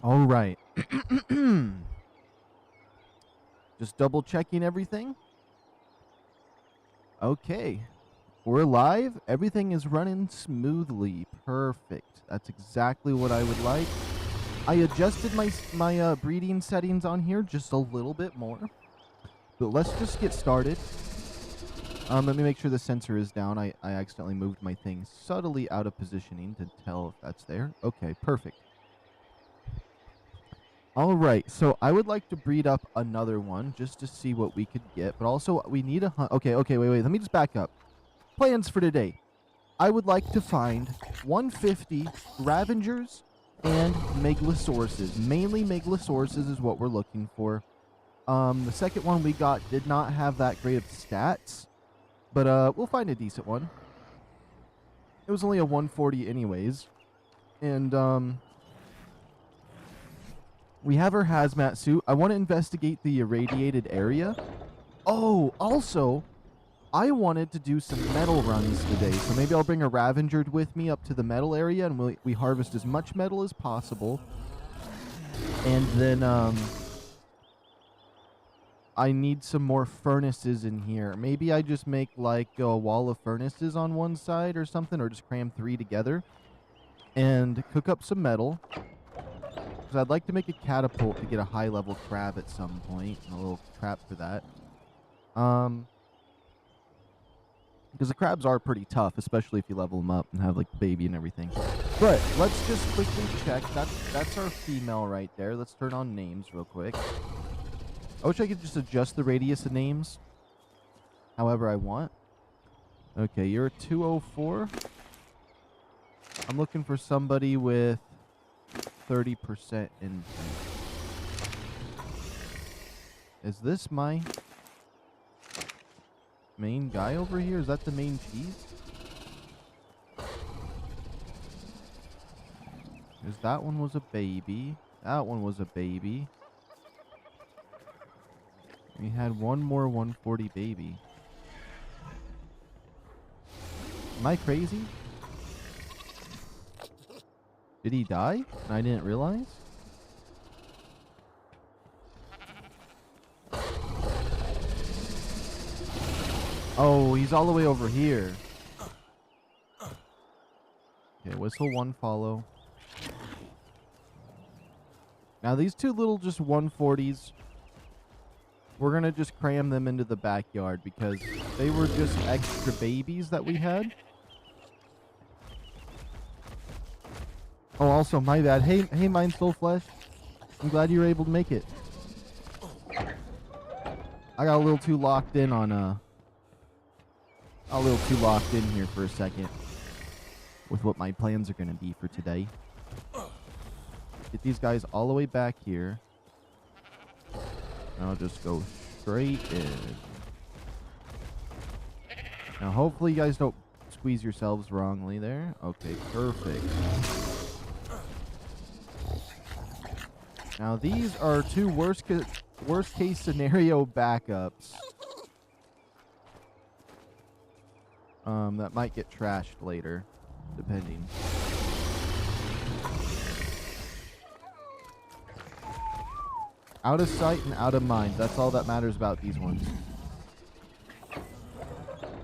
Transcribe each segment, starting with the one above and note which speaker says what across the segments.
Speaker 1: All right. Just double checking everything. Okay. We're live. Everything is running smoothly. Perfect. That's exactly what I would like. I adjusted my breeding settings on here just a little bit more. But let's just get started. Let me make sure the sensor is down. I accidentally moved my thing subtly out of positioning to tell if that's there. Okay, perfect. All right, so I would like to breed up another one just to see what we could get, but also we need a hunt. Okay, wait. Let me just back up. Plans for today. I would like to find 150 Ravengers and Megalosauruses. Mainly Megalosauruses is what we're looking for. The second one we got did not have that great of stats, but we'll find a decent one. It was only a 140 anyways, and we have our hazmat suit. I want to investigate the irradiated area. Oh, also, I wanted to do some metal runs today. So maybe I'll bring a Ravenger with me up to the metal area and we harvest as much metal as possible. And then I need some more furnaces in here. Maybe I just make like a wall of furnaces on one side or something, or just cram 3 together and cook up some metal. I'd like to make a catapult to get a high level crab at some point. A little trap for that. Because the crabs are pretty tough, especially if you level them up and have like the baby and everything. But let's just quickly check. That's our female right there. Let's turn on names real quick. I wish I could just adjust the radius of names however I want. Okay, you're a 204. I'm looking for somebody with 30% in. Is this my main guy over here? Is that the main cheese? Because that one was a baby. That one was a baby. We had one more 140 baby. Am I crazy? Did he die? And I didn't realize? Oh, he's all the way over here. Okay, whistle 1 follow. Now these two little just 140s, we're going to just cram them into the backyard because they were just extra babies that we had. Oh, also, my bad. Hey, Mind Soul Flesh. I'm glad you were able to make it. I got a little too locked in on, a little too locked in here for a second with what my plans are going to be for today. Get these guys all the way back here. And I'll just go straight in. Now, hopefully you guys don't squeeze yourselves wrongly there. Okay, perfect. Now, these are 2 worst case scenario backups. That might get trashed later, depending. Out of sight and out of mind. That's all that matters about these ones.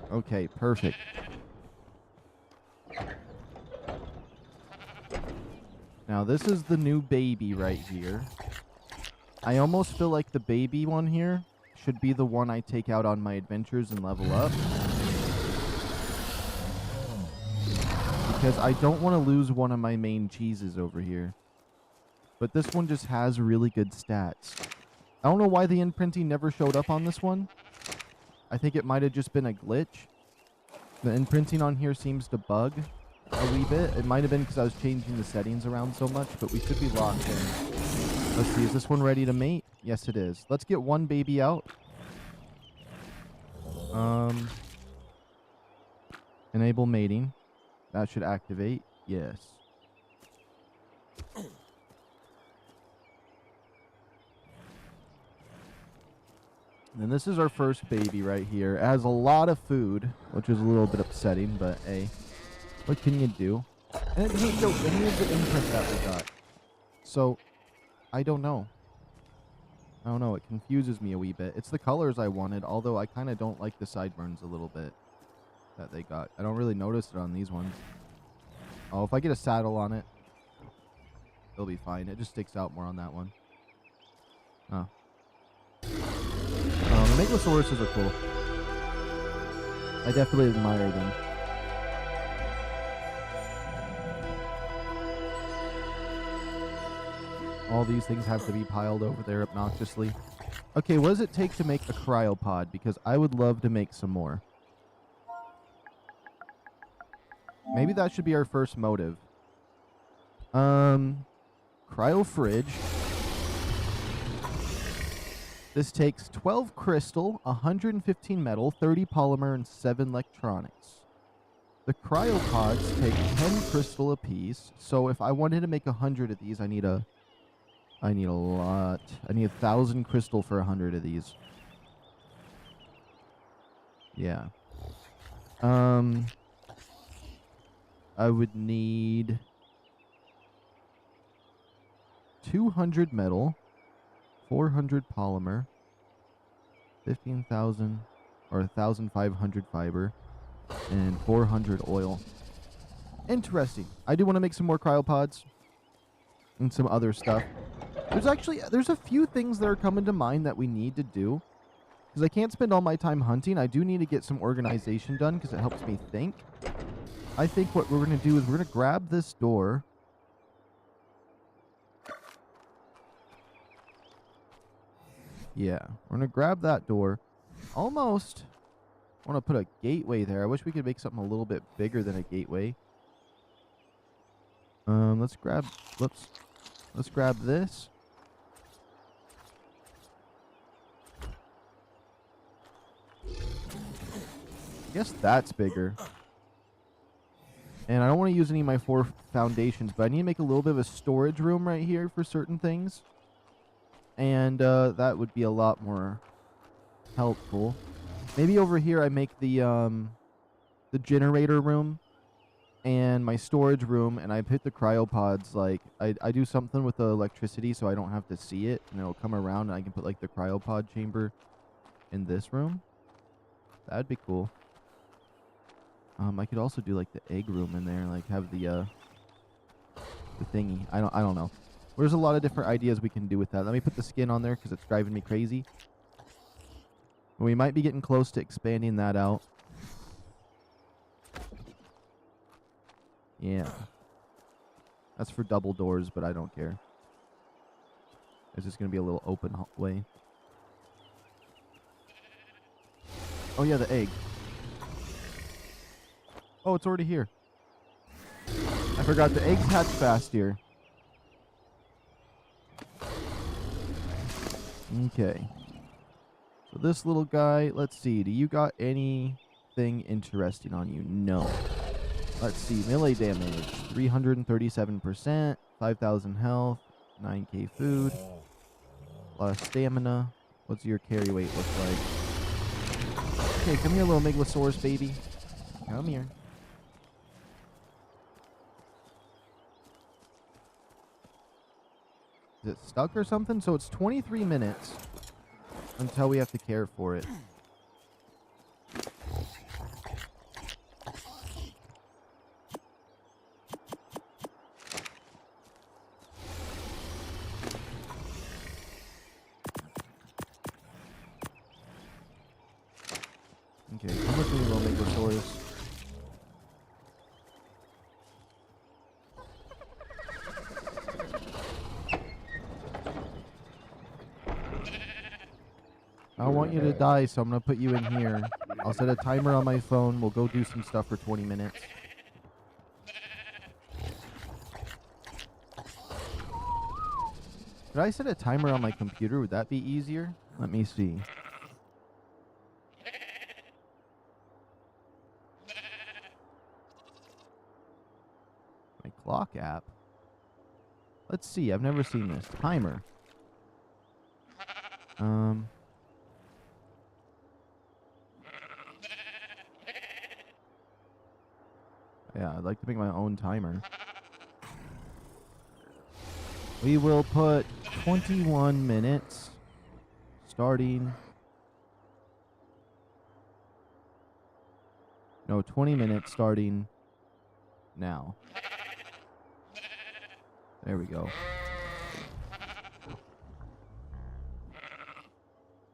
Speaker 1: Okay, perfect. Now, this is the new baby right here. I almost feel like the baby one here should be the one I take out on my adventures and level up. Because I don't want to lose one of my main cheeses over here. But this one just has really good stats. I don't know why the imprinting never showed up on this one. I think it might have just been a glitch. The imprinting on here seems to bug a wee bit. It might have been because I was changing the settings around so much, but we should be locked in. Let's see, is this one ready to mate? Yes, it is. Let's get one baby out. Enable mating. That should activate. Yes. And this is our first baby right here. It has a lot of food, which is a little bit upsetting, but hey, what can you do? And hey, yo, and here's the imprint that we got. So I don't know. I don't know. It confuses me a wee bit. It's the colors I wanted, although I kind of don't like the sideburns a little bit that they got. I don't really notice it on these ones. Oh, if I get a saddle on it, it'll be fine. It just sticks out more on that one. Oh. The Megalosauruses are cool. I definitely admire them. All these things have to be piled over there obnoxiously. Okay, what does it take to make a cryopod? Because I would love to make some more. Maybe that should be our first motive. Cryo fridge. This takes 12 crystal, 115 metal, 30 polymer, and 7 electronics. The cryopods take 10 crystal apiece. So if I wanted to make 100 of these, I need a lot. I need 1,000 crystal for 100 of these. Yeah. I would need 200 metal, 400 polymer, 15,000 or 1,500 fiber, and 400 oil. Interesting. I do want to make some more cryopods and some other stuff. There's a few things that are coming to mind that we need to do. Because I can't spend all my time hunting. I do need to get some organization done because it helps me think. I think what we're going to do is we're going to grab this door. Yeah, we're going to grab that door. Almost want to put a gateway there. I wish we could make something a little bit bigger than a gateway. Let's grab this. I guess that's bigger. And I don't want to use any of my 4 foundations, but I need to make a little bit of a storage room right here for certain things. And that would be a lot more helpful. Maybe over here I make the generator room and my storage room, and I put the cryopods, like, I do something with the electricity so I don't have to see it, and it'll come around and I can put, like, the cryopod chamber in this room. That'd be cool. I could also do, like, the egg room in there, like, have the thingy. I don't know. There's a lot of different ideas we can do with that. Let me put the skin on there because it's driving me crazy. We might be getting close to expanding that out. Yeah. That's for double doors, but I don't care. It's just going to be a little open hallway. Oh, yeah, the egg. Oh, it's already here. I forgot the eggs hatch fast here. Okay. So this little guy, let's see. Do you got anything interesting on you? No. Let's see. Melee damage, 337%, 5,000 health, 9k food, a lot of stamina. What's your carry weight look like? Okay, come here, little Megalosaurus baby. Come here. Is it stuck or something? So it's 23 minutes until we have to care for it. Okay, come with me, little Megalosaurus. I don't want you to die, so I'm going to put you in here. I'll set a timer on my phone. We'll go do some stuff for 20 minutes. Could I set a timer on my computer? Would that be easier? Let me see. My clock app? Let's see. I've never seen this. Timer. Yeah, I'd like to make my own timer. We will put 21 minutes starting. No, 20 minutes starting now. There we go.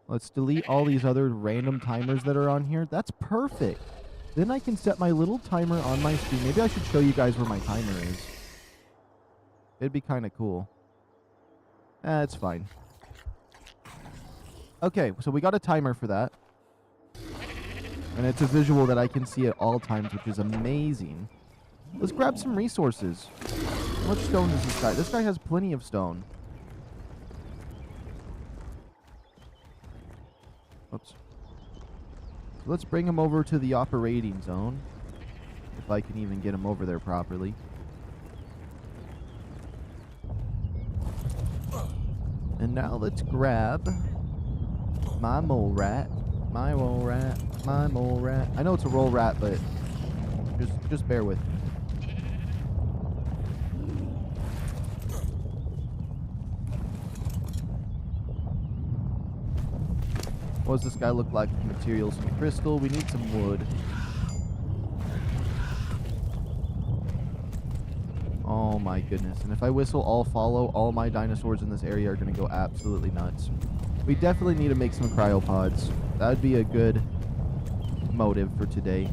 Speaker 1: Let's delete all these other random timers that are on here. That's perfect. Then I can set my little timer on my screen. Maybe I should show you guys where my timer is. It'd be kind of cool. It's fine. Okay, so we got a timer for that. And it's a visual that I can see at all times, which is amazing. Let's grab some resources. How much stone does this guy? This guy has plenty of stone. Oops. So let's bring him over to the operating zone. If I can even get him over there properly. And now let's grab my mole rat. My mole rat. My mole rat. I know it's a roll rat, but just bear with me. What does this guy look like? Materials, some crystal. We need some wood. Oh my goodness. And if I whistle all follow, all my dinosaurs in this area are going to go absolutely nuts. We definitely need to make some cryopods. That would be a good motive for today.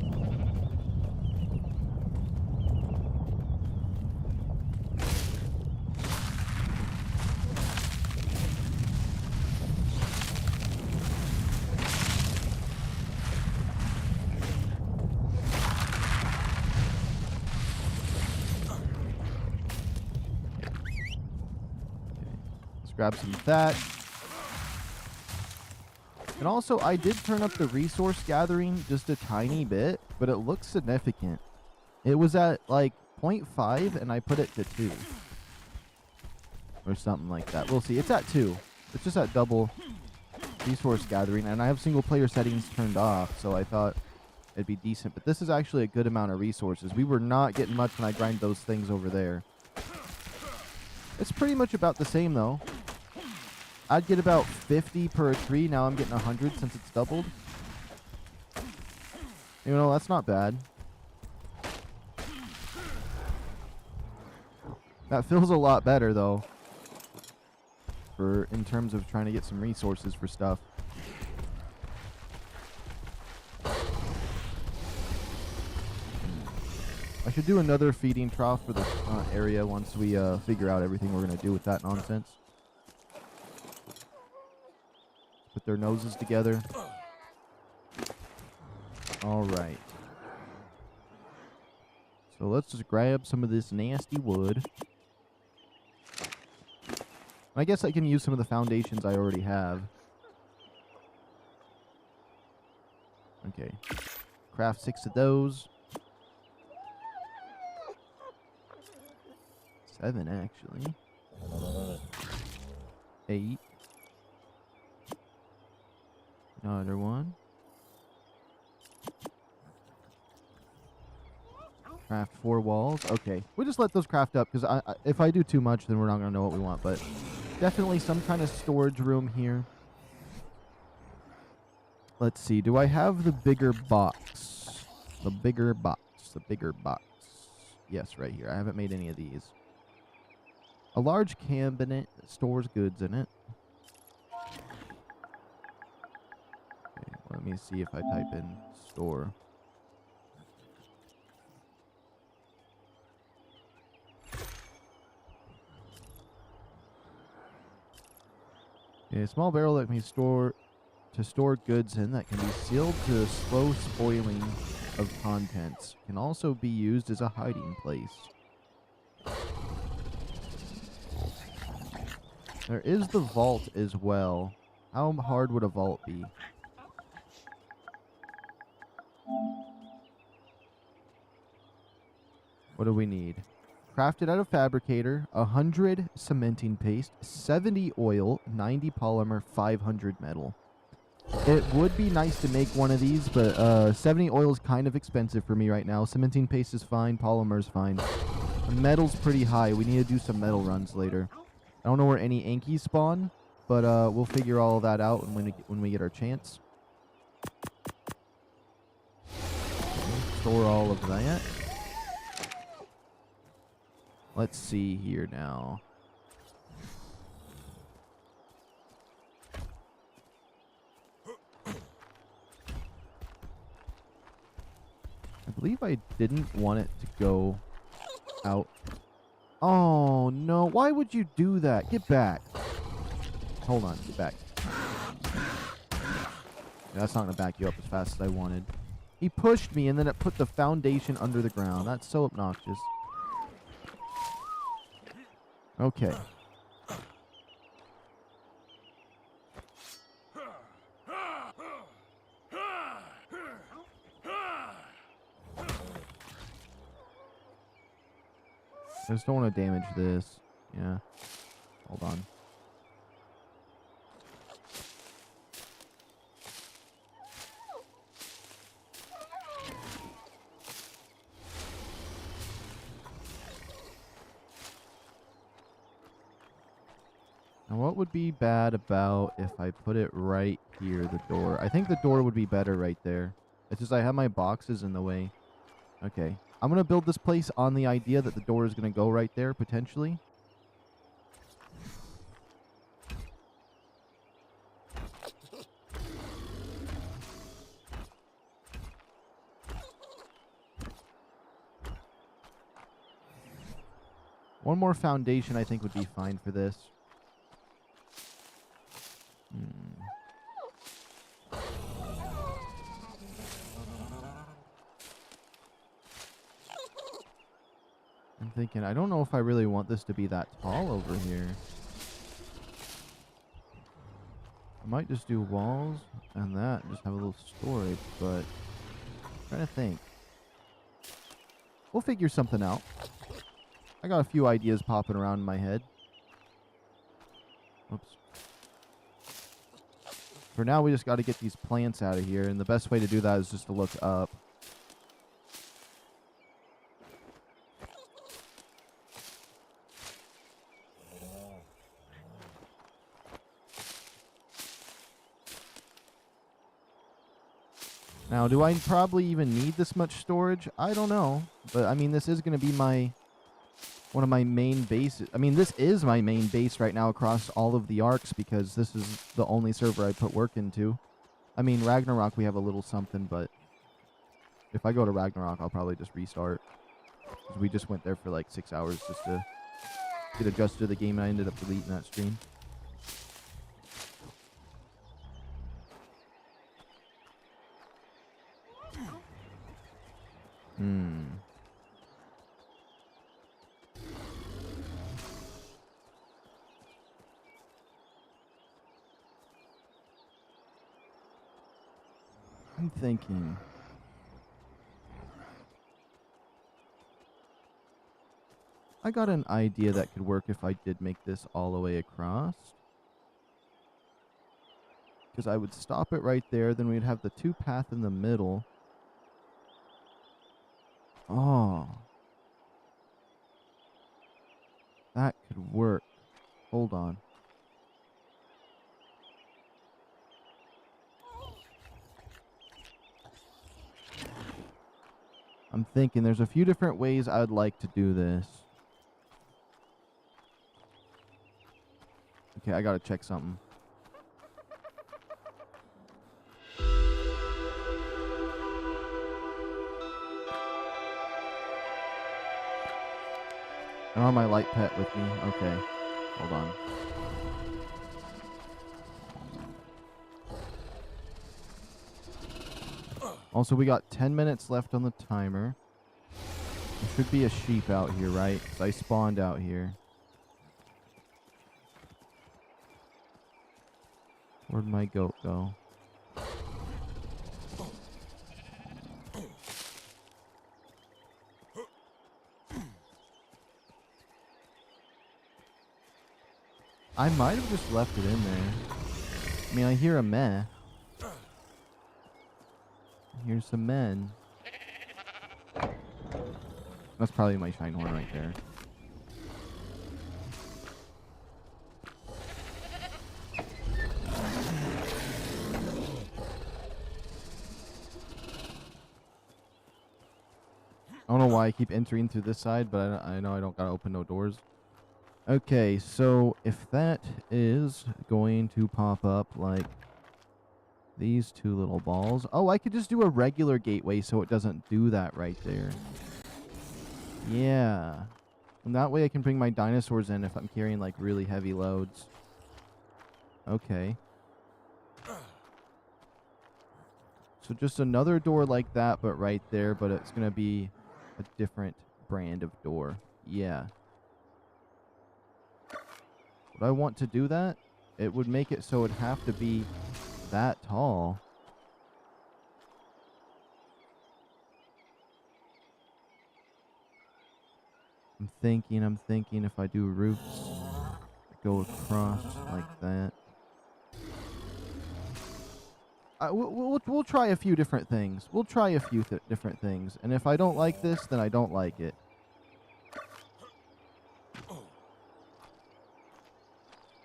Speaker 1: Grab some of that. And also, I did turn up the resource gathering just a tiny bit, but it looks significant. It was at like 0.5 and I put it to 2. Or something like that. We'll see. It's at 2. It's just at double resource gathering. And I have single player settings turned off, so I thought it'd be decent. But this is actually a good amount of resources. We were not getting much when I grind those things over there. It's pretty much about the same though. I'd get about 50 per tree. Now I'm getting 100 since it's doubled. You know, that's not bad. That feels a lot better though. In terms of trying to get some resources for stuff. I should do another feeding trough for the area once we figure out everything we're going to do with that nonsense. Put their noses together. Alright. So let's just grab some of this nasty wood. I guess I can use some of the foundations I already have. Okay. Craft 6 of those. 7 actually. 8. Another one. Craft 4 walls. Okay. We'll just let those craft up because if I do too much, then we're not going to know what we want. But definitely some kind of storage room here. Let's see. Do I have the bigger box? The bigger box. The bigger box. Yes, right here. I haven't made any of these. A large cabinet that stores goods in it. Okay, let me see if I type in store. Okay, a small barrel that can be store goods in that can be sealed to slow spoiling of contents. Can also be used as a hiding place. There is the vault as well. How hard would a vault be? What do we need? Crafted out of fabricator, 100 cementing paste, 70 oil, 90 polymer, 500 metal. It would be nice to make one of these, but 70 oil is kind of expensive for me right now. Cementing paste is fine, polymer is fine. The metal's pretty high. We need to do some metal runs later. I don't know where any Ankies spawn, but we'll figure all of that out when we get our chance. Store all of that. Let's see here now. I believe I didn't want it to go out. Oh, no. Why would you do that? Get back. Hold on. Get back. That's not going to back you up as fast as I wanted. He pushed me, and then it put the foundation under the ground. That's so obnoxious. Okay. I just don't want to damage this. Yeah. Hold on. Now, what would be bad about if I put it right here, the door? I think the door would be better right there. It's just I have my boxes in the way. Okay. I'm going to build this place on the idea that the door is going to go right there, potentially. One more foundation I think would be fine for this. I'm thinking, I don't know if I really want this to be that tall over here. I might just do walls and that, and just have a little storage, but I'm trying to think. We'll figure something out. I got a few ideas popping around in my head. Oops. For now, we just got to get these plants out of here, and the best way to do that is just to look up. Now, do I probably even need this much storage? I don't know. But, I mean, this is going to be one of my main bases. I mean, this is my main base right now across all of the ARKs because this is the only server I put work into. I mean, Ragnarok, we have a little something, but if I go to Ragnarok, I'll probably just restart. Because we just went there for like 6 hours just to get adjusted to the game, and I ended up deleting that stream. I'm thinking. I got an idea that could work if I did make this all the way across. Because I would stop it right there, then we'd have the two path in the middle. Oh. That could work. Hold on. I'm thinking there's a few different ways I'd like to do this. Okay, I gotta check something. I don't have my light pet with me. Okay. Hold on. Also, we got 10 minutes left on the timer. There should be a sheep out here, right? 'Cause I spawned out here. Where'd my goat go? I might have just left it in there. I mean, I hear a meh. Here's some men. That's probably my shine horn right there. don't know why I keep entering through this side, but I know I don't gotta open no doors. Okay, so if that is going to pop up like these two little balls. Oh, I could just do a regular gateway so it doesn't do that right there. Yeah. And that way I can bring my dinosaurs in if I'm carrying like really heavy loads. Okay. So just another door like that, but right there, but it's going to be a different brand of door. Yeah. Would I want to do that? It would make it so it'd have to be that tall. I'm thinking if I do roofs, go across like that. We'll try a few different things. We'll try a few different things. And if I don't like this, then I don't like it.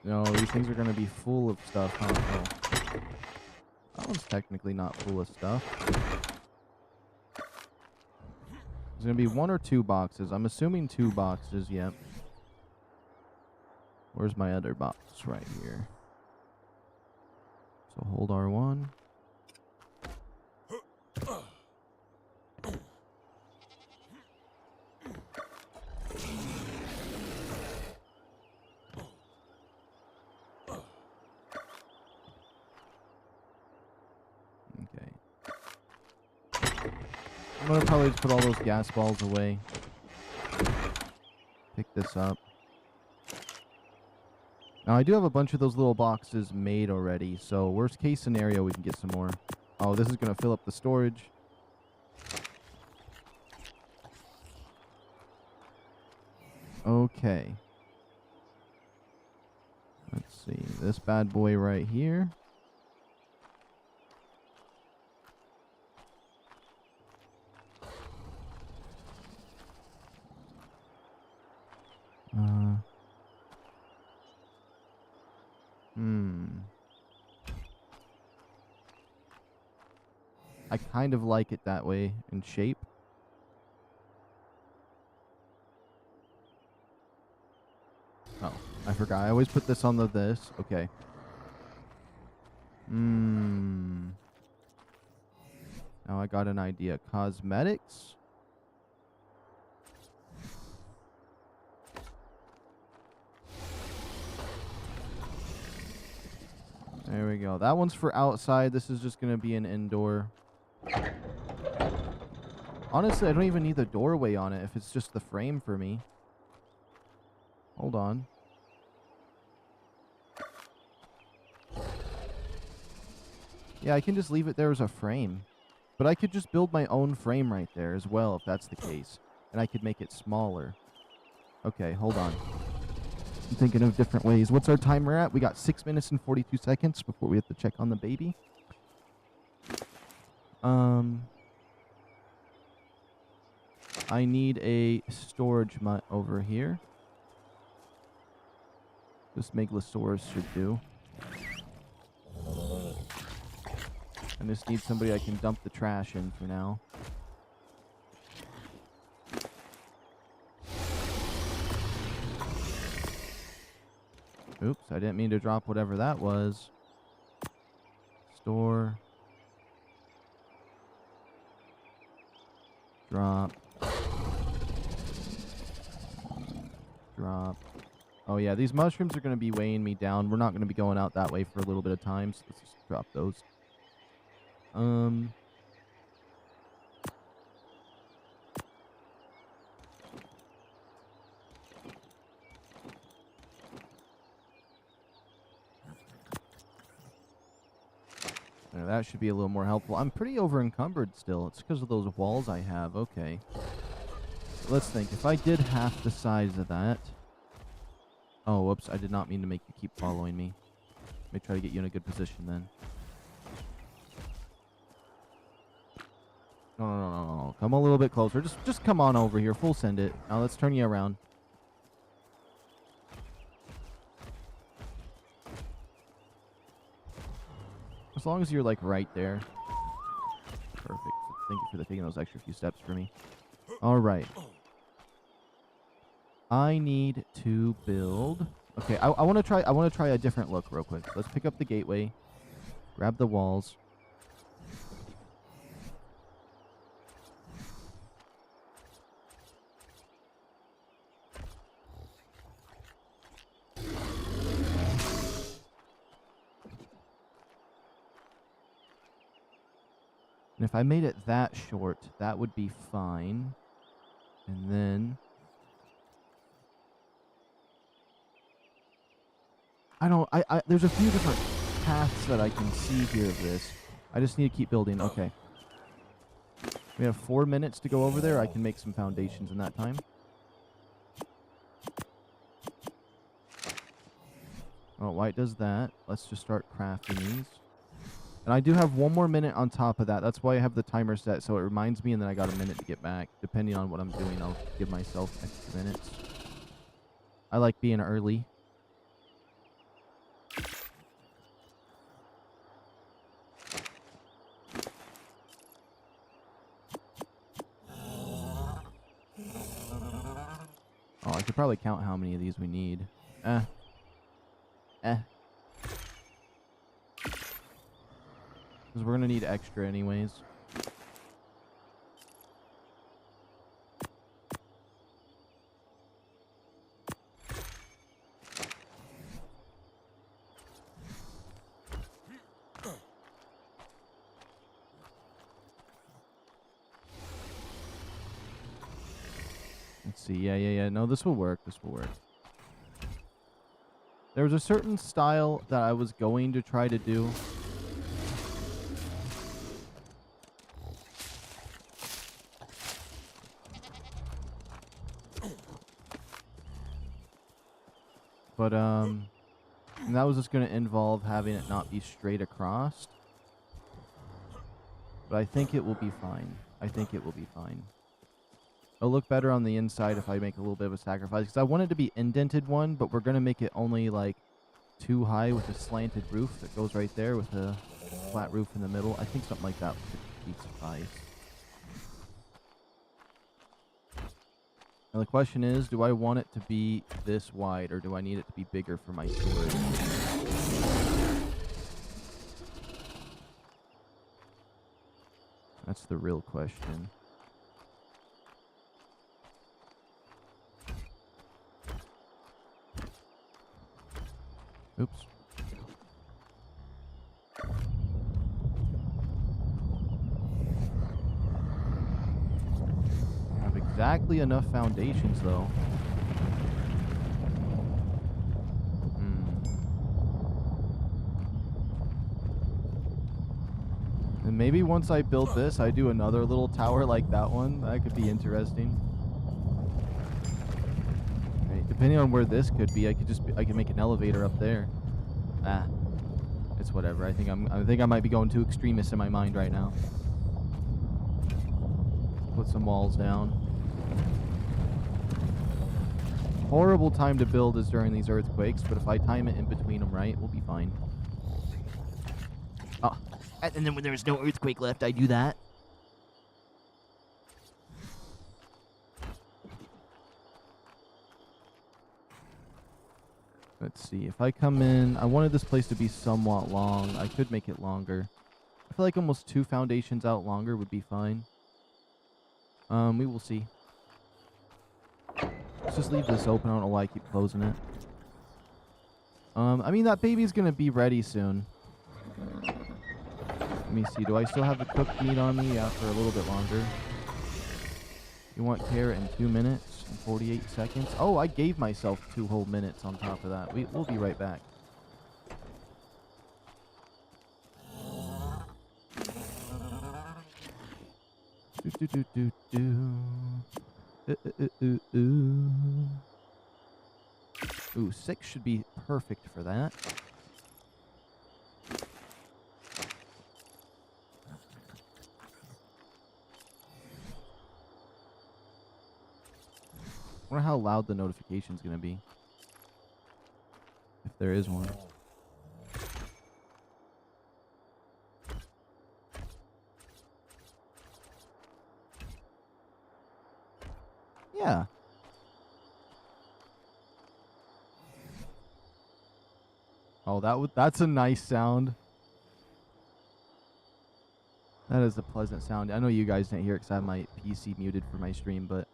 Speaker 1: No, these things are going to be full of stuff, huh? Oh. That one's technically not full of stuff. There's going to be 1 or 2 boxes. I'm assuming 2 boxes, yep. Where's my other box? Right here. So hold R1. I'm gonna probably just put all those gas balls away. Pick this up. Now, I do have a bunch of those little boxes made already, so worst case scenario, we can get some more. Oh, this is gonna fill up the storage. Okay. Let's see. This bad boy right here. I kind of like it that way in shape. Oh, I forgot. I always put this on this. Okay. Now I got an idea. Cosmetics? There we go. That one's for outside. This is just going to be an indoor. Honestly, I don't even need the doorway on it if it's just the frame for me. Hold on. Yeah, I can just leave it there as a frame. But I could just build my own frame right there as well if that's the case. And I could make it smaller. Okay, hold on. I'm thinking of different ways. What's our timer at? We got 6 minutes and 42 seconds before we have to check on the baby. I need a storage mutt over here. This Megalosaurus should do. I just need somebody I can dump the trash in for now. Oops, I didn't mean to drop whatever that was. Store. Drop. Drop. Oh yeah, these mushrooms are going to be weighing me down. We're not going to be going out that way for a little bit of time, so let's just drop those. That should be a little more helpful. I'm pretty over encumbered still. It's because of those walls I have. Okay. Let's think. If I did half the size of that. Oh, whoops. I did not mean to make you keep following me. Let me try to get you in a good position then. No. Come a little bit closer. Just come on over here. Full send it. Now let's turn you around. As long as you're like right there. Perfect. Thank you for taking those extra few steps for me. All right. I need to build. Okay, I want to try. I want to try a different look real quick. Let's pick up the gateway. Grab the walls. And if I made it that short, that would be fine. And then there's a few different paths that I can see here of this. I just need to keep building. Okay. We have 4 minutes to go over there. I can make some foundations in that time. Oh, white does that. Let's just start crafting these. And I do have 1 more minute on top of that. That's why I have the timer set, so it reminds me, and then I got a minute to get back. Depending on what I'm doing, I'll give myself extra minutes. I like being early. Oh, I could probably count how many of these we need. Because we're going to need extra anyways. Let's see. Yeah. No, this will work. This will work. There was a certain style that I was going to try to do. But, and that was just going to involve having it not be straight across. But I think it will be fine. I think it will be fine. It'll look better on the inside if I make a little bit of a sacrifice. Because I want it to be indented one, but we're going to make it only like 2 high with a slanted roof that goes right there with a flat roof in the middle. I think something like that would suffice. Now the question is, do I want it to be this wide, or do I need it to be bigger for my storage? That's the real question. Oops. I have exactly enough foundations, though. And maybe once I build this, I do another little tower like that one. That could be interesting. Right, depending on where this could be, I could make an elevator up there. It's whatever. I think I might be going too extremist in my mind right now. Put some walls down. Horrible time to build is during these earthquakes, but if I time it in between them right, we'll be fine. Oh, and then when there's no earthquake left, I do that. Let's see. If I come in, I wanted this place to be somewhat long. I could make it longer. I feel like almost 2 foundations out longer would be fine. We will see. Let's just leave this open. I don't know why I keep closing it. I mean, that baby's gonna be ready soon. Let me see. Do I still have the cooked meat on me? Yeah, for a little bit longer. You want carrot in 2 minutes and 48 seconds? Oh, I gave myself 2 whole minutes on top of that. We'll be right back. Ooh, 6 should be perfect for that. I wonder how loud the notification's gonna be. If there is one. Yeah. Oh, that's a nice sound. That is a pleasant sound. I know you guys didn't hear it because I have my PC muted for my stream, but...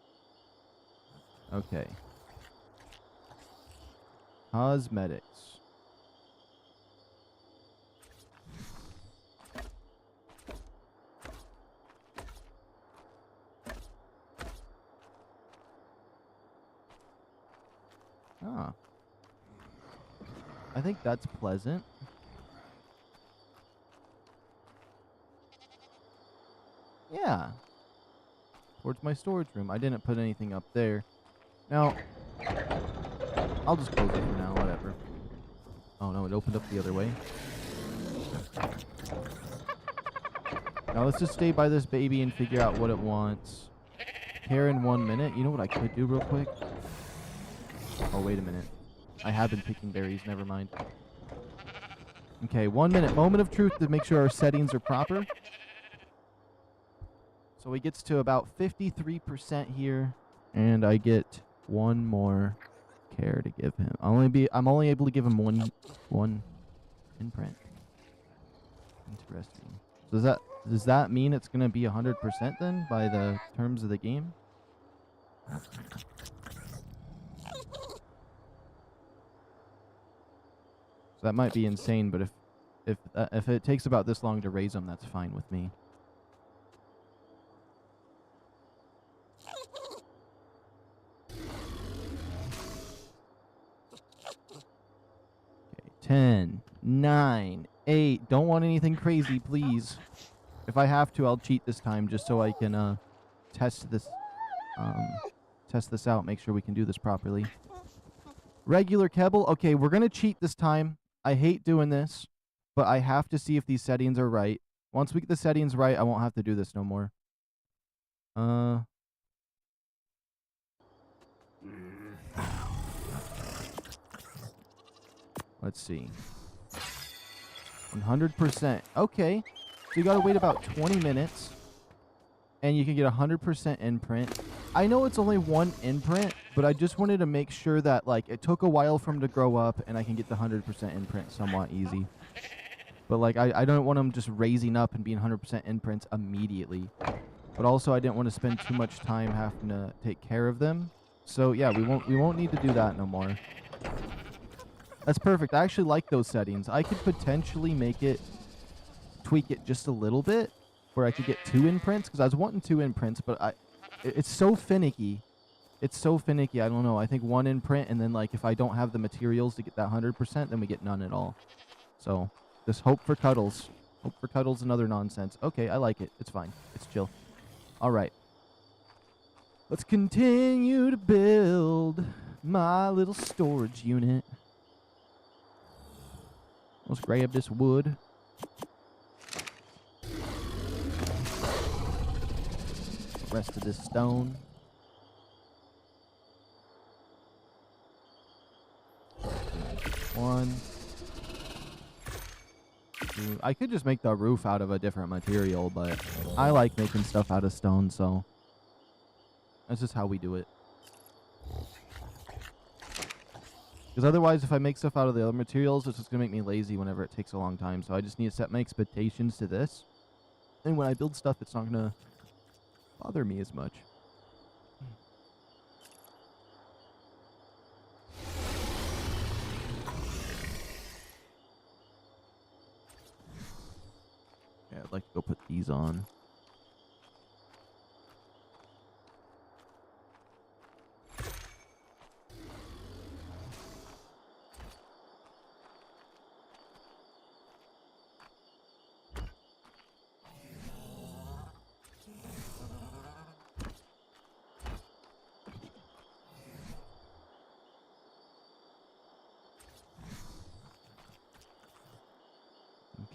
Speaker 1: Okay. Cosmetics. Ah. I think that's pleasant. Yeah. Towards my storage room. I didn't put anything up there. Now, I'll just close it for now, whatever. Oh no, it opened up the other way. Now let's just stay by this baby and figure out what it wants. Care in 1 minute. You know what I could do real quick? Oh, wait a minute. I have been picking berries, never mind. Okay, 1 minute. Moment of truth to make sure our settings are proper. So he gets to about 53% here, and I get one more care to give him. I'm only able to give him one imprint. Interesting. Does that mean it's gonna be 100% then by the terms of the game? So that might be insane, but if it takes about this long to raise them, that's fine with me. Okay, 10, 9, 8. Don't want anything crazy, please. If I have to, I'll cheat this time just so I can test this out, make sure we can do this properly. Regular kibble. Okay, we're gonna cheat this time. I hate doing this, but I have to see if these settings are right. Once we get the settings right, I won't have to do this no more. Let's see. 100%. Okay. So you gotta wait about 20 minutes. And you can get 100% imprint. I know it's only one imprint, but I just wanted to make sure that, like, it took a while for him to grow up, and I can get the 100% imprint somewhat easy. But, like, I don't want him just raising up and being 100% imprints immediately. But also, I didn't want to spend too much time having to take care of them. So, yeah, we won't need to do that no more. That's perfect. I actually like those settings. I could potentially tweak it just a little bit, where I could get 2 imprints, because I was wanting 2 imprints, but it's so finicky. It's so finicky. I don't know. I think 1 imprint, and then, like, if I don't have the materials to get that 100%, then we get none at all. So, just hope for cuddles. Hope for cuddles and other nonsense. Okay, I like it. It's fine. It's chill. All right. Let's continue to build my little storage unit. Let's grab this wood. Rest of this stone. One. Two. I could just make the roof out of a different material, but I like making stuff out of stone, so that's just how we do it. Because otherwise, if I make stuff out of the other materials, it's just going to make me lazy whenever it takes a long time. So I just need to set my expectations to this. And when I build stuff, it's not going to bother me as much. Yeah, I'd like to go put these on.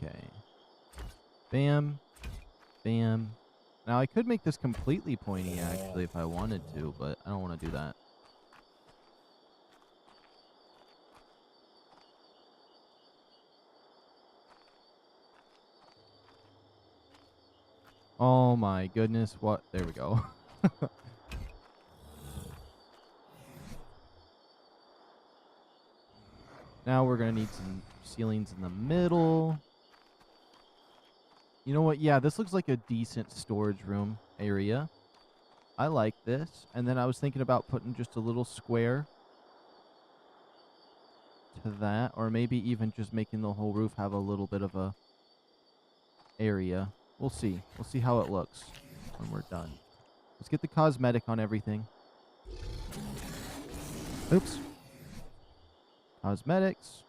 Speaker 1: Okay. Bam. Bam. Now, I could make this completely pointy, actually, if I wanted to, but I don't want to do that. Oh my goodness, what? There we go. Now we're going to need some ceilings in the middle. You know what? Yeah, this looks like a decent storage room area. I like this. And then I was thinking about putting just a little square to that, or maybe even just making the whole roof have a little bit of a area. We'll see. We'll see how it looks when we're done. Let's get the cosmetic on everything. Oops. Cosmetics.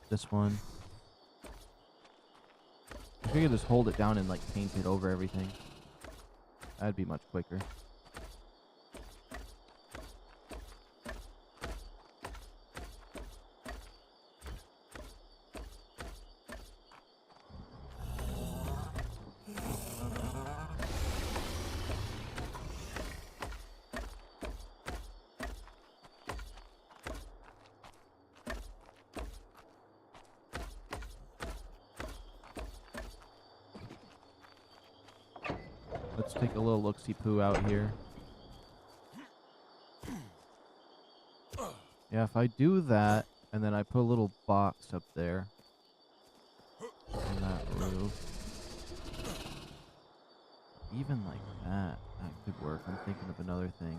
Speaker 1: This one. I could just hold it down and like paint it over everything. That'd be much quicker. Let's take a little look-see-poo out here. Yeah, if I do that, and then I put a little box up there on that roof. Even like that, that could work. I'm thinking of another thing.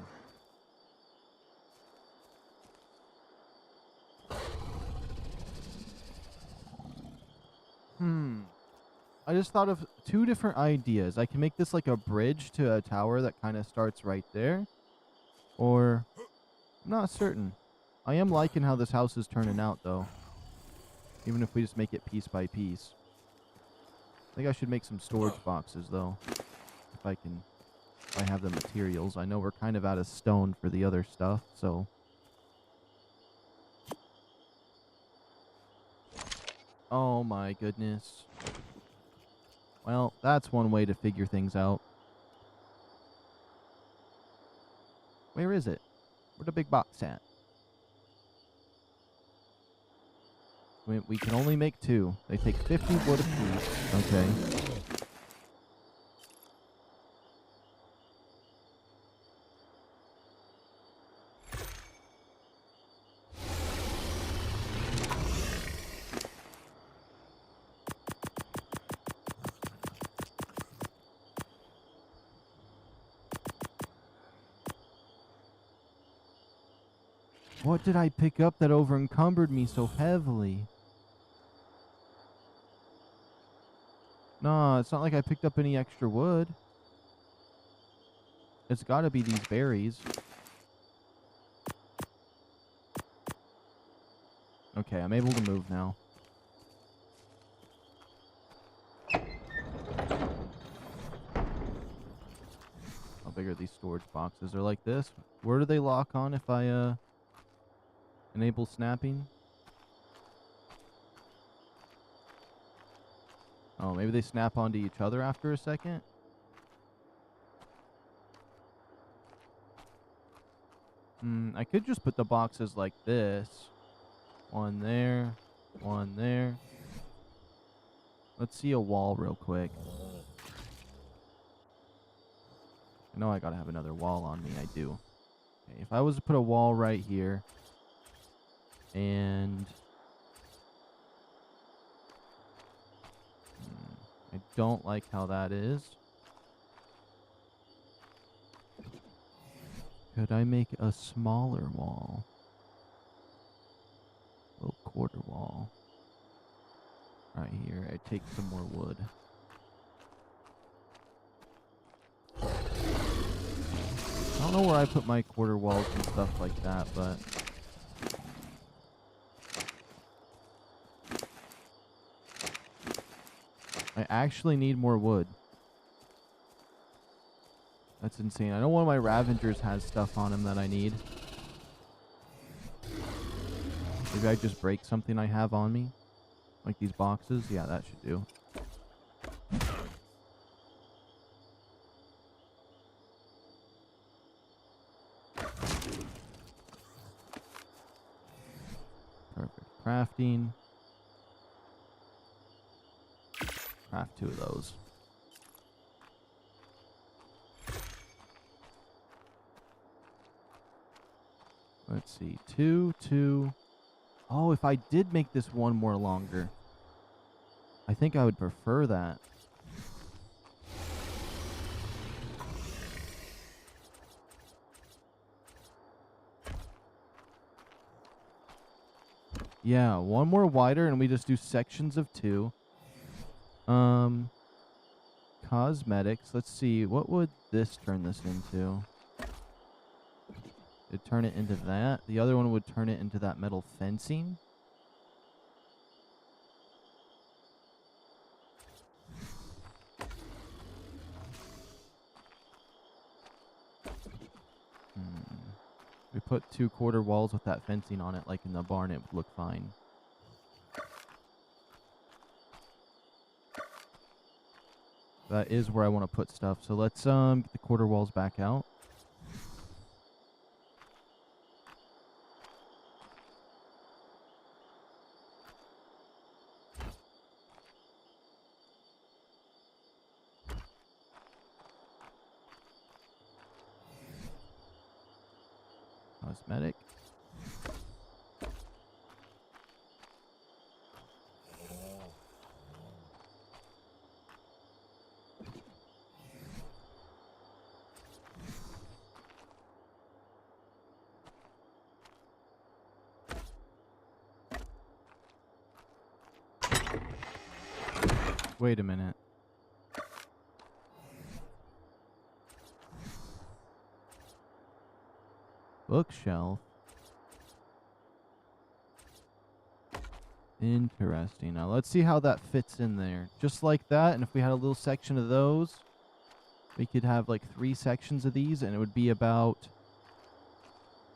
Speaker 1: I just thought of two different ideas. I can make this like a bridge to a tower that kind of starts right there. Or, I'm not certain. I am liking how this house is turning out, though. Even if we just make it piece by piece. I think I should make some storage boxes, though. If I have the materials. I know we're kind of out of stone for the other stuff, so. Oh my goodness. Well, that's one way to figure things out. Where is it? Where'd the big box at? We can only make 2. They take 50 wood apiece. Okay. What did I pick up that over-encumbered me so heavily? Nah, it's not like I picked up any extra wood. It's gotta be these berries. Okay, I'm able to move now. How big are these storage boxes? They're like this. Where do they lock on if I, enable snapping? Oh, maybe they snap onto each other after a second? I could just put the boxes like this. One there. One there. Let's see a wall real quick. I know I gotta have another wall on me. I do. Okay, if I was to put a wall right here. And I don't like how that is. Could I make a smaller wall? A little quarter wall. Right here. I take some more wood. I don't know where I put my quarter walls and stuff like that, but I actually need more wood. That's insane. I know one of my Ravengers has stuff on him that I need. Maybe I just break something I have on me. Like these boxes. Yeah, that should do. Perfect. Crafting. Craft 2 of those. Let's see. 2, 2. Oh, if I did make this one more longer, I think I would prefer that. Yeah, one more wider, and we just do sections of 2. Cosmetics. Let's see. What would this turn this into? It'd turn it into that. The other one would turn it into that metal fencing. We put 2 quarter walls with that fencing on it, like in the barn, it would look fine. That is where I want to put stuff. So let's get the quarter walls back out. Cosmetic. Wait a minute. Bookshelf. Interesting. Now let's see how that fits in there. Just like that, and if we had a little section of those, we could have like 3 sections of these, and it would be about...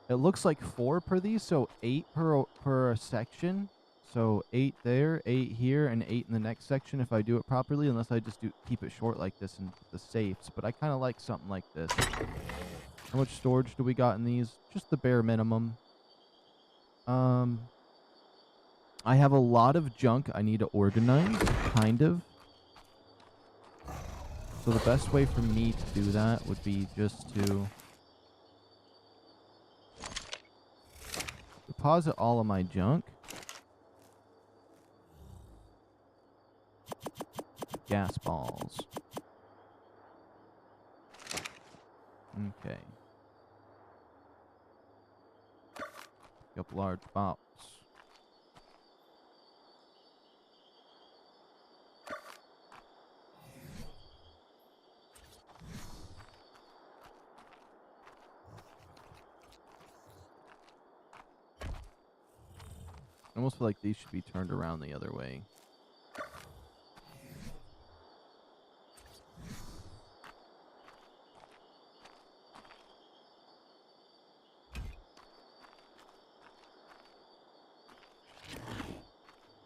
Speaker 1: It looks like 4 per these, so 8 per section. So 8 there, 8 here, and 8 in the next section if I do it properly, unless I just keep it short like this and the safes. But I kind of like something like this. How much storage do we got in these? Just the bare minimum. I have a lot of junk I need to organize, kind of. So the best way for me to do that would be just to deposit all of my junk. Gas balls. Okay. Pick up large box. I almost feel like these should be turned around the other way.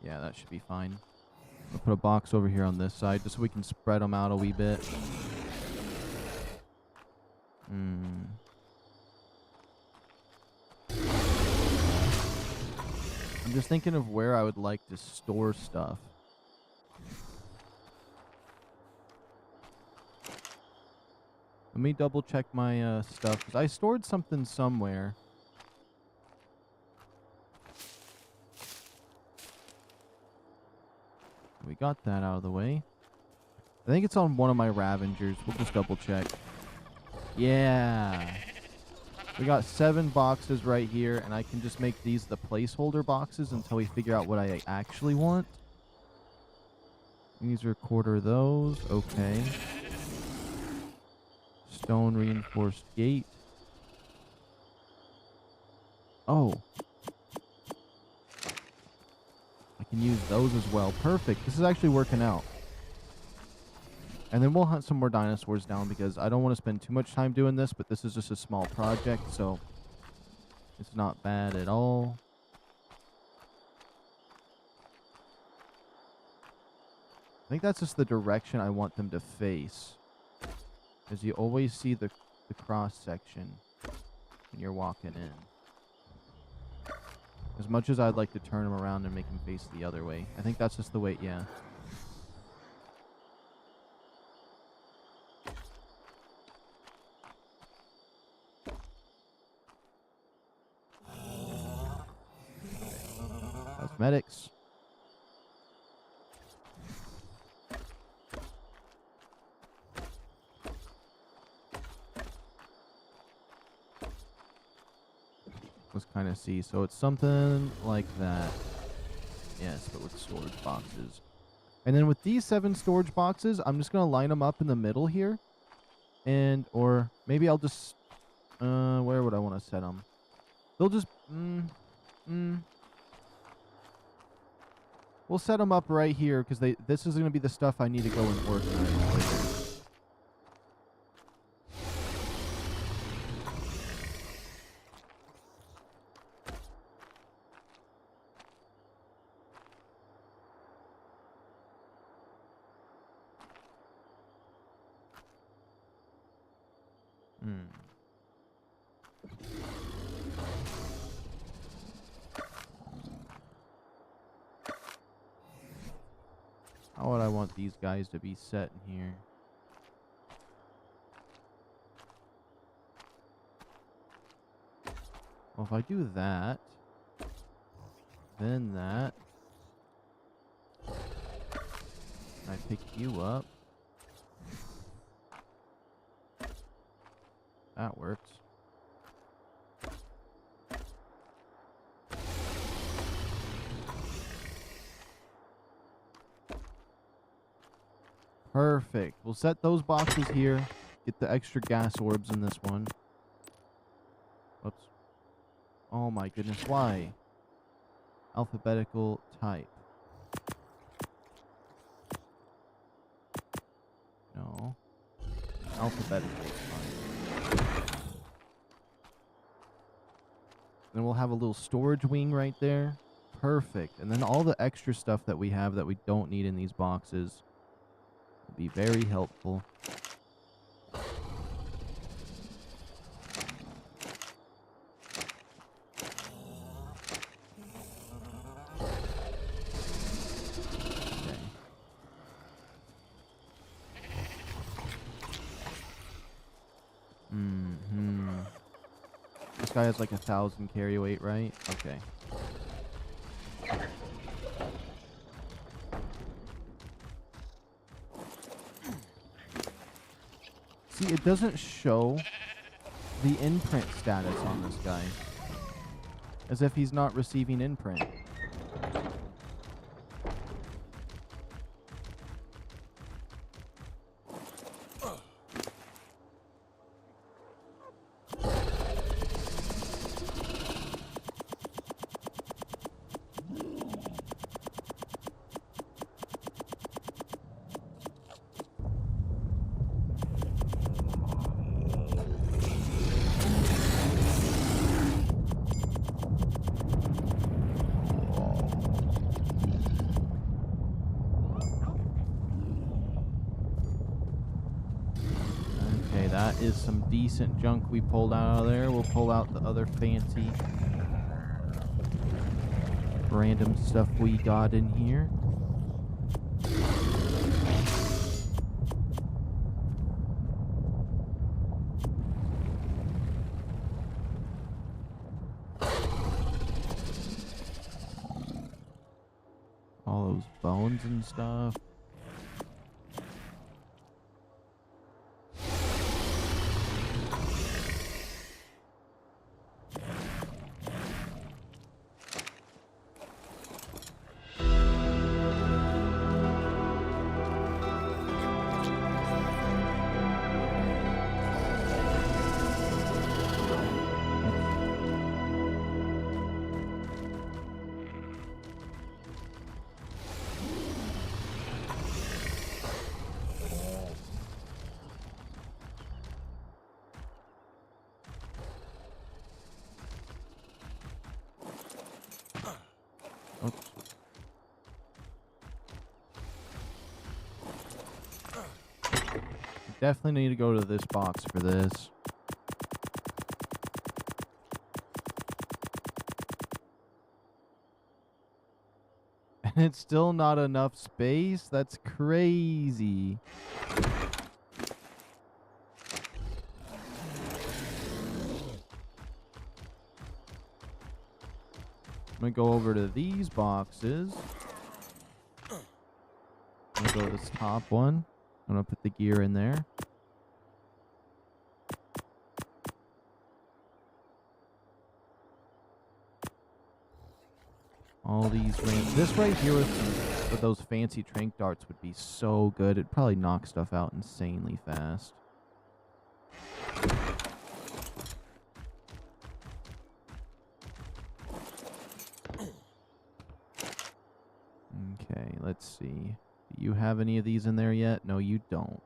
Speaker 1: Yeah, that should be fine. I'll put a box over here on this side just so we can spread them out a wee bit. I'm just thinking of where I would like to store stuff. Let me double check my stuff, because I stored something somewhere. We got that out of the way. I think it's on one of my Ravengers. We'll just double check. Yeah. We got 7 boxes right here, and I can just make these the placeholder boxes until we figure out what I actually want. These are quarter those. Okay. Stone reinforced gate. Oh. I can use those as well. Perfect. This is actually working out. And then we'll hunt some more dinosaurs down because I don't want to spend too much time doing this, but this is just a small project, so it's not bad at all. I think that's just the direction I want them to face. Because you always see the cross section when you're walking in. As much as I'd like to turn them around and make them face the other way. I think that's just the way, yeah. cosmetics. Let's kind of see. So it's something like that. Yes, but with storage boxes. And then with these 7 storage boxes, I'm just going to line them up in the middle here. And, or maybe I'll just, where would I want to set them? They'll just, we'll set them up right here because this is going to be the stuff I need to go and organize later. How would I want these guys to be set in here? Well, if I do that, then that, and I pick you up, that works. Perfect. We'll set those boxes here. Get the extra gas orbs in this one. Whoops. Oh my goodness, why? Alphabetical type. No. Alphabetical type. Then we'll have a little storage wing right there. Perfect. And then all the extra stuff that we have that we don't need in these boxes will be very helpful. This guy has like 1,000 carry weight, right? Okay. See, it doesn't show the imprint status on this guy. As if he's not receiving imprint. That is some decent junk we pulled out of there. We'll pull out the other fancy random stuff we got in here. All those bones and stuff. Oops. Definitely need to go to this box for this. And it's still not enough space? That's crazy. I'm going to go over to these boxes. I'm going to go to this top one. I'm going to put the gear in there. All these this right here with those fancy trank darts would be so good. It'd probably knock stuff out insanely fast. Okay, let's see. Do you have any of these in there yet? No, you don't.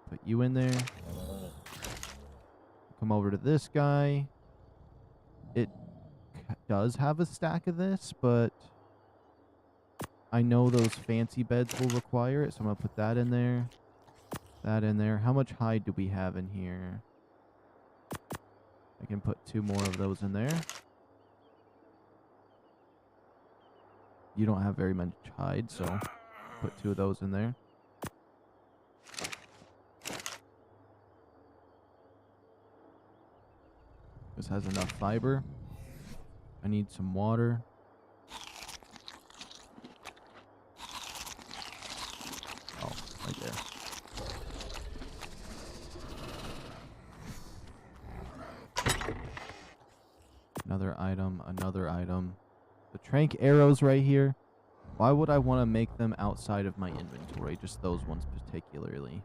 Speaker 1: Put you in there. Come over to this guy. It does have a stack of this, but I know those fancy beds will require it, so I'm going to put that in there. That in there. How much hide do we have in here? I can put 2 more of those in there. You don't have very much hide, so put 2 of those in there. This has enough fiber. I need some water. Oh, right there. Another item, another item. The trank arrows right here. Why would I want to make them outside of my inventory? Just those ones particularly.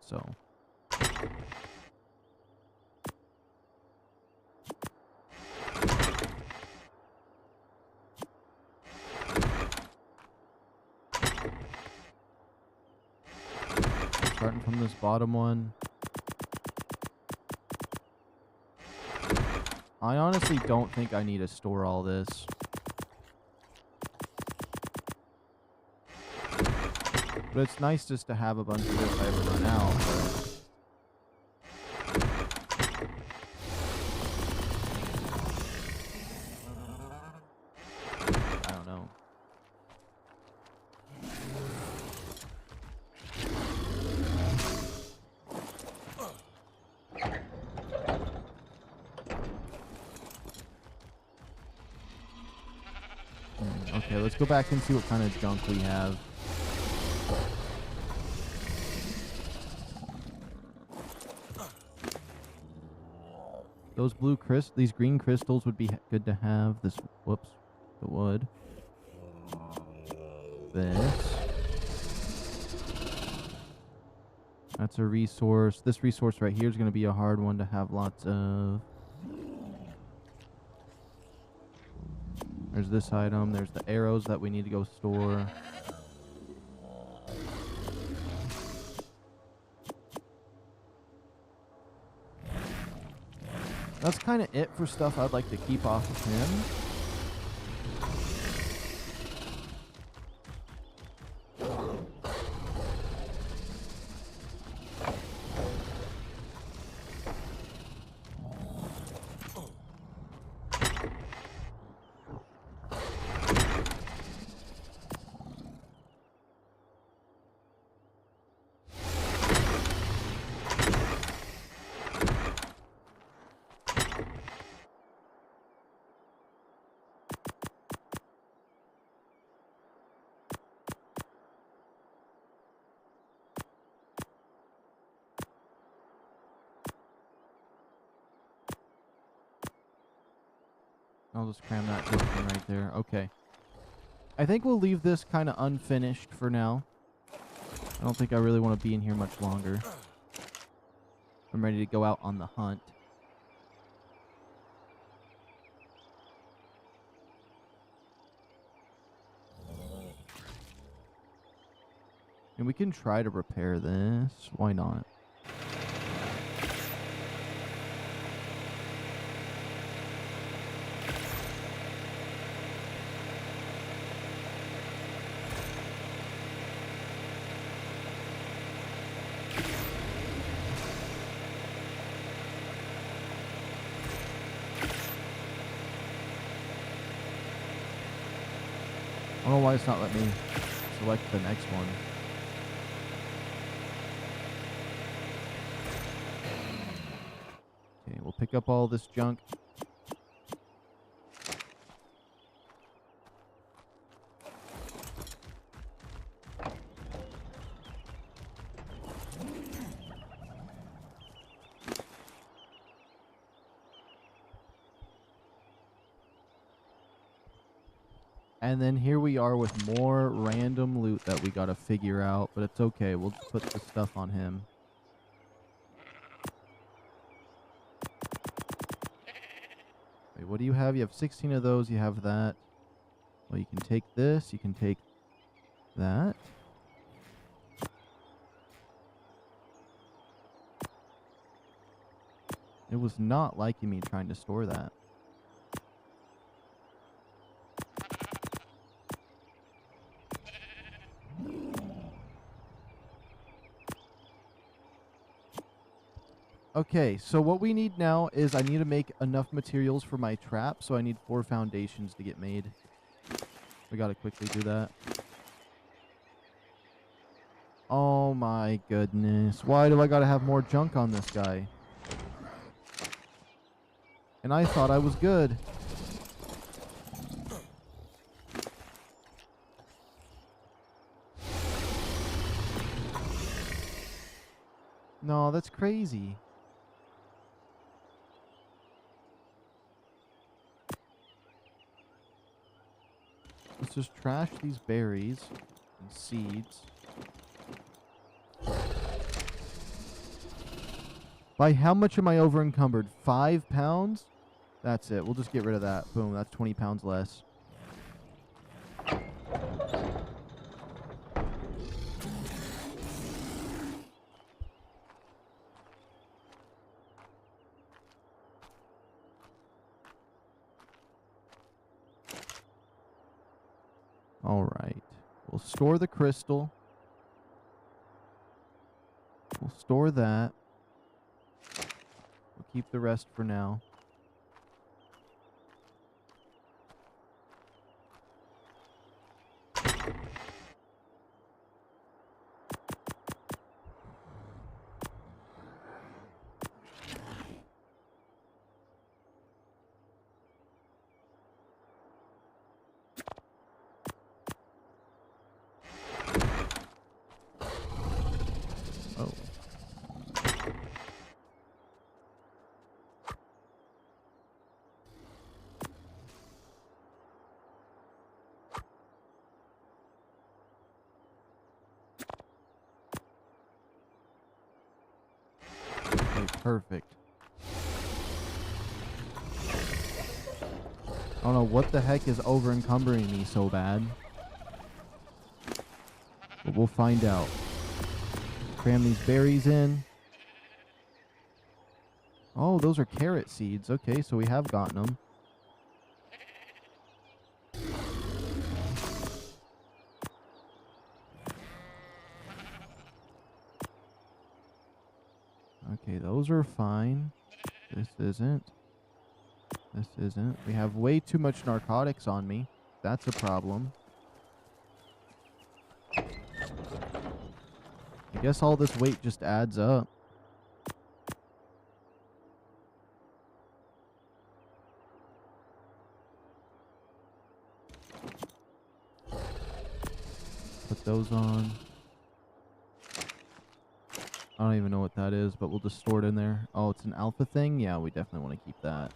Speaker 1: So. Starting from this bottom one. I honestly don't think I need to store all this. But it's nice just to have a bunch of this if I ever run out. But I don't know. Okay, let's go back and see what kind of junk we have. Those these green crystals would be good to have. This, whoops, the wood. This. That's a resource. This resource right here is going to be a hard one to have lots of. There's this item. There's the arrows that we need to go store. That's kind of it for stuff I'd like to keep off of him. I'll just cram that junk in right there. Okay. I think we'll leave this kind of unfinished for now. I don't think I really want to be in here much longer. I'm ready to go out on the hunt. And we can try to repair this. Why not? I don't know why it's not letting me select the next one. Okay, we'll pick up all this junk. And then here we are with more random loot that we gotta figure out, but it's okay. We'll just put the stuff on him. Wait, what do you have? You have 16 of those. You have that. Well, you can take this. You can take that. It was not liking me trying to store that. Okay, so what we need now is I need to make enough materials for my trap, so I need 4 foundations to get made. We gotta quickly do that. Oh my goodness. Why do I gotta have more junk on this guy? And I thought I was good. No, that's crazy. Let's just trash these berries and seeds. By how much am I over encumbered? 5 pounds? That's it. We'll just get rid of that. Boom, that's 20 pounds less. Alright. We'll store the crystal. We'll store that. We'll keep the rest for now. Oh. Okay, perfect. I don't know what the heck is over encumbering me so bad. But we'll find out. Cram these berries in. Oh, those are carrot seeds. Okay, so we have gotten them. Okay, those are fine. This isn't. This isn't. We have way too much narcotics on me. That's a problem. I guess all this weight just adds up. Put those on. I don't even know what that is, but we'll just store it in there. Oh, it's an alpha thing? Yeah, we definitely want to keep that.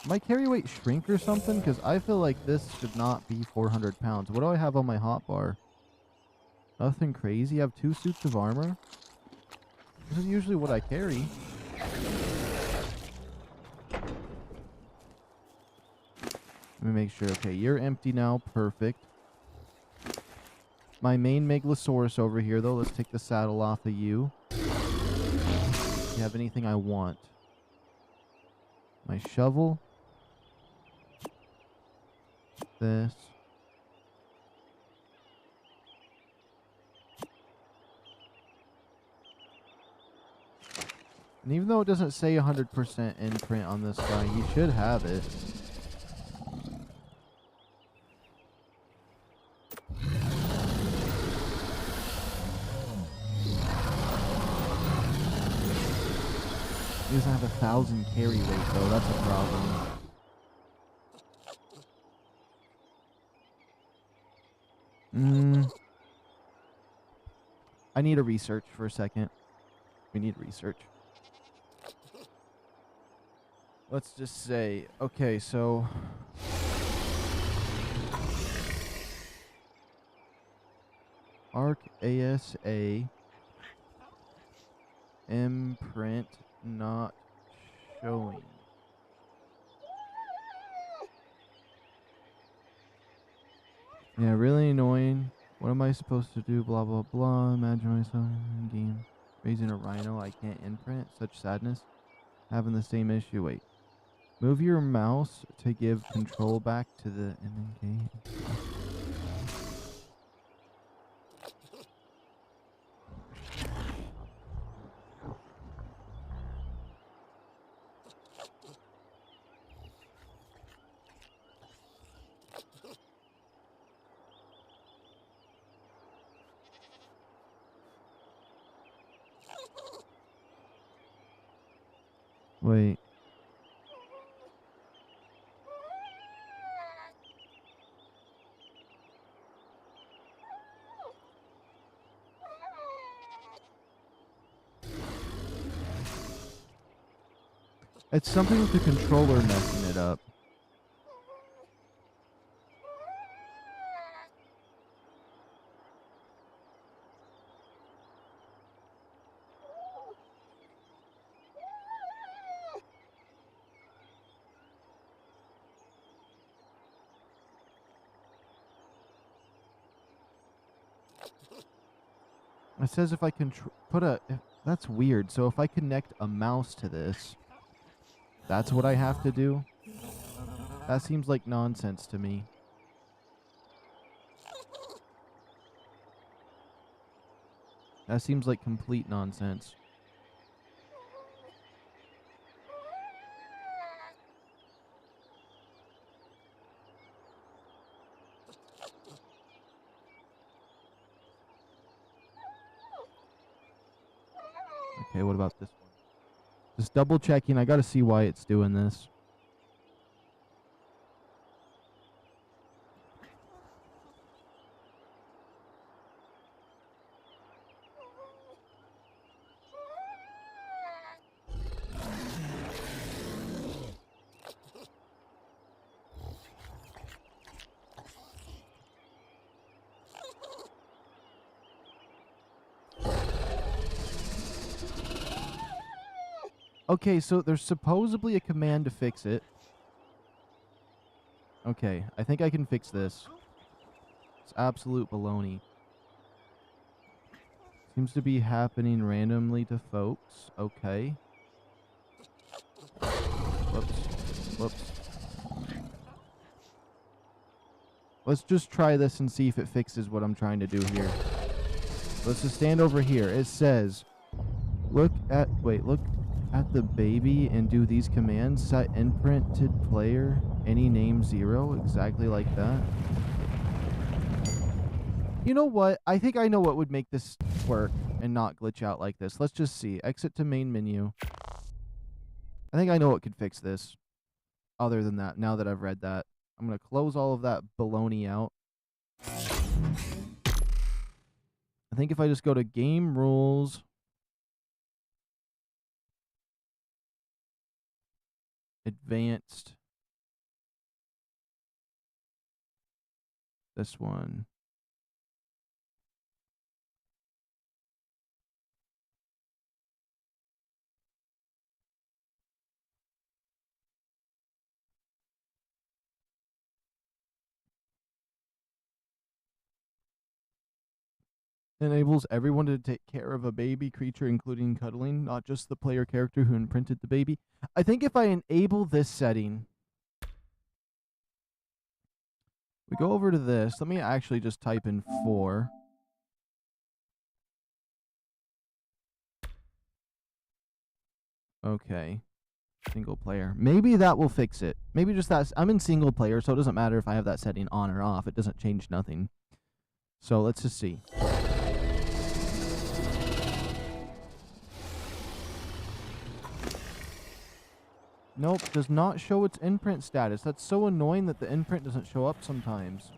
Speaker 1: My carry weight shrink or something? Because I feel like this should not be 400 pounds. What do I have on my hotbar? Nothing crazy. I have 2 suits of armor. This is usually what I carry. Let me make sure. Okay, you're empty now. Perfect. My main Megalosaurus over here, though. Let's take the saddle off of you. Do you have anything I want? My shovel. This. And even though it doesn't say 100% imprint on this guy, he should have it. He doesn't have 1,000 carry weight though. That's a problem. I need a research for a second. We need research. Let's just say, okay, so ARK ASA imprint not showing. Yeah, really annoying. What am I supposed to do? Blah, blah, blah. Imagine myself in game. Raising a rhino, I can't imprint. Such sadness. Having the same issue. Wait. Move your mouse to give control back to the game. Wait. It's something with the controller messing it up. It says if I can put a... That's weird. So if I connect a mouse to this, that's what I have to do? That seems like nonsense to me. That seems like complete nonsense. Okay, what about this one? Just double checking. I gotta see why it's doing this. Okay, so there's supposedly a command to fix it. Okay, I think I can fix this. It's absolute baloney. Seems to be happening randomly to folks. Okay. Whoops. Whoops. Let's just try this and see if it fixes what I'm trying to do here. Let's just stand over here. It says, look at the baby and do these commands. Set imprinted player, any name 0, exactly like that. You know what? I think I know what would make this work and not glitch out like this. Let's just see. Exit to main menu. I think I know what could fix this. Other than that, now that I've read that. I'm going to close all of that baloney out. I think if I just go to game rules, advanced, this one. Enables everyone to take care of a baby creature, including cuddling, not just the player character who imprinted the baby. I think if I enable this setting, we go over to this. Let me actually just type in 4. Okay. Single player. Maybe that will fix it. Maybe just that. I'm in single player, so it doesn't matter if I have that setting on or off. It doesn't change nothing. So let's just see. Nope, does not show its imprint status. That's so annoying that the imprint doesn't show up sometimes.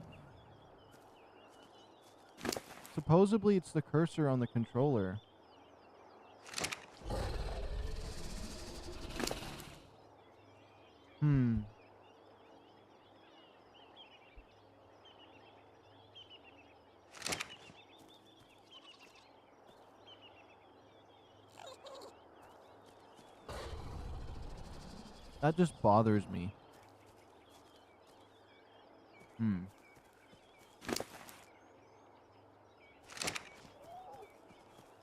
Speaker 1: Supposedly it's the cursor on the controller. That just bothers me.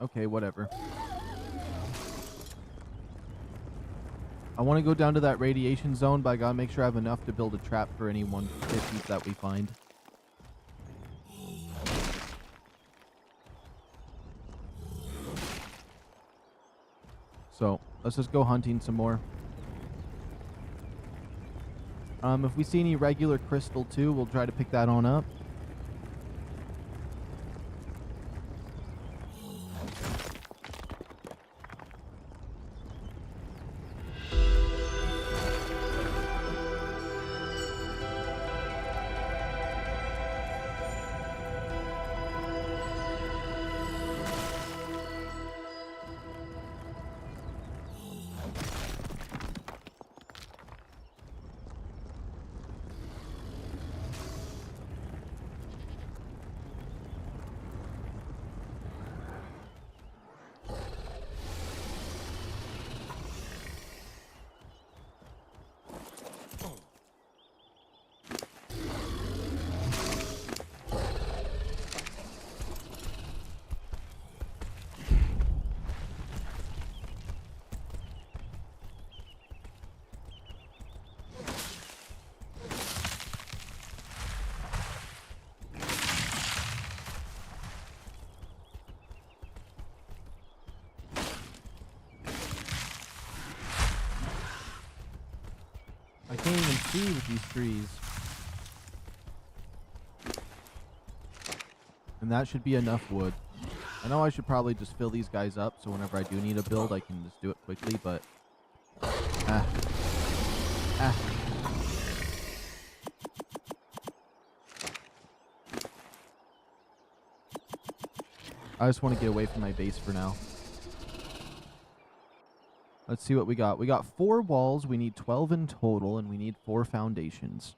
Speaker 1: Okay, whatever. I want to go down to that radiation zone, but I gotta make sure I have enough to build a trap for any 150s that we find. So, let's just go hunting some more. If we see any regular crystal too, we'll try to pick that on up. I can't even see with these trees. And that should be enough wood. I know I should probably just fill these guys up so whenever I do need a build, I can just do it quickly, but... I just want to get away from my base for now. Let's see what we got. We got 4 walls. We need 12 in total, and we need 4 foundations.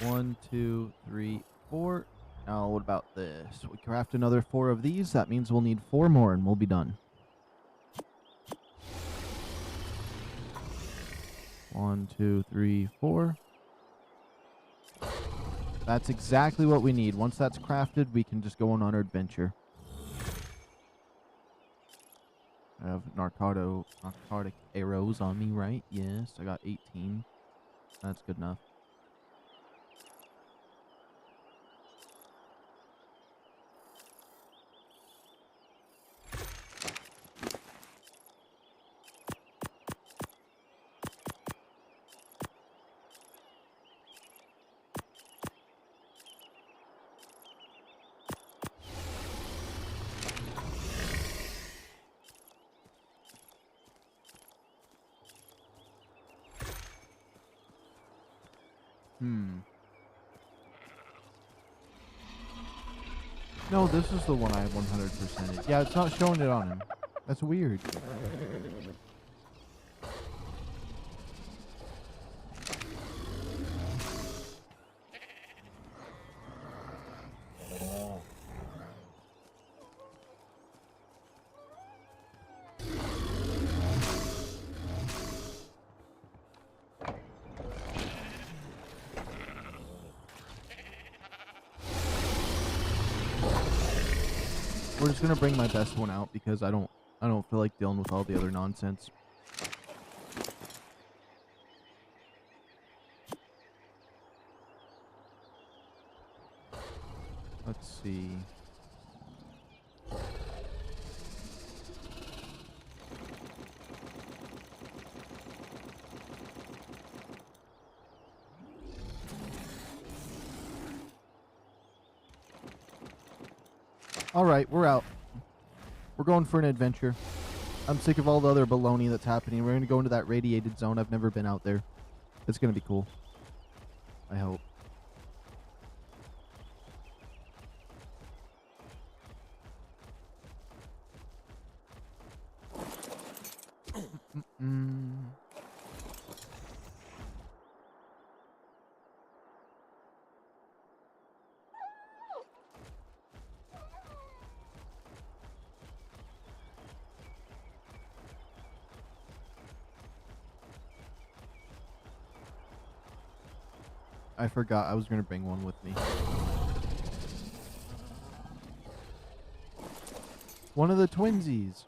Speaker 1: 1, 2, 3, 4. Now, what about this? We craft another 4 of these. That means we'll need 4 more, and we'll be done. 1, 2, 3, 4. That's exactly what we need. Once that's crafted, we can just go on our adventure. I have narcotic arrows on me, right? Yes, I got 18. That's good enough. No, this is the one I 100%ed. Yeah, it's not showing it on him. That's weird. We're just gonna bring my best one out because I don't feel like dealing with all the other nonsense. Let's see. All right, we're out. We're going for an adventure. I'm sick of all the other baloney that's happening. We're going to go into that radiated zone. I've never been out there. It's going to be cool. I hope. I forgot I was going to bring one with me. One of the twinsies.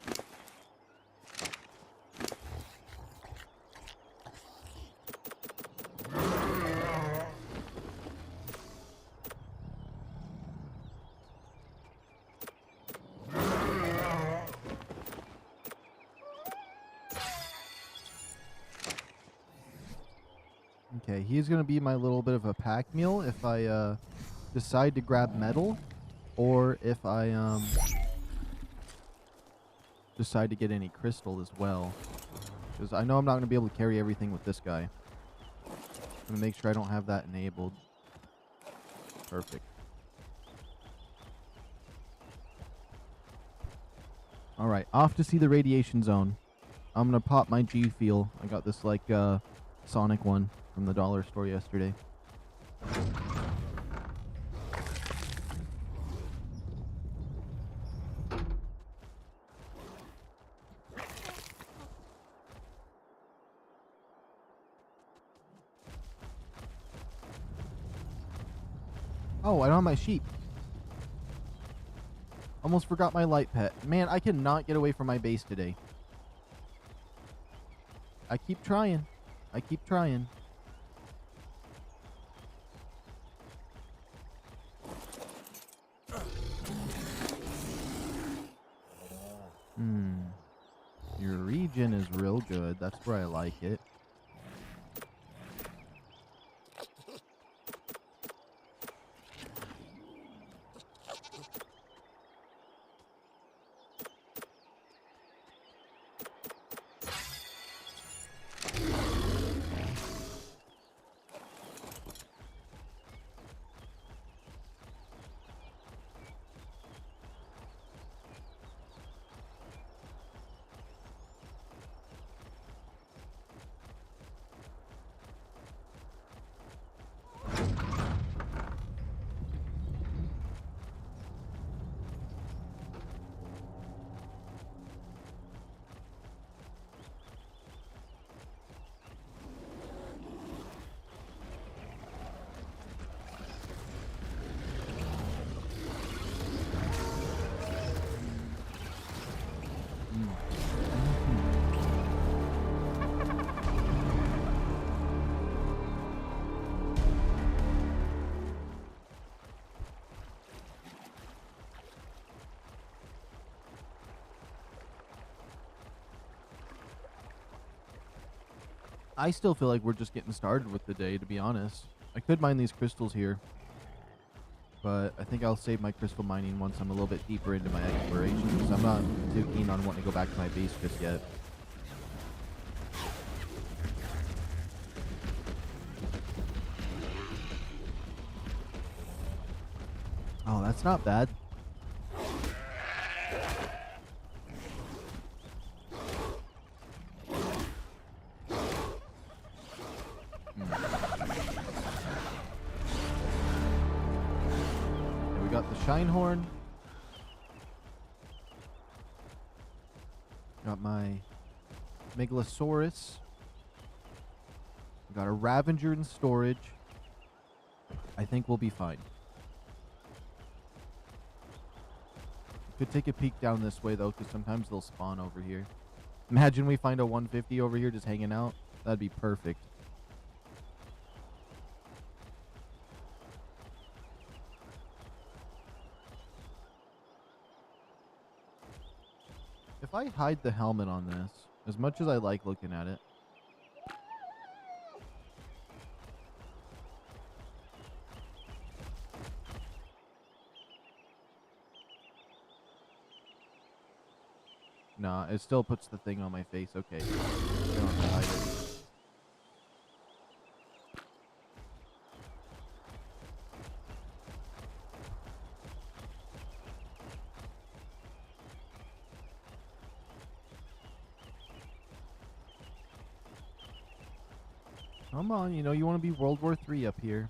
Speaker 1: Okay, he's going to be my little bit of a pack mule if I decide to grab metal, or if I decide to get any crystal as well. Because I know I'm not going to be able to carry everything with this guy. I'm going to make sure I don't have that enabled. Perfect. Alright, off to see the radiation zone. I'm going to pop my G Fuel. I got this, like, Sonic one from the dollar store yesterday. Oh, I don't have my sheep. Almost forgot my light pet. Man, I cannot get away from my base today. I keep trying. I keep trying. Your regen is real good. That's where I like it. I still feel like we're just getting started with the day, to be honest. I could mine these crystals here, but I think I'll save my crystal mining once I'm a little bit deeper into my exploration, because I'm not too keen on wanting to go back to my base just yet. Oh, that's not bad. Shinehorn. Got my Megalosaurus. Got a Ravager in storage. I think we'll be fine. Could take a peek down this way though, because sometimes they'll spawn over here. Imagine we find a 150 over here just hanging out. That'd be perfect. If I hide the helmet on this, as much as I like looking at it, Nah, it still puts the thing on my face. Okay. I don't have to hide it. Come on, you know you want to be World War III up here.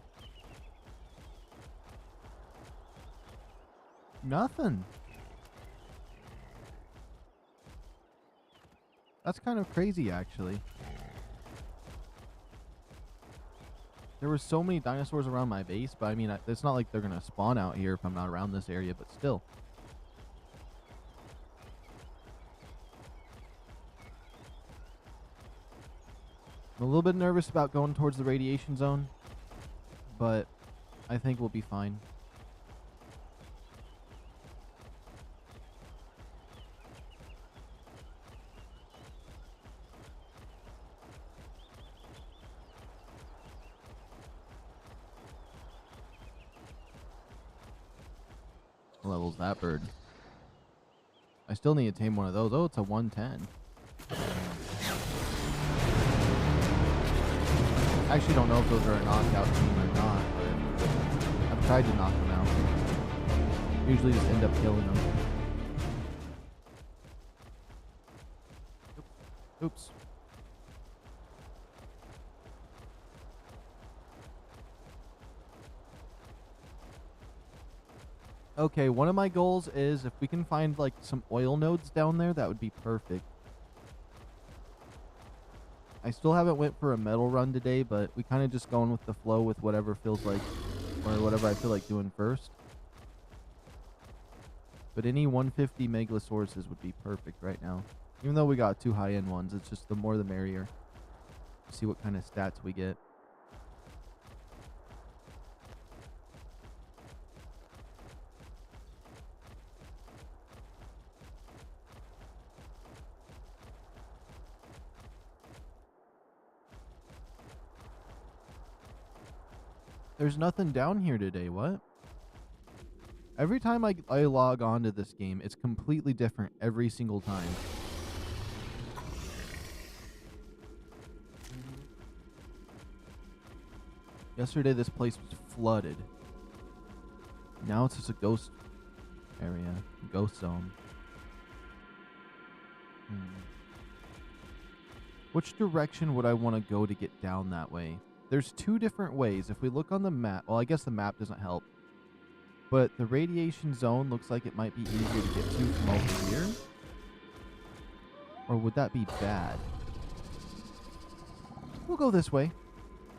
Speaker 1: Nothing. That's kind of crazy, actually. There were so many dinosaurs around my base, but I mean, it's not like they're going to spawn out here if I'm not around this area, but still. I'm a little bit nervous about going towards the radiation zone, but I think we'll be fine. What level's that bird? I still need to tame one of those. Oh, it's a 110. I actually don't know if those are a knockout team or not, but I've tried to knock them out. Usually just end up killing them. Oops. Okay, one of my goals is if we can find like some oil nodes down there, that would be perfect. I still haven't went for a metal run today, but we kind of just going with the flow with whatever feels like, or whatever I feel like doing first. But any 150 megalosauruses would be perfect right now. Even though we got 2 high-end ones, it's just the more the merrier. See what kind of stats we get. There's nothing down here today, what? Every time I log on to this game, it's completely different every single time. Yesterday, this place was flooded. Now it's just a ghost area, ghost zone. Which direction would I want to go to get down that way? There's 2 different ways. If we look on the map, well, I guess the map doesn't help. But the radiation zone looks like it might be easier to get to from over here. Or would that be bad? We'll go this way.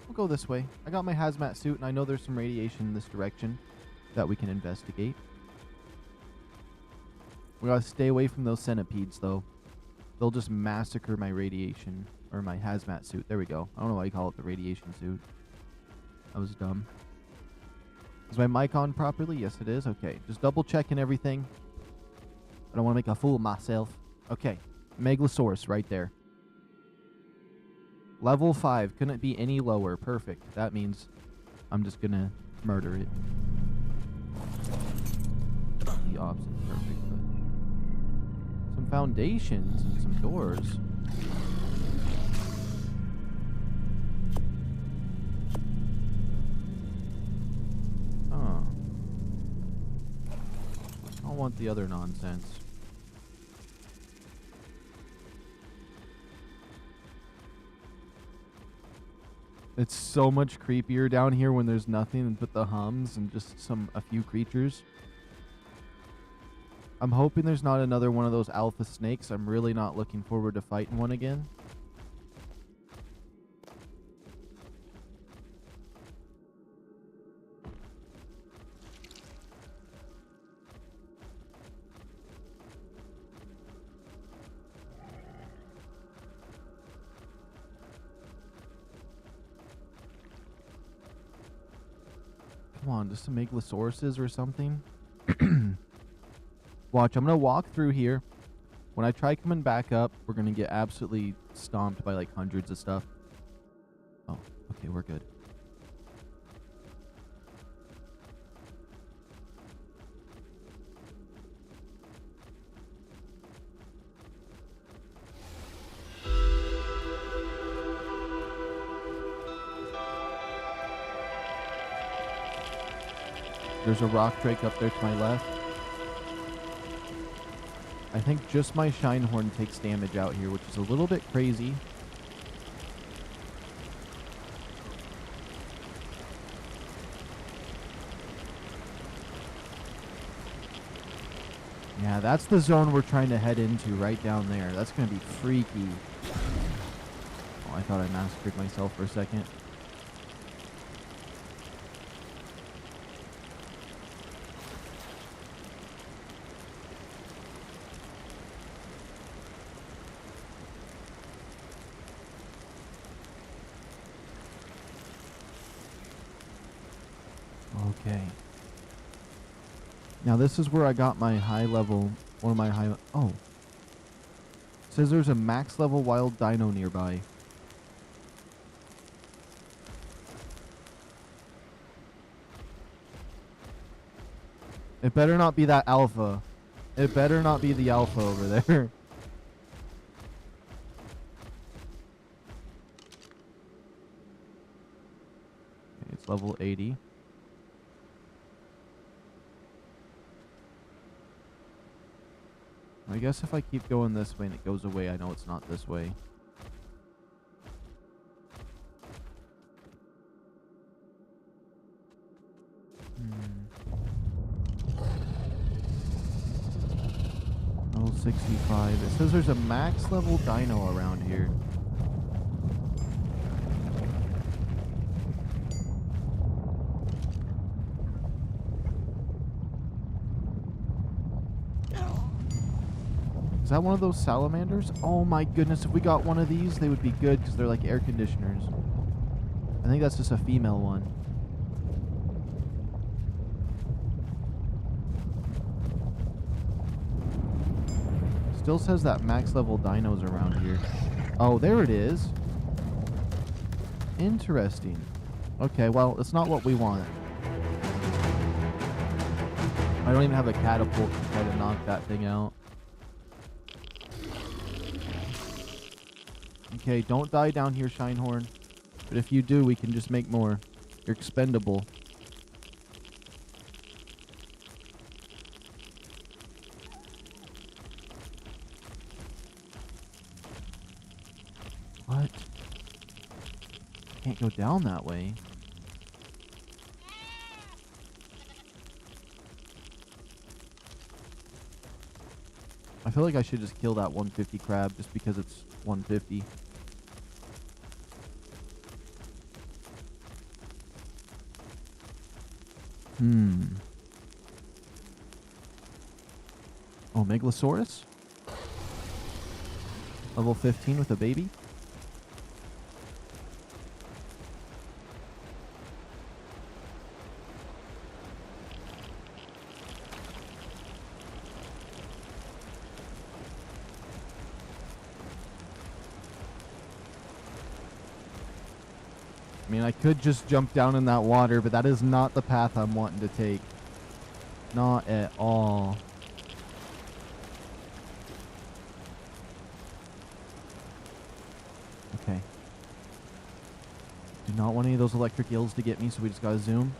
Speaker 1: We'll go this way. I got my hazmat suit, and I know there's some radiation in this direction that we can investigate. We gotta stay away from those centipedes, though. They'll just massacre my radiation, or my hazmat suit. There we go. I don't know why you call it the radiation suit. That was dumb. Is my mic on properly? Yes, it is. Okay, just double checking everything. I don't want to make a fool of myself. Okay, Megalosaurus right there. Level 5. Couldn't be any lower. Perfect. That means I'm just gonna murder it. The opposite. Perfect. But some foundations and some doors. I don't want the other nonsense. It's so much creepier down here when there's nothing but the hums and just a few creatures. I'm hoping there's not another one of those alpha snakes. I'm really not looking forward to fighting one again. Come on, just some Megalosauruses or something. Watch, I'm going to walk through here. When I try coming back up, we're going to get absolutely stomped by like hundreds of stuff. Oh, okay, we're good. There's a rock drake up there to my left. I think just my Shinehorn takes damage out here, which is a little bit crazy. Yeah, that's the zone we're trying to head into right down there. That's going to be freaky. Oh, I thought I massacred myself for a second. Okay. Now this is where I got my high level, one of my high, oh. It says there's a max level wild dino nearby. It better not be that alpha. It better not be the alpha over there. Okay, it's level 80. I guess if I keep going this way and it goes away, I know it's not this way. Level 65. It says there's a max level dino around here. Is that one of those salamanders? Oh my goodness, if we got one of these, they would be good because they're like air conditioners. I think that's just a female one. Still says that max level dino's around here. Oh, there it is. Interesting. Okay, well, it's not what we want. I don't even have a catapult to try to knock that thing out. Okay, don't die down here, Shinehorn. But if you do, we can just make more. You're expendable. What? Can't go down that way. I feel like I should just kill that 150 crab just because it's 150. Oh, Megalosaurus? Level 15 with a baby? I mean, I could just jump down in that water, but that is not the path I'm wanting to take. Not at all. Okay. Do not want any of those electric eels to get me, so we just gotta zoom.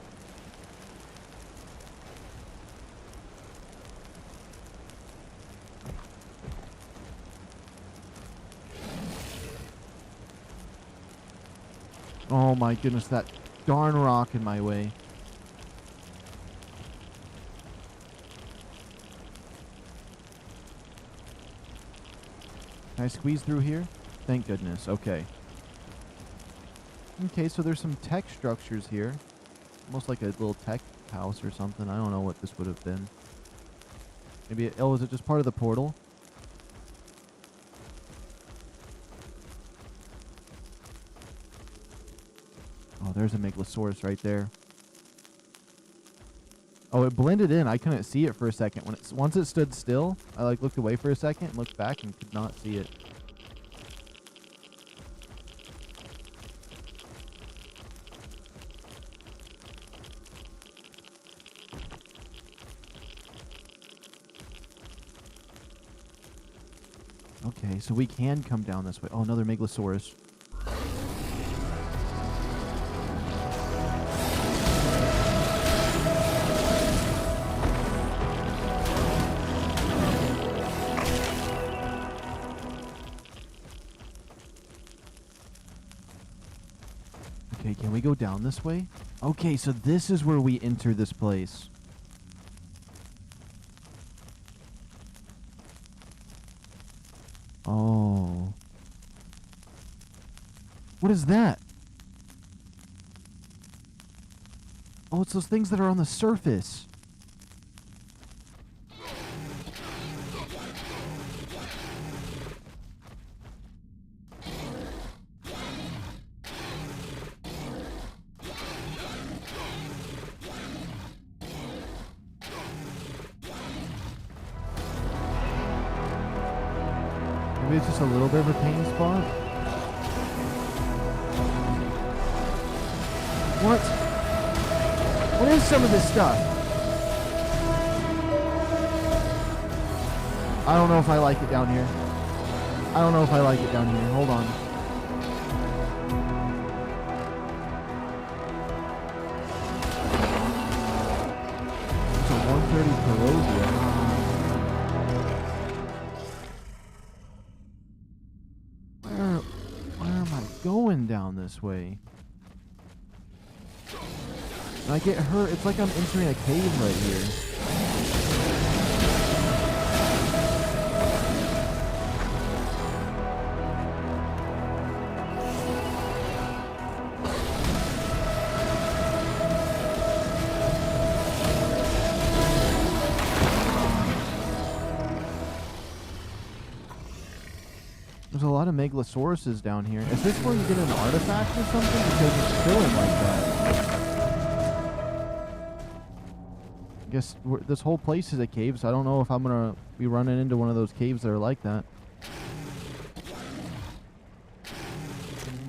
Speaker 1: Oh my goodness, that darn rock in my way. Can I squeeze through here? Thank goodness. Okay. Okay, so there's some tech structures here. Almost like a little tech house or something. I don't know what this would have been. Maybe oh, is it just part of the portal? Oh, there's a Megalosaurus right there. Oh, it blended in. I couldn't see it for a second. Once it stood still, I like looked away for a second, looked back, and could not see it. Okay, so we can come down this way. Oh, another Megalosaurus. Okay, can we go down this way? Okay, so this is where we enter this place. Oh. What is that? Oh, it's those things that are on the surface. Maybe it's just a little bit of a pain spot. What? What is some of this stuff? I don't know if I like it down here. I don't know if I like it down here. Hold on. It's a 130 Perovia. Where am I going down this way? And I get hurt. It's like I'm entering a cave right here. There's a lot of Megalosauruses down here. Is this where you get an artifact or something? Because it's filling like that. I guess this whole place is a cave, so I don't know if I'm going to be running into one of those caves that are like that.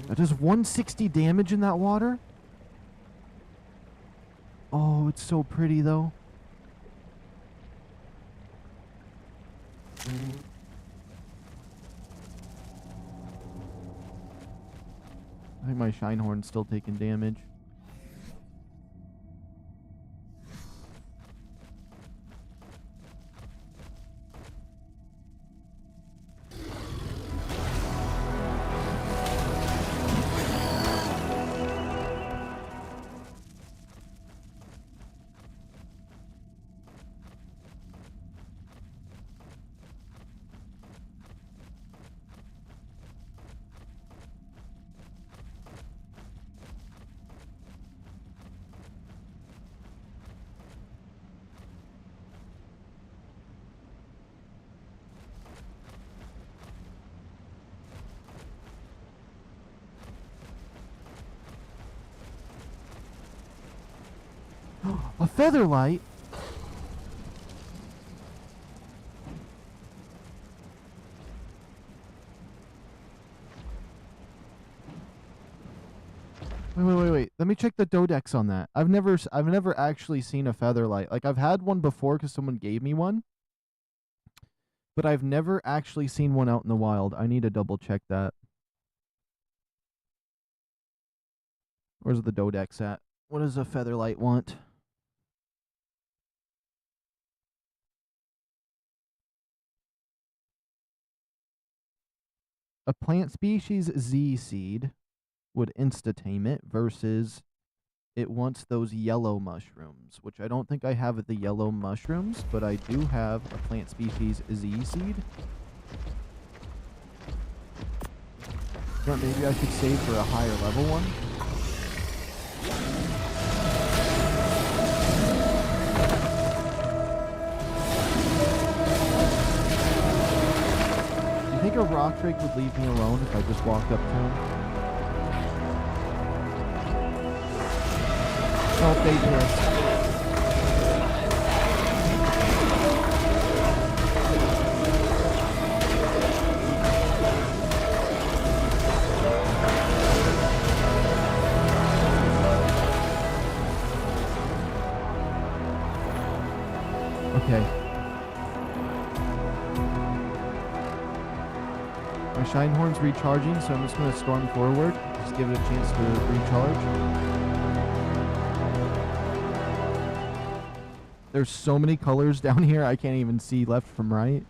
Speaker 1: That does 160 damage in that water? Oh, it's so pretty, though. I think my Shinehorn's still taking damage. A Featherlight? Wait. Let me check the Dodex on that. I've never actually seen a Featherlight. Like, I've had one before because someone gave me one. But I've never actually seen one out in the wild. I need to double check that. Where's the Dodex at? What does a Featherlight want? A plant species Z seed would insta-tame it versus it wants those yellow mushrooms, which I don't think I have the yellow mushrooms, but I do have a plant species Z seed. But maybe I should save for a higher level one. Do you think a rock drake would leave me alone if I just walked up to him? Oh, they missed. Okay. My Shinehorn's recharging, so I'm just going to storm forward. Just give it a chance to recharge. There's so many colors down here, I can't even see left from right.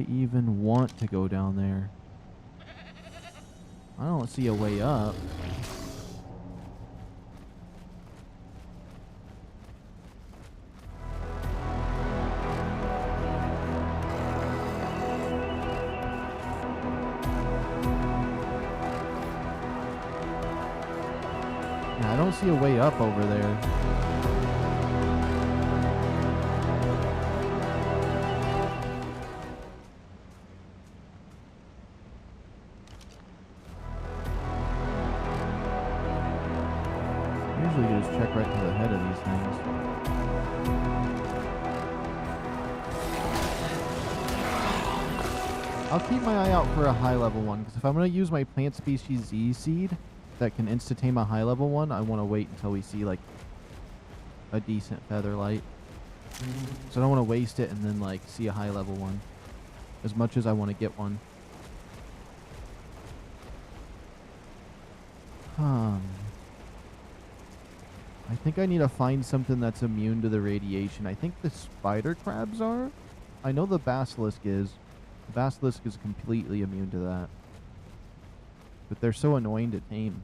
Speaker 1: even want to go down there? I don't see a way up. Yeah, I don't see a way up over there. Usually you just check right to the head of these things. I'll keep my eye out for a high level one, because if I'm going to use my plant species Z seed that can insta-tame a high level one, I want to wait until we see like a decent featherlight. So I don't want to waste it and then like see a high level one, as much as I want to get one. I think I need to find something that's immune to the radiation. I think the spider crabs are. I know the basilisk is. The basilisk is completely immune to that. But they're so annoying to tame.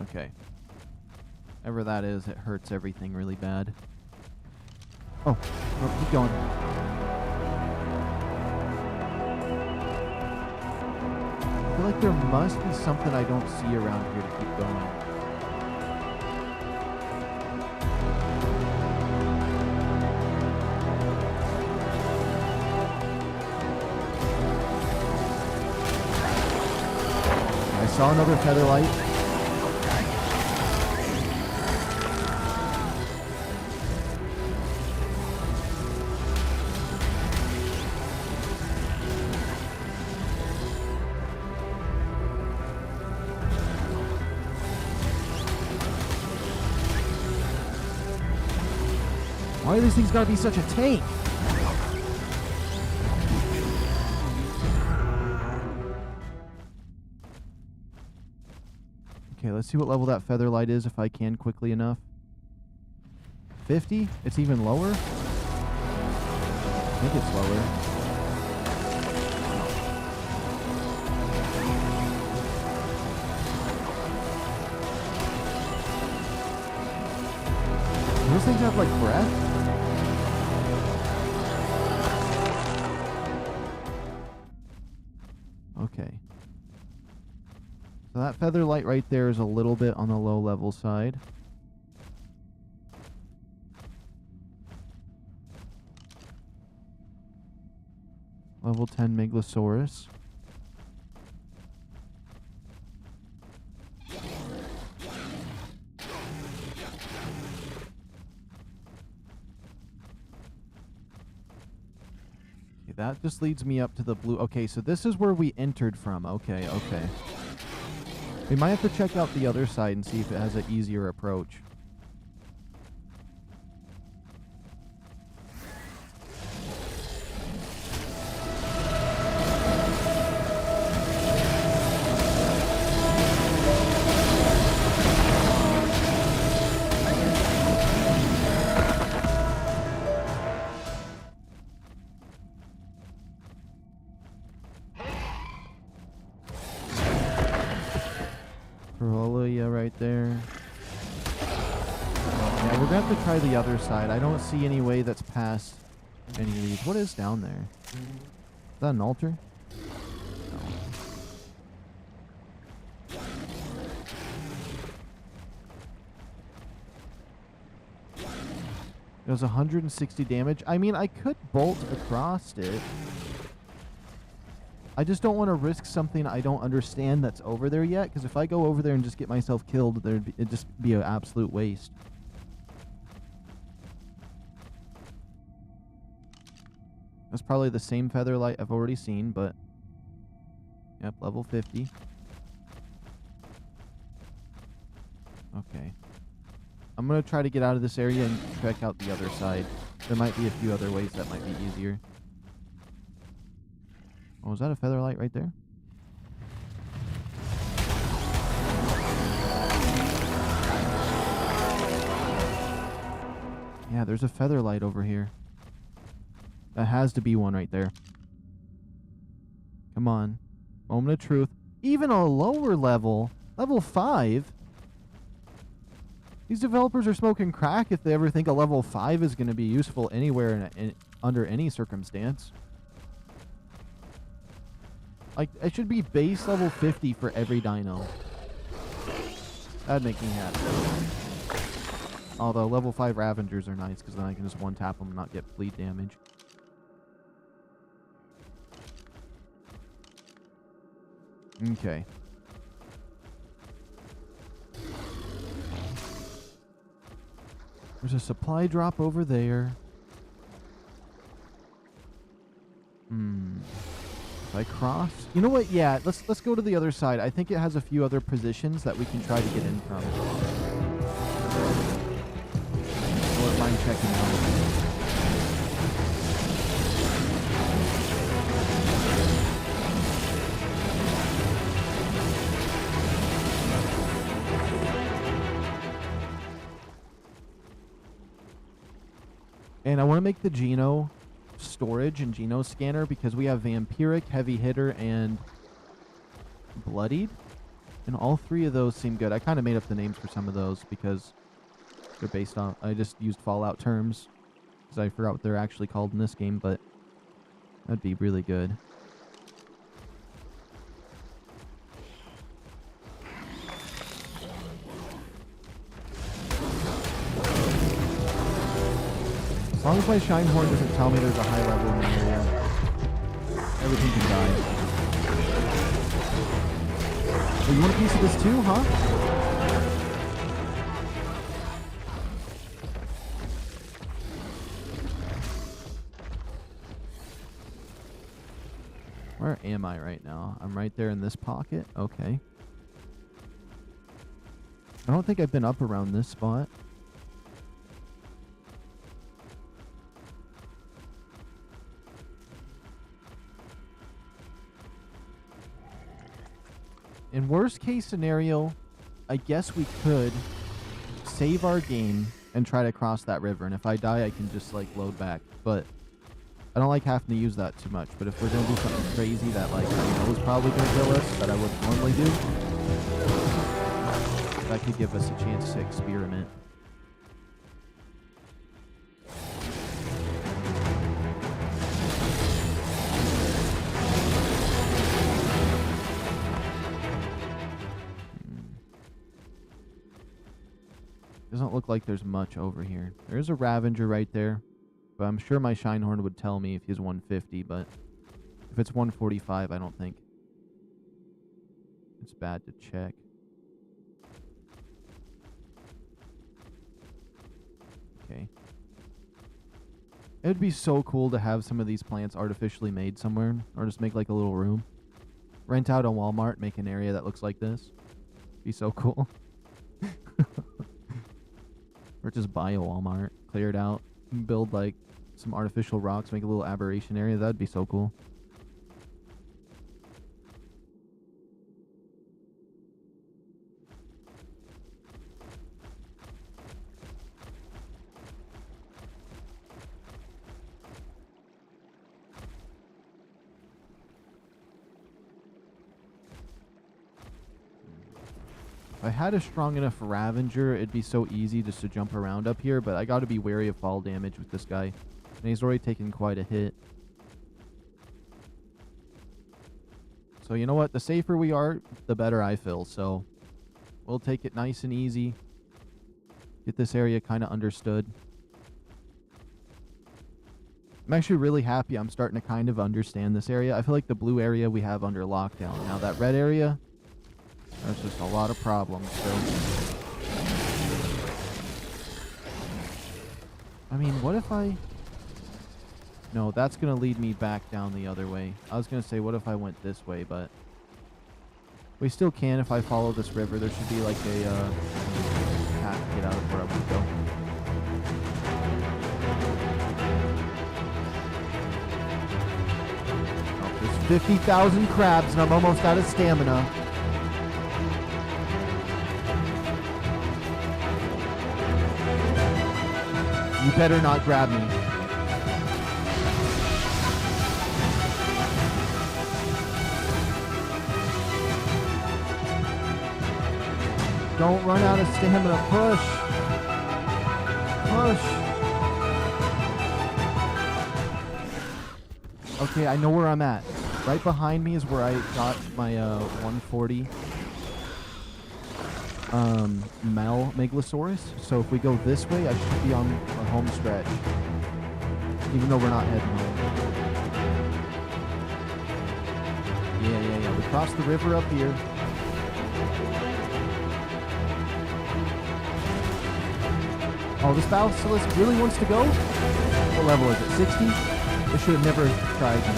Speaker 1: Okay. Whatever that is, it hurts everything really bad. Oh, keep going. I feel like there must be something I don't see around here to keep going. I saw another featherlight. Why do these things gotta be such a tank? Okay, let's see what level that featherlight is if I can quickly enough. 50? It's even lower? I think it's lower. Do those things have like breath? Okay. So that featherlight right there is a little bit on the low level side. Level 10 Megalosaurus. That just leads me up to the blue. Okay, so this is where we entered from. Okay. We might have to check out the other side and see if it has an easier approach. Right there. Yeah, we're gonna have to try the other side. I don't see any way that's past any of these. What is down there? Is that an altar? No. It was 160 damage. I mean, I could bolt across it. I just don't want to risk something I don't understand that's over there yet, because if I go over there and just get myself killed, it'd just be an absolute waste. That's probably the same featherlight I've already seen, but... Yep, level 50. Okay. I'm going to try to get out of this area and check out the other side. There might be a few other ways that might be easier. Oh, is that a featherlight right there? Yeah, there's a featherlight over here. That has to be one right there. Come on. Moment of truth. Even a lower level, level 5. These developers are smoking crack if they ever think a level 5 is going to be useful anywhere under any circumstance. Like, it should be base level 50 for every dino. That'd make me happy. Although level 5 Ravengers are nice because then I can just one-tap them and not get bleed damage. Okay. There's a supply drop over there. If I cross... You know what? Yeah, let's go to the other side. I think it has a few other positions that we can try to get in from. I wouldn't mind checking out. And I want to make the Geno storage and Geno scanner because we have Vampiric, Heavy Hitter, and Bloodied. And all three of those seem good. I kind of made up the names for some of those because they're based on... I just used Fallout terms because I forgot what they're actually called in this game, but that'd be really good. As long as my Shinehorn doesn't tell me there's a high level in the area, everything can die. Oh, you want a piece of this too, huh? Where am I right now? I'm right there in this pocket? Okay. I don't think I've been up around this spot. In worst case scenario, I guess we could save our game and try to cross that river. And if I die, I can just, like, load back. But I don't like having to use that too much. But if we're going to do something crazy that, like, I know is probably going to kill us, that I wouldn't normally do, that could give us a chance to experiment. Doesn't look like there's much over here. There's a Ravenger right there, but I'm sure my Shinehorn would tell me if he's 150, but if it's 145, I don't think it's bad to check. Okay. It would be so cool to have some of these plants artificially made somewhere, or just make like a little room. Rent out a Walmart, make an area that looks like this. Be so cool. Or just buy a Walmart, clear it out, build like some artificial rocks, make a little aberration area. That'd be so cool. If I had a strong enough Ravenger, it'd be so easy just to jump around up here, but I gotta be wary of fall damage with this guy. And he's already taken quite a hit. So you know what? The safer we are, the better I feel. So we'll take it nice and easy. Get this area kind of understood. I'm actually really happy I'm starting to kind of understand this area. I feel like the blue area we have under lockdown. Now that red area... there's just a lot of problems, so... I mean, what if I... No, that's going to lead me back down the other way. I was going to say, what if I went this way, but... we still can if I follow this river. There should be, like, a, path to get out of where I want to go. Oh, this 50,000 crabs and I'm almost out of stamina. You better not grab me. Don't run out of stamina. Push. Push. Okay, I know where I'm at. Right behind me is where I got my 140 Megalosaurus. So if we go this way, I should be on our home stretch. Even though we're not heading home. Yeah. We crossed the river up here. Oh, this Basilisk really wants to go? What level is it? 60? It should have never tried me.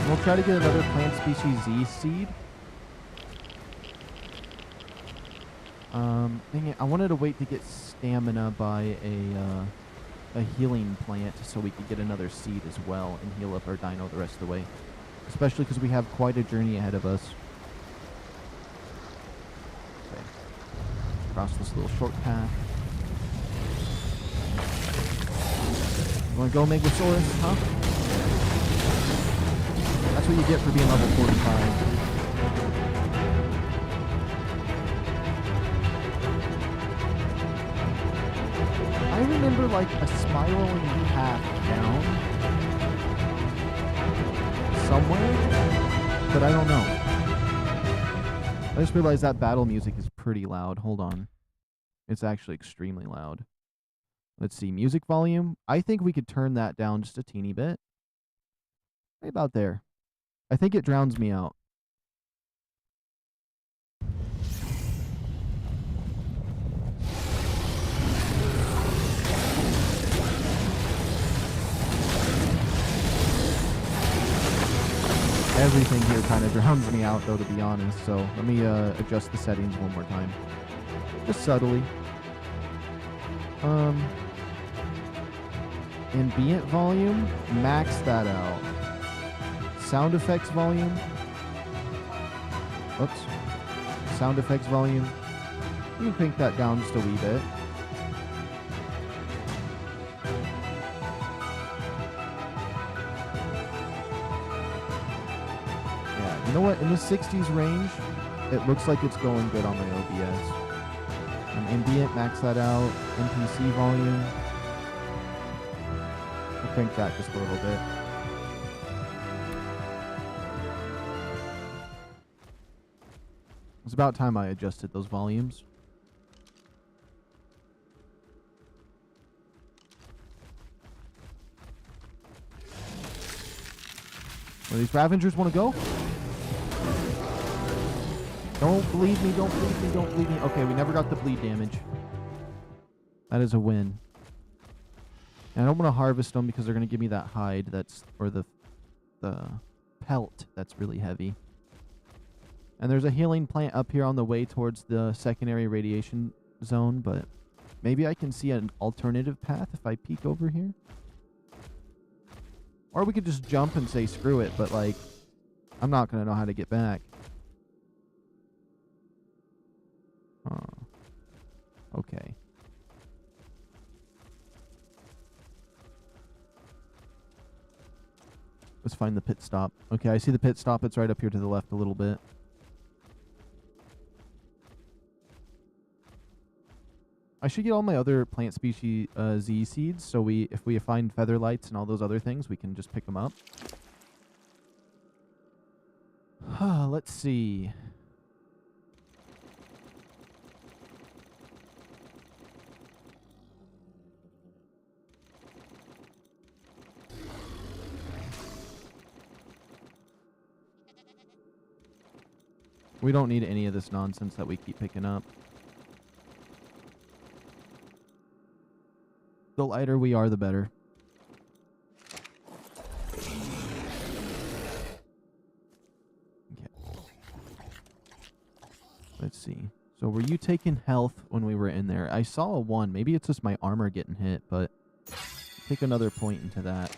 Speaker 1: We'll try to get another plant species Z seed. Dang it, I wanted to wait to get stamina by a healing plant so we could get another seed as well and heal up our dino the rest of the way. Especially because we have quite a journey ahead of us. Okay. Across this little short path. You want to go, Megalosaurus? Huh? That's what you get for being level 45. I remember like a spiraling path down somewhere, but I don't know. I just realized that battle music is pretty loud. Hold on. It's actually extremely loud. Let's see. Music volume. I think we could turn that down just a teeny bit. Right about there. I think it drowns me out. Everything here kind of drowns me out, though, to be honest. So let me adjust the settings one more time. Just subtly. Ambient volume. Max that out. Sound effects volume. Oops. Sound effects volume. You can crank that down just a wee bit. You know what? In the 60s range, it looks like it's going good on my OBS. Ambient, max that out. NPC volume. I'll crank that just a little bit. It's about time I adjusted those volumes. Where these Ravengers want to go? Don't bleed me, don't bleed me, don't bleed me. Okay, we never got the bleed damage. That is a win. And I don't want to harvest them because they're going to give me that hide that's, or the pelt that's really heavy. And there's a healing plant up here on the way towards the secondary radiation zone, but maybe I can see an alternative path if I peek over here. Or we could just jump and say screw it, but like, I'm not going to know how to get back. Okay. Let's find the pit stop. Okay, I see the pit stop. It's right up here to the left a little bit. I should get all my other plant species Z seeds, so if we find feather lights and all those other things, we can just pick them up. Let's see. We don't need any of this nonsense that we keep picking up. The lighter we are, the better. Okay. Let's see. So were you taking health when we were in there? I saw a 1. Maybe it's just my armor getting hit, but take another point into that.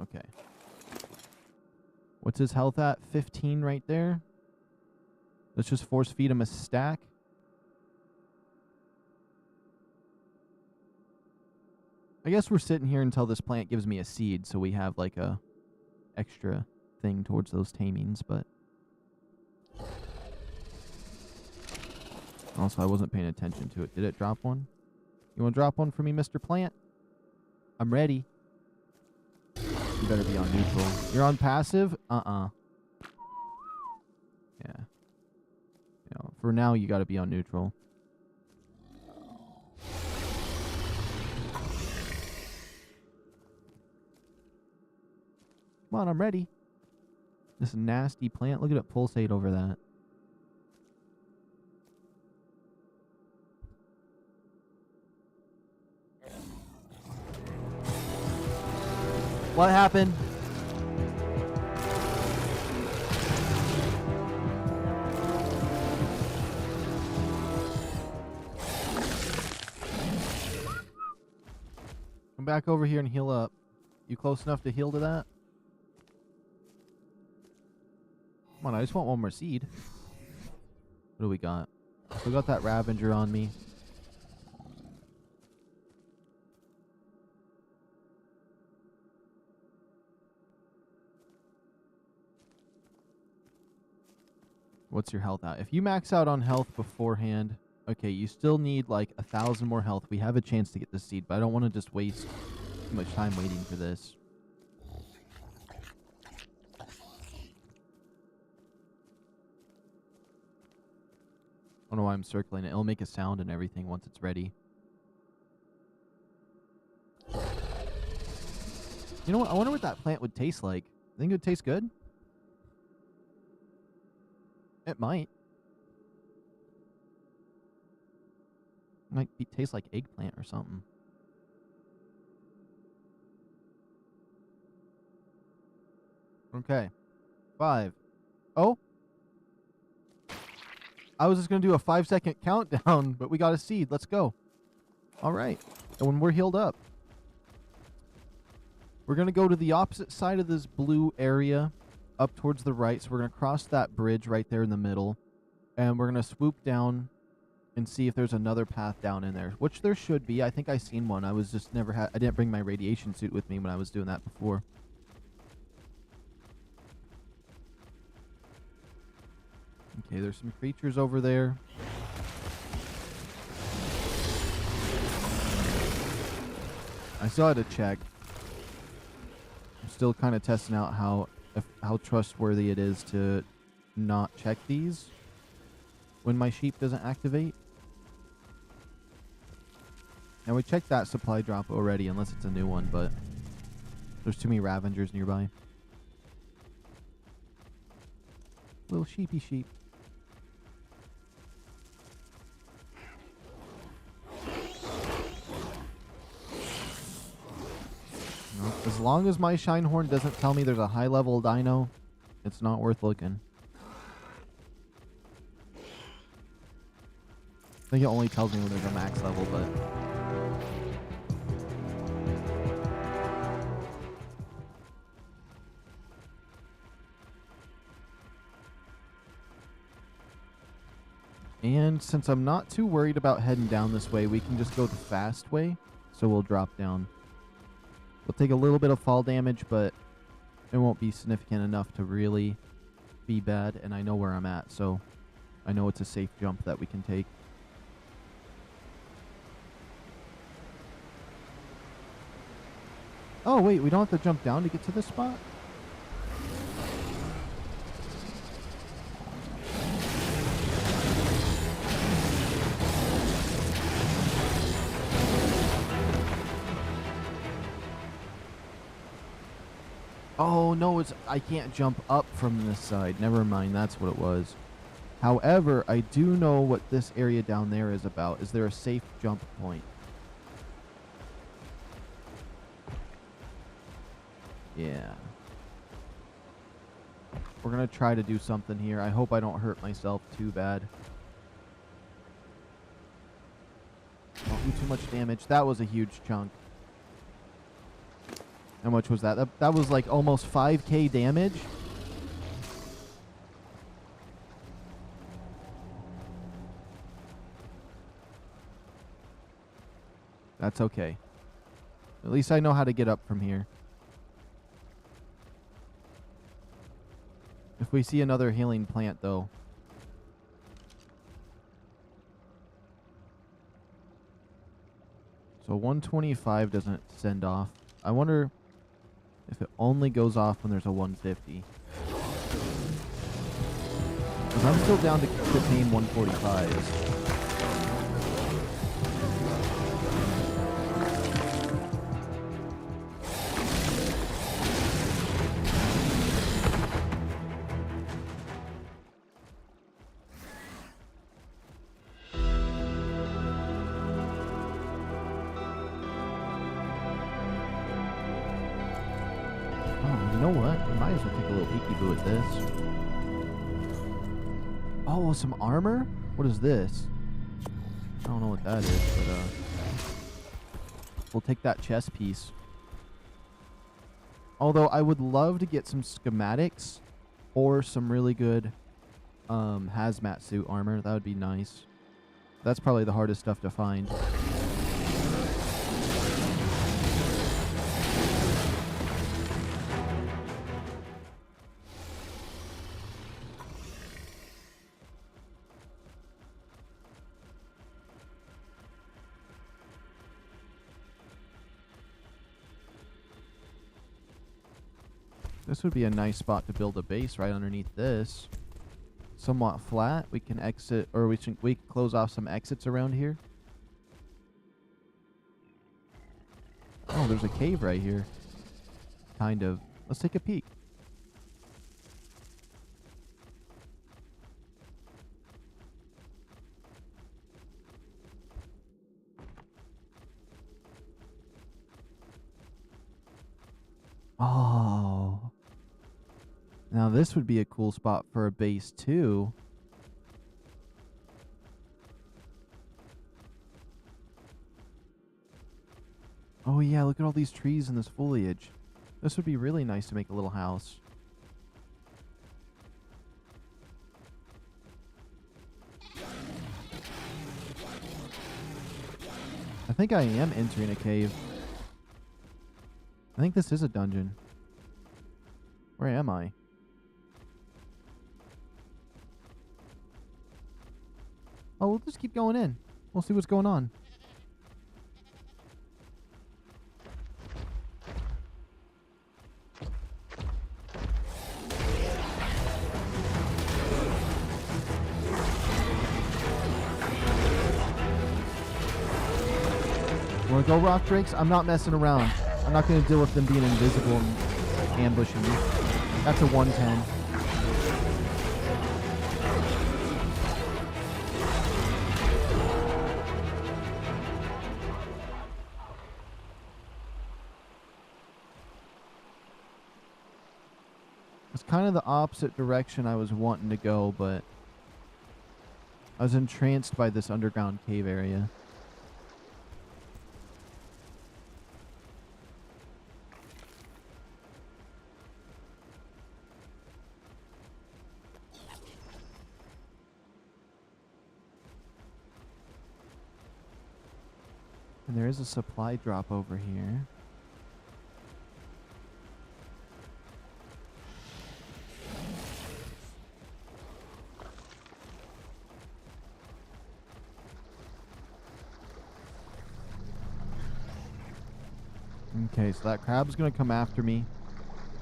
Speaker 1: Okay. What's his health at? 15 right there. Let's just force feed him a stack. I guess we're sitting here until this plant gives me a seed, so we have like a extra thing towards those tamings, but also I wasn't paying attention to it. Did it drop one? You want to drop one for me, Mr. Plant? I'm ready. You better be on neutral. You're on passive? Yeah. You know, for now, you got to be on neutral. Come on, I'm ready. This nasty plant. Look at it pulsate over that. What happened? Come back over here and heal up. You close enough to heal to that? Come on, I just want one more seed. What do we got? We got that Ravager on me. What's your health at? If you max out on health beforehand, okay, you still need like 1,000 more health. We have a chance to get this seed, but I don't want to just waste too much time waiting for this. I don't know why I'm circling it. It'll make a sound and everything once it's ready. You know what? I wonder what that plant would taste like. Think it would taste good? It might. Taste like eggplant or something. Okay. 5. Oh. I was just going to do a 5-second countdown, but we got a seed. Let's go. All right. And when we're healed up, we're going to go to the opposite side of this blue area up towards the right. So we're going to cross that bridge right there in the middle. And we're going to swoop down and see if there's another path down in there, which there should be. I think I seen one. I was just I didn't bring my radiation suit with me when I was doing that before. Okay, there's some creatures over there. I still had to check. I'm still kind of testing out how trustworthy it is to not check these when my sheep doesn't activate. And we checked that supply drop already, unless it's a new one, but there's too many Ravengers nearby. Little sheepy sheep. As long as my Shinehorn doesn't tell me there's a high level dino, it's not worth looking. I think it only tells me when there's a max level, but... And since I'm not too worried about heading down this way, we can just go the fast way, so we'll drop down. We'll take a little bit of fall damage, but it won't be significant enough to really be bad, and I know where I'm at, so I know it's a safe jump that we can take. Oh, wait, we don't have to jump down to get to this spot? Oh, no, I can't jump up from this side. Never mind, that's what it was. However, I do know what this area down there is about. Is there a safe jump point? Yeah. We're going to try to do something here. I hope I don't hurt myself too bad. Don't do too much damage. That was a huge chunk. How much was that? That was like almost 5k damage. That's okay. At least I know how to get up from here. If we see another healing plant, though. So 125 doesn't send off. I wonder if it only goes off when there's a 150. Because I'm still down to main 145s. You know what? We might as well take a little peekaboo at this. Oh, some armor? What is this? I don't know what that is, but we'll take that chest piece. Although I would love to get some schematics or some really good hazmat suit armor. That would be nice. That's probably the hardest stuff to find. This would be a nice spot to build a base right underneath this. Somewhat flat. We can exit, or we can close off some exits around here. Oh, there's a cave right here. Kind of. Let's take a peek. Oh. Now this would be a cool spot for a base too. Oh yeah, look at all these trees and this foliage. This would be really nice to make a little house. I think I am entering a cave. I think this is a dungeon. Where am I? Oh, we'll just keep going in. We'll see what's going on. Wanna go, rock drakes? I'm not messing around. I'm not gonna deal with them being invisible and ambushing me. That's a 110. It's kind of the opposite direction I was wanting to go, but I was entranced by this underground cave area. And there is a supply drop over here. Okay, so that crab's gonna come after me.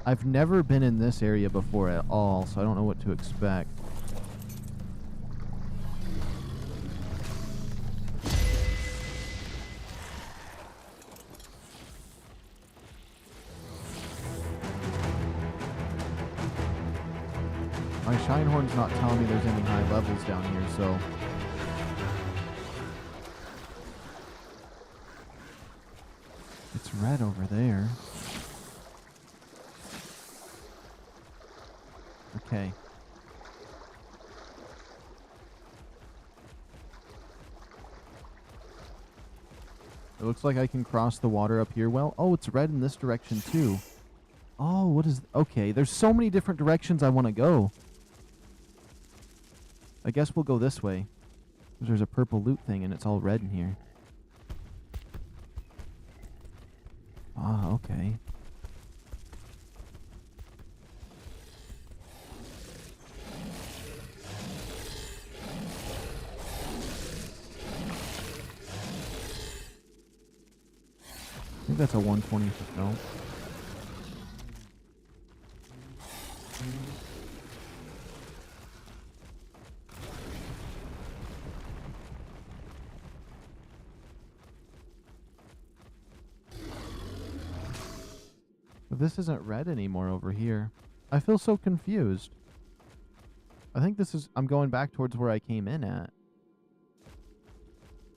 Speaker 1: I've never been in this area before at all, so I don't know what to expect. My Shinehorn's not telling me there's any high levels down here, so... It's red over there. Okay. It looks like I can cross the water up here. Well, oh, it's red in this direction too. Oh, what is... Okay, there's so many different directions I want to go. I guess we'll go this way. There's a purple loot thing and it's all red in here. Ah, okay. I think that's a 120 no. But this isn't red anymore over here. I feel so confused. I think this is... I'm going back towards where I came in at.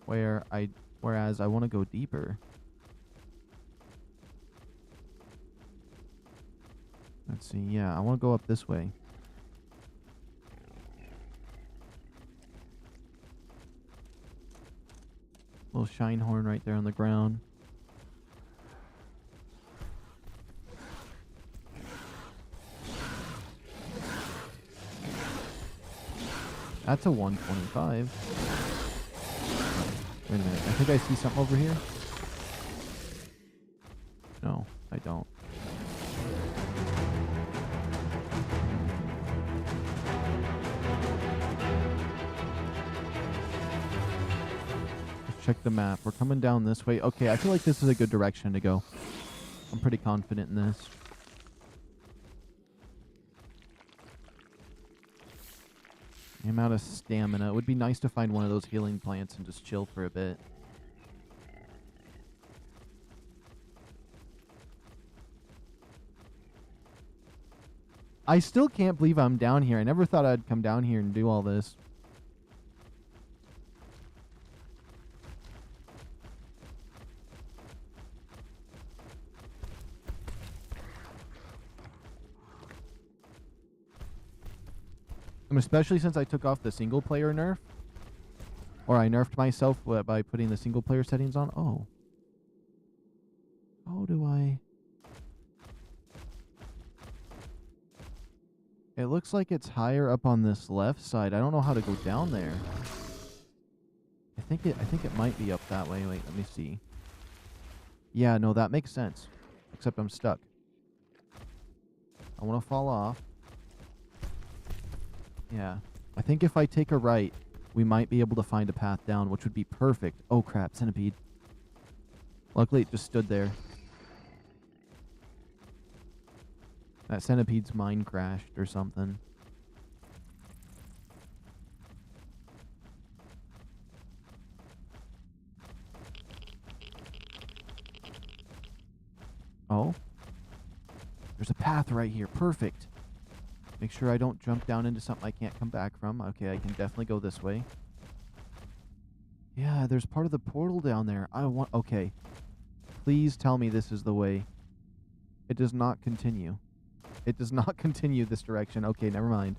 Speaker 1: Whereas I want to go deeper. Let's see. Yeah, I want to go up this way. Little Shinehorn right there on the ground. That's a 125. Wait a minute. I think I see something over here. No, I don't. Let's check the map. We're coming down this way. Okay, I feel like this is a good direction to go. I'm pretty confident in this. I'm out of stamina. It would be nice to find one of those healing plants and just chill for a bit. I still can't believe I'm down here. I never thought I'd come down here and do all this. Especially since I took off the single player nerf. Or I nerfed myself by putting the single player settings on. Oh. How do I... It looks like it's higher up on this left side. I don't know how to go down there. I think it might be up that way. Wait, let me see. Yeah, no, that makes sense. Except I'm stuck. I want to fall off. Yeah. I think if I take a right, we might be able to find a path down, which would be perfect. Oh, crap. Centipede. Luckily, it just stood there. That centipede's mine crashed or something. Oh. There's a path right here. Perfect. Make sure I don't jump down into something I can't come back from. Okay, I can definitely go this way. Yeah, there's part of the portal down there. Okay. Please tell me this is the way. It does not continue. It does not continue this direction. Okay, never mind.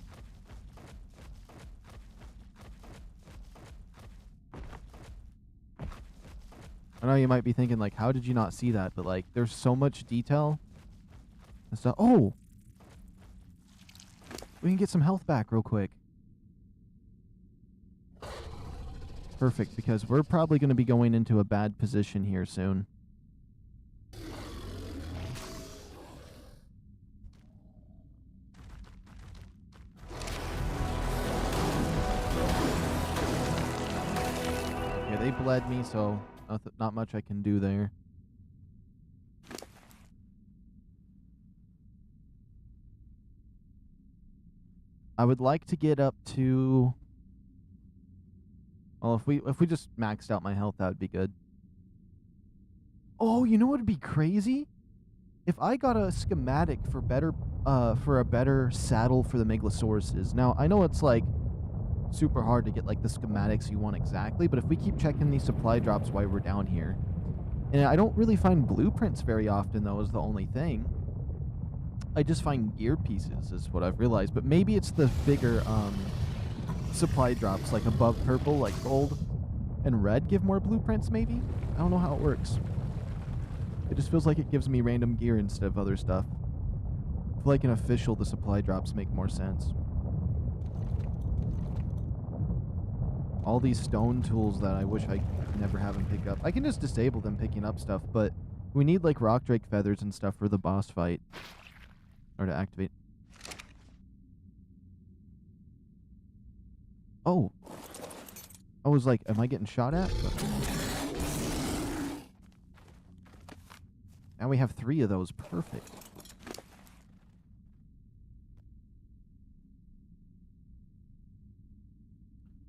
Speaker 1: I know you might be thinking, like, how did you not see that? But, like, there's so much detail. And stuff. Oh! We can get some health back real quick. Perfect, because we're probably going to be going into a bad position here soon. Yeah, they bled me, so not much I can do there. I would like to get up to... Well, if we just maxed out my health, that would be good. Oh, you know what would be crazy? If I got a schematic for better for a better saddle for the Megalosauruses. Now, I know it's like super hard to get like the schematics you want exactly, but if we keep checking these supply drops while we're down here, and I don't really find blueprints very often though, is the only thing. I just find gear pieces is what I've realized, but maybe it's the bigger supply drops like above purple, like gold and red give more blueprints maybe? I don't know how it works. It just feels like it gives me random gear instead of other stuff. I feel like an official, the supply drops make more sense. All these stone tools that I wish I could never have them pick up. I can just disable them picking up stuff, but we need like rock drake feathers and stuff for the boss fight. Or to activate. Oh. I was like, am I getting shot at? Now we have 3 of those. Perfect.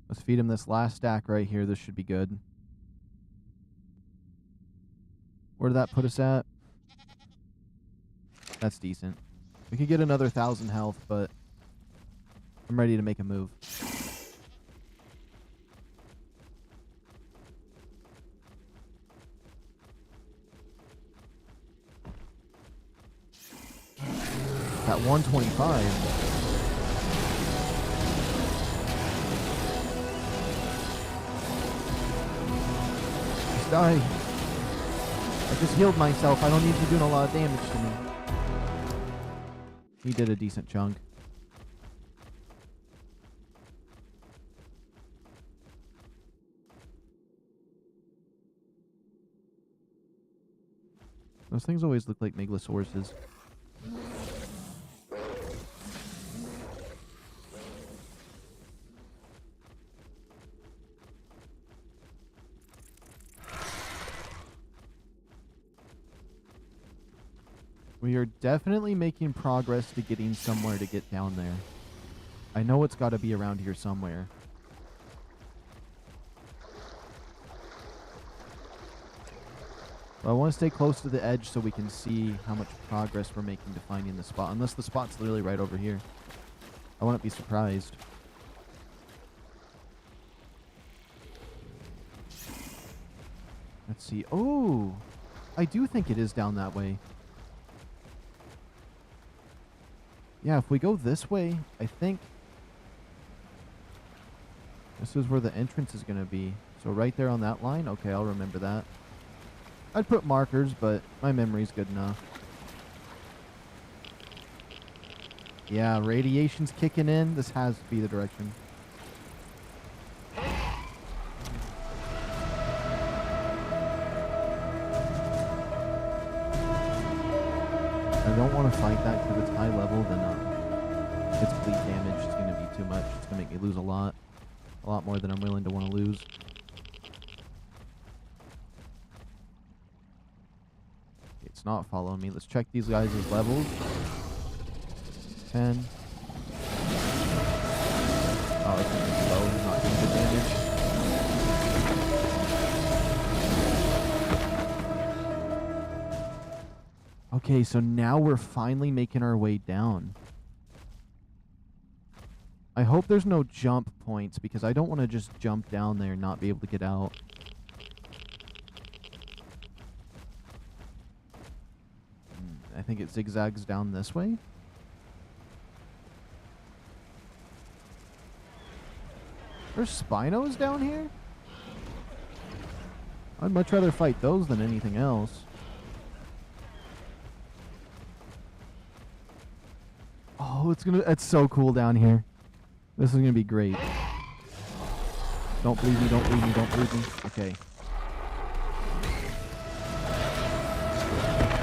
Speaker 1: Let's feed him this last stack right here. This should be good. Where did that put us at? That's decent. We could get another 1,000 health, but I'm ready to make a move. At 125. Just die. I just healed myself. I don't need you doing a lot of damage to me. He did a decent chunk. Those things always look like Megalosauruses. We are definitely making progress to getting somewhere to get down there. I know it's got to be around here somewhere. But I want to stay close to the edge so we can see how much progress we're making to finding the spot. Unless the spot's literally right over here. I wouldn't be surprised. Let's see. Oh! I do think it is down that way. Yeah, if we go this way, I think this is where the entrance is going to be. So right there on that line? Okay, I'll remember that. I'd put markers, but my memory's good enough. Yeah, radiation's kicking in. This has to be the direction. I don't want to fight that because if it's high level, then its bleed damage is going to be too much. It's going to make me lose a lot more than I'm willing to want to lose. It's not following me. Let's check these guys' levels. 10. Oh, it's going to be low. He's not doing good damage. Okay, so now we're finally making our way down. I hope there's no jump points because I don't want to just jump down there and not be able to get out. I think it zigzags down this way. There's Spinos down here? I'd much rather fight those than anything else. Oh, it's so cool down here. This is gonna be great. Don't bleed me, don't bleed me, don't bleed me. Okay.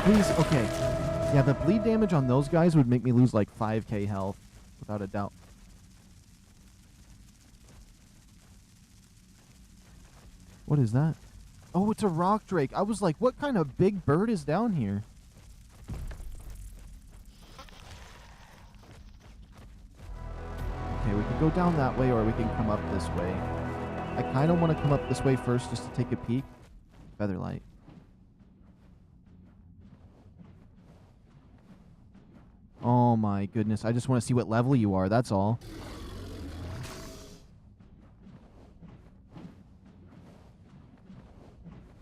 Speaker 1: Please, okay. Yeah, the bleed damage on those guys would make me lose like 5k health, without a doubt. What is that? Oh, it's a rock drake. I was like, what kind of big bird is down here? Okay, we can go down that way or we can come up this way. I kind of want to come up this way first just to take a peek. Featherlight. Oh my goodness. I just want to see what level you are. That's all.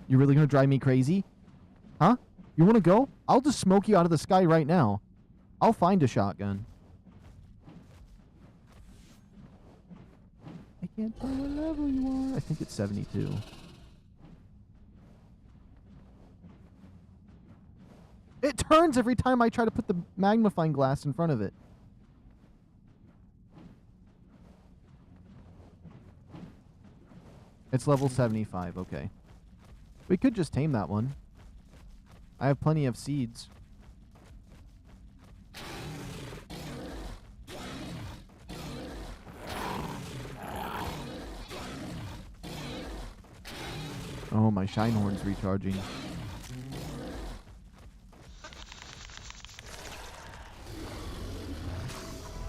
Speaker 1: You really going to drive me crazy? Huh? You want to go? I'll just smoke you out of the sky right now. I'll find a shotgun. I can't tell what level you are. I think it's 72. It turns every time I try to put the magnifying glass in front of it. It's level 75, okay. We could just tame that one. I have plenty of seeds. Oh, my shine horn's recharging.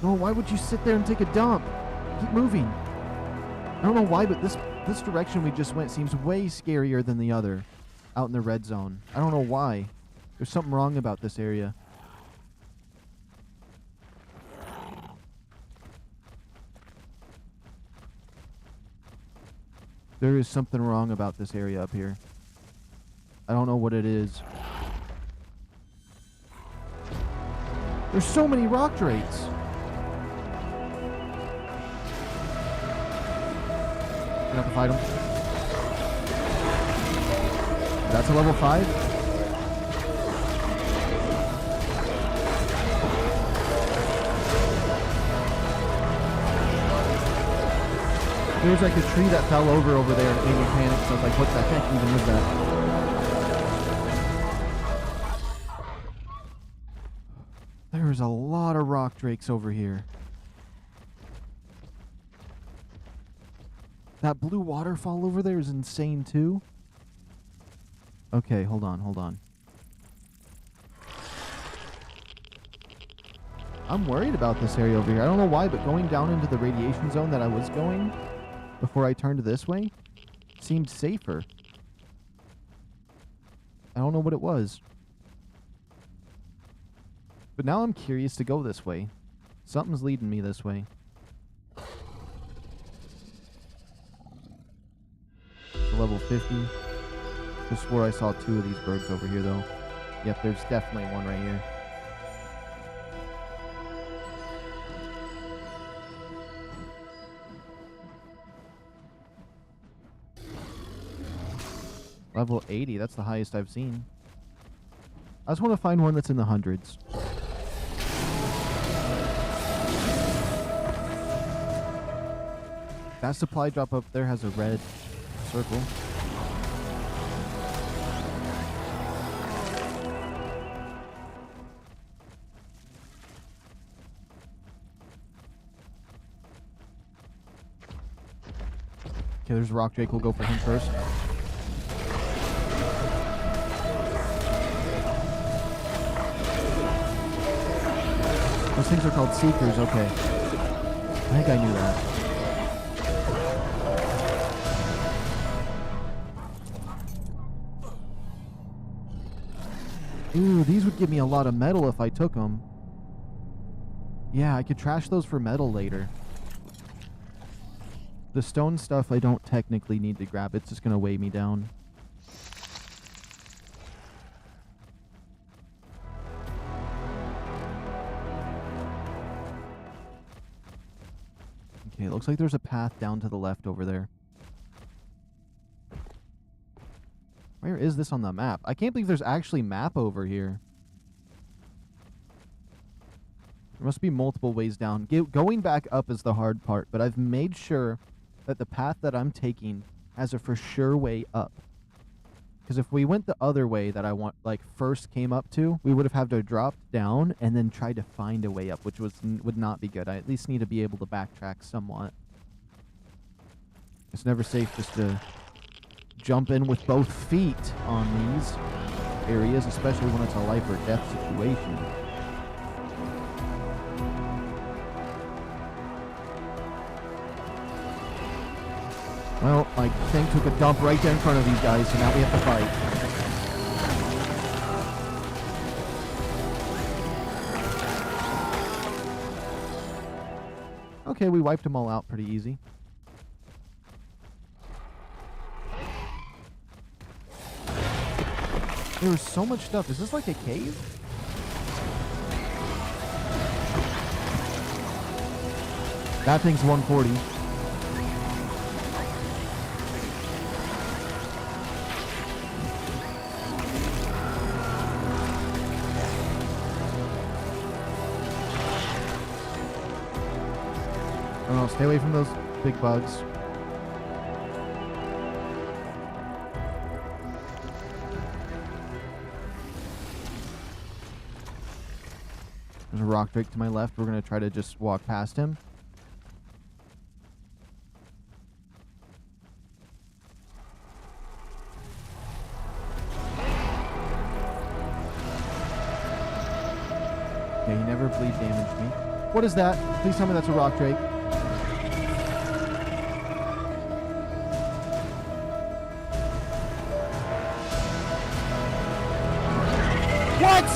Speaker 1: No, why would you sit there and take a dump? Keep moving. I don't know why, but this direction we just went seems way scarier than the other. Out in the red zone. I don't know why. There's something wrong about this area. There is something wrong about this area up here. I don't know what it is. There's so many rock drakes. Gonna have to fight them. That's a level 5. There's like a tree that fell over there and it made me panic. So I was like, what the heck even is that? There's a lot of rock drakes over here. That blue waterfall over there is insane too. Okay, hold on. I'm worried about this area over here. I don't know why, but going down into the radiation zone that I was going before I turned this way seemed safer. I don't know what it was. But now I'm curious to go this way. Something's leading me this way. Level 50. Just swore I saw 2 of these birds over here, though. Yep, there's definitely one right here. Level 80, that's the highest I've seen. I just want to find one that's in the hundreds. That supply drop up there has a red circle. Okay, there's a rock drake. We'll go for him first. Those things are called seekers, okay. I think I knew that. Ooh, these would give me a lot of metal if I took them. Yeah, I could trash those for metal later. The stone stuff I don't technically need to grab. It's just going to weigh me down. Okay, it looks like there's a path down to the left over there. Where is this on the map? I can't believe there's actually map over here. There must be multiple ways down. Going back up is the hard part, but I've made sure that the path that I'm taking has a for sure way up. Because if we went the other way that I first came up to, we would have had to drop down and then try to find a way up, which would not be good. I at least need to be able to backtrack somewhat. It's never safe just to jump in with both feet on these areas, especially when it's a life or death situation. Well, my thing took a dump right there in front of these guys, so now we have to fight. okay, we wiped them all out pretty easy. There was so much stuff. Is this like a cave? That thing's 140. Oh no, stay away from those big bugs. There's a rock drake to my left. We're going to try to just walk past him. Okay, he never bleed damaged me. What is that? Please tell me that's a rock drake. What?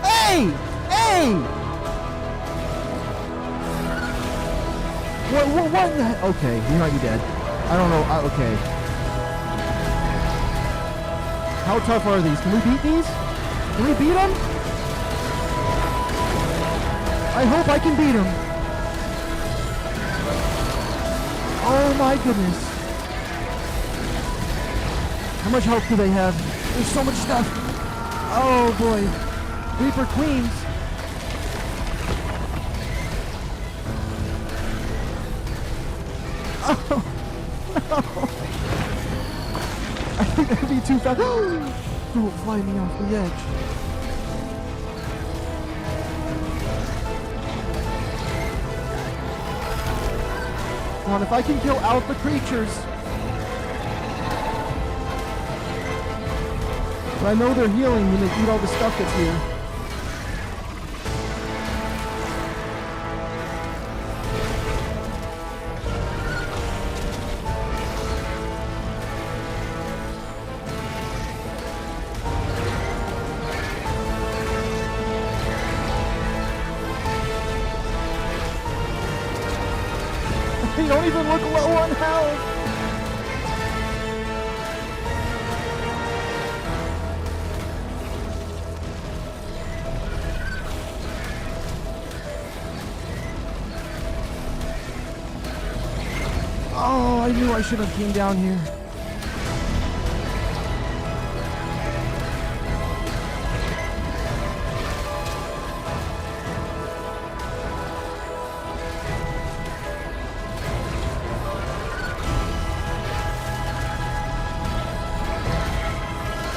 Speaker 1: Hey! Hey! What the heck? Okay, he might be dead. I don't know. Okay. How tough are these? Can we beat these? Can we beat them? I hope I can beat them. Oh my goodness. How much health do they have? There's so much stuff. Oh boy. Reaper Queens. Oh no. I think that'd be too fast. Don't fly me off the edge. Come on, if I can kill out the creatures. But I know they're healing when they eat all the stuff that's here. They don't even look low on health. Oh, I knew I should have came down here.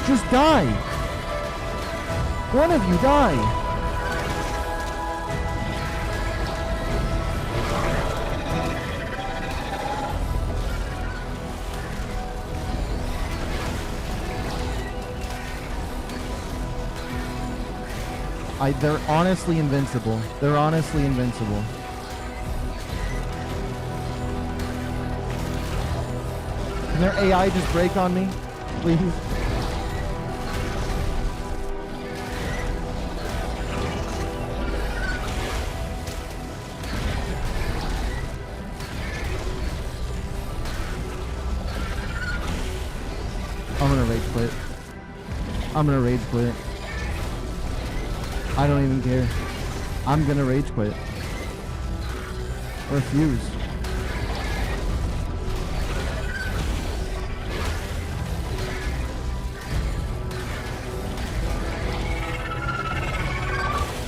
Speaker 1: Just die! One of you die! They're honestly invincible. They're honestly invincible. Can their AI just break on me? Please? I'm gonna rage quit. I'm gonna rage quit. I don't even care. I'm gonna rage quit. Refuse.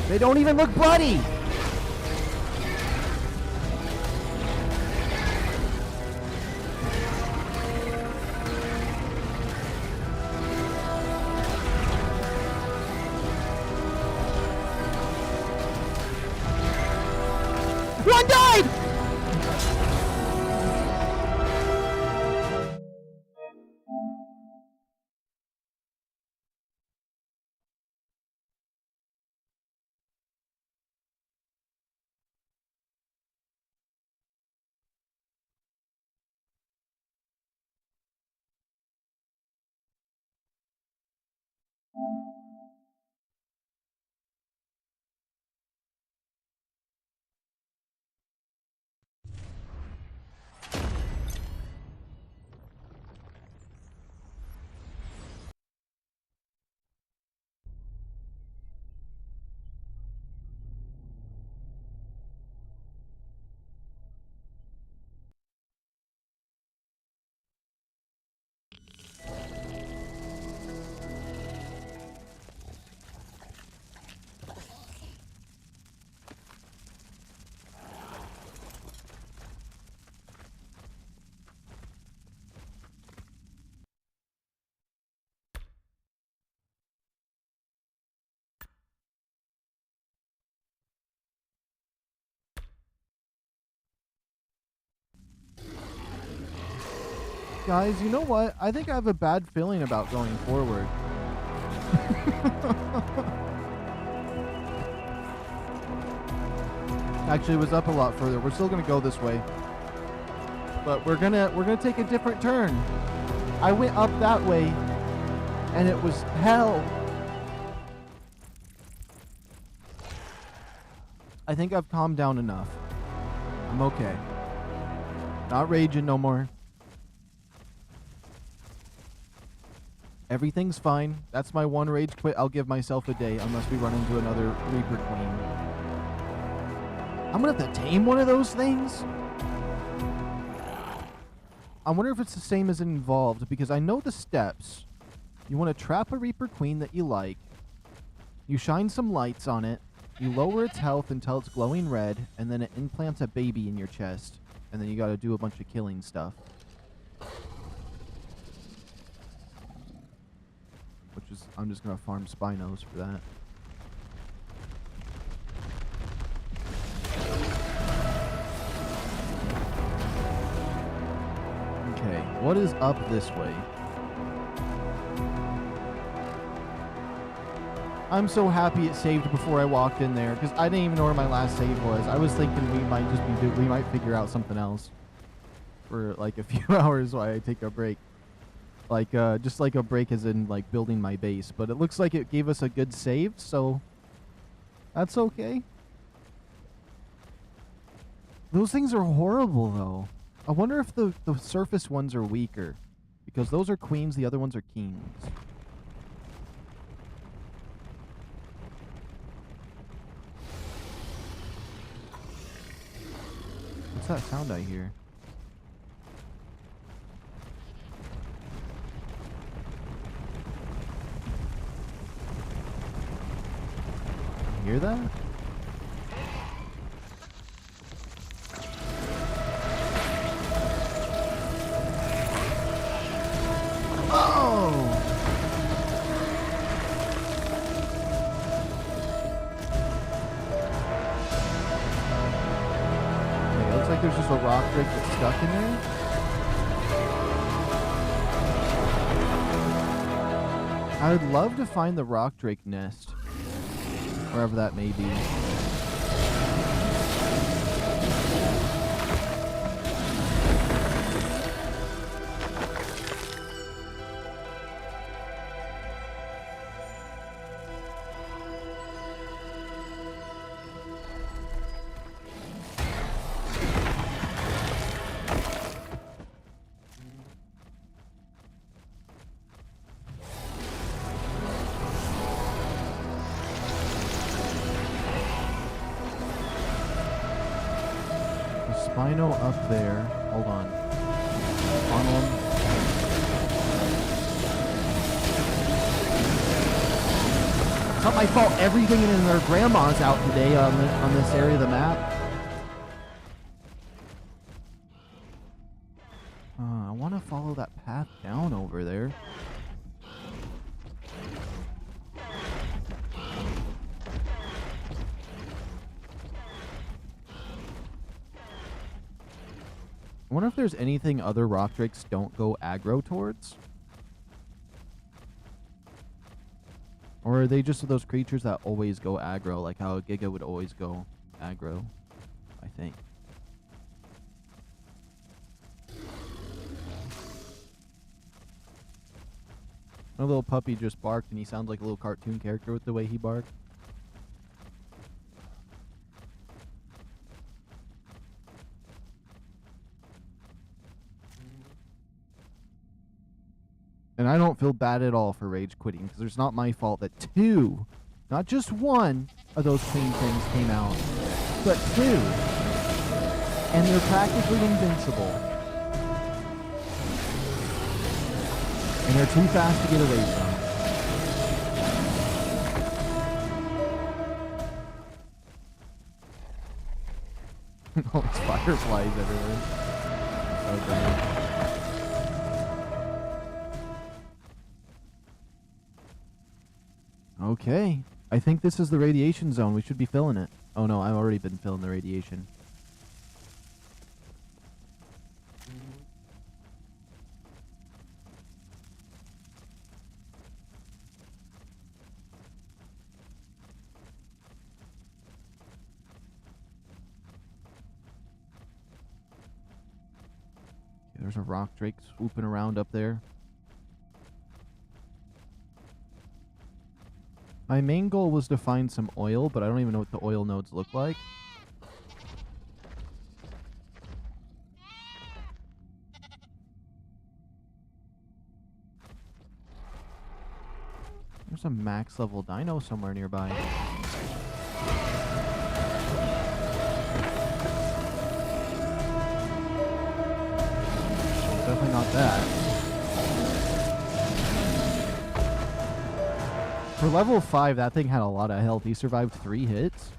Speaker 1: They don't even look bloody! One died! Guys, you know what? I think I have a bad feeling about going forward. Actually, it was up a lot further. We're still gonna go this way. But we're gonna take a different turn. I went up that way and it was hell. I think I've calmed down enough. I'm okay. Not raging no more. Everything's fine. That's my one rage quit. I'll give myself a day unless we run into another Reaper Queen. I'm gonna have to tame one of those things. I wonder if it's the same as Involved, because I know the steps. You want to trap a Reaper Queen that you like. You shine some lights on it. You lower its health until it's glowing red, and then it implants a baby in your chest. And then you gotta do a bunch of killing stuff. Which is, I'm just gonna farm Spinos for that. Okay, what is up this way? I'm so happy it saved before I walked in there, because I didn't even know where my last save was. I was thinking we might just be we might figure out something else for like a few hours while I take a break. Like just like a break as in like building my base, but it looks like it gave us a good save, so that's okay. Those things are horrible though. I wonder if the surface ones are weaker, because those are queens, the other ones are kings. What's that sound I hear? You hear that? Oh! Okay, looks like there's just a rock drake that's stuck in there. I would love to find the rock drake nest, wherever that may be. Spino up there. Hold on. On one. It's not my fault. Everything in their grandma's out today on this area of the map. I want to follow that path down over there. I wonder if there's anything other rock drakes don't go aggro towards? Or are they just those creatures that always go aggro, like how a Giga would always go aggro, I think. My little puppy just barked and he sounds like a little cartoon character with the way he barked. And I don't feel bad at all for rage quitting, because it's not my fault that two, not just one of those queen things came out, but two. And they're practically invincible. And they're too fast to get away from. Oh, it's fireflies everywhere. Okay. Okay, I think this is the radiation zone. We should be filling it. Oh no, I've already been filling the radiation. There's a rock drake swooping around up there. My main goal was to find some oil, but I don't even know what the oil nodes look like. There's a max level dino somewhere nearby. Definitely not that. For level 5, that thing had a lot of health. He survived 3 hits.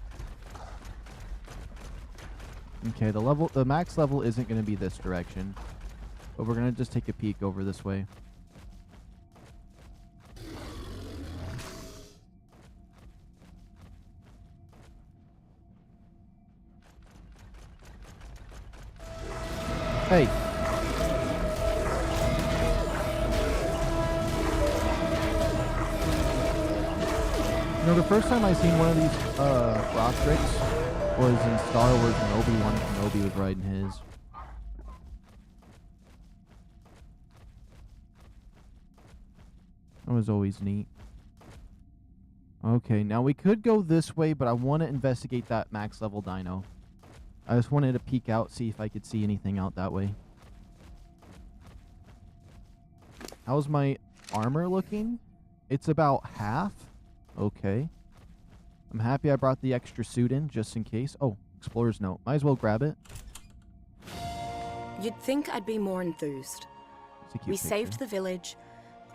Speaker 1: Okay, the max level isn't going to be this direction. But we're going to just take a peek over this way. Hey. You know, the first time I seen one of these rock drakes was in Star Wars when Obi-Wan Kenobi was riding his. That was always neat. Okay, now we could go this way, but I want to investigate that max level dino. I just wanted to peek out, see if I could see anything out that way. How's my armor looking? It's about half. Okay. I'm happy I brought the extra suit in, just in case. Oh, explorer's note. Might as well grab it.
Speaker 2: You'd think I'd be more enthused. We saved the village.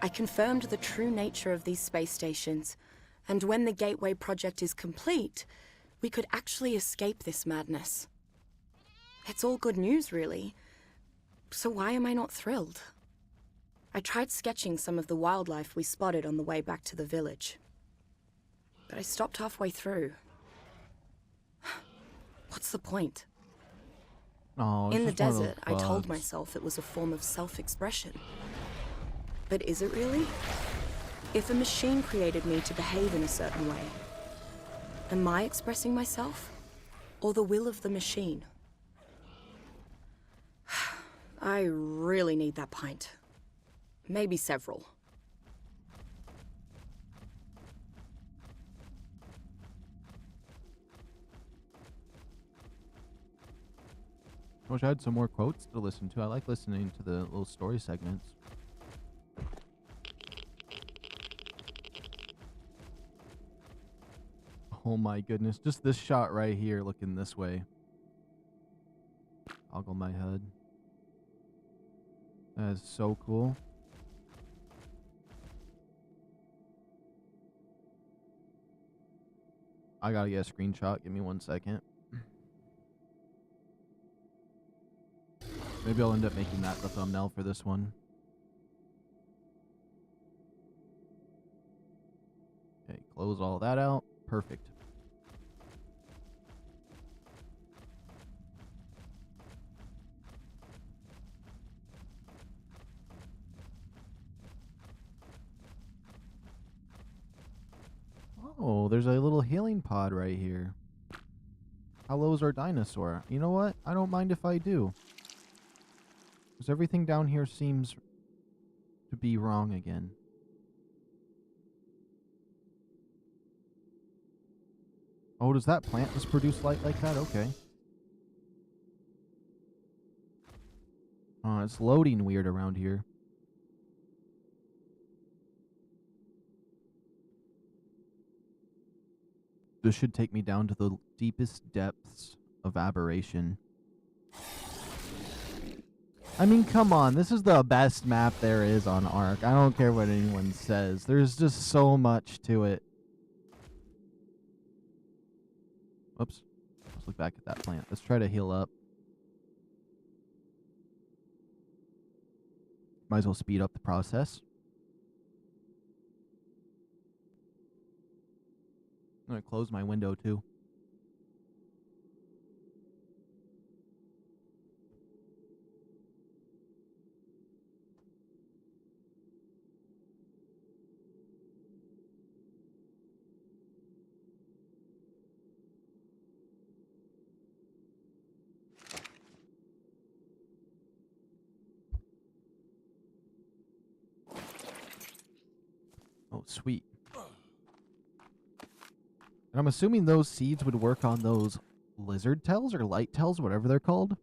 Speaker 2: I confirmed the true nature of these space stations. And when the Gateway project is complete, we could actually escape this madness. It's all good news, really. So why am I not thrilled? I tried sketching some of the wildlife we spotted on the way back to the village. But I stopped halfway through. What's the point?
Speaker 1: Oh,
Speaker 2: in the desert, I told myself it was a form of self-expression. But is it really? If a machine created me to behave in a certain way, am I expressing myself? Or the will of the machine? I really need that pint. Maybe several.
Speaker 1: I wish I had some more quotes to listen to. I like listening to the little story segments. Oh my goodness. Just this shot right here looking this way. Toggle my head. That is so cool. I gotta get a screenshot. Give me 1 second. Maybe I'll end up making that the thumbnail for this one. Okay, close all that out. Perfect. Oh, there's a little healing pod right here. How low is our dinosaur? You know what? I don't mind if I do. Because everything down here seems to be wrong again. Oh, does that plant just produce light like that? Okay. Oh, it's loading weird around here. This should take me down to the deepest depths of aberration. I mean, come on. This is the best map there is on ARK. I don't care what anyone says. There's just so much to it. Whoops. Let's look back at that plant. Let's try to heal up. Might as well speed up the process. I'm going to close my window too. sweet. And I'm assuming those seeds would work on those lizard tails or light tails, whatever they're called.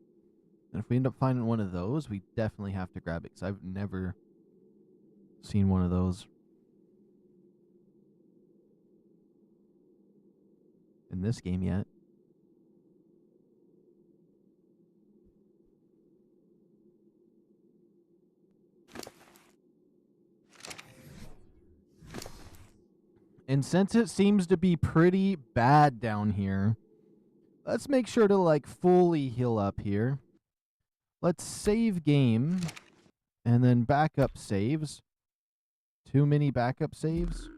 Speaker 1: And if we end up finding one of those, we definitely have to grab it, because I've never seen one of those in this game yet. And since it seems to be pretty bad down here, let's make sure to, like, fully heal up here. Let's save game, and then backup saves. Too many backup saves.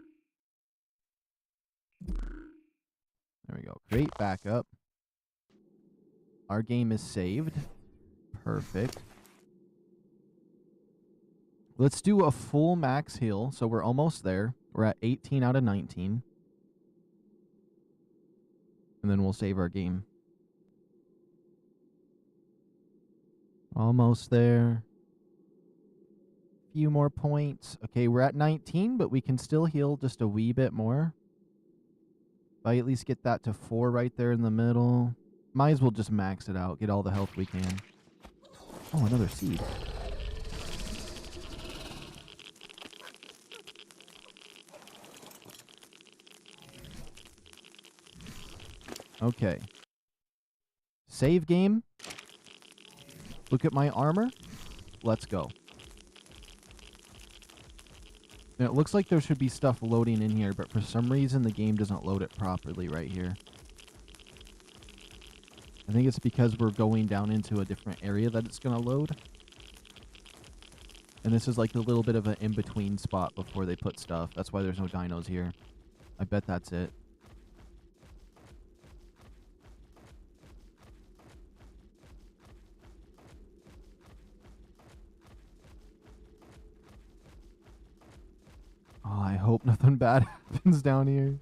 Speaker 1: There we go. Create backup. Our game is saved. Perfect. Let's do a full max heal, so we're almost there. We're at 18 out of 19. And then we'll save our game. Almost there. Few more points. Okay, we're at 19, but we can still heal just a wee bit more. If I at least get that to 4 right there in the middle. Might as well just max it out. Get all the health we can. Oh, another seed. Okay. Save game. Look at my armor. Let's go. Now, it looks like there should be stuff loading in here, but for some reason the game doesn't load it properly right here. I think it's because we're going down into a different area that it's going to load. And this is like a little bit of an in-between spot before they put stuff. That's why there's no dinos here. I bet that's it. Oh, I hope nothing bad happens down here.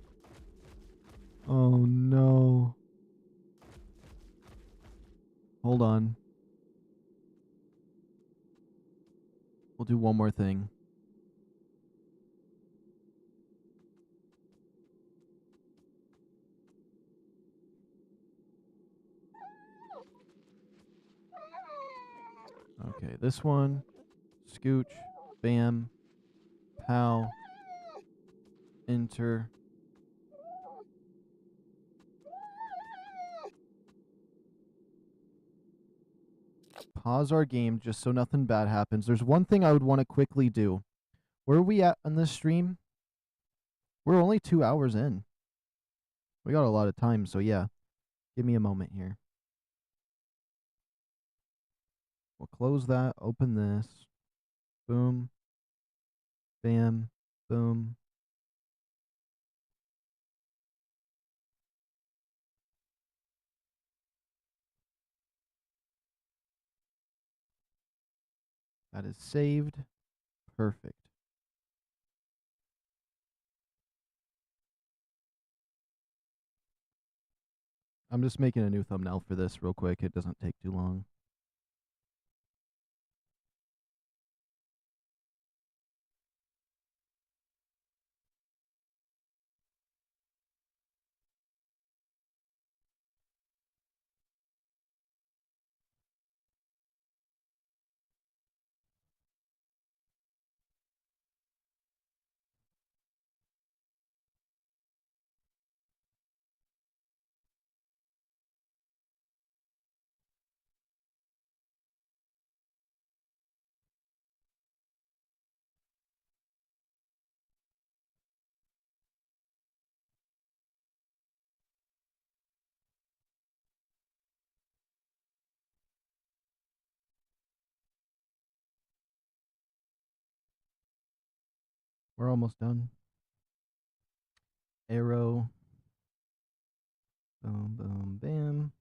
Speaker 1: Oh, no. Hold on. We'll do one more thing. Okay, this one. Scooch. Bam. Pow. Enter. Pause our game just so nothing bad happens. There's one thing I would want to quickly do. Where are we at on this stream? We're only 2 hours in. We got a lot of time, so yeah. Give me a moment here. We'll close that, open this. Boom. Bam. Boom. That is saved. Perfect. I'm just making a new thumbnail for this real quick. It doesn't take too long. We're almost done. Arrow. Boom, boom, bam.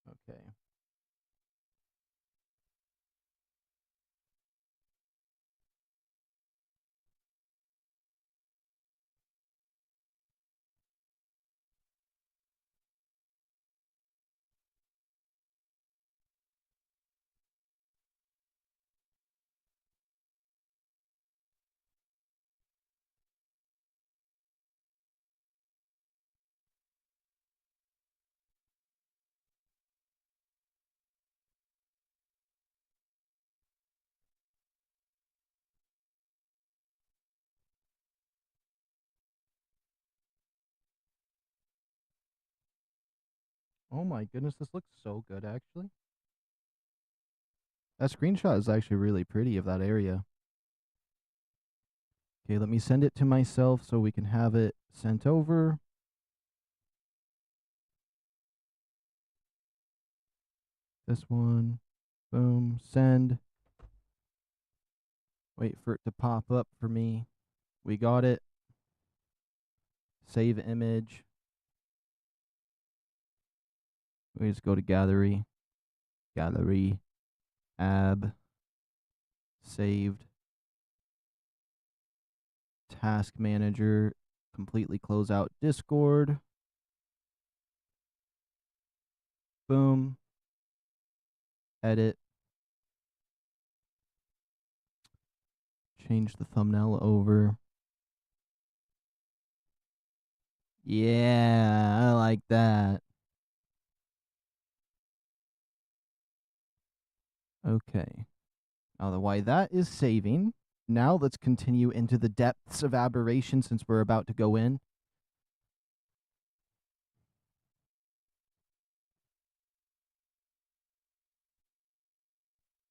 Speaker 1: Okay. Oh my goodness, this looks so good, actually. That screenshot is actually really pretty of that area. Okay, let me send it to myself so we can have it sent over. This one. Boom. Send. Wait for it to pop up for me. We got it. Save image. We just go to gallery. Gallery. Ab. Saved. Task manager. Completely close out Discord. Boom. Edit. Change the thumbnail over. Yeah, I like that. Okay. Now, why that is saving. Now let's continue into the depths of aberration since we're about to go in.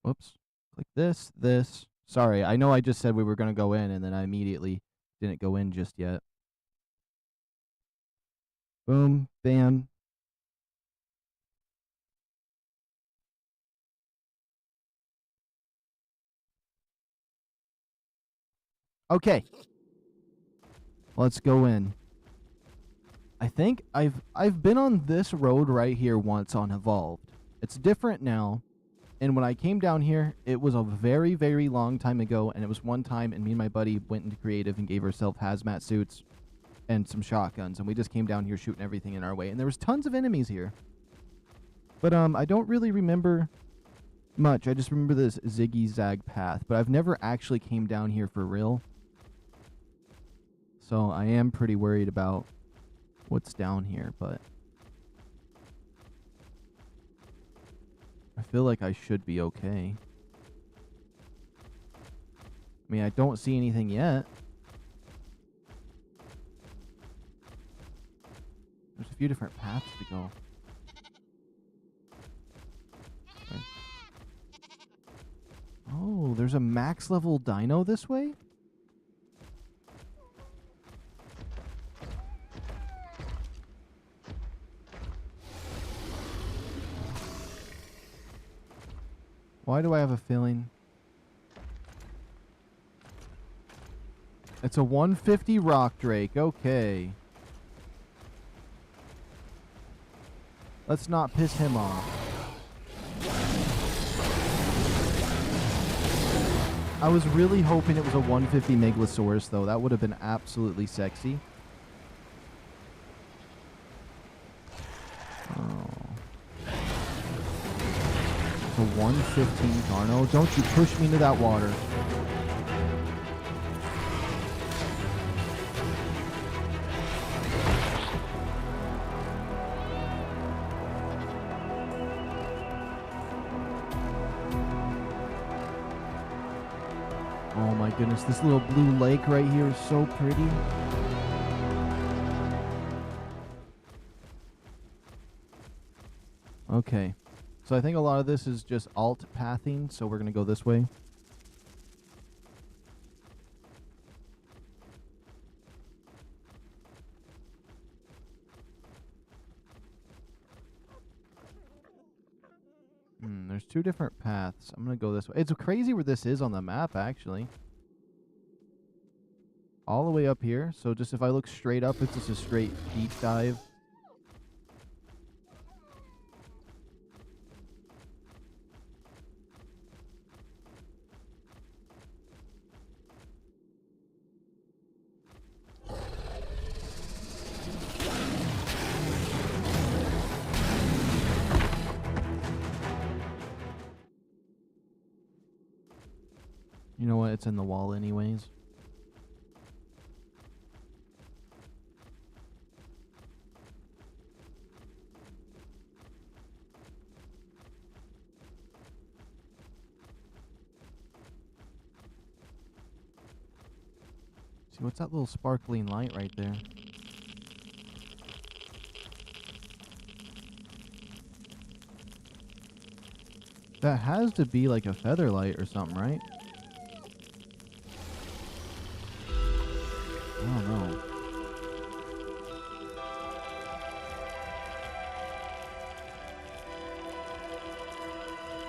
Speaker 1: Whoops. Click this. Sorry, I know I just said we were going to go in and then I immediately didn't go in just yet. Boom, bam. Okay. Let's go in. I think I've been on this road right here once on Evolved. It's different now. And when I came down here, it was a very, very long time ago, and it was one time, and me and my buddy went into creative and gave ourselves hazmat suits and some shotguns, and we just came down here shooting everything in our way, and there was tons of enemies here. But I don't really remember much. I just remember this ziggy-zag path, but I've never actually came down here for real. So I am pretty worried about what's down here, but I feel like I should be okay. I mean, I don't see anything yet. There's a few different paths to go. Okay. Oh, there's a max level dino this way? Why do I have a feeling? It's a 150 rock drake. Okay. Let's not piss him off. I was really hoping it was a 150 Megalosaurus, though. That would have been absolutely sexy. Oh. It's a 115 Carno. Don't you push me into that water. Oh my goodness, this little blue lake right here is so pretty. Okay, so I think a lot of this is just alt pathing, so we're going to go this way. There's two different paths. I'm going to go this way. It's crazy where this is on the map, actually. All the way up here. So just if I look straight up, it's just a straight deep dive. You know what? It's in the wall anyways. See, what's that little sparkling light right there? That has to be like a feather light or something, right? I don't know.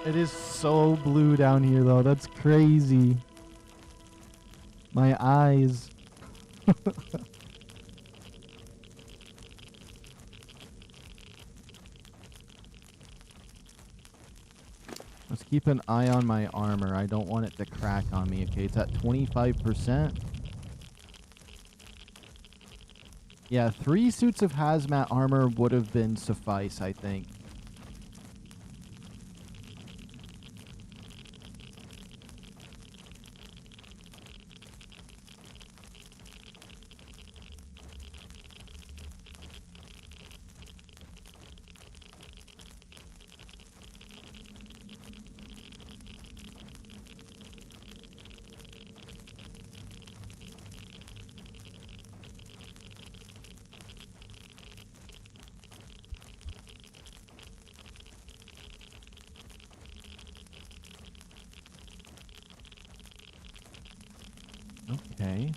Speaker 1: It is so blue down here, though. That's crazy. My eyes. Let's keep an eye on my armor. I don't want it to crack on me. Okay, it's at 25%. Yeah, 3 suits of hazmat armor would have been suffice, I think. Okay.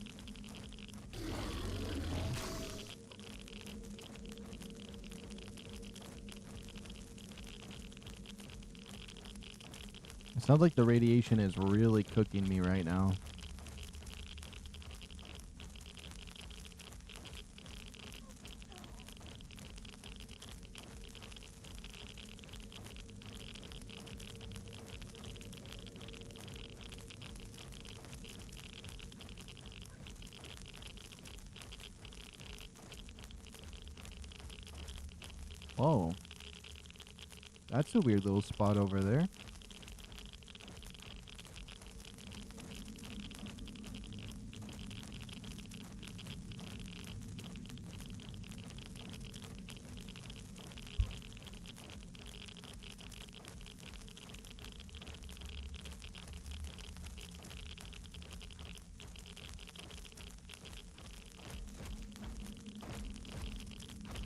Speaker 1: It sounds like the radiation is really cooking me right now. Whoa. That's a weird little spot over there.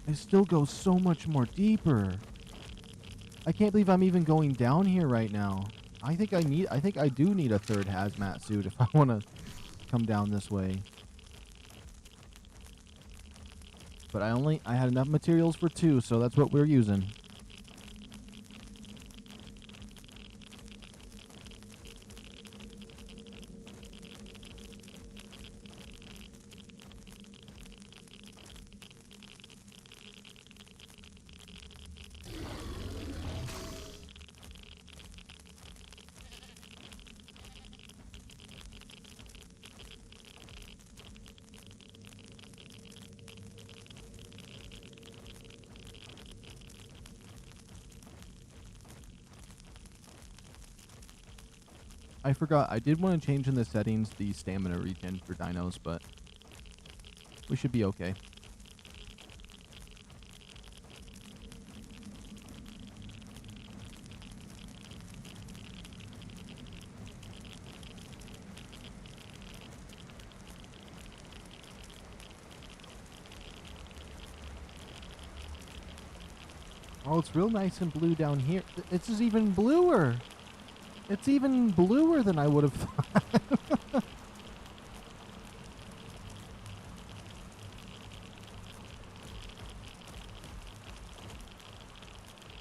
Speaker 1: It still goes so much more deeper. I can't believe I'm even going down here right now. I think I do need a third hazmat suit if I want to come down this way. But I had enough materials for 2, so that's what we're using. I forgot. I did want to change in the settings the stamina regen for dinos, but we should be okay. Oh, it's real nice and blue down here. It's just even bluer. It's even bluer than I would have thought.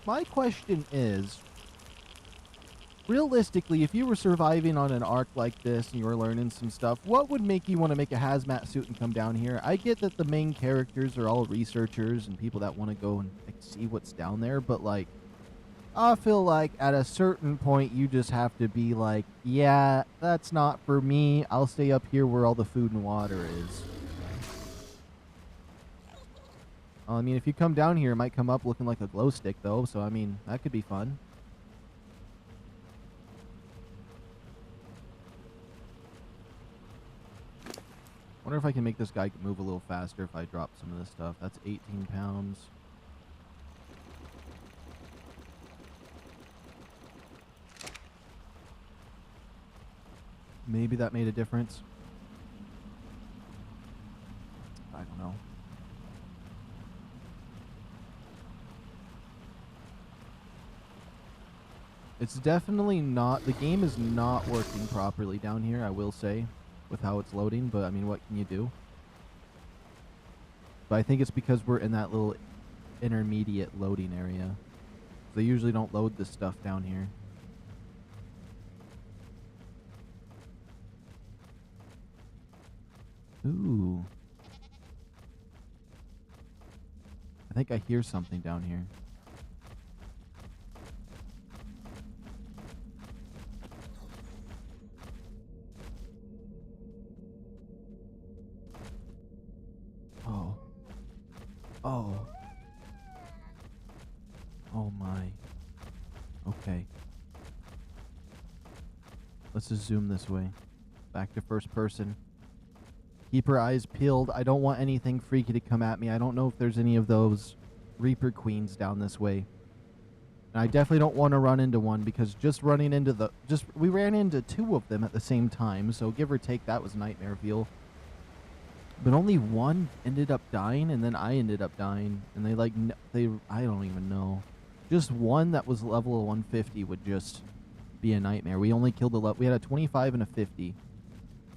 Speaker 1: My question is, realistically, if you were surviving on an ARK like this and you were learning some stuff, what would make you want to make a hazmat suit and come down here? I get that the main characters are all researchers and people that want to go and like, see what's down there, but like, I feel like at a certain point you just have to be like, yeah, that's not for me. I'll stay up here where all the food and water is. I mean, if you come down here, it might come up looking like a glow stick, though. So, I mean, that could be fun. Wonder if I can make this guy move a little faster if I drop some of this stuff. That's 18 pounds. Maybe that made a difference. I don't know. It's definitely not, the game is not working properly down here, I will say, with how it's loading, but I mean, what can you do? But I think it's because we're in that little intermediate loading area. They usually don't load this stuff down here. Ooh. I think I hear something down here. Oh. Oh. Oh my. Okay. Let's just zoom this way. Back to first person. Keep her eyes peeled. I don't want anything freaky to come at me. I don't know if there's any of those Reaper Queens down this way. And I definitely don't want to run into one because just running into the... we ran into 2 of them at the same time. So give or take, that was nightmare fuel. But only one ended up dying, and then I ended up dying. And they like... I don't even know. Just one that was level 150 would just be a nightmare. We only killed the... we had a 25 and a 50.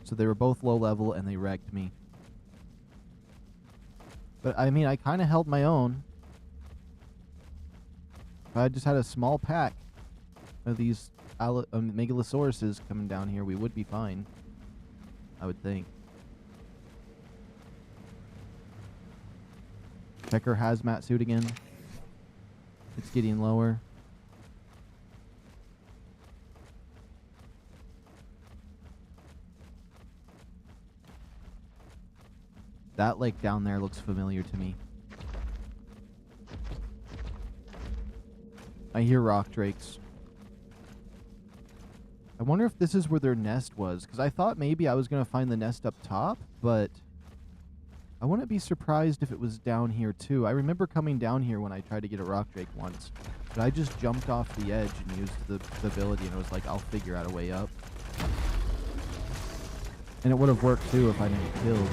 Speaker 1: So they were both low level, and they wrecked me. But, I mean, I kind of held my own. If I just had a small pack of these megalosauruses coming down here, we would be fine. I would think. Check her hazmat suit again. It's getting lower. That lake down there looks familiar to me. I hear rock drakes. I wonder if this is where their nest was, because I thought maybe I was going to find the nest up top, but I wouldn't be surprised if it was down here too. I remember coming down here when I tried to get a rock drake once, but I just jumped off the edge and used the ability, and it was like, I'll figure out a way up. And it would have worked too if I didn't get killed.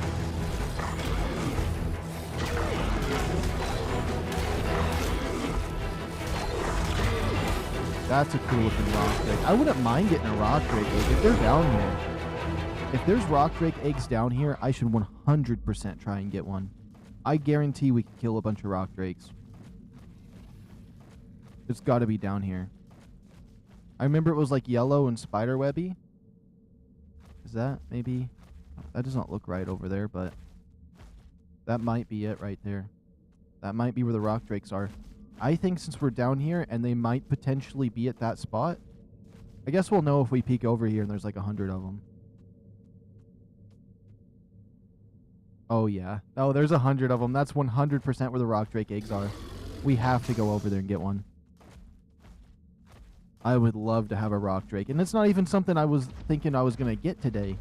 Speaker 1: That's a cool looking rock drake. I wouldn't mind getting a rock drake egg if they're down here. If there's rock drake eggs down here, I should 100% try and get one. I guarantee we can kill a bunch of rock drakes. It's got to be down here. I remember it was like yellow and spiderwebby. Is that maybe? That does not look right over there, but that might be it right there. That might be where the rock drakes are. I think since we're down here and they might potentially be at that spot, I guess we'll know if we peek over here and there's like 100 of them. Oh yeah. Oh, there's 100 of them. That's 100% where the rock drake eggs are. We have to go over there and get one. I would love to have a rock drake. And it's not even something I was thinking I was going to get today.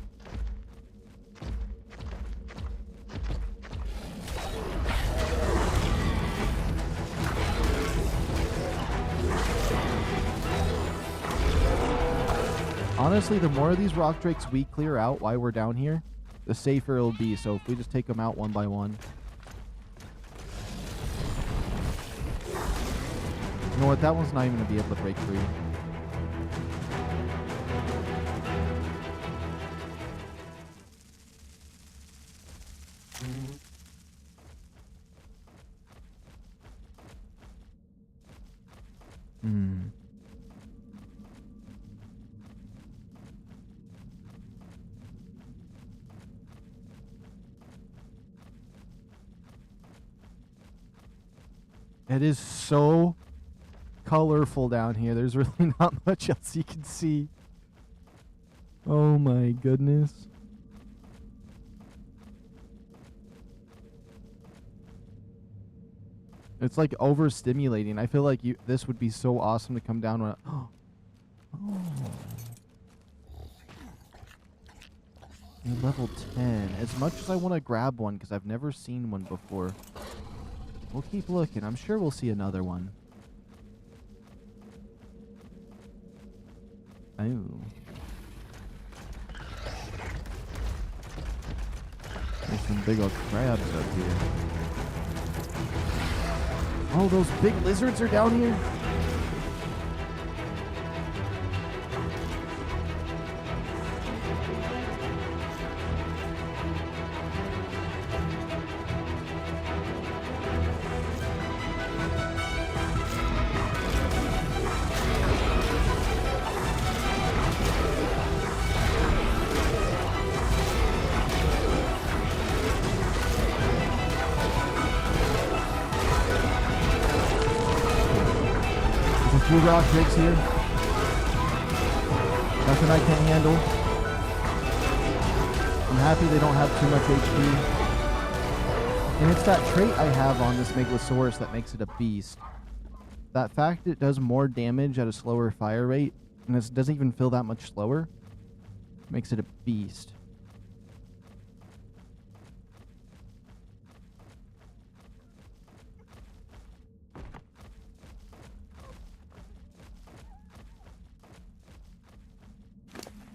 Speaker 1: Honestly, the more of these rock drakes we clear out while we're down here, the safer it'll be. So if we just take them out one by one. You know what? That one's not even going to be able to break free. It is so colorful down here. There's really not much else you can see. Oh my goodness. It's like overstimulating. I feel like this would be so awesome to come down when oh. You're level 10. As much as I want to grab one because I've never seen one before. We'll keep looking. I'm sure we'll see another one. Oh. There's some big old crabs up here. Oh, those big lizards are down here? 2 rock drakes here. Nothing I can handle. I'm happy they don't have too much HP. And it's that trait I have on this Megalosaurus that makes it a beast. That fact it does more damage at a slower fire rate, and this doesn't even feel that much slower, makes it a beast.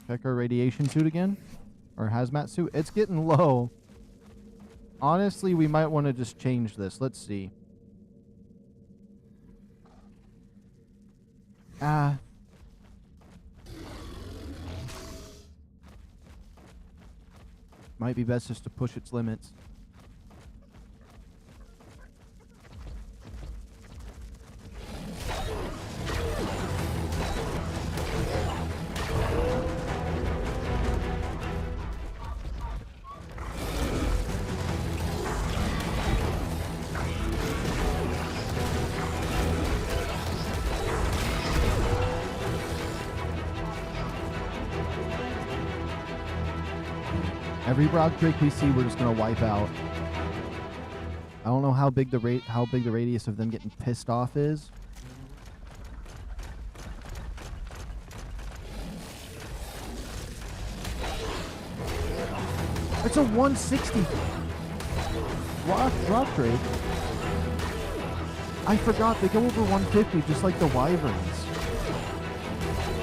Speaker 1: Check our radiation suit again. Our hazmat suit. It's getting low. Honestly, we might want to just change this. Let's see. Might be best just to push its limits. Every rock drake we see, we're just gonna wipe out. I don't know how big the radius of them getting pissed off is. It's a 160 rock drake. I forgot they go over 150 just like the wyverns.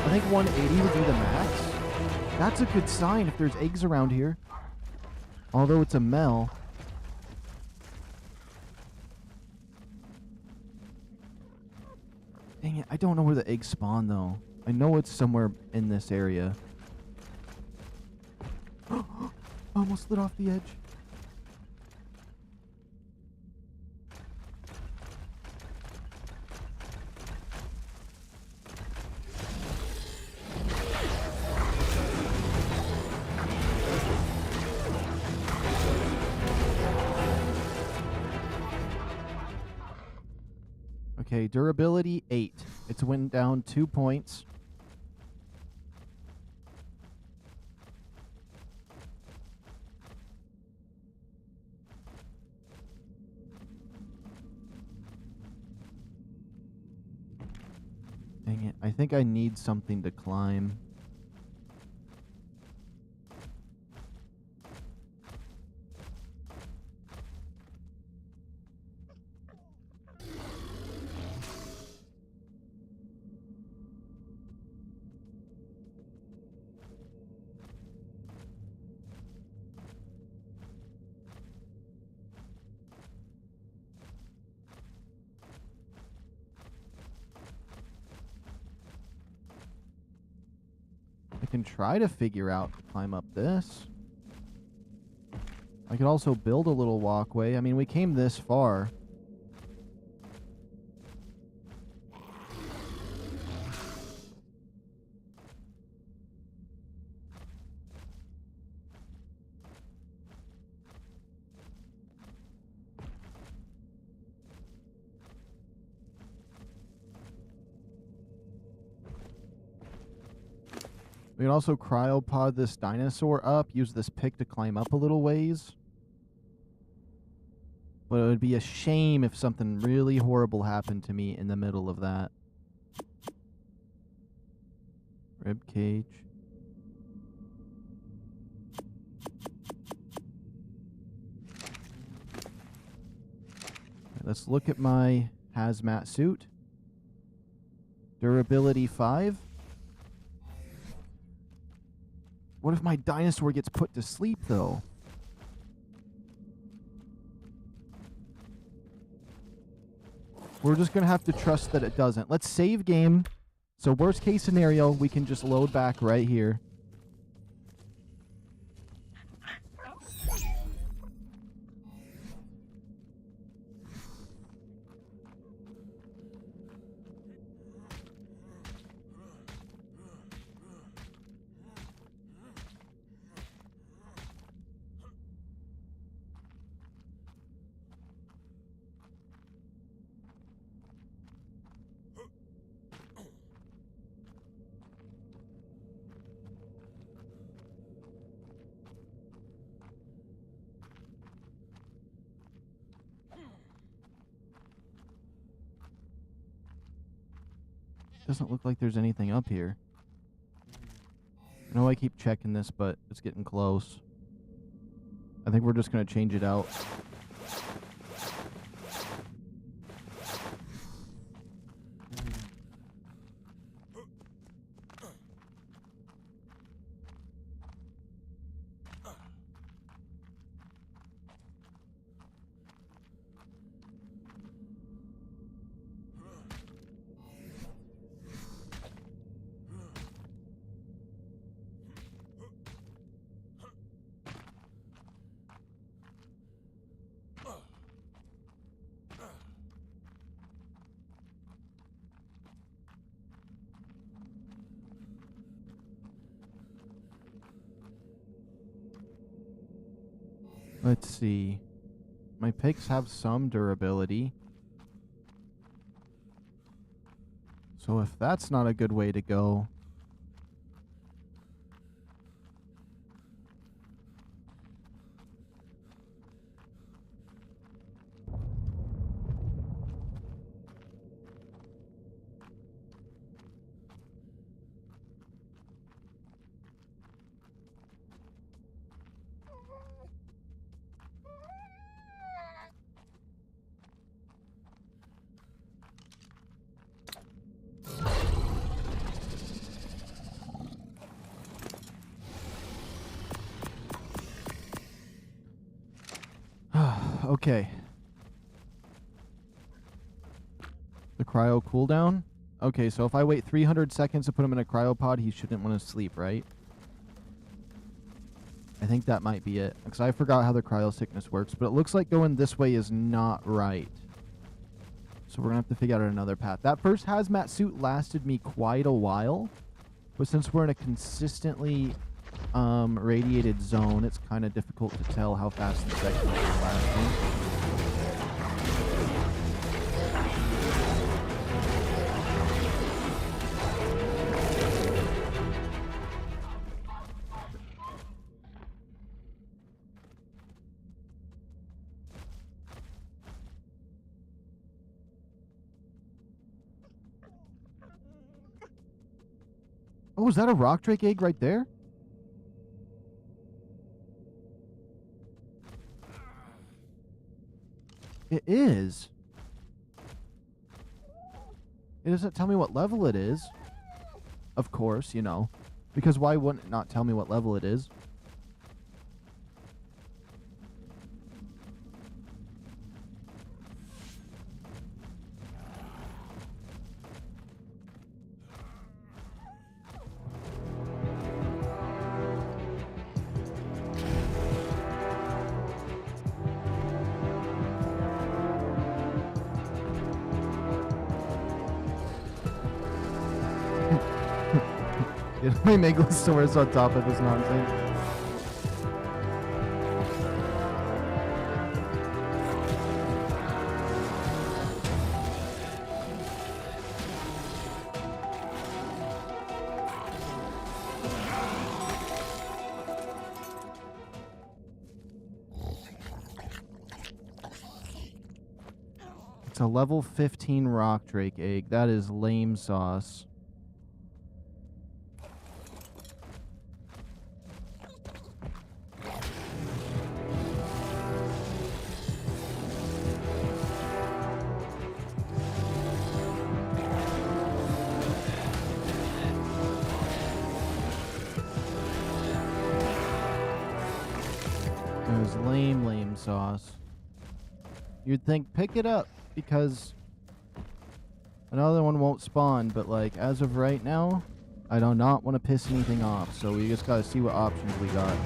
Speaker 1: I think 180 would be the max. That's a good sign if there's eggs around here. Although it's a mel. Dang it, I don't know where the eggs spawn though. I know it's somewhere in this area. I almost slid off the edge. Okay, durability 8. It's went down 2 points. Dang it, I think I need something to climb. I can try to figure out to climb up this. I could also build a little walkway. I mean, we came this far. We can also cryopod this dinosaur up, use this pick to climb up a little ways. But it would be a shame if something really horrible happened to me in the middle of that. Rib cage. Right, let's look at my hazmat suit. Durability 5. What if my dinosaur gets put to sleep, though? We're just going to have to trust that it doesn't. Let's save game. So worst case scenario, we can just load back right here. Doesn't look like there's anything up here. I know I keep checking this, but it's getting close. I think we're just going to change it out. Let's see. My picks have some durability. So if that's not a good way to go... Okay. The cryo cooldown? Okay, so if I wait 300 seconds to put him in a cryopod, he shouldn't want to sleep, right? I think that might be it. Because I forgot how the cryo sickness works. But it looks like going this way is not right. So we're going to have to figure out another path. That first hazmat suit lasted me quite a while. But since we're in a consistently radiated zone, it's kind of difficult to tell how fast the second one is lasting. Oh, is that a rock drake egg right there? It is. It doesn't tell me what level it is. Of course, you know. Because why wouldn't it not tell me what level it is? My Megalosaurus on top of this nonsense. It's a level 15 rock drake egg. That is lame sauce. Lame sauce. You'd think pick it up because another one won't spawn, but like as of right now, I do not want to piss anything off, so we just gotta see what options we got.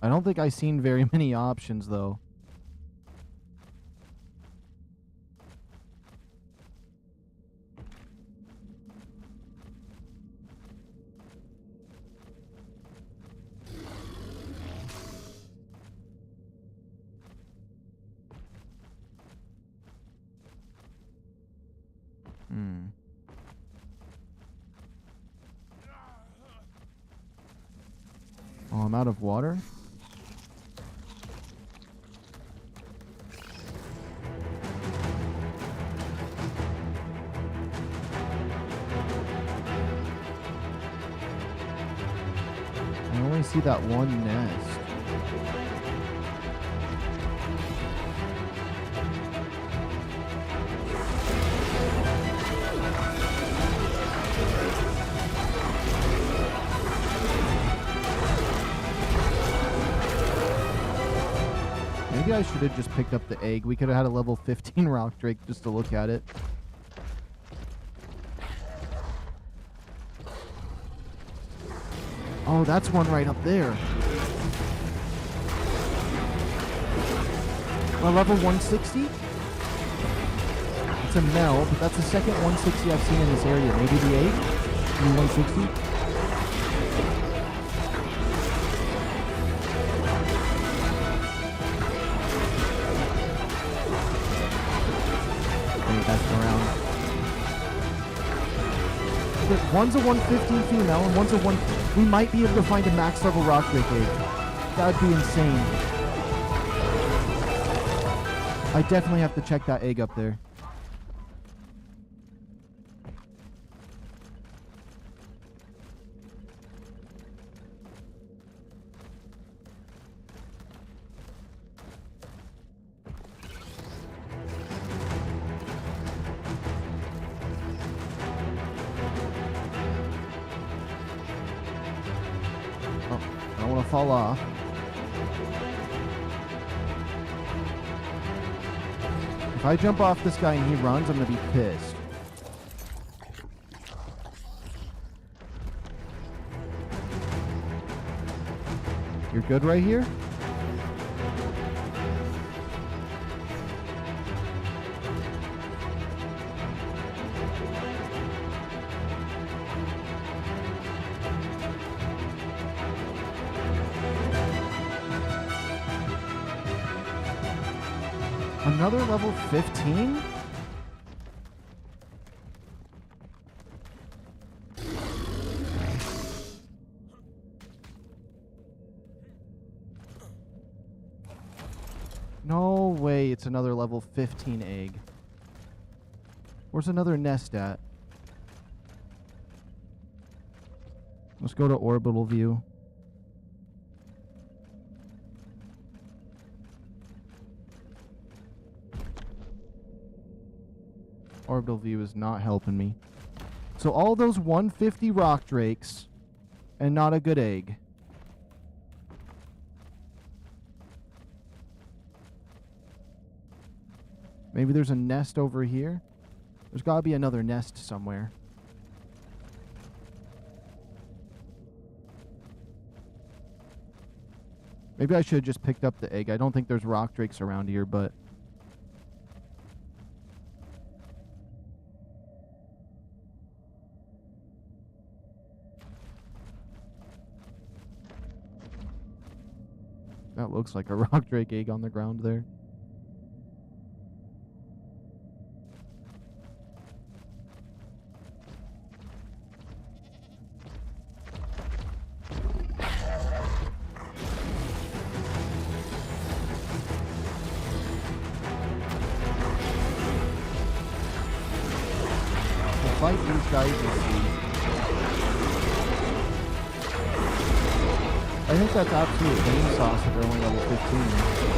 Speaker 1: I don't think I've seen very many options though. Oh, I'm out of water? see that one nest. Maybe I should have just picked up the egg. We could have had a level 15 rock drake just to look at it. Oh, that's one right up there. Well, level 160? It's a Mel, but that's the second 160 I've seen in this area. Maybe the egg? Maybe 160? Around. But one's a 115 female and one's a 1. We might be able to find a max level rock drake egg. That would be insane. I definitely have to check that egg up there. I don't want to fall off. If I jump off this guy and he runs, I'm going to be pissed. You're good right here? Another level 15? No way it's another level 15 egg. Where's another nest at? Let's go to orbital view. Orbital view is not helping me. So all those 150 rock drakes and not a good egg. Maybe there's a nest over here. There's got to be another nest somewhere. Maybe I should have just picked up the egg. I don't think there's rock drakes around here, but that looks like a rock drake egg on the ground there. Fight these guys and see. I think that's absolute game sauce if they're only level 15.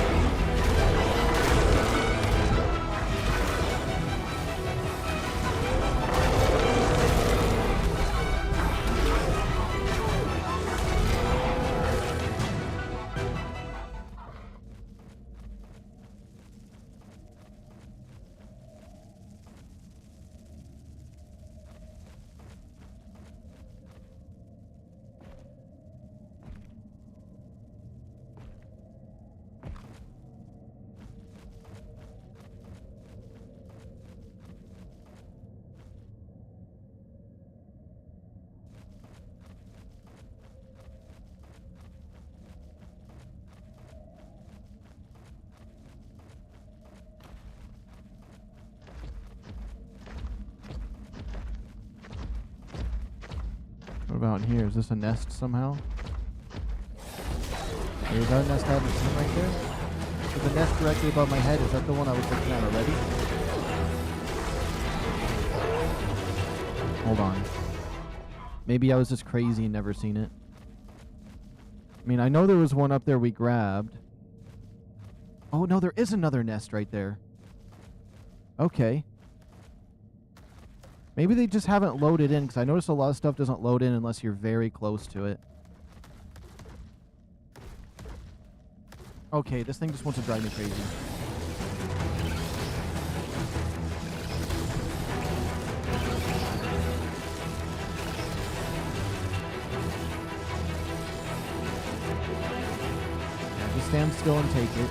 Speaker 1: What about in here? Is this a nest somehow? Is that a nest I haven't seen right there? There's a nest directly above my head. Is that the one I was looking at already? Hold on. Maybe I was just crazy and never seen it. I mean, I know there was one up there we grabbed. Oh, no, there is another nest right there. Okay. Maybe they just haven't loaded in, because I noticed a lot of stuff doesn't load in unless you're very close to it. Okay, this thing just wants to drive me crazy. Yeah, just stand still and take it.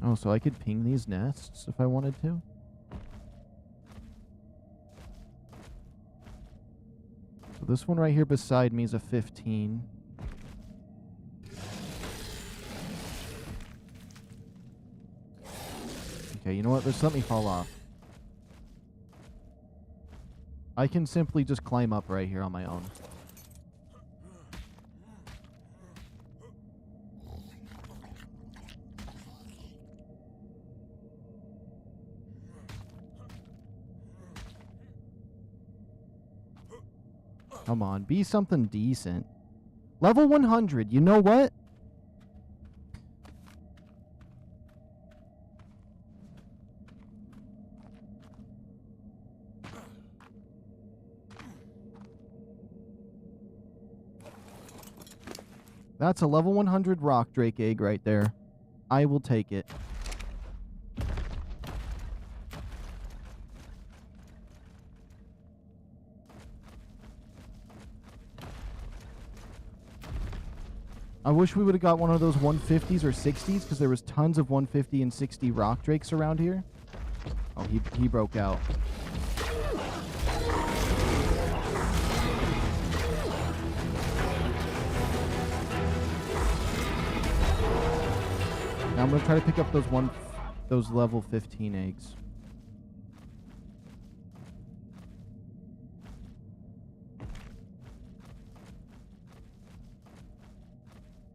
Speaker 1: Oh, so I could ping these nests if I wanted to? So this one right here beside me is a 15. Okay, you know what? Just let me fall off. I can simply just climb up right here on my own. Come on, be something decent. Level 100, you know what? That's a level 100 rock drake egg right there. I will take it. I wish we would have got one of those 150s or 60s, because there was tons of 150 and 60 rock drakes around here. Oh, he broke out. Now I'm gonna try to pick up those level 15 eggs.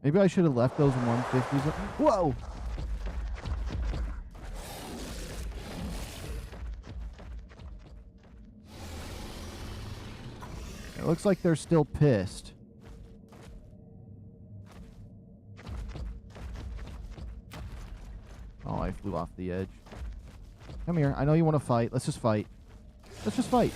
Speaker 1: Maybe I should have left those 150s. Whoa! It looks like they're still pissed. Oh, I flew off the edge. Come here. I know you want to fight. Let's just fight. Let's just fight.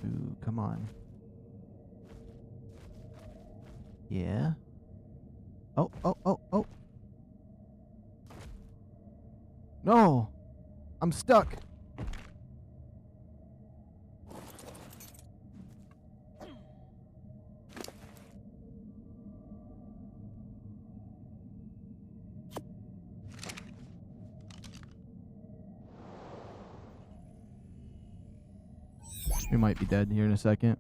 Speaker 1: Ooh, come on. Yeah. Oh, oh, oh, oh. No! I'm stuck. We might be dead here in a second.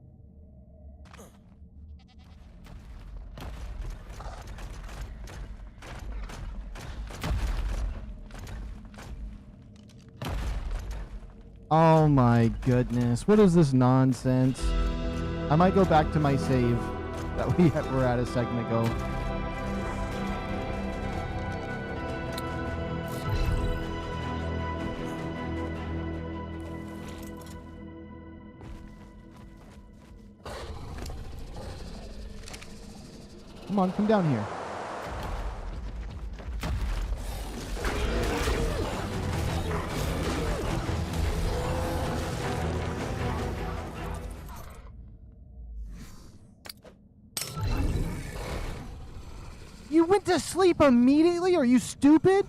Speaker 1: Oh my goodness. What is this nonsense? I might go back to my save that we were at a second ago. Come on, come down here. You went to sleep immediately? Are you stupid?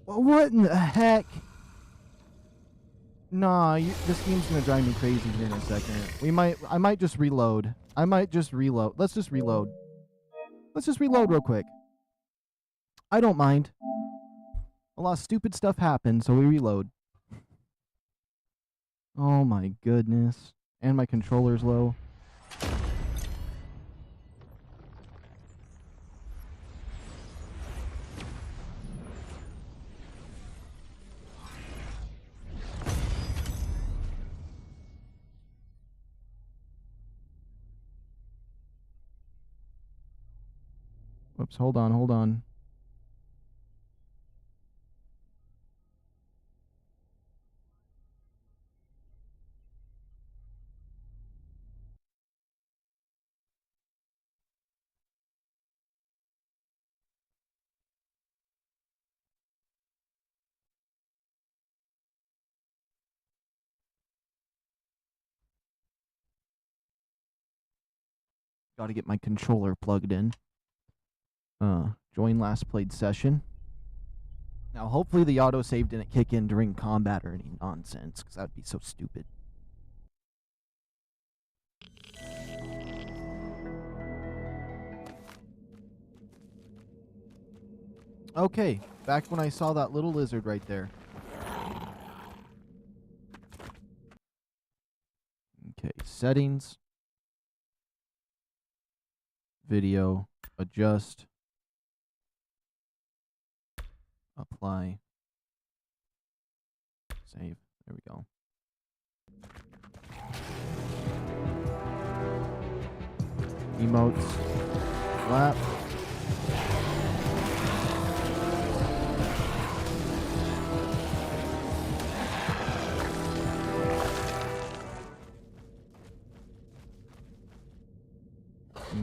Speaker 1: What in the heck? Nah, this game's gonna drive me crazy here in a second. I might just reload. Let's just reload. Let's just reload real quick. I don't mind. A lot of stupid stuff happened, so we reload. Oh my goodness. And my controller's low. Whoops, hold on. Gotta get my controller plugged in. Join last played session. Now, hopefully the autosave didn't kick in during combat or any nonsense, because that would be so stupid. Okay, back when I saw that little lizard right there. Okay, settings. Video, adjust. Apply. Save. There we go. Emotes. Flap.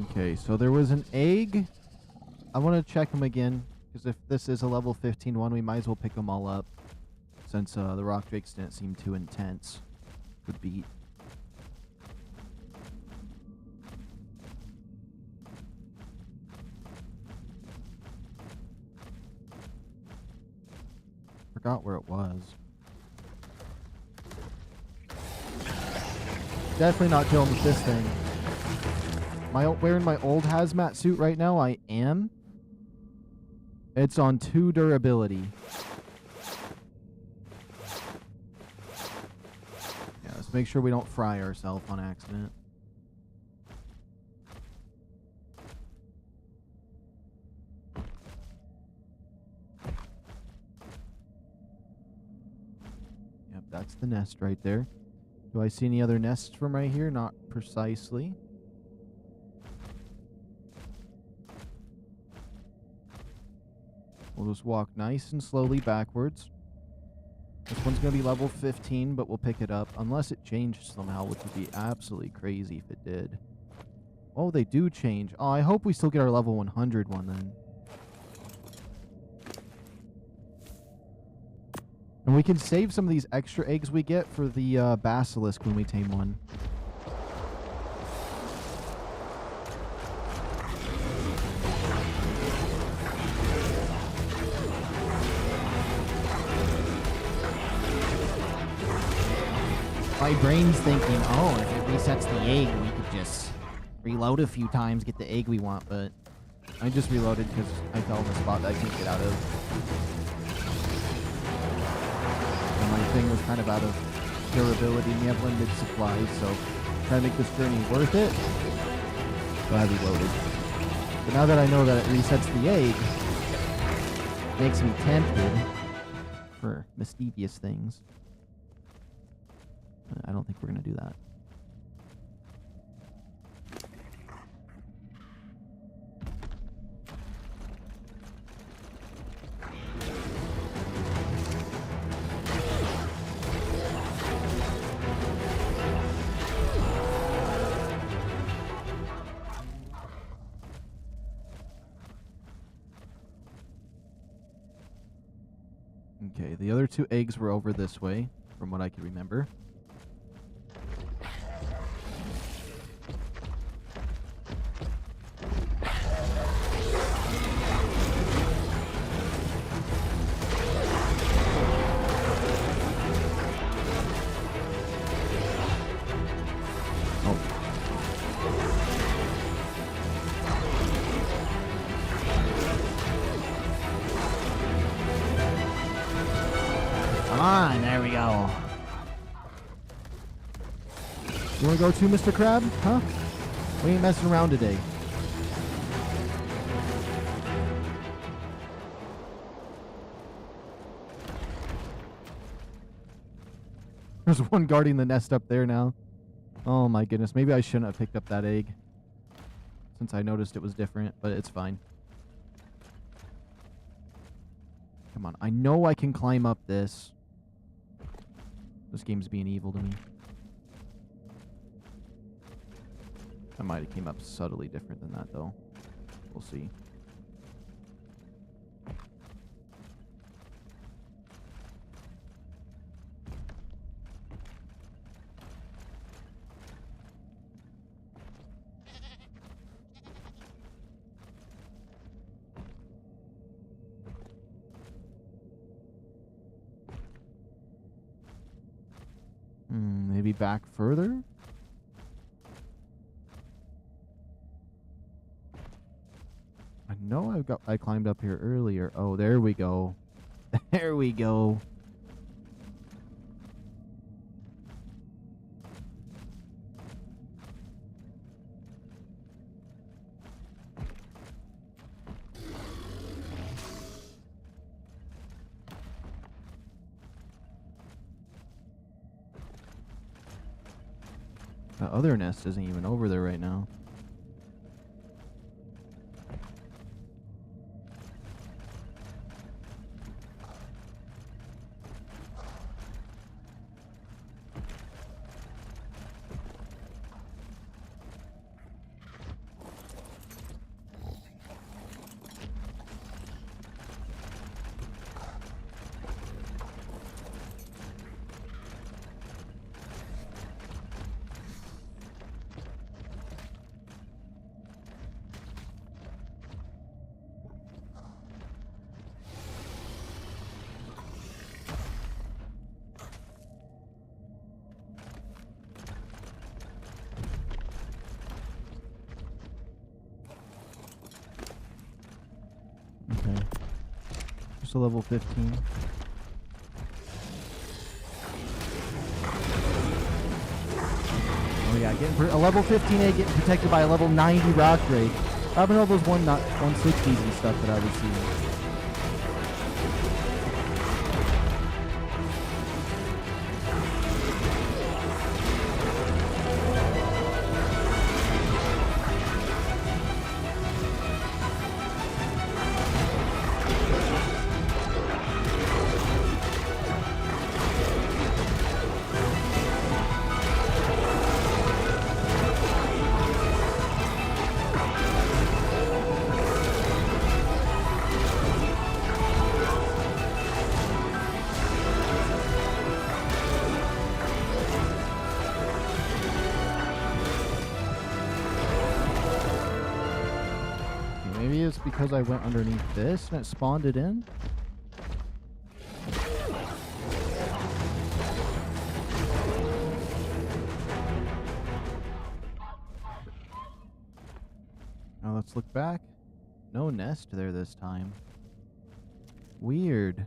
Speaker 1: Okay, so there was an egg. I want to check them again, because if this is a level 15 one, we might as well pick them all up, since the rock drakes didn't seem too intense to beat. Forgot where it was. Definitely not dealing with this thing. Wearing my old hazmat suit right now, I am. It's on 2 durability. Yeah, let's make sure we don't fry ourselves on accident. Yep, that's the nest right there. Do I see any other nests from right here? Not precisely. We'll just walk nice and slowly backwards. This one's going to be level 15, but we'll pick it up. Unless it changed somehow, which would be absolutely crazy if it did. Oh, they do change. Oh, I hope we still get our level 100 one then. And we can save some of these extra eggs we get for the basilisk when we tame one. My brain's thinking, oh, if it resets the egg, we could just reload a few times, get the egg we want, but I just reloaded because I fell in a spot that I couldn't get out of. And my thing was kind of out of durability, and we have limited supplies, so trying to make this journey worth it, so I reloaded. But now that I know that it resets the egg, it makes me tempted for mischievous things. I don't think we're going to do that. Okay, the other 2 eggs were over this way, from what I can remember. You wanna go too, Mr. Crab? Huh? We ain't messing around today. There's one guarding the nest up there now. Oh my goodness. Maybe I shouldn't have picked up that egg, since I noticed it was different, but it's fine. Come on. I know I can climb up this. This game's being evil to me. I might have came up subtly different than that, though. We'll see. Maybe back further? I know I climbed up here earlier. Oh, there we go. There we go. The other nest isn't even over there right now. Okay. Just a level 15. Oh yeah, getting a level 15 egg getting protected by a level 90 rock drake. I don't know those 160s and stuff that I was seeing. Maybe it's because I went underneath this and it spawned it in. Now let's look back. No nest there this time. Weird.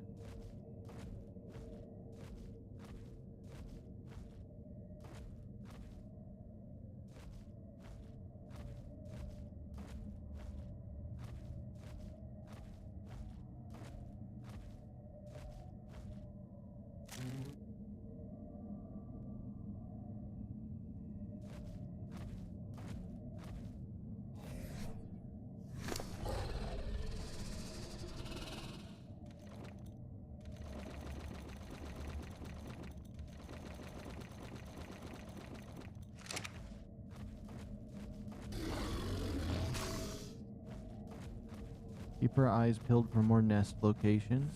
Speaker 1: Keep our eyes peeled for more nest locations.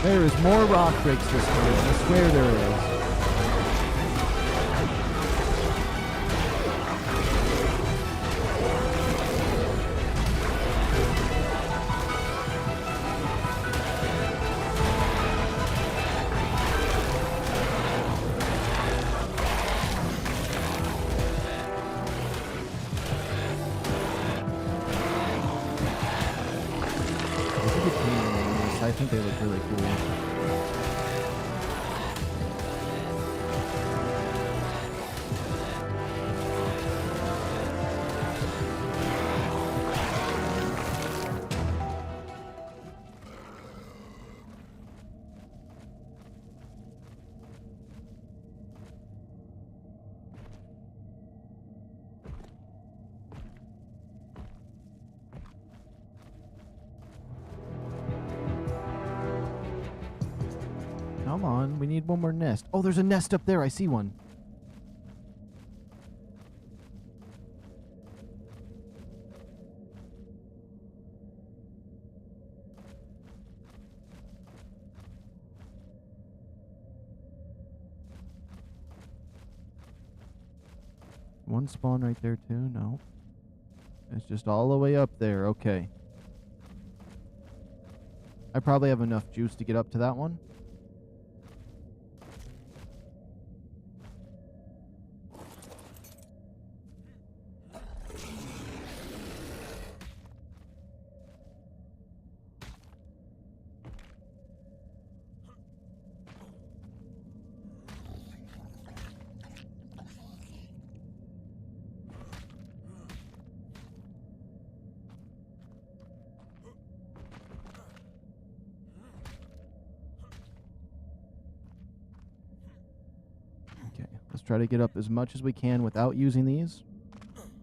Speaker 1: There is more rock breaks this time. I swear there is. think they look really cool. Come on, we need one more nest. Oh, there's a nest up there. I see one. One spawn right there too. No. It's just all the way up there. Okay. I probably have enough juice to get up to that one. Let's try to get up as much as we can without using these.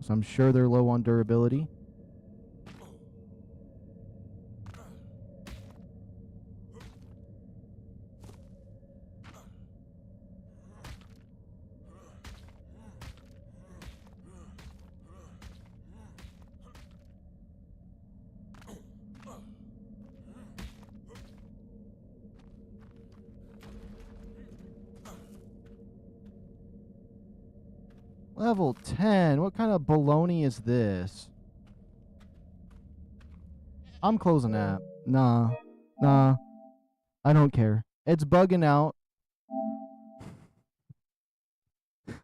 Speaker 1: So I'm sure they're low on durability. Level 10? What kind of baloney is this? I'm closing that. Nah. I don't care. It's bugging out. I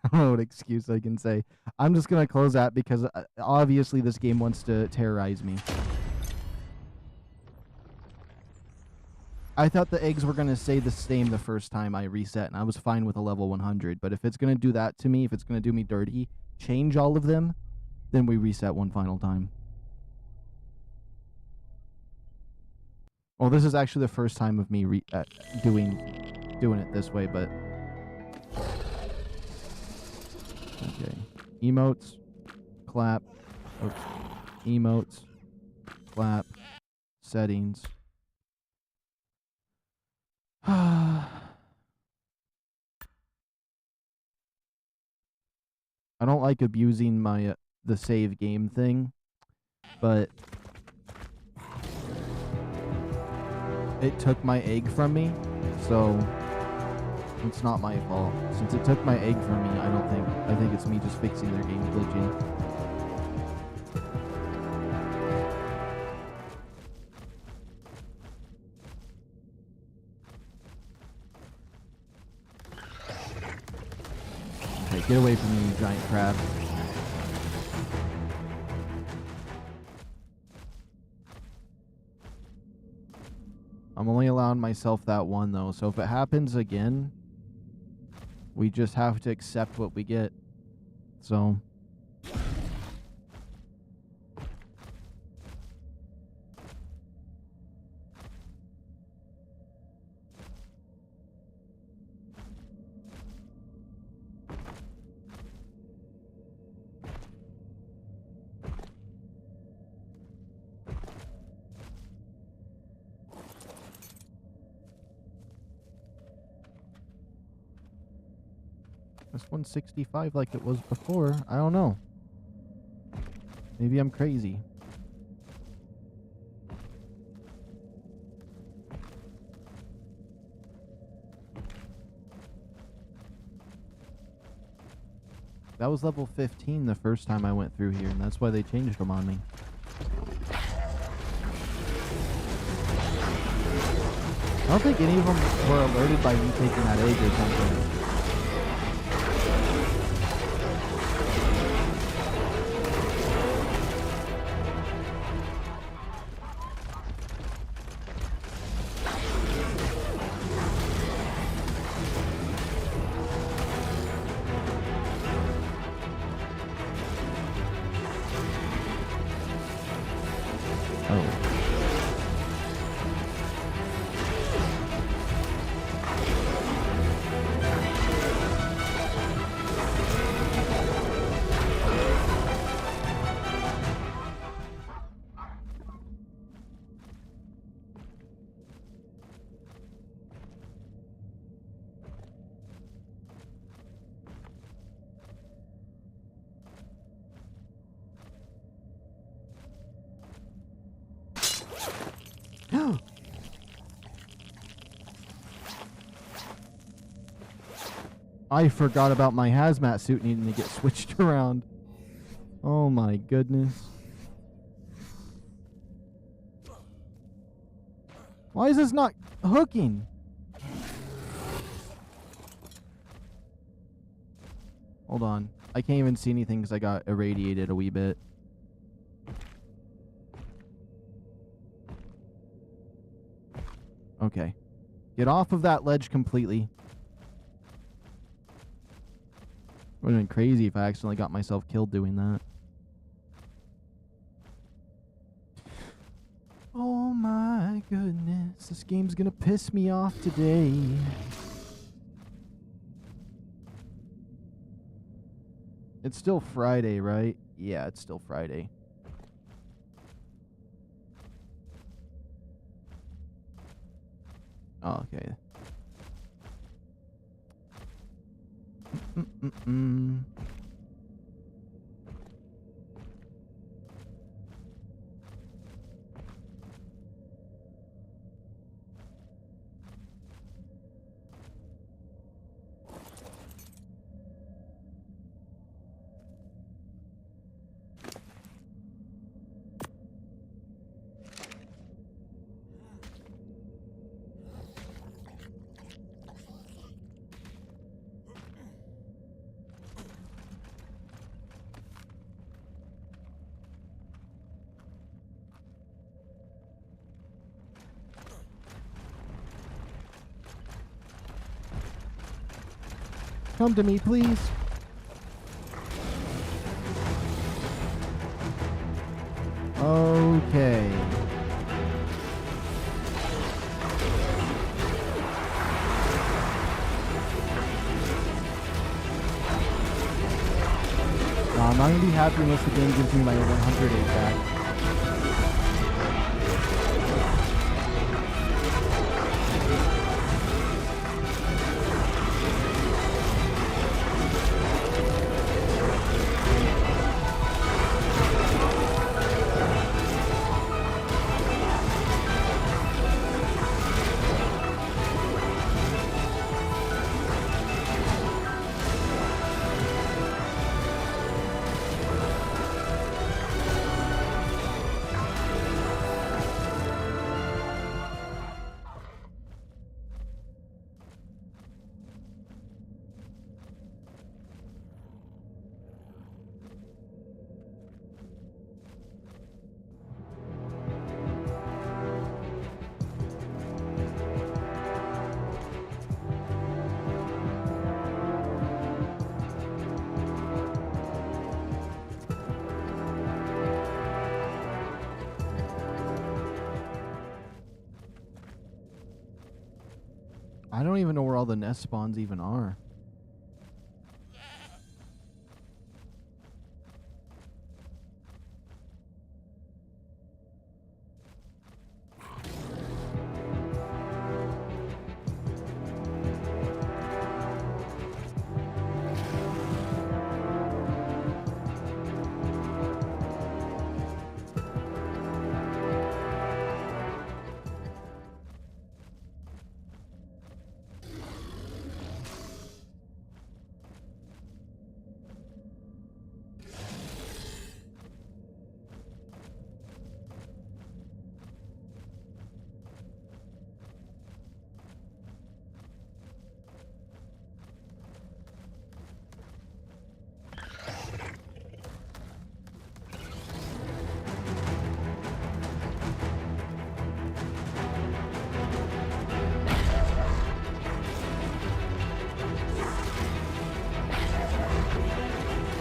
Speaker 1: don't know what excuse I can say. I'm just gonna close that because obviously this game wants to terrorize me. I thought the eggs were going to stay the same the first time I reset, and I was fine with a level 100. But if it's going to do that to me, if it's going to do me dirty, change all of them, then we reset one final time. Well, this is actually the first time of me doing it this way, but... Okay. Emotes. Clap. Oops. Emotes. Clap. Settings. I don't like abusing my the save game thing, but it took my egg from me, so it's not my fault. Since it took my egg from me, I think it's me just fixing their game glitching. Get away from me, you giant crab. I'm only allowing myself that one, though. So if it happens again, we just have to accept what we get. So... This 165 like it was before. I don't know. Maybe I'm crazy. That was level 15 the first time I went through here, and that's why they changed them on me. I don't think any of them were alerted by me taking that egg or something. I forgot about my hazmat suit needing to get switched around. Oh my goodness. Why is this not hooking? Hold on. I can't even see anything because I got irradiated a wee bit. Okay. Get off of that ledge completely. It would have been crazy if I accidentally got myself killed doing that. Oh my goodness. This game's gonna piss me off today. It's still Friday, right? Yeah, it's still Friday. Oh, okay. Come to me, please. Okay. I'm not going to be happy unless the game gives me my 108 back. I don't even know where all the nest spawns even are.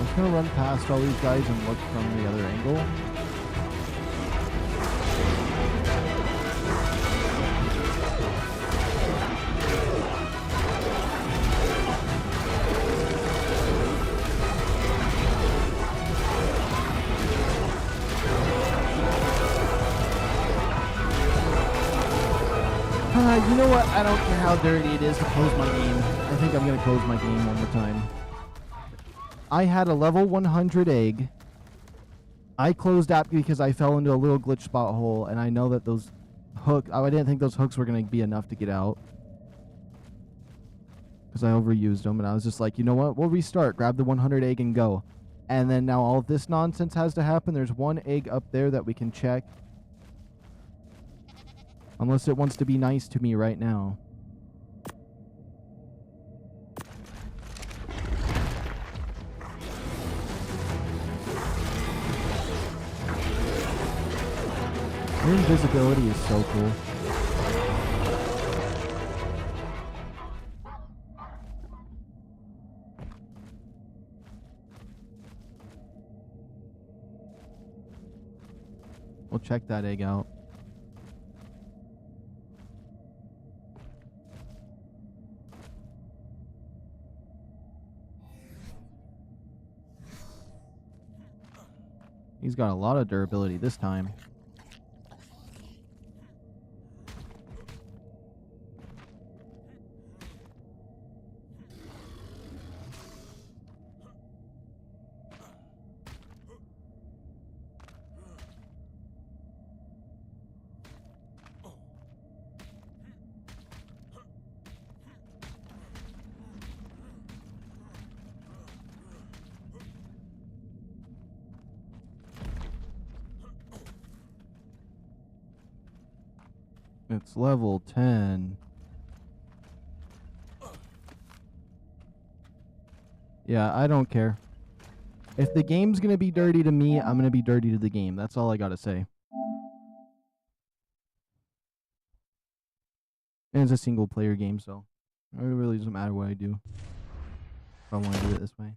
Speaker 1: I'm just gonna run past all these guys and look from the other angle. You know what? I don't care how dirty it is to close my game. I think I'm gonna close my game one more time. I had a level 100 egg. I closed out because I fell into a little glitch spot hole, and I know that those hooks... I didn't think those hooks were going to be enough to get out. because I overused them, and I was just like, you know what? We'll restart. Grab the 100 egg and go. And then now all of this nonsense has to happen. There's one egg up there that we can check. Unless it wants to be nice to me right now. Your invisibility is so cool. We'll check that egg out. He's got a lot of durability this time. It's level 10. Yeah, I don't care. If the game's gonna be dirty to me, I'm gonna be dirty to the game. That's all I gotta say. And it's a single player game, so it really doesn't matter what I do. If I want to do it this way.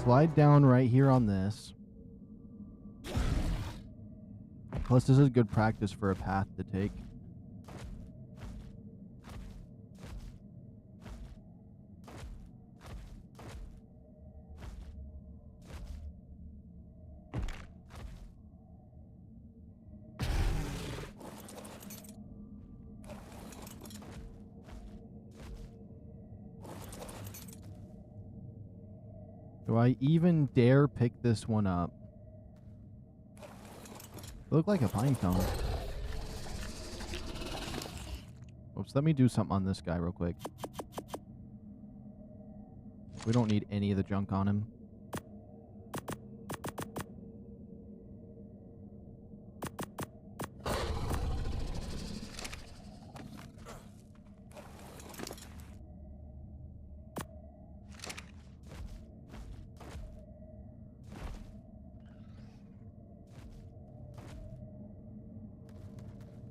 Speaker 1: Slide down right here on this. Plus, this is good practice for a path to take. Do I even dare pick this one up? Look like a pine cone. Oops, let me do something on this guy real quick. We don't need any of the junk on him.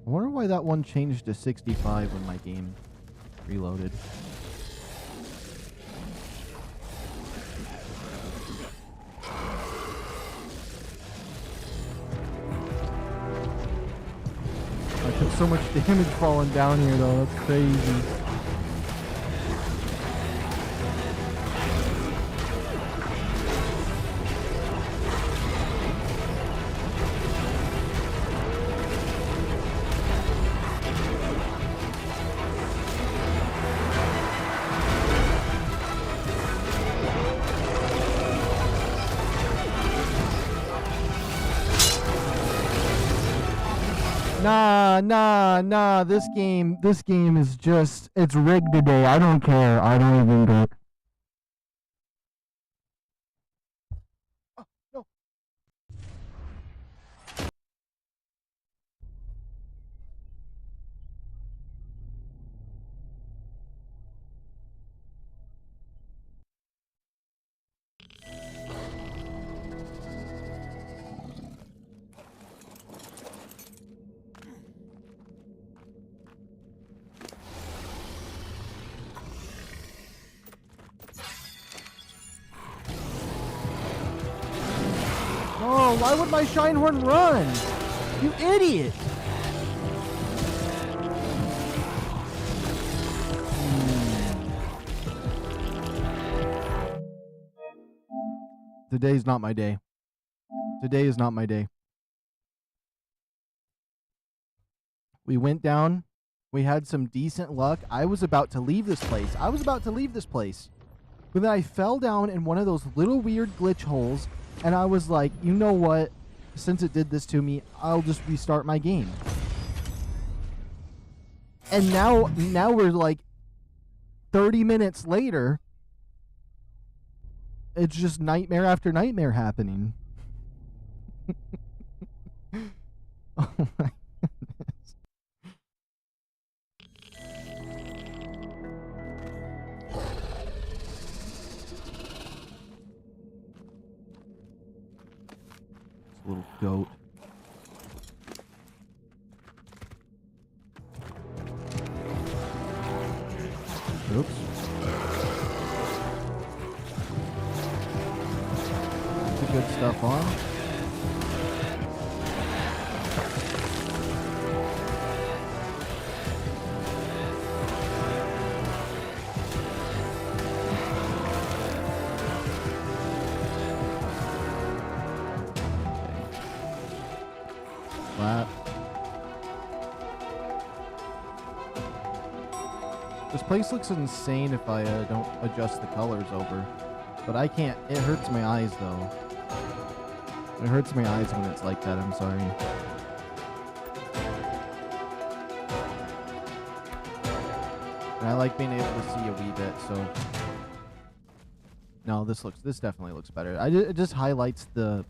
Speaker 1: I wonder why that one changed to 65 when my game reloaded. I took so much damage falling down here though, that's crazy. Nah, this game is just, it's rigged today. I don't care. I don't even care. Oh, no. No, why would my Shinehorn run? You idiot! Today's not my day. Today is not my day. We went down. We had some decent luck. I was about to leave this place. But then I fell down in one of those little weird glitch holes. And I was like, you know what? Since it did this to me, I'll just restart my game. And now we're like 30 minutes later. It's just nightmare after nightmare happening. Oh my goodness. This little goat. Oops. Good stuff on. Flat. This place looks insane if I don't adjust the colors over. But I can't. It hurts my eyes though. It hurts my eyes when it's like that, I'm sorry. And I like being able to see a wee bit, so... No, this definitely looks better. It just highlights the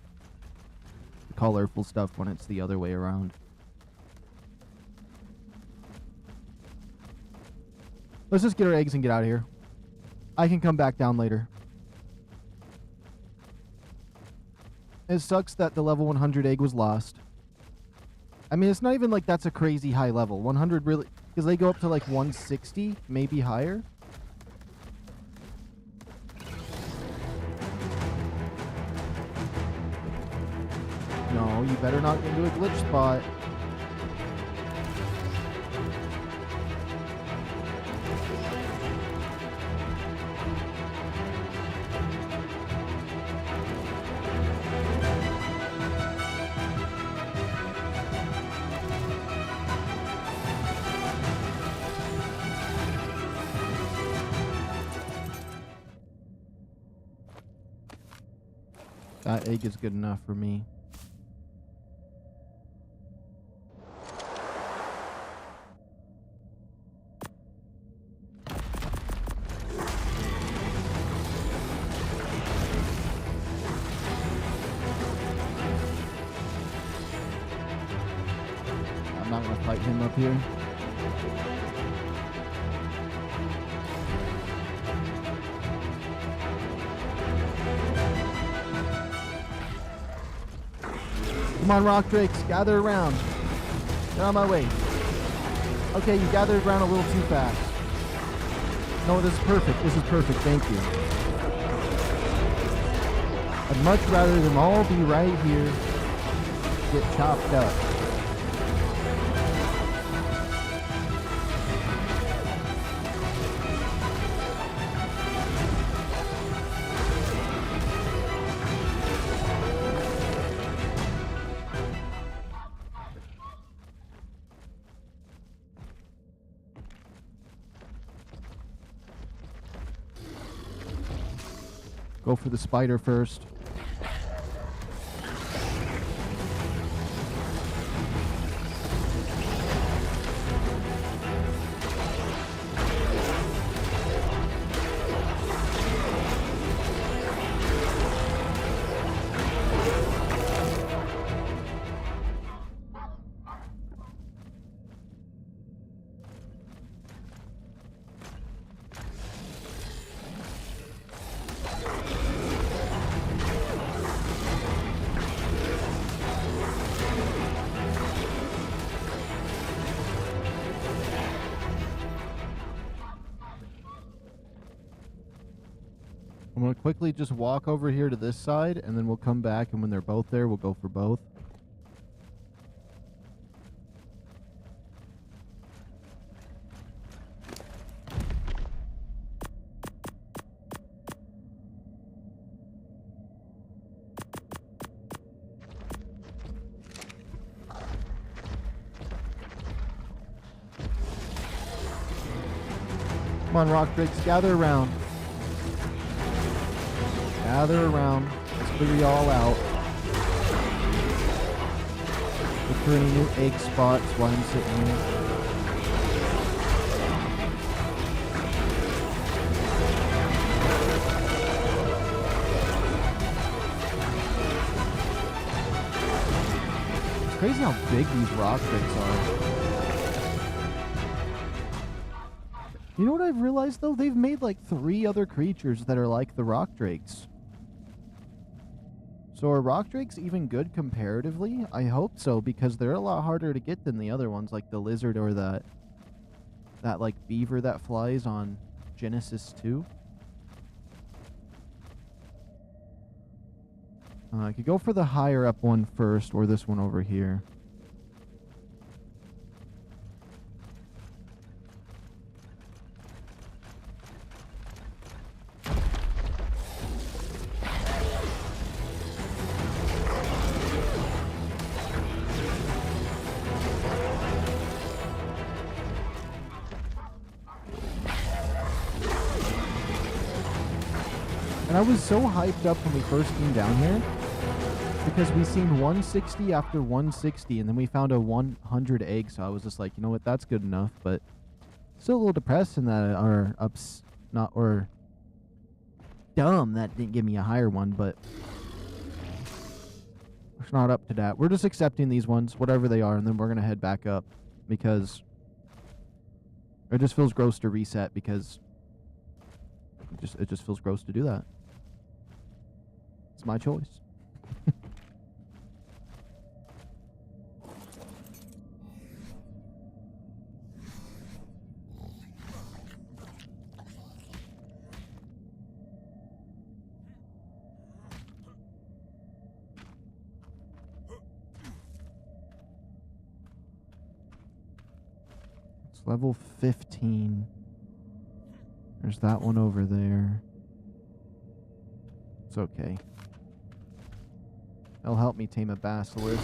Speaker 1: colorful stuff when it's the other way around. Let's just get our eggs and get out of here. I can come back down later. It sucks that the level 100 egg was lost. I mean, it's not even like that's a crazy high level. 100 really... Because they go up to like 160, maybe higher. No, you better not get into a glitch spot. That egg is good enough for me. I'm not gonna fight him up here. Come on, rock drakes, gather around. Get on my way. Okay, you gathered around a little too fast. No, this is perfect. This is perfect. Thank you. I'd much rather them all be right here, get chopped up. Go for the spider first. I'm going to quickly just walk over here to this side, and then we'll come back, and when they're both there, we'll go for both. Come on, rock drakes, gather around. Gather around. Let's figure y'all out. Look for any new egg spots while I'm sitting here. It's crazy how big these rock drakes are. You know what I've realized, though? They've made like 3 other creatures that are like the rock drakes. So are rock drakes even good comparatively? I hope so, because they're a lot harder to get than the other ones, like the lizard or that like beaver that flies on Genesis 2. I could go for the higher up one first, or this one over here. And I was so hyped up when we first came down here because we seen 160 after 160, and then we found a 100 egg, so I was just like, you know what, that's good enough, but still a little depressed in that our ups not, or dumb that didn't give me a higher one, but it's not up to that. We're just accepting these ones, whatever they are, and then we're going to head back up because it just feels gross to reset because it just feels gross to do that. It's my choice. It's level 15. There's that one over there. It's okay. That'll help me tame a basilisk.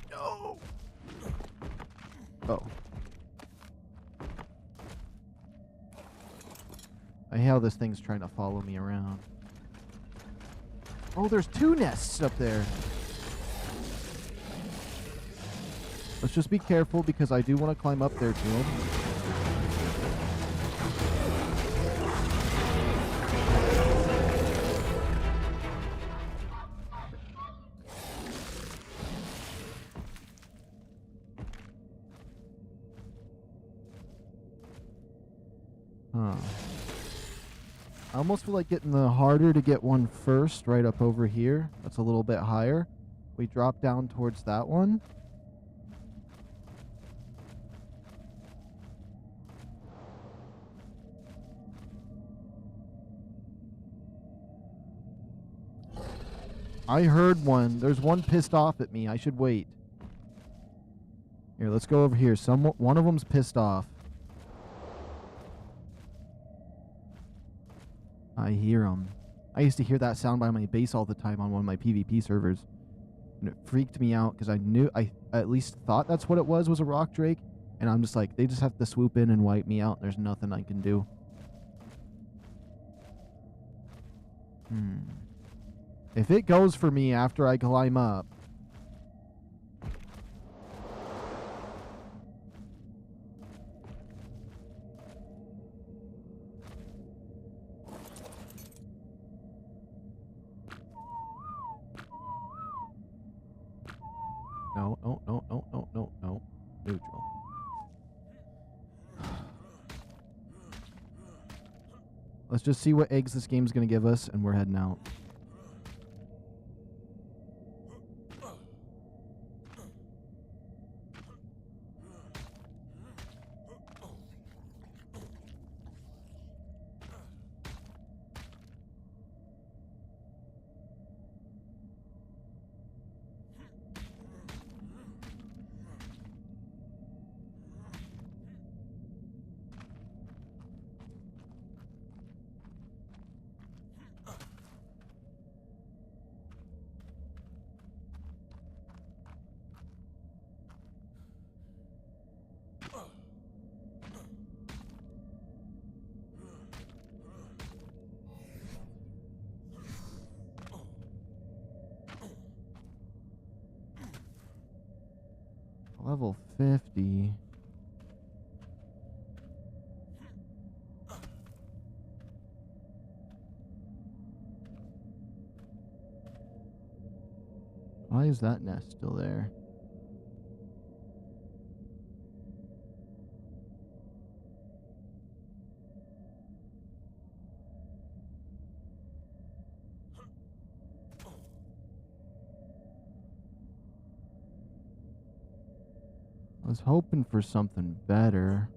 Speaker 1: No! Oh. I hate how this thing's trying to follow me around. Oh, there's 2 nests up there. Let's just be careful because I do want to climb up there to them. Huh. I almost feel like getting the harder to get one first right up over here. That's a little bit higher. We drop down towards that one. I heard one. There's one pissed off at me. I should wait. Here, let's go over here. One of them's pissed off. I hear him. I used to hear that sound by my base all the time on one of my PvP servers. And it freaked me out because I at least thought that's what it was a rock drake. And I'm just like, they just have to swoop in and wipe me out. And there's nothing I can do. If it goes for me after I climb up. No. Neutral. Let's just see what eggs this game's going to give us, and we're heading out. Level 50. Why is that nest still there? I was hoping for something better.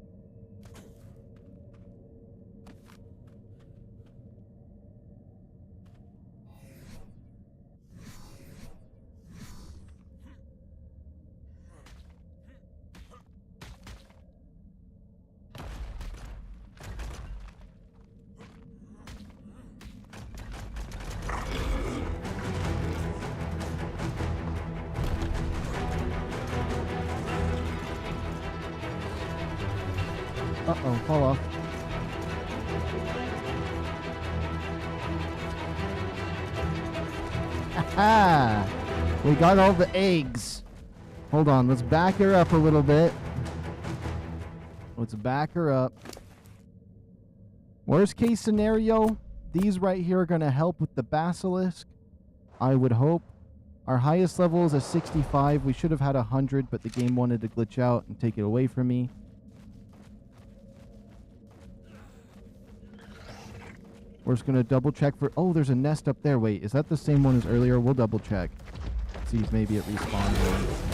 Speaker 1: Uh-oh, fall off. Ah! We got all the eggs. Hold on, let's back her up a little bit. Let's back her up. Worst case scenario, these right here are going to help with the basilisk. I would hope. Our highest level is a 65. We should have had 100, but the game wanted to glitch out and take it away from me. We're just going to double check for... Oh, there's a nest up there. Wait, is that the same one as earlier? We'll double check. See if maybe it respawned.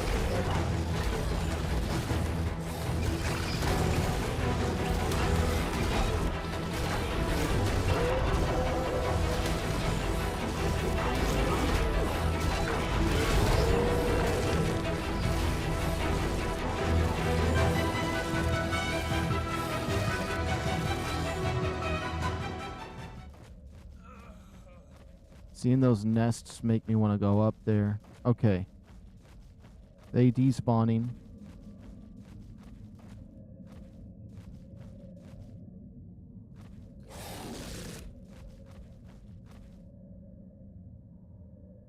Speaker 1: Seeing those nests make me want to go up there. Okay. They despawning.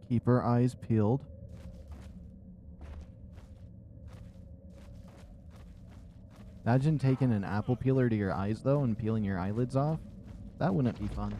Speaker 1: Keep our eyes peeled. Imagine taking an apple peeler to your eyes, though, and peeling your eyelids off. That wouldn't be fun.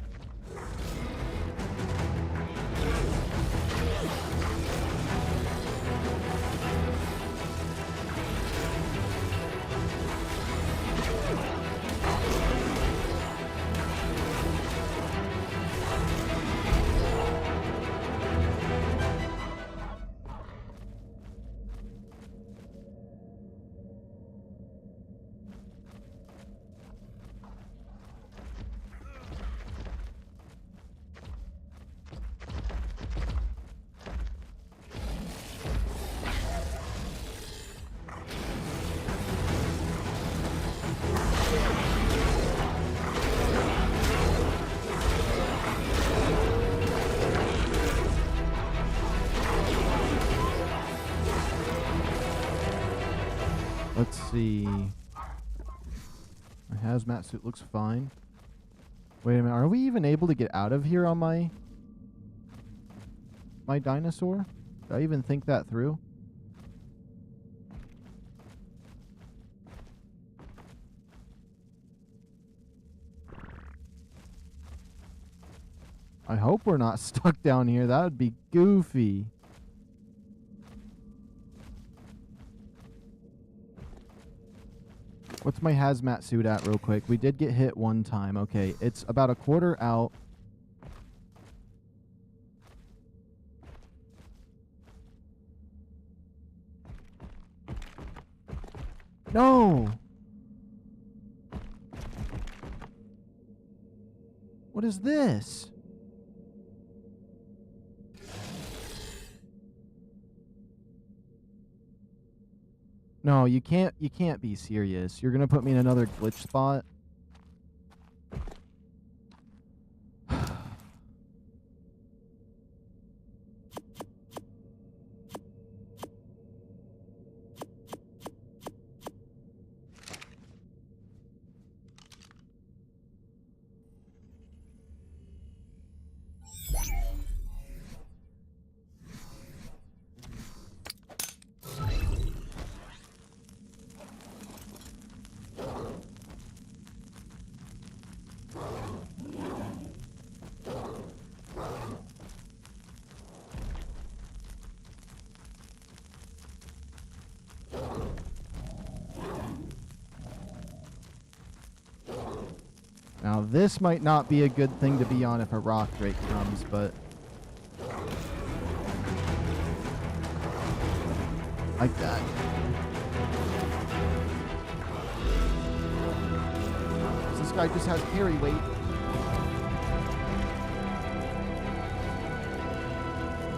Speaker 1: Let's see. My hazmat suit looks fine. Wait a minute, are we even able to get out of here on my dinosaur? Did I even think that through? I hope we're not stuck down here. That would be goofy. What's my hazmat suit at real quick? We did get hit one time. Okay, it's about a quarter out. No! What is this? No, you can't be serious. You're gonna put me in another glitch spot? Now, this might not be a good thing to be on if a rock drake comes, but... like that. This guy just has carry weight.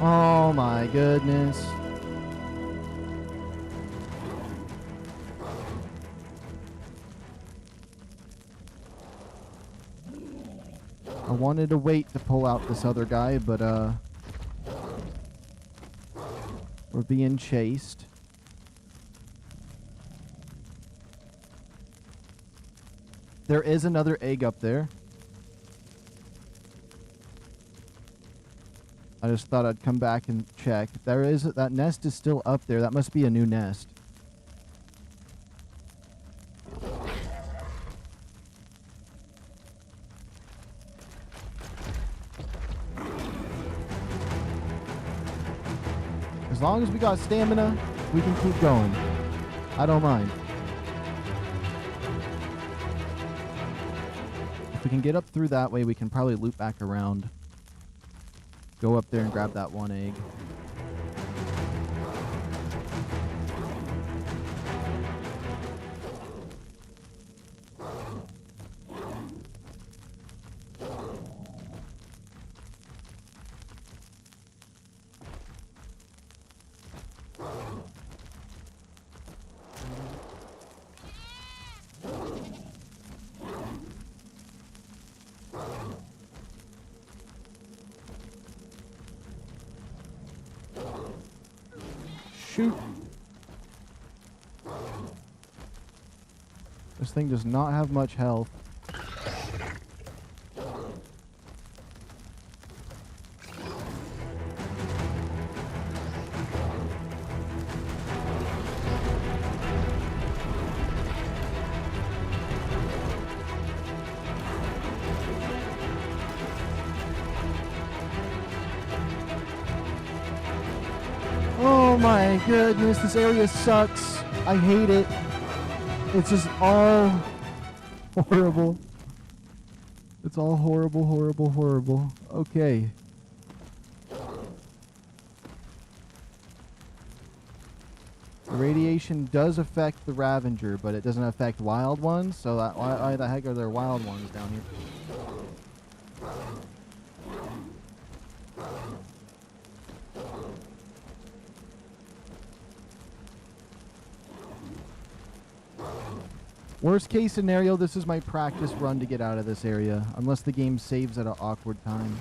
Speaker 1: Oh my goodness. I wanted to wait to pull out this other guy, but we're being chased. There is another egg up there. I just thought I'd come back and check. There is, that nest is still up there. That must be a new nest. As long as we got stamina, we can keep going. I don't mind. If we can get up through that way, we can probably loop back around. Go up there and grab that one egg. Shoot. This thing does not have much health. Oh my goodness, this area sucks. I hate it. It's just all horrible. It's all horrible, horrible, horrible. Okay. The radiation does affect the Ravager, but it doesn't affect wild ones, so that, why the heck are there wild ones down here? Worst case scenario, this is my practice run to get out of this area, unless the game saves at an awkward time.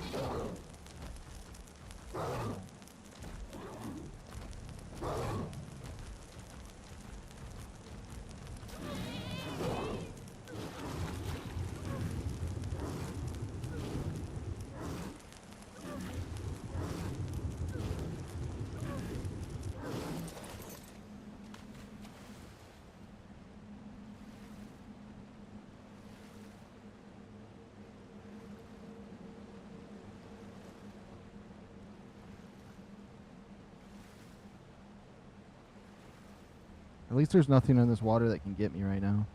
Speaker 1: At least there's nothing in this water that can get me right now.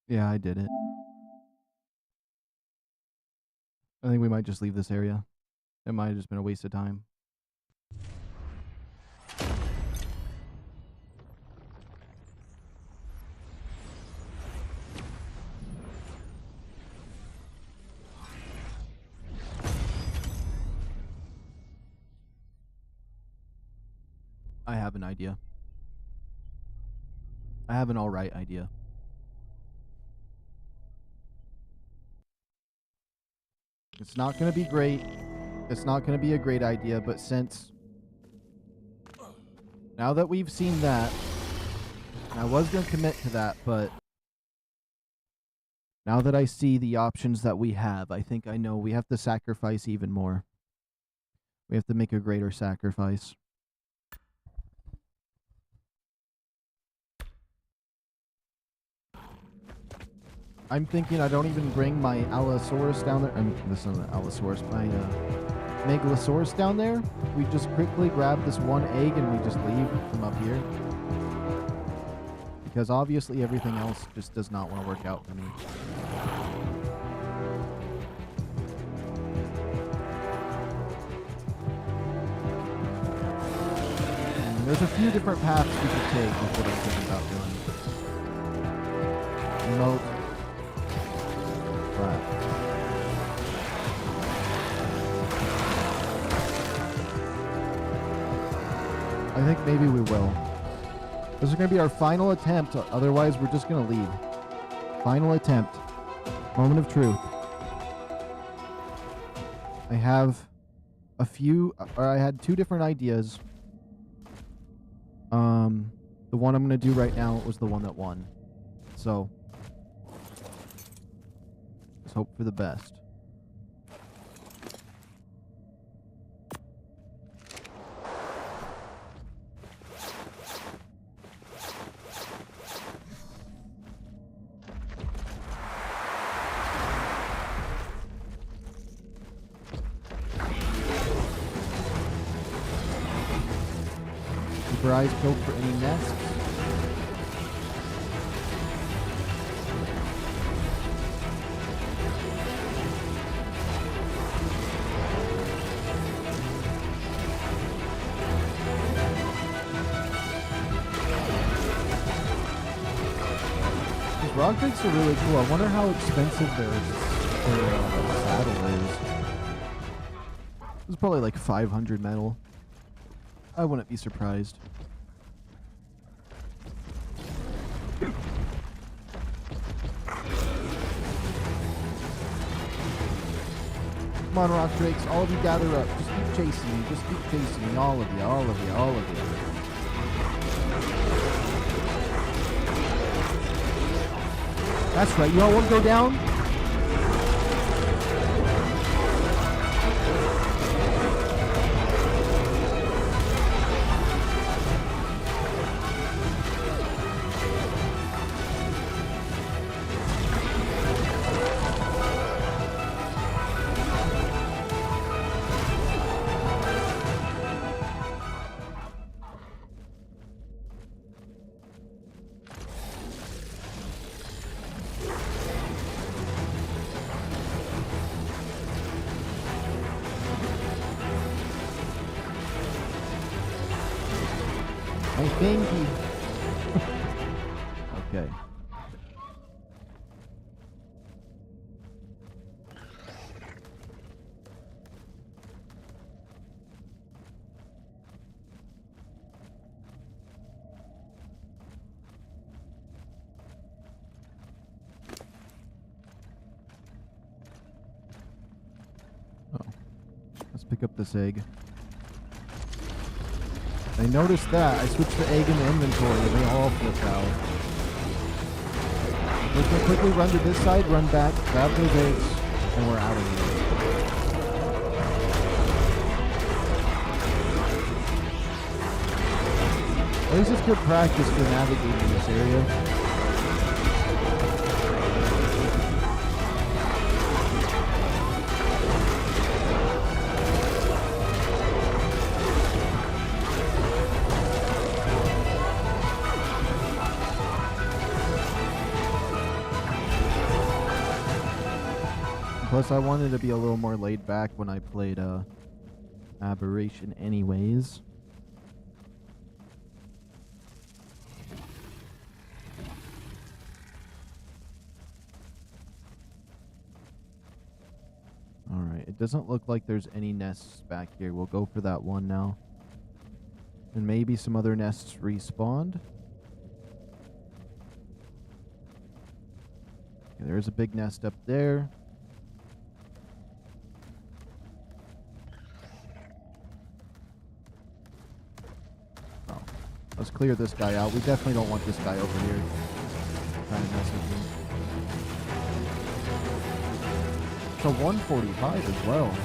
Speaker 1: Yeah, I did it. I think we might just leave this area. It might have just been a waste of time. I have an idea. I have an alright idea. It's not going to be great. It's not going to be a great idea, but since... now that we've seen that... and I was going to commit to that, but... Now that I see the options that we have, I think I know we have to sacrifice even more. We have to make a greater sacrifice. I'm thinking I don't even bring my Allosaurus down there. This is not Allosaurus. My Megalosaurus down there. We just quickly grab this one egg and we just leave from up here. Because obviously everything else just does not want to work out for me. And there's a few different paths we could take with what I'm thinking about doing. Remote. Flat. I think maybe we will. This is going to be our final attempt. Otherwise, we're just going to leave. Final attempt. Moment of truth. I have a few, or I had two different ideas. The one I'm going to do right now was the one that won. So, let's hope for the best. Keep our eyes peeled for any nests. These rock crates are really cool. I wonder how expensive their saddle is. It's probably like 500 metal. I wouldn't be surprised. Come on, rock drakes. All of you gather up. Just keep chasing me. Just keep chasing me. All of you. All of you. All of you. That's right. You all won't go down? I think he... Okay. Oh. Let's pick up this egg. I noticed that. I switched the egg in the inventory and they all flipped out. We can quickly run to this side, run back, grab those eggs, and we're out of here. At least it's good practice for navigating this area. Plus, I wanted to be a little more laid back when I played Aberration anyways. Alright, it doesn't look like there's any nests back here. We'll go for that one now. And maybe some other nests respawned. Okay, there's a big nest up there. Let's clear this guy out. We definitely don't want this guy over here trying to mess with me. It's a 145 as well.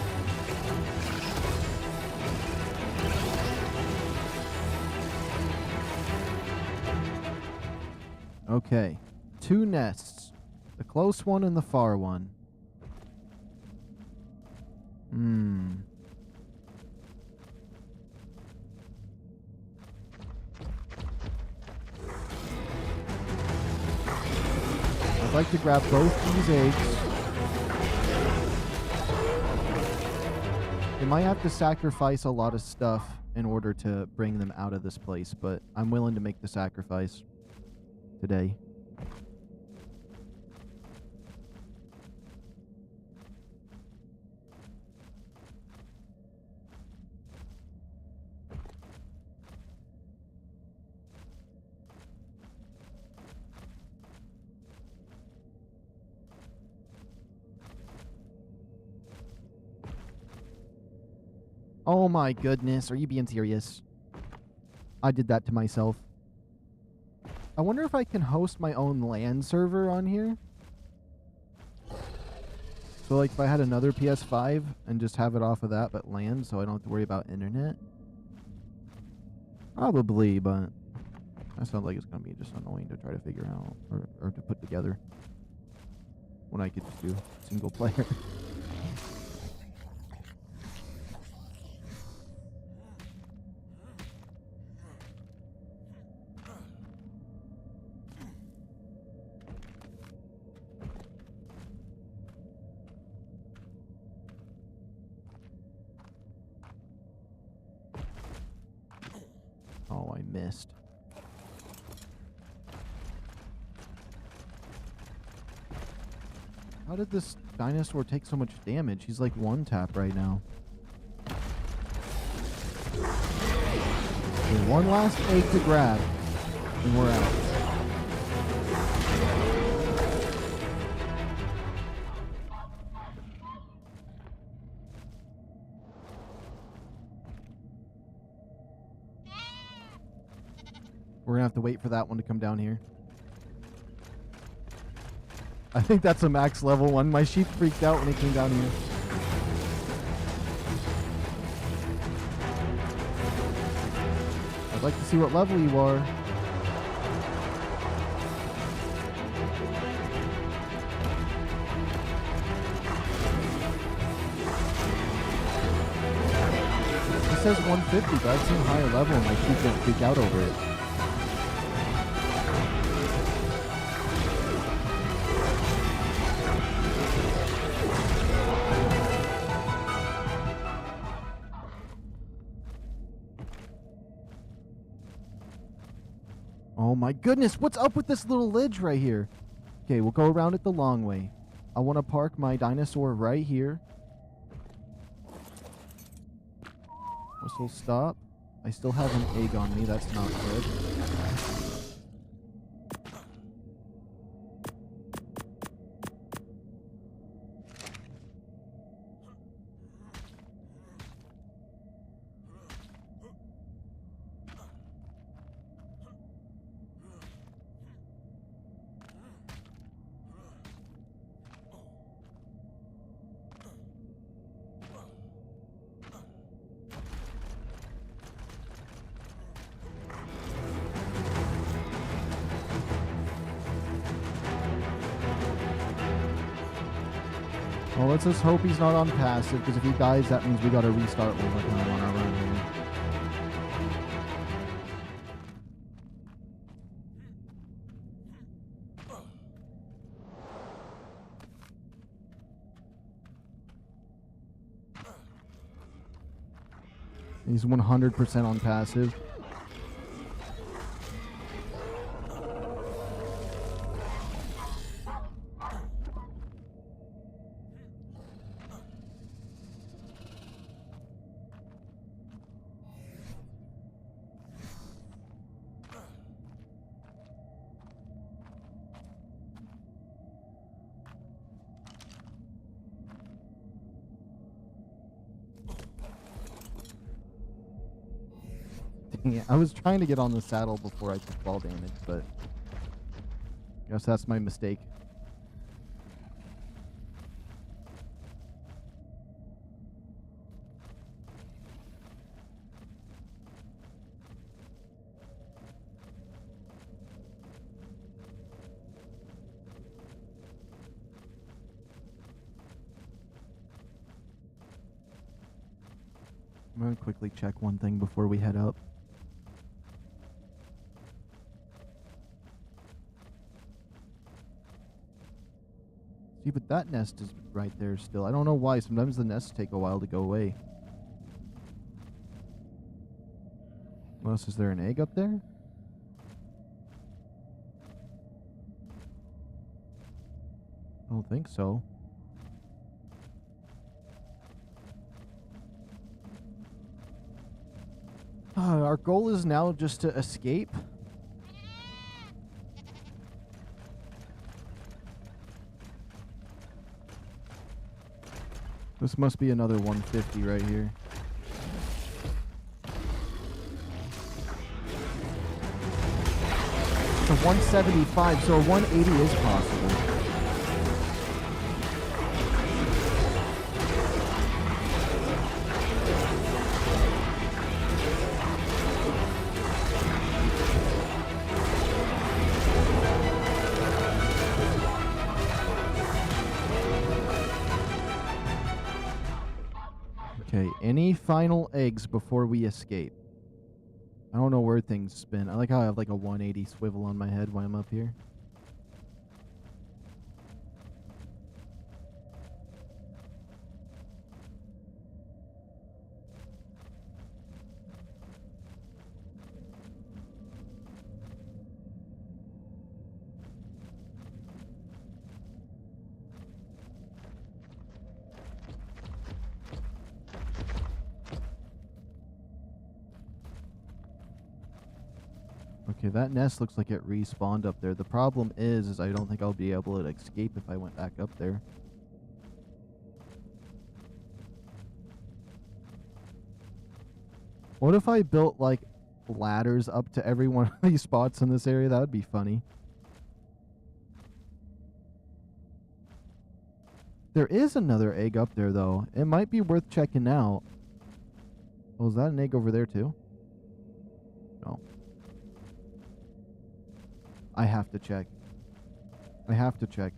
Speaker 1: Okay. 2 nests. The close one and the far one. I'd like to grab both these eggs. You might have to sacrifice a lot of stuff in order to bring them out of this place, but I'm willing to make the sacrifice today. Oh my goodness, are you being serious? I did that to myself. I wonder if I can host my own LAN server on here. So like if I had another PS5 and just have it off of that but LAN so I don't have to worry about internet. Probably, but that sounds like it's going to be just annoying to try to figure out or to put together when I could just do single player. Oh, I missed. How did this dinosaur take so much damage? He's like 1-tap right now. Okay, one last egg to grab, and we're out. We're gonna have to wait for that one to come down here. I think that's a max level one. My sheep freaked out when it came down here. I'd like to see what level you are. It says 150, but I've seen higher level and my sheep don't freak out over it. Oh my goodness, what's up with this little ledge right here? Okay, we'll go around it the long way. I want to park my dinosaur right here. Whistle stop. I still have an egg on me, that's not good. Well, let's just hope he's not on passive, because if he dies, that means we gotta restart one more time on our run here. He's 100% on passive. Yeah, I was trying to get on the saddle before I took fall damage, but I guess that's my mistake. I'm gonna quickly check one thing before we head up. See, but that nest is right there still. I don't know why. Sometimes the nests take a while to go away. What else? Is there an egg up there? I don't think so. Our goal is now just to escape. This must be another 150 right here. It's a 175, so a 180 is possible. Okay, any final eggs before we escape? I don't know where things spin. I like how I have like a 180 swivel on my head while I'm up here. Okay, that nest looks like it respawned up there. The problem is I don't think I'll be able to escape if I went back up there. What if I built, like, ladders up to every one of these spots in this area? That would be funny. There is another egg up there, though. It might be worth checking out. Oh, is that an egg over there, too? No. I have to check. I have to check.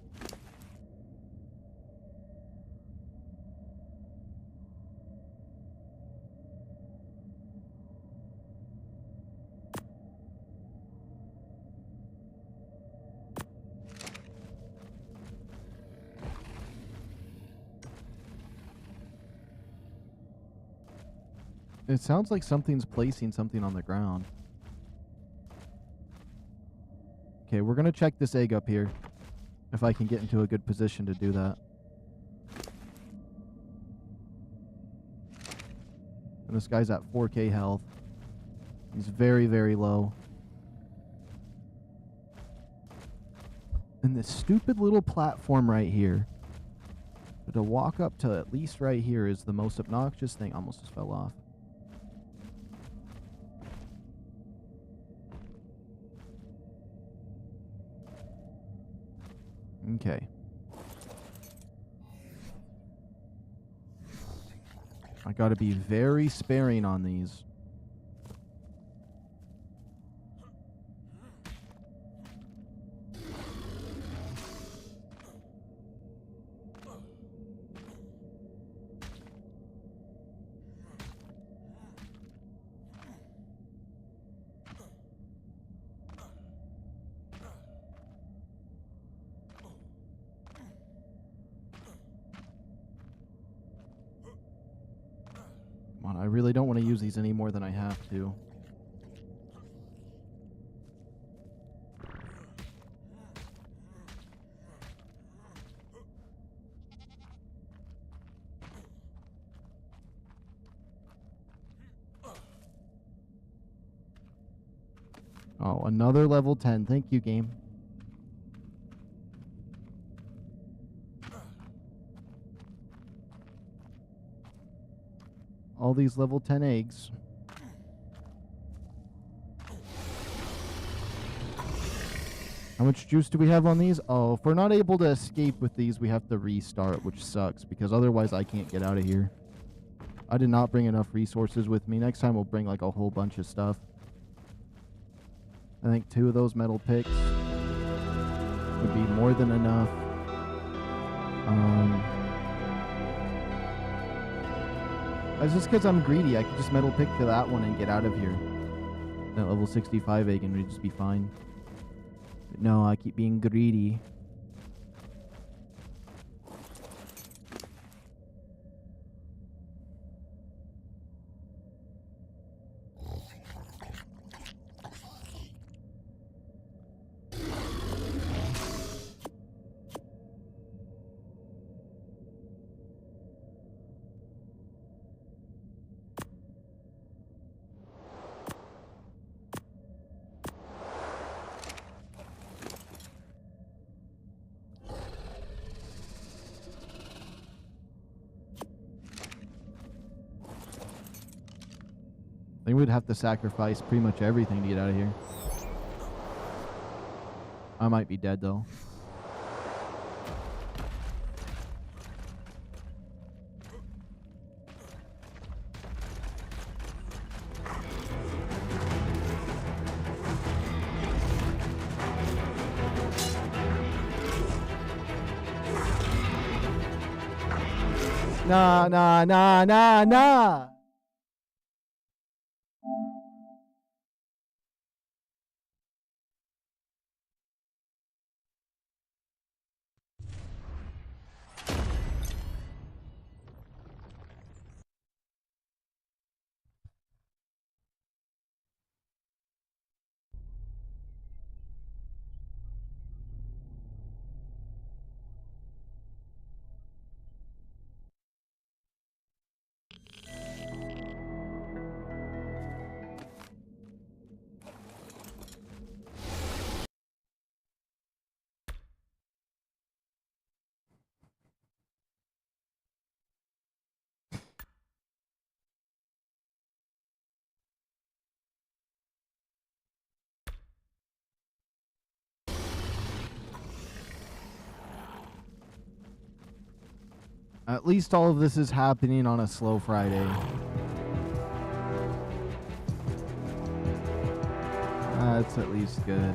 Speaker 1: It sounds like something's placing something on the ground. Okay, we're gonna check this egg up here. If I can get into a good position to do that. And this guy's at 4K health. He's very, very low. And this stupid little platform right here. To walk up to at least right here is the most obnoxious thing. Almost just fell off. Okay. I gotta be very sparing on these. I really don't want to use these any more than I have to. Oh, another level 10. Thank you, game. All these level 10 eggs. How much juice do we have on these? Oh, if we're not able to escape with these, we have to restart, which sucks, because otherwise I can't get out of here. I did not bring enough resources with me. Next time we'll bring like a whole bunch of stuff. I think 2 of those metal picks would be more than enough. That's just because I'm greedy. I could just metal pick to that one and get out of here. That level 65 egg and we'd just be fine. But no, I keep being greedy. I think we'd have to sacrifice pretty much everything to get out of here. I might be dead though. Nah, nah, nah, nah, nah. At least all of this is happening on a slow Friday. That's at least good.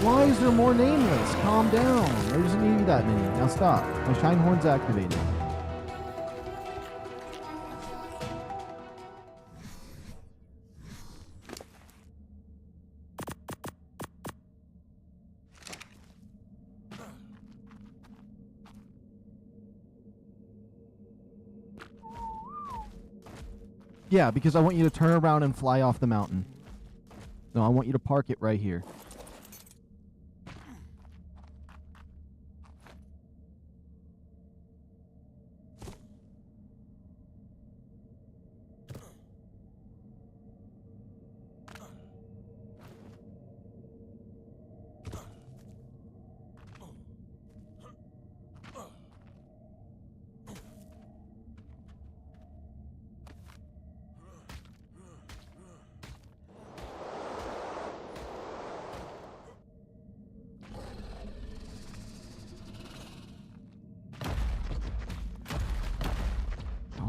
Speaker 1: Why is there more nameless? Calm down. There doesn't need to be that many. Now stop. My shine horn's activated. Yeah, because I want you to turn around and fly off the mountain. No, I want you to park it right here.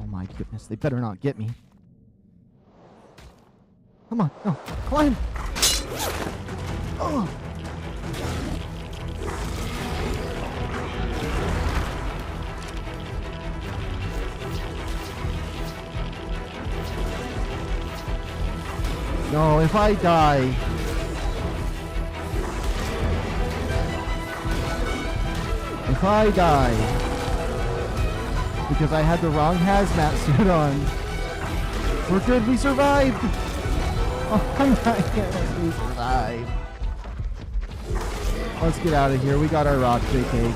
Speaker 1: My goodness, they better not get me. Come on, no, climb! Oh. No, if I die... If I die... because I had the wrong hazmat suit on. We're good, we survived! Oh my goodness, we survived. Let's get out of here, we got our rock egg.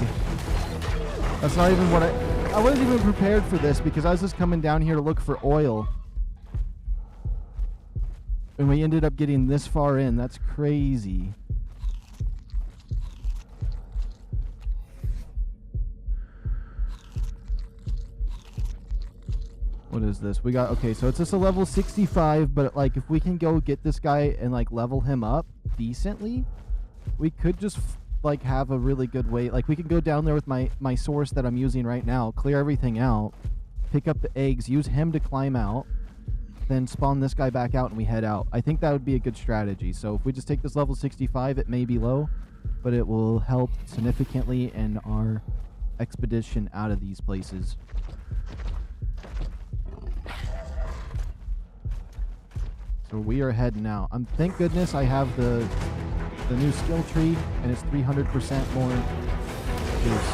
Speaker 1: That's not even what I... I wasn't even prepared for this because I was just coming down here to look for oil. And we ended up getting this far in. That's crazy. What is this? We got, okay, so it's just a level 65, but like if we can go get this guy and like level him up decently, we could just like have a really good way. Like we could go down there with my source that I'm using right now, clear everything out, pick up the eggs, use him to climb out, then spawn this guy back out and we head out. I think that would be a good strategy. So if we just take this level 65, it may be low, but it will help significantly in our expedition out of these places. So we are heading out. Thank goodness I have the new skill tree, and it's 300% more juice.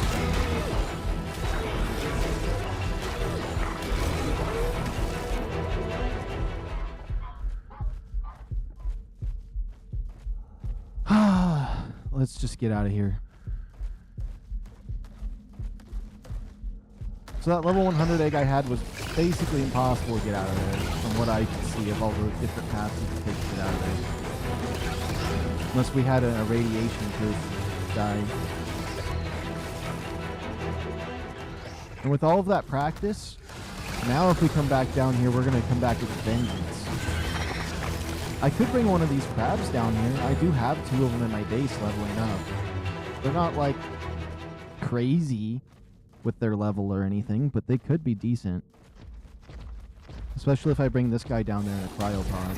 Speaker 1: Let's just get out of here. So that level 100 egg I had was basically impossible to get out of there, from what I could see of all the different paths you could take to get out of there. Unless we had a radiation-proof guy. And with all of that practice, now if we come back down here, we're going to come back with vengeance. I could bring one of these crabs down here. I do have 2 of them in my base leveling up. They're not, like, crazy with their level or anything, but they could be decent. Especially if I bring this guy down there in a cryopod.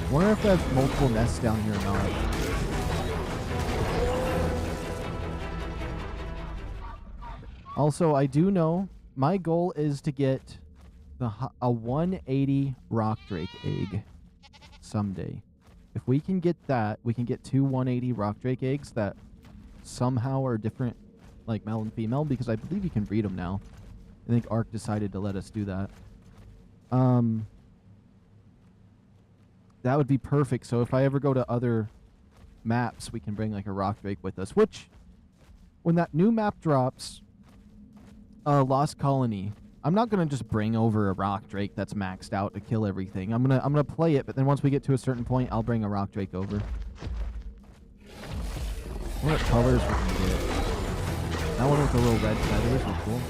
Speaker 1: I wonder if they have multiple nests down here or not. Also, I do know my goal is to get a 180 rock drake egg someday. If we can get that, we can get 2 180 rock drake eggs that somehow are different, like male and female, because I believe you can breed them now. I think ARK decided to let us do that. That would be perfect. So if I ever go to other maps, we can bring like a rock drake with us. Which, when that new map drops, Lost Colony, I'm not gonna just bring over a rock drake that's maxed out to kill everything. I'm gonna play it, but then once we get to a certain point, I'll bring a rock drake over. What colors we can get? That one with the little red feathers was cool.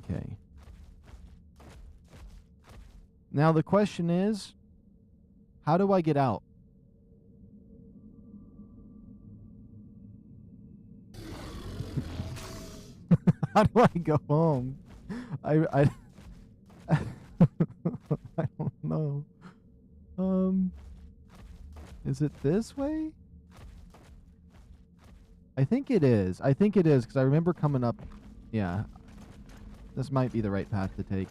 Speaker 1: Okay. Now the question is, how do I get out? How do I go home? I I don't know. Is it this way? I think it is. I think it is, because I remember coming up. Yeah. This might be the right path to take.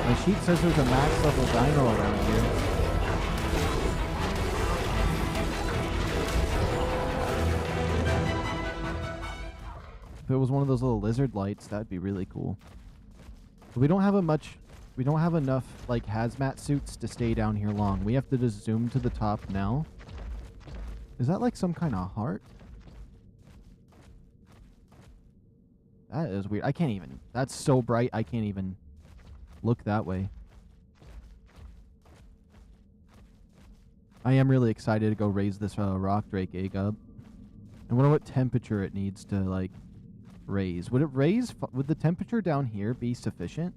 Speaker 1: My sheet says there's a max level dino around here. If it was one of those little lizard lights, that'd be really cool. But we don't have enough like hazmat suits to stay down here long. We have to just zoom to the top now. Is that like some kind of heart? That is weird. I can't even. That's so bright, I can't even look that way. I am really excited to go raise this rock drake egg up. I wonder what temperature it needs to like raise. Would it raise? Would the temperature down here be sufficient?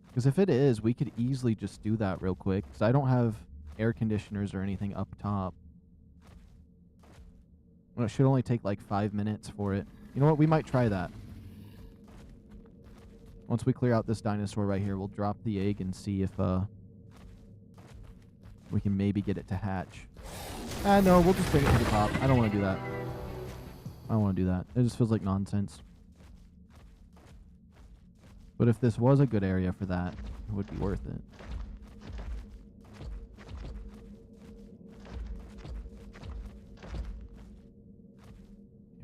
Speaker 1: Because if it is, we could easily just do that real quick. Because I don't have air conditioners or anything up top. Well, it should only take like 5 minutes for it. You know what? We might try that. Once we clear out this dinosaur right here, we'll drop the egg and see if we can maybe get it to hatch. No, we'll just bring it to the top. I don't want to do that. I don't want to do that. It just feels like nonsense. But if this was a good area for that, it would be worth it.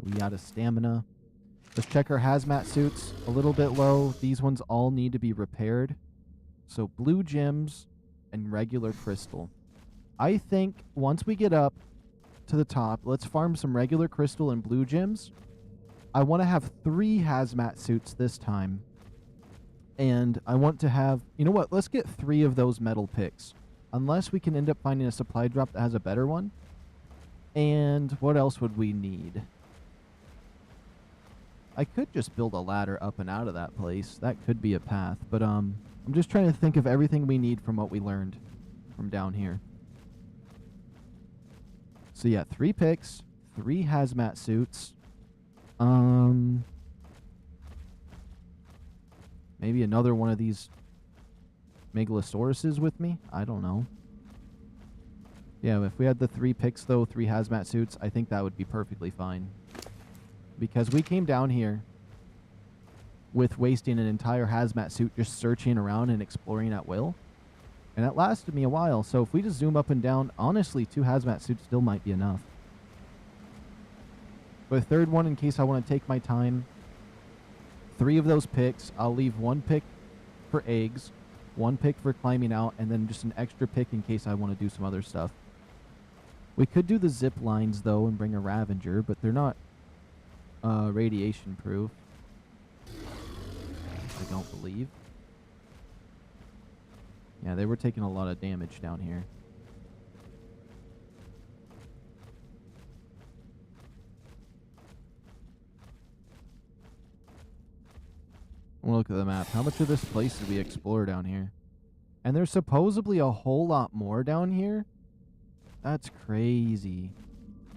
Speaker 1: We got a stamina. Let's check our hazmat suits. A little bit low. These ones all need to be repaired. So blue gems and regular crystal. I think once we get up to the top, let's farm some regular crystal and blue gems. I want to have 3 hazmat suits this time. And I want to have... You know what? Let's get 3 of those metal picks. Unless we can end up finding a supply drop that has a better one. And what else would we need? I could just build a ladder up and out of that place. That could be a path. But I'm just trying to think of everything we need from what we learned from down here. So yeah, 3 picks, 3 hazmat suits. Maybe another one of these megalosauruses with me? I don't know. Yeah, if we had the 3 picks though, 3 hazmat suits, I think that would be perfectly fine. Because we came down here with wasting an entire hazmat suit just searching around and exploring at will. And that lasted me a while, so if we just zoom up and down, honestly, 2 hazmat suits still might be enough. But a 3rd one in case I want to take my time. 3 of those picks. I'll leave 1 pick for eggs, 1 pick for climbing out, and then just an extra pick in case I want to do some other stuff. We could do the zip lines, though, and bring a Ravager, but they're not radiation proof. I don't believe. Yeah, they were taking a lot of damage down here. We'll look at the map. How much of this place did we explore down here? And there's supposedly a whole lot more down here? That's crazy.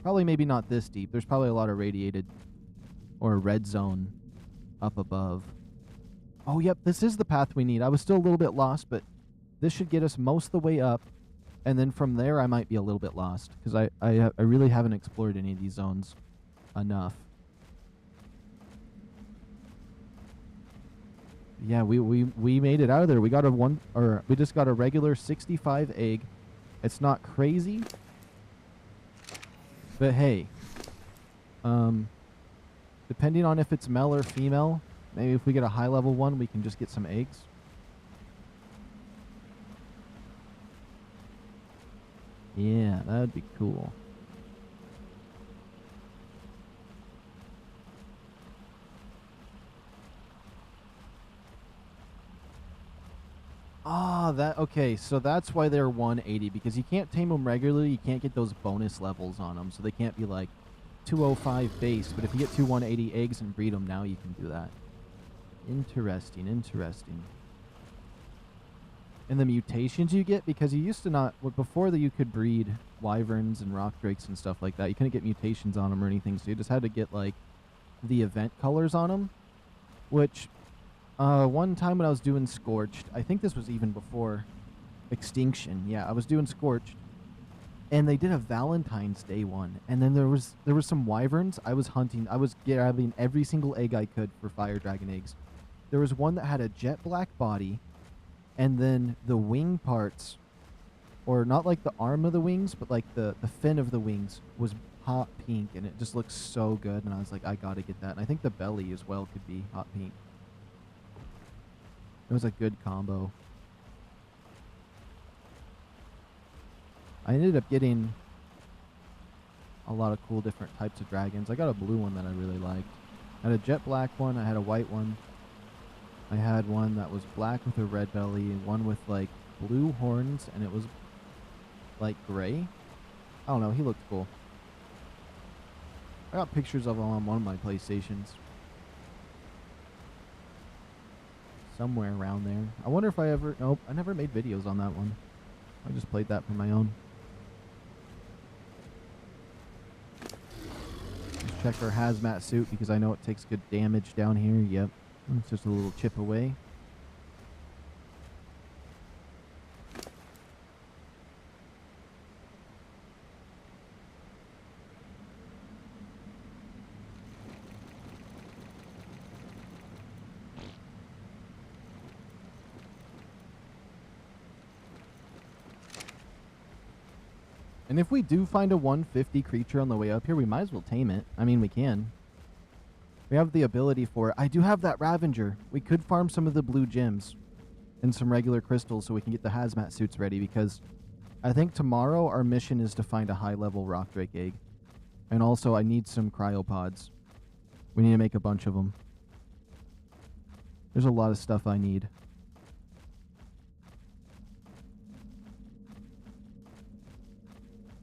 Speaker 1: Probably maybe not this deep. There's probably a lot of radiated or red zone up above. Oh, yep, this is the path we need. I was still a little bit lost, but this should get us most of the way up. And then from there, I might be a little bit lost because I really haven't explored any of these zones enough. Yeah, we made it out of there. We got we just got a regular 65 egg. It's not crazy, but hey, depending on if it's male or female, maybe if we get a high level one, we can just get some eggs. Yeah, that'd be cool. Ah, okay, so that's why they're 180, because you can't tame them regularly, you can't get those bonus levels on them, so they can't be like 205 base, but if you get 2 180 eggs and breed them, now you can do that. Interesting, interesting. And the mutations you get, because you used to not, before that you could breed wyverns and rock drakes and stuff like that, you couldn't get mutations on them or anything, so you just had to get like the event colors on them, which... one time when I was doing Scorched, I think this was even before Extinction. Yeah, I was doing Scorched, and they did a Valentine's Day one. And then there was some wyverns. I was hunting. I was grabbing every single egg I could for fire dragon eggs. There was one that had a jet black body, and then the wing parts, or not like the arm of the wings, but like the fin of the wings was hot pink, and it just looked so good. And I was like, I gotta get that. And I think the belly as well could be hot pink. It was a good combo. I ended up getting a lot of cool different types of dragons. I got a blue one that I really liked. I had a jet black one. I had a white one. I had one that was black with a red belly, and one with like blue horns, and it was like gray. I don't know. He looked cool. I got pictures of him on one of my PlayStations. Somewhere around there. I wonder if I ever... Nope, I never made videos on that one. I just played that for my own. Check our hazmat suit because I know it takes good damage down here. Yep. It's just a little chip away. And if we do find a 150 creature on the way up here, we might as well tame it. I mean, we can. We have the ability for it. I do have that Ravager. We could farm some of the blue gems and some regular crystals so we can get the hazmat suits ready, because I think tomorrow our mission is to find a high-level rock drake egg. And also, I need some cryopods. We need to make a bunch of them. There's a lot of stuff I need.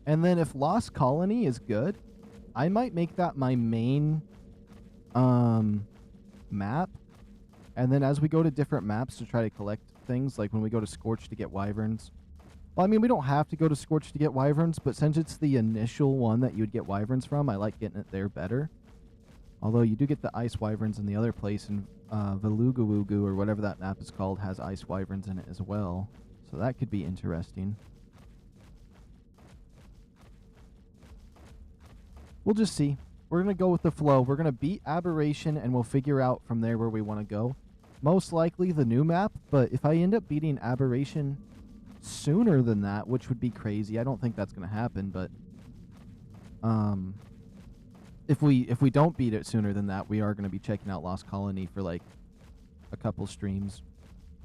Speaker 1: And then if Lost Colony is good, I might make that my main map. And then as we go to different maps to try to collect things, like when we go to Scorch to get wyverns. Well, I mean, we don't have to go to Scorch to get wyverns, but since it's the initial one that you'd get wyverns from, I like getting it there better. Although you do get the ice wyverns in the other place, and Velugawugu, or whatever that map is called, has ice wyverns in it as well. So that could be interesting. We'll just see. We're going to go with the flow. We're going to beat Aberration, and we'll figure out from there where we want to go. Most likely the new map, but if I end up beating Aberration sooner than that, which would be crazy, I don't think that's going to happen, but if we don't beat it sooner than that, we are going to be checking out Lost Colony for like a couple streams,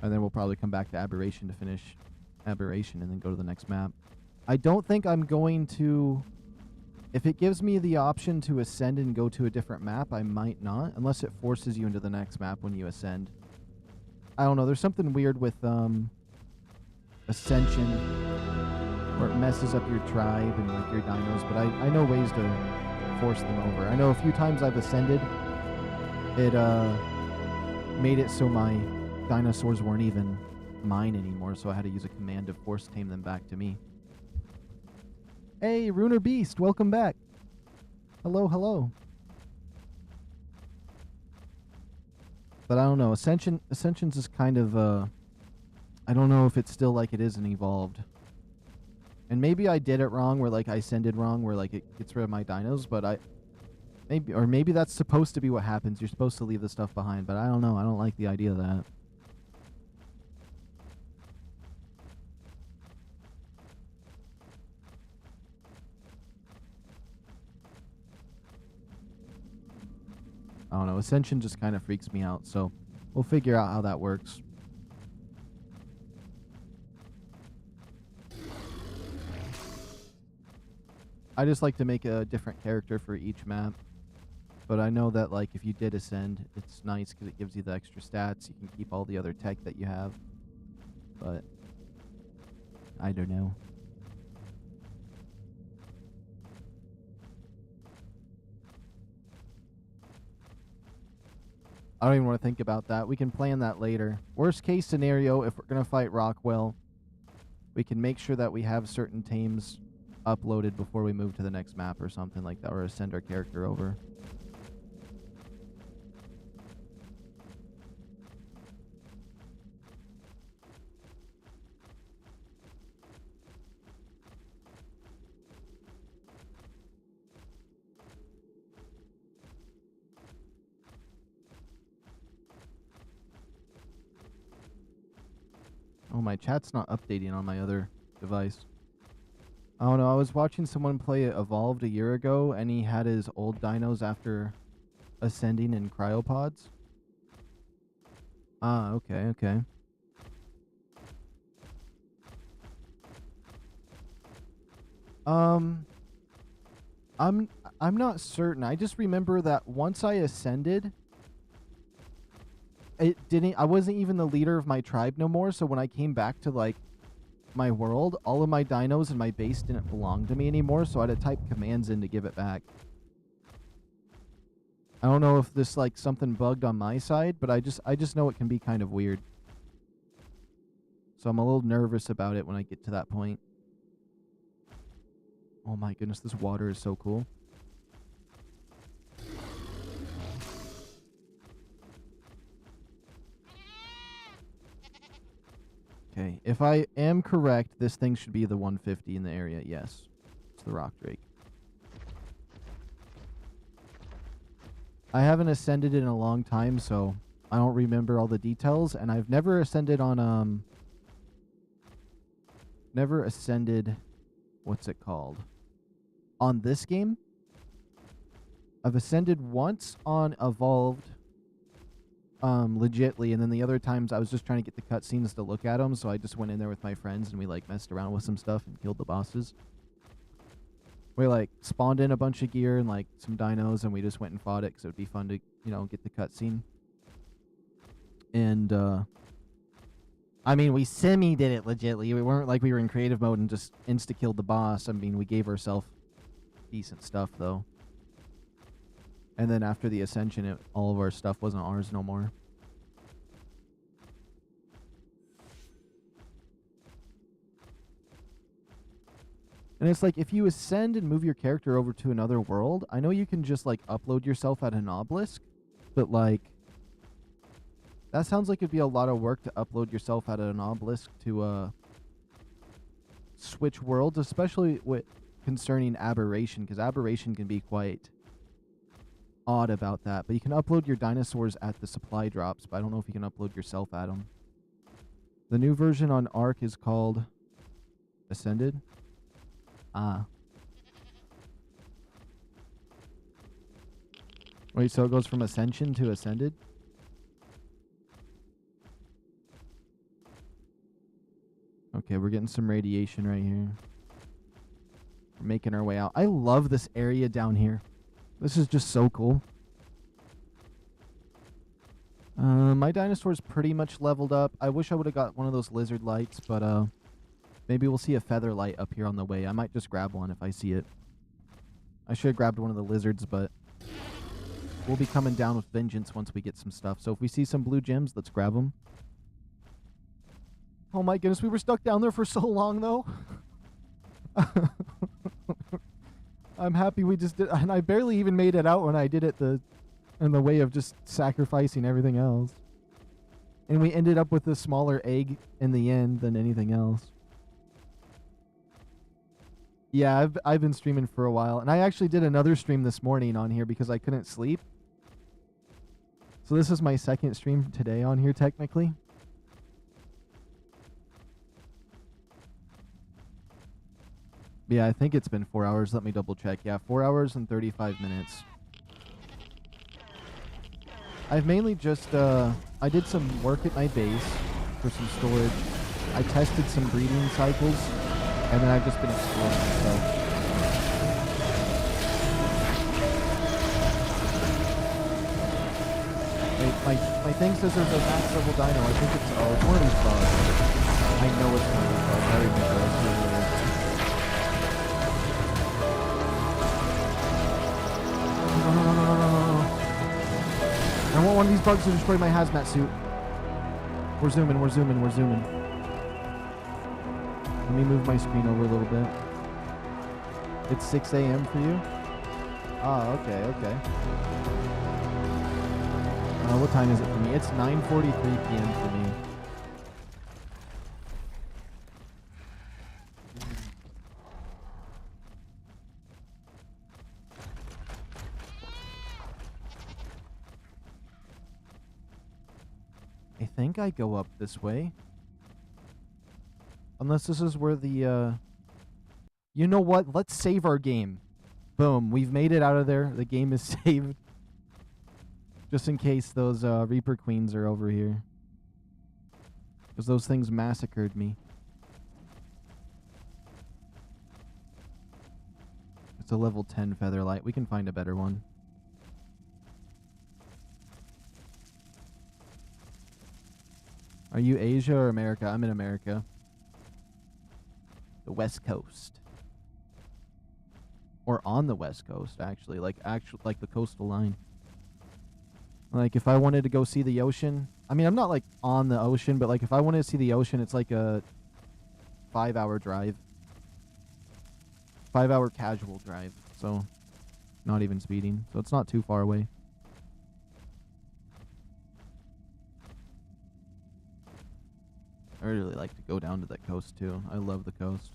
Speaker 1: and then we'll probably come back to Aberration to finish Aberration and then go to the next map. I don't think I'm going to... If it gives me the option to ascend and go to a different map, I might not, unless it forces you into the next map when you ascend. I don't know, there's something weird with Ascension, where it messes up your tribe and like your dinos, but I know ways to force them over. I know a few times I've ascended, it made it so my dinosaurs weren't even mine anymore, so I had to use a command to force tame them back to me. Hey, Runer Beast, welcome back. Hello, hello. But I don't know, Ascension's is kind of, I don't know if it's still like it is in Evolved. And maybe I did it wrong, where like I ascended wrong, where like it gets rid of my dinos, but maybe that's supposed to be what happens. You're supposed to leave the stuff behind, but I don't know. I don't like the idea of that. I don't know. Ascension just kind of freaks me out, so we'll figure out how that works. I just like to make a different character for each map. But I know that, like, if you did ascend, it's nice because it gives you the extra stats. You can keep all the other tech that you have. But I don't know. I don't even want to think about that. We can plan that later. Worst case scenario, if we're going to fight Rockwell, we can make sure that we have certain tames uploaded before we move to the next map or something like that, or send our character over. Oh, my chat's not updating on my other device. I don't know, I was watching someone play Evolved a year ago, and he had his old dinos after ascending in cryopods. Ah, okay, okay. I'm not certain. I just remember that once I ascended, I wasn't even the leader of my tribe no more, so when I came back to, like, my world, all of my dinos and my base didn't belong to me anymore, so I had to type commands in to give it back. I don't know if this, like, something bugged on my side, but I just know it can be kind of weird. So I'm a little nervous about it when I get to that point. Oh my goodness, this water is so cool. Okay, if I am correct, this thing should be the 150 in the area. Yes, it's the rock drake. I haven't ascended in a long time, so I don't remember all the details, and I've never ascended on never ascended, what's it called? On this game? I've ascended once on Evolved, legitly, and then the other times I was just trying to get the cutscenes to look at them, so I just went in there with my friends and we like messed around with some stuff and killed the bosses. We like spawned in a bunch of gear and like some dinos, and we just went and fought it because it would be fun to, you know, get the cutscene. And I mean, we semi did it legitly. We weren't like we were in creative mode and just insta killed the boss. I mean, we gave ourselves decent stuff though. And then after the ascension, all of our stuff wasn't ours no more. And it's like, if you ascend and move your character over to another world, I know you can just like upload yourself at an obelisk, but like, that sounds like it'd be a lot of work to upload yourself at an obelisk to switch worlds, especially with concerning aberration, because aberration can be quite odd about that. But you can upload your dinosaurs at the supply drops, but I don't know if you can upload yourself at them. The new version on ARK is called Ascended. Ah. Wait, so it goes from Ascension to Ascended? Okay, we're getting some radiation right here. We're making our way out. I love this area down here. This is just so cool. My dinosaur's pretty much leveled up. I wish I would have got one of those lizard lights, but maybe we'll see a feather light up here on the way. I might just grab one if I see it. I should have grabbed one of the lizards, but we'll be coming down with vengeance once we get some stuff. So if we see some blue gems, let's grab them. Oh my goodness, we were stuck down there for so long, though. I'm happy we just did, and I barely even made it out when I did it in the way of just sacrificing everything else. And we ended up with a smaller egg in the end than anything else. Yeah, I've been streaming for a while, and I actually did another stream this morning on here because I couldn't sleep. So this is my second stream today on here, technically. Yeah, I think it's been 4 hours. Let me double check. Yeah, 4 hours and 35 minutes. I've mainly just, I did some work at my base for some storage. I tested some breeding cycles, and then I've just been exploring, so. Wait, my thing says there's a max level dino. I think it's, oh, it's one of these bugs. I know it's one of these bugs. I remember. I see it there. No. I want one of these bugs to destroy my hazmat suit. We're zooming. Let me move my screen over a little bit. It's 6 a.m. for you? Ah, okay. What time is it for me? It's 9:43 p.m. for me. I think I go up this way. Unless this is where the, You know what? Let's save our game. Boom. We've made it out of there. The game is saved. Just in case those, Reaper Queens are over here. Because those things massacred me. It's a level 10 Featherlight. We can find a better one. Are you Asia or America? I'm in America. The West Coast. Or on the West Coast, actually. Like the coastal line. Like, if I wanted to go see the ocean... I mean, I'm not, like, on the ocean, but, like, if I wanted to see the ocean, it's like a 5-hour drive. 5-hour casual drive. So, not even speeding. So, it's not too far away. I really like to go down to the coast too. I love the coast.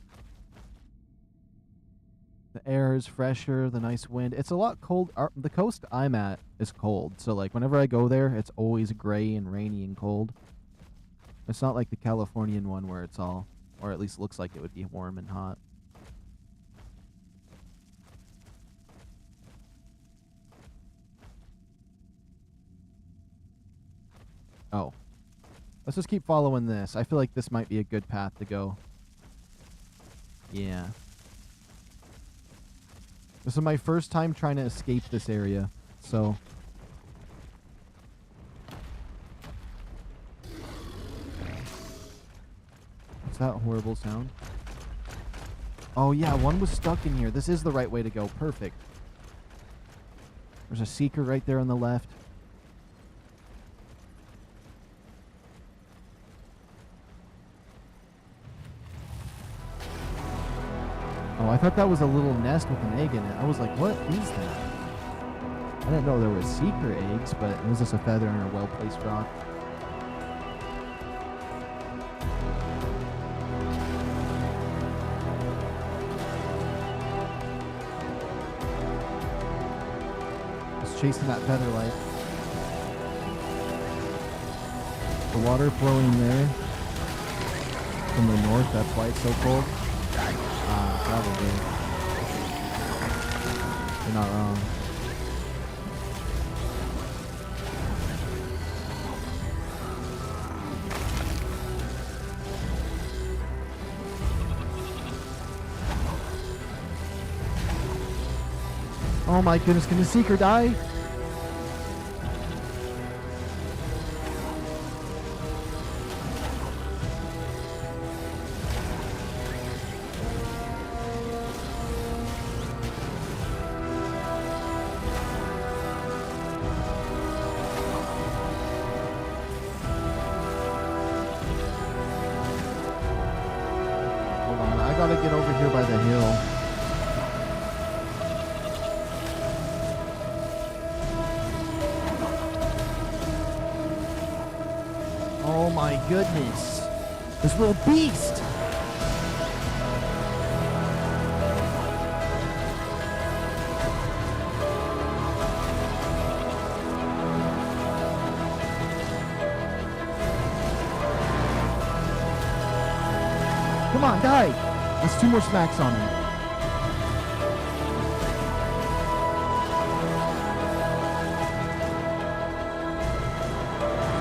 Speaker 1: The air is fresher, the nice wind. It's a lot cold. The coast I'm at is cold. So like whenever I go there, it's always gray and rainy and cold. It's not like the Californian one where it's all, or at least looks like it would be warm and hot. Oh. Let's just keep following this. I feel like this might be a good path to go. Yeah. This is my first time trying to escape this area, so... What's that horrible sound? Oh yeah, one was stuck in here. This is the right way to go. Perfect. There's a seeker right there on the left. Oh, I thought that was a little nest with an egg in it. I was like, what is that? I didn't know there were seeker eggs, but it was just a feather on a well-placed rock. Just chasing that feather light. The water flowing there from the north, that's why it's so cold. Probably. You're not wrong. Oh my goodness, can the seeker die? I gotta get over here by the hill. Oh my goodness. This little beast! Come on, die! There's 2 more smacks on him.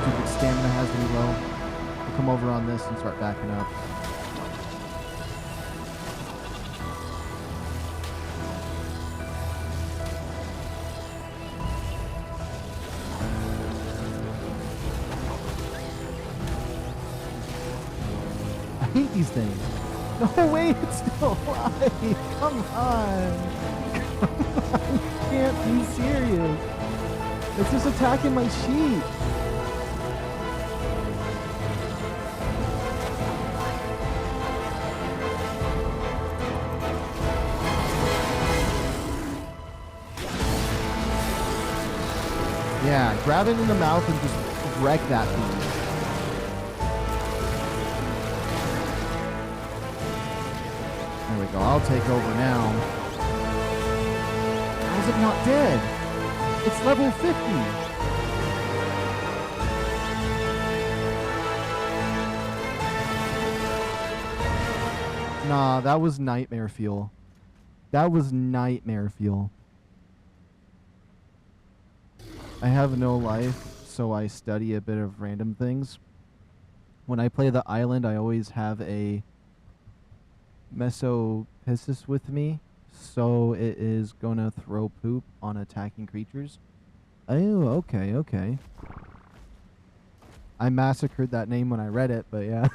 Speaker 1: Stupid stamina has me low. I'll come over on this and start backing up. I hate these things. No way, it's still alive! Come on! Come on, you can't be serious! It's just attacking my sheep! Yeah, grab it in the mouth and just wreck that thing. There we go. I'll take over now. How is it not dead? It's level 50. Nah, that was nightmare fuel. That was nightmare fuel. I have no life, so I study a bit of random things. When I play the island, I always have a Mesopiscis with me, so it is gonna throw poop on attacking creatures. Oh, okay, okay. I massacred that name when I read it, but yeah.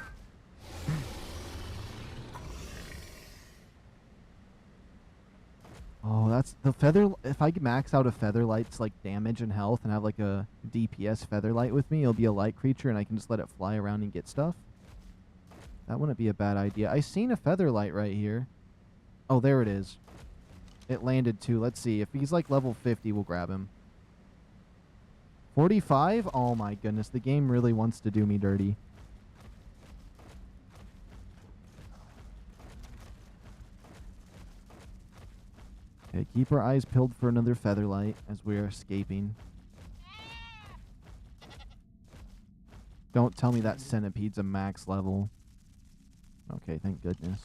Speaker 1: Oh, that's the feather. If I max out a featherlight's like damage and health and have like a DPS featherlight with me, it'll be a light creature and I can just let it fly around and get stuff. That wouldn't be a bad idea. I seen a featherlight right here. Oh, there it is. It landed too. Let's see. If he's like level 50, we'll grab him. 45? Oh my goodness. The game really wants to do me dirty. Okay, keep our eyes peeled for another featherlight as we are escaping. Don't tell me that centipede's a max level. Okay, thank goodness.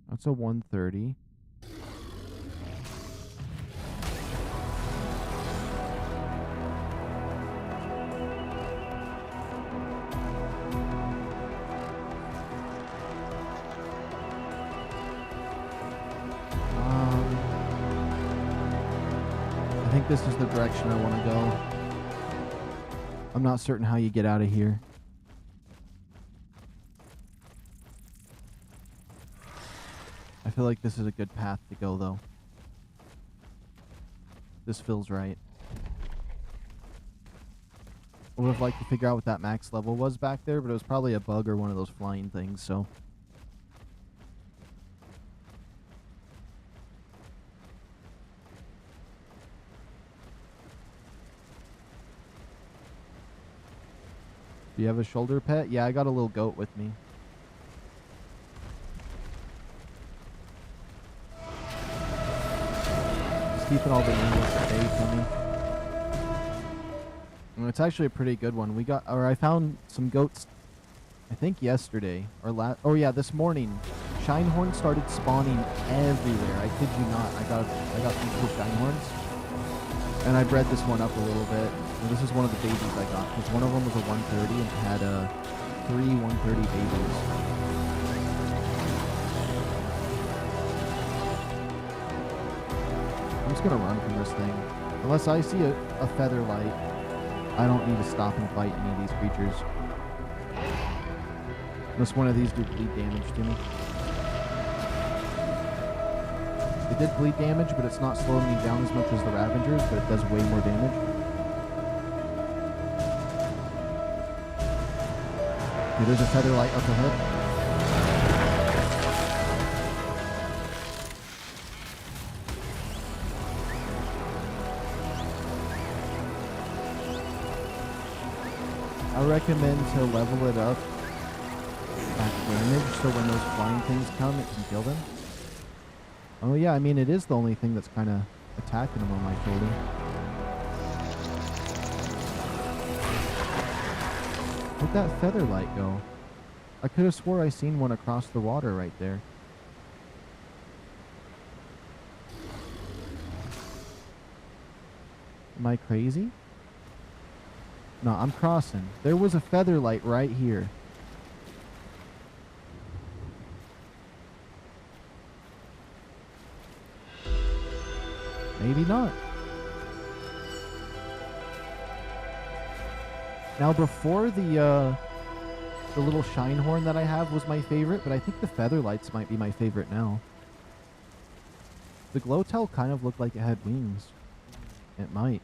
Speaker 1: That's a 130. I think this is the direction I want to go. I'm not certain how you get out of here. I feel like this is a good path to go, though. This feels right. I would have liked to figure out what that max level was back there, but it was probably a bug or one of those flying things, so... Do you have a shoulder pet? Yeah, I got a little goat with me. Keeping all the animals at bay for me. And it's actually a pretty good one. I found some goats, I think yesterday or oh yeah, this morning. Shinehorns started spawning everywhere. I kid you not. I got these cool shinehorns, and I bred this one up a little bit. And this is one of the babies I got because one of them was a 130 and had 3 130 babies. I'm just gonna run from this thing. Unless I see a feather light, I don't need to stop and fight any of these creatures. Unless one of these do bleed damage to me. It did bleed damage, but it's not slowing me down as much as the Ravengers, but it does way more damage. Okay, there's a feather light up ahead. I recommend to level it up at damage so when those flying things come, it can kill them. Oh yeah, I mean, it is the only thing that's kind of attacking them on my shoulder. Where'd that feather light go? I could have swore I seen one across the water right there. Am I crazy? No, I'm crossing. There was a feather light right here. Maybe not. Now, before the little Shinehorn that I have was my favorite, but I think the feather lights might be my favorite now. The Glowtail kind of looked like it had wings. It might.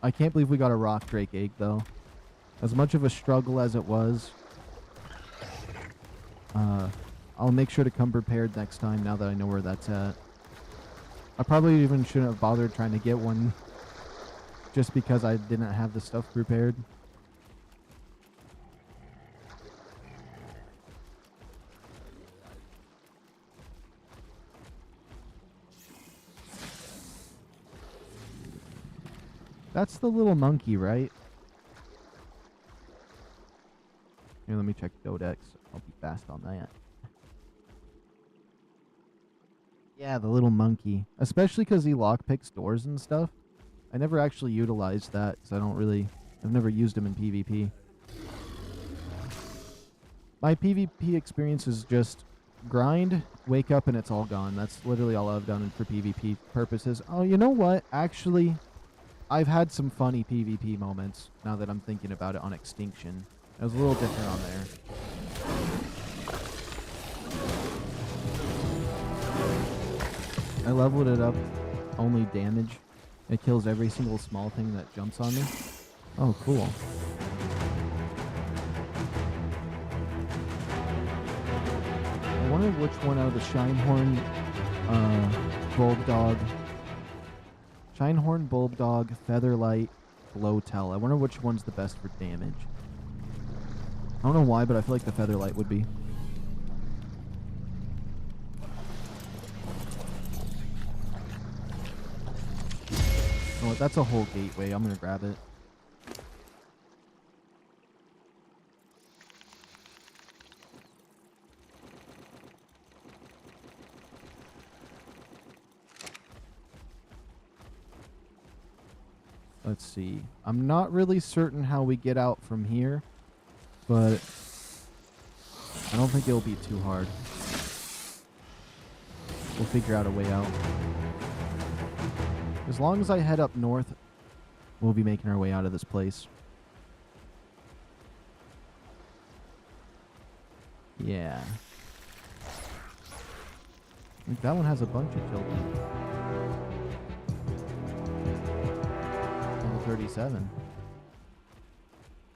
Speaker 1: I can't believe we got a rock drake egg, though. As much of a struggle as it was, I'll make sure to come prepared next time now that I know where that's at. I probably even shouldn't have bothered trying to get one just because I didn't have the stuff prepared. That's the little monkey, right? Here, let me check Dodex. I'll be fast on that. Yeah, the little monkey. Especially because he lockpicks doors and stuff. I never actually utilized that because I've never used him in PvP. My PvP experience is just grind, wake up, and it's all gone. That's literally all I've done for PvP purposes. Oh, you know what? Actually, I've had some funny PvP moments now that I'm thinking about it on Extinction. It was a little different on there. I leveled it up, only damage. It kills every single small thing that jumps on me. Oh, cool. I wonder which one out of the Shinehorn, Bulldog, Shinehorn, Bulldog, Featherlight, Blowtell. I wonder which one's the best for damage. I don't know why, but I feel like the Featherlight would be. Oh, that's a whole gateway. I'm gonna grab it. Let's see. I'm not really certain how we get out from here, but I don't think it'll be too hard. We'll figure out a way out. As long as I head up north, we'll be making our way out of this place. Yeah. I think that one has a bunch of children. 37.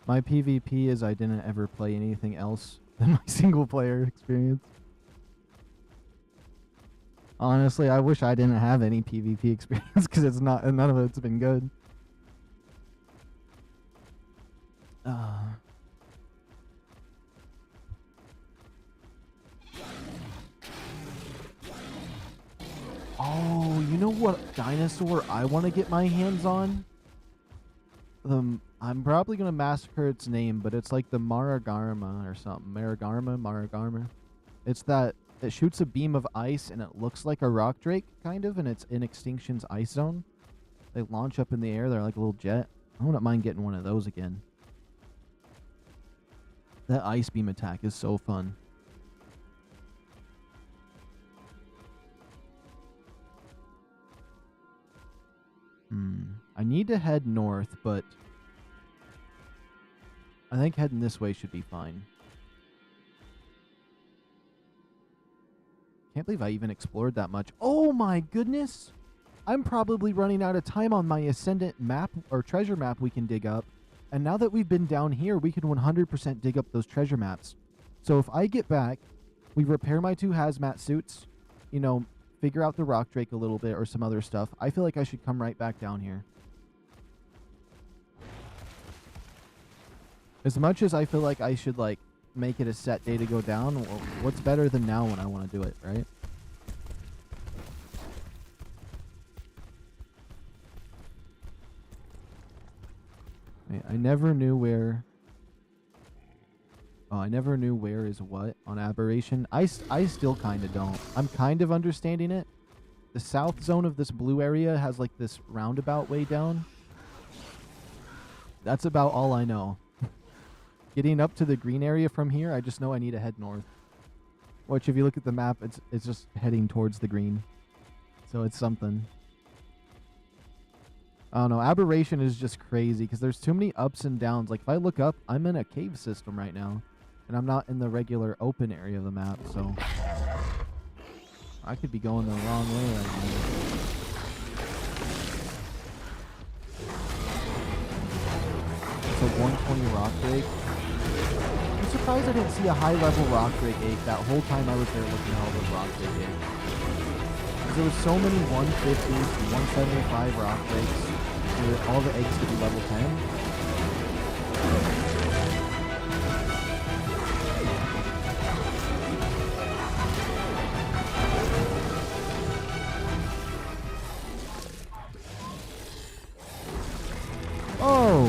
Speaker 1: My PvP is I didn't ever play anything else than my single player experience. Honestly, I wish I didn't have any PvP experience because it's not, none of it's been good. Oh, you know what dinosaur I want to get my hands on? I'm probably going to massacre its name, but it's like the Maragarma or something. Maragarma. It's that, it shoots a beam of ice and it looks like a rock drake, kind of, and it's in Extinction's ice zone. They launch up in the air, they're like a little jet. I wouldn't mind getting one of those again. That ice beam attack is so fun. I need to head north, but I think heading this way should be fine. Can't believe I even explored that much. Oh my goodness! I'm probably running out of time on my Ascendant map or treasure map we can dig up. And now that we've been down here, we can 100% dig up those treasure maps. So if I get back, we repair my 2 hazmat suits, you know, figure out the rock drake a little bit or some other stuff, I feel like I should come right back down here. As much as I feel like I should, like, make it a set day to go down, what's better than now when I want to do it, right? I never knew where... Oh, I never knew where is what on Aberration. I still kind of don't. I'm kind of understanding it. The south zone of this blue area has, like, this roundabout way down. That's about all I know. Getting up to the green area from here, I just know I need to head north. Which, if you look at the map, it's just heading towards the green. So it's something. I don't know. Aberration is just crazy because there's too many ups and downs. Like, if I look up, I'm in a cave system right now. And I'm not in the regular open area of the map, so... I could be going the wrong way right now. It's a 120 rock drake. I'm surprised I didn't see a high-level rock drake egg that whole time I was there looking at all those rock drake eggs. Because there was so many 150s and 175 rock drakes where all the eggs could be level 10. Oh!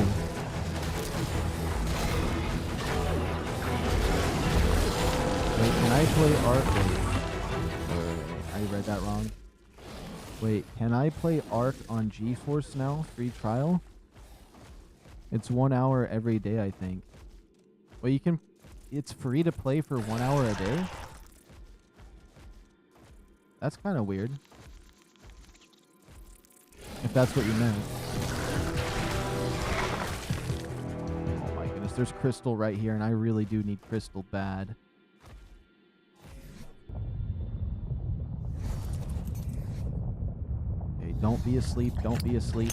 Speaker 1: Wait, can I play ARK? I read that wrong. Wait, can I play ARK on GeForce now? Free trial? It's 1 hour every day, I think. Wait, you can... It's free to play for 1 hour a day? That's kind of weird. If that's what you meant. There's crystal right here, and I really do need crystal bad. Okay, don't be asleep. Don't be asleep.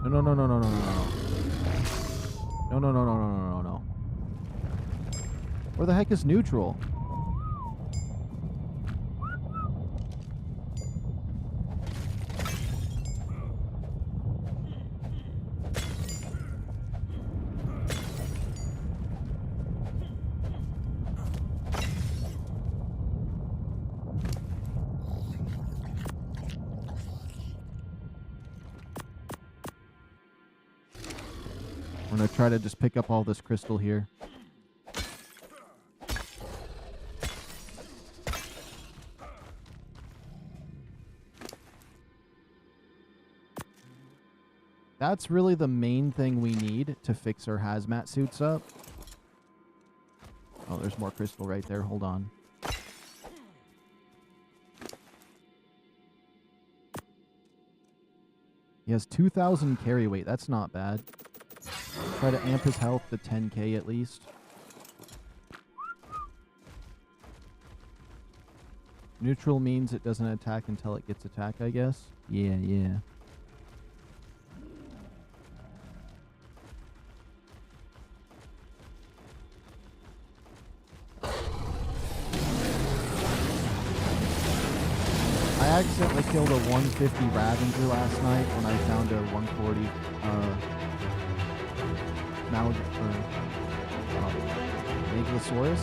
Speaker 1: No, no, no, no, no, no, no, no. No, no, no, no, no, no, no, no. Where the heck is neutral? I'm gonna try to just pick up all this crystal here. That's really the main thing we need to fix our hazmat suits up. Oh, there's more crystal right there. Hold on. He has 2,000 carry weight. That's not bad. Try to amp his health to 10k at least. Neutral means it doesn't attack until it gets attacked, I guess. Yeah, yeah. I accidentally killed a 150 Ravager last night when I found a 140 Megalosaurus.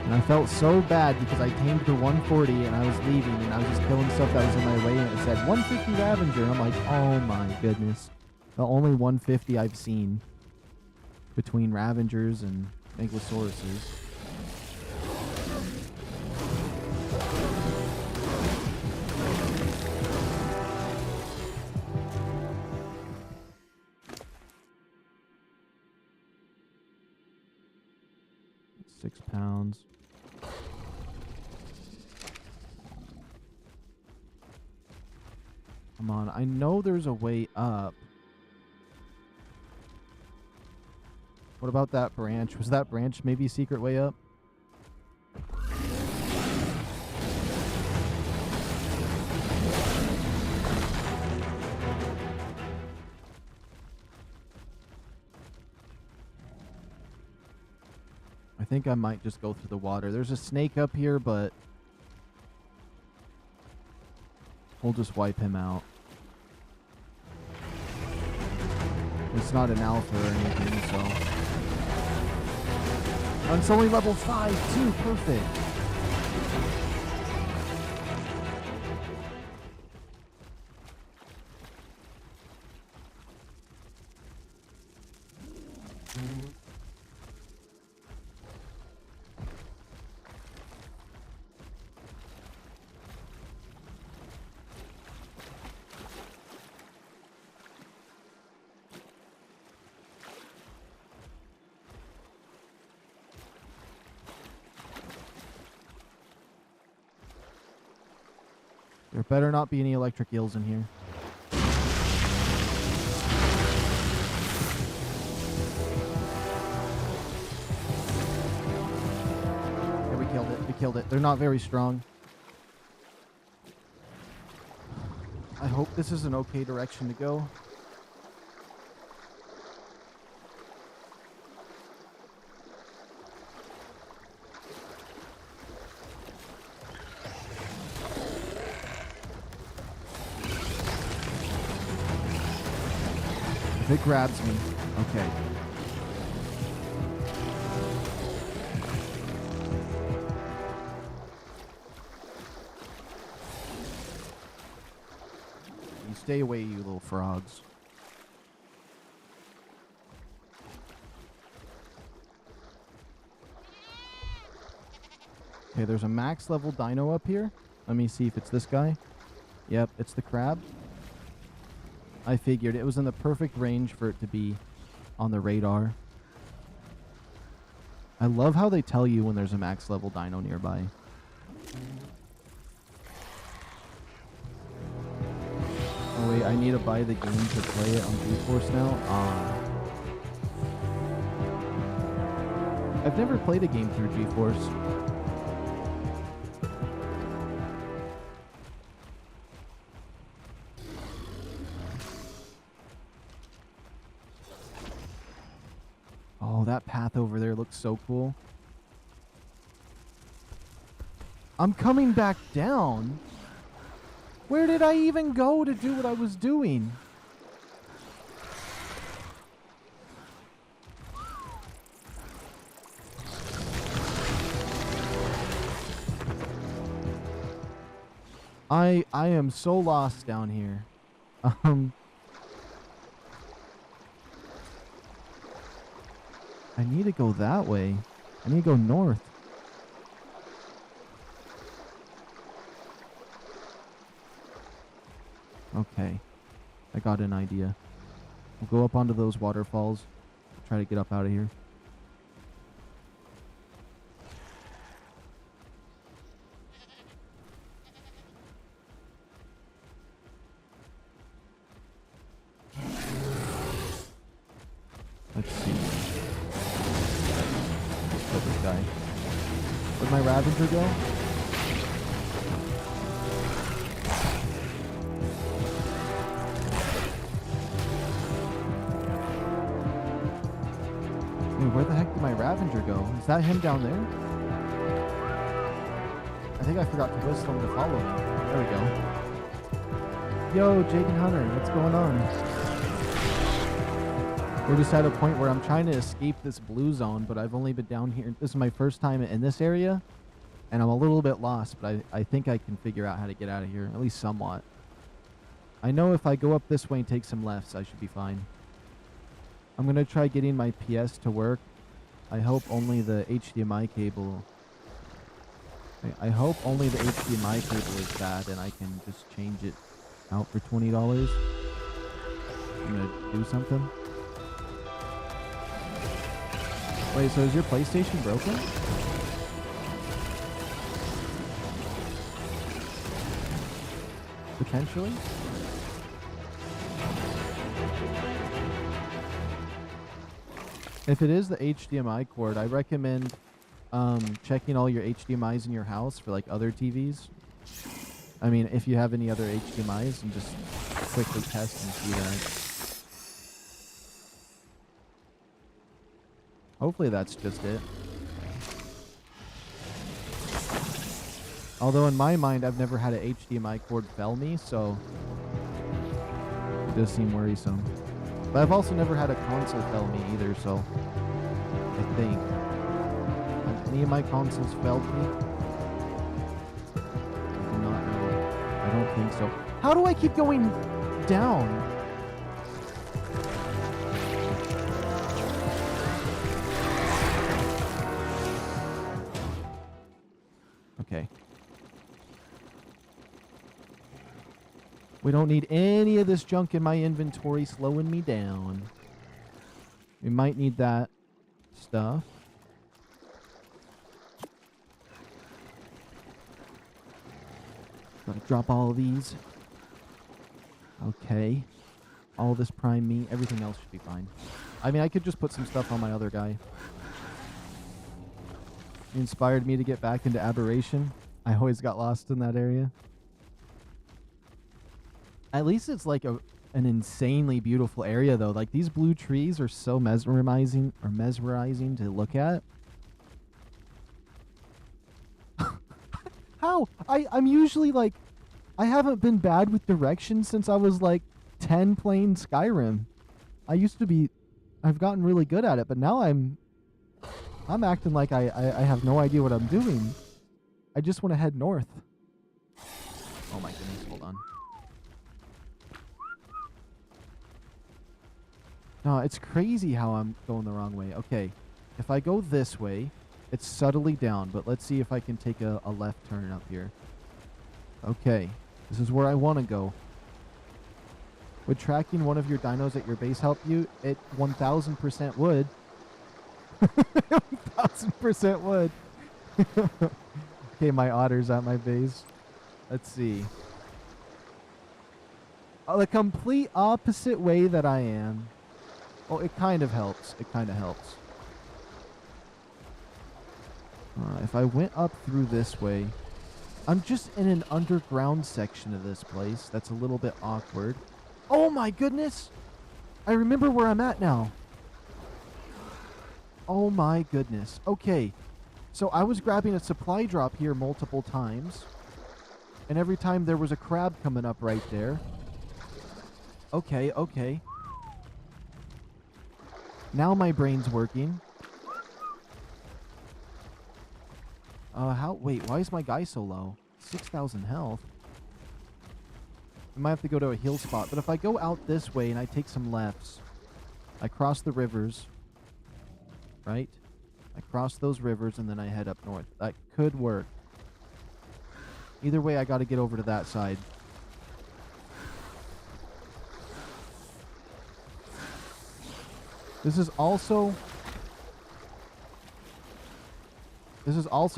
Speaker 1: And I felt so bad because I tamed the 140 and I was leaving and I was just killing stuff that was in my way and it said 150 Ravager and I'm like, oh my goodness. The only 150 I've seen between Ravagers and Megalosauruses. £6. Come on, I know there's a way up. What about that branch? Was that branch maybe a secret way up? I think I might just go through the water. There's a snake up here, but we'll just wipe him out. It's not an alpha or anything, so. And it's only level 5 too, perfect. There better not be any electric eels in here. Yeah, we killed it. We killed it. They're not very strong. I hope this is an okay direction to go. If it grabs me, okay. You stay away, you little frogs. Okay, there's a max level dino up here. Let me see if it's this guy. Yep, it's the crab. I figured it was in the perfect range for it to be on the radar. I love how they tell you when there's a max level dino nearby. Oh wait, I need to buy the game to play it on GeForce now? I've never played a game through GeForce. Oh, that path over there looks so cool. I'm coming back down. Where did I even go to do what I was doing? I am so lost down here. I need to go that way. I need to go north. Okay. I got an idea. We'll go up onto those waterfalls. Try to get up out of here. Let's see. Let's kill this guy. Where'd my Ravager go? Wait, where the heck did my Ravager go? Is that him down there? I think I forgot to whistle him to follow me. There we go. Yo, Jake and Hunter, what's going on? We're just at a point where I'm trying to escape this blue zone, but I've only been down here. This is my first time in this area, and I'm a little bit lost, but I think I can figure out how to get out of here, at least somewhat. I know if I go up this way and take some lefts, I should be fine. I'm going to try getting my PS to work. I hope only the HDMI cable... I hope only the HDMI cable is bad, and I can just change it out for $20. I'm going to do something. Wait, so is your PlayStation broken? Potentially? If it is the HDMI cord, I recommend checking all your HDMIs in your house for like other TVs. I mean, if you have any other HDMIs, and just quickly test and see that. Hopefully that's just it. Although in my mind, I've never had an HDMI cord fail me, so it does seem worrisome. But I've also never had a console fail me either, so I think. Have any of my consoles failed me? I do not know. I don't think so. How do I keep going down? Okay. We don't need any of this junk in my inventory slowing me down. We might need that stuff. Gotta drop all of these. Okay. All this prime meat. Everything else should be fine. I mean, I could just put some stuff on my other guy. It inspired me to get back into Aberration. I always got lost in that area. At least it's like an insanely beautiful area, though. Like, these blue trees are so mesmerizing to look at. How? I'm usually like, I haven't been bad with directions since I was like 10 playing Skyrim. I used to be, I've gotten really good at it, but now I'm acting like I have no idea what I'm doing. I just want to head north. Oh my goodness, hold on. No, it's crazy how I'm going the wrong way. Okay, if I go this way, it's subtly down, but let's see if I can take a left turn up here. Okay, this is where I want to go. Would tracking one of your dinos at your base help you? It 1000% would. 1000% would. Okay, my otter's at my base. Let's see. The complete opposite way that I am. Oh, it kind of helps. It kind of helps. If I went up through this way, I'm just in an underground section of this place. That's a little bit awkward. Oh my goodness! I remember where I'm at now. Oh my goodness. Okay. So I was grabbing a supply drop here multiple times. And every time there was a crab coming up right there. Okay, okay. Now my brain's working. Wait, why is my guy so low? 6,000 health. I might have to go to a heal spot. But if I go out this way and I take some lefts, I cross the rivers, right? I cross those rivers and then I head up north. That could work. Either way, I got to get over to that side. This is also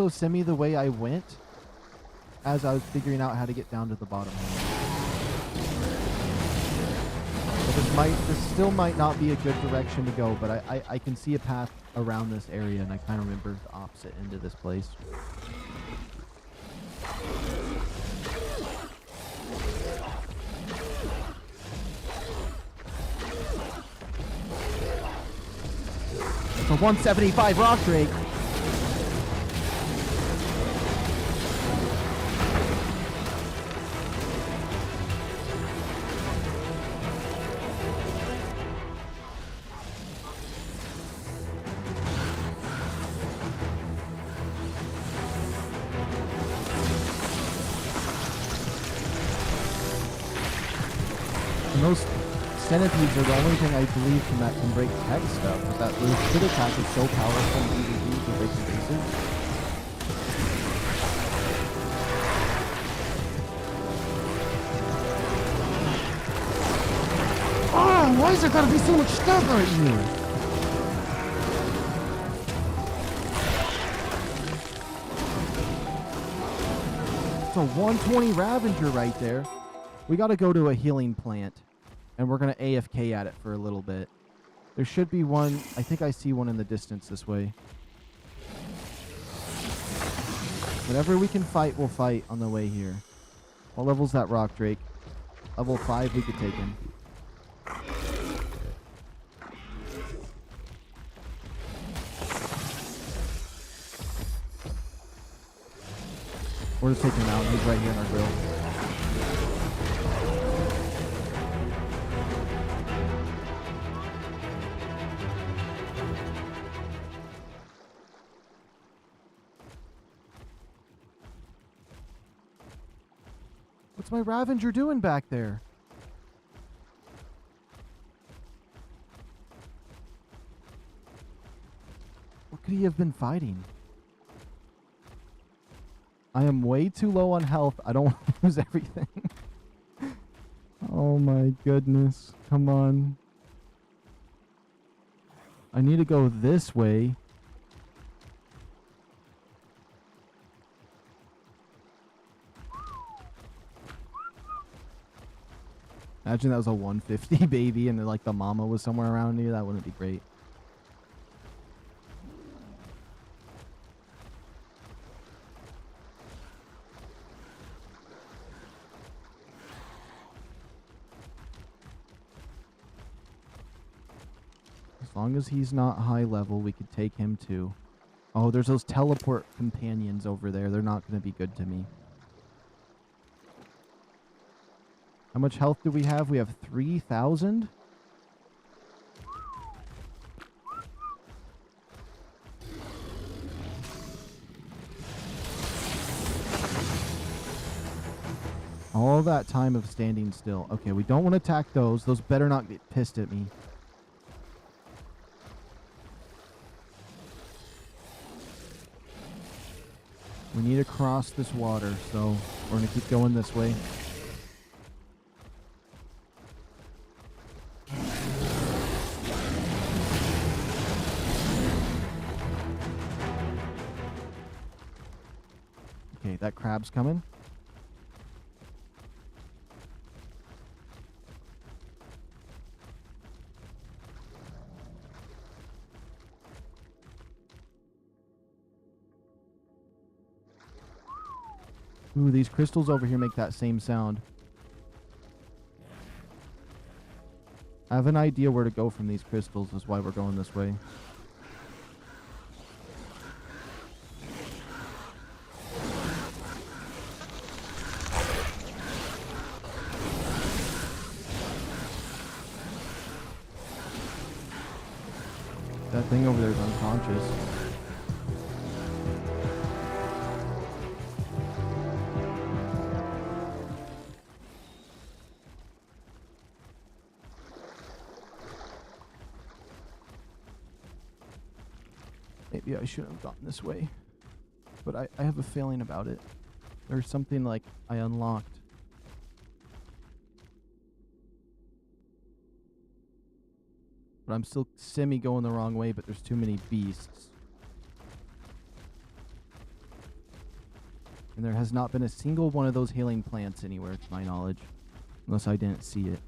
Speaker 1: semi the way I went as I was figuring out how to get down to the bottom. But this still might not be a good direction to go, but I can see a path around this area, and I kind of remember the opposite end of this place. It's a 175 rock drake. And those centipedes are the only thing I believe can break tech stuff. But that crit attack is so powerful and easy to use for breaking bases. Oh, why is there gotta be so much stuff right here? It's a 120 Ravager right there. We gotta go to a healing plant. And we're going to AFK at it for a little bit. There should be one. I think I see one in the distance this way. Whatever we can fight, we'll fight on the way here. What level's that rock drake? Level 5, we could take him. We're just taking him out. He's right here in our grill. What's my Ravager doing back there? What could he have been fighting? I am way too low on health. I don't want to lose everything. Oh my goodness. Come on. I need to go this way. Imagine that was a 150 baby and like the mama was somewhere around here. That wouldn't be great. As long as he's not high level, we could take him too. Oh, there's those teleport companions over there. They're not going to be good to me. How much health do we have? We have 3,000. All that time of standing still. Okay, we don't want to attack those. Those better not get pissed at me. We need to cross this water, so we're going to keep going this way. Okay, that crab's coming. Ooh, these crystals over here make that same sound. I have an idea where to go from these crystals, is why we're going this way. That thing over there is unconscious. Maybe I shouldn't have gotten this way. But I have a feeling about it. There's something like I unlocked. But I'm still semi going the wrong way, but there's too many beasts. And there has not been a single one of those healing plants anywhere, to my knowledge. Unless I didn't see it.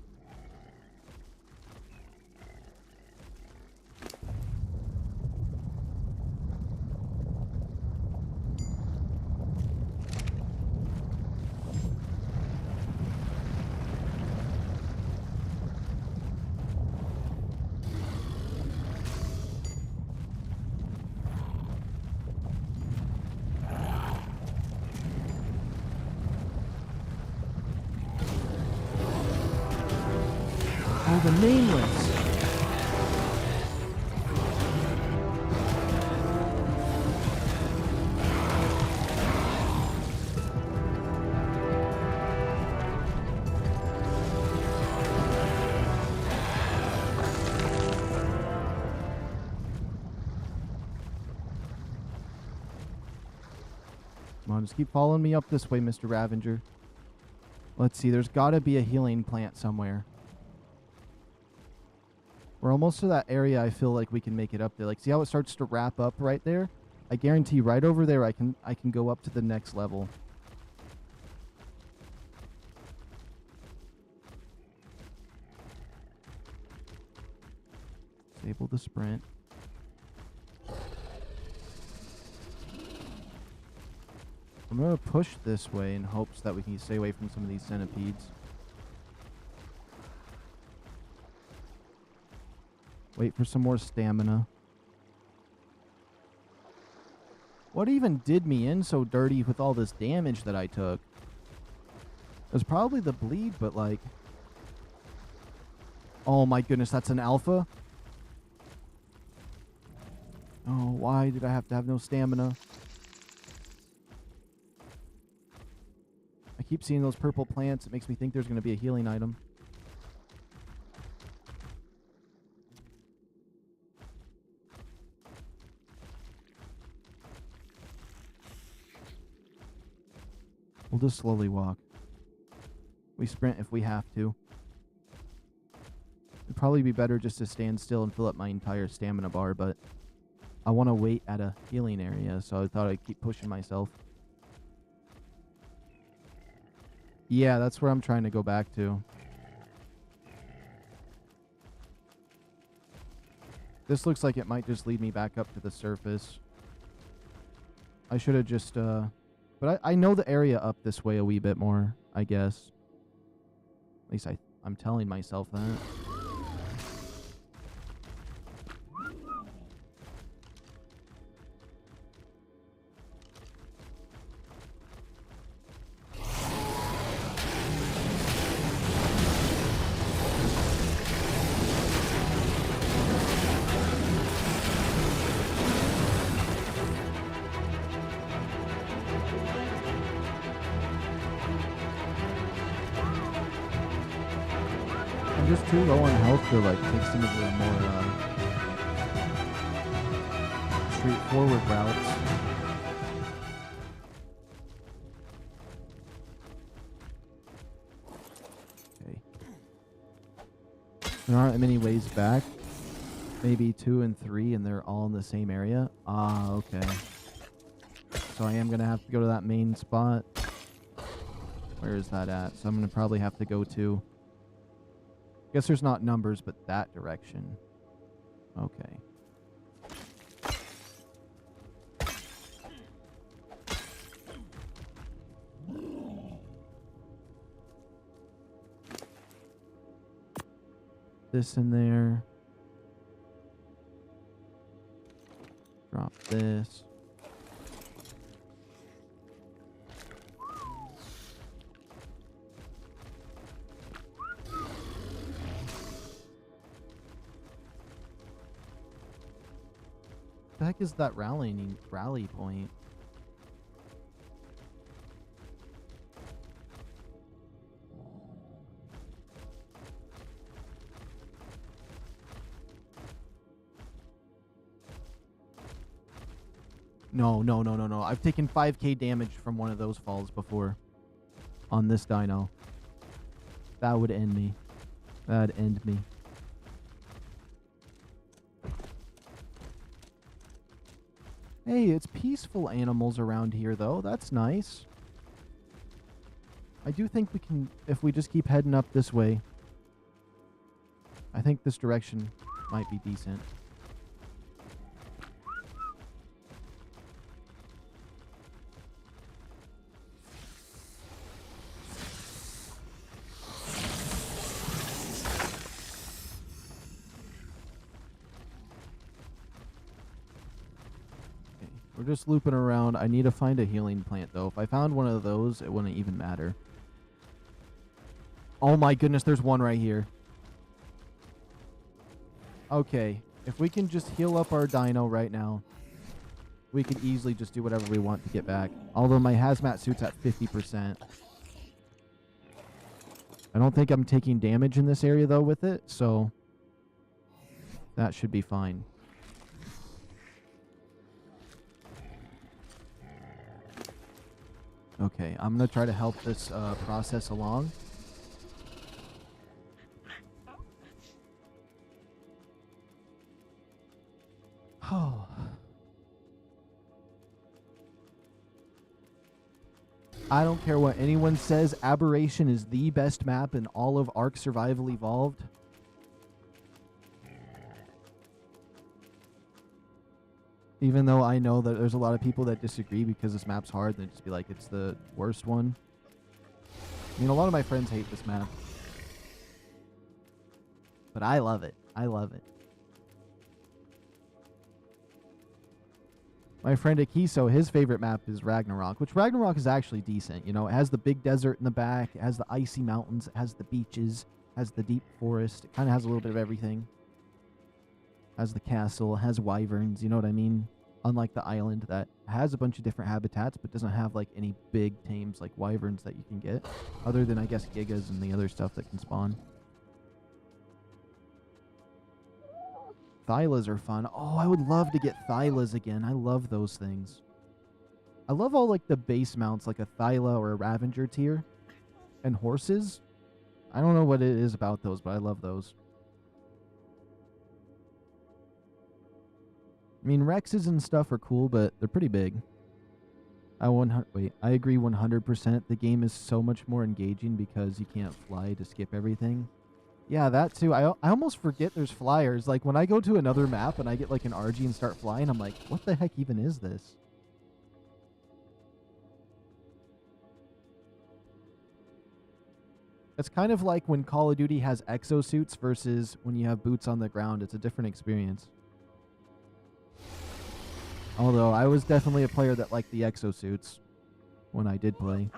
Speaker 1: Oh, the nameless. Come on, just keep following me up this way, Mr. Ravenger. Let's see, there's gotta be a healing plant somewhere. We're almost to that area I feel like we can make it up there. Like, see how it starts to wrap up right there? I guarantee right over there I can go up to the next level. Disable the sprint. I'm gonna push this way in hopes that we can stay away from some of these centipedes. Wait for some more stamina. What even did me in so dirty with all this damage that I took? It was probably the bleed, but like... Oh my goodness, that's an alpha? Oh, why did I have to have no stamina? I keep seeing those purple plants. It makes me think there's going to be a healing item. We'll just slowly walk. We sprint if we have to. It'd probably be better just to stand still and fill up my entire stamina bar, but I want to wait at a healing area, so I thought I'd keep pushing myself. Yeah, that's where I'm trying to go back to. This looks like it might just lead me back up to the surface. I should have just, but I know the area up this way a wee bit more, I guess. At least I'm telling myself that. I'm just too low on health to like take some of the more straightforward routes. Okay. There aren't many ways back. Maybe 2 and 3, and they're all in the same area. Ah, okay. So I am gonna have to go to that main spot. Where is that at? So I'm gonna probably have to go to... Guess there's not numbers, but that direction. Okay. This in there. Drop this. The heck is that rally point? No. I've taken 5k damage from one of those falls before. On this dino. That would end me. That'd end me. Hey, it's peaceful animals around here, though. That's nice. I do think we can, if we just keep heading up this way. I think this direction might be decent. We're just looping around. I need to find a healing plant, though. If I found one of those, it wouldn't even matter. Oh my goodness, there's one right here. Okay, if we can just heal up our dino right now, we could easily just do whatever we want to get back. Although my hazmat suit's at 50%. I don't think I'm taking damage in this area, though, with it, so that should be fine. Okay, I'm going to try to help this process along. Oh. I don't care what anyone says, Aberration is the best map in all of ARK Survival Evolved. Even though I know that there's a lot of people that disagree because this map's hard, and they just be like, it's the worst one. I mean, a lot of my friends hate this map. But I love it. I love it. My friend Akiso, his favorite map is Ragnarok, which Ragnarok is actually decent. You know, it has the big desert in the back, it has the icy mountains, it has the beaches, it has the deep forest. It kind of has a little bit of everything. Has the castle, has wyverns, you know what I mean? Unlike the island that has a bunch of different habitats, but doesn't have like any big tames like wyverns that you can get. Other than, I guess, gigas and the other stuff that can spawn. Thylas are fun. Oh, I would love to get Thylas again. I love those things. I love all like the base mounts, like a Thyla or a Ravager tier. And horses. I don't know what it is about those, but I love those. I mean, Rexes and stuff are cool, but they're pretty big. I agree 100%. The game is so much more engaging because you can't fly to skip everything. Yeah, that too. I almost forget there's flyers. Like, when I go to another map and I get, like, an RG and start flying, I'm like, what the heck even is this? It's kind of like when Call of Duty has exosuits versus when you have boots on the ground. It's a different experience. Although, I was definitely a player that liked the exosuits when I did play.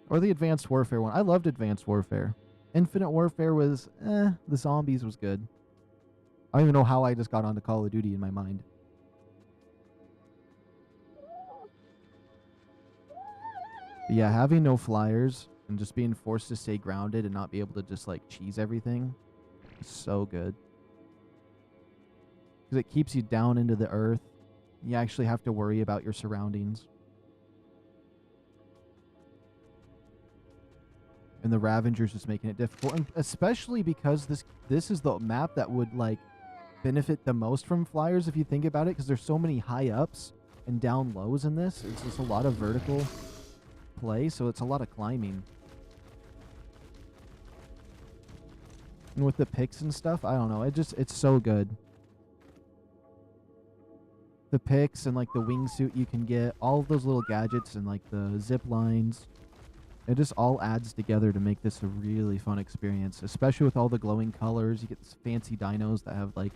Speaker 1: Or the Advanced Warfare one. I loved Advanced Warfare. Infinite Warfare was, the zombies was good. I don't even know how I just got onto Call of Duty in my mind. But yeah, having no flyers and just being forced to stay grounded and not be able to just, like, cheese everything is so good. Because it keeps you down into the earth. You actually have to worry about your surroundings. And the Ravengers just making it difficult. And especially because this is the map that would, like, benefit the most from flyers if you think about it. Because there's so many high ups and down lows in this. It's just a lot of vertical play. So it's a lot of climbing. And with the picks and stuff, I don't know. It's so good. The picks and, like, the wingsuit you can get. All of those little gadgets and, like, the zip lines. It just all adds together to make this a really fun experience, especially with all the glowing colors. You get these fancy dinos that have, like,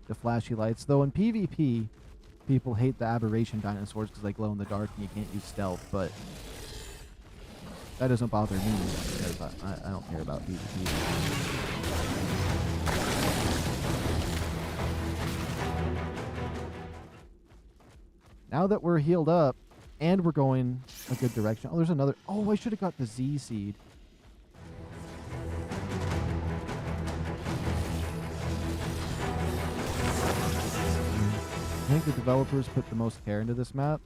Speaker 1: the flashy lights. Though in PvP, people hate the Aberration dinosaurs because they glow in the dark and you can't use stealth, but that doesn't bother me because I don't care about PvP. Now that we're healed up and we're going a good direction. Oh, there's another. Oh, I should have got the Z seed. I think the developers put the most care into this map.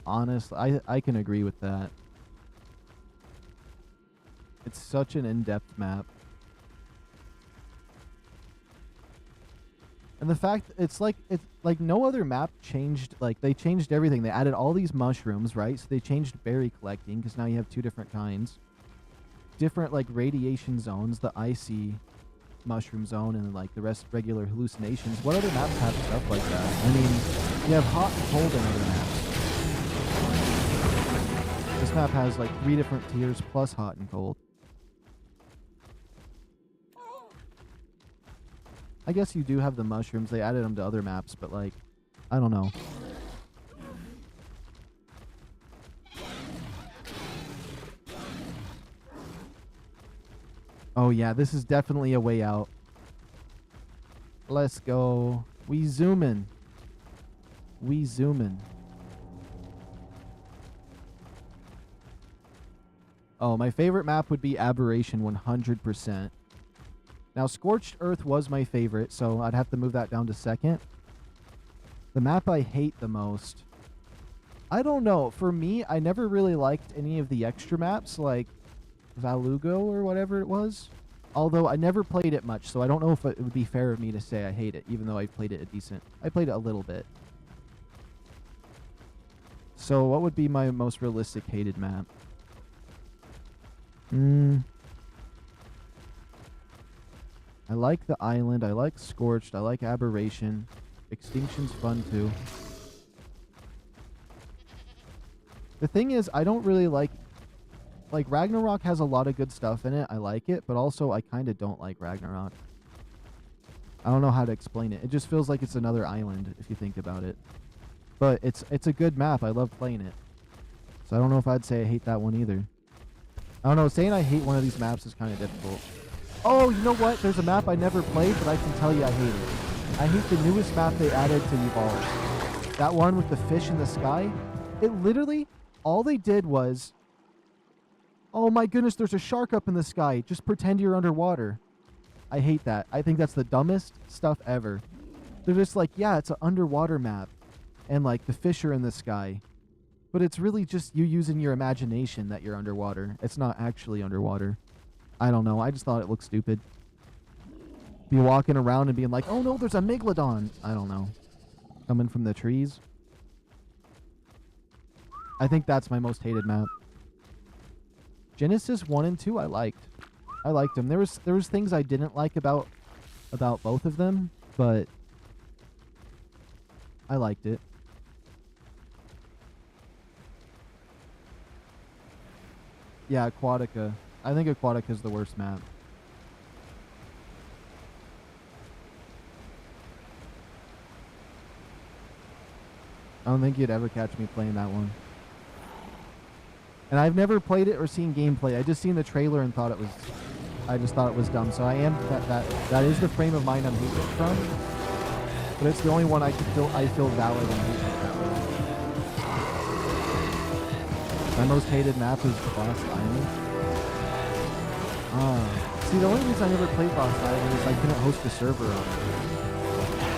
Speaker 1: Honestly, I can agree with that. It's such an in-depth map. And the fact it's like no other map changed, like they changed everything. They added all these mushrooms, right? So they changed berry collecting because now you have 2 different kinds. Different like radiation zones, the icy mushroom zone and like the rest regular hallucinations. What other maps have stuff like that? I mean, you have hot and cold in other maps. This map has like 3 different tiers plus hot and cold. I guess you do have the mushrooms. They added them to other maps, but like, I don't know. Oh yeah, this is definitely a way out. Let's go. We zoom in. We zoom in. Oh, my favorite map would be Aberration 100%. Now, Scorched Earth was my favorite, so I'd have to move that down to second. The map I hate the most. I don't know. For me, I never really liked any of the extra maps, like Valugo or whatever it was. Although I never played it much, so I don't know if it would be fair of me to say I hate it, even though I played it I played it a little bit. So what would be my most realistic hated map? I like the island. I like Scorched. I like Aberration. Extinction's fun too. The thing is, I don't really like Ragnarok has a lot of good stuff in it. I like it, but also I kind of don't like Ragnarok. I don't know how to explain it. It just feels like it's another island if you think about it. But it's a good map. I love playing it. So I don't know if I'd say I hate that one either. I don't know. Saying I hate one of these maps is kind of difficult. Oh, you know what? There's a map I never played, but I can tell you I hate it. I hate the newest map they added to Evolve. That one with the fish in the sky. It literally, all they did was, oh my goodness, there's a shark up in the sky. Just pretend you're underwater. I hate that. I think that's the dumbest stuff ever. They're just like, yeah, it's an underwater map. And like the fish are in the sky. But it's really just you using your imagination that you're underwater. It's not actually underwater. I don't know. I just thought it looked stupid. Be walking around and being like, oh no, there's a Megalodon. I don't know. Coming from the trees. I think that's my most hated map. Genesis 1 and 2 I liked. I liked them. There was things I didn't like about both of them, but I liked it. Yeah, Aquatica. I think Aquatica is the worst map. I don't think you'd ever catch me playing that one. And I've never played it or seen gameplay. I just seen the trailer and thought it was... I just thought it was dumb. So I am... That is the frame of mind I'm hating it from. But it's the only one I feel valid and hate it that way. My most hated map is Lost Island. See, the only reason I never played Lost Island is I couldn't host a server on it.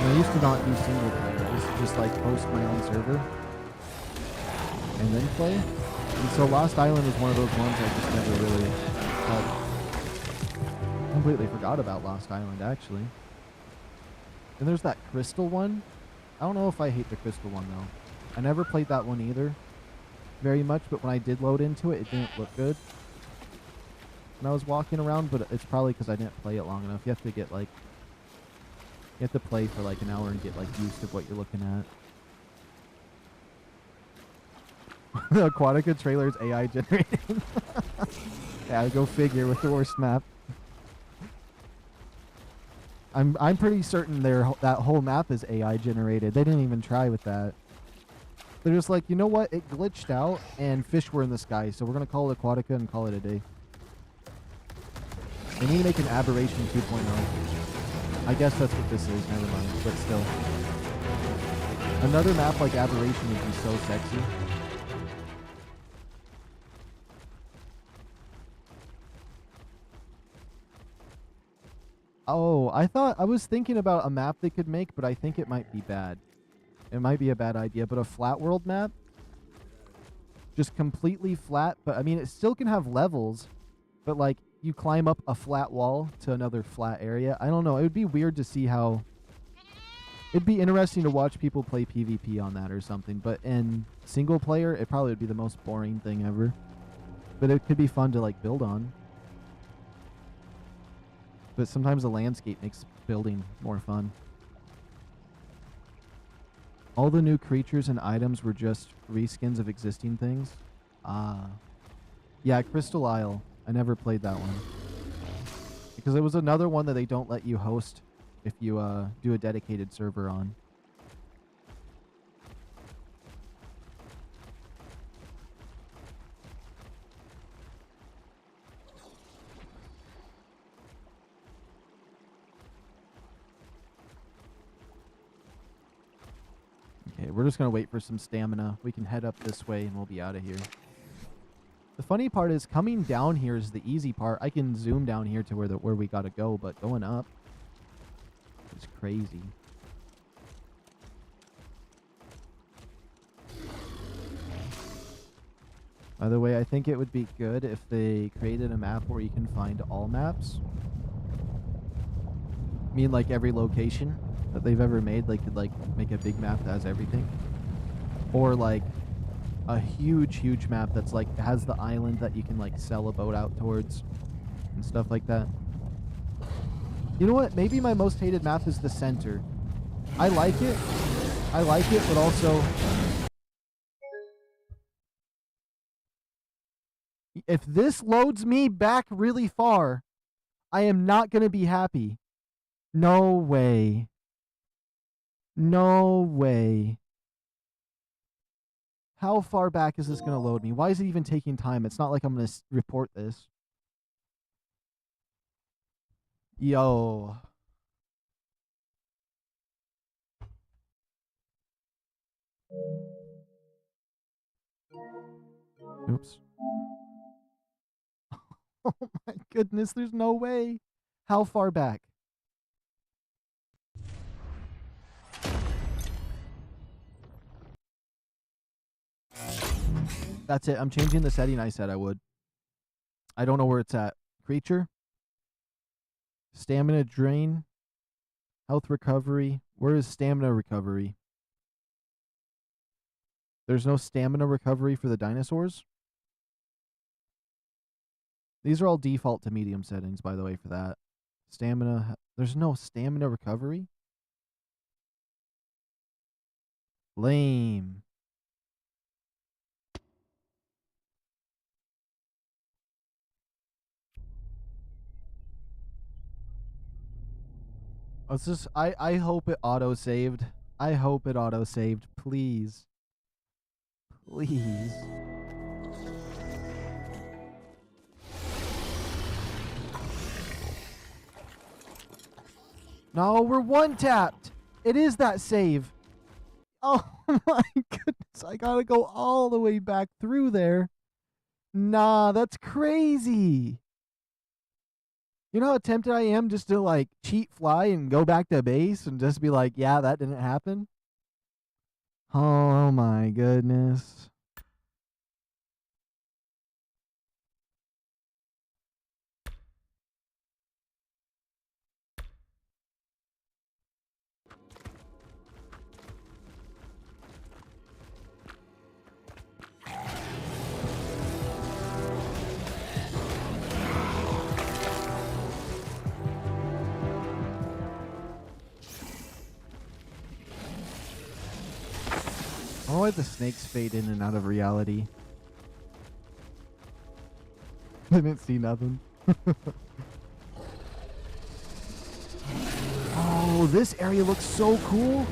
Speaker 1: And I used to not do single player. I used to just like host my own server and then play. And so Lost Island was one of those ones I just never really completely forgot about Lost Island, actually. And there's that Crystal one. I don't know if I hate the Crystal one, though. I never played that one either very much, but when I did load into it, it didn't look good when I was walking around, but it's probably because I didn't play it long enough. You have to get, like... You have to play for, like, an hour and get, like, used to what you're looking at. The Aquatica trailer is AI generated. Yeah, go figure with the worst map. I'm pretty certain that whole map is AI generated. They didn't even try with that. They're just like, you know what? It glitched out and fish were in the sky, so we're gonna call it Aquatica and call it a day. They need to make an Aberration 2.0. I guess that's what this is. Never mind, but still. Another map like Aberration would be so sexy. Oh, I was thinking about a map they could make, but I think it might be bad. It might be a bad idea, but a flat world map? Just completely flat, but I mean, it still can have levels, but like you climb up a flat wall to another flat area. I don't know. It would be weird to see how... It'd be interesting to watch people play PvP on that or something, but in single player, it probably would be the most boring thing ever. But it could be fun to like build on. But sometimes the landscape makes building more fun. All the new creatures and items were just reskins of existing things. Ah. Yeah, Crystal Isle. I never played that one. Because it was another one that they don't let you host if you do a dedicated server on. Okay, we're just going to wait for some stamina. We can head up this way and we'll be out of here. The funny part is coming down here is the easy part. I can zoom down here to where we got to go, but going up is crazy. By the way, I think it would be good if they created a map where you can find all maps. I mean, like every location that they've ever made, they could like make a big map that has everything. Or like a huge map that's like has the island that you can like sell a boat out towards and stuff like that. You know what? Maybe my most hated map is the center. I like it, but also if this loads me back really far, I am not going to be happy. No way. No way. How far back is this going to load me? Why is it even taking time? It's not like I'm going to report this. Yo. Oops. Oh my goodness, there's no way. How far back? That's it. I'm changing the setting I said I would. I don't know where it's at. Creature. Stamina drain. Health recovery. Where is stamina recovery? There's no stamina recovery for the dinosaurs? These are all default to medium settings, by the way, for that. Stamina. There's no stamina recovery? Lame. Let's just, I hope it auto-saved. I hope it auto-saved. Please. Please. No, we're one-tapped. It is that save. Oh my goodness. I gotta go all the way back through there. Nah, that's crazy. You know how tempted I am just to like cheat fly and go back to base and just be like, yeah, that didn't happen? Oh my goodness. I don't know why the snakes fade in and out of reality. I didn't see nothing. Oh, this area looks so cool.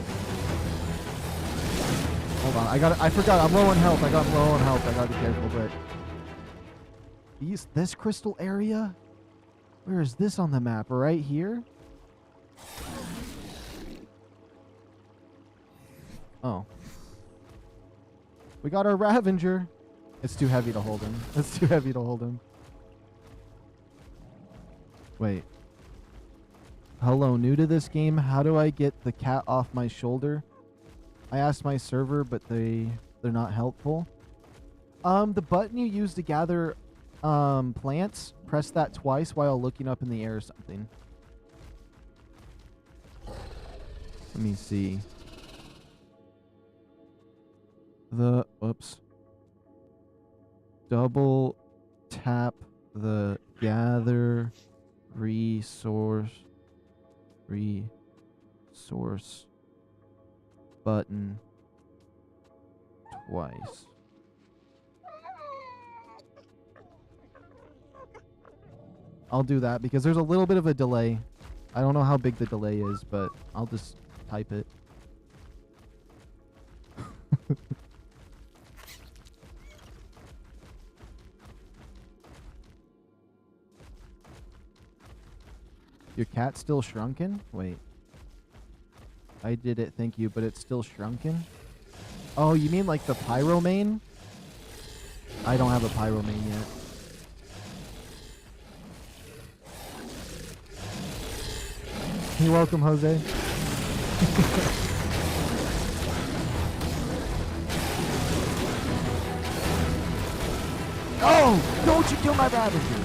Speaker 1: Hold on, I forgot, I'm low on health. I gotta be careful, but this crystal area? Where is this on the map? Right here? Oh. We got our Ravager. It's too heavy to hold him. It's too heavy to hold him. Wait. Hello, new to this game. How do I get the cat off my shoulder? I asked my server, but they're not helpful. The button you use to gather plants, press that twice while looking up in the air or something. Let me see. Oops. Double tap the gather resource button twice. I'll do that because there's a little bit of a delay. I don't know how big the delay is, but I'll just type it. Your cat's still shrunken? Wait. I did it, thank you, but it's still shrunken? Oh, you mean like the pyro main? I don't have a pyro main yet. You're welcome, Jose. Oh! Don't you kill my Ravager!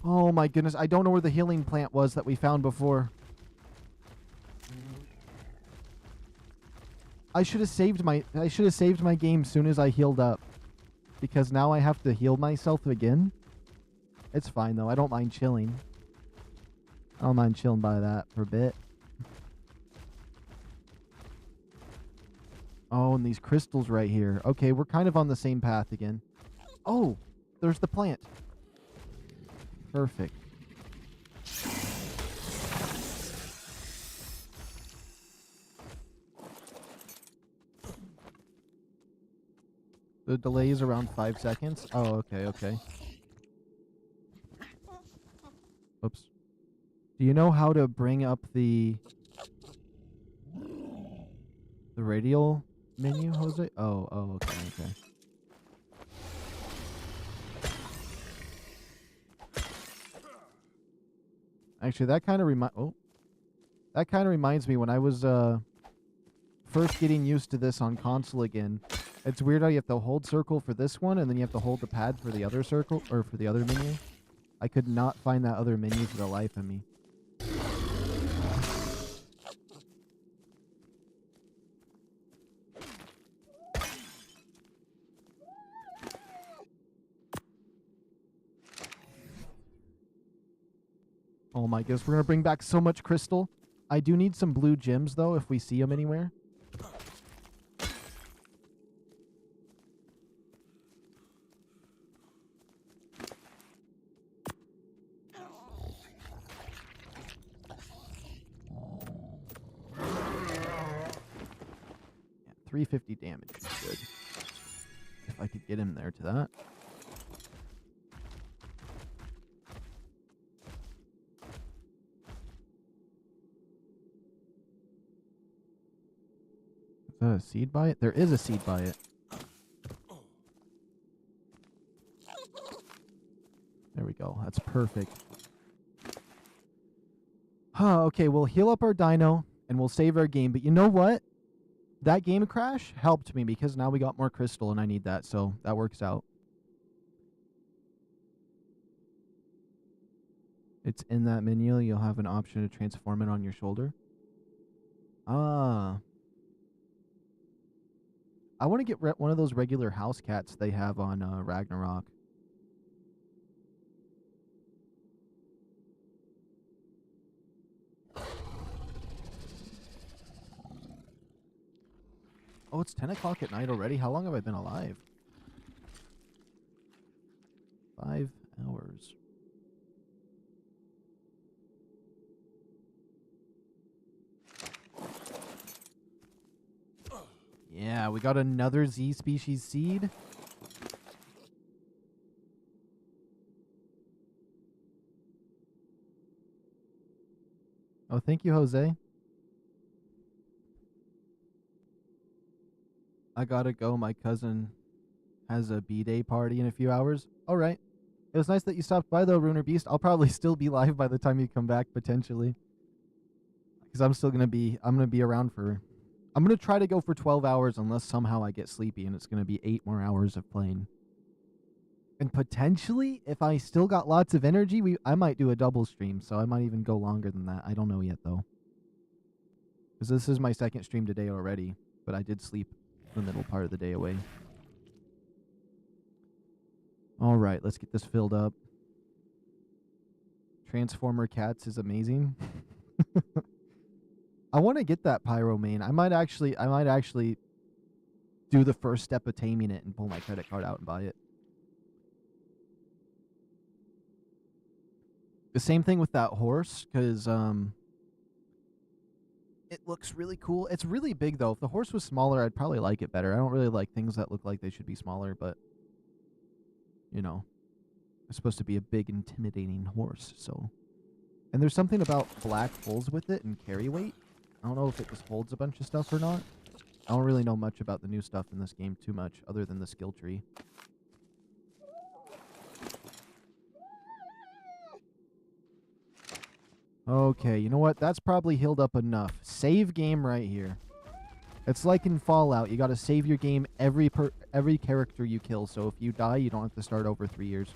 Speaker 1: Oh my goodness, I don't know where the healing plant was that we found before. I should have saved my game as soon as I healed up. Because now I have to heal myself again. It's fine though, I don't mind chilling. I don't mind chilling by that for a bit. Oh, and these crystals right here. Okay, we're kind of on the same path again. Oh, there's the plant. Perfect. The delay is around 5 seconds. Oh, okay. Oops. Do you know how to bring up the radial menu, Jose? Oh, okay. Actually, that kind of reminds me when I was first getting used to this on console again. It's weird how you have to hold circle for this one, and then you have to hold the pad for the other circle, or for the other menu. I could not find that other menu for the life of me. Oh my goodness, we're going to bring back so much crystal. I do need some blue gems, though, if we see them anywhere. Yeah, 350 damage is good. If I could get him there to that. Is that a seed by it? There is a seed by it. There we go. That's perfect. Okay, we'll heal up our dino, and we'll save our game. But you know what? That game crash helped me, because now we got more crystal, and I need that, so that works out. It's in that menu. You'll have an option to transform it on your shoulder. Ah. I want to get one of those regular house cats they have on Ragnarok. Oh, it's 10 o'clock at night already? How long have I been alive? 5 hours. Yeah, we got another Z species seed. Oh, thank you, Jose. I gotta go. My cousin has a B-Day party in a few hours. All right. It was nice that you stopped by, though, Runer Beast. I'll probably still be live by the time you come back, potentially. Because I'm gonna be around for... I'm gonna try to go for 12 hours unless somehow I get sleepy, and it's gonna be 8 more hours of playing. And potentially, if I still got lots of energy, I might do a double stream, so I might even go longer than that. I don't know yet, though. Because this is my second stream today already, but I did sleep the middle part of the day away. Alright, let's get this filled up. Transformer Cats is amazing. I want to get that Pyro main. I might actually do the first step of taming it and pull my credit card out and buy it. The same thing with that horse, because it looks really cool. It's really big, though. If the horse was smaller, I'd probably like it better. I don't really like things that look like they should be smaller, but, you know, it's supposed to be a big, intimidating horse, so. And there's something about black pulls with it and carry weight. I don't know if it just holds a bunch of stuff or not. I don't really know much about the new stuff in this game too much, other than the skill tree. Okay, you know what? That's probably healed up enough. Save game right here. It's like in Fallout. You gotta save your game every character you kill. So if you die, you don't have to start over 3 years.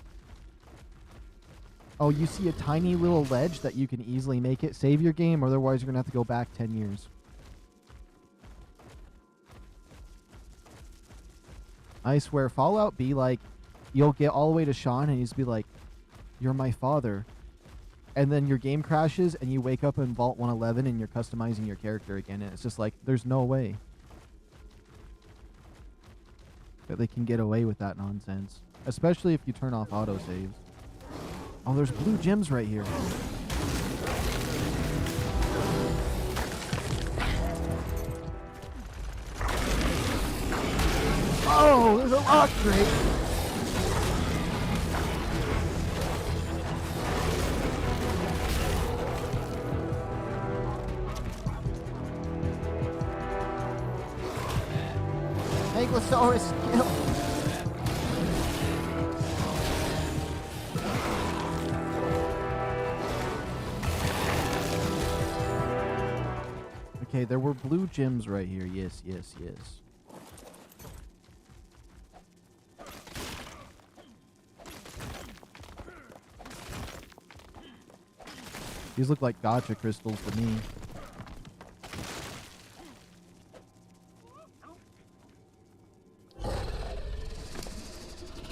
Speaker 1: Oh, you see a tiny little ledge that you can easily make it. Save your game, otherwise you're gonna have to go back 10 years. I swear, Fallout be like, you'll get all the way to Sean and he's be like, "You're my father." And then your game crashes, and you wake up in Vault 111, and you're customizing your character again. And it's just like, there's no way that they can get away with that nonsense. Especially if you turn off autosaves. Oh, there's blue gems right here. Oh, there's a rock crate. Ankylosaurus kill. Okay, there were blue gems right here. Yes, yes, yes. These look like gacha crystals to me.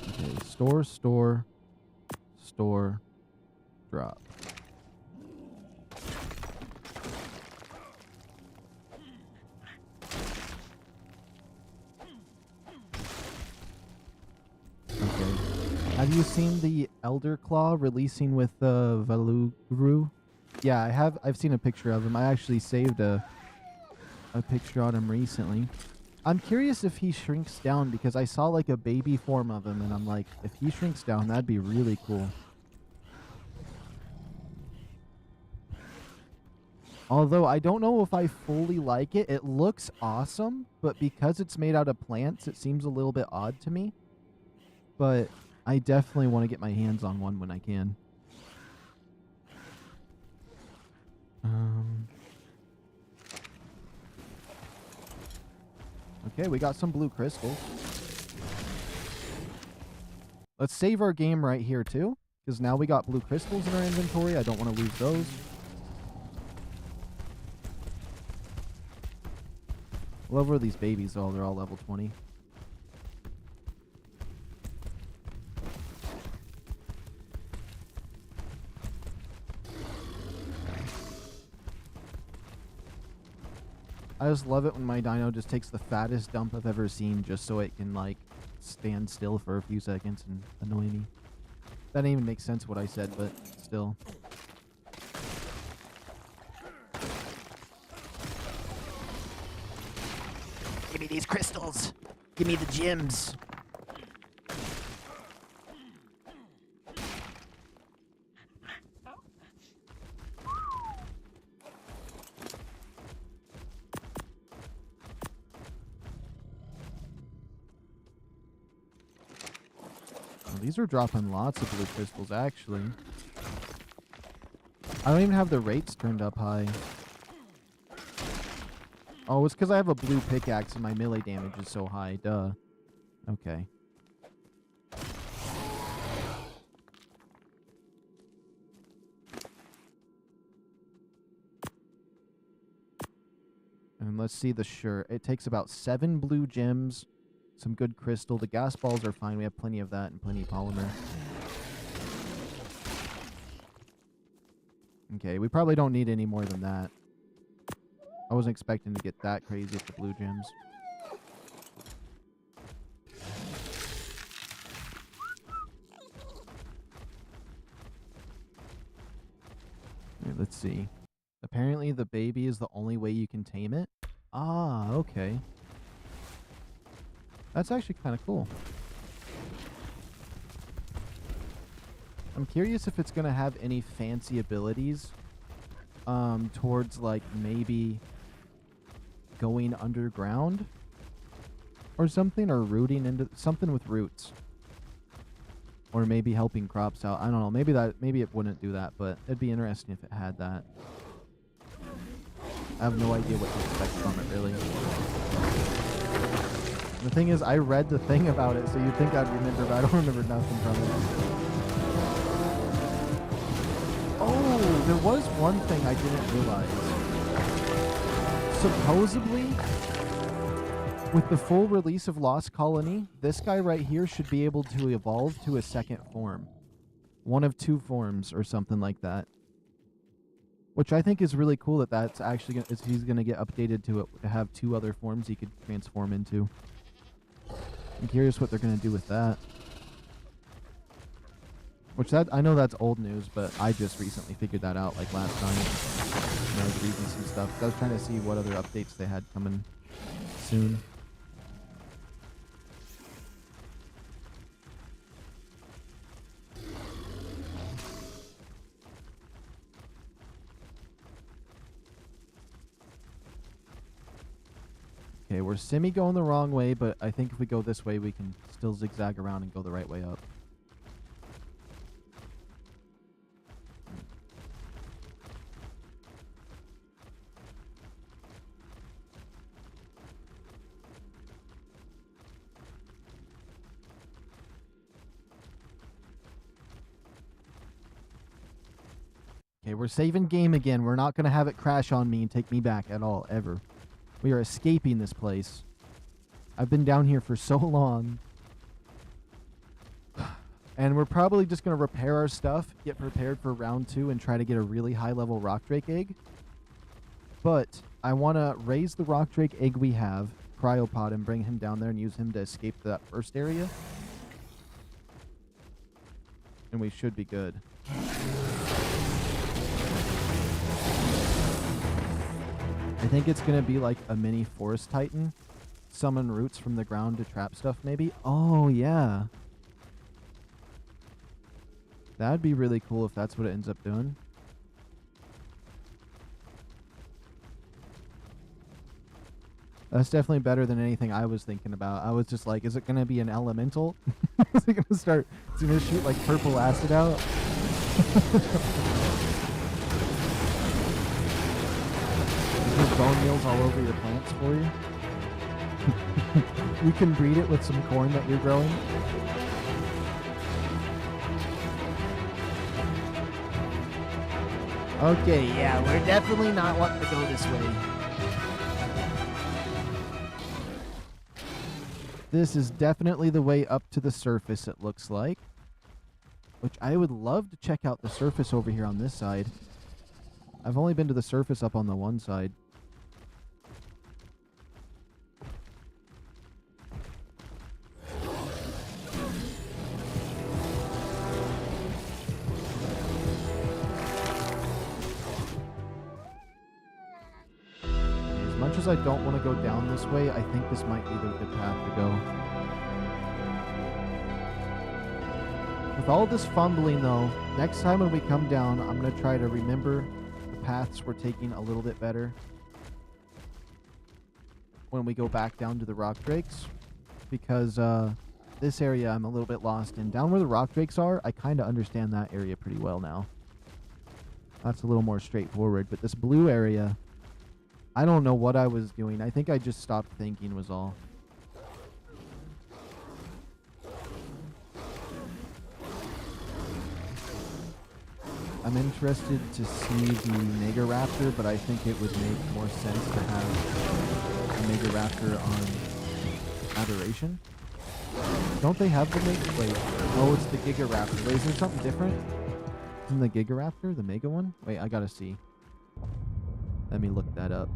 Speaker 1: Okay, store, drop. Okay. Have you seen the Elder Claw releasing with Valugru? Yeah, I have. I've seen a picture of him. I actually saved a picture on him recently. I'm curious if he shrinks down, because I saw like a baby form of him, and I'm like, if he shrinks down, that'd be really cool. Although I don't know if I fully like it. It looks awesome, but because it's made out of plants, it seems a little bit odd to me. But I definitely want to get my hands on one when I can. Okay, we got some blue crystals. Let's save our game right here, too. Because now we got blue crystals in our inventory. I don't want to lose those. Love where these babies are. They're all level 20. I just love it when my dino just takes the fattest dump I've ever seen just so it can, like, stand still for a few seconds and annoy me. That didn't even make sense what I said, but still. Give me these crystals. Give me the gems. These are dropping lots of blue crystals, actually. I don't even have the rates turned up high. Oh, it's because I have a blue pickaxe and my melee damage is so high. Duh. Okay. And let's see the shirt. It takes about 7 blue gems, some good crystal. The gas balls are fine. We have plenty of that and plenty of polymer. Okay, we probably don't need any more than that. I wasn't expecting to get that crazy with the blue gems. Okay, let's see. Apparently the baby is the only way you can tame it. Ah, okay. That's actually kind of cool. I'm curious if it's going to have any fancy abilities towards like maybe going underground or something, or rooting into something with roots, or maybe helping crops out. I don't know. Maybe it wouldn't do that, but it'd be interesting if it had that. I have no idea what to expect from it, really. The thing is, I read the thing about it, so you'd think I'd remember, but I don't remember nothing from it. Oh, there was one thing I didn't realize. Supposedly, with the full release of Lost Colony, this guy right here should be able to evolve to a second form. One of 2 forms or something like that. Which I think is really cool that that's actually he's going to get updated to have 2 other forms he could transform into. I'm curious what they're going to do with that. Which I know that's old news, but I just recently figured that out like last night. I was reading some stuff. I was trying to see what other updates they had coming soon. Okay, we're semi going the wrong way, but I think if we go this way, we can still zigzag around and go the right way up. Okay, we're saving game again. We're not going to have it crash on me and take me back at all, ever. We are escaping this place. I've been down here for so long. And we're probably just going to repair our stuff, get prepared for round 2, and try to get a really high-level rock drake egg. But I want to raise the rock drake egg we have, cryopod, and bring him down there and use him to escape that first area. And we should be good. I think it's going to be like a mini forest titan. Summon roots from the ground to trap stuff, maybe. Oh, yeah. That'd be really cool if that's what it ends up doing. That's definitely better than anything I was thinking about. I was just like, is it going to be an elemental? Is it going to start... Is it going to shoot like purple acid out? There's bone meals all over your plants for you. You can breed it with some corn that you're growing. Okay, yeah, we're definitely not wanting to go this way. This is definitely the way up to the surface, it looks like. Which I would love to check out the surface over here on this side. I've only been to the surface up on the one side. As much as I don't want to go down this way, I think this might be the good path to go. With all this fumbling, though, next time when we come down, I'm going to try to remember the paths we're taking a little bit better when we go back down to the rock drakes. Because This area I'm a little bit lost in. Down where the rock drakes are, I kind of understand that area pretty well now. That's a little more straightforward. But this blue area, I don't know what I was doing. I think I just stopped thinking was all. I'm interested to see the Mega Raptor, but I think it would make more sense to have a Mega Raptor on Aberration. Don't they have the Mega? Wait, oh, it's the Giga Raptor. Wait, is there something different than the Giga Raptor, the Mega one? Wait, I gotta see. Let me look that up.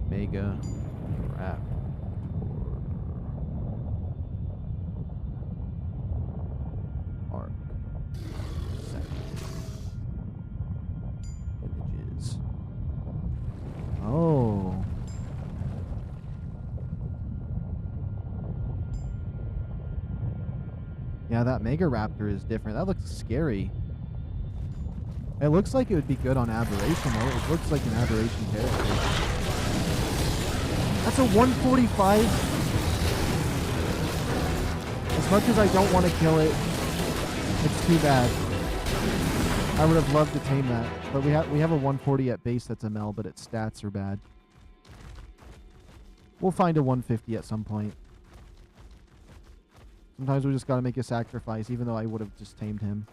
Speaker 1: Mega Raptor. ARK. Images. Oh. Yeah, that Mega Raptor is different. That looks scary. It looks like it would be good on Aberration, though. It looks like an Aberration character. That's a 145. As much as I don't want to kill it, it's too bad. I would have loved to tame that. But we have a 140 at base that's ML, but its stats are bad. We'll find a 150 at some point. Sometimes we just gotta make a sacrifice, even though I would have just tamed him.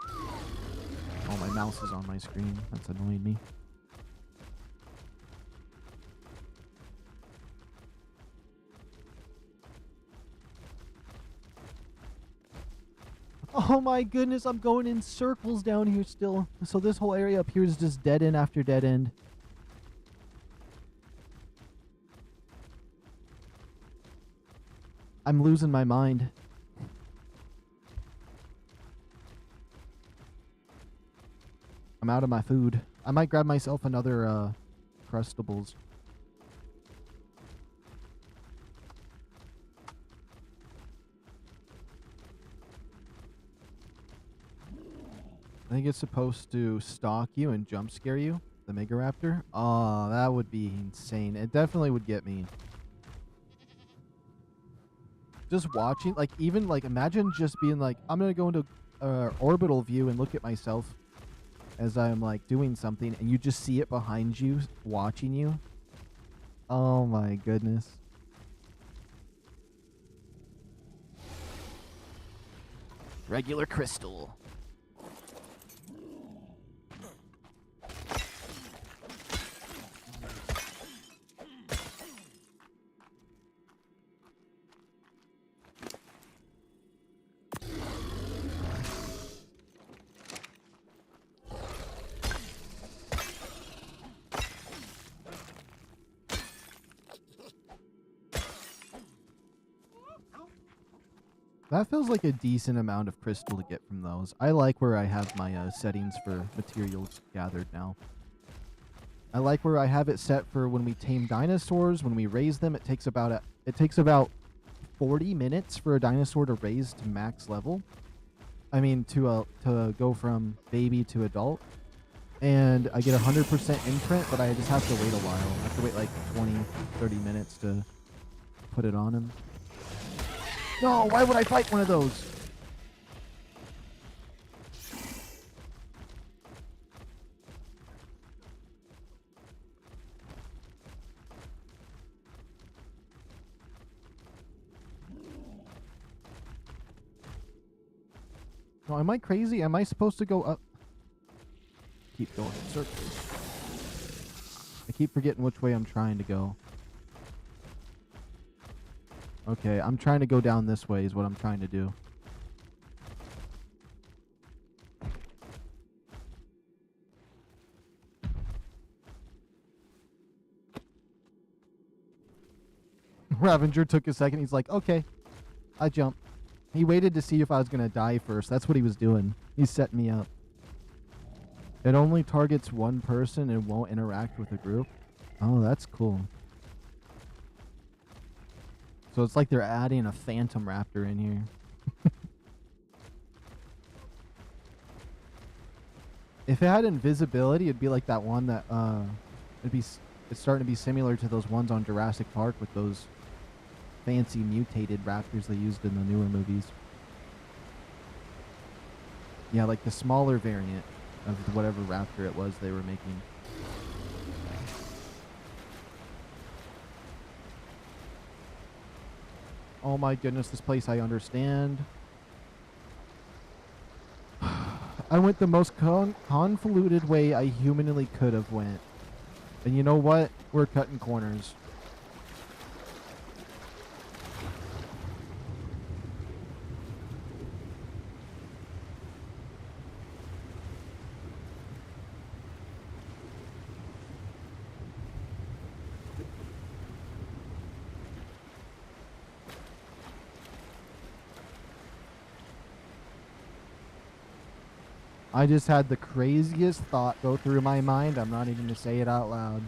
Speaker 1: Oh, my mouse is on my screen. That's annoying me. Oh my goodness, I'm going in circles down here still. So this whole area up here is just dead end after dead end. I'm losing my mind. I'm out of my food. I might grab myself another Crustables. I think it's supposed to stalk you and jump scare you, the Mega Raptor. Oh, that would be insane. It definitely would get me. Just watching, like, even, like, imagine just being like, I'm going to go into orbital view and look at myself as I'm, like, doing something, and you just see it behind you, watching you. Oh, my goodness. Regular crystal. That feels like a decent amount of crystal to get from those. I like where I have my settings for materials gathered now. I like where I have it set for when we tame dinosaurs. When we raise them, it takes about 40 minutes for a dinosaur to raise to max level. I mean, to go from baby to adult. And I get 100% imprint, but I just have to wait a while. I have to wait like 20, 30 minutes to put it on him. No, why would I fight one of those? No, am I crazy? Am I supposed to go up? Keep going in circles. I keep forgetting which way I'm trying to go. Okay, I'm trying to go down this way is what I'm trying to do. Ravenger took a second. He's like, okay, I jump. He waited to see if I was going to die first. That's what he was doing. He's setting me up. It only targets one person and won't interact with a group. Oh, that's cool. So it's like they're adding a Phantom Raptor in here. If it had invisibility, it'd be like that one that it's starting to be similar to those ones on Jurassic Park with those fancy mutated raptors they used in the newer movies. Yeah, like the smaller variant of whatever raptor it was they were making. Oh my goodness, this place I understand. I went the most convoluted way I humanly could have went. And you know what? We're cutting corners. I just had the craziest thought go through my mind. I'm not even going to say it out loud.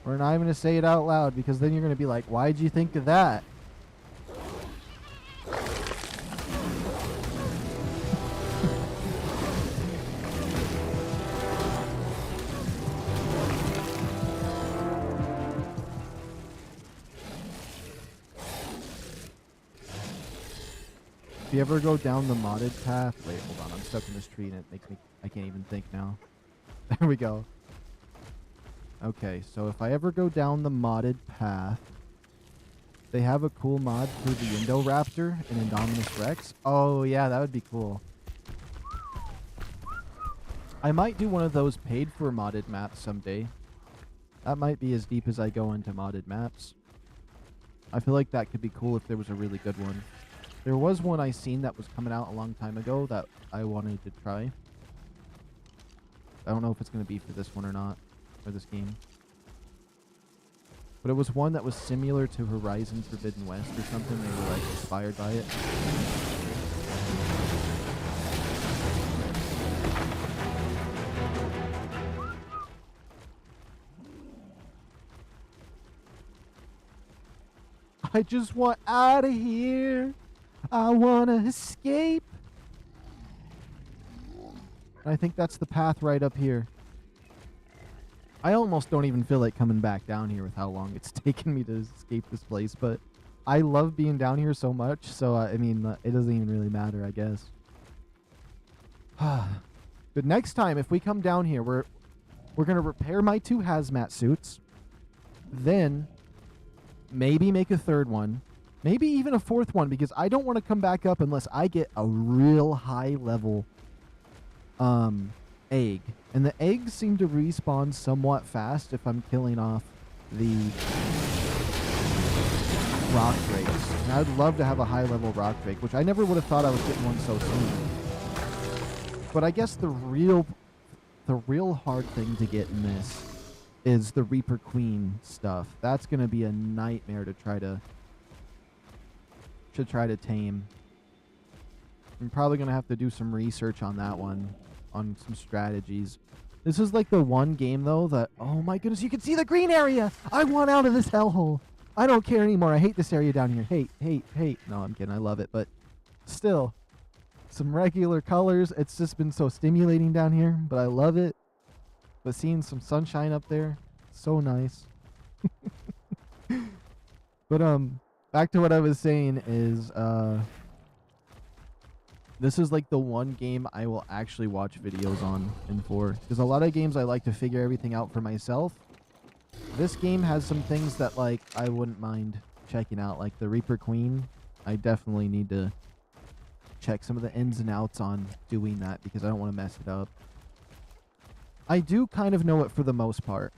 Speaker 1: We're not even going to say it out loud because then you're going to be like, why'd you think of that? If you ever go down the modded path, wait, hold on, I'm stuck in this tree and it makes me, I can't even think now. There we go. Okay, so if I ever go down the modded path, they have a cool mod for the Indoraptor and Indominus Rex. Oh yeah, that would be cool. I might do one of those paid for modded maps someday. That might be as deep as I go into modded maps. I feel like that could be cool if there was a really good one. There was one I seen that was coming out a long time ago that I wanted to try. I don't know if it's going to be for this one or not, for this game. But it was one that was similar to Horizon Forbidden West or something. They were like inspired by it. I just want out of here. I want to escape. I think that's the path right up here. I almost don't even feel like coming back down here with how long it's taken me to escape this place, but I love being down here so much, so I mean, it doesn't even really matter, I guess. But next time, if we come down here, we're going to repair my 2 hazmat suits, then maybe make a 3rd one. Maybe even a 4th one, because I don't want to come back up unless I get a real high level egg. And the eggs seem to respawn somewhat fast if I'm killing off the rock drakes. And I'd love to have a high level rock drake, which I never would have thought I was getting one so soon. But I guess the real hard thing to get in this is the Reaper Queen stuff. That's going to be a nightmare to try to tame. I'm probably going to have to do some research on that one, on some strategies. This is like the one game, though, that, oh my goodness, you can see the green area! I want out of this hellhole! I don't care anymore. I hate this area down here. Hate. No, I'm kidding. I love it, but still, some regular colors. It's just been so stimulating down here, but I love it. But seeing some sunshine up there, so nice. But, back to what I was saying is, this is like the one game I will actually watch videos on and for. Because a lot of games I like to figure everything out for myself. This game has some things that, like, I wouldn't mind checking out. Like the Reaper Queen. I definitely need to check some of the ins and outs on doing that because I don't want to mess it up. I do kind of know it for the most part.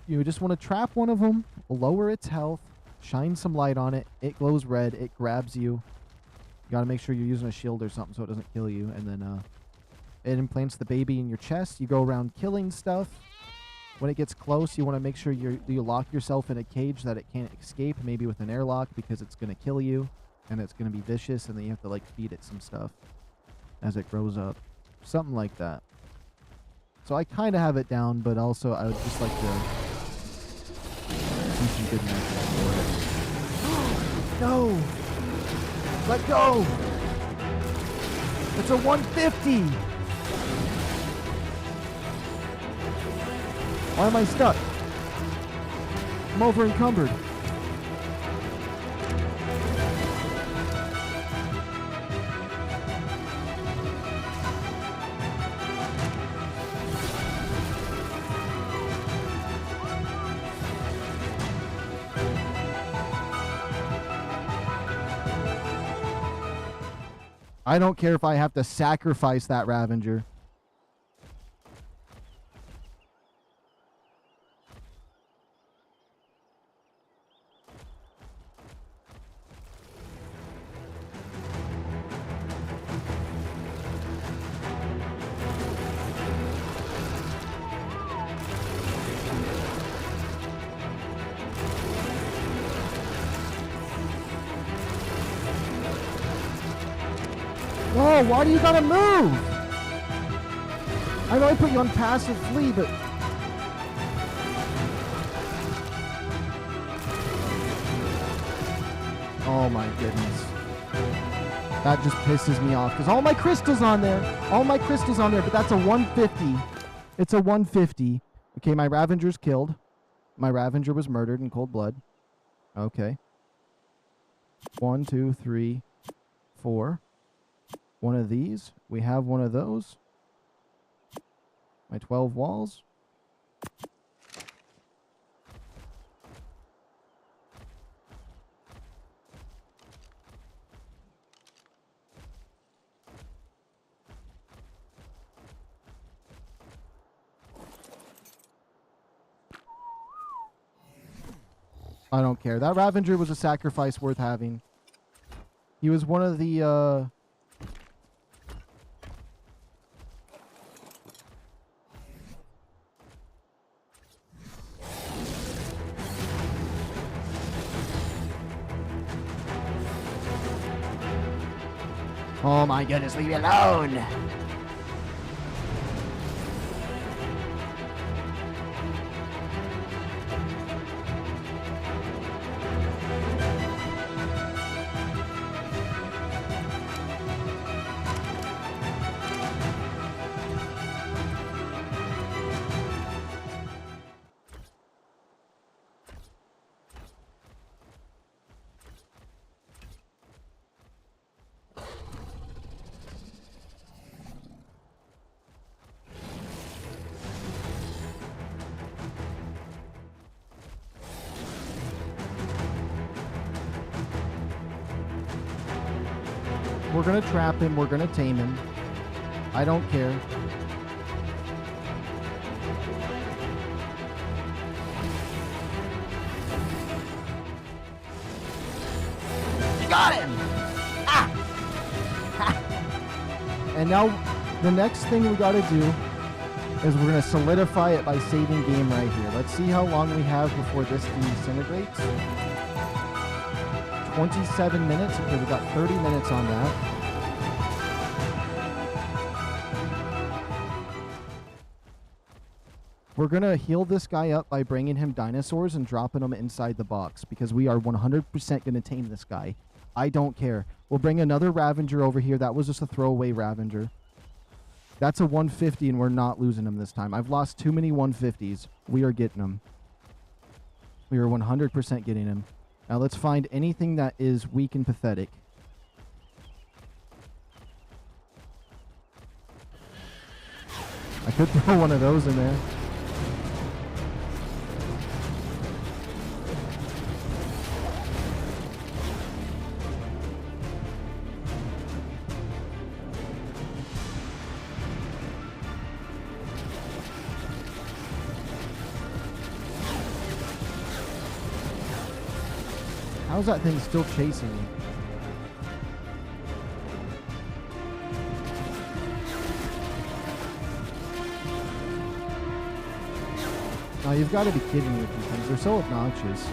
Speaker 1: You just want to trap one of them, lower its health, shine some light on it, it glows red, it grabs you. You gotta make sure you're using a shield or something so it doesn't kill you, and then it implants the baby in your chest. You go around killing stuff. When it gets close, you want to make sure you lock yourself in a cage that it can't escape, maybe with an airlock, because it's gonna kill you, and it's gonna be vicious, and then you have to like feed it some stuff as it grows up. Something like that. So I kind of have it down, but also I would just like to do some good matches for it. No! Let go! It's a 150! Why am I stuck? I'm over encumbered. I don't care if I have to sacrifice that Ravager. Oh, why do you gotta move? I know I put you on passive flee, but... Oh my goodness. That just pisses me off, because all my crystals on there. All my crystals on there, but that's a 150. It's a 150. Okay, my Ravenger's killed. My Ravager was murdered in cold blood. Okay. 1, 2, 3, 4. One of these. We have one of those. My 12 walls. I don't care. That Ravager was a sacrifice worth having. He was one of the, Oh my goodness, leave me alone! We're gonna trap him. We're gonna tame him. I don't care. You got him! Ah! And now, the next thing we gotta do is we're gonna solidify it by saving game right here. Let's see how long we have before this disintegrates. 27 minutes. Okay, we got 30 minutes on that. We're going to heal this guy up by bringing him dinosaurs and dropping them inside the box because we are 100% going to tame this guy. I don't care. We'll bring another Ravager over here. That was just a throwaway Ravager. That's a 150 and we're not losing him this time. I've lost too many 150s. We are getting him. We are 100% getting him. Now let's find anything that is weak and pathetic. I could throw one of those in there. How's that thing still chasing me? Oh, you've got to be kidding me with these things. They're so obnoxious.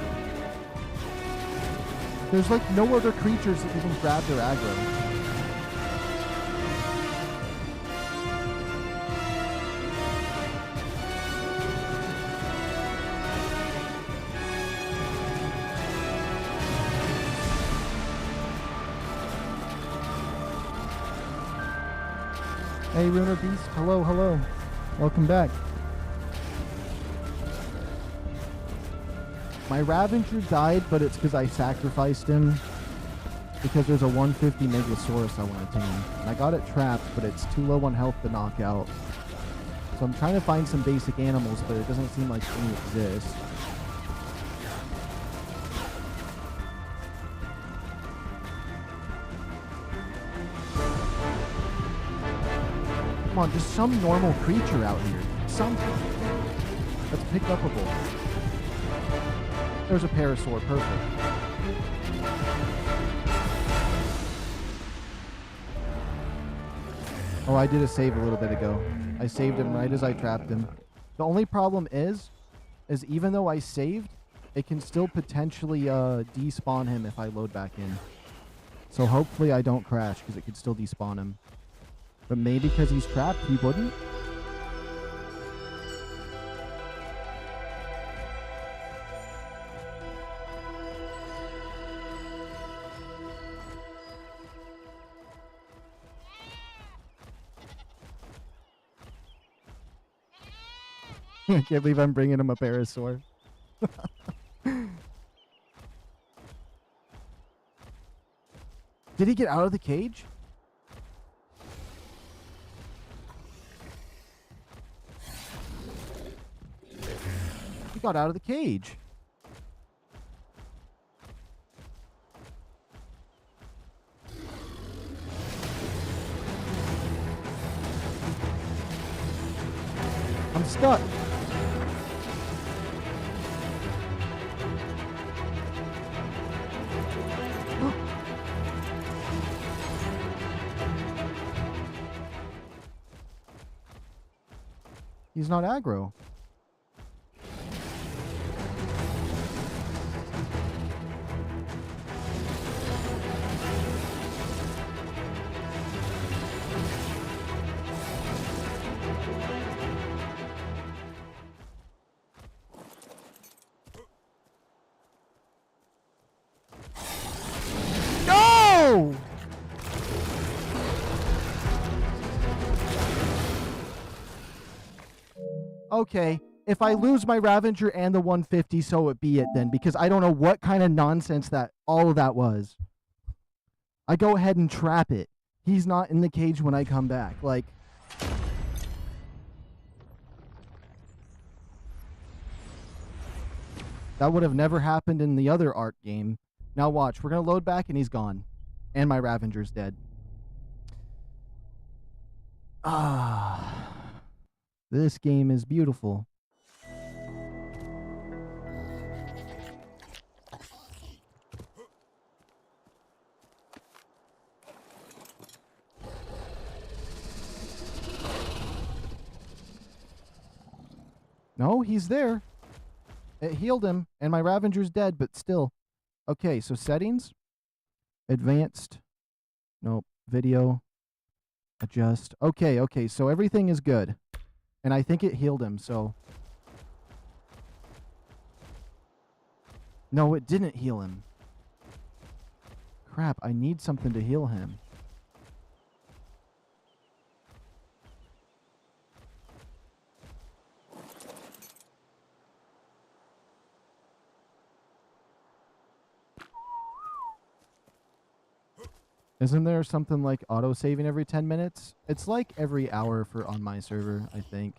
Speaker 1: There's like no other creatures that you can grab their aggro. Hey, Runer Beast. Hello, hello. Welcome back. My Ravager died, but it's because I sacrificed him. Because there's a 150 Megalosaurus I want to tame. And I got it trapped, but it's too low on health to knock out. So I'm trying to find some basic animals, but it doesn't seem like any exist. Come on, just some normal creature out here. Something that's picked upable. There's a parasaur, perfect. Oh, I did a save a little bit ago. I saved him right as I trapped him. The only problem is even though I saved, it can still potentially despawn him if I load back in. So hopefully I don't crash, because it could still despawn him. But maybe because he's trapped, he wouldn't. I can't believe I'm bringing him a parasaur. Did he get out of the cage? He got out of the cage. I'm stuck. He's not aggro. No! Okay, if I lose my Ravager and the 150, so it be it then, because I don't know what kind of nonsense that all of that was. I go ahead and trap it. He's not in the cage when I come back. Like, that would have never happened in the other ARK game. Now watch, we're going to load back and he's gone. And my Ravager's dead. Ah, this game is beautiful. No, he's there. It healed him, and my Ravager's dead, but still. Okay, so settings. Advanced. Nope. Video. Adjust. Okay, okay, so everything is good. And I think it healed him, so... No, it didn't heal him. Crap, I need something to heal him. Isn't there something like auto-saving every 10 minutes? It's like every hour for on my server, I think.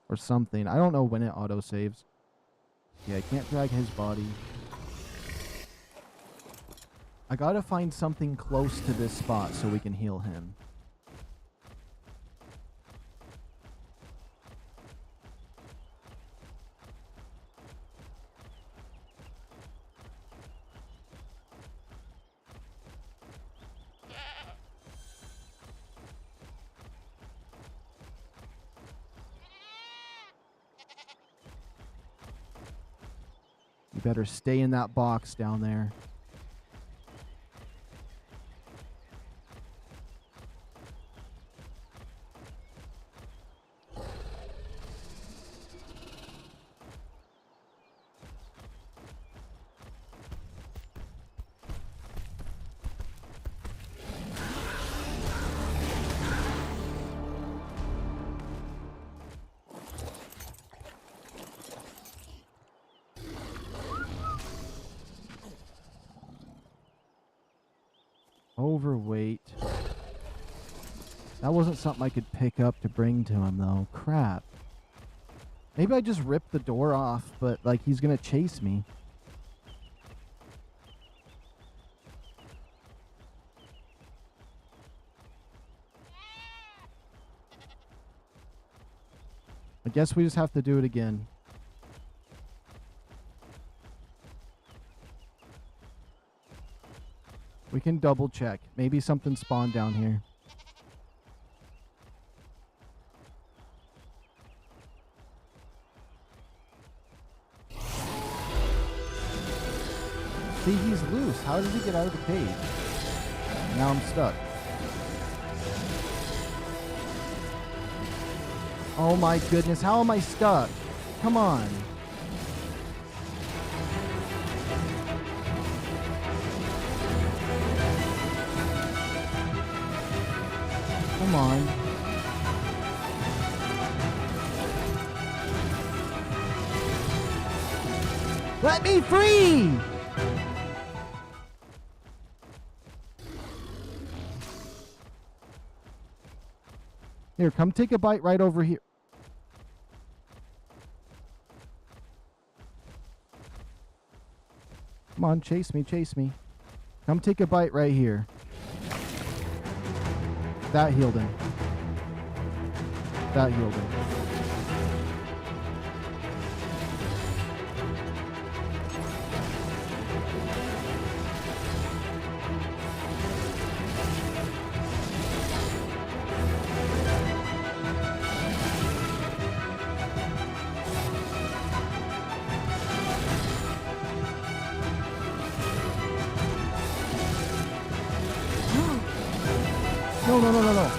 Speaker 1: Or something. I don't know when it auto-saves. Yeah, I can't drag his body. I gotta find something close to this spot so we can heal him. You better stay in that box down there. Overweight. That wasn't something I could pick up to bring to him, though. Crap. Maybe I just ripped the door off, but, like, he's gonna chase me. I guess we just have to do it again. We can double check. Maybe something spawned down here. See, he's loose. How did he get out of the cage? Now I'm stuck. Oh my goodness, how am I stuck? Come on. Come on. Let me free! Here, come take a bite right over here. Come on, chase me, chase me. Come take a bite right here. That healed him. That healed him. No, no, no, no, no.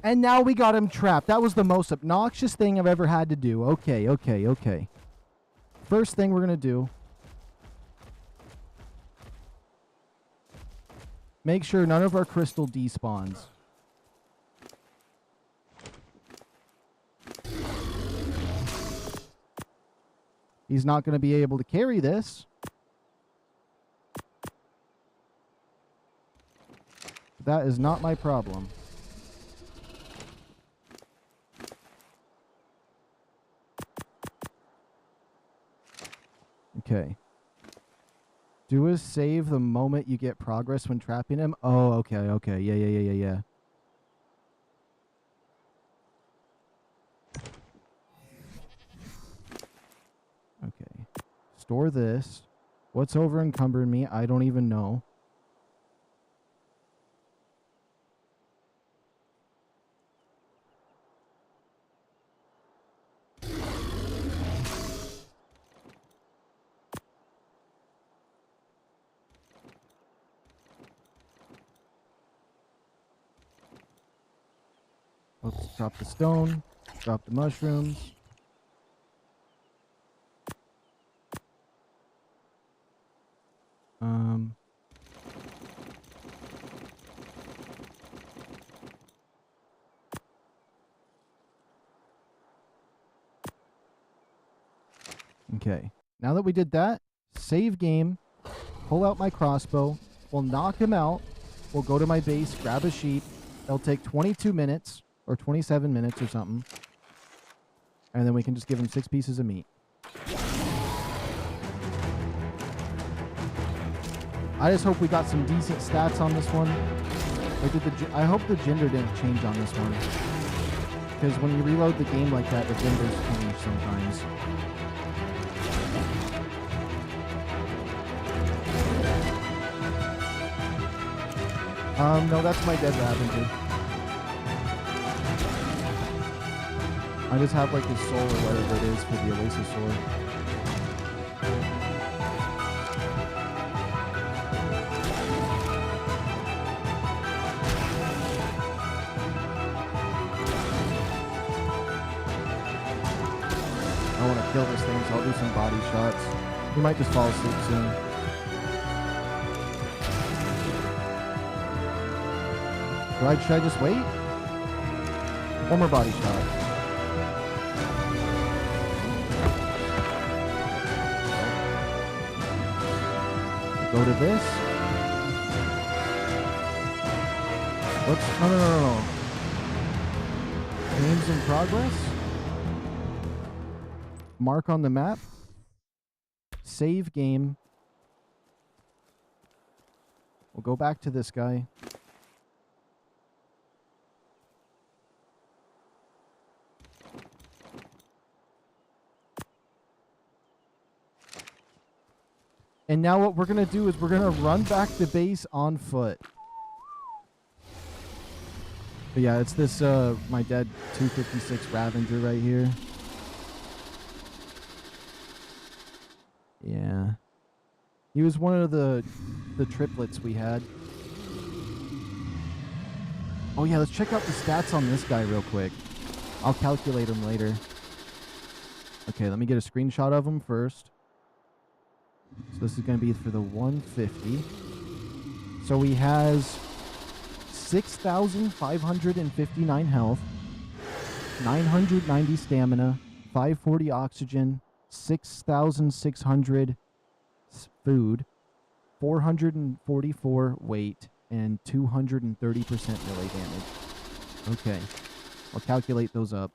Speaker 1: And now we got him trapped. That was the most obnoxious thing I've ever had to do. Okay, okay, okay. First thing we're going to do. Make sure none of our crystal despawns. He's not going to be able to carry this. That is not my problem. Okay. Do a save the moment you get progress when trapping him. Oh, okay, okay. Yeah. Okay. Store this. What's over encumbering me? I don't even know. Let's drop the stone, drop the mushrooms. Okay. Now that we did that, save game, pull out my crossbow, we'll knock him out, we'll go to my base, grab a sheep. It'll take 22 minutes. Or 27 minutes or something. And then we can just give him 6 pieces of meat. I just hope we got some decent stats on this one. Or I hope the gender didn't change on this one. Because when you reload the game like that, the vendors change sometimes. No, that's my dead Ravager. I just have like his soul or whatever it is for the Oasis sword. I want to kill this thing, so I'll do some body shots. He might just fall asleep soon. Should I just wait? One more body shot. Go to this. Whoops. No. Games in progress. Mark on the map. Save game. We'll go back to this guy. And now what we're going to do is we're going to run back to base on foot. But yeah, it's this, my dead 256 Ravager right here. Yeah. He was one of the triplets we had. Oh yeah, let's check out the stats on this guy real quick. I'll calculate him later. Okay, let me get a screenshot of him first. So this is going to be for the 150. So he has 6,559 health, 990 stamina, 540 oxygen, 6,600 food, 444 weight, and 230% melee damage. Okay. I'll calculate those up.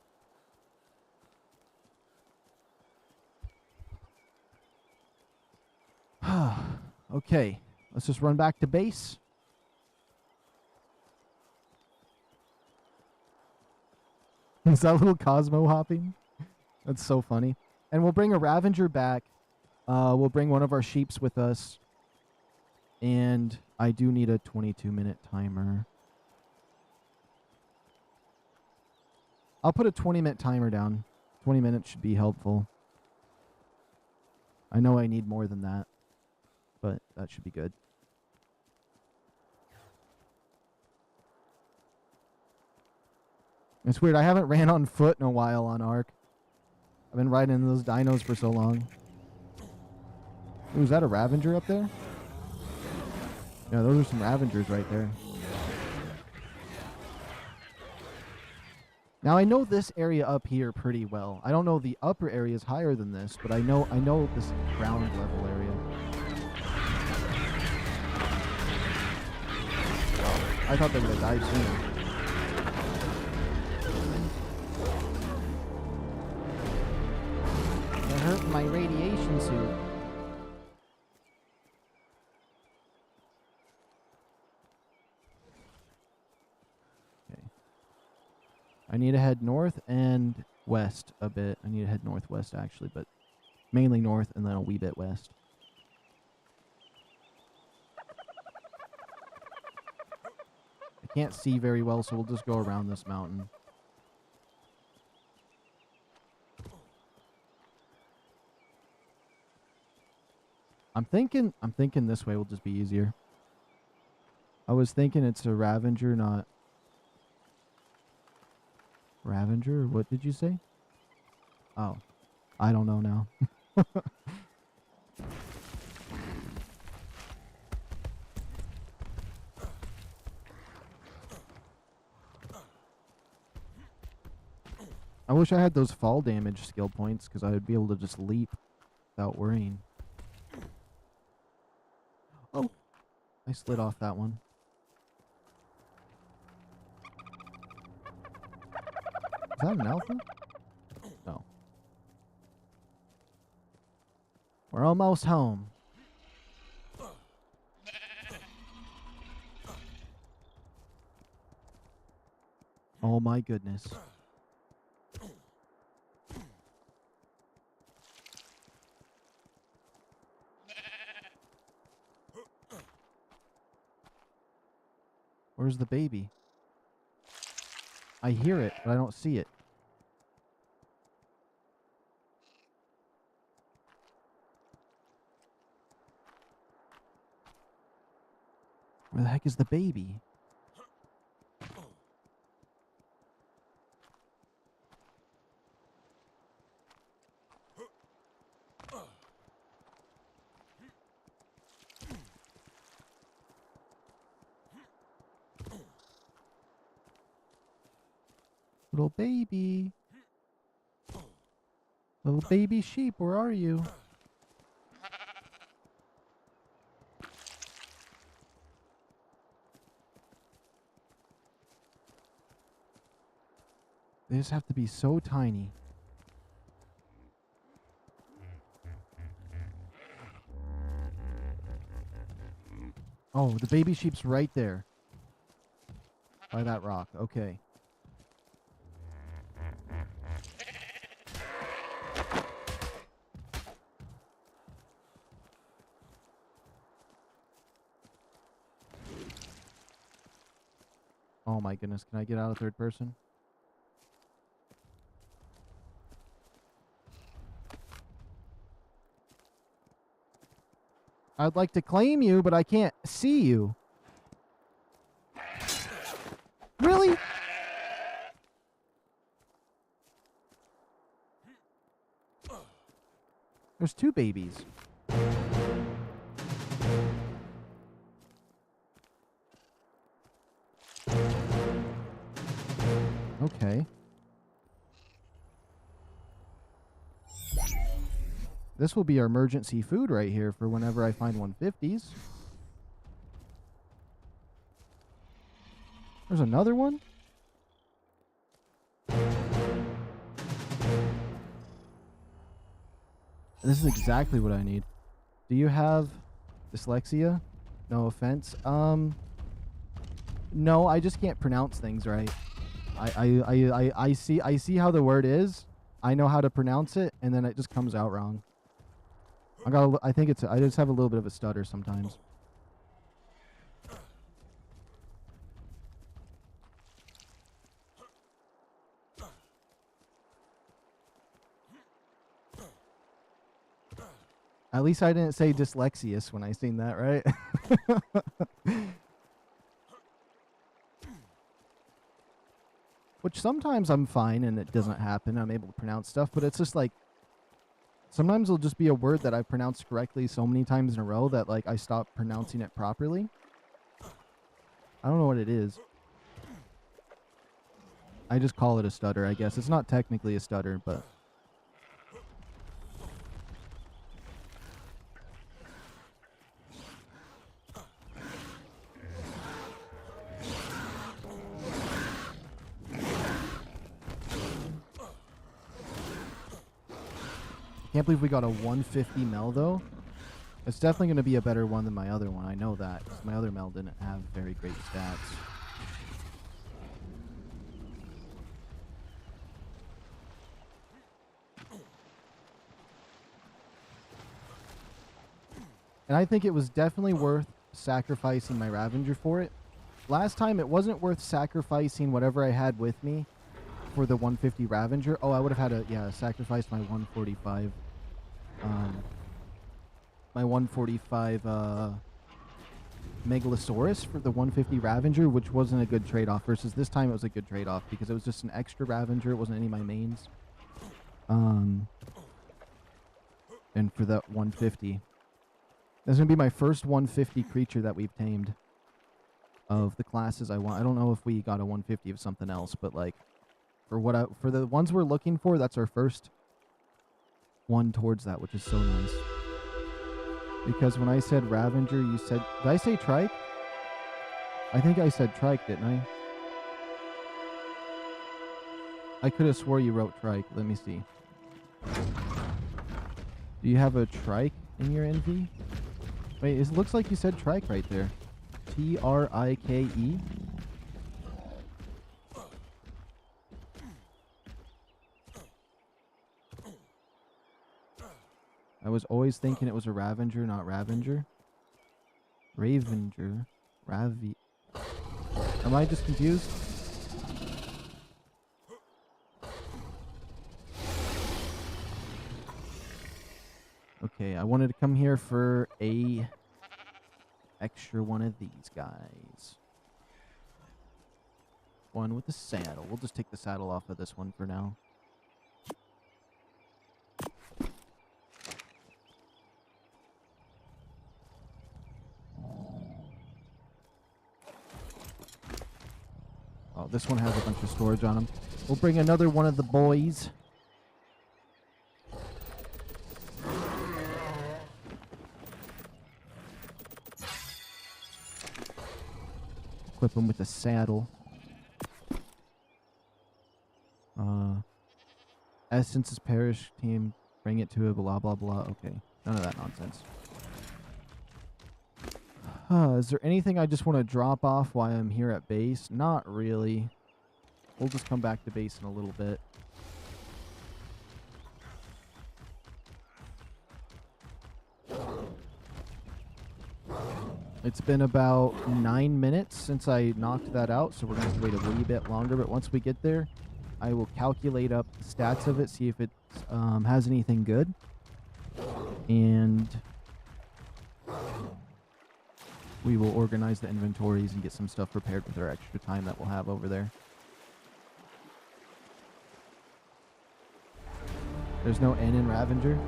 Speaker 1: Okay, let's just run back to base. Is that little Cosmo hopping? That's so funny. And we'll bring a Ravager back. We'll bring one of our sheeps with us. And I do need a 22-minute timer. I'll put a 20-minute timer down. 20 minutes should be helpful. I know I need more than that, but that should be good. It's weird. I haven't ran on foot in a while on ARK. I've been riding those dinos for so long. Ooh, is that a Ravager up there? Yeah, those are some Ravagers right there. Now I know this area up here pretty well. I don't know the upper area is higher than this, but I know this ground level area. Oh, I thought they would have died sooner. It hurt my radiation suit. I need to head north and west a bit. I need to head northwest, actually, but mainly north and then a wee bit west. I can't see very well, so we'll just go around this mountain. I'm thinking this way will just be easier. I was thinking it's a Ravager, not... Ravager? What did you say? Oh. I don't know now. I wish I had those fall damage skill points, because I would be able to just leap without worrying. Oh! I slid off that one. Is that an alpha? No. We're almost home. Oh my goodness. Where's the baby? I hear it, but I don't see it. Where the heck is the baby? Little baby. Little baby sheep, where are you? They just have to be so tiny. Oh, the baby sheep's right there. By that rock. Okay. Oh my goodness. Can I get out of third person? I'd like to claim you, but I can't see you. Really? There's two babies. Okay. This will be our emergency food right here for whenever I find 150s. There's another one? This is exactly what I need. Do you have dyslexia? No offense. No, I just can't pronounce things right. I see how the word is. I know how to pronounce it, and then it just comes out wrong. I think I just have a little bit of a stutter sometimes. At least I didn't say dyslexious when I seen that, right? Which sometimes I'm fine and it doesn't happen. I'm able to pronounce stuff, but it's just like sometimes it'll just be a word that I pronounced correctly so many times in a row that like I stop pronouncing it properly. I don't know what it is. I just call it a stutter, I guess. It's not technically a stutter, but can't believe we got a 150 mel though. It's definitely going to be a better one than my other one. I know that. 'Cause my other mel didn't have very great stats. And I think it was definitely worth sacrificing my Ravager for it. Last time it wasn't worth sacrificing whatever I had with me for the 150 Ravager. Oh, I would have had to, sacrifice my 145. My 145 Megalosaurus for the 150 Ravager, which wasn't a good trade-off, versus this time it was a good trade-off because it was just an extra Ravager. It wasn't any of my mains. And for that 150. That's going to be my first 150 creature that we've tamed of the classes I want. I don't know if we got a 150 of something else, but like for the ones we're looking for, that's our first one towards that, which is so nice. Because when I said Ravager, you said, did I say trike? I think I said trike, didn't I? I could have swore you wrote trike. Let me see. Do you have a trike in your NV? Wait, it looks like you said trike right there. T-R-I-K-E? I was always thinking it was a Ravager, not Ravager. Ravenger. Am I just confused? Okay, I wanted to come here for a extra one of these guys. One with the saddle. We'll just take the saddle off of this one for now. Oh, this one has a bunch of storage on them. We'll bring another one of the boys. Equip him with the saddle. Essence is parish team. Bring it to a blah blah blah. Okay, none of that nonsense. Is there anything I just want to drop off while I'm here at base? Not really. We'll just come back to base in a little bit. It's been about 9 minutes since I knocked that out, so we're going to have to wait a wee bit longer. But once we get there, I will calculate up the stats of it, see if it has anything good. And we will organize the inventories and get some stuff prepared with our extra time that we'll have over there. There's no N in Ravenger.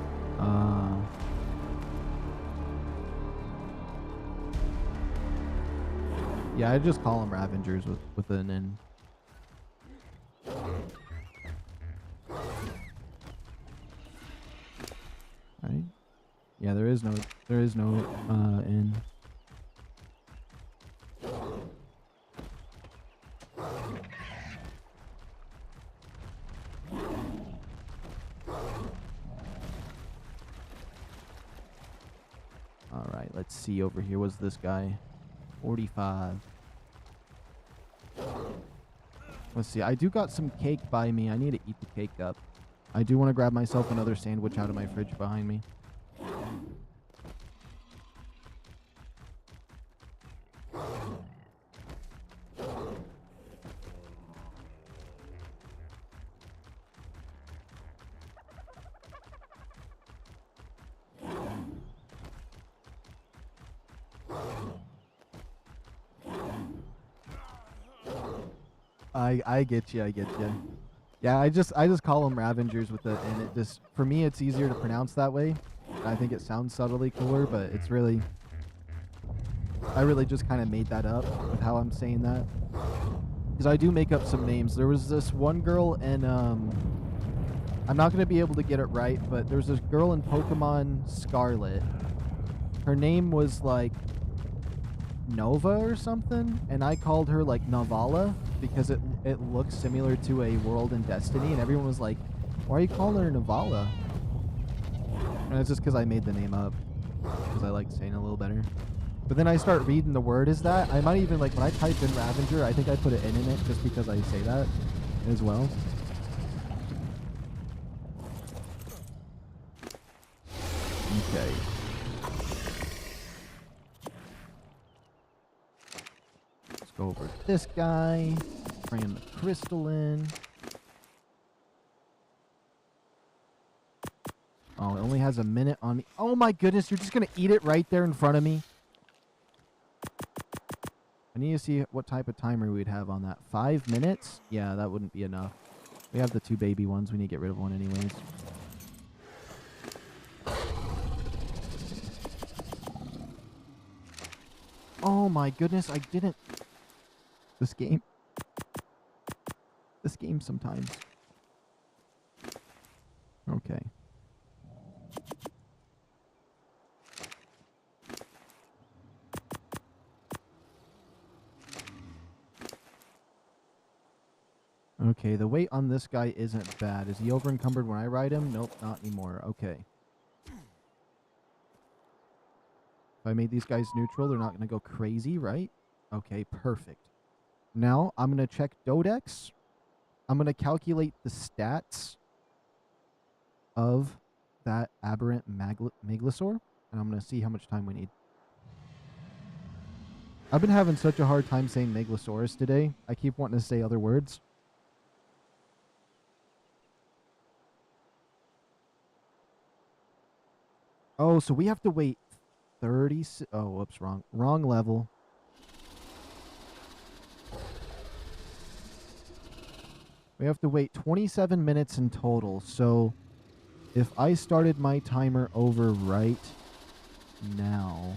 Speaker 1: Yeah, I just call them Ravengers with an N. Right? Yeah, there is no N. All right, let's see over here. What's this guy? 45. Let's see. I do got some cake by me. I need to eat the cake up. I do want to grab myself another sandwich out of my fridge behind me. I get you. I get you. Yeah, I just call them Ravengers with it, and it just, for me, it's easier to pronounce that way. I think it sounds subtly cooler, but it's really, I really just kind of made that up with how I'm saying that, because I do make up some names. There was this one girl, and I'm not gonna be able to get it right, but there's this girl in Pokemon Scarlet. Her name was like Nova or something, and I called her like Navala because it looks similar to a world in Destiny, and everyone was like, why are you calling her Navala? And it's just because I made the name up because I like saying it a little better. But then I start reading the word as that. I might even, like, when I type in Ravenger, I think I put an N in it just because I say that as well. Okay. Let's go over to this guy. Bring him the crystal in. Oh, it only has a minute on me. Oh my goodness, you're just going to eat it right there in front of me? I need to see what type of timer we'd have on that. 5 minutes? Yeah, that wouldn't be enough. We have the 2 baby ones. We need to get rid of one anyways. Oh my goodness, I didn't. This game sometimes. Okay. Okay, the weight on this guy isn't bad. Is he over encumbered when I ride him? Nope, not anymore. Okay. If I made these guys neutral, they're not going to go crazy, right? Okay, perfect. Now, I'm going to check Dodex. I'm going to calculate the stats of that aberrant Megalosaur, and I'm going to see how much time we need. I've been having such a hard time saying Megalosaurus today. I keep wanting to say other words. Oh, so we have to wait 30... Oh, whoops, wrong. Wrong level. We have to wait 27 minutes in total. So if I started my timer over right now...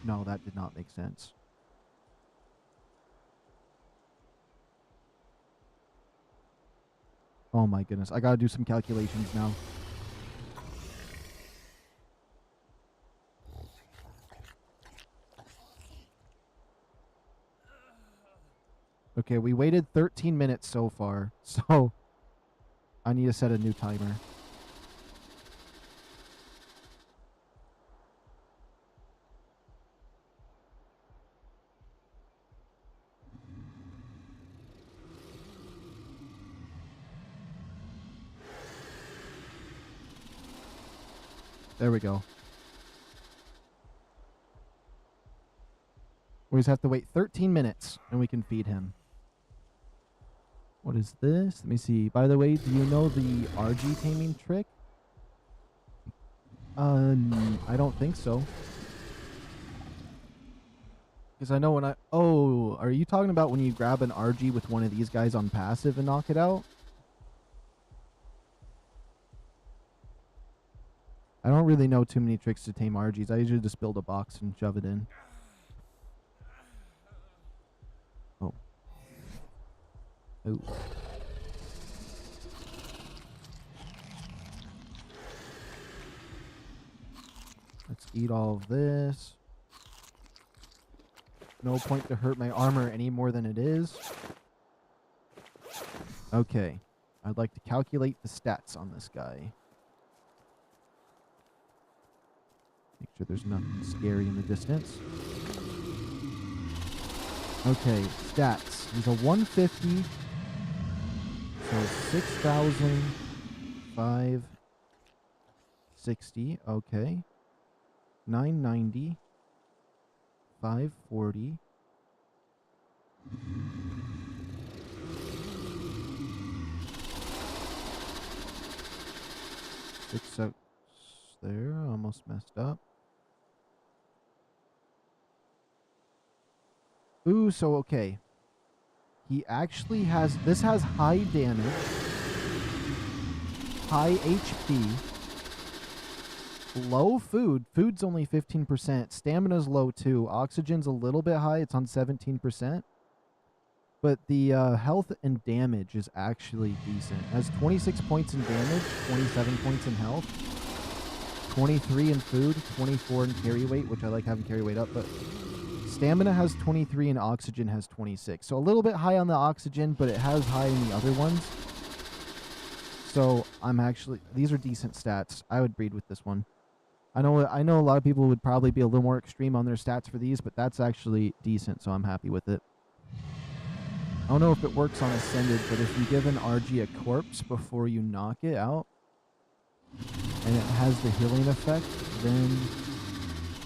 Speaker 1: No, that did not make sense. Oh my goodness. I gotta do some calculations now. Okay, we waited 13 minutes so far, so I need to set a new timer. There we go. We just have to wait 13 minutes and we can feed him. What is this? Let me see. By the way, do you know the RG taming trick? I don't think so. Because I know when I... Oh, are you talking about when you grab an RG with one of these guys on passive and knock it out? I don't really know too many tricks to tame RGs. I usually just build a box and shove it in. Oh. Ooh. Let's eat all of this. No point to hurt my armor any more than it is. Okay. I'd like to calculate the stats on this guy. Make sure there's nothing scary in the distance. Okay, stats. He's a 150. So 6,560. Okay. 990. 540. Six there. Almost messed up. Ooh, so okay. He actually has... This has high damage. High HP. Low food. Food's only 15%. Stamina's low too. Oxygen's a little bit high. It's on 17%. But the health and damage is actually decent. It has 26 points in damage, 27 points in health, 23 in food, 24 in carry weight, which I like having carry weight up, but stamina has 23 and oxygen has 26. So a little bit high on the oxygen, but it has high in the other ones. So I'm actually... These are decent stats. I would breed with this one. I know a lot of people would probably be a little more extreme on their stats for these, but that's actually decent, so I'm happy with it. I don't know if it works on Ascended, but if you give an RG a corpse before you knock it out, and it has the healing effect, then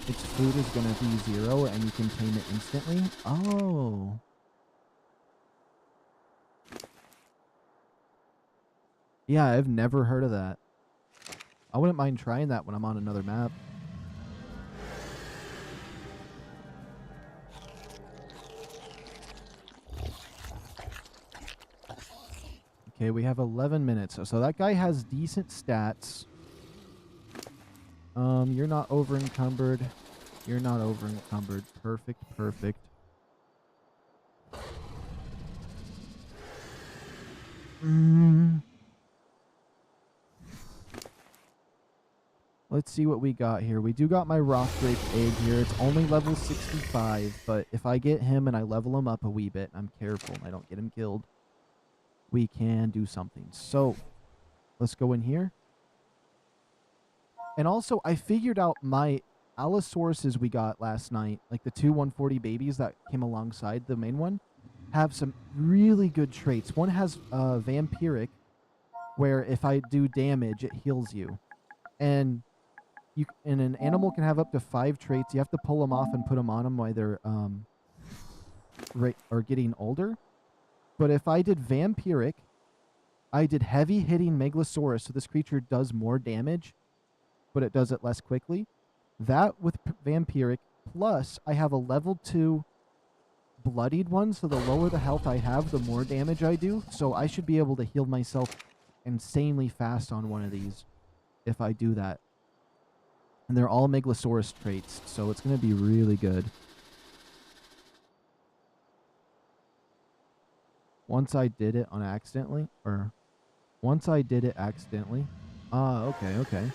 Speaker 1: its food is going to be 0, and you can tame it instantly. Oh. Yeah, I've never heard of that. I wouldn't mind trying that when I'm on another map. Okay, we have 11 minutes. So that guy has decent stats. You're not over encumbered. You're not over encumbered. Perfect, perfect. Let's see what we got here. We do got my rock grape egg here. It's only level 65, but if I get him and I level him up a wee bit, I'm careful and I don't get him killed, we can do something. So let's go in here. And also, I figured out my Allosauruses we got last night, like the two 140 babies that came alongside the main one, have some really good traits. One has vampiric, where if I do damage, it heals you. And and an animal can have up to 5 traits. You have to pull them off and put them on them while they're or getting older. But if I did vampiric, I did heavy hitting Megalosaurus, so this creature does more damage, but it does it less quickly. That with vampiric, plus I have a level 2 bloodied one, so the lower the health I have, the more damage I do. So I should be able to heal myself insanely fast on one of these if I do that. And they're all Megalosaurus traits, so it's going to be really good. Once I did it accidentally. Ah, okay.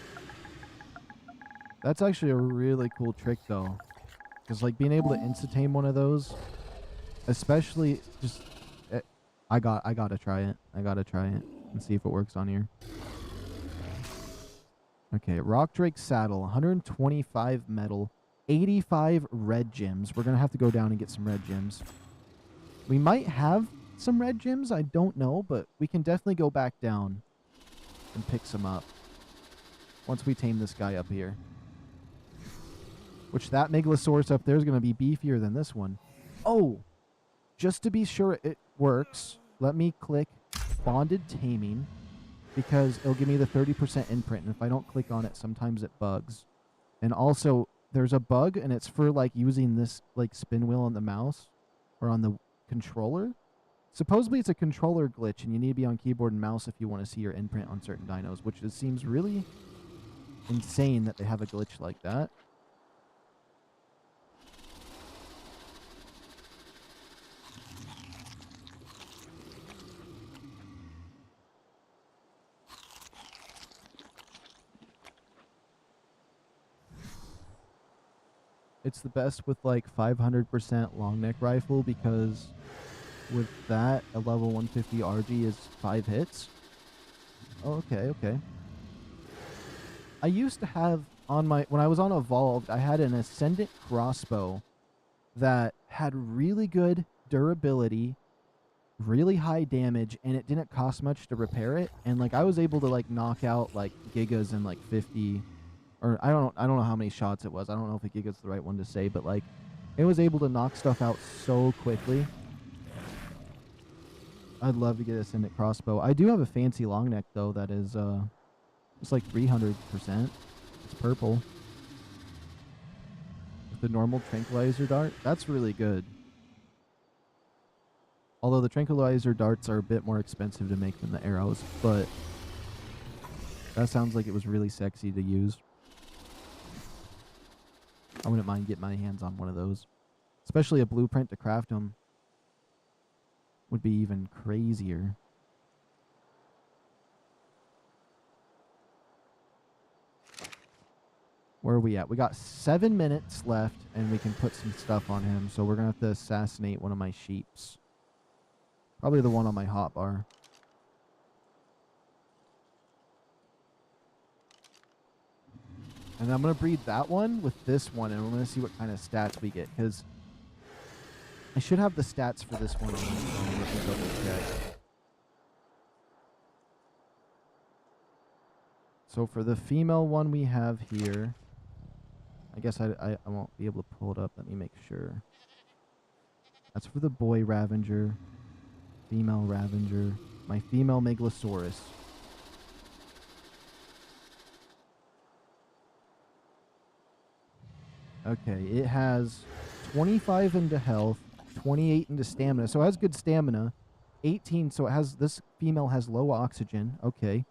Speaker 1: That's actually a really cool trick, though. Because, like, being able to insta-tame one of those, especially just... I gotta try it. I gotta try it and see if it works on here. Okay, Rock Drake Saddle, 125 metal, 85 red gems. We're gonna have to go down and get some red gems. We might have some red gems, I don't know, but we can definitely go back down and pick some up once we tame this guy up here. Which that Megalosaurus up there is going to be beefier than this one. Oh, just to be sure it works, let me click Bonded Taming, because it'll give me the 30% imprint, and if I don't click on it, sometimes it bugs. And also, there's a bug, and it's for, like, using this, like, spin wheel on the mouse, or on the controller. Supposedly it's a controller glitch, and you need to be on keyboard and mouse if you want to see your imprint on certain dinos, which just seems really insane that they have a glitch like that. It's the best with like 500% long neck rifle, because with that, a level 150 RG is 5 hits. Oh, okay. I used to have on when I was on Evolved, I had an Ascendant crossbow that had really good durability, really high damage, and it didn't cost much to repair it. And like I was able to like knock out like gigas in like 50, or I don't know how many shots it was. I don't know if a giga's the right one to say, but like it was able to knock stuff out so quickly. I'd love to get a Ascendant crossbow. I do have a fancy long neck though that is it's like 300%. It's purple. With the normal tranquilizer dart, that's really good. Although the tranquilizer darts are a bit more expensive to make than the arrows, but that sounds like it was really sexy to use. I wouldn't mind getting my hands on one of those. Especially a blueprint to craft them would be even crazier. Where are we at? We got 7 minutes left, and we can put some stuff on him. So we're going to have to assassinate one of my sheeps. Probably the one on my hotbar. And I'm going to breed that one with this one, and we're going to see what kind of stats we get. Because I should have the stats for this one on my phone. Let me double check. So for the female one we have here, I guess I won't be able to pull it up. Let me make sure. That's for the boy Ravenger, female Ravenger, my female Megalosaurus. Okay, it has 25 into health, 28 into stamina. So it has good stamina. 18, so it has, this female has low oxygen. Okay.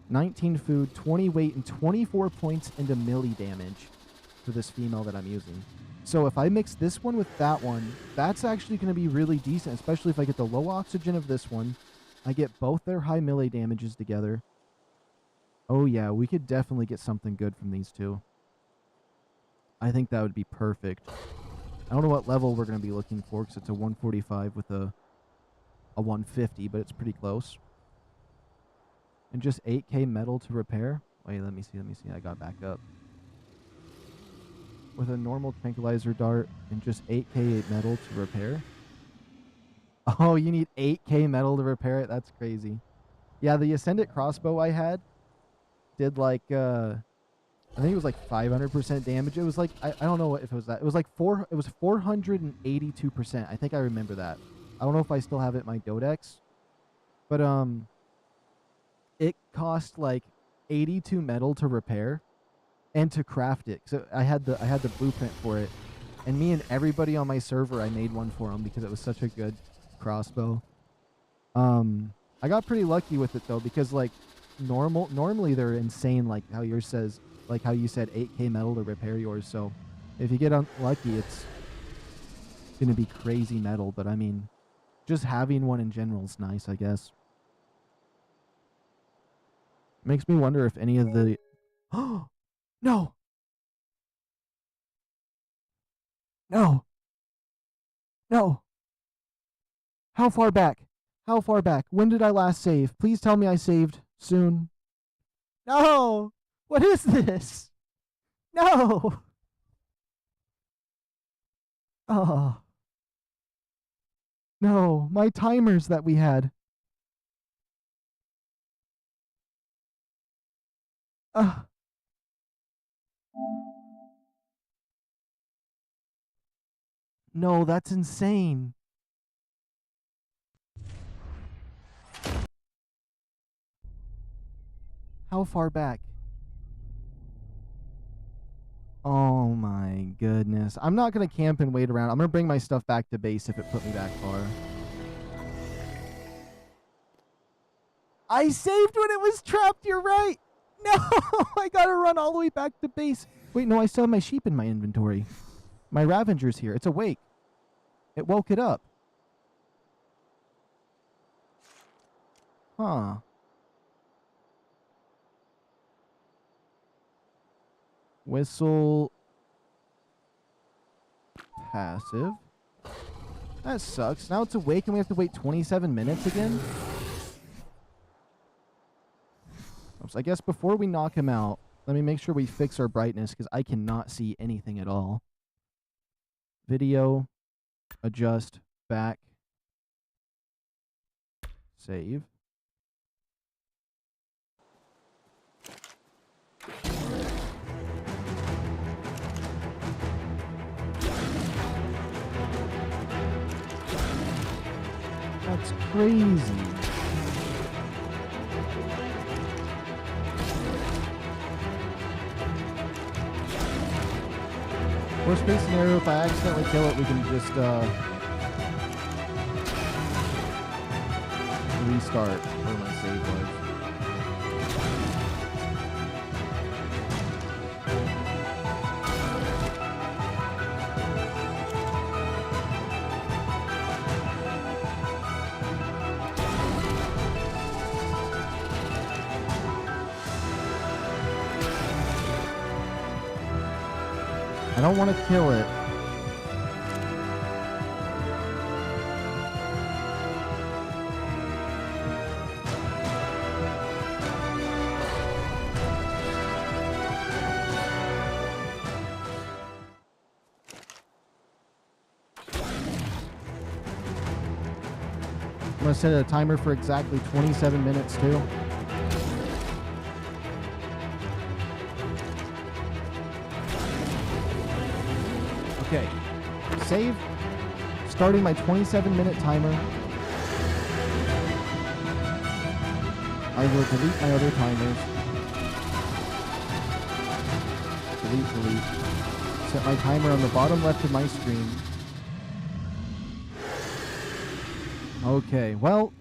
Speaker 1: 19 food, 20 weight, and 24 points into melee damage for this female that I'm using. So if I mix this one with that one, that's actually going to be really decent, especially if I get the low oxygen of this one. I get both their high melee damages together. Oh yeah, we could definitely get something good from these two. I think that would be perfect. I don't know what level we're going to be looking for, because it's a 145 with a 150, but it's pretty close. And just 8k metal to repair. Wait, let me see. I got back up. With a normal tranquilizer dart and just 8k metal to repair. Oh, you need 8k metal to repair it? That's crazy. Yeah, the Ascendant crossbow I had did like I think it was like 500% damage. It was like, I don't know if it was that. It was like it was 482%. I think I remember that. I don't know if I still have it in my Dodex, but it cost like 82 metal to repair and to craft it. So I had the blueprint for it, and me and everybody on my server, I made one for them because it was such a good crossbow. I got pretty lucky with it though, because like normally they're insane, like how yours says, like how you said 8k metal to repair yours. So if you get unlucky, it's gonna be crazy metal. But I mean, just having one in general is nice, I guess. Makes me wonder if any of the oh no, no, no. How far back? How far back? When did I last save? Please tell me I saved soon. No! What is this? No! Oh. No, my timers that we had. No, that's insane. How far back? Oh my goodness. I'm not going to camp and wait around. I'm going to bring my stuff back to base if it put me back far. I saved when it was trapped. You're right. No, I got to run all the way back to base. Wait, no, I still have my sheep in my inventory. My Ravenger's here. It's awake. It woke it up. Huh. Whistle. Passive. That sucks. Now it's awake and we have to wait 27 minutes again? So I guess before we knock him out, let me make sure we fix our brightness because I cannot see anything at all. Video. Adjust. Back. Save. That's crazy. Worst case scenario, if I accidentally kill it, we can just restart where my save was. I don't want to kill it. I'm going to set a timer for exactly 27 minutes too. Okay, save, starting my 27-minute timer. I will delete my other timers. Delete. Set my timer on the bottom left of my screen. Okay, well,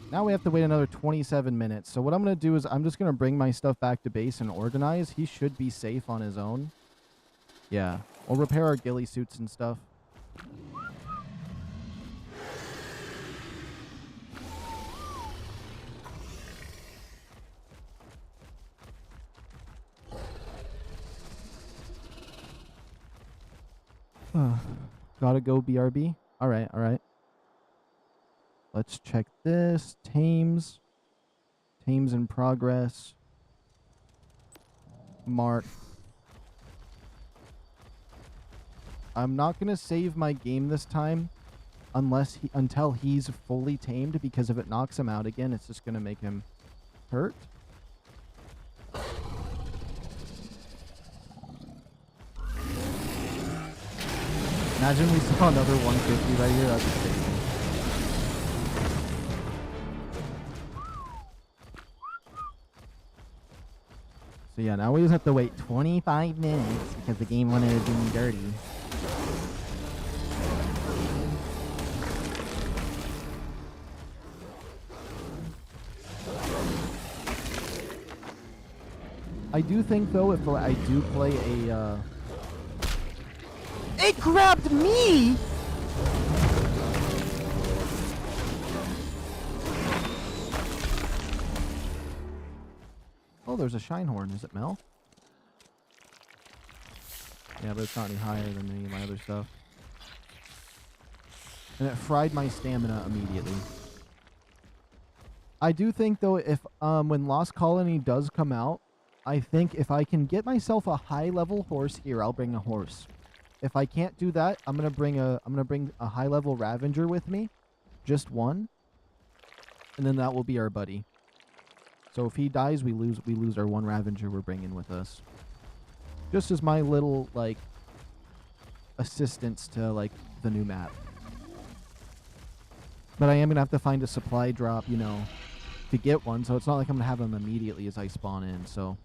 Speaker 1: now we have to wait another 27 minutes. So what I'm going to do is I'm just going to bring my stuff back to base and organize. He should be safe on his own. Yeah, we'll repair our ghillie suits and stuff. Gotta go, BRB. All right. Let's check this. Tames in progress. Mark. I'm not going to save my game this time until he's fully tamed, because if it knocks him out again, it's just going to make him hurt. Imagine we saw another 150 right here. That'd be crazy. So yeah, now we just have to wait 25 minutes because the game wanted to do me dirty. I do think though, if I do play a it grabbed me! Oh, there's a shine horn. Is it Mel? Yeah, but it's not any higher than any of my other stuff. And it fried my stamina immediately. I do think though, if when Lost Colony does come out, I think if I can get myself a high level horse here, I'll bring a horse. If I can't do that, I'm gonna bring a high level Ravenger with me, just one, and then that will be our buddy. So if he dies, we lose our one Ravenger we're bringing with us. Just as my little like assistance to like the new map. But I am gonna have to find a supply drop, you know, to get one. So it's not like I'm gonna have him immediately as I spawn in. So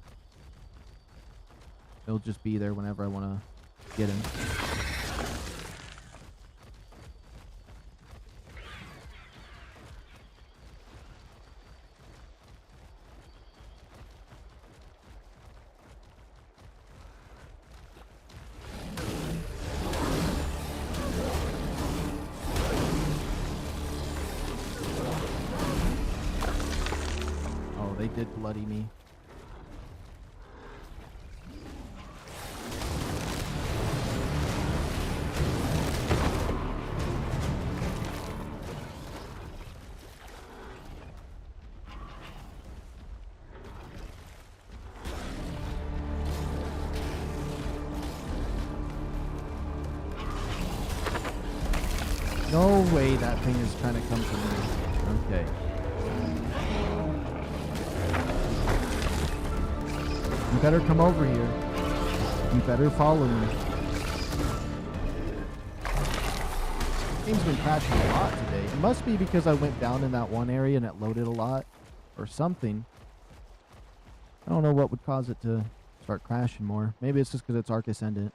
Speaker 1: it'll just be there whenever I want to get him. They did bloody me. No way that thing is trying to come for me. Okay. You better come over here. You better follow me. Game's been crashing a lot today. It must be because I went down in that one area and it loaded a lot. Or something. I don't know what would cause it to start crashing more. Maybe it's just because it's Ark Ascendant.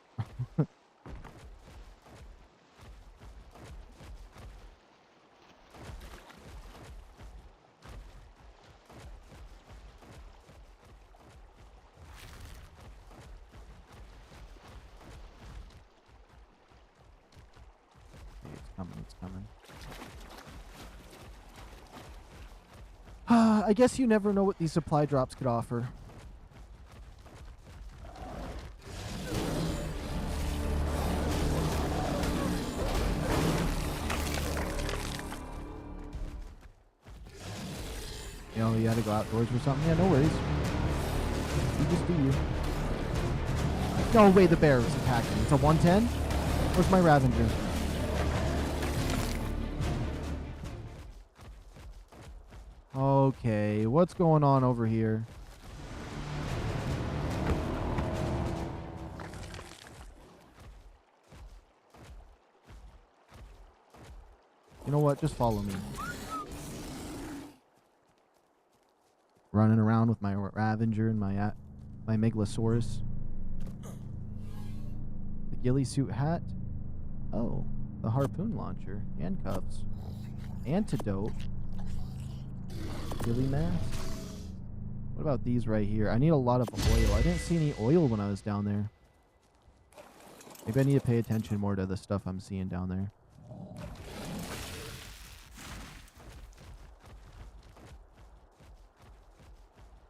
Speaker 1: It's coming. I guess you never know what these supply drops could offer. You know, you had to go outdoors or something? Yeah, no worries. You just do you. No way the bear is attacking. It's a 110? Where's my Ravenger? Okay, what's going on over here? You know what? Just follow me. Running around with my Ravenger and my Megalosaurus. The ghillie suit hat. Oh, the harpoon launcher. Handcuffs. Antidote. Ghillie mask. What about these right here? I need a lot of oil. I didn't see any oil when I was down there. Maybe I need to pay attention more to the stuff I'm seeing down there.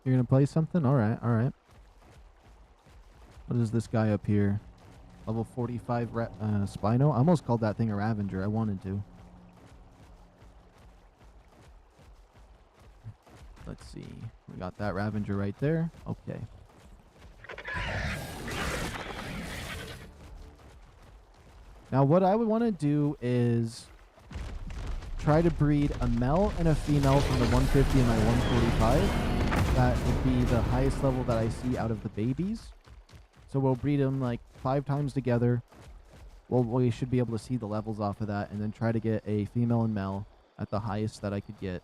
Speaker 1: You're gonna play something? Alright, alright. What is this guy up here? Level 45 Spino? I almost called that thing a Ravenger. I wanted to. Let's see. We got that Ravenger right there. Okay. Now what I would want to do is try to breed a male and a female from the 150 and my 145. That would be the highest level that I see out of the babies. So we'll breed them like 5 times together. Well, we should be able to see the levels off of that, and then try to get a female and male at the highest that I could get,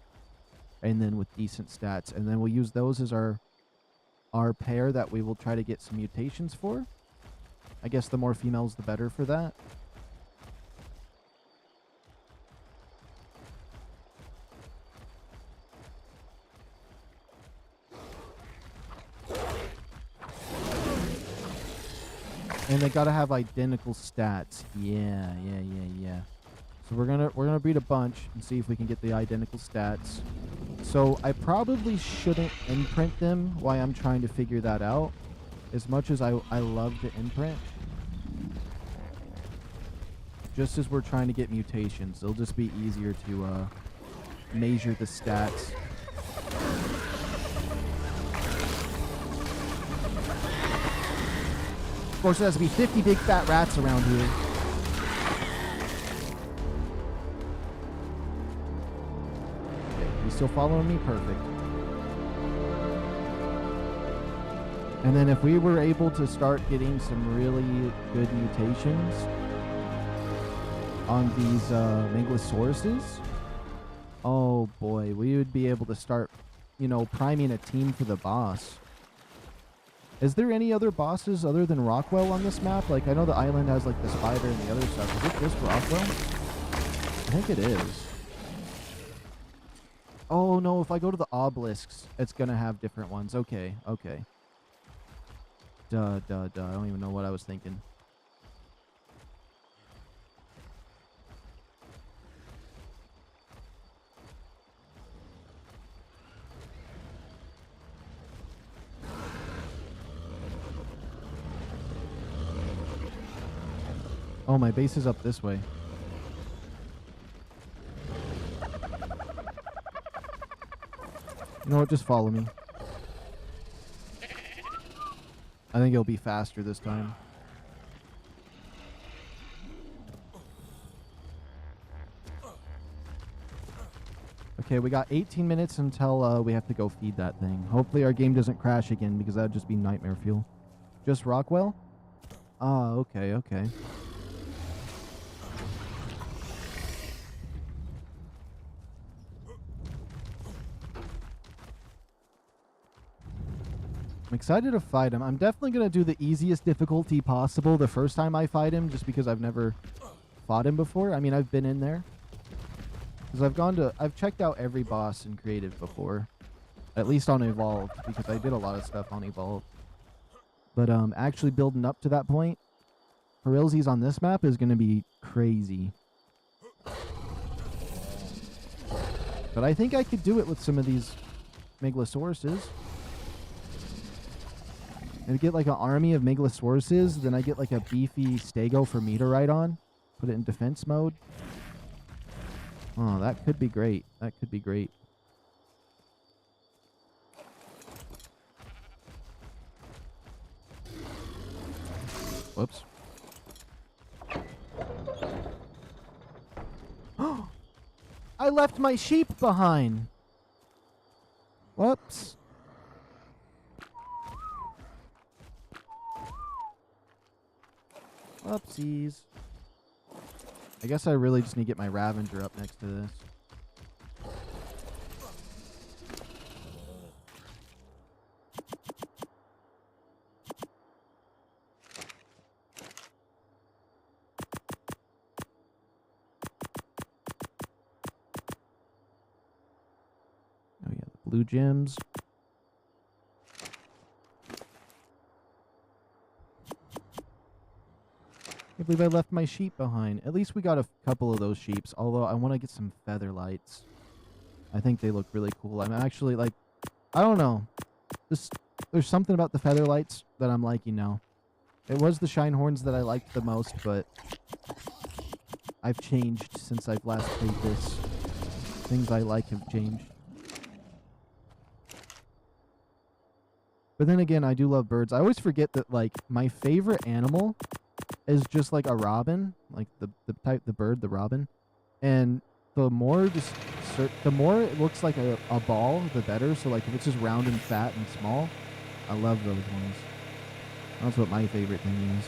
Speaker 1: and then with decent stats, and then we'll use those as our pair that we will try to get some mutations for. I guess the more females, the better for that. And they gotta have identical stats. Yeah. So we're gonna breed a bunch and see if we can get the identical stats. So I probably shouldn't imprint them while I'm trying to figure that out. As much as I love to imprint. Just as we're trying to get mutations, it'll just be easier to measure the stats. Of course, there has to be 50 big fat rats around here. Okay, he's still following me? Perfect. And then if we were able to start getting some really good mutations on these Megalosauruses, oh boy, we would be able to start, you know, priming a team for the boss. Is there any other bosses other than Rockwell on this map? Like, I know the island has, like, the spider and the other stuff. Is it just Rockwell? I think it is. Oh, no, if I go to the obelisks, it's gonna have different ones. Okay. Duh. I don't even know what I was thinking. Oh, my base is up this way. You know what? Just follow me. I think it'll be faster this time. Okay, we got 18 minutes until we have to go feed that thing. Hopefully our game doesn't crash again, because that would just be nightmare fuel. Just Rockwell? Ah, okay. I'm excited to fight him. I'm definitely going to do the easiest difficulty possible the first time I fight him, just because I've never fought him before. I mean, I've been in there. Because I've checked out every boss in creative before. At least on Evolved, because I did a lot of stuff on Evolved. But actually building up to that point, for realsies on this map is going to be crazy. But I think I could do it with some of these Megalosauruses. And get like an army of Megalosauruses, then I get like a beefy Stego for me to ride on. Put it in defense mode. Oh, that could be great. Whoops. I left my sheep behind. Whoops. Whoopsies. I guess I really just need to get my Ravager up next to this. Oh yeah, the blue gems. I believe I left my sheep behind. At least we got a couple of those sheeps, although I want to get some feather lights. I think they look really cool. I'm actually like, I don't know. There's something about the feather lights that I'm liking now. It was the shine horns that I liked the most, but I've changed since I've last played this. Things I like have changed. But then again, I do love birds. I always forget that, like, my favorite animal is just like a robin, like the bird, the robin. And the more it looks like a ball, the better. So like if it's just round and fat and small, I love those ones. That's what my favorite thing is.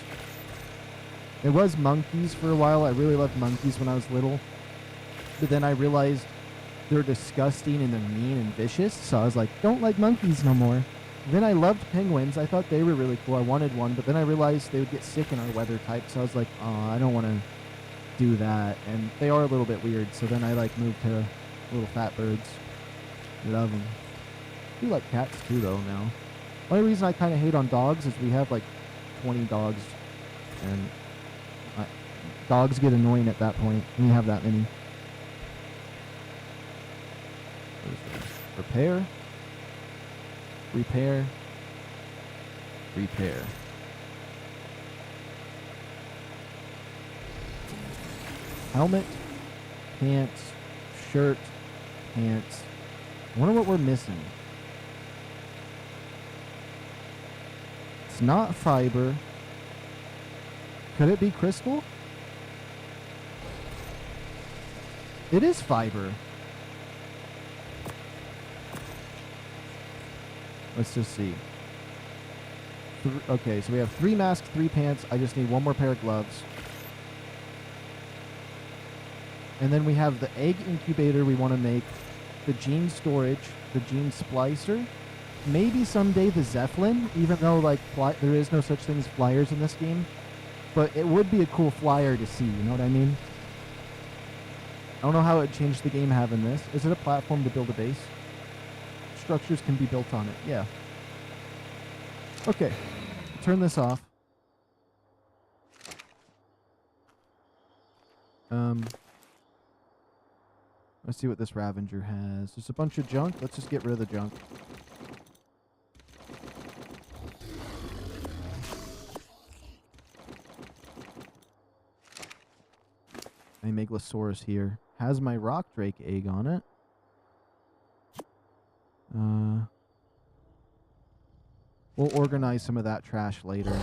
Speaker 1: It was monkeys for a while. I really loved monkeys when I was little. But then I realized they're disgusting and they're mean and vicious. So I was like, don't like monkeys no more. Then I loved penguins. I thought they were really cool. I wanted one. But then I realized they would get sick in our weather type. So I was like, oh, I don't want to do that. And they are a little bit weird. So then I like moved to little fat birds. Love them. I do like cats too though now. Only reason I kind of hate on dogs is we have like 20 dogs. And dogs get annoying at that point when you have that many. Repair. Repair. Repair. Helmet. Pants. Shirt. Pants. I wonder what we're missing. It's not fiber. Could it be crystal? It is fiber. Let's just see. Okay, so we have 3 masks, 3 pants. I just need 1 more pair of gloves. And then we have the egg incubator we want to make, the gene storage, the gene splicer, maybe someday the Zeppelin, even though like there is no such thing as flyers in this game. But it would be a cool flyer to see, you know what I mean? I don't know how it changed the game having this. Is it a platform to build a base? Structures can be built on it. Yeah. Okay. Turn this off. Let's see what this Ravager has. There's a bunch of junk. Let's just get rid of the junk. My Megalosaurus here has my rock drake egg on it. We'll organize some of that trash later.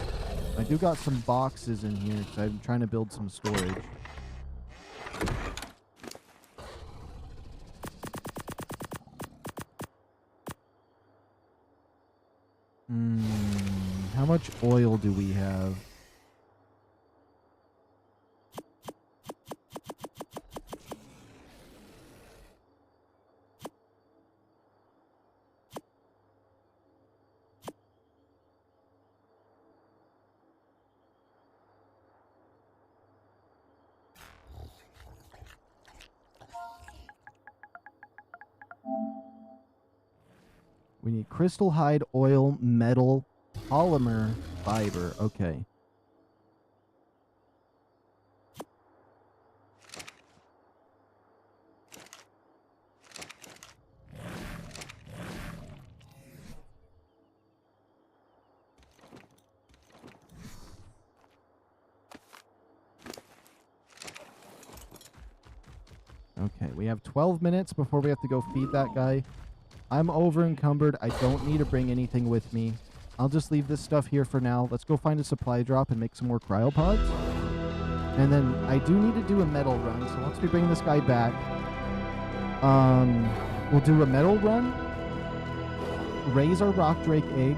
Speaker 1: I do got some boxes in here because I'm trying to build some storage. How much oil do we have? We need crystal hide, oil, metal, polymer, fiber. Okay. Okay, we have 12 minutes before we have to go feed that guy. I'm over encumbered. I don't need to bring anything with me. I'll just leave this stuff here for now. Let's go find a supply drop and make some more cryopods. And then I do need to do a metal run. So once we bring this guy back, we'll do a metal run, raise our rock drake egg.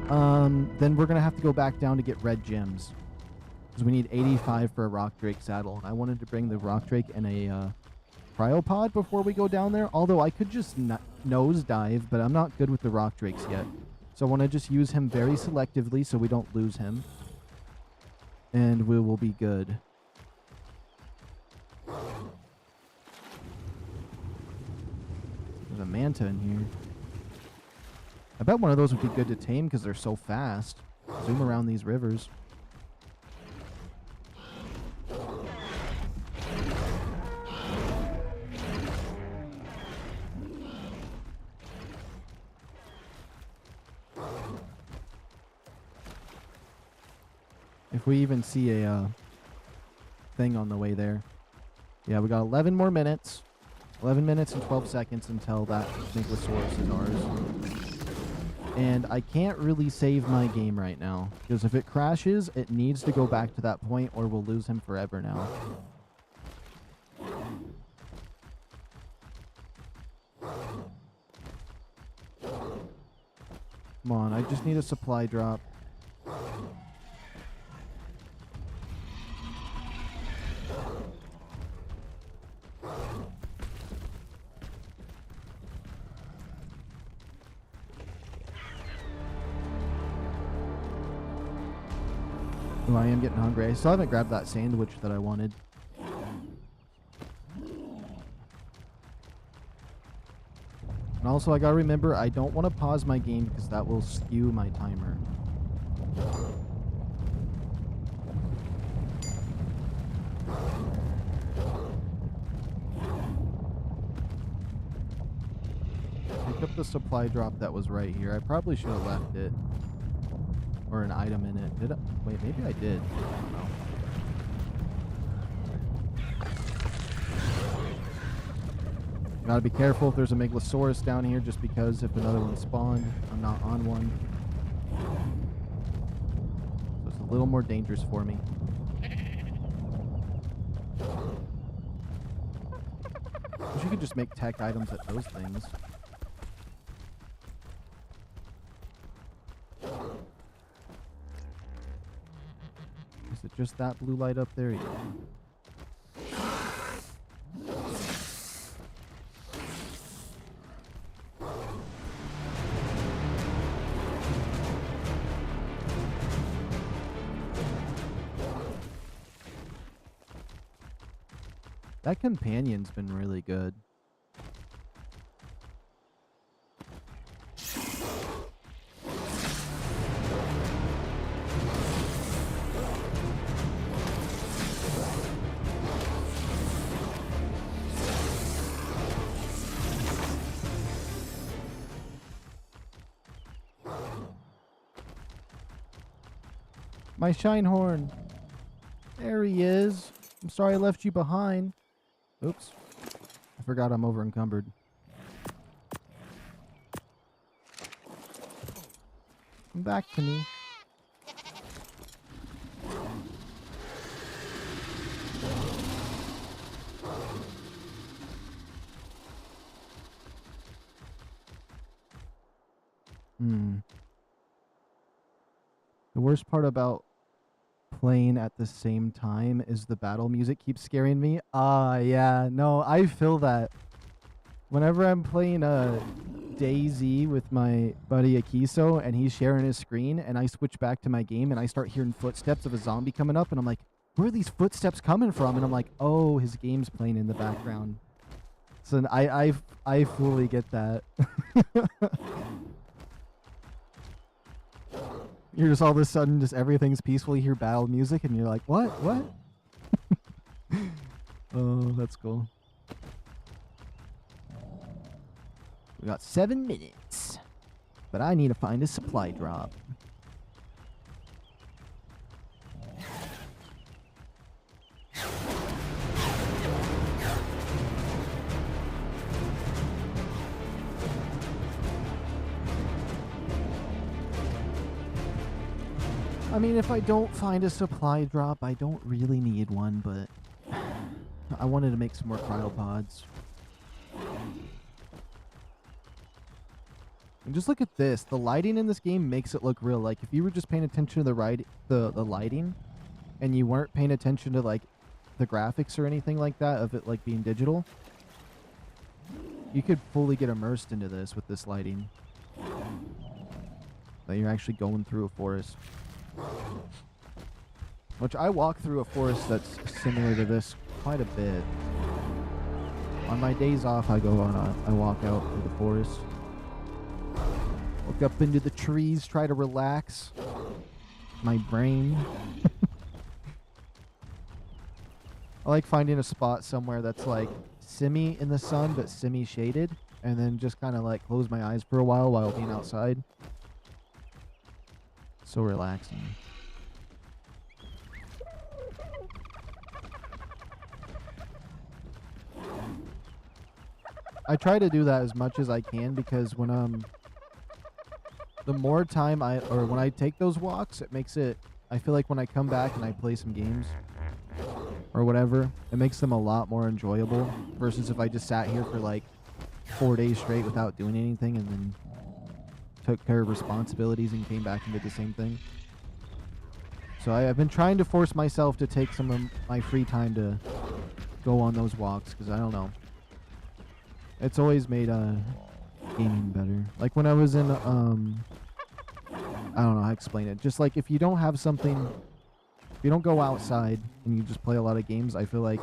Speaker 1: Then we're going to have to go back down to get red gems. Because we need 85 for a rock drake saddle. And I wanted to bring the rock drake and a cryopod before we go down there. Although I could just nose dive, but I'm not good with the rock drakes yet. So I want to just use him very selectively so we don't lose him. And we will be good. There's a manta in here. I bet one of those would be good to tame because they're so fast. Zoom around these rivers. If we even see a thing on the way there. Yeah, we got 11 more minutes. 11 minutes and 12 seconds until that Megalosaurus is ours. And I can't really save my game right now. Because if it crashes, it needs to go back to that point or we'll lose him forever now. Come on, I just need a supply drop. Oh, I am getting hungry. I still haven't grabbed that sandwich that I wanted. And also, I gotta remember, I don't want to pause my game because that will skew my timer. Pick up the supply drop that was right here. I probably should have left it. Or an item in it. Did I? Wait, maybe I did. I don't know. Gotta be careful if there's a Megalosaurus down here, just because if another one spawned, I'm not on one. So it's a little more dangerous for me. Wish you could just make tech items at those things. Is it just that blue light up there? Yeah. That companion's been really good. My shine horn. There he is. I'm sorry I left you behind. Oops. I forgot I'm over encumbered. Come back to me. The worst part about playing at the same time is the battle music keeps scaring me. Yeah, no, I feel that. Whenever I'm playing DayZ with my buddy Akiso and he's sharing his screen and I switch back to my game and I start hearing footsteps of a zombie coming up and I'm like, where are these footsteps coming from? And I'm like, oh, his game's playing in the background. So I fully get that. You're just all of a sudden, just everything's peaceful. You hear battle music, and you're like, what? What? Oh, that's cool. We got 7 minutes. But I need to find a supply drop. I mean, if I don't find a supply drop, I don't really need one, but I wanted to make some more cryopods. And just look at this. The lighting in this game makes it look real. Like, if you were just paying attention to the lighting, and you weren't paying attention to, like, the graphics or anything like that, of it, like, being digital, you could fully get immersed into this with this lighting. Like, you're actually going through a forest. Which I walk through a forest that's similar to this quite a bit. On my days off, I walk out through the forest. Look up into the trees, try to relax my brain. I like finding a spot somewhere that's like semi in the sun, but semi shaded, and then just kind of like close my eyes for a while being outside. So relaxing. I try to do that as much as I can because when the more time when I take those walks, it makes it, I feel like when I come back and I play some games or whatever, it makes them a lot more enjoyable versus if I just sat here for like 4 days straight without doing anything and then took care of responsibilities and came back and did the same thing. So I've been trying to force myself to take some of my free time to go on those walks because I don't know. It's always made gaming better. Like when I was in, I don't know how to explain it. Just like if you don't have something If you don't go outside and you just play a lot of games, I feel like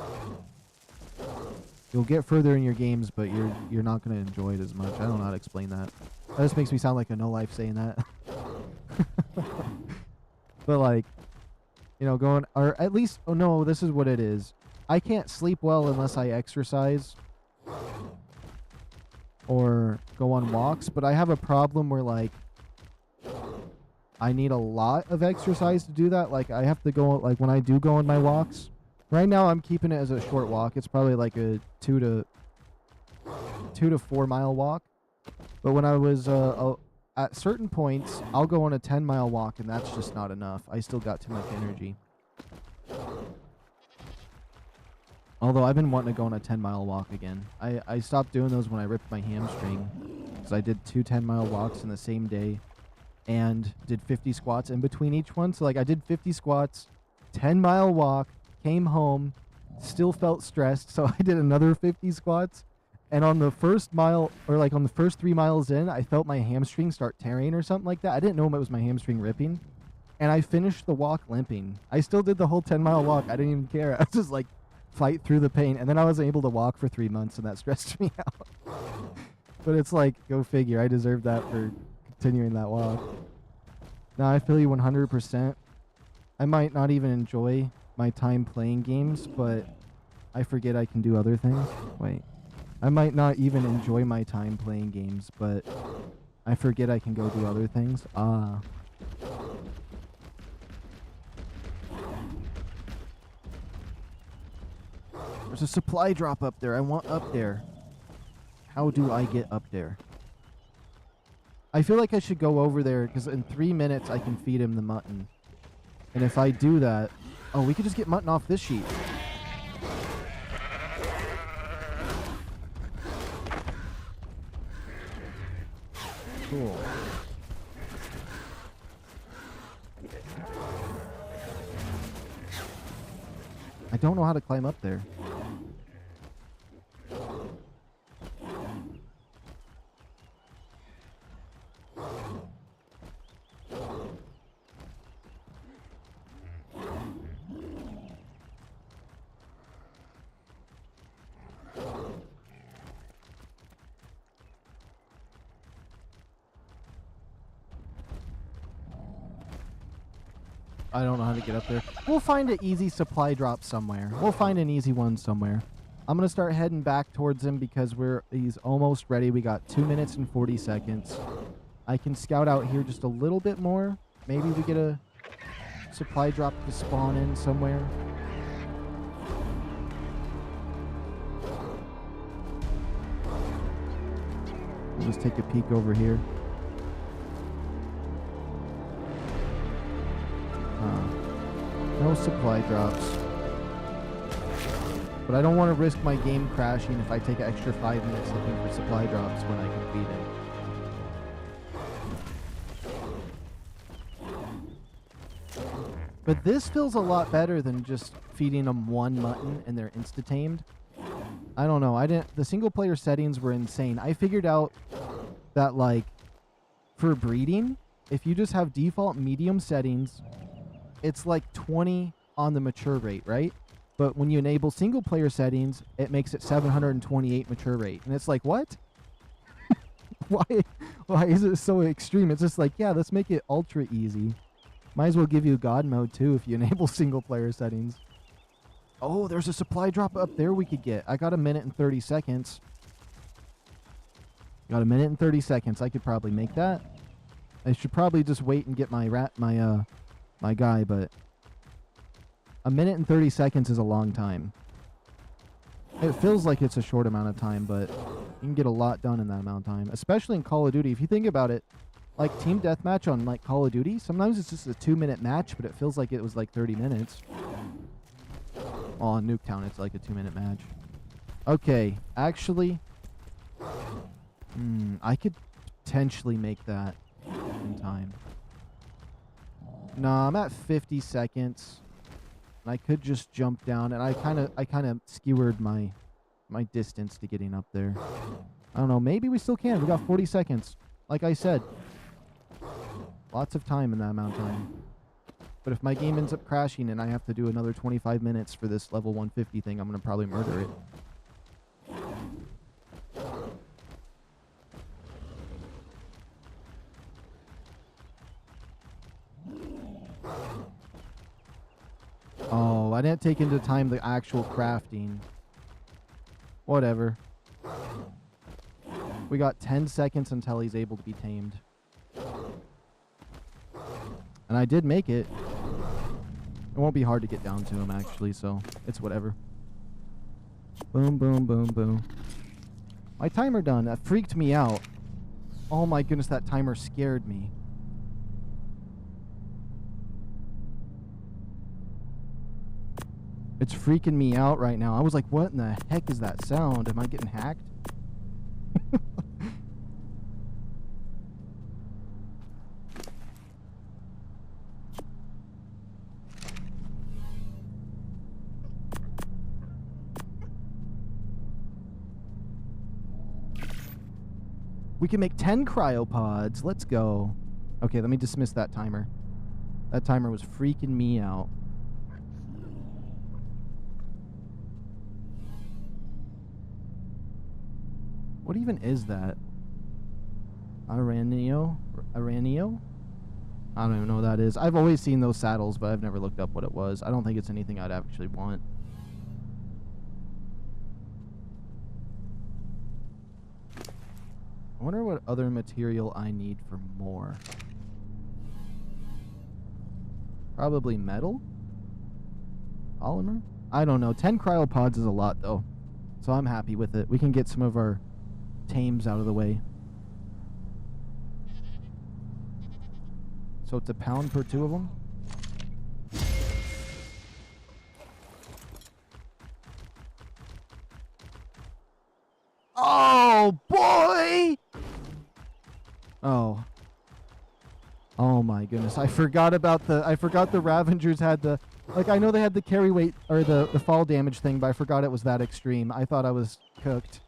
Speaker 1: you'll get further in your games, but you're not going to enjoy it as much. I don't know how to explain that. That just makes me sound like a no-life saying that. But like, you know, going, or at least, oh no, this is what it is. I can't sleep well unless I exercise or go on walks, but I have a problem where like I need a lot of exercise to do that. Like I have to go, like when I do go on my walks, right now I'm keeping it as a short walk. It's probably like a 2 to 4 mile walk. But when I was at certain points, I'll go on a 10-mile walk, and that's just not enough. I still got too much energy. Although I've been wanting to go on a 10-mile walk again. I stopped doing those when I ripped my hamstring, because I did 2 10-mile walks in the same day and did 50 squats in between each one. So like I did 50 squats, 10-mile walk, came home, still felt stressed, so I did another 50 squats. And on the first mile, or like on the first 3 miles in, I felt my hamstring start tearing or something like that. I didn't know it was my hamstring ripping. And I finished the walk limping. I still did the whole 10-mile walk. I didn't even care. I was just like, fight through the pain. And then I wasn't able to walk for 3 months, and that stressed me out. But it's like, go figure. I deserve that for continuing that walk. Now, I feel you 100%. I might not even enjoy my time playing games, but I forget I can do other things. Wait. I might not even enjoy my time playing games, but I forget I can go do other things. Ah. There's a supply drop up there. I want up there. How do I get up there? I feel like I should go over there, because in 3 minutes I can feed him the mutton. And if I do that... Oh, we could just get mutton off this sheep. Cool. I don't know how to climb up there. I don't know how to get up there. We'll find an easy supply drop somewhere. We'll find an easy one somewhere. I'm going to start heading back towards him because he's almost ready. We got 2 minutes and 40 seconds. I can scout out here just a little bit more. Maybe we get a supply drop to spawn in somewhere. We'll just take a peek over here. No supply drops. But I don't want to risk my game crashing if I take an extra 5 minutes looking for supply drops when I can feed him. But this feels a lot better than just feeding them one mutton and they're insta-tamed. I don't know. The single player settings were insane. I figured out that like for breeding, if you just have default medium settings, it's like 20 on the mature rate, right? But when you enable single player settings, it makes it 728 mature rate. And it's like, what? Why is it so extreme? It's just like, yeah, let's make it ultra easy. Might as well give you God mode too if you enable single player settings. Oh, there's a supply drop up there we could get. I got 1 minute and 30 seconds. Got 1 minute and 30 seconds. I could probably make that. I should probably just wait and get my guy, but 1 minute and 30 seconds is a long time. It feels like it's a short amount of time, but you can get a lot done in that amount of time, especially in Call of Duty. If you think about it, like Team Deathmatch on like Call of Duty, sometimes it's just a 2-minute match, but it feels like it was like 30 minutes. Oh, on Nuketown, it's like a 2-minute match. Okay, actually, I could potentially make that in time. No, I'm at 50 seconds. And I could just jump down, and I kind of skewered my distance to getting up there. I don't know, maybe we still can. We got 40 seconds. Like I said, lots of time in that amount of time. But if my game ends up crashing and I have to do another 25 minutes for this level 150 thing, I'm going to probably murder it. Oh, I didn't take into time the actual crafting. Whatever. We got 10 seconds until he's able to be tamed. And I did make it. It won't be hard to get down to him, actually, so it's whatever. Boom, boom, boom, boom. My timer done. That freaked me out. Oh my goodness, that timer scared me. It's freaking me out right now. I was like, what in the heck is that sound? Am I getting hacked? We can make 10 cryopods. Let's go. Okay, let me dismiss that timer. That timer was freaking me out. What even is that? Aranio? Aranio? I don't even know what that is. I've always seen those saddles, but I've never looked up what it was. I don't think it's anything I'd actually want. I wonder what other material I need for more. Probably metal? Polymer? I don't know. 10 cryopods is a lot, though. So I'm happy with it. We can get some of our tames out of the way. So it's £1 per 2 of them? Oh, boy! Oh. Oh my goodness. I forgot the Ravengers had the, like, I know they had the carry weight, or the fall damage thing, but I forgot it was that extreme. I thought I was cooked.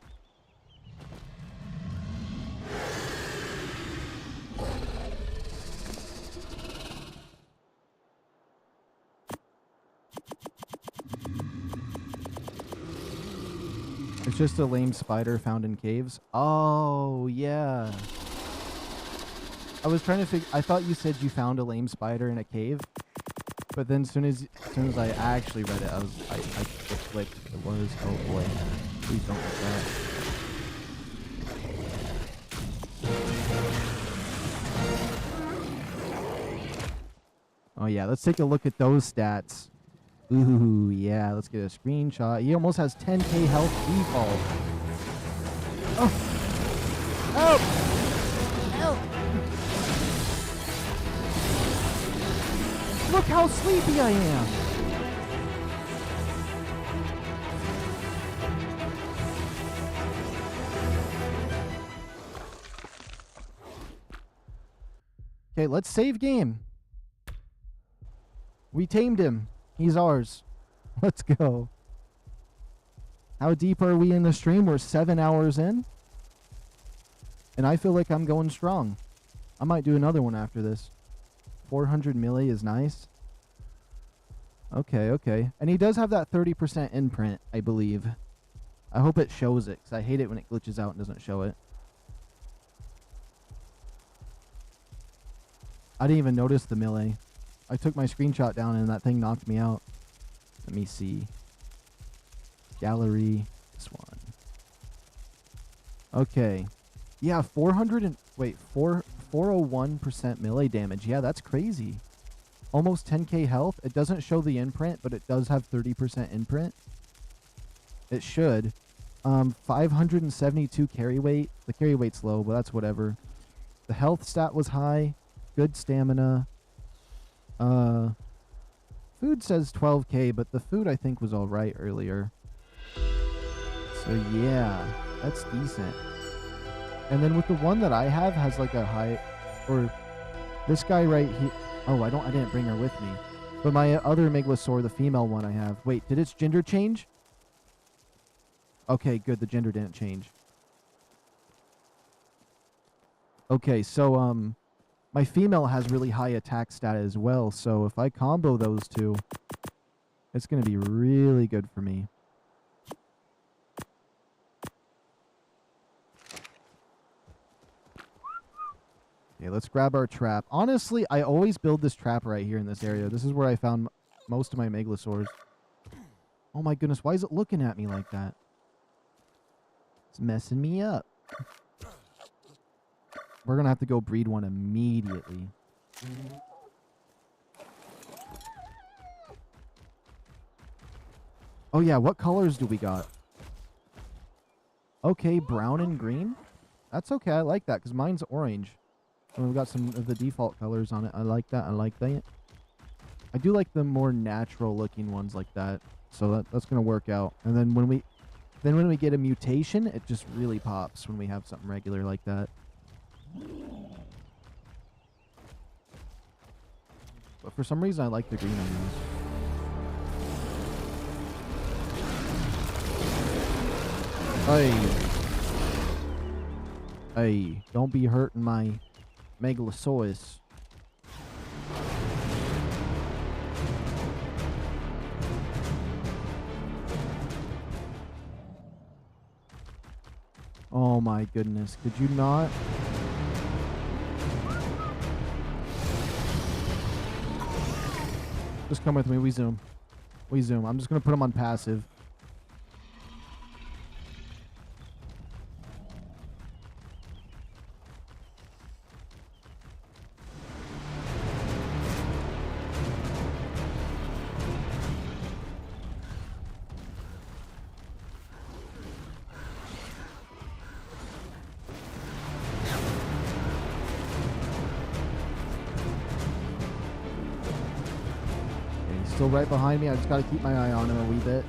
Speaker 1: It's just a lame spider found in caves. Oh, yeah. I was trying to figure... I thought you said you found a lame spider in a cave. But then as soon as I actually read it, it clicked. It was... Oh, boy. Please don't like that. Oh, yeah. Let's take a look at those stats. Ooh, yeah, let's get a screenshot. He almost has 10k health default. Oh! Help! Help! Look how sleepy I am! Okay, let's save game. We tamed him. He's ours. Let's go. How deep are we in the stream? We're 7 hours in. And I feel like I'm going strong. I might do another one after this. 400 milli is nice. Okay, okay. And he does have that 30% imprint, I believe. I hope it shows it, because I hate it when it glitches out and doesn't show it. I didn't even notice the melee. I took my screenshot down and that thing knocked me out. Let me see. Gallery. This one. Okay. Yeah, 401% melee damage. Yeah, that's crazy. Almost 10k health. It doesn't show the imprint, but it does have 30% imprint. It should. 572 carry weight. The carry weight's low, but that's whatever. The health stat was high. Good stamina. Food says 12k, but the food I think was alright earlier. So yeah, that's decent. And then with the one that I have has like a high, or this guy right here. Oh, I didn't bring her with me. But my other Megalosaur, the female one I have. Wait, did its gender change? Okay, good. The gender didn't change. Okay, so My female has really high attack stat as well, so if I combo those two, it's going to be really good for me. Okay, let's grab our trap. Honestly, I always build this trap right here in this area. This is where I found most of my megalosaurs. Oh my goodness, why is it looking at me like that? It's messing me up. We're going to have to go breed one immediately. Oh yeah, what colors do we got? Okay, brown and green. That's okay, I like that, because mine's orange. And we've got some of the default colors on it. I like that, I like that. I do like the more natural looking ones like that. So that's going to work out. And then when we get a mutation, it just really pops when we have something regular like that. But for some reason, I like the green on these. Hey. Hey, don't be hurting my Megalosaurus. Oh my goodness, could you not? Just come with me, we zoom. We zoom. I'm just gonna put him on passive. Still right behind me. I just got to keep my eye on him a wee bit.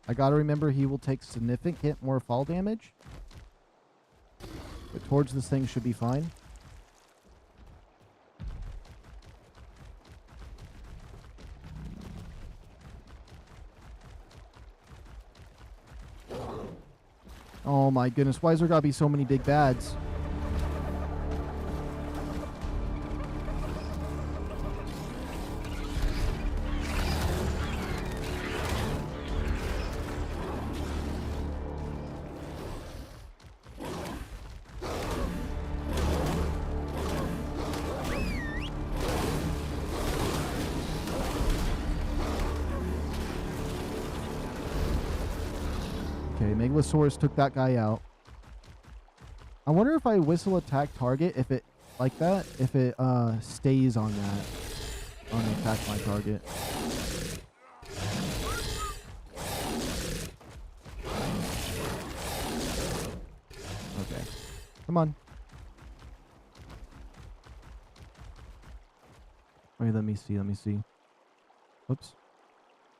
Speaker 1: I got to remember he will take significant more fall damage. But towards this thing should be fine. Oh my goodness. Why is there got to be so many big bads? Okay, Megalosaurus took that guy out. I wonder if I whistle attack target, if it, like that, if it stays on that, on attack my target. Okay, come on. Wait, let me see, let me see. Oops.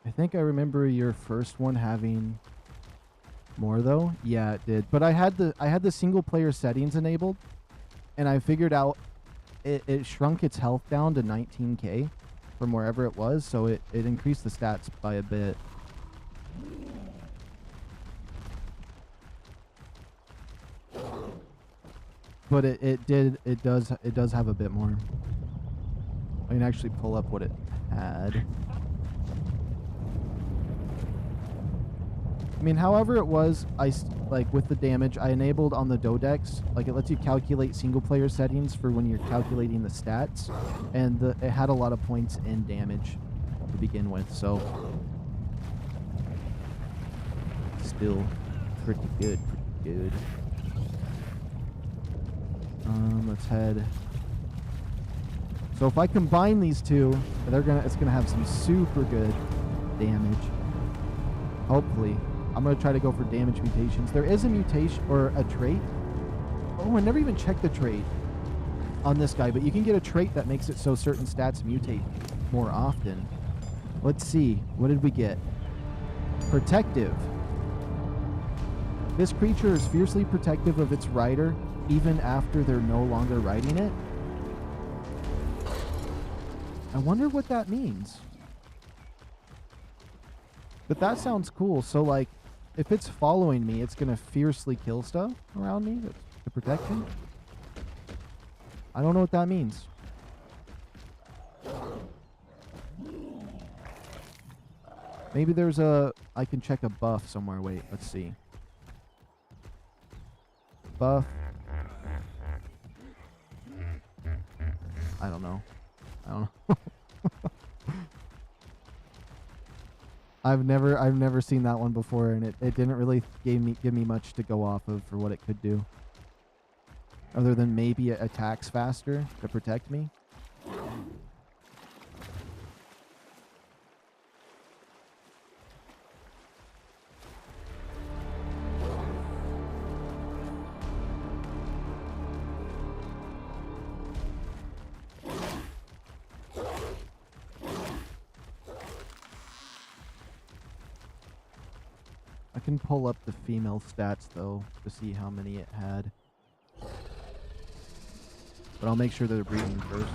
Speaker 1: I think I remember your first one having more though. Yeah, it did. But I had the single player settings enabled, and I figured out it shrunk its health down to 19k from wherever it was, so it increased the stats by a bit. But it does have a bit more. I can actually pull up what it had. I mean, however it was, like with the damage, I enabled on the Dodex, like it lets you calculate single player settings for when you're calculating the stats, and it had a lot of points in damage to begin with, so still pretty good, pretty good. Let's head. So if I combine these two, it's gonna have some super good damage. Hopefully. I'm going to try to go for damage mutations. There is a mutation or a trait. Oh, I never even checked the trait on this guy, but you can get a trait that makes it so certain stats mutate more often. Let's see. What did we get? Protective. This creature is fiercely protective of its rider even after they're no longer riding it. I wonder what that means. But that sounds cool. So like, if it's following me, it's gonna fiercely kill stuff around me to protect me. I don't know what that means. Maybe there's a... I can check a buff somewhere. Wait, let's see. Buff. I don't know. I don't know. I've never seen that one before, and it didn't really give me much to go off of for what it could do. Other than maybe it attacks faster to protect me. I can pull up the female stats, though, to see how many it had. But I'll make sure they're breeding first.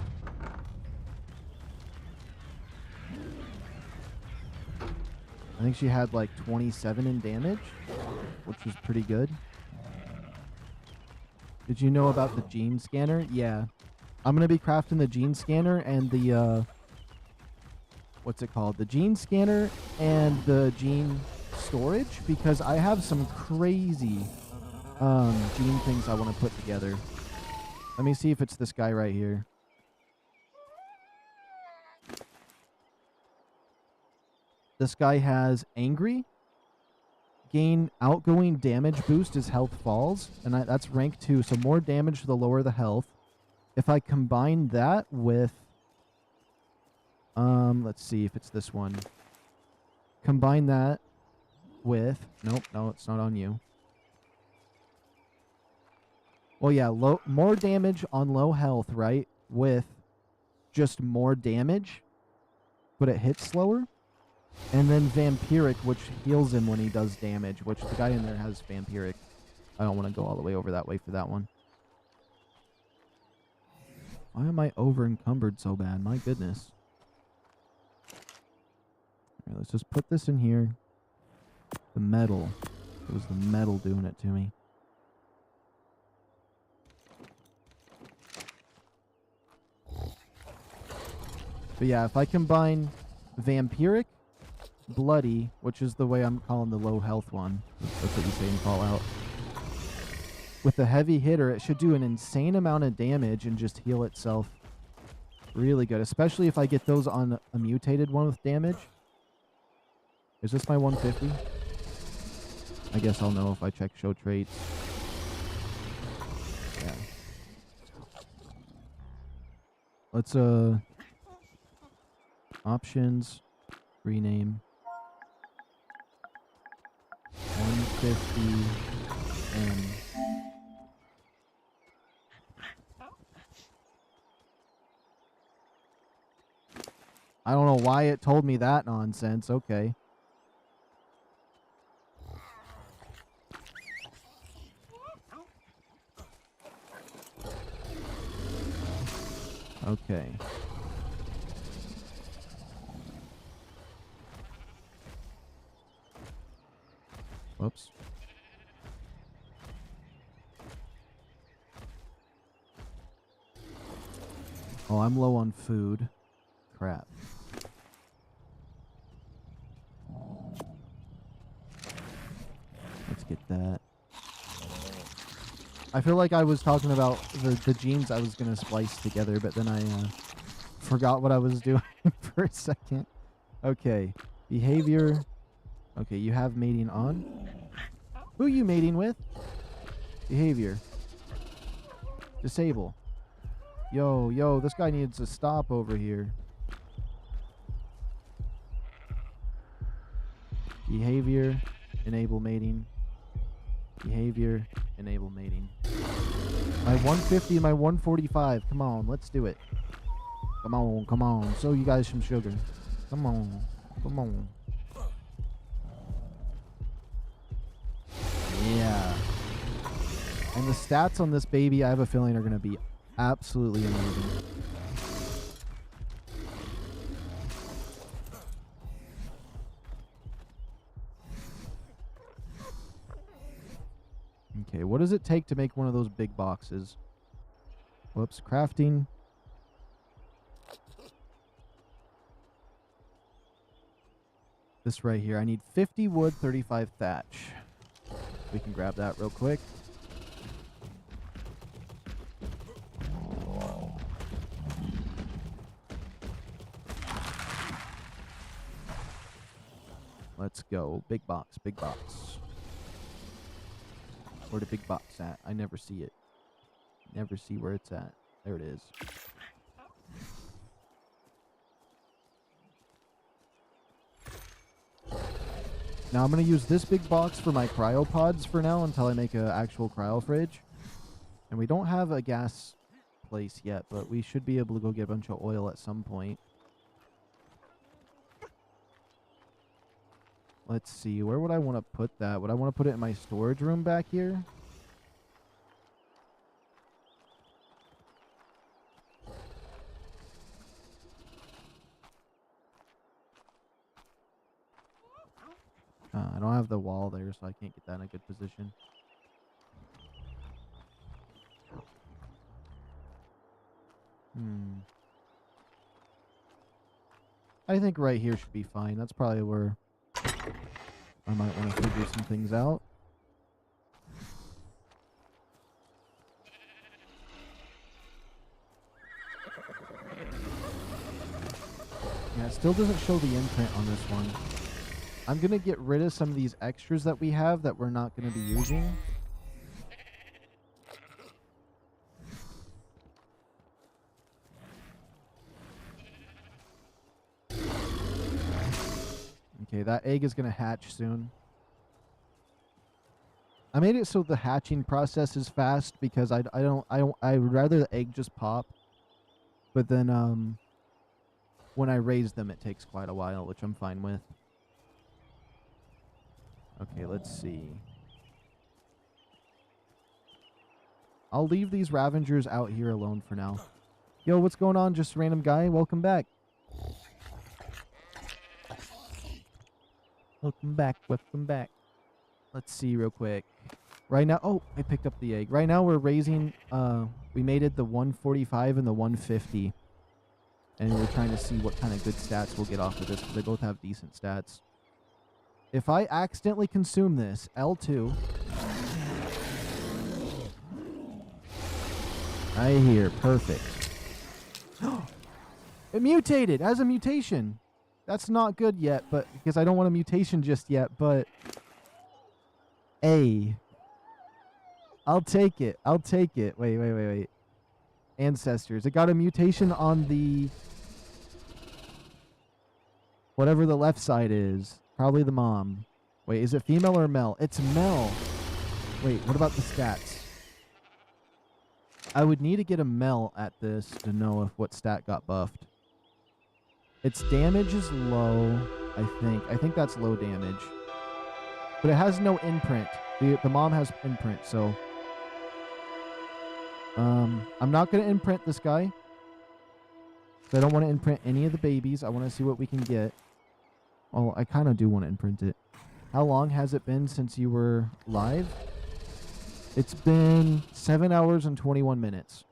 Speaker 1: I think she had like 27 in damage, which was pretty good. Did you know about the gene scanner? Yeah. I'm going to be crafting the gene scanner and the, what's it called? The gene scanner and the gene storage, because I have some crazy gene things I want to put together. Let me see if it's this guy right here. This guy has angry, gain outgoing damage boost as health falls, and that's rank 2, so more damage the lower the health. If I combine that with let's see if it's this one. Combine that with... Nope, no, it's not on you. Well, yeah, more damage on low health, right? With just more damage, but it hits slower. And then Vampiric, which heals him when he does damage, which the guy in there has Vampiric. I don't want to go all the way over that way for that one. Why am I over encumbered so bad? My goodness. All right, let's just put this in here. The metal. It was the metal doing it to me. But yeah, if I combine Vampiric, Bloody, which is the way I'm calling the low health one. That's what you say in Fallout. With the heavy hitter, it should do an insane amount of damage and just heal itself really good. Especially if I get those on a mutated one with damage. Is this my 150? I guess I'll know if I check show traits. Yeah. Let's, options, rename. 150 and I don't know why it told me that nonsense. Okay. Okay. Whoops. Oh, I'm low on food. Crap. Let's get that. I feel like I was talking about the genes I was going to splice together, but then I forgot what I was doing for a second. Okay. Behavior. Okay, you have mating on. Who are you mating with? Behavior. Disable. Yo, this guy needs to stop over here. Behavior. Enable mating. Behavior. Enable mating. My 150 and my 145. Come on, let's do it. Come on. Show you guys some sugar. Come on. Yeah. And the stats on this baby, I have a feeling, are going to be absolutely amazing. Okay, what does it take to make one of those big boxes? Whoops, crafting. This right here. I need 50 wood, 35 thatch. We can grab that real quick. Let's go. Big box, big box. Where the big box at? I never see it. Never see where it's at. There it is. Now I'm going to use this big box for my cryopods for now until I make an actual cryo fridge. And we don't have a gas place yet, but we should be able to go get a bunch of oil at some point. Let's see, where would I want to put that? Would I want to put it in my storage room back here? I don't have the wall there, so I can't get that in a good position. I think right here should be fine. That's probably where I might want to figure some things out. Yeah, it still doesn't show the imprint on this one. I'm going to get rid of some of these extras that we have that we're not going to be using. Okay, that egg is going to hatch soon. I made it so the hatching process is fast because I would rather the egg just pop. But then when I raise them it takes quite a while, which I'm fine with. Okay, let's see. I'll leave these Ravengers out here alone for now. Yo, what's going on? Just a random guy. Welcome back. Welcome back. Welcome back. Let's see real quick. Right now, oh, I picked up the egg. Right now we're raising, we mated the 145 and the 150. And we're trying to see what kind of good stats we'll get off of this, because they both have decent stats. If I accidentally consume this, L2. Right here, perfect. It mutated as a mutation. That's not good yet, but because I don't want a mutation just yet, but I'll take it. I'll take it. Wait. Ancestors. It got a mutation on the whatever the left side is. Probably the mom. Wait, is it female or male? It's male. Wait, what about the stats? I would need to get a male at this to know if what stat got buffed. Its damage is low, I think. I think that's low damage. But it has no imprint. The mom has imprint, so... I'm not going to imprint this guy. So I don't want to imprint any of the babies. I want to see what we can get. Oh, I kind of do want to imprint it. How long has it been since you were live? It's been 7 hours and 21 minutes.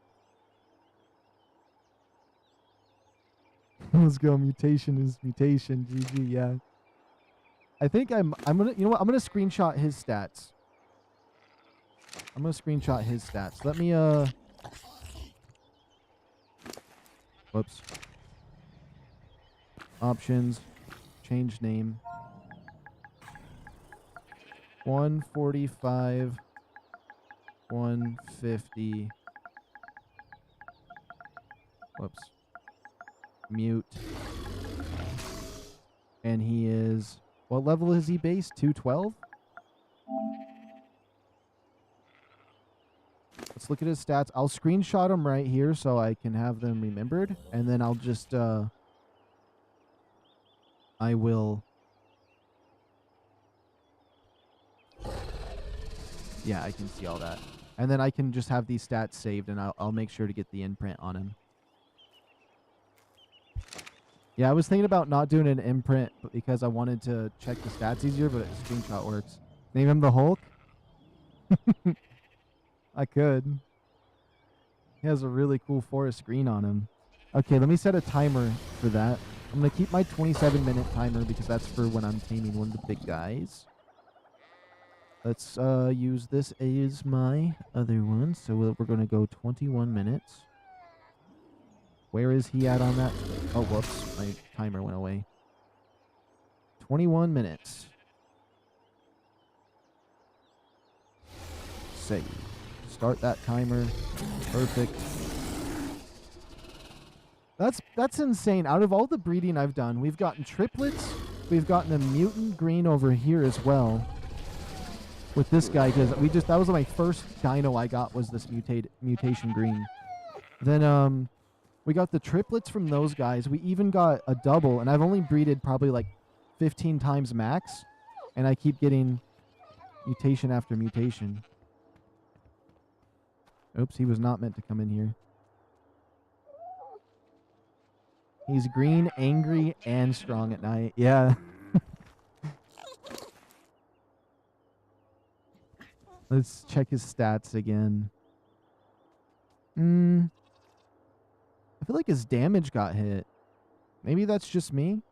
Speaker 1: Let's go. Mutation is mutation. GG, yeah. I think I'm gonna, you know what? I'm gonna screenshot his stats. I'm gonna screenshot his stats. Let me, whoops. Options. Change name. 145. 150. Whoops. Mute. And he is... What level is he base? 212? Let's look at his stats. I'll screenshot them right here so I can have them remembered. And then I'll just... I will... Yeah, I can see all that. And then I can just have these stats saved, and I'll make sure to get the imprint on him. Yeah, I was thinking about not doing an imprint because I wanted to check the stats easier, but a screenshot works. Name him the Hulk? I could. He has a really cool forest green on him. Okay, let me set a timer for that. I'm going to keep my 27-minute timer because that's for when I'm taming one of the big guys. Let's use this as my other one. So we're going to go 21 minutes. Where is he at on that? Oh, whoops. My timer went away. 21 minutes. Save. Start that timer. Perfect. That's insane. Out of all the breeding I've done, we've gotten triplets. We've gotten a mutant green over here as well. With this guy, because that was my first dino I got, was this mutation green. Then we got the triplets from those guys. We even got a double, and I've only breeded probably like 15 times max, and I keep getting mutation after mutation. Oops, he was not meant to come in here. He's green, angry, and strong at night. Yeah. Let's check his stats again. I feel like his damage got hit. Maybe that's just me.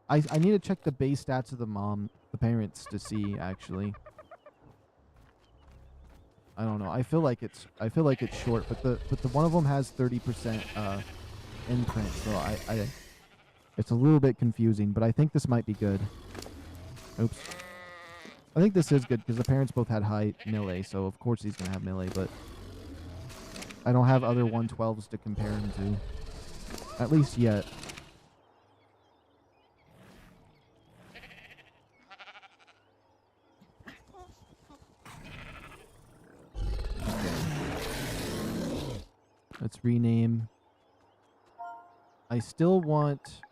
Speaker 1: I need to check the base stats of the parents to see actually. I don't know. I feel like it's short, but the one of them has 30% imprint, so it's a little bit confusing, but I think this might be good. Oops. I think this is good because the parents both had high melee, so of course he's going to have melee, but I don't have other 112s to compare him to. At least yet. Okay. Let's rename. I still want...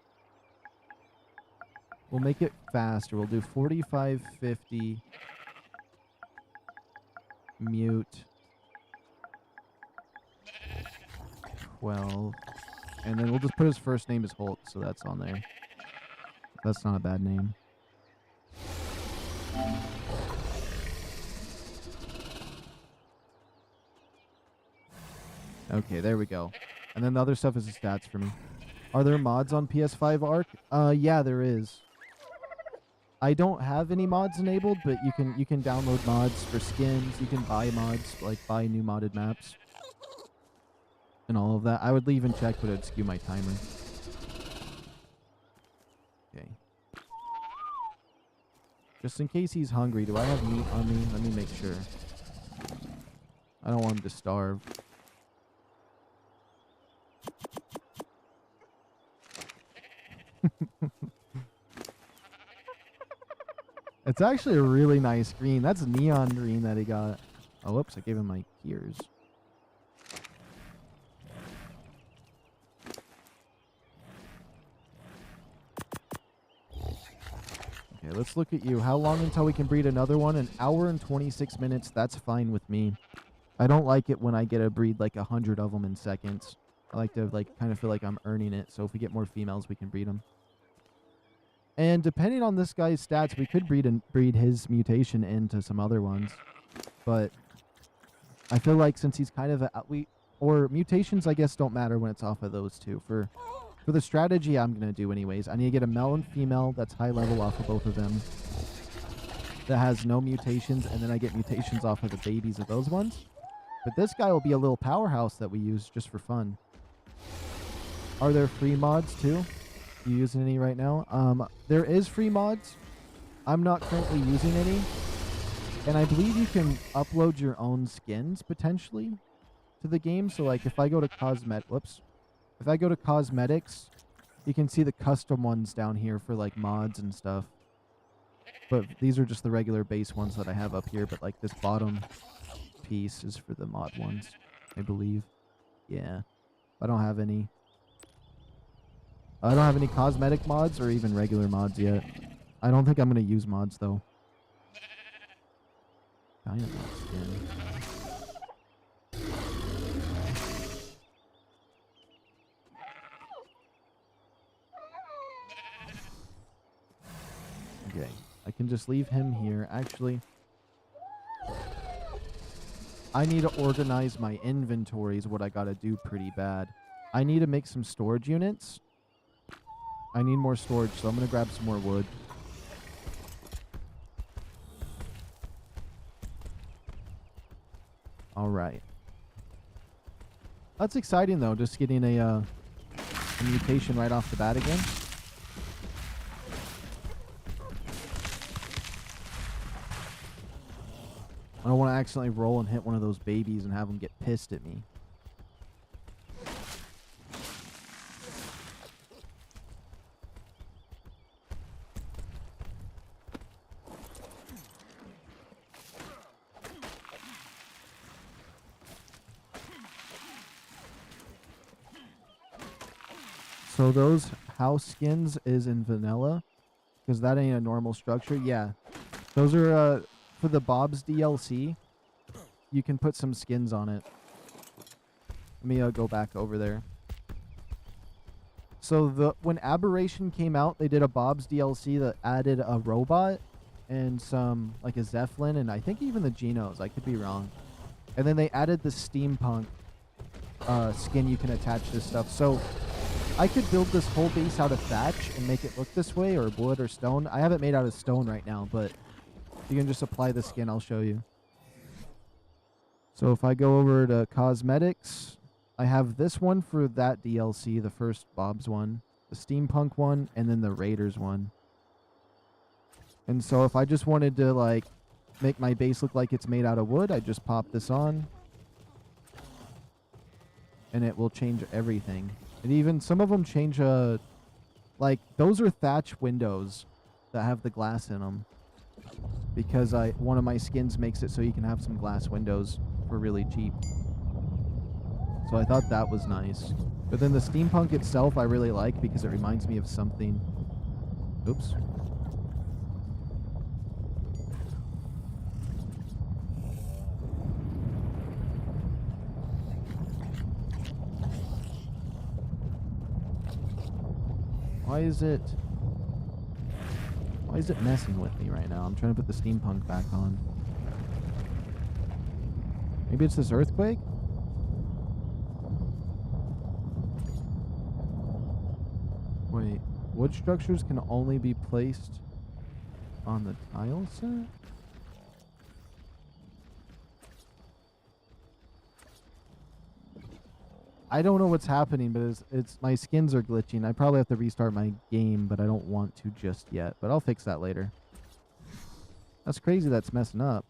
Speaker 1: We'll make it faster. We'll do 45, 50, mute, 12, and then we'll just put his first name as Hulk, so that's on there. That's not a bad name. Okay, there we go. And then the other stuff is the stats for me. Are there mods on PS5 ARK? Yeah, there is. I don't have any mods enabled, but you can download mods for skins. You can buy mods, like buy new modded maps. And all of that. I would leave and check, but it would skew my timer. Okay. Just in case he's hungry, do I have meat on me? Let me make sure. I don't want him to starve. It's actually a really nice green. That's neon green that he got. Oh, whoops, I gave him my gears. Okay, let's look at you. How long until we can breed another one? An hour and 26 minutes. That's fine with me. I don't like it when I get to breed like 100 of them in seconds. I like to kind of feel like I'm earning it. So if we get more females, we can breed them. And depending on this guy's stats, we could breed his mutation into some other ones. But I feel like since he's kind of or mutations, I guess, don't matter when it's off of those two. For the strategy I'm going to do anyways, I need to get a male and female that's high level off of both of them. That has no mutations, and then I get mutations off of the babies of those ones. But this guy will be a little powerhouse that we use just for fun. Are there free mods too? You using any right now? There is free mods. I'm not currently using any. And I believe you can upload your own skins potentially to the game. So like if I go to if I go to cosmetics, you can see the custom ones down here for like mods and stuff. But these are just the regular base ones that I have up here. But like this bottom piece is for the mod ones, I believe. Yeah. I don't have any. I don't have any cosmetic mods or even regular mods yet. I don't think I'm going to use mods, though. Dynamite skin. Okay. I can just leave him here. Actually, I need to organize my inventory is what I gotta do pretty bad. I need to make some storage units. I need more storage, so I'm gonna grab some more wood. All right. That's exciting though, just getting a mutation right off the bat again. I don't want to accidentally roll and hit one of those babies and have them get pissed at me. So those house skins is in vanilla, because that ain't a normal structure. Yeah, those are for the Bob's DLC. You can put some skins on it. Let me go back over there. So when Aberration came out, they did a Bob's DLC that added a robot and some like a Zeppelin and I think even the Genos. I could be wrong. And then they added the steampunk skin you can attach to stuff. So I could build this whole base out of thatch and make it look this way, or wood or stone. I have it made out of stone right now, but you can just apply the skin. I'll show you. So if I go over to cosmetics, I have this one for that DLC, the first Bob's one, the steampunk one, and then the Raiders one. And so if I just wanted to like make my base look like it's made out of wood, I just pop this on and it will change everything. And even some of them change like those are thatch windows that have the glass in them, because one of my skins makes it so you can have some glass windows for really cheap. So I thought that was nice. But then the steampunk itself I really like because it reminds me of something. Oops. Why is it messing with me right now? I'm trying to put the steampunk back on. Maybe it's this earthquake? Wait, wood structures can only be placed on the tile set? I don't know what's happening, but it's my skins are glitching. I probably have to restart my game, but I don't want to just yet. But I'll fix that later. That's crazy that's messing up.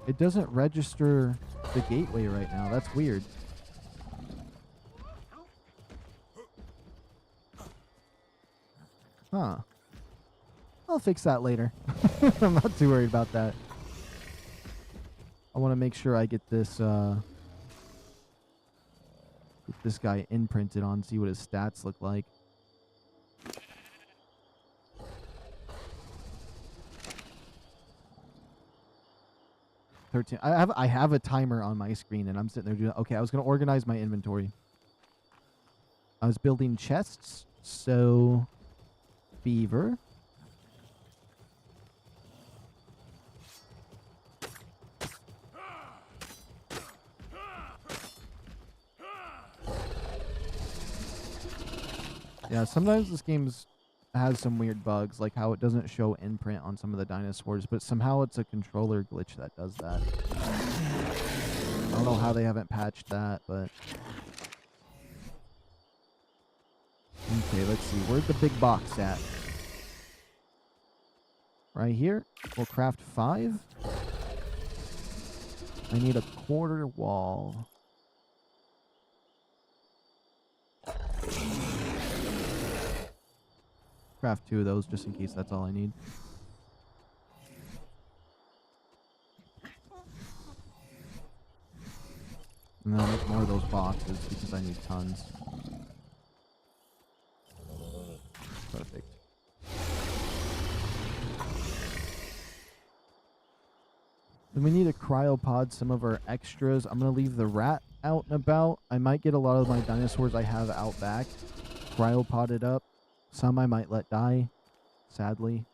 Speaker 1: It doesn't register the gateway right now. That's weird. Huh. I'll fix that later. I'm not too worried about that. I want to make sure I get this guy imprinted on, see what his stats look like. I have a timer on my screen and I'm sitting there doing, okay, I was going to organize my inventory. I was building chests, so beaver. Yeah, sometimes this game has some weird bugs, like how it doesn't show imprint on some of the dinosaurs, but somehow it's a controller glitch that does that. I don't know how they haven't patched that, but... Okay, let's see. Where's the big box at? Right here. We'll craft 5. I need a quarter wall. Craft 2 of those just in case that's all I need. And then I'll make more of those boxes because I need tons. Perfect. Then we need to cryopod some of our extras. I'm going to leave the rat out and about. I might get a lot of my dinosaurs I have out back cryopoded up, Some I might let die, sadly.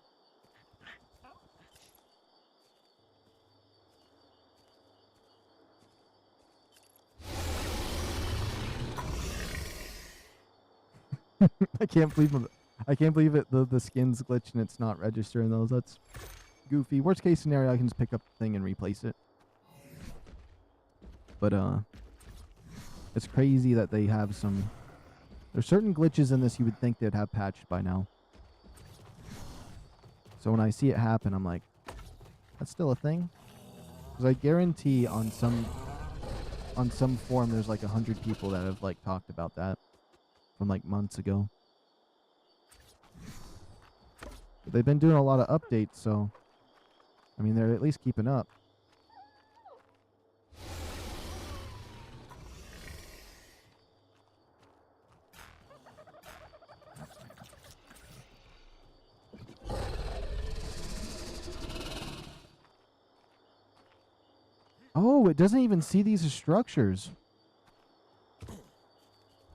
Speaker 1: I can't believe it. The skin's glitch and it's not registering those. That's goofy. Worst case scenario, I can just pick up the thing and replace it. But it's crazy that they have some. There's certain glitches in this you would think they'd have patched by now. So when I see it happen, I'm like, that's still a thing. Because I guarantee on some forum there's like 100 people that have like talked about that from like months ago. But they've been doing a lot of updates, so I mean they're at least keeping up. Oh, it doesn't even see these as structures.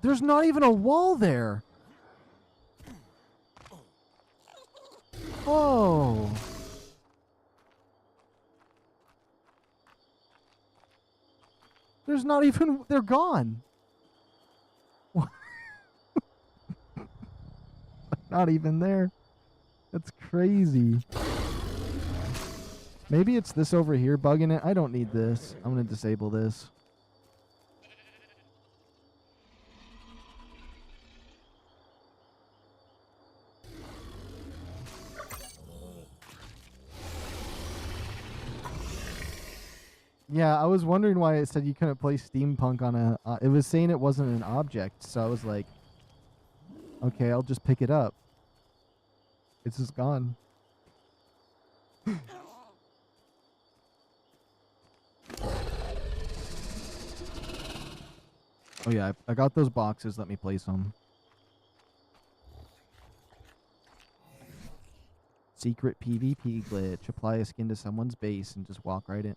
Speaker 1: There's not even a wall there. Oh. There's not even, they're gone. Not even there. That's crazy. Maybe it's this over here bugging it. I don't need this. I'm going to disable this. Yeah, I was wondering why it said you couldn't play steampunk on a... it was saying it wasn't an object, so I was like, okay, I'll just pick it up. It's just gone. Oh yeah, I got those boxes. Let me place them. Secret PvP glitch. Apply a skin to someone's base and just walk right in.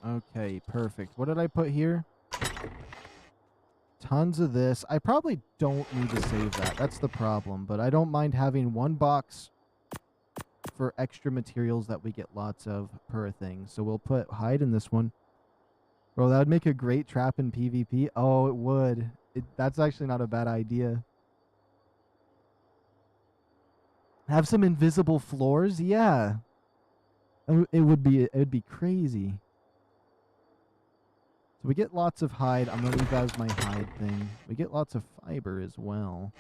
Speaker 1: Okay, perfect. What did I put here? Tons of this. I probably don't need to save that. That's the problem. But I don't mind having one box for extra materials that we get lots of per thing. So we'll put hide in this one. Bro, that would make a great trap in PvP. Oh, it would. That's actually not a bad idea. Have some invisible floors? Yeah. It would be crazy. So we get lots of hide. I'm going to leave that as my hide thing. We get lots of fiber as well.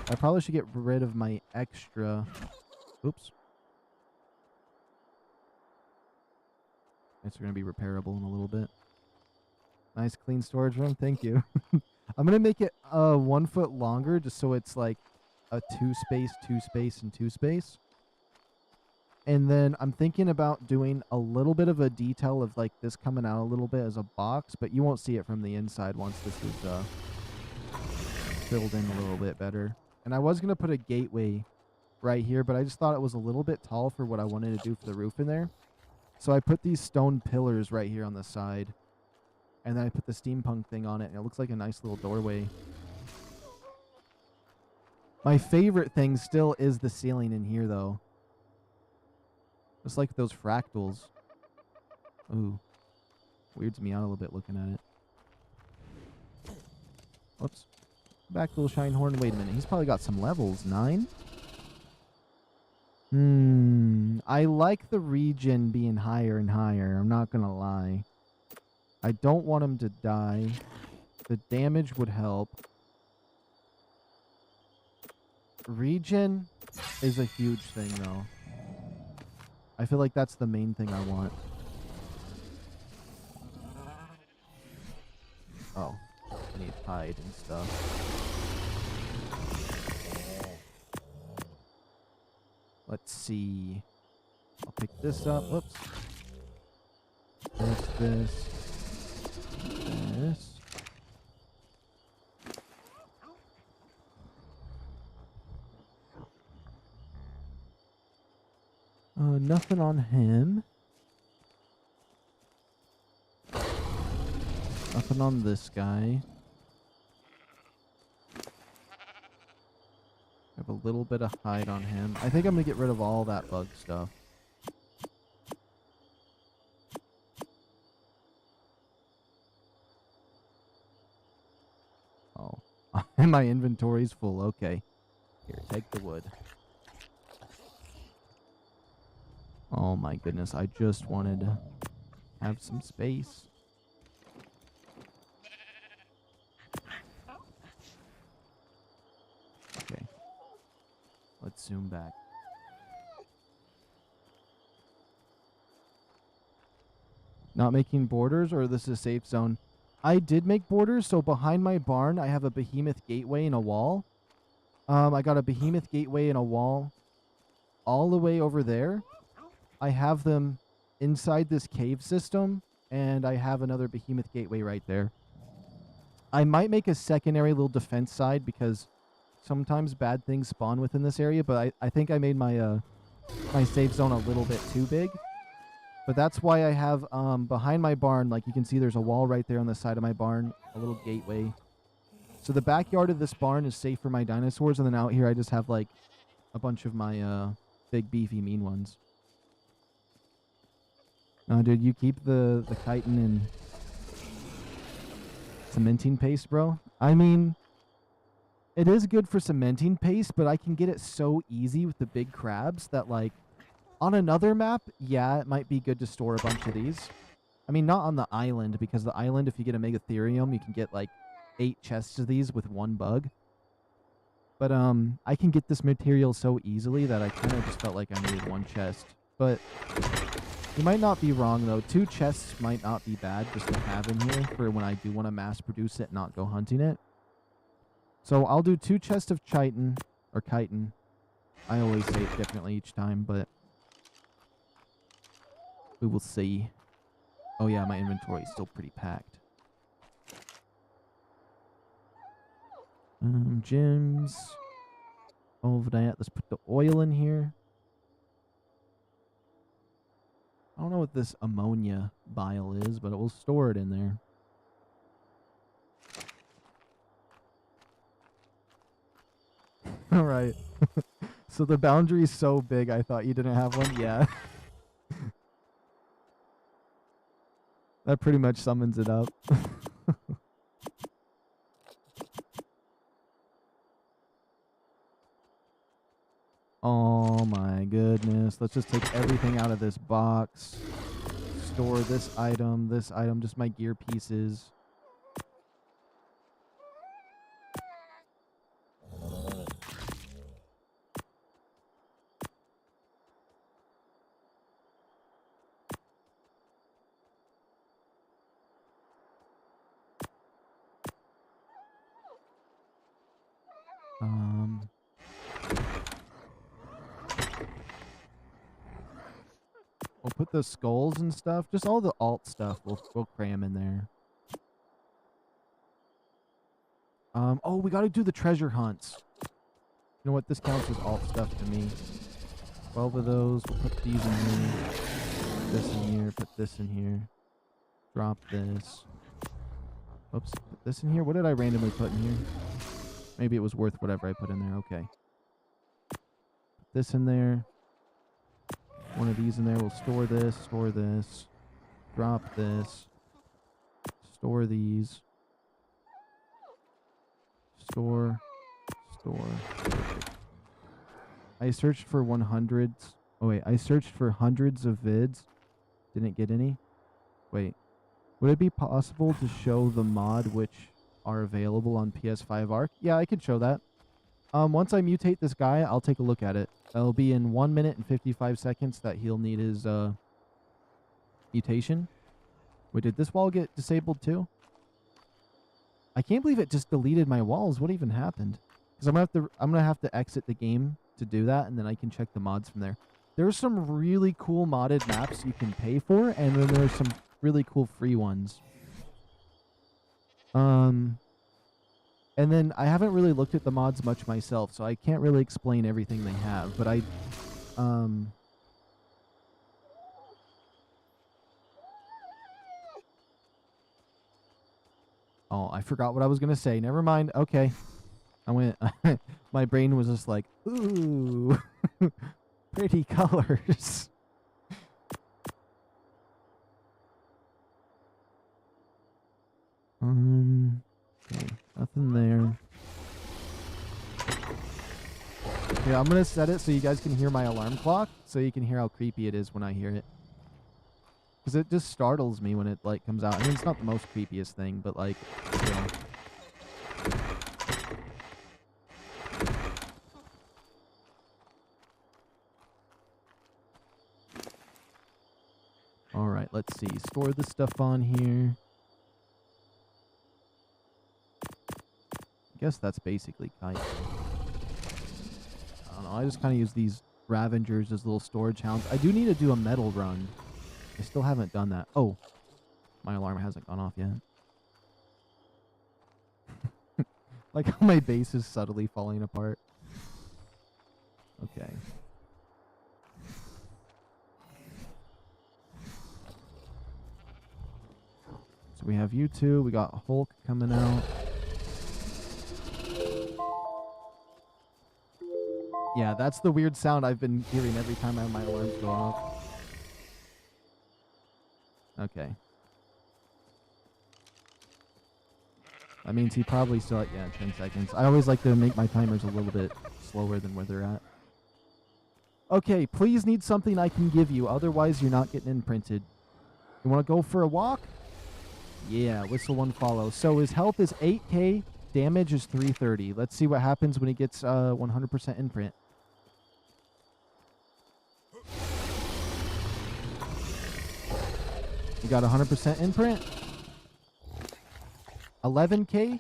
Speaker 1: I probably should get rid of my extra... Oops. It's going to be repairable in a little bit. Nice clean storage room. Thank you. I'm going to make it 1 foot longer just so it's like a 2 space, 2 space, and 2 space. And then I'm thinking about doing a little bit of a detail of like this coming out a little bit as a box, but you won't see it from the inside once this is filled in a little bit better. And I was going to put a gateway right here, but I just thought it was a little bit tall for what I wanted to do for the roof in there. So I put these stone pillars right here on the side. And then I put the steampunk thing on it, and it looks like a nice little doorway. My favorite thing still is the ceiling in here, though. Just like those fractals. Ooh. Weirds me out a little bit looking at it. Whoops. Back to little Shinehorn. Wait a minute. He's probably got some levels. 9? I like the regen being higher and higher. I'm not going to lie. I don't want him to die. The damage would help. Regen is a huge thing, though. I feel like that's the main thing I want. Oh. I need hide and stuff. Let's see. I'll pick this up. Whoops. This. Nothing on him. Nothing on this guy. I have a little bit of hide on him. I think I'm gonna get rid of all that bug stuff. Oh. And my inventory's full. Okay. Here, take the wood. Oh my goodness, I just wanted to have some space. Okay. Let's zoom back. Not making borders, or this is a safe zone? I did make borders, so behind my barn I have a behemoth gateway and a wall. I got a behemoth gateway and a wall all the way over there. I have them inside this cave system, and I have another behemoth gateway right there. I might make a secondary little defense side because sometimes bad things spawn within this area, but I think I made my my safe zone a little bit too big. But that's why I have behind my barn, like you can see there's a wall right there on the side of my barn, a little gateway. So the backyard of this barn is safe for my dinosaurs, and then out here I just have like a bunch of my big beefy mean ones. No, dude, you keep the chitin and cementing paste, bro. I mean, it is good for cementing paste, but I can get it so easy with the big crabs that, like, on another map, yeah, it might be good to store a bunch of these. I mean, not on the island, because the island, if you get a Megatherium, you can get, like, 8 chests of these with 1 bug. But, I can get this material so easily that I kind of just felt like I needed 1 chest. But you might not be wrong, though. 2 chests might not be bad just to have in here for when I do want to mass produce it and not go hunting it. So I'll do 2 chests of chitin, or chitin. I always say it differently each time, but we will see. Oh yeah, my inventory is still pretty packed. Gems. All of that. Let's put the oil in here. I don't know what this ammonia bile is, but we'll store it in there. All right. So the boundary is so big, I thought you didn't have one. Yeah. That pretty much summons it up. Oh my goodness. Let's just take everything out of this box. Store this item, just my gear pieces. We'll put the skulls and stuff, just all the alt stuff, we'll cram in there. Oh, we gotta do the treasure hunts. You know what? This counts as alt stuff to me. 12 of those. We'll put these in here. Put this in here. Put this in here. Drop this. Oops. Put this in here. What did I randomly put in here? Maybe it was worth whatever I put in there. Okay. Put this in there. One of these in there. We'll store this. Store this. Drop this. Store these. Store. Perfect. I searched for 100s. Oh wait, I searched for hundreds of vids. Didn't get any. Wait. Would it be possible to show the mod which are available on PS5 ARK? Yeah, I could show that. Once I mutate this guy, I'll take a look at it. It'll be in 1 minute and 55 seconds that he'll need his mutation. Wait, did this wall get disabled too? I can't believe it just deleted my walls. What even happened? Because I'm gonna have to exit the game to do that, and then I can check the mods from there. There's some really cool modded maps you can pay for, and then there's some really cool free ones. And then I haven't really looked at the mods much myself, so I can't really explain everything they have. But Oh, I forgot what I was going to say. Never mind. Okay. I went... my brain was just like, ooh, pretty colors. Okay, nothing there. Yeah, I'm gonna set it so you guys can hear my alarm clock, so you can hear how creepy it is when I hear it. Because it just startles me when it, like, comes out. I mean, it's not the most creepiest thing, but, like, still. Alright, let's see. Store the stuff on here. I guess that's basically kind of... I don't know, I just kind of use these Ravengers as little storage hounds. I do need to do a metal run. I still haven't done that. Oh, my alarm hasn't gone off yet. Like how my base is subtly falling apart. Okay. So we have you two. We got Hulk coming out. Yeah, that's the weird sound I've been hearing every time my alarms go off. Okay. That means he probably still at, 10 seconds. I always like to make my timers a little bit slower than where they're at. Okay, please need something I can give you. Otherwise, you're not getting imprinted. You want to go for a walk? Yeah, whistle one follow. So his health is 8k, damage is 330. Let's see what happens when he gets 100% imprint. You got 100% imprint. 11k,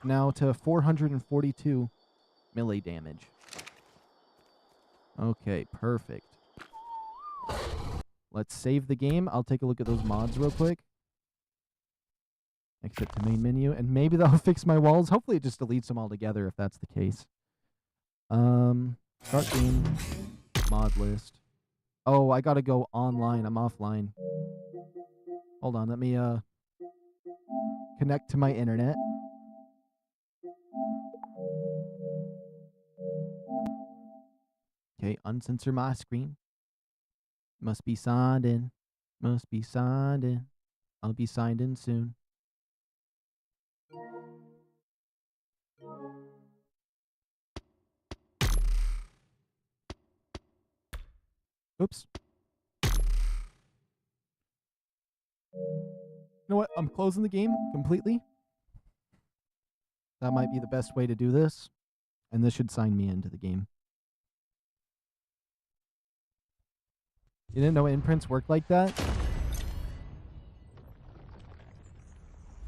Speaker 1: now to 442 melee damage. Okay, perfect. Let's save the game. I'll take a look at those mods real quick. Exit to main menu, and maybe that'll fix my walls. Hopefully it just deletes them all together if that's the case. Start game, mod list. Oh, I gotta go online. I'm offline. Hold on, let me connect to my internet. Okay, uncensor my screen. Must be signed in. Must be signed in. I'll be signed in soon. Oops. You know what? I'm closing the game completely. That might be the best way to do this. And this should sign me into the game. You didn't know imprints work like that?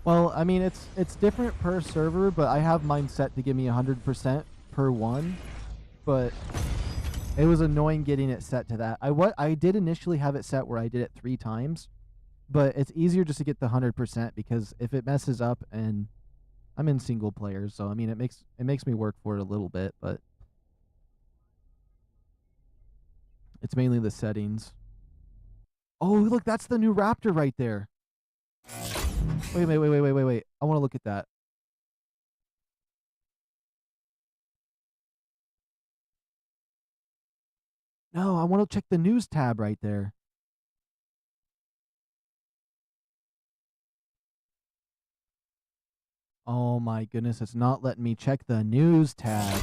Speaker 1: Well, I mean, it's different per server, but I have mine set to give me 100% per one. But it was annoying getting it set to that. I did initially have it set where I did it 3 times, but it's easier just to get the 100% because if it messes up, and I'm in single player, so I mean it makes me work for it a little bit, but it's mainly the settings. Oh, look, that's the new Raptor right there. Wait. I want to look at that. No, I want to check the news tab right there. Oh my goodness, it's not letting me check the news tab.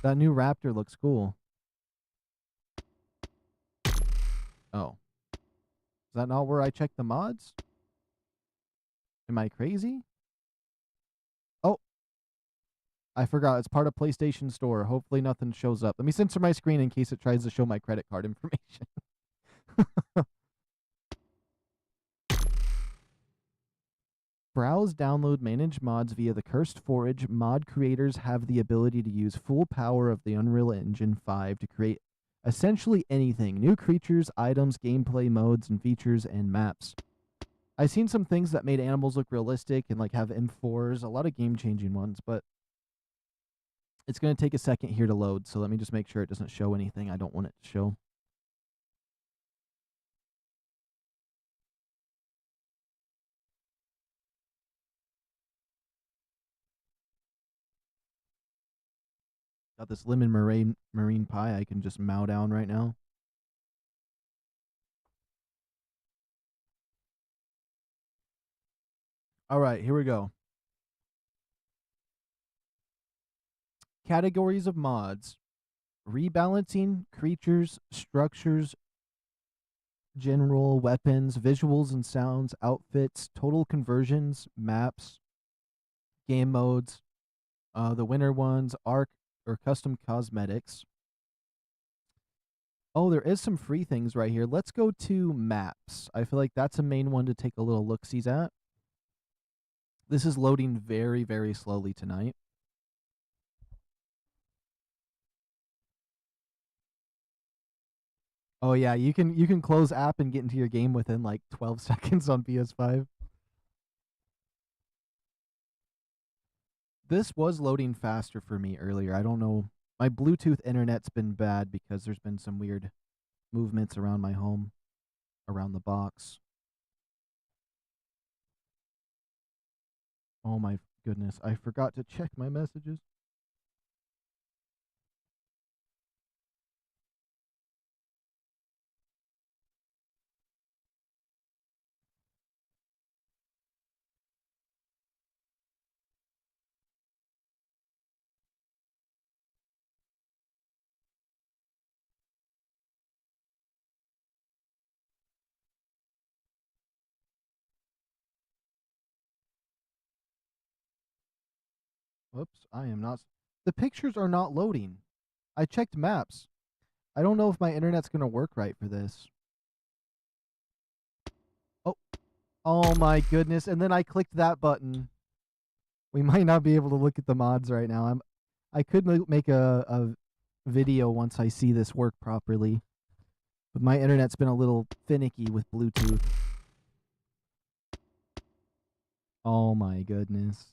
Speaker 1: That new Raptor looks cool. Oh. Is that not where I check the mods? Am I crazy? Oh. I forgot. It's part of PlayStation Store. Hopefully nothing shows up. Let me censor my screen in case it tries to show my credit card information. Browse, download, manage mods via the Cursed Forge. Mod creators have the ability to use full power of the Unreal Engine 5 to create essentially anything. New creatures, items, gameplay modes, and features, and maps. I've seen some things that made animals look realistic and like have M4s, a lot of game-changing ones, but it's going to take a second here to load, so let me just make sure it doesn't show anything I don't want it to show. Got this lemon marine pie I can just mow down right now. All right, here we go. Categories of mods. Rebalancing, creatures, structures, general, weapons, visuals and sounds, outfits, total conversions, maps, game modes, the winner ones, ARK or custom cosmetics. Oh, there is some free things right here. Let's go to maps. I feel like that's a main one to take a little look-sees at. This is loading very, very slowly tonight. Oh yeah, you can close app and get into your game within like 12 seconds on PS5. This was loading faster for me earlier. I don't know. My Bluetooth internet's been bad because there's been some weird movements around my home, around the box. Oh my goodness, I forgot to check my messages. Whoops, I am not. The pictures are not loading. I checked maps. I don't know if my internet's going to work right for this. Oh, oh my goodness. And then I clicked that button. We might not be able to look at the mods right now. I could make a video once I see this work properly. But my internet's been a little finicky with Bluetooth. Oh my goodness.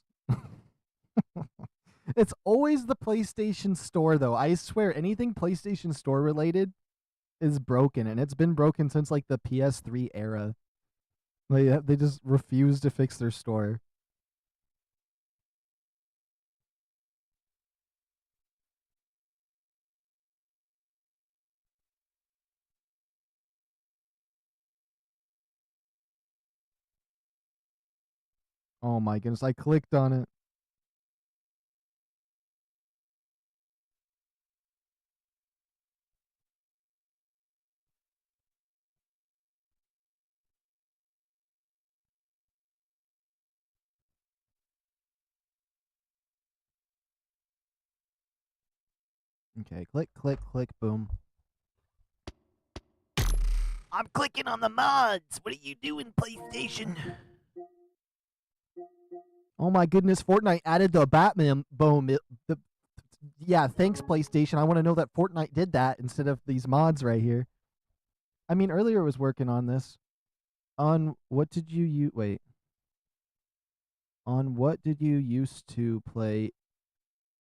Speaker 1: It's always the PlayStation Store, though. I swear, anything PlayStation Store related is broken, and it's been broken since like the PS3 era. They just refuse to fix their store. Oh my goodness, I clicked on it. Okay, click, click, click, boom.
Speaker 3: I'm clicking on the mods. What are you doing, PlayStation?
Speaker 1: Oh my goodness, Fortnite added the Batman boom. Yeah, thanks PlayStation. I want to know that Fortnite did that instead of these mods right here. I mean, earlier I was working on this. On what did you use? Wait. On what did you used to play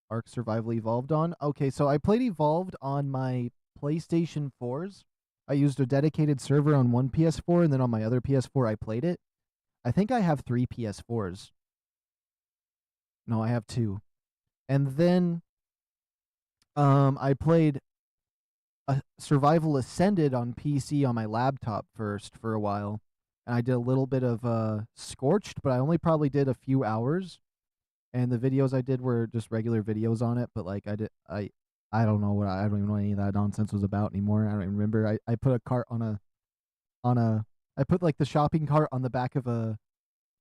Speaker 1: Ark Survival Evolved on? Okay, so I played Evolved on my PlayStation 4s. I used a dedicated server on one PS4, and then on my other PS4 I played it. I think I have 3 PS4s. No, I have 2. And then I played Survival Ascended on PC on my laptop first for a while. And I did a little bit of Scorched, but I only probably did a few hours. And the videos I did were just regular videos on it, but like I don't know what I don't even know what any of that nonsense was about anymore. I don't even remember. I put a cart on a I put like the shopping cart on the back of a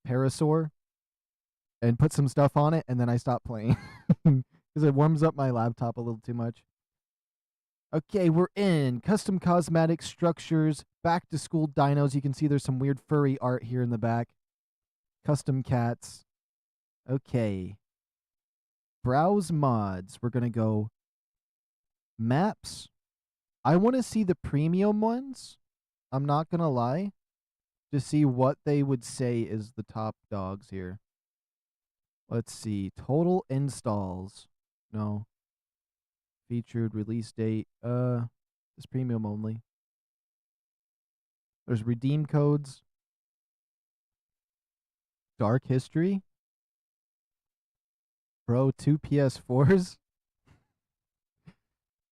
Speaker 1: parasaur and put some stuff on it, and then I stopped playing because it warms up my laptop a little too much. Okay, we're in custom cosmetic structures, back to school dinos. You can see there's some weird furry art here in the back. Custom cats. Okay. Browse mods. We're going to go maps. I want to see the premium ones. I'm not going to lie. To see what they would say is the top dogs here. Let's see. Total installs. No. Featured release date. It's premium only. There's redeem codes. Dark history. Bro, 2 PS4s.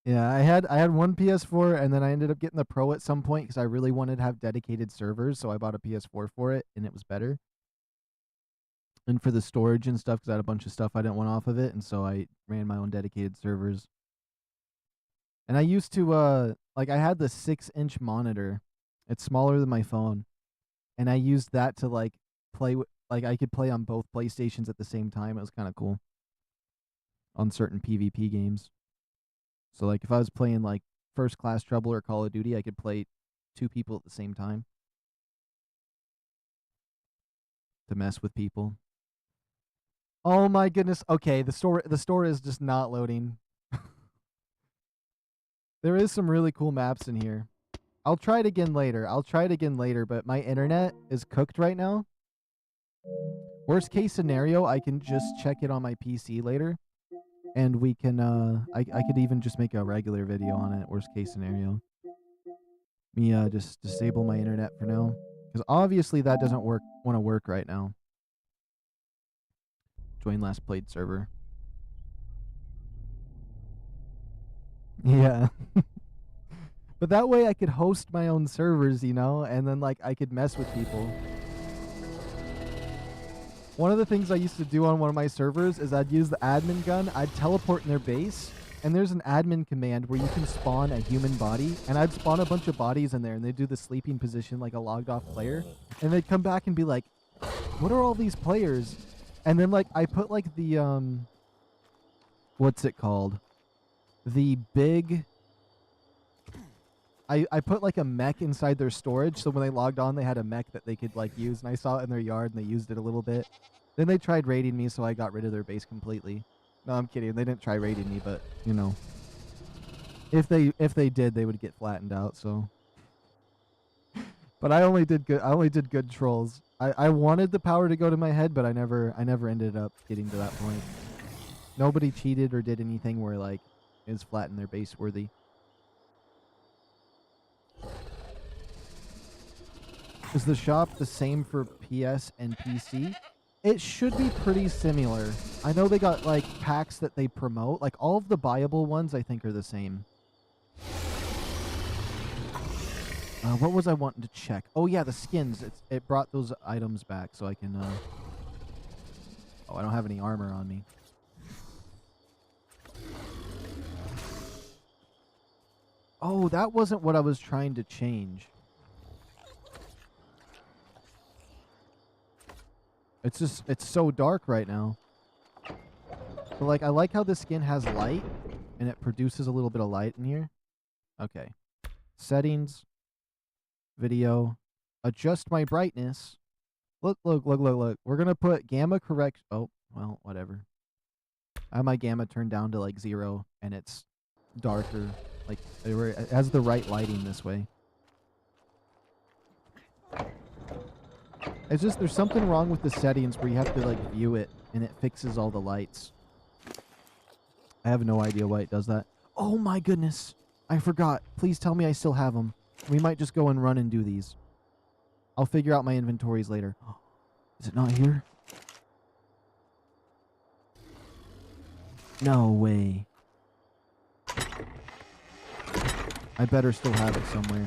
Speaker 1: Yeah, I had one PS4 and then I ended up getting the Pro at some point because I really wanted to have dedicated servers, so I bought a PS4 for it and it was better. And for the storage and stuff, because I had a bunch of stuff I didn't want off of it, and so I ran my own dedicated servers. And I used to like I had the 6-inch monitor. It's smaller than my phone, and I used that to like play like I could play on both PlayStations at the same time. It was kind of cool on certain PvP games. So like if I was playing like First Class Trouble or Call of Duty, I could play 2 people at the same time to mess with people. Oh my goodness. Okay, the store is just not loading. There is some really cool maps in here. I'll try it again later. But my internet is cooked right now. Worst case scenario, I can just check it on my PC later. And we can, I could even just make a regular video on it, worst case scenario. Me, just disable my internet for now. Because obviously that doesn't want to work right now. Join last played server. Yeah. But that way I could host my own servers, you know, and then like I could mess with people. One of the things I used to do on one of my servers is I'd use the admin gun, I'd teleport in their base, and there's an admin command where you can spawn a human body, and I'd spawn a bunch of bodies in there, and they'd do the sleeping position like a logged off player, and they'd come back and be like, what are all these players? And then like I put like the, what's it called? The big... I put like a mech inside their storage, so when they logged on, they had a mech that they could like use, and I saw it in their yard, and they used it a little bit. Then they tried raiding me, so I got rid of their base completely. No, I'm kidding. They didn't try raiding me, but you know, if they did, they would get flattened out. So, but I only did good trolls. I wanted the power to go to my head, but I never ended up getting to that point. Nobody cheated or did anything where like it was flattened their base worthy. Is the shop the same for PS and PC? It should be pretty similar. I know they got like packs that they promote. Like all of the buyable ones I think are the same. What was I wanting to check? Oh yeah, the skins. It brought those items back so I can oh, I don't have any armor on me. Oh, that wasn't what I was trying to change. It's so dark right now. But like I like how the skin has light and it produces a little bit of light in here. Okay. Settings, video, adjust my brightness. Look. We're going to put gamma correct. Oh, well, whatever. I have my gamma turned down to like 0 and it's darker. Like it has the right lighting this way. It's just there's something wrong with the settings where you have to like view it and it fixes all the lights. I have no idea why it does that. Oh my goodness. I forgot. Please tell me I still have them. We might just go and run and do these. I'll figure out my inventories later. Is it not here? No way. I better still have it somewhere.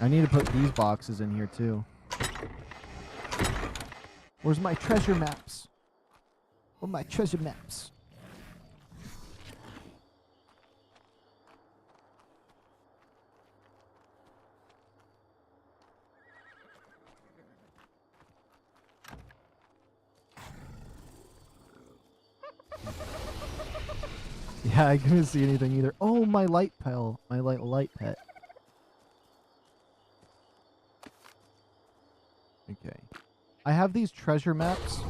Speaker 1: I need to put these boxes in here too. Where's my treasure maps? Where are my treasure maps? Yeah, I couldn't see anything either. Oh, my light pal. My light pet. Okay. I have these treasure maps.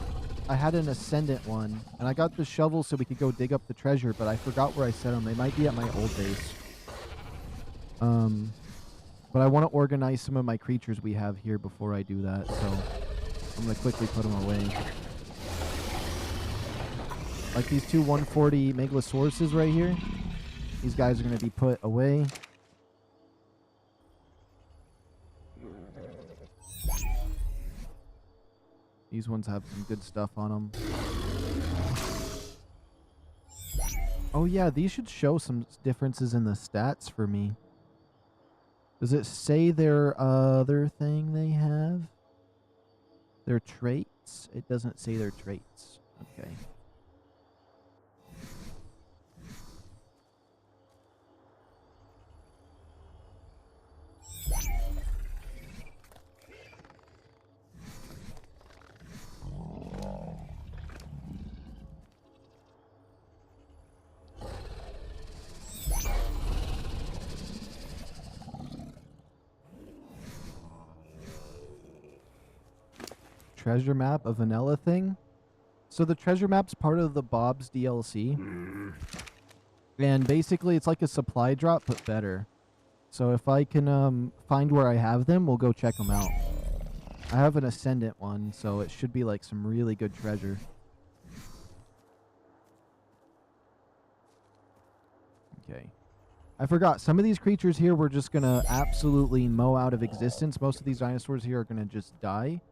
Speaker 1: I had an Ascendant one, and I got the shovel so we could go dig up the treasure, but I forgot where I set them. They might be at my old base. But I want to organize some of my creatures we have here before I do that, so I'm going to quickly put them away. Like these two 140 Megalosauruses right here. These guys are going to be put away. These ones have some good stuff on them. Oh yeah, these should show some differences in the stats for me. Does it say their other thing they have? Their traits? It doesn't say their traits. Okay. Treasure map, a vanilla thing. So the treasure map's part of the Bob's DLC. And basically it's like a supply drop, but better. So if I can find where I have them, we'll go check them out. I have an Ascendant one, so it should be like some really good treasure. Okay. I forgot, some of these creatures here we're just gonna absolutely mow out of existence. Most of these dinosaurs here are gonna just die.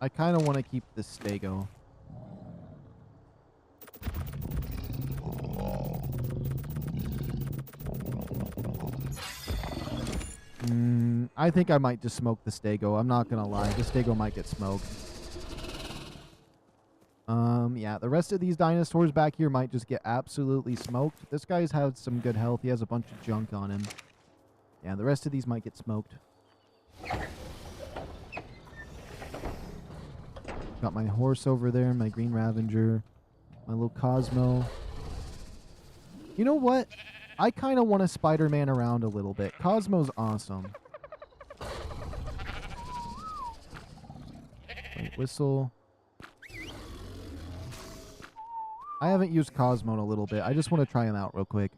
Speaker 1: I kind of want to keep the stego. I think I might just smoke the stego. I'm not gonna lie, the stego might get smoked. Yeah, the rest of these dinosaurs back here might just get absolutely smoked. This guy's had some good health. He has a bunch of junk on him. Yeah, the rest of these might get smoked. Got my horse over there, my green Ravenger, my little Cosmo. You know what? I kind of want to Spider-Man around a little bit. Cosmo's awesome. Wait, whistle. I haven't used Cosmo in a little bit. I just want to try him out real quick.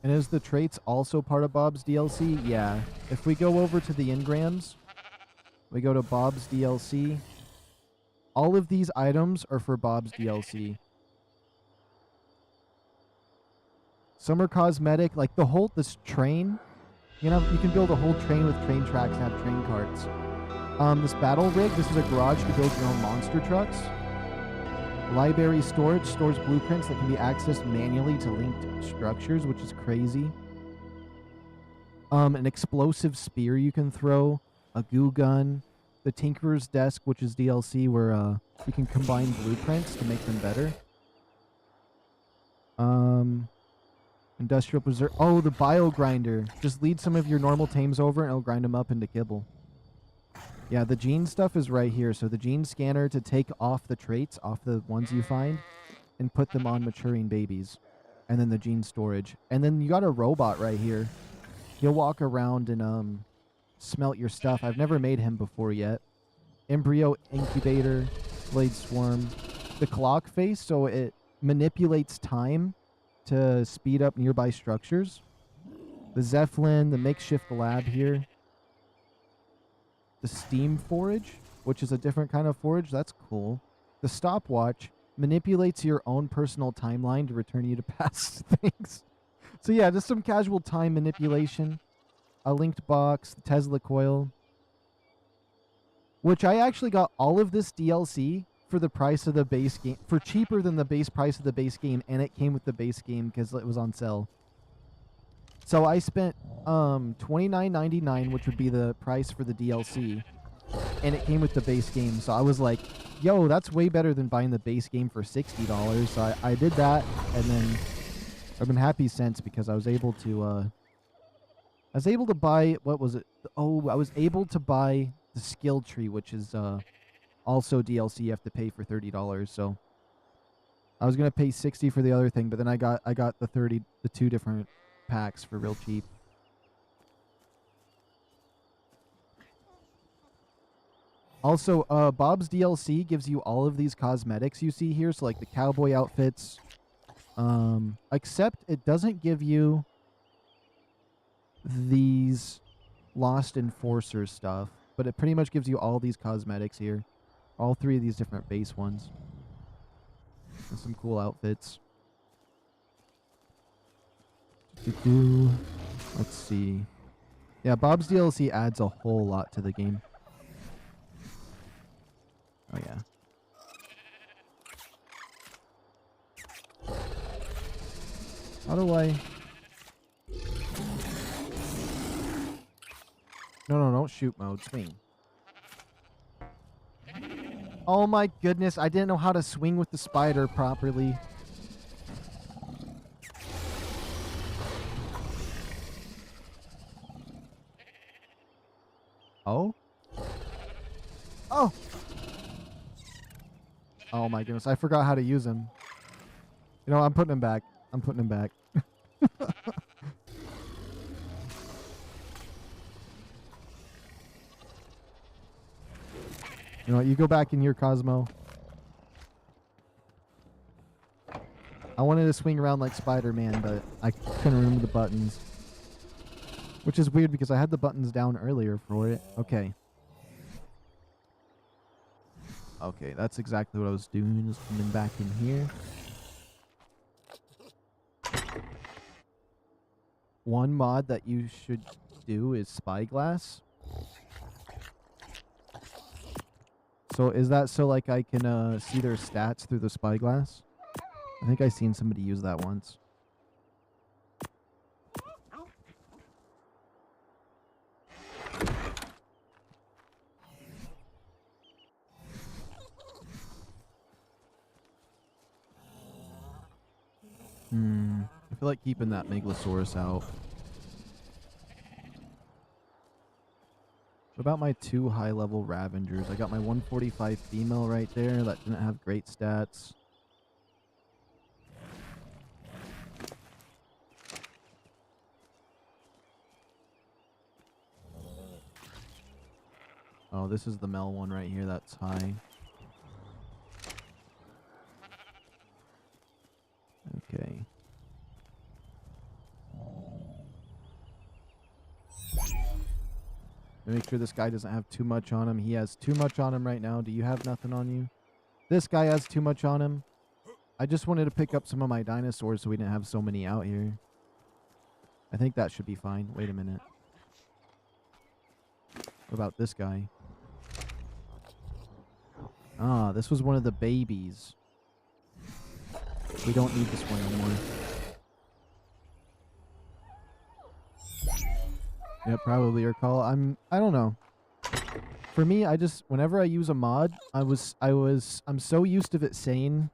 Speaker 1: And is the traits also part of Bob's DLC? Yeah. If we go over to the engrams, we go to Bob's DLC. All of these items are for Bob's DLC. Some are cosmetic, like this train. You know, you can build a whole train with train tracks and have train carts. This battle rig, this is a garage to build your own monster trucks. Library storage stores blueprints that can be accessed manually to linked structures, which is crazy. An explosive spear you can throw, a goo gun, the Tinkerer's Desk, which is DLC where you can combine blueprints to make them better. Industrial preserve. Oh, the bio grinder. Just lead some of your normal tames over and it'll grind them up into kibble. Yeah, the gene stuff is right here. So the gene scanner to take off the traits, off the ones you find, and put them on maturing babies. And then the gene storage. And then you got a robot right here. He'll walk around and smelt your stuff. I've never made him before yet. Embryo incubator, blade swarm. The clock face, so it manipulates time to speed up nearby structures. The Zeppelin, the makeshift lab here. The steam forage, which is a different kind of forage. That's cool. The stopwatch manipulates your own personal timeline to return you to past things. So yeah, just some casual time manipulation. A linked box, the Tesla coil. Which I actually got all of this DLC for the price of the base game. For cheaper than the base price of the base game. And it came with the base game because it was on sale. So I spent $29.99, which would be the price for the DLC, and it came with the base game. So I was like, yo, that's way better than buying the base game for $60. So I did that, and then I've been happy since because I was able to buy, what was it? Oh, I was able to buy the skill tree, which is also DLC. You have to pay for $30. So I was gonna pay $60 for the other thing, but then I got the 2 different packs for real cheap. Also, Bob's DLC gives you all of these cosmetics you see here, so like the cowboy outfits. Except it doesn't give you these Lost Enforcer stuff, but it pretty much gives you all these cosmetics here. All 3 of these different base ones. And some cool outfits. Let's see. Yeah, Bob's DLC adds a whole lot to the game. Oh, yeah. How do I... No, don't shoot mode. Swing. Oh my goodness, I didn't know how to swing with the spider properly. Oh? Oh! Oh my goodness, I forgot how to use him. You know, I'm putting him back. I'm putting him back. You know what, you go back in here, Cosmo. I wanted to swing around like Spider-Man, but I couldn't remember the buttons. Which is weird because I had the buttons down earlier for it. Okay. Okay, that's exactly what I was doing. Just coming back in here. One mod that you should do is Spyglass. So is that so like I can see their stats through the Spyglass? I think I seen somebody use that once. I feel like keeping that Megalosaurus out. What about my 2 high-level Ravengers? I got my 145 female right there. That didn't have great stats. Oh, this is the male one right here. That's high. Okay. Make sure this guy doesn't have too much on him. He has too much on him right now. Do you have nothing on you? This guy has too much on him. I just wanted to pick up some of my dinosaurs so we didn't have so many out here. I think that should be fine. Wait a minute. What about this guy? Ah, this was one of the babies. We don't need this one anymore. Yep, probably your call. I don't know. For me, whenever I use a mod, I'm so used to it saying,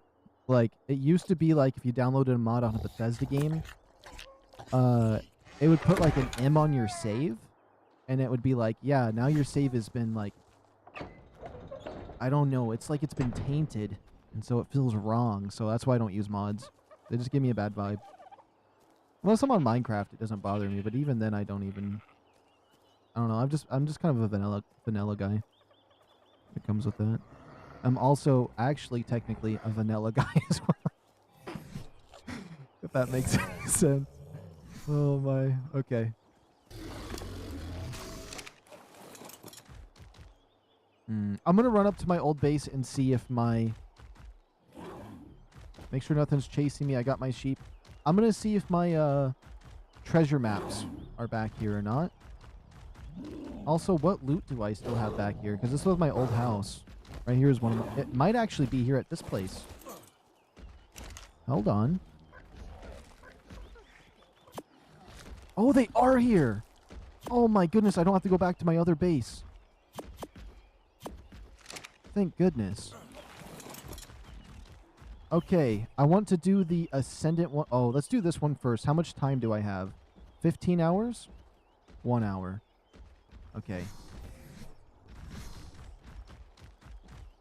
Speaker 1: like, it used to be like if you downloaded a mod on a Bethesda game, it would put like an M on your save, and it would be like, yeah, now your save has been like, I don't know, it's like it's been tainted, and so it feels wrong. So that's why I don't use mods. They just give me a bad vibe. Unless I'm on Minecraft, it doesn't bother me, but even then I don't know. I'm just kind of a vanilla guy. It comes with that. I'm also actually technically a vanilla guy as well. If that makes any sense. Oh my. Okay. I'm gonna run up to my old base and see if make sure nothing's chasing me. I got my sheep. I'm gonna see if my treasure maps are back here or not. Also, what loot do I still have back here? Because this was my old house. Right here is one of my... It might actually be here at this place. Hold on. Oh, they are here! Oh my goodness, I don't have to go back to my other base. Thank goodness. Okay, I want to do the Ascendant one. Oh, let's do this one first. How much time do I have? 15 hours? 1 hour. Okay.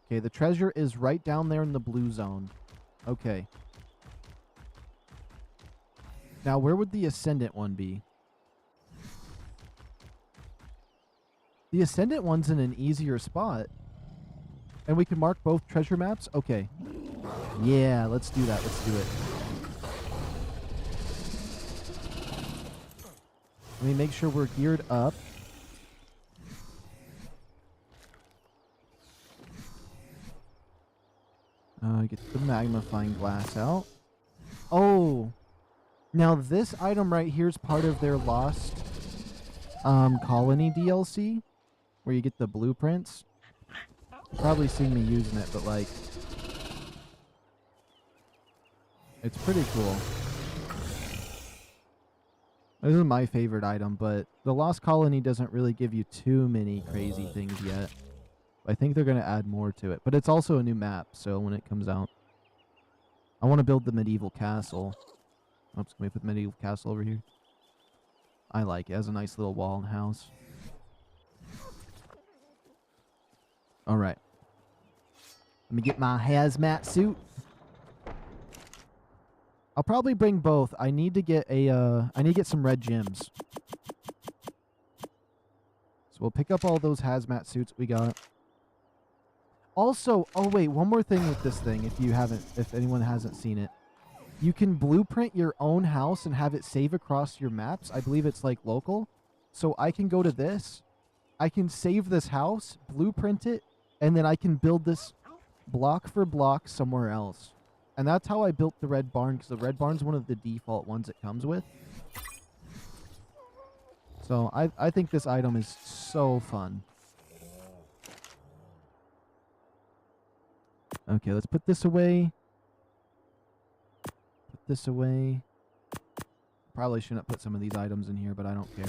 Speaker 1: Okay, the treasure is right down there in the blue zone. Okay. Now, where would the Ascendant one be? The Ascendant one's in an easier spot. And we can mark both treasure maps? Okay. Yeah, let's do that. Let's do it. Let me make sure we're geared up. Get the magnifying glass out. Oh! Now this item right here is part of their lost Colony DLC, where you get the blueprints. You've probably seen me using it, but like, it's pretty cool. This is my favorite item, but the Lost Colony doesn't really give you too many crazy things yet. I think they're going to add more to it, but it's also a new map, so when it comes out. I want to build the medieval castle. Oops, can we put the medieval castle over here? I like it. It has a nice little wall and house. Alright. Let me get my hazmat suit. I'll probably bring both. I need to get some red gems. So we'll pick up all those hazmat suits we got. Also, oh wait, one more thing with this thing, if anyone hasn't seen it. You can blueprint your own house and have it save across your maps. I believe it's like local. So I can go to this. I can save this house, blueprint it, and then I can build this block for block somewhere else. And that's how I built the red barn, because the red barn's one of the default ones it comes with. So I think this item is so fun. Okay, let's put this away. Put this away. Probably shouldn't put some of these items in here, but I don't care.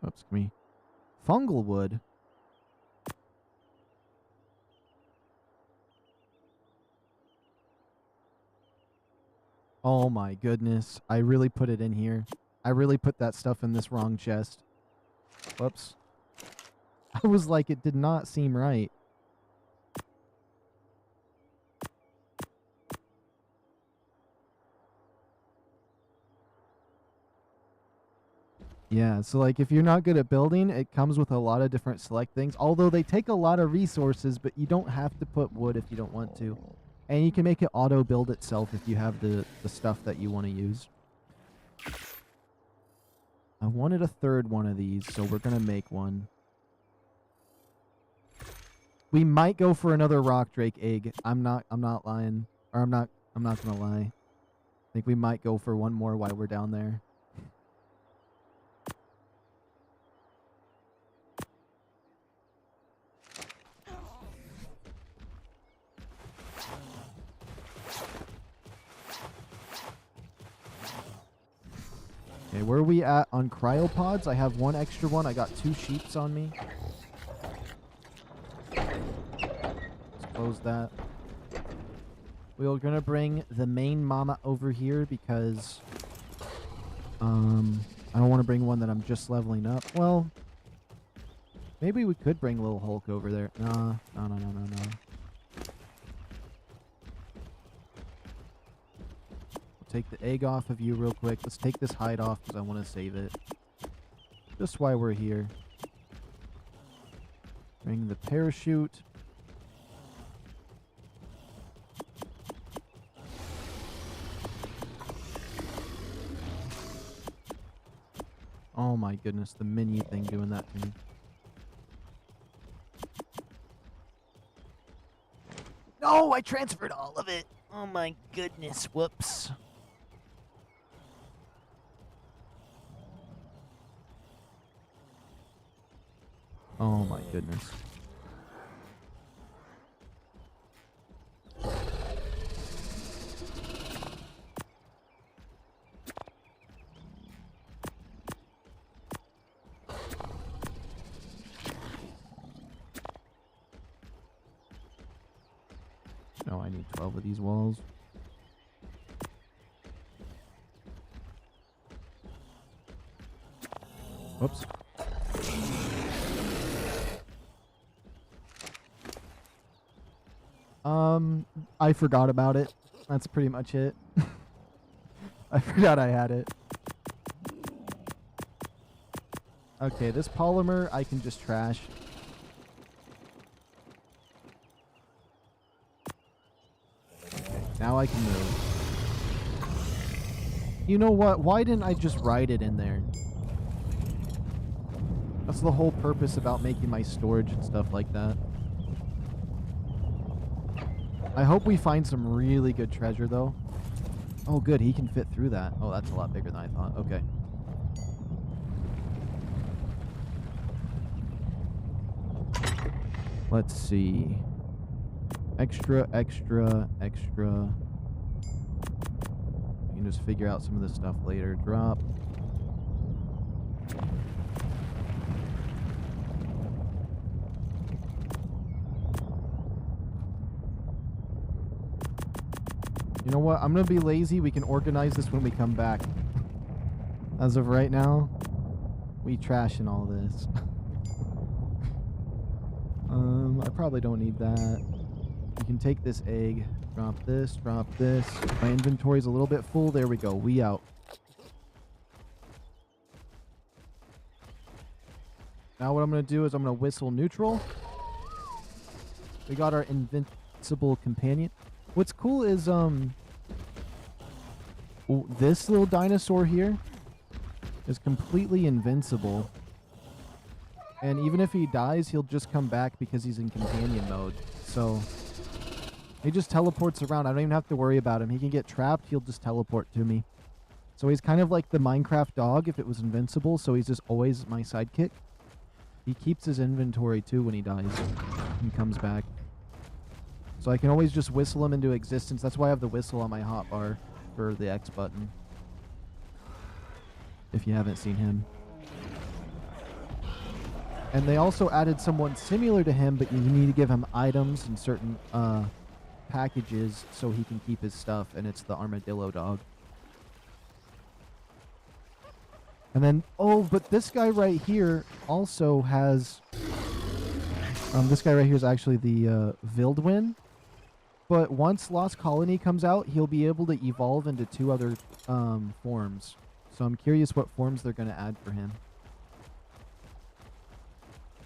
Speaker 1: Oops, me. Fungal wood. Oh my goodness. I really put it in here. I really put that stuff in this wrong chest. Whoops. I was like, it did not seem right. Yeah, so like if you're not good at building, it comes with a lot of different select things. Although they take a lot of resources, but you don't have to put wood if you don't want to. And you can make it auto build itself if you have the stuff that you want to use. I wanted a third one of these, so we're gonna make one. We might go for another rock drake egg. I'm not lying. Or I'm not gonna lie. I think we might go for one more while we're down there. Okay, where are we at on cryopods? I have one extra one. I got 2 sheeps on me. Let's close that. We're gonna bring the main mama over here because I don't want to bring one that I'm just leveling up. Well, maybe we could bring little Hulk over there. No. Take the egg off of you real quick. Let's take this hide off because I want to save it. Just why we're here. Bring the parachute. Oh my goodness, the mini thing doing that to me.
Speaker 3: No, I transferred all of it. Oh my goodness, whoops.
Speaker 1: Oh my goodness. No, I need 12 of these walls. Whoops. I forgot about it. That's pretty much it. I forgot I had it. Okay, this polymer I can just trash. Okay, now I can move. You know what? Why didn't I just write it in there? That's the whole purpose about making my storage and stuff like that. I hope we find some really good treasure, though. Oh, good. He can fit through that. Oh, that's a lot bigger than I thought. Okay. Let's see. Extra, extra, extra. You can just figure out some of this stuff later. Drop. You know what? I'm going to be lazy. We can organize this when we come back. As of right now, we trashing all this. I probably don't need that. You can take this egg. Drop this, drop this. My inventory's a little bit full. There we go. We out. Now what I'm going to do is I'm going to whistle neutral. We got our invincible companion. What's cool is this little dinosaur here is completely invincible. And even if he dies, he'll just come back because he's in companion mode. So he just teleports around. I don't even have to worry about him. He can get trapped. He'll just teleport to me. So he's kind of like the Minecraft dog if it was invincible. So he's just always my sidekick. He keeps his inventory too when he dies and comes back. So I can always just whistle him into existence. That's why I have the whistle on my hotbar for the X button. If you haven't seen him. And they also added someone similar to him, but you need to give him items and certain packages so he can keep his stuff, and it's the armadillo dog. And then, oh, but this guy right here also has... this guy right here is actually the Vildwin. But once Lost Colony comes out, he'll be able to evolve into 2 other forms. So I'm curious what forms they're going to add for him.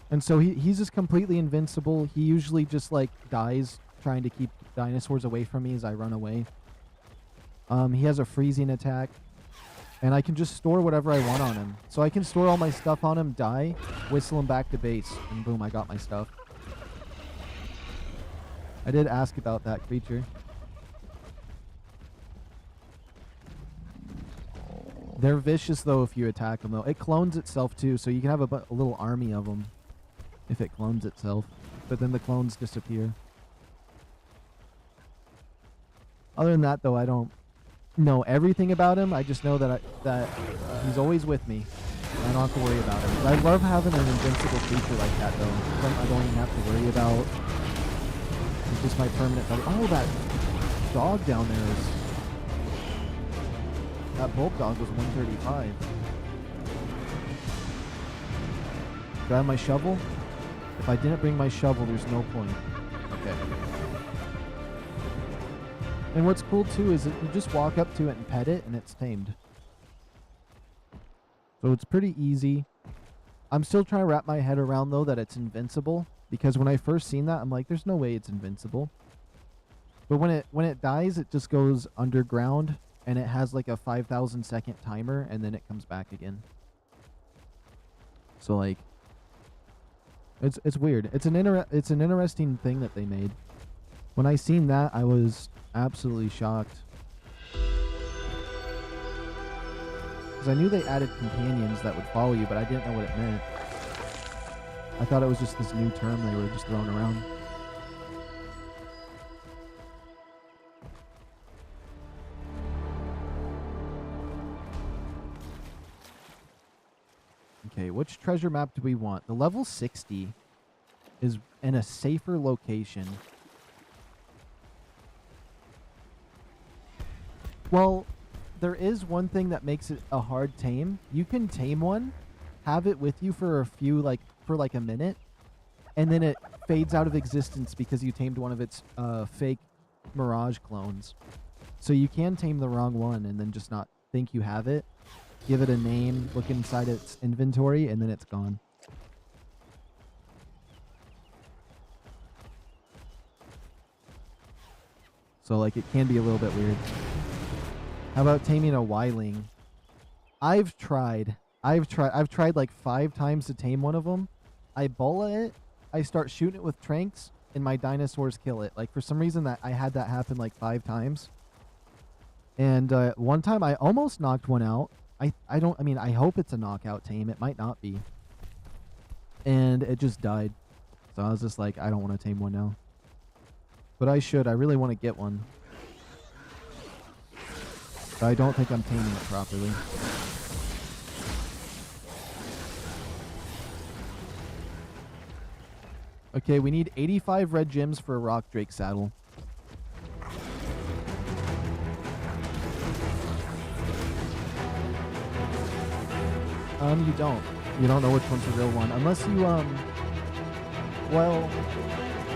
Speaker 1: And so he's just completely invincible. He usually just, like, dies trying to keep dinosaurs away from me as I run away. He has a freezing attack. And I can just store whatever I want on him. So I can store all my stuff on him, die, whistle him back to base, and boom, I got my stuff. I did ask about that creature. They're vicious, though, if you attack them, though. It clones itself, too, so you can have a little army of them. If it clones itself. But then the clones disappear. Other than that, though, I don't know everything about him. I just know that he's always with me. I don't have to worry about him. I love having an invincible creature like that, though. I don't even have to worry about. It's just my permanent... Oh, that dog down there is... That bulb dog was 135. Do I have my shovel? If I didn't bring my shovel, there's no point. Okay. And what's cool, too, is that you just walk up to it and pet it, and it's tamed. So it's pretty easy. I'm still trying to wrap my head around, though, that it's invincible. Because when I first seen that, I'm like, there's no way it's invincible. But when it dies, it just goes underground, and it has like a 5,000 second timer, and then it comes back again. So like, it's weird. It's an interesting thing that they made. When I seen that, I was absolutely shocked. Because I knew they added companions that would follow you, but I didn't know what it meant. I thought it was just this new term they were just throwing around. Okay, which treasure map do we want? The level 60 is in a safer location. Well, there is one thing that makes it a hard tame. You can tame one, have it with you for like a minute, and then it fades out of existence because you tamed one of its fake Mirage clones. So you can tame the wrong one and then just not think you have it. Give it a name, look inside its inventory, and then it's gone. So like it can be a little bit weird. How about taming a Yling? I've tried like 5 times to tame one of them. I bola it, I start shooting it with tranks, and my dinosaurs kill it. Like for some reason that I had that happen like 5 times. And one time I almost knocked one out. I mean, I hope it's a knockout tame. It might not be. And it just died. So I was just like, I don't want to tame one now. But I should. I really want to get one. But I don't think I'm taming it properly. Okay, we need 85 red gems for a rock drake saddle. You don't. You don't know which one's the real one. Unless you, well,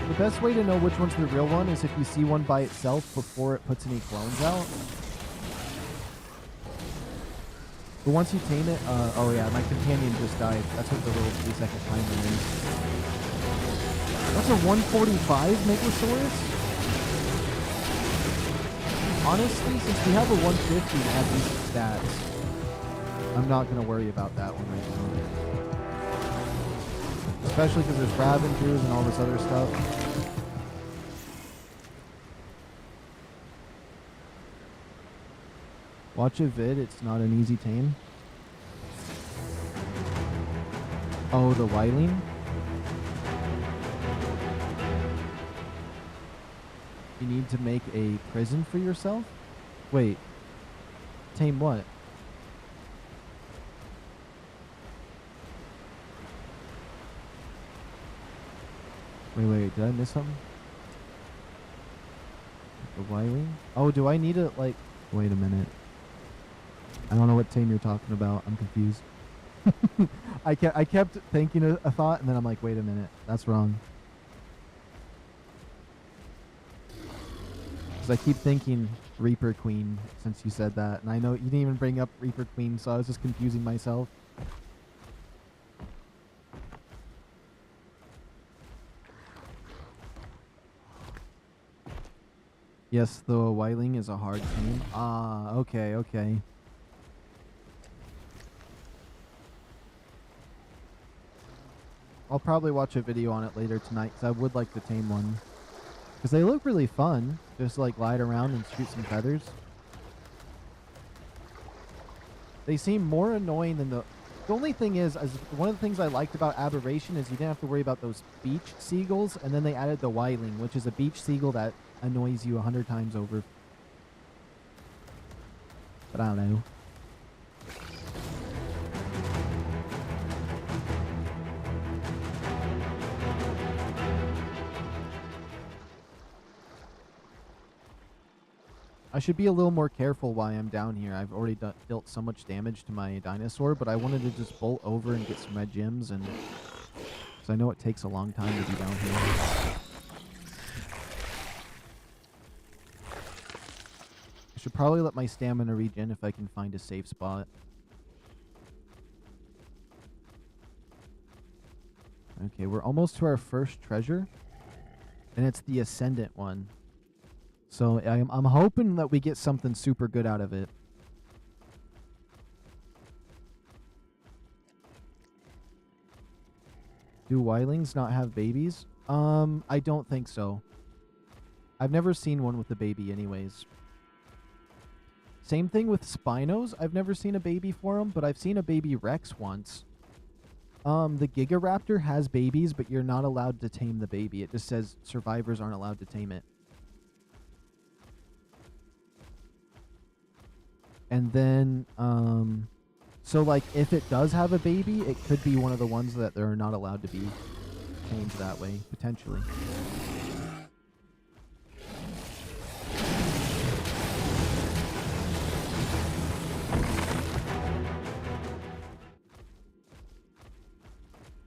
Speaker 1: the best way to know which one's the real one is if you see one by itself before it puts any clones out. But once you tame it, oh yeah, my companion just died. That's what the little 3-second timer is. That's a 145 Megalosaurus? Honestly, since we have a 150 and have decent stats, I'm not going to worry about that one right now. Especially because there's Ravengers and all this other stuff. Watch a vid, it's not an easy tame. Oh, the Wyling? You need to make a prison for yourself? Wait. Tame what? Wait, did I miss something? The Wyling? Oh, do I need it, like... Wait a minute. I don't know what tame you're talking about. I'm confused. I kept thinking a thought, and then I'm like, wait a minute. That's wrong. Because I keep thinking Reaper Queen since you said that. And I know you didn't even bring up Reaper Queen, so I was just confusing myself. Yes, the Wyling is a hard tame. Ah, okay, okay. I'll probably watch a video on it later tonight because I would like to tame one. Because they look really fun. Just like glide around and shoot some feathers. They seem more annoying than the... The only thing is one of the things I liked about Aberration is you didn't have to worry about those beach seagulls. And then they added the Wyling, which is a beach seagull that annoys you 100 times over. But I don't know. I should be a little more careful while I'm down here. I've already dealt so much damage to my dinosaur, but I wanted to just bolt over and get some red gems, and because I know it takes a long time to be down here. I should probably let my stamina regen if I can find a safe spot. Okay, we're almost to our first treasure, and it's the Ascendant one. So I'm hoping that we get something super good out of it. Do Wylings not have babies? I don't think so. I've never seen one with a baby anyways. Same thing with Spinos. I've never seen a baby for them, but I've seen a baby Rex once. The Gigaraptor has babies, but you're not allowed to tame the baby. It just says survivors aren't allowed to tame it. And then, so like if it does have a baby, it could be one of the ones that they're not allowed to be tamed that way, potentially.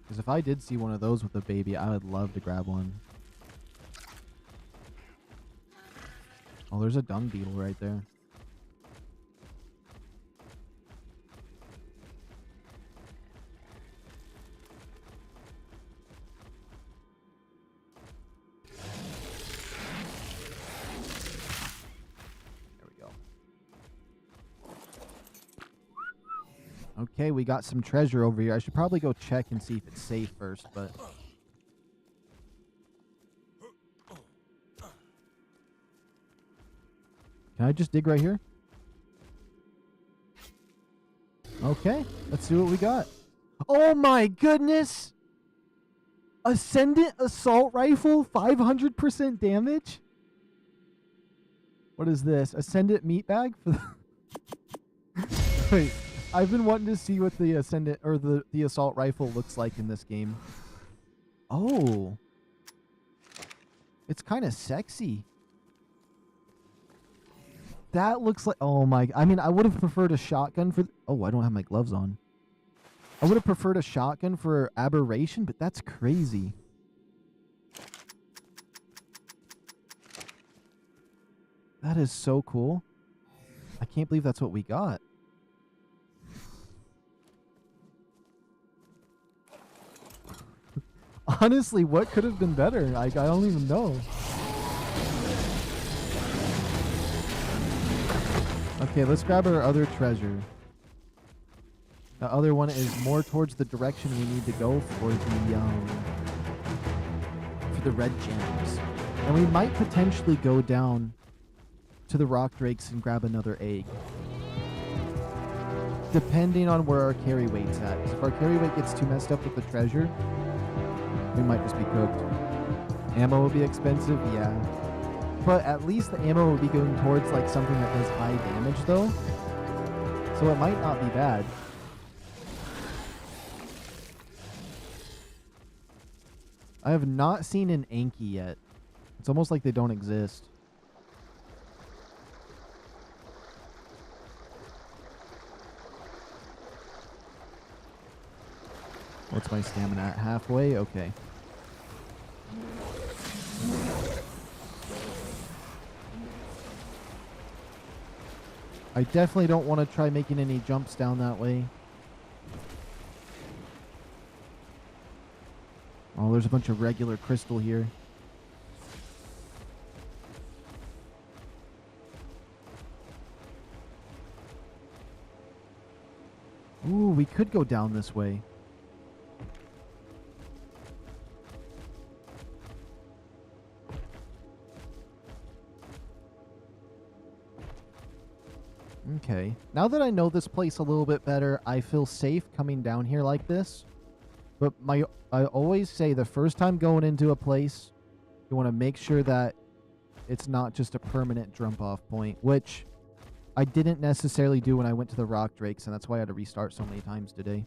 Speaker 1: Because if I did see one of those with a baby, I would love to grab one. Oh, there's a dung beetle right there. Okay, we got some treasure over here. I should probably go check and see if it's safe first, but... Can I just dig right here? Okay, let's see what we got. Oh my goodness! Ascendant assault rifle, 500% damage? What is this? Ascendant meat bag? For the Wait, I've been wanting to see what the Ascendant or the assault rifle looks like in this game. Oh. It's kind of sexy. That looks like, oh my, I mean, I would have preferred a shotgun for, oh, I don't have my gloves on. I would have preferred a shotgun for Aberration, but that's crazy. That is so cool. I can't believe that's what we got. Honestly, what could have been better? I don't even know. Okay, let's grab our other treasure. The other one is more towards the direction we need to go for the red gems. And we might potentially go down to the rock drakes and grab another egg. Depending on where our carry weight's at. 'Cause if our carry weight gets too messed up with the treasure, we might just be cooked. Ammo will be expensive, yeah. But at least the ammo will be going towards like something that does high damage though. So it might not be bad. I have not seen an Anki yet. It's almost like they don't exist. What's my stamina at? Halfway? Okay. I definitely don't want to try making any jumps down that way. Oh, there's a bunch of regular crystal here. Ooh, we could go down this way. Okay. Now that I know this place a little bit better, I feel safe coming down here like this. But I always say the first time going into a place, you want to make sure that it's not just a permanent jump off point, which I didn't necessarily do when I went to the rock drakes, and that's why I had to restart so many times today.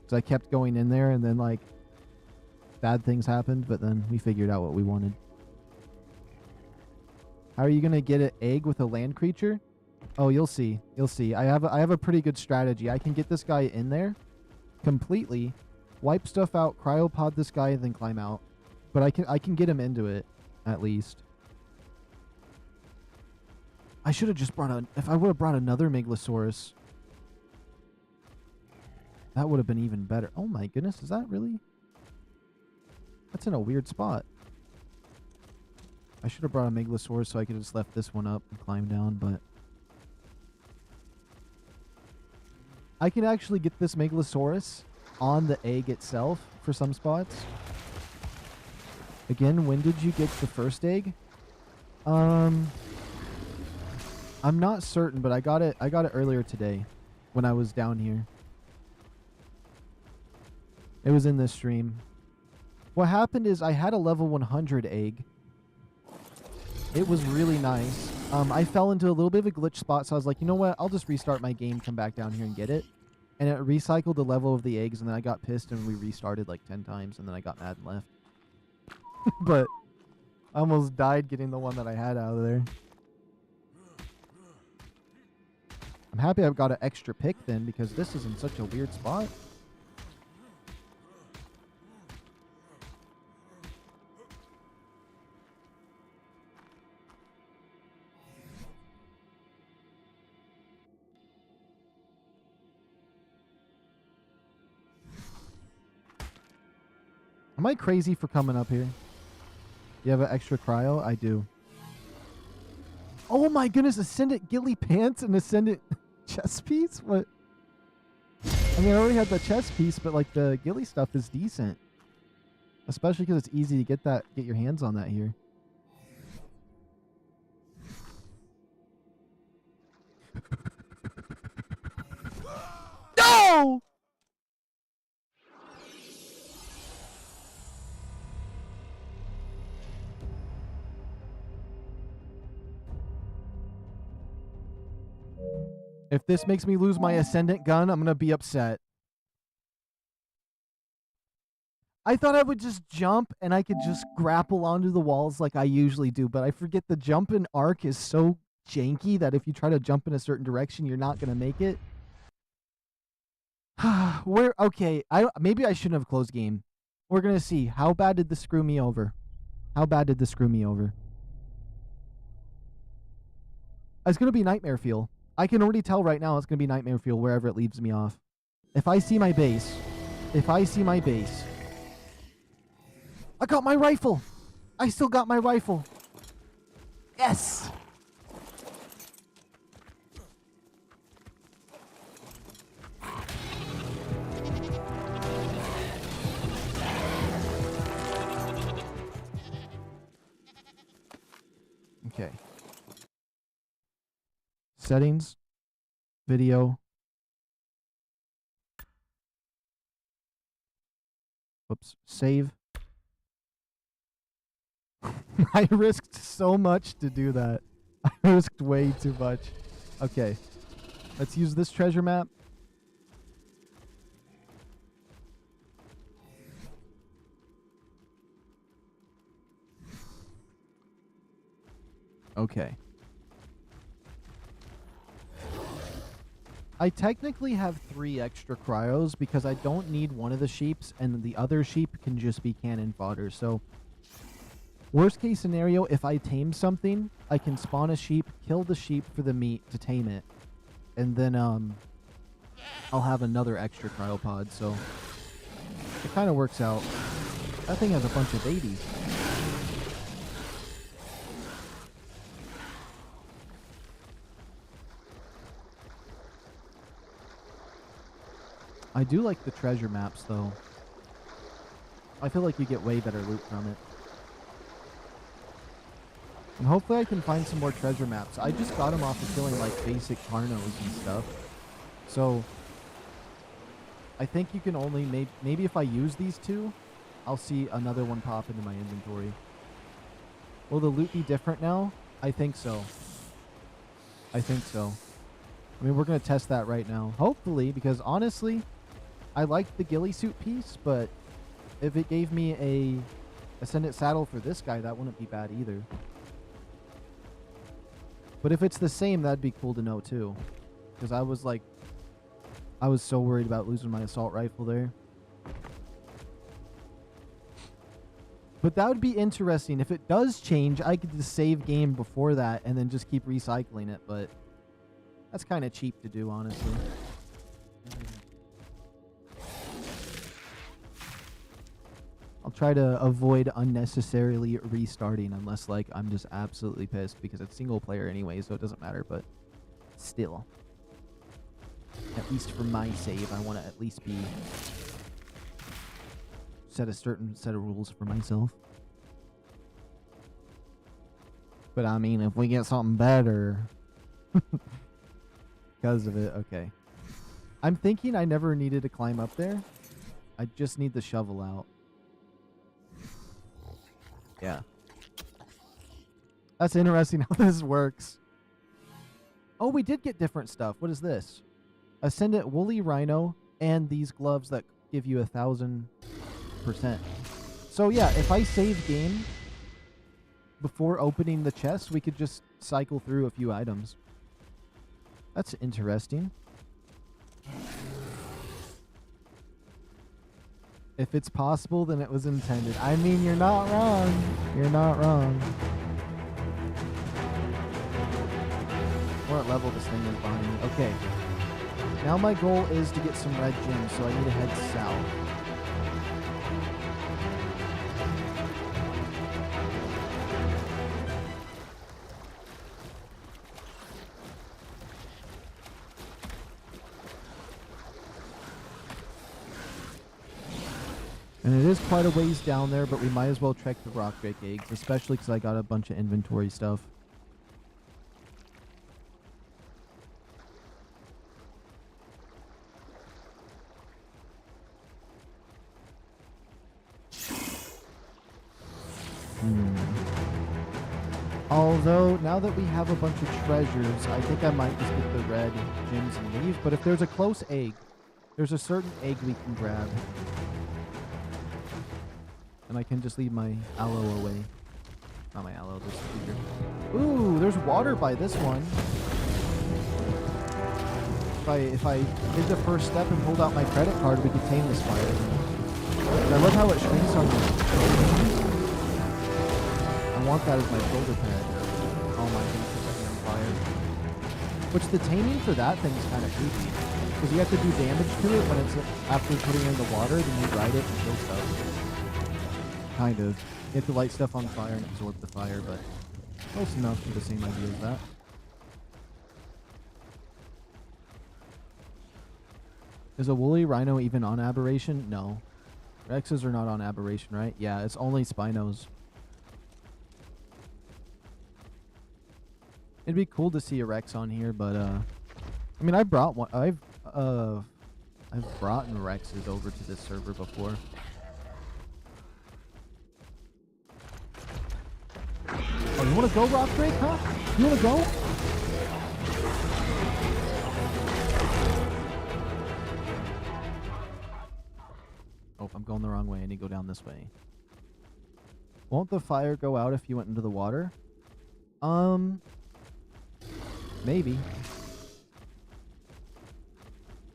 Speaker 1: Because I kept going in there, and then like bad things happened, but then we figured out what we wanted. How are you gonna get an egg with a land creature? Oh, you'll see. You'll see. I have a pretty good strategy. I can get this guy in there completely, wipe stuff out, cryopod this guy, and then climb out. But I can get him into it at least. I should have just brought if I would have brought another Megalosaurus, that would have been even better. Oh my goodness, is that really? That's in a weird spot. I should have brought a Megalosaurus so I could have just left this one up and climb down, but I can actually get this Megalosaurus on the egg itself for some spots. Again, when did you get the first egg? I'm not certain, but I got it earlier today when I was down here. It was in this stream. What happened is I had a level 100 egg. It was really nice. I fell into a little bit of a glitch spot, so I was like, you know what? I'll just restart my game, come back down here and get it. And it recycled the level of the eggs, and then I got pissed, and we restarted like 10 times, and then I got mad and left. But I almost died getting the one that I had out of there. I'm happy I've got an extra pick then, because this is in such a weird spot. Am I crazy for coming up here? You have an extra cryo? I do. Oh my goodness, Ascendant Ghillie Pants and Ascendant chest piece? What? I mean, I already had the chest piece, but like the ghillie stuff is decent. Especially because it's easy to get your hands on that here. No! If this makes me lose my ascendant gun, I'm going to be upset. I thought I would just jump and I could just grapple onto the walls like I usually do, but I forget the jump in ARK is so janky that if you try to jump in a certain direction, you're not going to make it. Okay, maybe I shouldn't have closed game. We're going to see. How bad did this screw me over? How bad did this screw me over? It's going to be Nightmare Fuel. I can already tell right now it's going to be Nightmare Fuel wherever it leaves me off. If I see my base, I got my rifle. I still got my rifle. Yes. Okay. Settings. Video. Whoops. Save. I risked so much to do that. I risked way too much. Okay. Let's use this treasure map. Okay. I technically have 3 extra cryos because I don't need one of the sheeps and the other sheep can just be cannon fodder. So worst case scenario, if I tame something, I can spawn a sheep, kill the sheep for the meat to tame it. And then I'll have another extra cryopod. So it kind of works out. That thing has a bunch of babies. I do like the treasure maps, though. I feel like you get way better loot from it. And hopefully I can find some more treasure maps. I just got them off of killing, like, basic Carnos and stuff. So, I think you can only... Maybe if I use these 2, I'll see another one pop into my inventory. Will the loot be different now? I think so. I think so. I mean, we're going to test that right now. Hopefully, because honestly... I liked the ghillie suit piece, but if it gave me a Ascendant saddle for this guy, that wouldn't be bad either. But if it's the same, that'd be cool to know too. Because I was so worried about losing my assault rifle there. But that would be interesting. If it does change, I could just save game before that and then just keep recycling it, but that's kind of cheap to do, honestly. I'll try to avoid unnecessarily restarting unless, like, I'm just absolutely pissed because it's single player anyway, so it doesn't matter, but still. At least for my save, I want to at least be... set a certain set of rules for myself. But, I mean, if we get something better... because of it, okay. I'm thinking I never needed to climb up there. I just need the shovel out. Yeah. That's interesting how this works. Oh, we did get different stuff. What is this? Ascendant Woolly Rhino and these gloves that give you 1000%. So yeah, if I save game before opening the chest, we could just cycle through a few items. That's interesting. If it's possible, then it was intended. I mean, you're not wrong. You're not wrong. What level this thing is behind me. Okay. Now my goal is to get some red gems, so I need to head south. And it is quite a ways down there, but we might as well check the rock drake eggs, especially because I got a bunch of inventory stuff. Although, now that we have a bunch of treasures, I think I might just get the red gems and leave. But if there's a close egg, there's a certain egg we can grab. And I can just leave my aloe away. Not my aloe, this figure. Ooh, there's water by this one. If I did the first step and pulled out my credit card, we could tame this fire. And I love how it shrinks on me. I want that as my shoulder pad. Oh my goodness, it's setting on fire. Which the taming for that thing is kind of creepy. Because you have to do damage to it when it's after putting it in the water, then you ride it and kill stuff. Kind of. You have to light stuff on fire and absorb the fire, but close enough for the same idea as that. Is a woolly rhino even on Aberration? No. Rexes are not on Aberration, right? Yeah, it's only Spinos. It'd be cool to see a Rex on here, but I mean, I brought one. I've brought Rexes over to this server before. Oh, you want to go, Rock Drake, huh? You want to go? Oh, I'm going the wrong way. I need to go down this way. Won't the fire go out if you went into the water? Maybe.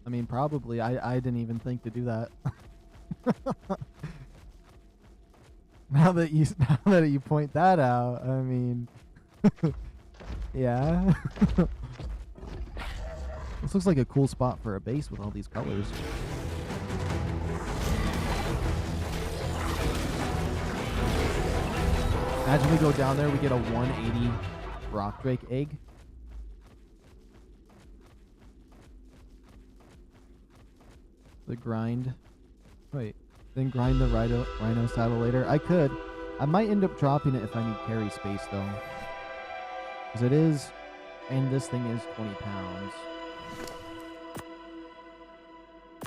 Speaker 1: I mean, probably. I didn't even think to do that. Now that you point that out, I mean, yeah. This looks like a cool spot for a base with all these colors. Imagine we go down there, we get a 180 rock drake egg. The grind. Wait. Then grind the rhino saddle later. I could. I might end up dropping it if I need carry space, though. Because it is... And this thing is 20 pounds.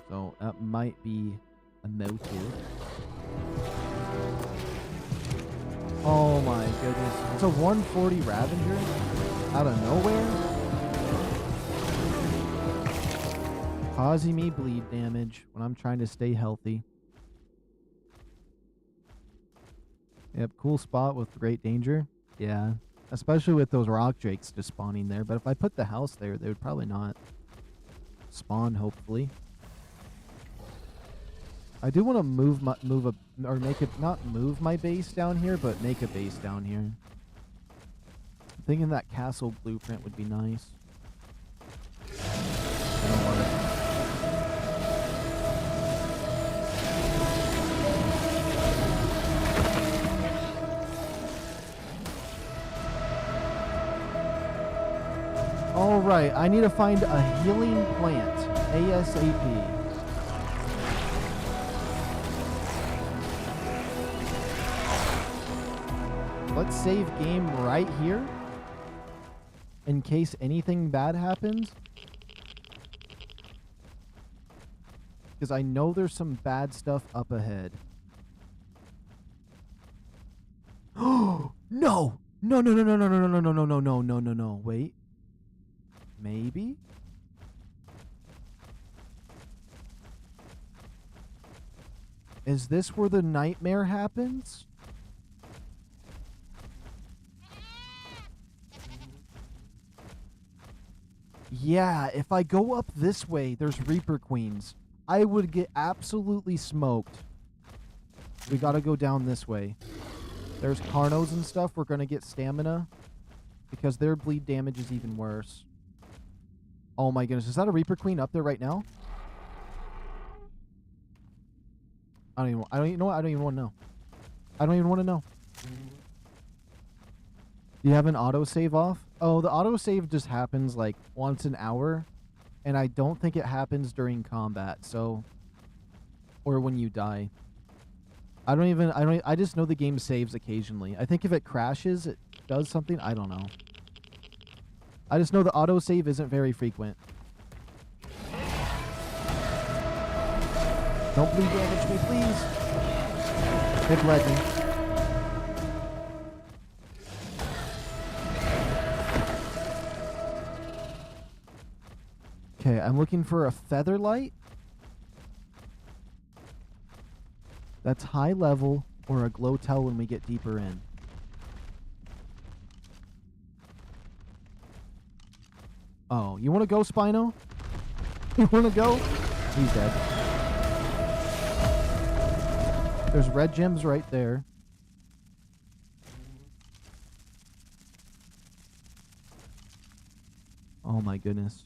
Speaker 1: So that might be a motive. Oh my goodness. It's a 140 Ravager? Out of nowhere? Causing me bleed damage when I'm trying to stay healthy. Yep, cool spot with great danger. Yeah, especially with those rock drakes just spawning there. But if I put the house there, they would probably not spawn, hopefully. I do want to not move my base down here, but make a base down here. I'm thinking that castle blueprint would be nice. I don't want it. All right, I need to find a healing plant ASAP. Let's save game right here in case anything bad happens. Because I know there's some bad stuff up ahead. Oh no! No! Wait. Maybe? Is this where the nightmare happens? Yeah, if I go up this way, there's Reaper Queens. I would get absolutely smoked. We gotta go down this way. There's Carnos and stuff. We're gonna get stamina because their bleed damage is even worse. Oh my goodness, is that a Reaper Queen up there right now? I don't even want to know. I don't even want to know. Do you have an autosave off? Oh, the autosave just happens like once an hour, and I don't think it happens during combat, so or when you die. I just know the game saves occasionally. I think if it crashes, it does something. I don't know. I just know the autosave isn't very frequent. Don't bleed damage me, please. They bled me. Okay, I'm looking for a feather light. That's high level, or a glow tell when we get deeper in. Oh, you want to go, Spino? You want to go? He's dead. There's red gems right there. Oh my goodness.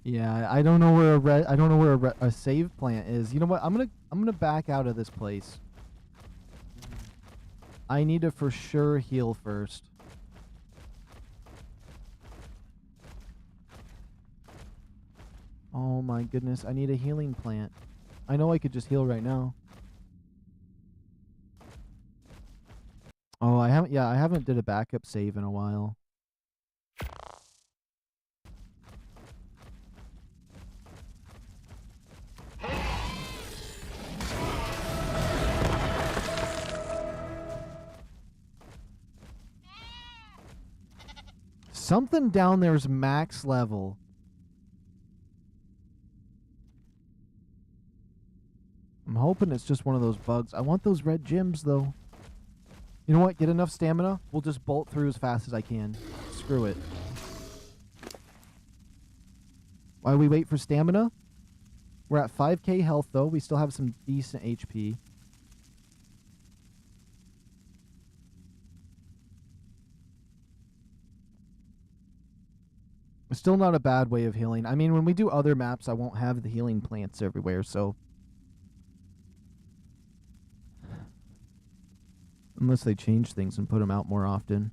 Speaker 1: Yeah, I don't know where a save plant is. You know what? I'm gonna back out of this place. I need to for sure heal first. Oh my goodness, I need a healing plant. I know I could just heal right now. Oh, I haven't did a backup save in a while. Something down there's max level. I'm hoping it's just one of those bugs. I want those red gems, though. You know what? Get enough stamina. We'll just bolt through as fast as I can. Screw it. While we wait for stamina, we're at 5k health, though. We still have some decent HP. It's still not a bad way of healing. I mean, when we do other maps, I won't have the healing plants everywhere, so... Unless they change things and put them out more often.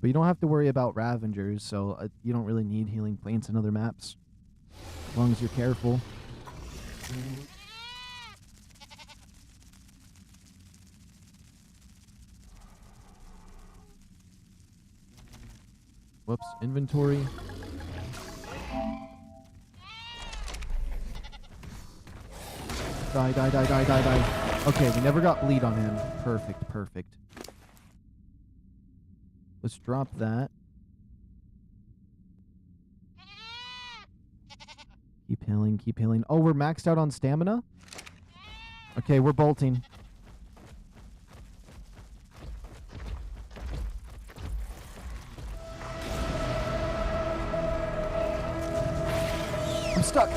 Speaker 1: But you don't have to worry about Ravengers, so you don't really need healing plants in other maps. As long as you're careful. Whoops, inventory. Die, die, die, die, die, die. Okay, we never got bleed on him. Perfect, perfect. Let's drop that. Keep healing, keep healing. Oh, we're maxed out on stamina? Okay, we're bolting. I'm stuck.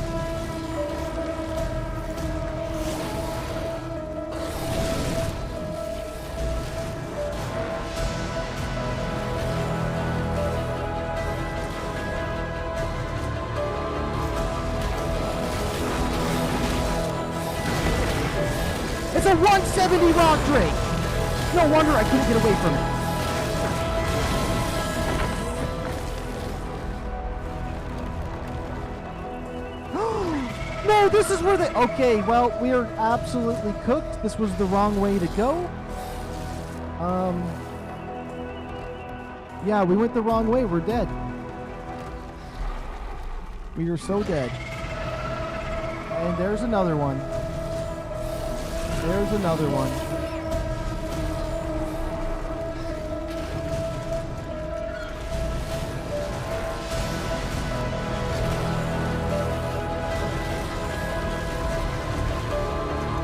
Speaker 1: It's a 170 rock drake! No wonder I couldn't get away from it. No, this is where they... Okay, well, we are absolutely cooked. This was the wrong way to go. Yeah, we went the wrong way. We're dead. We are so dead. And there's another one. There's another one.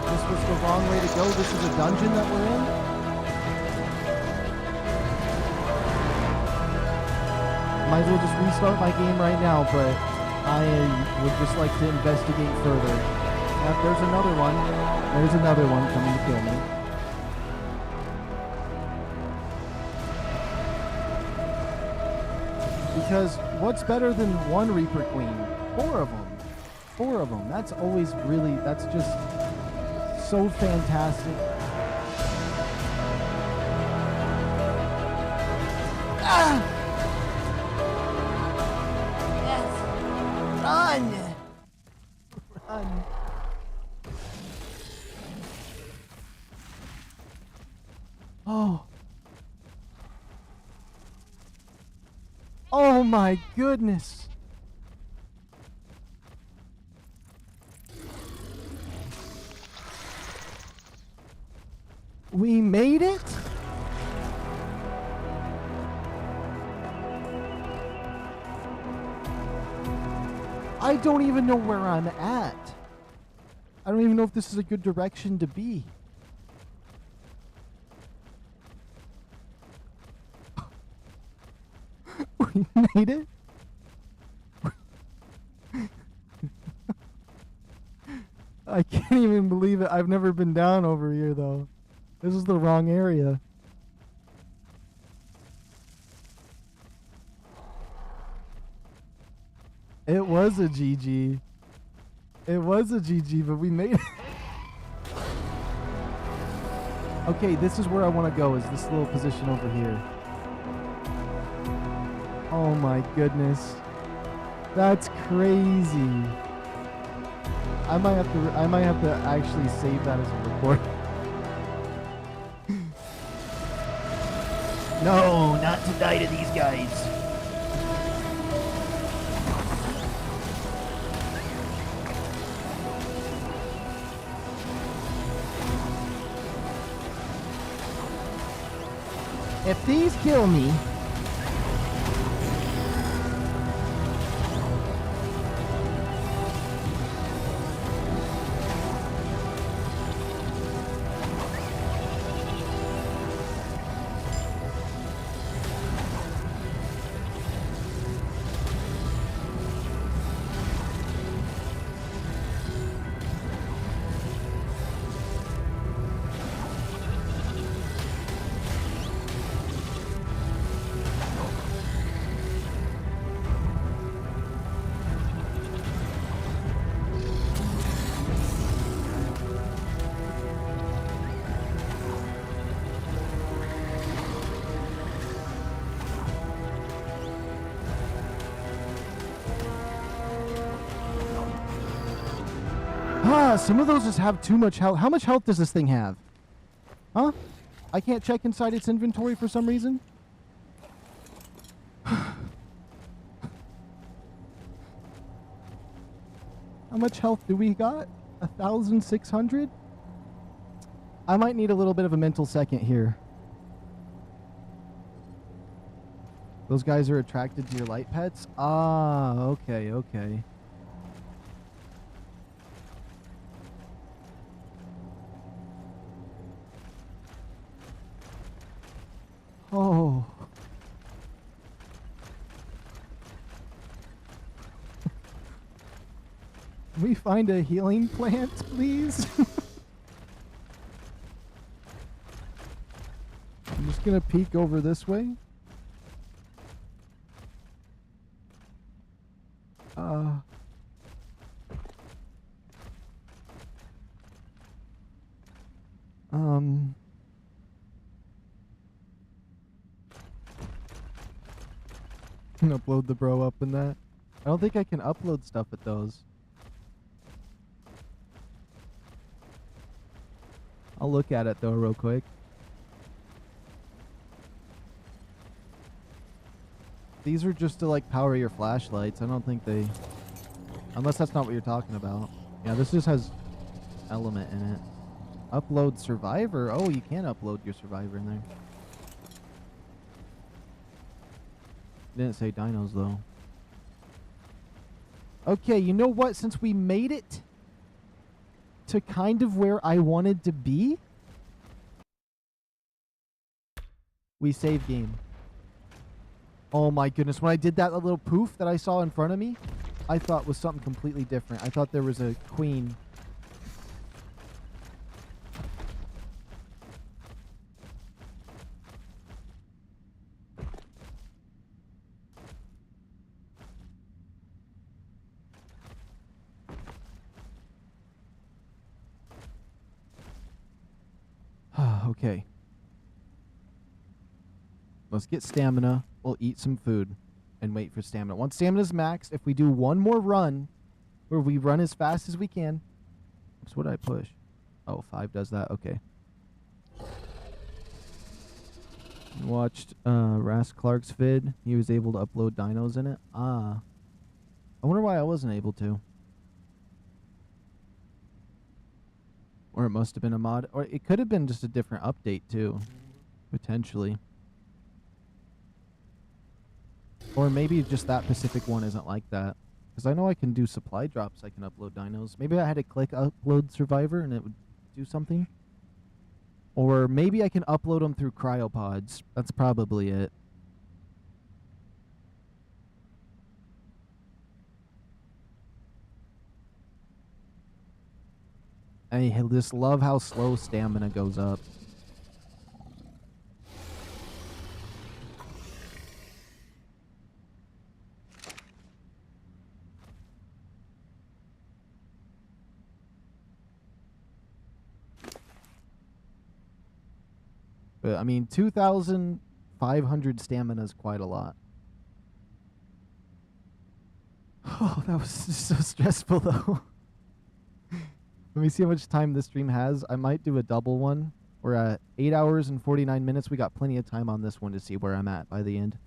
Speaker 1: This was the wrong way to go. This is a dungeon that we're in. Might as well just restart my game right now, but I would just like to investigate further. Yep, there's another one. There's another one coming to kill me. Because what's better than one Reaper Queen? 4 of them. 4 of them. That's always really, that's just so fantastic. Ah! Yes. Run! Run. Oh. Oh my goodness. We made it? I don't even know where I'm at. I don't even know if this is a good direction to be. We made it? I can't even believe it. I've never been down over here, though. This is the wrong area. It was a GG. It was a GG, but we made it. Okay, this is where I want to go, is this little position over here. Oh my goodness. That's crazy. I might have to actually save that as a report.
Speaker 3: No, not to die to these guys.
Speaker 1: If these kill me, some of those just have too much health. How much health does this thing have? Huh? I can't check inside its inventory for some reason. How much health do we got? 1,600? I might need a little bit of a mental second here. Those guys are attracted to your light pets? Ah, okay, okay. Oh. Can we find a healing plant, please? I'm just gonna peek over this way. Upload the bro up in that. I don't think I can upload stuff at those. I'll look at it though real quick. These are just to like power your flashlights. I don't think they... Unless that's not what you're talking about. Yeah, this just has element in it. Upload survivor. Oh, you can upload your survivor in there. Didn't say dinos though. Okay, you know what? Since we made it to kind of where I wanted to be, we save game. Oh my goodness. When I did that little poof that I saw in front of me, I thought was something completely different. I thought there was a queen. Okay. Let's get stamina. We'll eat some food and wait for stamina. Once stamina's maxed, if we do one more run where we run as fast as we can. Oops, what did I push? Oh, 5 does that. Okay. Watched Ras Clark's vid. He was able to upload dinos in it. Ah. I wonder why I wasn't able to. Or it must have been a mod. Or it could have been just a different update, too. Potentially. Or maybe just that specific one isn't like that. Because I know I can do supply drops. I can upload dinos. Maybe I had to click upload survivor and it would do something. Or maybe I can upload them through cryopods. That's probably it. I just love how slow stamina goes up. But, I mean, 2,500 stamina is quite a lot. Oh, that was just so stressful, though. Let me see how much time this stream has. I might do a double one. We're at 8 hours and 49 minutes. We got plenty of time on this one to see where I'm at by the end.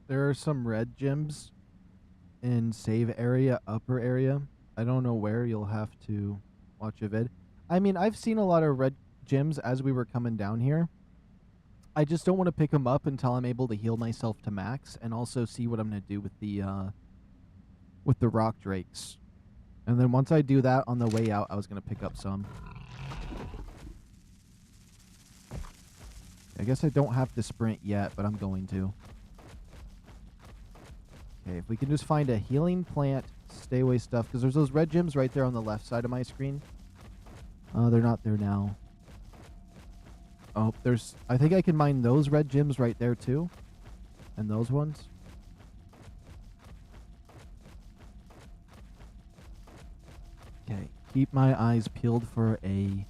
Speaker 1: There are some red gems in save area, upper area. I don't know where. You'll have to watch a vid. I mean, I've seen a lot of red gems as we were coming down here. I just don't want to pick them up until I'm able to heal myself to max and also see what I'm going to do with the rock drakes. And then once I do that on the way out, I was going to pick up some. I guess I don't have to sprint yet, but I'm going to. Okay, if we can just find a healing plant, stay away stuff, because there's those red gems right there on the left side of my screen. They're not there now. Oh, there's... I think I can mine those red gems right there, too. And those ones. Okay, keep my eyes peeled for a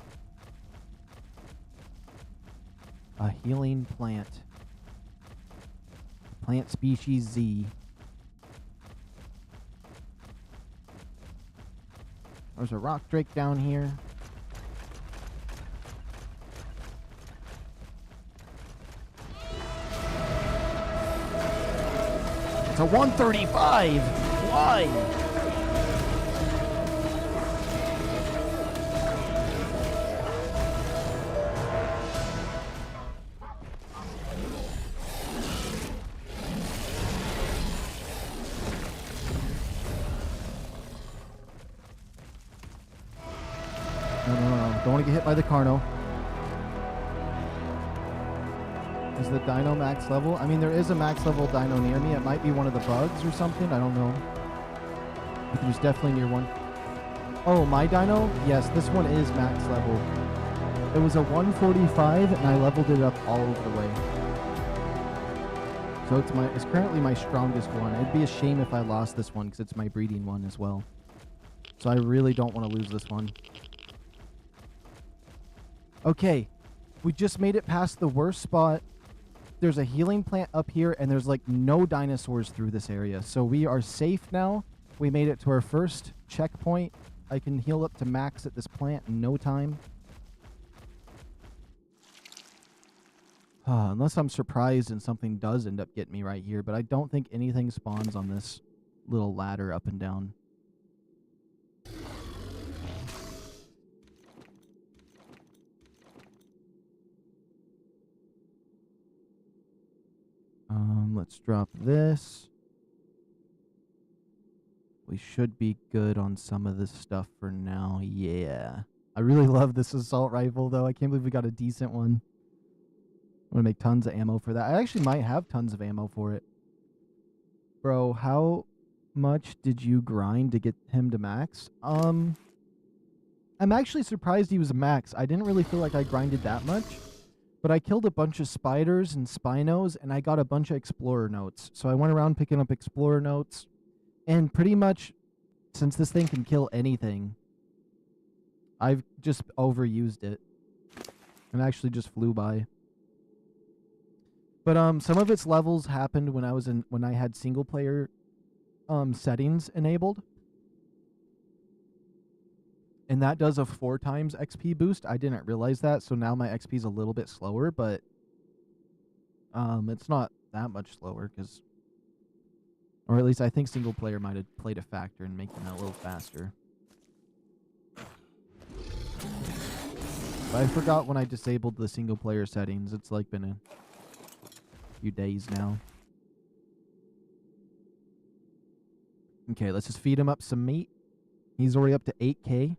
Speaker 1: healing plant. Plant species Z. There's a rock drake down here. It's a 135! Why? No. Don't want to get hit by the Carno. Is the dino max level? I mean, there is a max level dino near me. It might be one of the bugs or something. I don't know. But there's definitely near one. Oh, my dino? Yes, this one is max level. It was a 145, and I leveled it up all over the way. So it's currently my strongest one. It'd be a shame if I lost this one, because it's my breeding one as well. So I really don't want to lose this one. Okay, we just made it past the worst spot. There's a healing plant up here, and there's like no dinosaurs through this area. So we are safe now. We made it to our first checkpoint. I can heal up to max at this plant in no time. Unless I'm surprised and something does end up getting me right here. But I don't think anything spawns on this little ladder up and down. Let's drop this. We should be good on some of this stuff for now. Yeah. I really love this assault rifle, though. I can't believe we got a decent one. I'm going to make tons of ammo for that. I actually might have tons of ammo for it. Bro, how much did you grind to get him to max? I'm actually surprised he was max. I didn't really feel like I grinded that much. But I killed a bunch of spiders and spinos, and I got a bunch of explorer notes. So I went around picking up explorer notes. And pretty much, since this thing can kill anything, I've just overused it. And actually just flew by. But some of its levels happened when I had single player settings enabled. And that does a 4 times XP boost. I didn't realize that, so now my XP is a little bit slower, but it's not that much slower, because, or at least I think single player might have played a factor in making that a little faster. But I forgot when I disabled the single player settings. It's like been a few days now. Okay, let's just feed him up some meat. He's already up to 8K.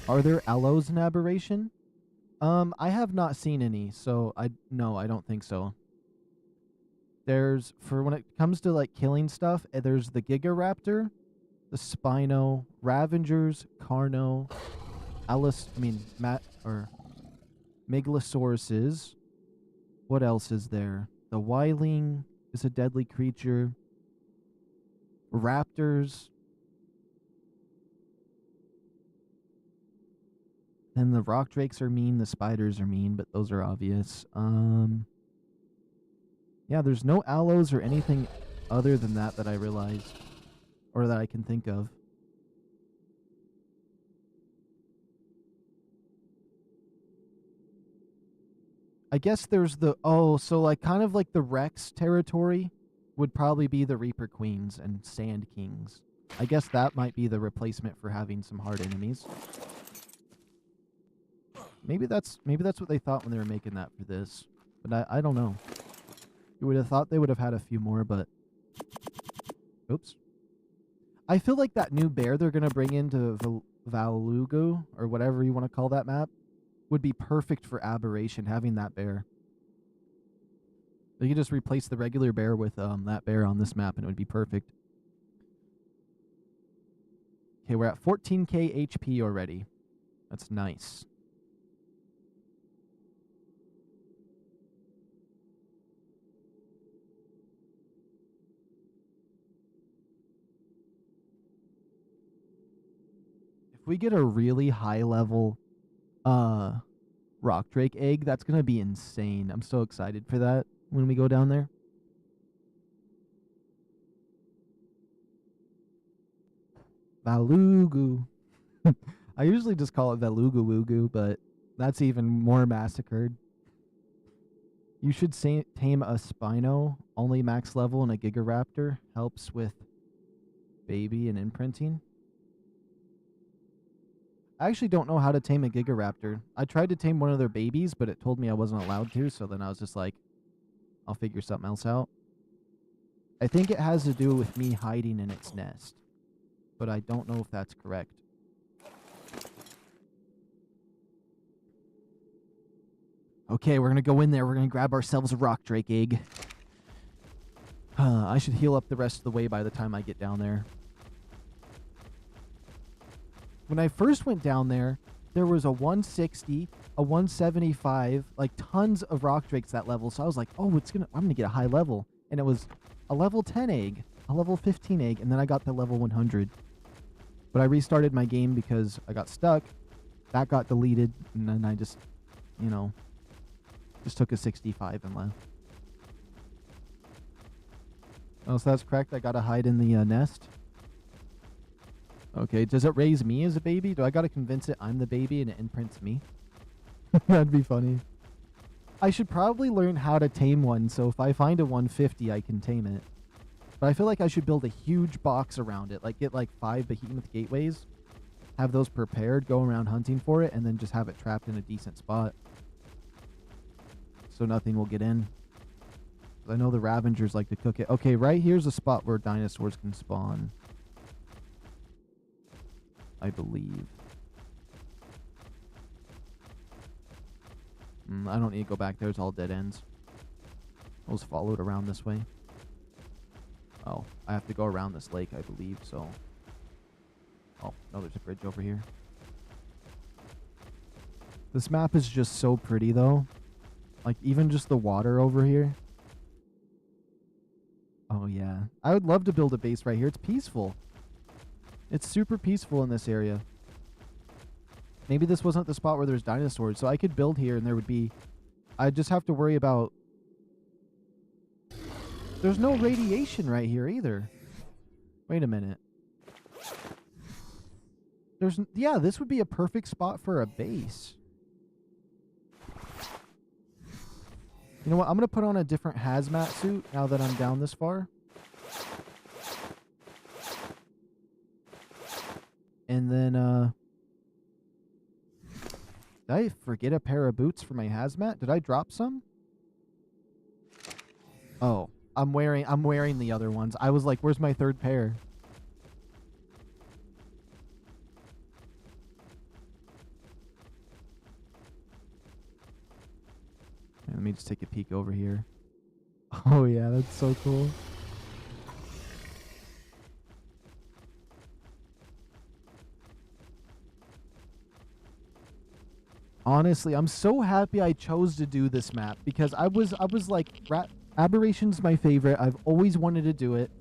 Speaker 1: Are there aloes in Aberration? I have not seen any, so no, I don't think so. There's, for when it comes to like killing stuff, there's the Gigaraptor, the Spino, Ravengers, Carno, Megalosauruses. What else is there? The Wyling is a deadly creature. Raptors. Then the rock drakes are mean, the spiders are mean, but those are obvious. Yeah, there's no aloes or anything other than that I realized, or that I can think of. I guess there's the, so like kind of like the Rex territory would probably be the Reaper Queens and Sand Kings. I guess that might be the replacement for having some hard enemies. Maybe that's what they thought when they were making that for this. But I don't know. You would have thought they would have had a few more, but oops. I feel like that new bear they're going to bring into Valugu, or whatever you want to call that map, would be perfect for Aberration, having that bear. They could just replace the regular bear with that bear on this map and it would be perfect. Okay, we're at 14k HP already. That's nice. If we get a really high level rock drake egg, that's gonna be insane. I'm so excited for that when we go down there. Valugu. I usually just call it Valugu Wugu, but that's even more massacred. You should tame a Spino, only max level, and a Gigaraptor. Helps with baby and imprinting. I actually don't know how to tame a Gigaraptor. I tried to tame one of their babies, but it told me I wasn't allowed to, so then I was just like, I'll figure something else out. I think it has to do with me hiding in its nest, but I don't know if that's correct. Okay, we're going to go in there. We're going to grab ourselves a rock drake egg. I should heal up the rest of the way by the time I get down there. When I first went down there, there was a 160, a 175, like tons of rock drakes that level. So I was like, oh, I'm going to get a high level. And it was a level 10 egg, a level 15 egg, and then I got the level 100. But I restarted my game because I got stuck. That got deleted, and then I just, just took a 65 and left. Oh, so that's correct. I got to hide in the nest. Okay, does it raise me as a baby? Do I gotta convince it I'm the baby and it imprints me? That'd be funny. I should probably learn how to tame one, so if I find a 150, I can tame it. But I feel like I should build a huge box around it, like get like 5 behemoth gateways, have those prepared, go around hunting for it, and then just have it trapped in a decent spot. So nothing will get in. I know the Ravengers like to cook it. Okay, right here's a spot where dinosaurs can spawn, I believe. I don't need to go back there. It's all dead ends. I was followed around this way. Oh, I have to go around this lake, I believe, so. Oh, no, there's a bridge over here. This map is just so pretty, though. Like, even just the water over here. Oh, yeah. I would love to build a base right here. It's peaceful. It's super peaceful in this area. Maybe this wasn't the spot where there's dinosaurs, so I could build here and there would be... I'd just have to worry about... There's no radiation right here either. Wait a minute. Yeah, this would be a perfect spot for a base. You know what? I'm going to put on a different hazmat suit now that I'm down this far. And then, did I forget a pair of boots for my hazmat? Did I drop some? Oh, I'm wearing the other ones. I was like, where's my third pair? Let me just take a peek over here. Oh yeah, that's so cool. Honestly, I'm so happy I chose to do this map because I was like, Aberration's my favorite. I've always wanted to do it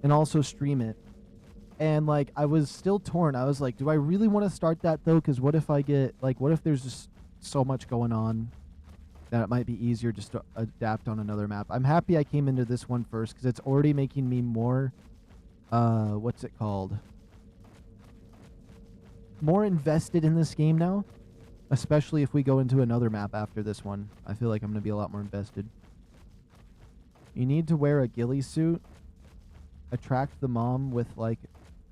Speaker 1: and also stream it. And like, I was still torn. I was like, do I really want to start that though? Because what if I get like, what if there's just so much going on that it might be easier just to adapt on another map. I'm happy I came into this one first because it's already making me more, what's it called? More invested in this game now, especially if we go into another map after this one. I feel like I'm going to be a lot more invested. You need to wear a ghillie suit, attract the mom with like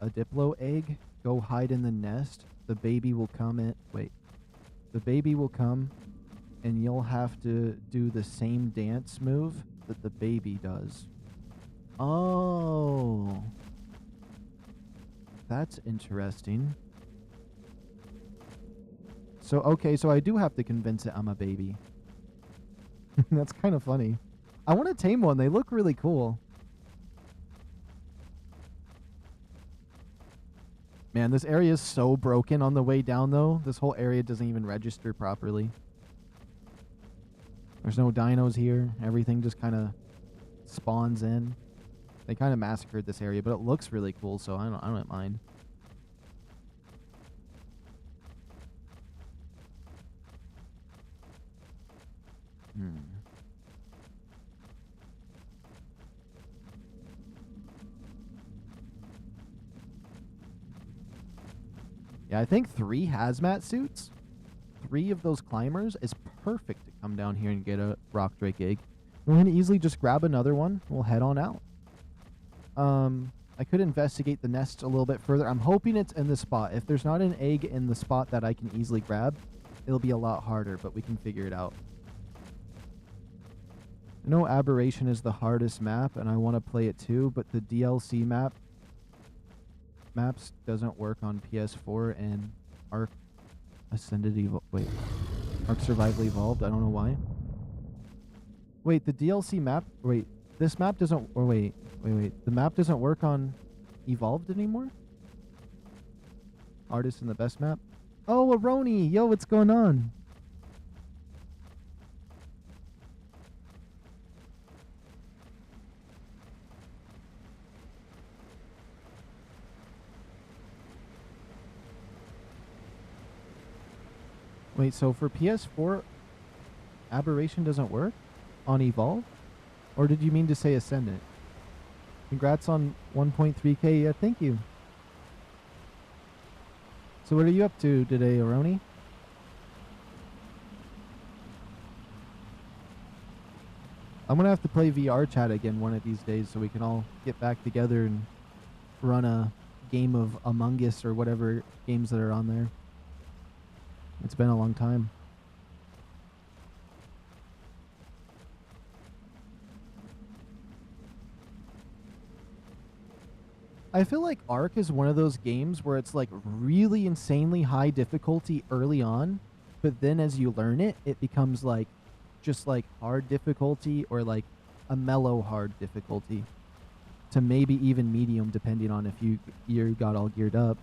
Speaker 1: a Diplo egg, go hide in the nest. The baby will come the baby will come and you'll have to do the same dance move that the baby does. Oh, that's interesting. So, okay, so I do have to convince it I'm a baby. That's kind of funny. I want to tame one. They look really cool. Man, this area is so broken on the way down, though. This whole area doesn't even register properly. There's no dinos here. Everything just kind of spawns in. They kind of massacred this area, but it looks really cool, so I don't mind. Yeah, I think 3 hazmat suits, 3 of those climbers is perfect to come down here and get a rock drake egg. We can easily just grab another one. We'll head on out. I could investigate the nest a little bit further. I'm hoping it's in the spot. If there's not an egg in the spot that I can easily grab, it'll be a lot harder, but we can figure it out. I know Aberration is the hardest map, and I want to play it too, but the DLC maps doesn't work on PS4 and ARK ARK Survival Evolved. I don't know why. Wait, the DLC map. Wait, this map doesn't. Or wait. The map doesn't work on Evolved anymore. Artist in the best map. Oh, Aroni, yo, what's going on? Wait, so for PS4, Aberration doesn't work on Evolve? Or did you mean to say Ascendant? Congrats on 1.3k. Yeah, thank you. So what are you up to today, Aroni? I'm going to have to play VR chat again one of these days so we can all get back together and run a game of Among Us or whatever games that are on there. It's been a long time. I feel like ARK is one of those games where it's like really insanely high difficulty early on, but then as you learn it, it becomes like just like hard difficulty or like a mellow hard difficulty to maybe even medium depending on if you got all geared up.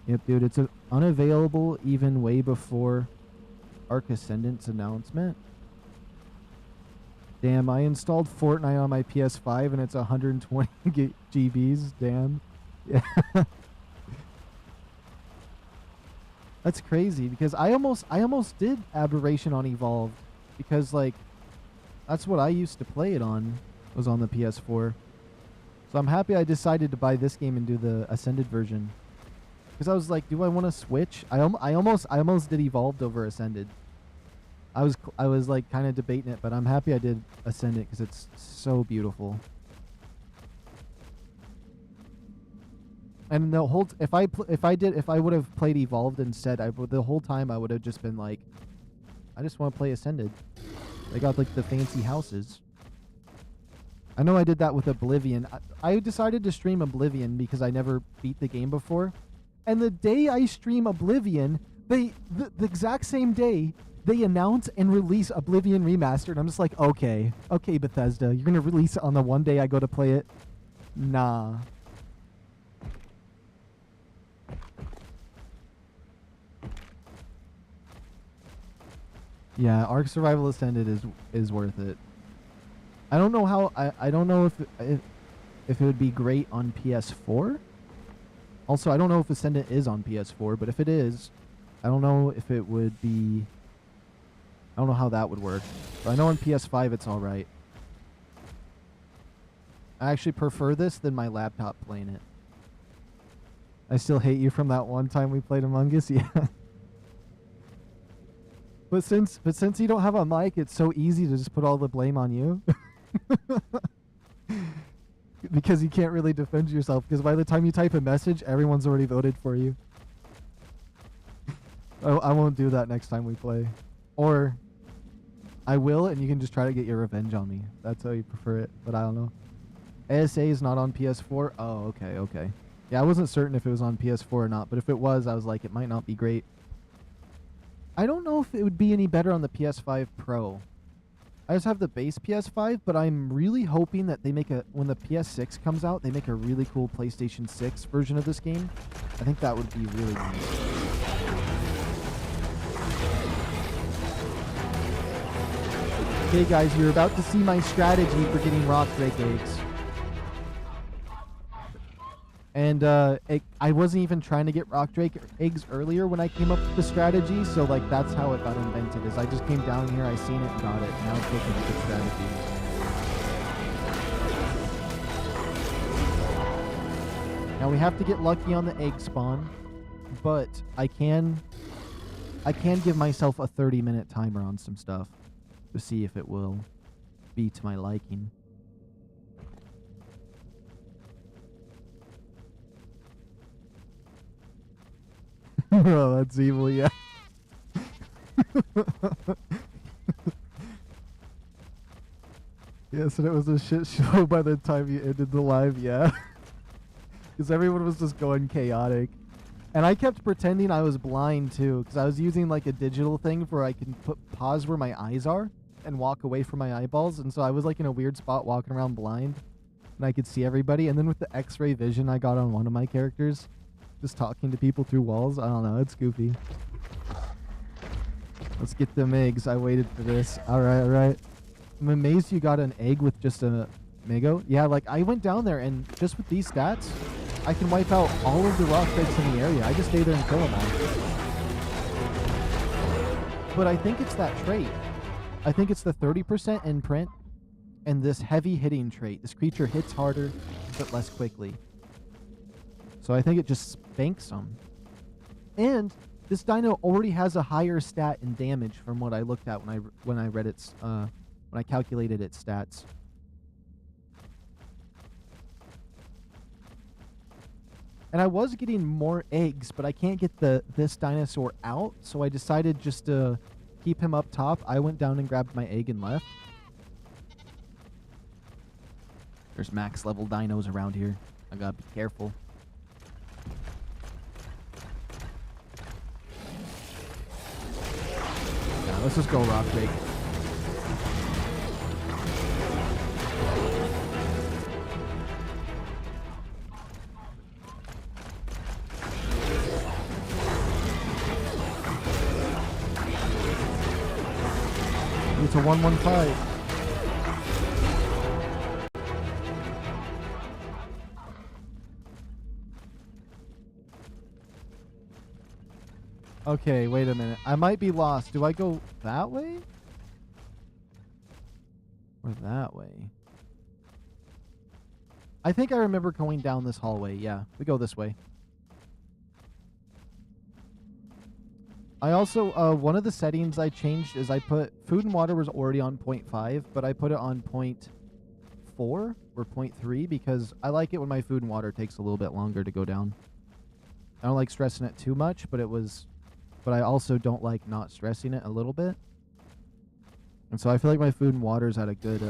Speaker 1: Yep, dude, it's unavailable even way before ARK Ascendant's announcement. Damn, I installed Fortnite on my PS5 and it's 120 GBs. Damn. Yeah. That's crazy because I almost did Aberration on Evolved because like that's what I used to play it on, was on the PS4. So I'm happy I decided to buy this game and do the Ascended version. Because I was like, do I want to switch? I almost did Evolved over Ascended. I was like kind of debating it, but I'm happy I did Ascended because it's so beautiful. And the whole if I would have played Evolved instead, the whole time I would have just been like, I just want to play Ascended. They got like the fancy houses. I know I did that with Oblivion. I decided to stream Oblivion because I never beat the game before. And the day I stream Oblivion, the exact same day, they announce and release Oblivion Remastered. I'm just like, okay, Bethesda, you're going to release it on the one day I go to play it? Nah. Yeah, Ark Survival Ascended is worth it. I don't know how I don't know if it would be great on PS4. Also, I don't know if Ascendant is on PS4, but if it is, I don't know if it would be. I don't know how that would work. But I know on PS5 it's all right. I actually prefer this than my laptop playing it. I still hate you from that one time we played Among Us. Yeah. But since you don't have a mic, it's so easy to just put all the blame on you. Because you can't really defend yourself, because by the time you type a message, everyone's already voted for you. I won't do that next time we play. Or I will, and you can just try to get your revenge on me. That's how you prefer it, but I don't know. ASA is not on PS4? Oh, okay. Yeah, I wasn't certain if it was on PS4 or not, but if it was, I was like, it might not be great. I don't know if it would be any better on the PS5 Pro. I just have the base PS5, but I'm really hoping that they make when the PS6 comes out, they make a really cool PlayStation 6 version of this game. I think that would be really nice. Okay guys, you're about to see my strategy for getting rock drake eggs. And I wasn't even trying to get rock drake eggs earlier when I came up with the strategy, so like that's how it got invented. Is I just came down here, I seen it and got it. Now it's looking at the strategy. Now we have to get lucky on the egg spawn, but I can give myself a 30-minute timer on some stuff to see if it will be to my liking. Oh, that's evil, yeah. Yes, and it was a shit show by the time you ended the live, yeah. Because everyone was just going chaotic. And I kept pretending I was blind, too, because I was using, like, a digital thing where I can pause where my eyes are and walk away from my eyeballs. And so I was, like, in a weird spot walking around blind, and I could see everybody. And then with the X-ray vision I got on one of my characters, just talking to people through walls. I don't know. It's goofy. Let's get them eggs. I waited for this. All right. I'm amazed you got an egg with just a Mego. Yeah, like I went down there and just with these stats, I can wipe out all of the rock drakes in the area. I just stay there and kill them all. But I think it's that trait. I think it's the 30% imprint and this heavy hitting trait. This creature hits harder, but less quickly. So I think it just spanks them. And this dino already has a higher stat in damage from what I looked at when I read its when I calculated its stats. And I was getting more eggs, but I can't get this dinosaur out, so I decided just to keep him up top. I went down and grabbed my egg and left. There's max level dinos around here. I gotta be careful. Let's just go rock drake. It's a 115. Okay, wait a minute. I might be lost. Do I go that way? Or that way? I think I remember going down this hallway. Yeah, we go this way. I also, one of the settings I changed is I put food and water was already on 0.5, but I put it on 0.4 or 0.3 because I like it when my food and water takes a little bit longer to go down. I don't like stressing it too much, but I also don't like not stressing it a little bit. And so I feel like my food and water's at a good,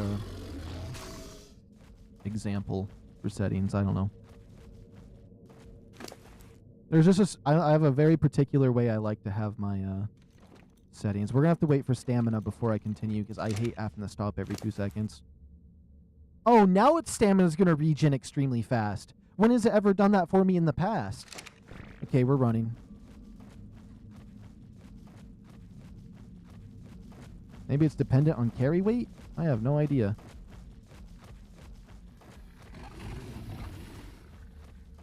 Speaker 1: example for settings. I don't know. There's just I have a very particular way I like to have my settings. We're gonna have to wait for stamina before I continue because I hate having to stop every 2 seconds. Oh, now its stamina's gonna regen extremely fast. When has it ever done that for me in the past? Okay, we're running. Maybe it's dependent on carry weight? I have no idea.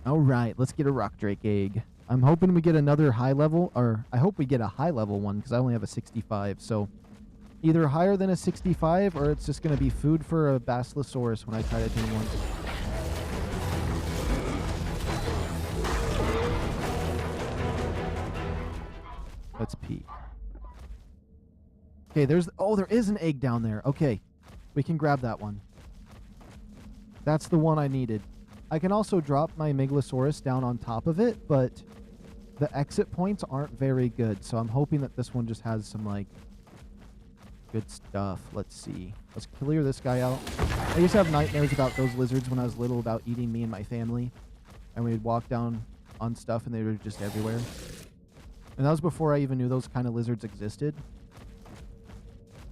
Speaker 1: Alright, let's get a rock drake egg. I'm hoping we get another high level, or I hope we get a high level one because I only have a 65. So either higher than a 65 or it's just going to be food for a Basilosaurus when I try to tame one. Let's pee. Okay, there is an egg down there. Okay, we can grab that one. That's the one I needed. I can also drop my Megalosaurus down on top of it, but the exit points aren't very good. So I'm hoping that this one just has some, like, good stuff. Let's see. Let's clear this guy out. I used to have nightmares about those lizards when I was little about eating me and my family. And we'd walk down on stuff and they were just everywhere. And that was before I even knew those kind of lizards existed.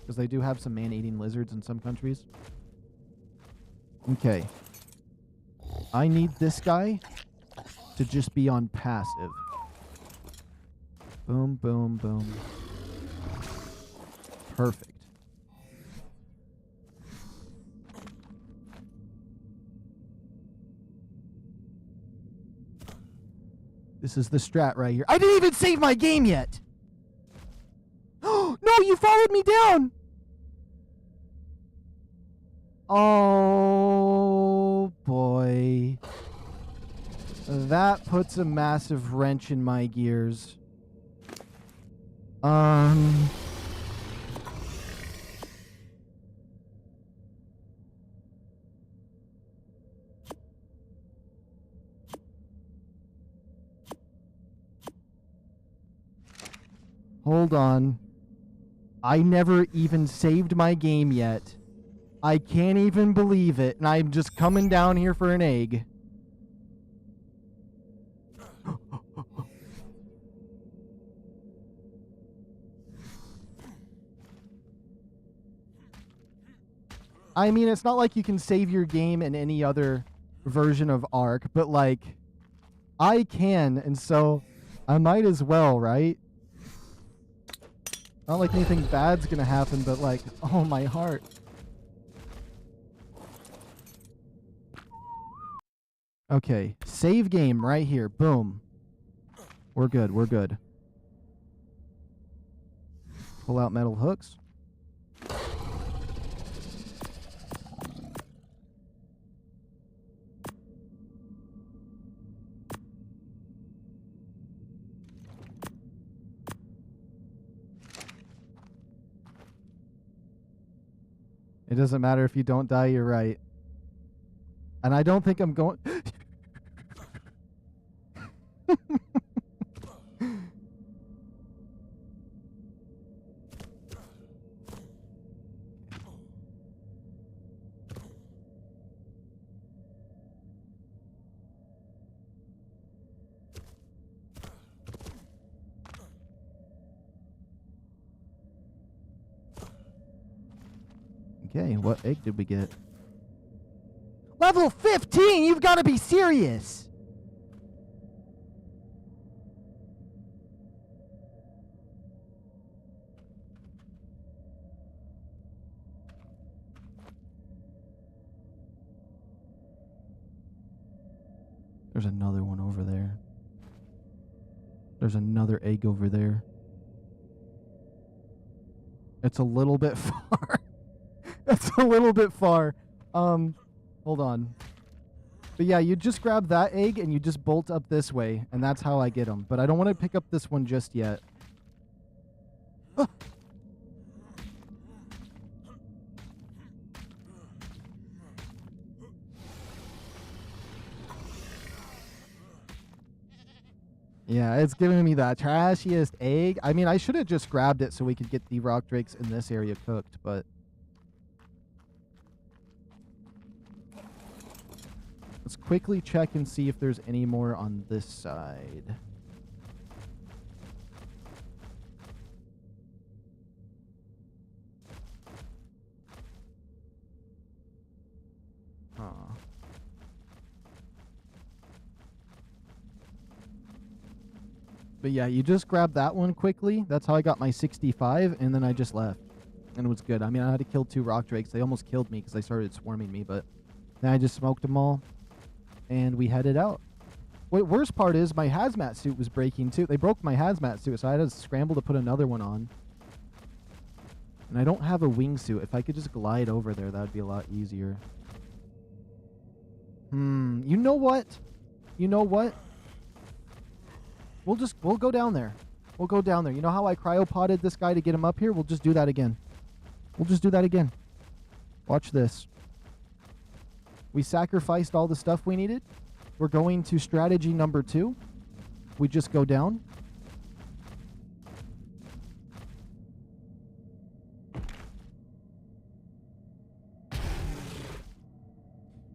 Speaker 1: Because they do have some man-eating lizards in some countries. Okay. I need this guy to just be on passive. Boom, boom, boom. Perfect. This is the strat right here. I didn't even save my game yet! No, you followed me down! Oh, boy. That puts a massive wrench in my gears. Hold on. I never even saved my game yet. I can't even believe it, and I'm just coming down here for an egg. I mean, it's not like you can save your game in any other version of ARK, but, like, I can, and so I might as well, right? Not like anything bad's gonna happen, but, like, oh, my heart. Okay, save game right here. Boom. We're good, we're good. Pull out metal hooks. It doesn't matter if you don't die, you're right. And I don't think I'm going... Okay, what egg did we get? Level 15? You've got to be serious! There's another one over there. There's another egg over there. It's a little bit far. That's a little bit far. Hold on. But yeah, you just grab that egg and you just bolt up this way, and that's how I get them. But I don't want to pick up this one just yet. Yeah, it's giving me that trashiest egg. I mean, I should have just grabbed it so we could get the rock drakes in this area cooked, but... Let's quickly check and see if there's any more on this side. Huh. But yeah, you just grab that one quickly. That's how I got my 65, and then I just left. And it was good. I mean, I had to kill 2 rock drakes. They almost killed me because they started swarming me, but then I just smoked them all, and we headed out. What worst part is my hazmat suit was breaking too. They broke my hazmat suit, so I had to scramble to put another one on. And I don't have a wingsuit. If I could just glide over there, that would be a lot easier. You know what? You know what? We'll go down there. We'll go down there. You know how I cryopotted this guy to get him up here? We'll just do that again. We'll just do that again. Watch this. We sacrificed all the stuff we needed. We're going to strategy number 2. We just go down.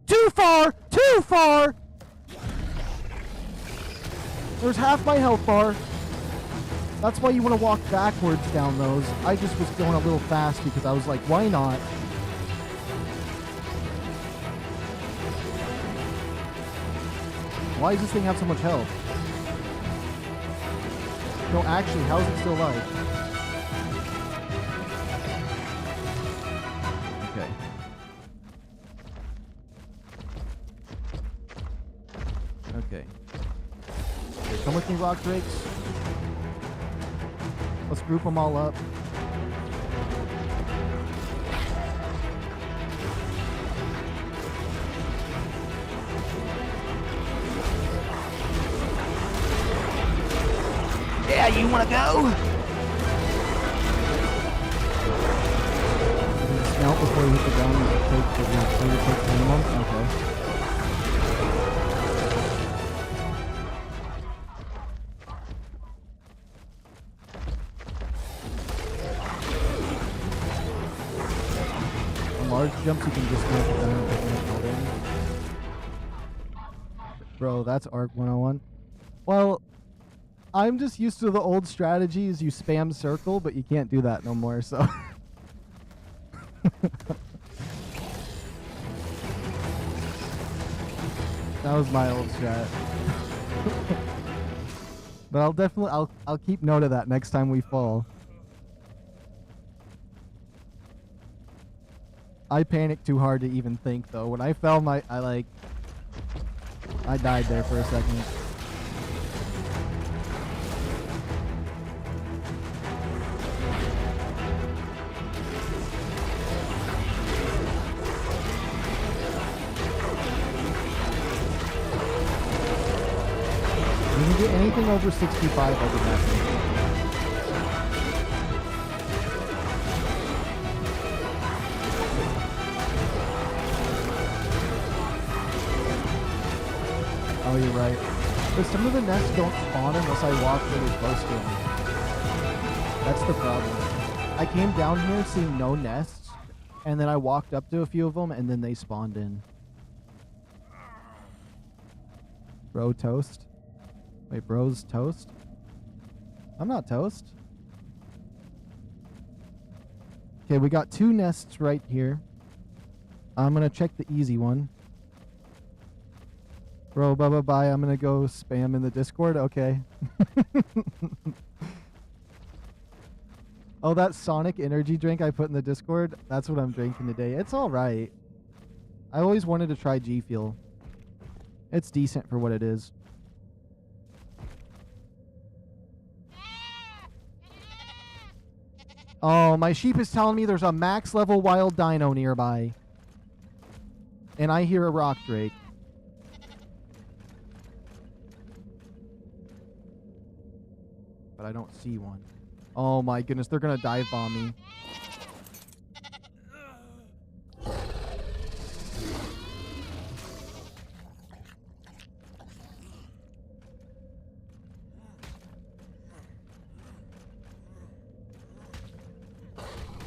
Speaker 1: Too far! Too far! There's half my health bar. That's why you want to walk backwards down those. I just was going a little fast because I was like, why not? Why does this thing have so much health? No, actually, how is it still alive? Okay. Okay. Okay, come with me, rock drakes. Let's group them all up.
Speaker 3: Yeah, you wanna go?
Speaker 1: You can dismount before you hit the ground and take the minimum? Okay. On large jumps, you can dismount the ground and take the building. Bro, that's ARK 101. Well, I'm just used to the old strategies. You spam circle, but you can't do that no more, so... That was my old strat. But I'll definitely... I'll keep note of that next time we fall. I panicked too hard to even think, though. When I fell, I died there for a second. You can get anything over 65, I'll be happy. Oh, you're right. But some of the nests don't spawn unless I walk really close to them. That's the problem. I came down here seeing no nests, and then I walked up to a few of them, and then they spawned in. Bro toast? Wait, bro's toast? I'm not toast. Okay, we got 2 nests right here. I'm gonna check the easy one. Bro, bye. I'm gonna go spam in the Discord. Okay. Oh, that Sonic energy drink I put in the Discord? That's what I'm drinking today. It's alright. I always wanted to try G Fuel. It's decent for what it is. Oh, my sheep is telling me there's a max level wild dino nearby. And I hear a rock drake. But I don't see one. Oh my goodness, they're gonna dive bomb me.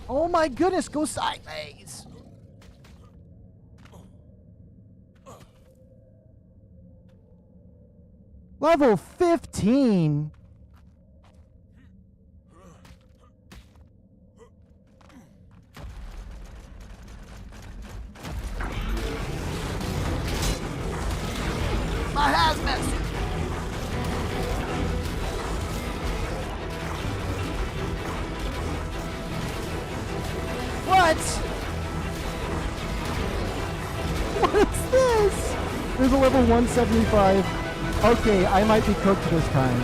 Speaker 1: Oh my goodness, go sideways. Level 15. My hazmat suit. What? What's this? There's a level 175. Okay, I might be cooked this time.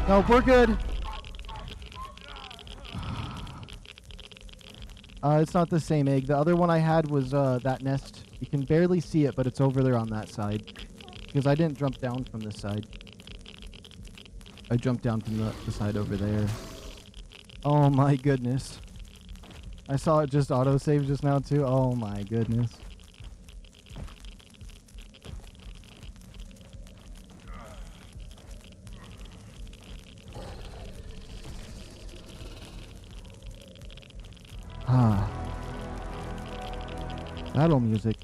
Speaker 1: No, we're good. It's not the same egg. The other one I had was that nest. You can barely see it, but it's over there on that side. Because I didn't jump down from this side. I jumped down from the side over there. Oh my goodness. I saw it just autosave just now too. Oh my goodness. Ah. Battle music.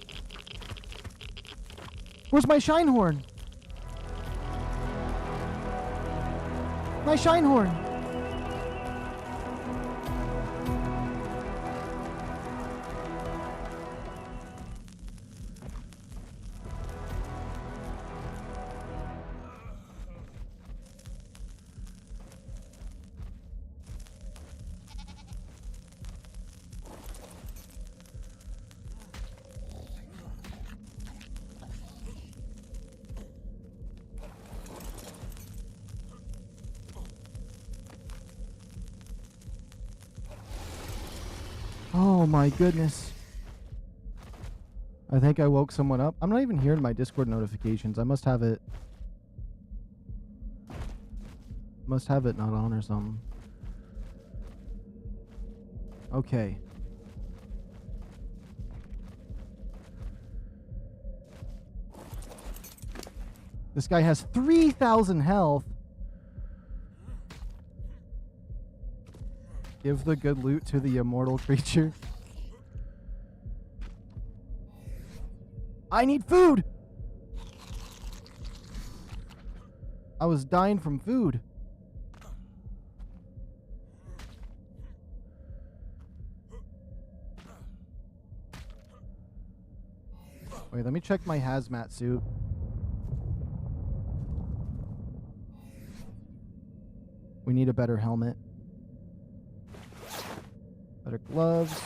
Speaker 1: Where's my shine horn? My shine horn. Oh my goodness. I think I woke someone up. I'm not even hearing my Discord notifications. I must have it. Must have it not on or something. Okay. This guy has 3,000 health. Give the good loot to the immortal creature. I need food! I was dying from food. Wait, let me check my hazmat suit. We need a better helmet. Better gloves.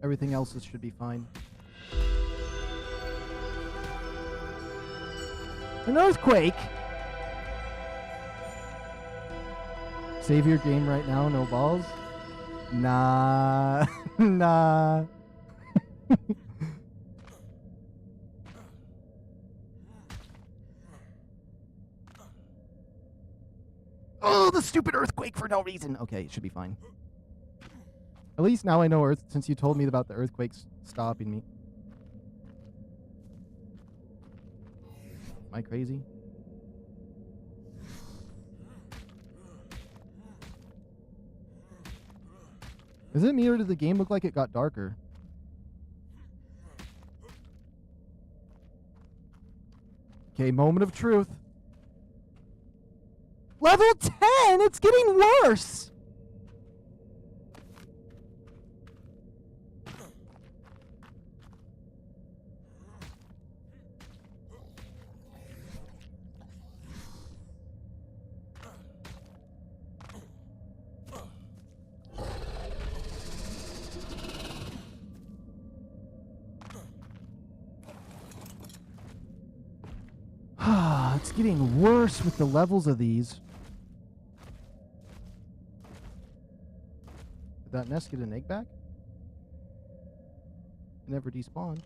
Speaker 1: Everything else should be fine. An earthquake! Save your game right now, no balls? Nah. Nah. Oh, the stupid earthquake for no reason. Okay, it should be fine. At least now I know Earth, since you told me about the earthquakes stopping me. Am I crazy? Is it me or did the game look like it got darker? Okay, moment of truth. Level 10! It's getting worse! It's getting worse with the levels of these. Did that nest get an egg back? never despawned.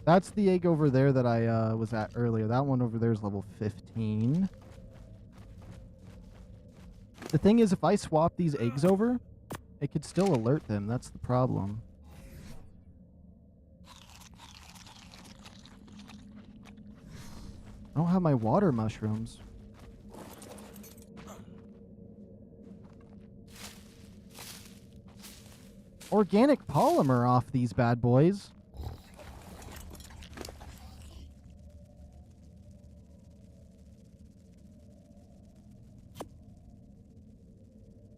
Speaker 1: That's the egg over there that I was at earlier. That one over there is level 15. The thing is, if I swap these eggs over, it could still alert them. That's the problem. I don't have my water mushrooms. Organic polymer off these bad boys.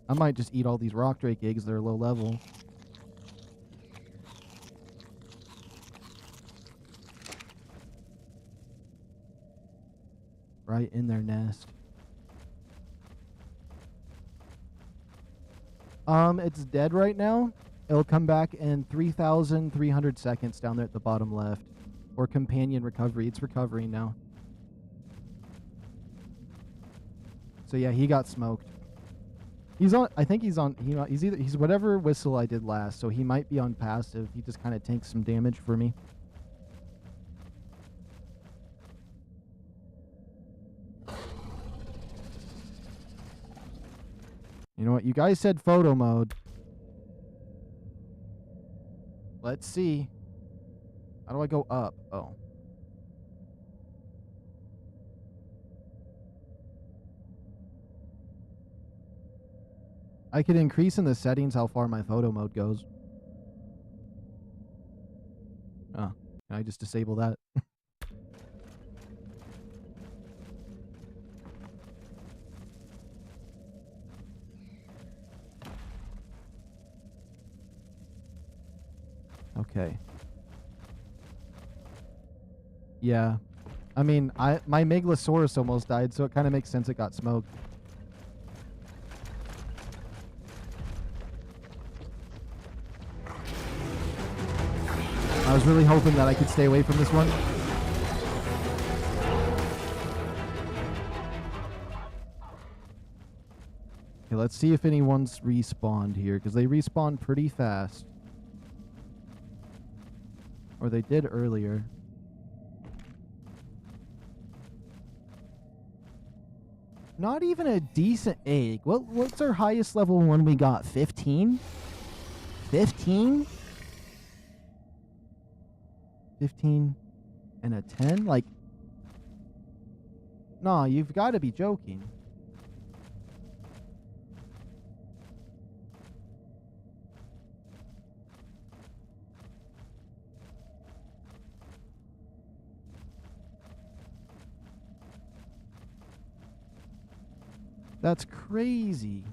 Speaker 1: I might just eat all these rock drake eggs that are low level. Right in their nest. It's dead right now. It'll come back in 3,300 seconds down there at the bottom left. Or companion recovery. It's recovering now. So yeah, he got smoked. He's on, I think he's on, he's whatever whistle I did last, so he might be on passive. He just kind of tanks some damage for me. You know what? You guys said photo mode. Let's see. How do I go up? Oh. I could increase in the settings how far my photo mode goes. Oh, can I just disable that? Okay. Yeah. I mean, my Megalosaurus almost died, so it kind of makes sense it got smoked. I was really hoping that I could stay away from this one. Okay, let's see if anyone's respawned here, because they respawn pretty fast. Or they did earlier. Not even a decent egg. What's our highest level one we got? 15? 15? 15 and a 10? Like, nah, you've got to be joking. That's crazy.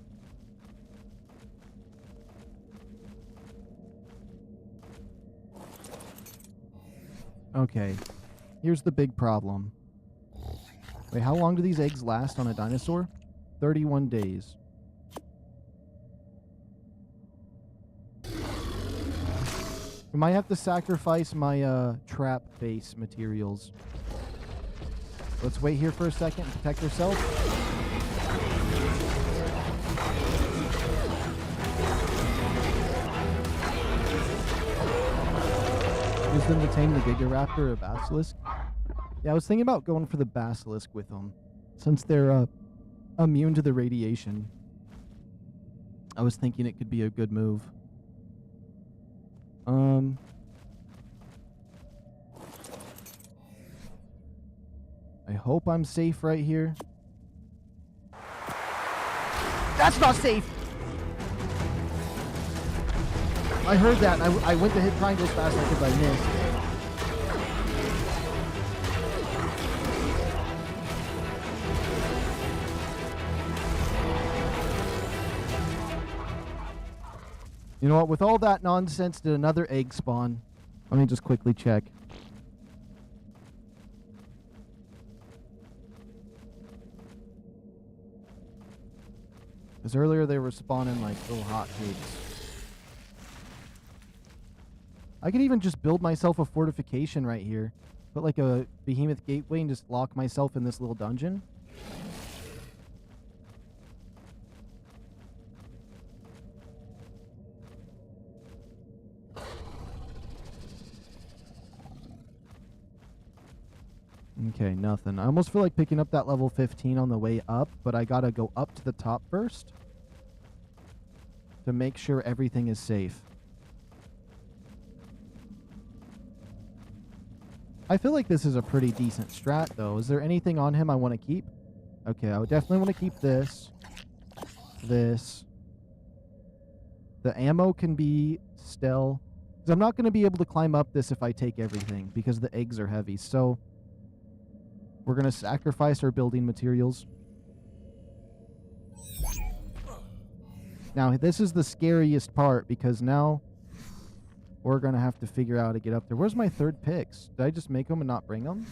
Speaker 1: Okay, here's the big problem. Wait, how long do these eggs last on a dinosaur? 31 days. We might have to sacrifice my trap base materials. Let's wait here for a second and protect ourselves. Use them to tame the Gigaraptor or Basilisk. Yeah, I was thinking about going for the Basilisk with them, since they're immune to the radiation. I was thinking it could be a good move. I hope I'm safe right here. That's not safe! I heard that, and I went to hit triangle as fast as I could, but I missed. You know what? With all that nonsense, did another egg spawn? Let me just quickly check. Because earlier they were spawning like little hotcakes. I could even just build myself a fortification right here. Put like a behemoth gateway and just lock myself in this little dungeon. Okay, nothing. I almost feel like picking up that level 15 on the way up, but I gotta go up to the top first to make sure everything is safe. I feel like this is a pretty decent strat, though. Is there anything on him I want to keep? Okay, I would definitely want to keep this. This. The ammo can be still. Because I'm not going to be able to climb up this if I take everything, because the eggs are heavy. So, we're going to sacrifice our building materials. Now, this is the scariest part, because now we're going to have to figure out how to get up there. Where's my third picks? Did I just make them and not bring them?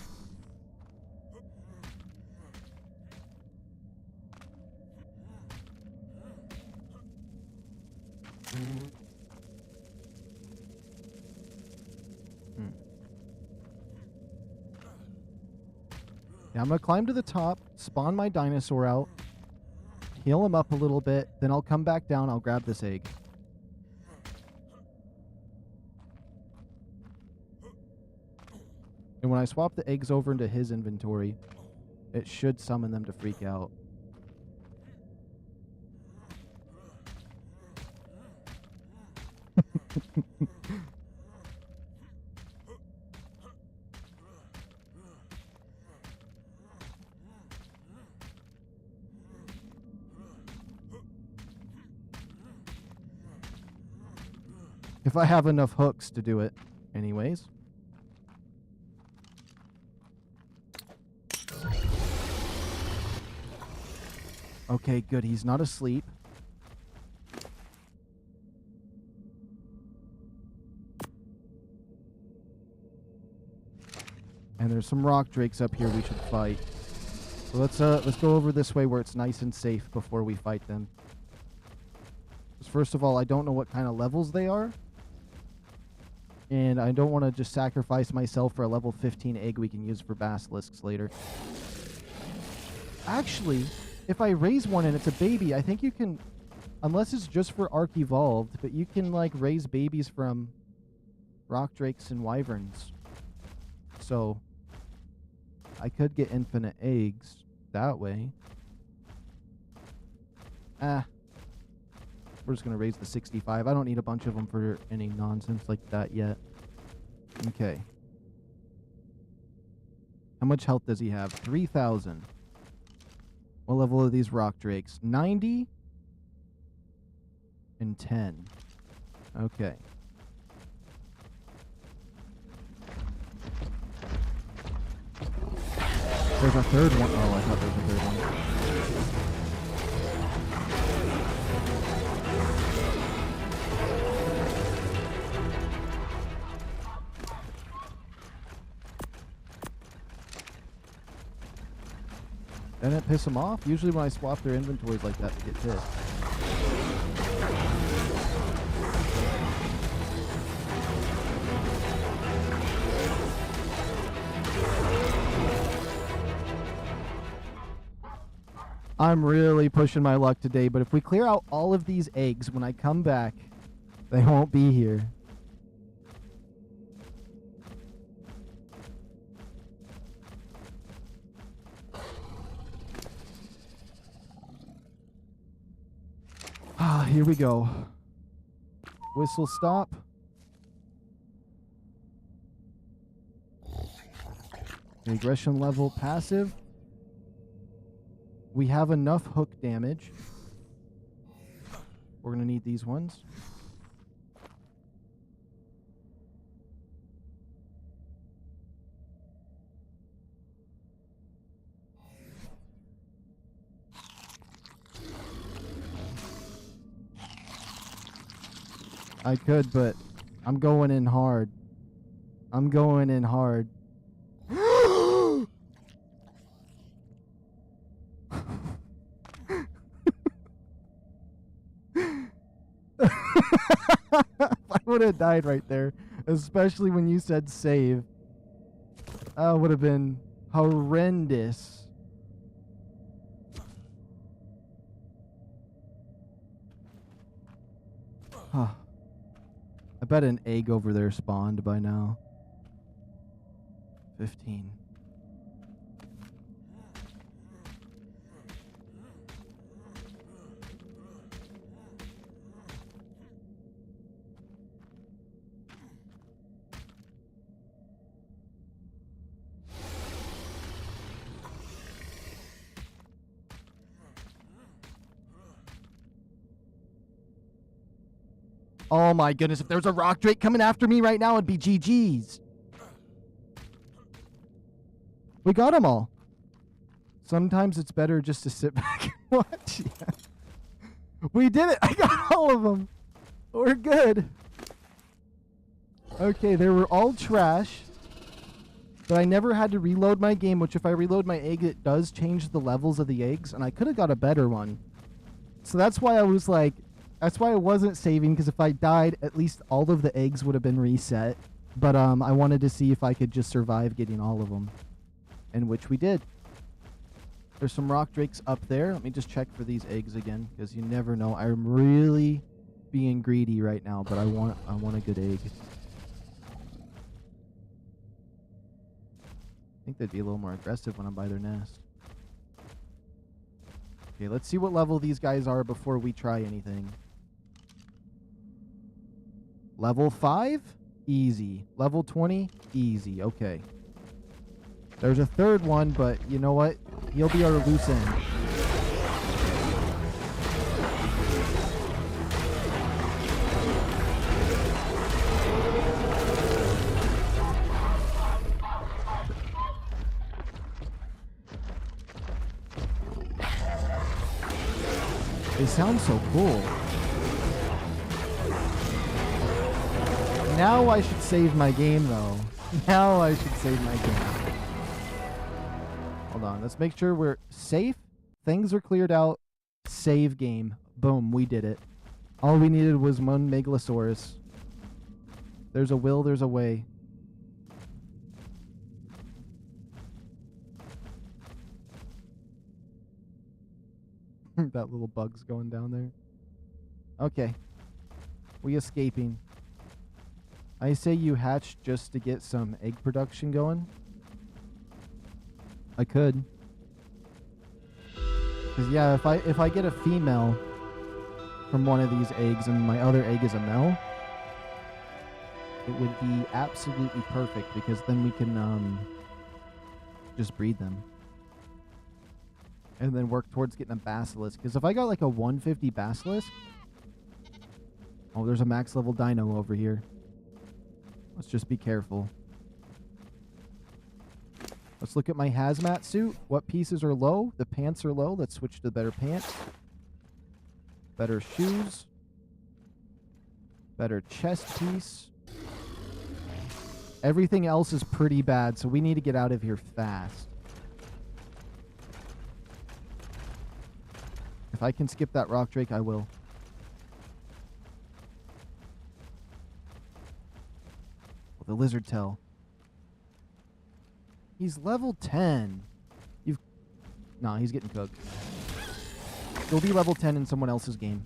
Speaker 1: Yeah, I'm going to climb to the top, spawn my dinosaur out, heal him up a little bit, then I'll come back down, I'll grab this egg. And when I swap the eggs over into his inventory, it should summon them to freak out. If I have enough hooks to do it, anyways. Okay, good. He's not asleep. And there's some rock drakes up here we should fight. So let's go over this way where it's nice and safe before we fight them. Because first of all, I don't know what kind of levels they are. And I don't want to just sacrifice myself for a level 15 egg we can use for basilisks later. Actually, if I raise one and it's a baby, I think you can, unless it's just for ARK Evolved, but you can like raise babies from rock drakes and wyverns. So I could get infinite eggs that way. We're just going to raise the 65. I don't need a bunch of them for any nonsense like that yet. Okay. How much health does he have? 3,000. What level are these rock drakes? 90 and 10. Okay. There's a third one. Oh, I thought there was a third one. Doesn't it piss them off? Usually when I swap their inventories like that, they get pissed. I'm really pushing my luck today, but if we clear out all of these eggs, when I come back, they won't be here. Here we go. Whistle stop. Aggression level passive. We have enough hook damage. We're going to need these ones. I could, but I'm going in hard. I'm going in hard. I would have died right there, especially when you said save. That would have been horrendous. Huh. I bet an egg over there spawned by now. 15. Oh my goodness, if there's a rock drake coming after me right now, it'd be GG's. We got them all. Sometimes it's better just to sit back and watch. Yeah. We did it. I got all of them. We're good. Okay, they were all trash. But I never had to reload my game, which if I reload my egg, it does change the levels of the eggs. And I could have got a better one. So that's why I was like, that's why I wasn't saving. Because if I died, at least all of the eggs would have been reset. But I wanted to see if I could just survive getting all of them. And which we did. There's some rock drakes up there. Let me just check for these eggs again. Because you never know. I'm really being greedy right now. But I want a good egg. I think they'd be a little more aggressive when I'm by their nest. Okay, let's see what level these guys are before we try anything. Level 5? Easy. Level 20? Easy. Okay. There's a third one, but you know what? He'll be our loose end. They sound so cool. Now I should save my game, though. Now I should save my game. Hold on. Let's make sure we're safe. Things are cleared out. Save game. Boom. We did it. All we needed was one Megalosaurus. There's a will, there's a way. That little bug's going down there. Okay. We escaping. I say you hatch just to get some egg production going. I could. Cause yeah, if I get a female from one of these eggs and my other egg is a male, it would be absolutely perfect because then we can just breed them. And then work towards getting a basilisk. Because if I got like a 150 basilisk... Oh, there's a max level dino over here. Let's just be careful. Let's look at my hazmat suit. What pieces are low? The pants are low. Let's switch to better pants. Better shoes. Better chest piece. Everything else is pretty bad, so we need to get out of here fast. If I can skip that rock drake, I will. Oh, the lizard tail. He's level 10. Nah, he's getting cooked. He'll be level 10 in someone else's game.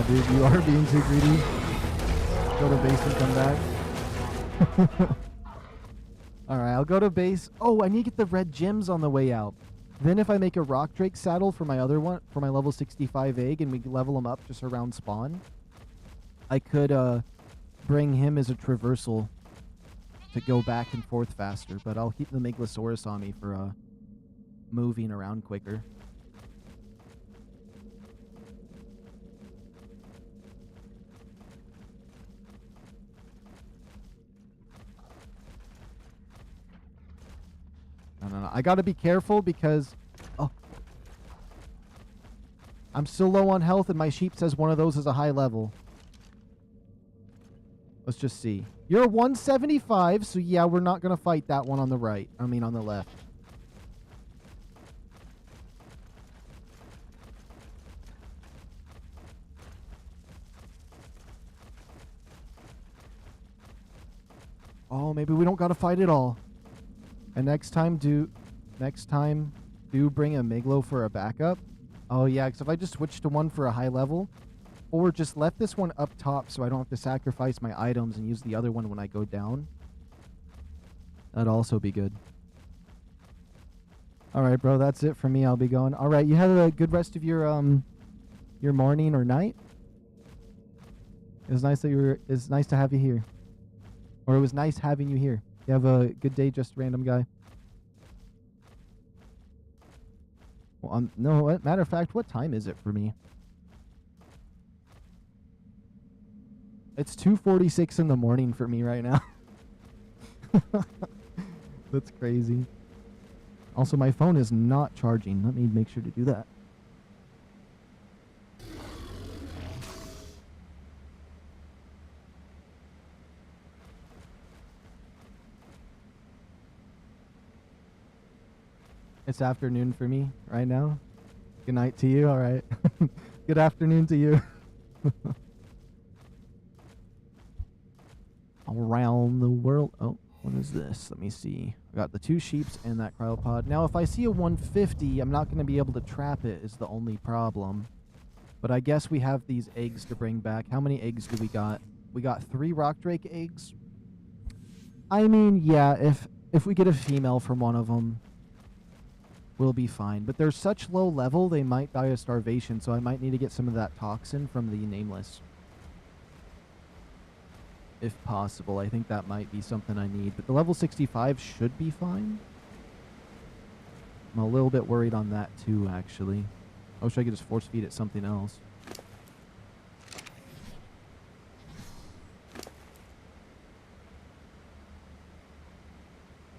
Speaker 1: Dude, you are being too greedy. Go to base and come back. Alright, I'll go to base. Oh, I need to get the red gems on the way out. Then if I make a rock drake saddle for my other one, for my level 65 egg, and we level them up just around spawn, I could bring him as a traversal to go back and forth faster. But I'll keep the Megalosaurus on me for moving around quicker. No. I gotta be careful because... Oh. I'm still low on health and my sheep says one of those is a high level. Let's just see. You're a 175, so yeah, we're not gonna fight that one on the right. I mean on the left. Oh, maybe we don't gotta fight at all. And next time do bring a Megalo for a backup. Oh yeah, because if I just switch to one for a high level, or just left this one up top so I don't have to sacrifice my items and use the other one when I go down, that'd also be good. All right, bro, that's it for me. I'll be going. All right, you have a good rest of your morning or night. It's nice to have you here. Or it was nice having you here. You have a good day, just random guy. Well, no, matter of fact, what time is it for me? It's 2:46 in the morning for me right now. That's crazy. Also, my phone is not charging. Let me make sure to do that. It's afternoon for me right now. Good night to you. All right. Good afternoon to you. Around the world. Oh, what is this? Let me see. I got the 2 sheeps and that cryopod. Now, if I see a 150, I'm not going to be able to trap it is the only problem. But I guess we have these eggs to bring back. How many eggs do we got? We got 3 rock drake eggs. I mean, yeah, if we get a female from one of them, we'll be fine. But they're such low level, they might die of starvation, so I might need to get some of that toxin from the nameless. If possible. I think that might be something I need. But the level 65 should be fine. I'm a little bit worried on that too, actually. I wish I could just force feed it something else.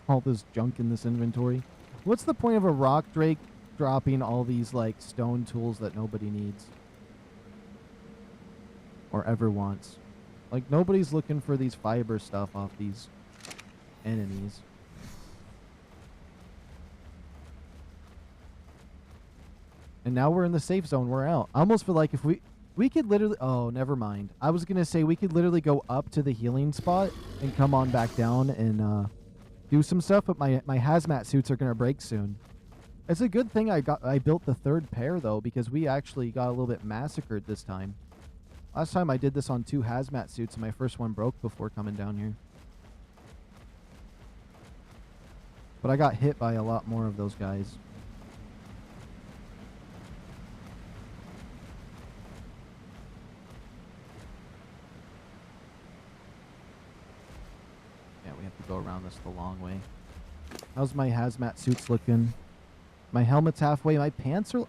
Speaker 1: All this junk in this inventory. What's the point of a rock drake dropping all these, like, stone tools that nobody needs? Or ever wants? Like, nobody's looking for these fiber stuff off these enemies. And now we're in the safe zone. We're out. I almost feel like if we could literally... Oh, never mind. I was going to say we could literally go up to the healing spot and come on back down and do some stuff, but my hazmat suits are going to break soon. It's a good thing I built the 3rd pair, though, because we actually got a little bit massacred this time. Last time I did this on 2 hazmat suits, and my first one broke before coming down here. But I got hit by a lot more of those guys. Yeah, we have to go around this the long way. How's my hazmat suits looking? My helmet's halfway. My pants are...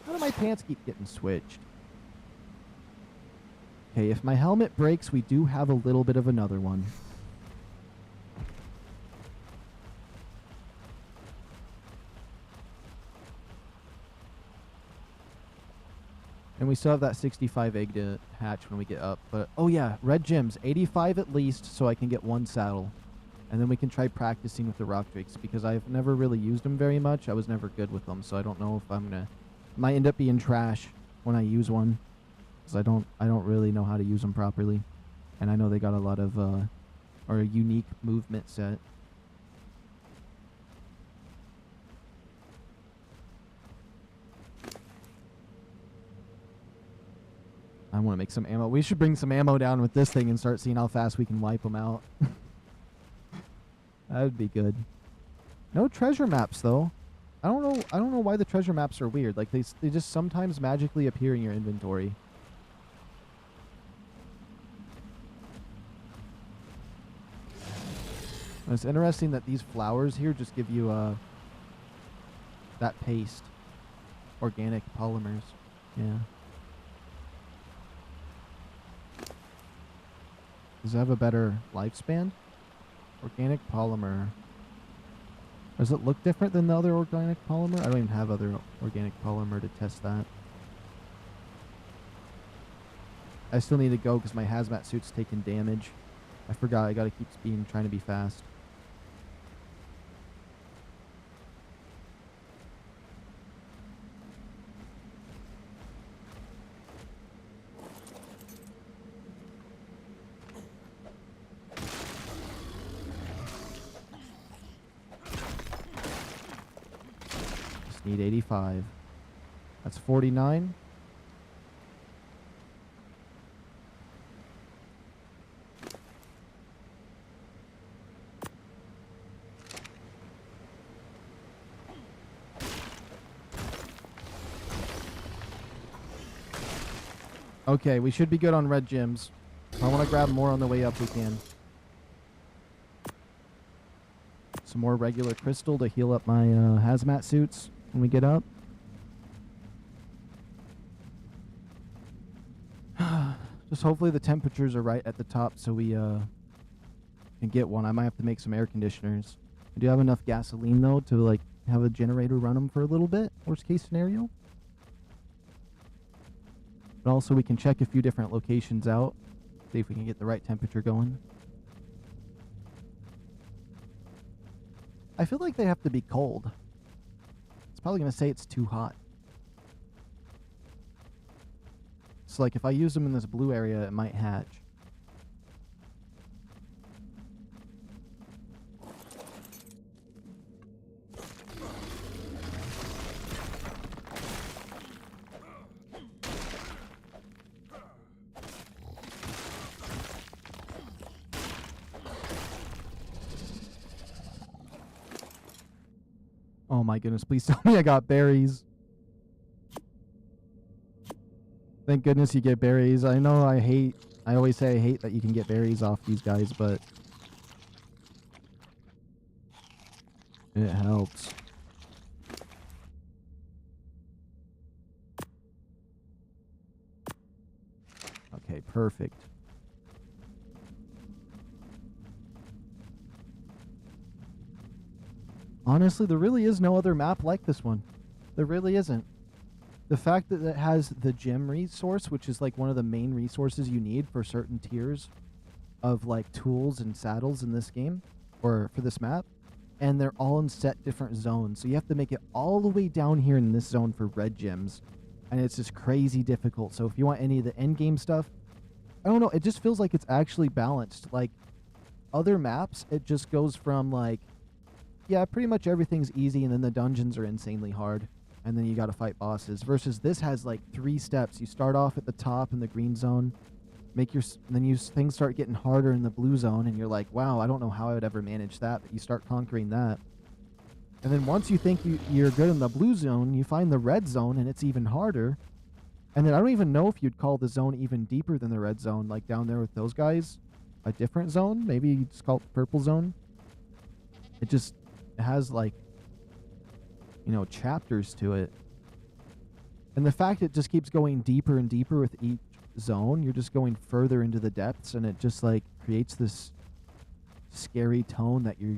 Speaker 1: How do my pants keep getting switched? Okay, if my helmet breaks, we do have a little bit of another one. And we still have that 65 egg to hatch when we get up. But, oh yeah, red gems. 85 at least, so I can get 1 saddle. And then we can try practicing with the rock drakes, because I've never really used them very much. I was never good with them, so I don't know if I'm gonna... Might end up being trash when I use one. Because I don't really know how to use them properly. And I know they got a lot of, or a unique movement set. I want to make some ammo. We should bring some ammo down with this thing and start seeing how fast we can wipe them out. That would be good. No treasure maps, though. I don't know why the treasure maps are weird. Like, they just sometimes magically appear in your inventory. And it's interesting that these flowers here just give you that paste. Organic polymers. Yeah. Does it have a better lifespan? Organic polymer. Does it look different than the other organic polymer? I don't even have other organic polymer to test that. I still need to go because my hazmat suit's taking damage. I forgot I gotta keep trying to be fast. Need 85. That's 49. Okay, we should be good on red gems. If I want to grab more on the way up, we can. some more regular crystal to heal up my hazmat suits when we get up. Just hopefully the temperatures are right at the top so we can get one. I might have to make some air conditioners. I do have enough gasoline though to like have a generator run them for a little bit, worst case scenario. But also we can check a few different locations out, see if we can get the right temperature going. I feel like they have to be cold. It's probably going to say it's too hot. So like if I use them in this blue area, it might hatch. Oh my goodness, please tell me I got berries. Thank goodness you get berries. I know I always say I hate that you can get berries off these guys, but it helps. Okay, perfect. Honestly, there really is no other map like this one. There really isn't. The fact that it has the gem resource, which is like one of the main resources you need for certain tiers of like tools and saddles in this game, or for this map, and they're all in set different zones. So you have to make it all the way down here in this zone for red gems, and it's just crazy difficult. So if you want any of the end game stuff, I don't know, it just feels like it's actually balanced. Like other maps, it just goes from like, yeah, pretty much everything's easy, and then the dungeons are insanely hard. And then you got to fight bosses. Versus this has like 3 steps. You start off at the top in the green zone, things start getting harder in the blue zone, and you're like, wow, I don't know how I would ever manage that. But you start conquering that, and then once you think you're good in the blue zone, you find the red zone, and it's even harder. And then I don't even know if you'd call the zone even deeper than the red zone, like down there with those guys, a different zone. Maybe you just call it the purple zone. It has like, you know, chapters to it. And the fact it just keeps going deeper and deeper with each zone, you're just going further into the depths, and it just like creates this scary tone that you're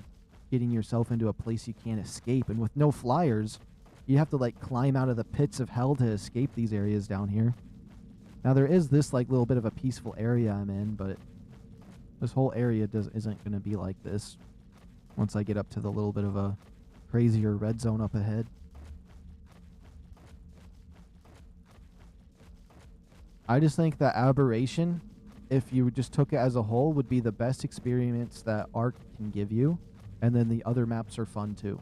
Speaker 1: getting yourself into a place you can't escape. And with no flyers, you have to like climb out of the pits of hell to escape these areas down here. Now there is this like little bit of a peaceful area I'm in, but this whole area isn't going to be like this once I get up to the little bit of a crazier red zone up ahead. I just think that Aberration, if you just took it as a whole, would be the best experience that ARK can give you, and then the other maps are fun too.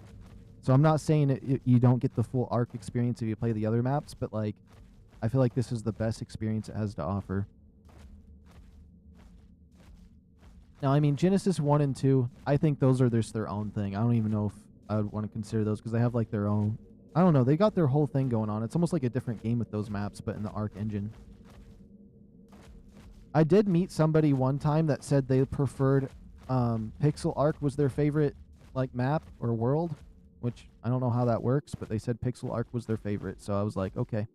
Speaker 1: So I'm not saying you don't get the full ARK experience if you play the other maps, but like, I feel like this is the best experience it has to offer. Now, I mean, Genesis 1 and 2, I think those are just their own thing. I don't even know if I would want to consider those, because they have like their own, I don't know, they got their whole thing going on. It's almost like a different game with those maps, but in the ARK engine. I did meet somebody one time that said they preferred Pixel Ark was their favorite like map or world, which I don't know how that works, but they said Pixel Ark was their favorite. So I was like, okay,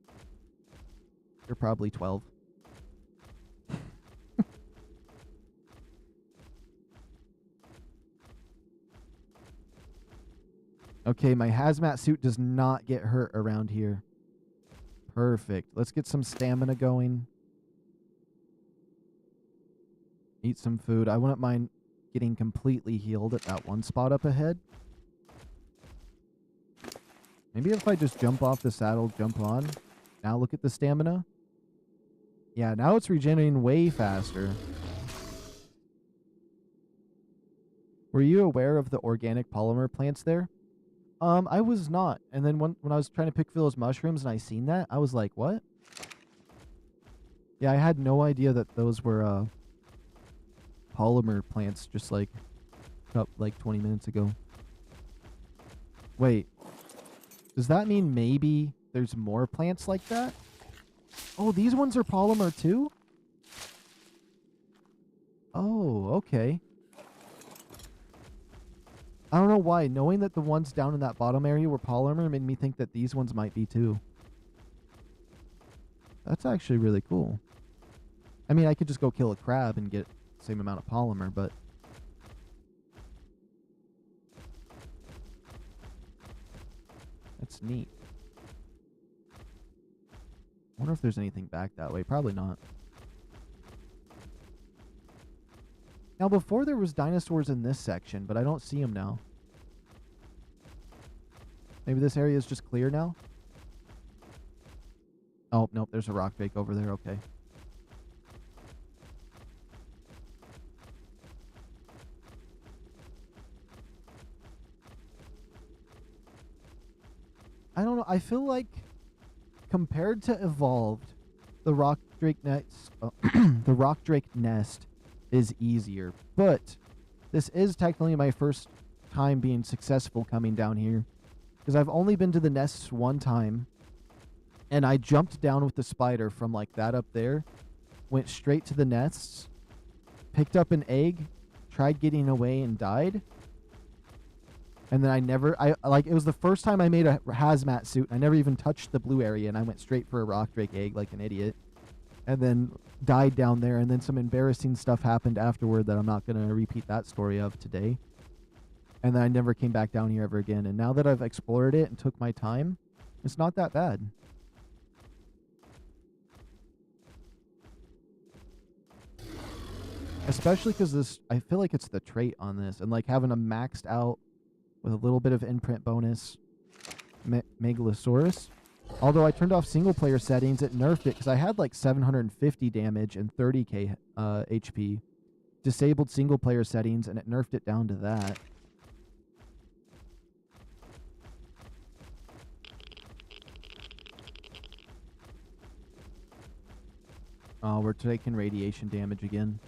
Speaker 1: you're probably 12. Okay, my hazmat suit does not get hurt around here. Perfect. Let's get some stamina going. Eat some food. I wouldn't mind getting completely healed at that one spot up ahead. Maybe if I just jump off the saddle, jump on. Now look at the stamina. Yeah, now it's regenerating way faster. Were you aware of the organic polymer plants there? I was not. And then when I was trying to pick for those mushrooms and I seen that, I was like, what? Yeah, I had no idea that those were polymer plants just like up like 20 minutes ago. Wait. Does that mean maybe there's more plants like that? Oh, these ones are polymer too? Oh, okay. I don't know why. Knowing that the ones down in that bottom area were polymer made me think that these ones might be too. That's actually really cool. I mean, I could just go kill a crab and get the same amount of polymer, but... That's neat. I wonder if there's anything back that way. Probably not. Now, before there was dinosaurs in this section, but I don't see them now. Maybe this area is just clear now? Oh, nope, there's a rock drake over there. Okay. I don't know. I feel like compared to Evolved, the rock drake nest, the rock drake nest is easier. But this is technically my first time being successful coming down here, because I've only been to the nests one time, and I jumped down with the spider from like that up there, went straight to the nests, picked up an egg, tried getting away and died. And then it was the first time I made a hazmat suit. I never even touched the blue area, and I went straight for a rock drake egg like an idiot. And then died down there, and then some embarrassing stuff happened afterward that I'm not going to repeat that story of today. And then I never came back down here ever again. And now that I've explored it and took my time, it's not that bad. Especially because this, I feel like it's the trait on this, and like having a maxed out with a little bit of imprint bonus Megalosaurus. Although I turned off single player settings, it nerfed it because I had like 750 damage and 30k HP. Disabled single player settings, and it nerfed it down to that. Oh, we're taking radiation damage again.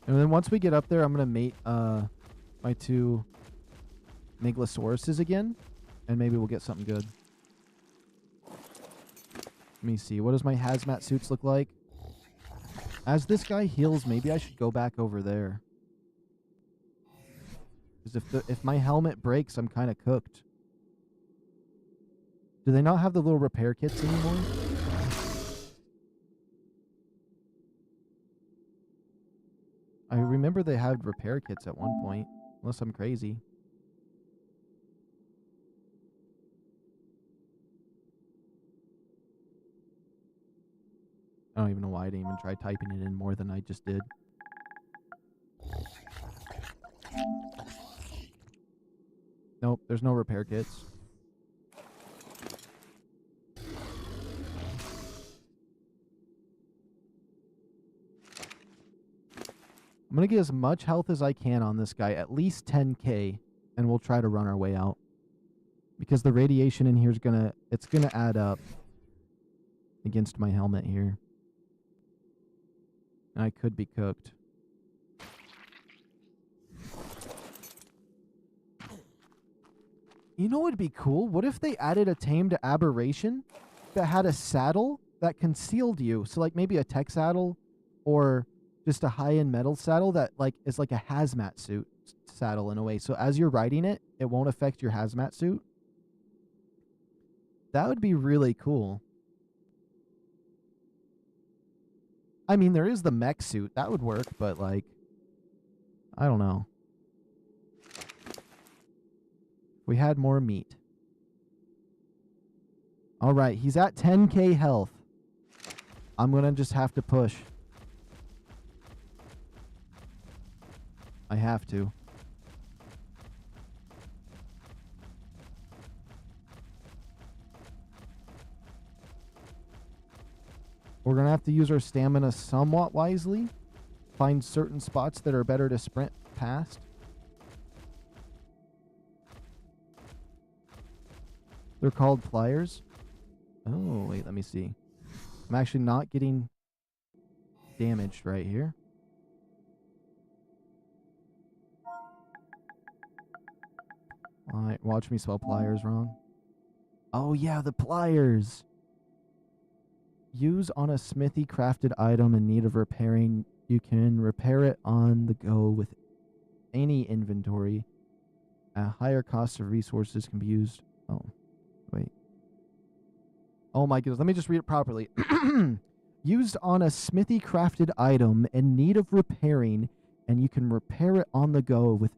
Speaker 1: And then once we get up there, I'm going to mate my two Megalosauruses again, and maybe we'll get something good. Let me see. What does my hazmat suits look like? As this guy heals, maybe I should go back over there. Because if my helmet breaks, I'm kind of cooked. Do they not have the little repair kits anymore? I remember they had repair kits at one point. Unless I'm crazy. I don't even know why I didn't even try typing it in more than I just did. Nope, there's no repair kits. I'm going to get as much health as I can on this guy, at least 10k, and we'll try to run our way out. Because the radiation in here is it's going to add up against my helmet here. And I could be cooked. You know what would be cool? What if they added a tame to Aberration that had a saddle that concealed you? So like maybe a tech saddle or just a high-end metal saddle that like is like a hazmat suit saddle in a way. So as you're riding it, it won't affect your hazmat suit. That would be really cool. I mean, there is the mech suit. That would work, but like, I don't know. We had more meat. All right, he's at 10k health. I'm going to just have to push. I have to. We're going to have to use our stamina somewhat wisely. Find certain spots that are better to sprint past. They're called pliers. Oh, wait, let me see. I'm actually not getting damaged right here. Alright, watch me spell pliers wrong. Oh yeah, the pliers! Use on a smithy crafted item in need of repairing. You can repair it on the go with any inventory. A higher cost of resources can be used. Oh, wait. Oh my goodness. Let me just read it properly. Used on a smithy crafted item in need of repairing, and you can repair it on the go with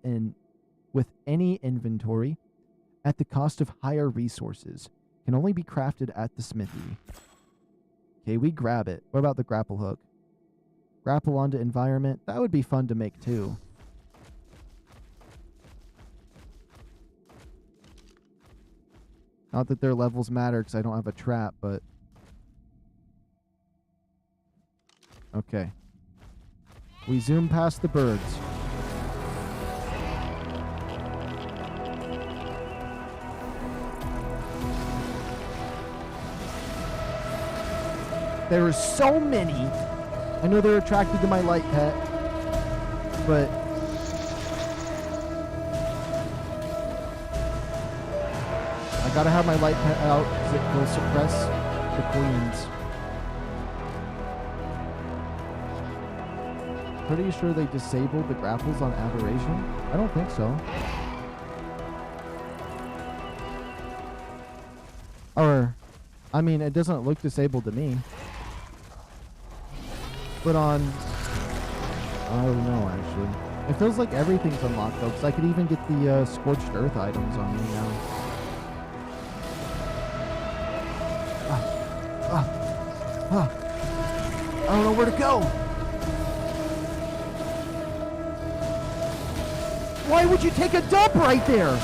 Speaker 1: any inventory at the cost of higher resources. Can only be crafted at the smithy. Okay, we grab it. What about the grapple hook? Grapple onto environment. That would be fun to make too. Not that their levels matter because I don't have a trap, but... Okay. We zoom past the birds. There are so many. I know they're attracted to my light pet, but... I gotta have my light pet out because it will suppress the queens. Pretty sure they disabled the grapples on Aberration? I don't think so. Or, I mean, it doesn't look disabled to me. But on... I don't know, actually. It feels like everything's unlocked, though, because I could even get the Scorched Earth items on me now. I don't know where to go! Why would you take a dump right there?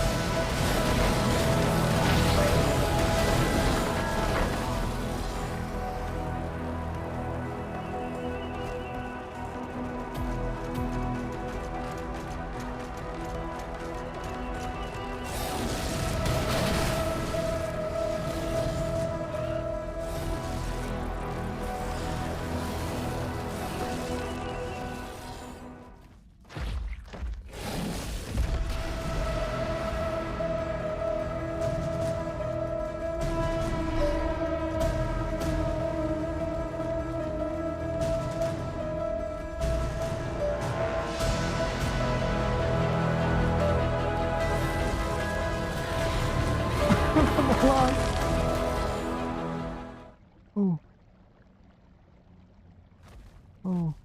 Speaker 1: Oh. Oh.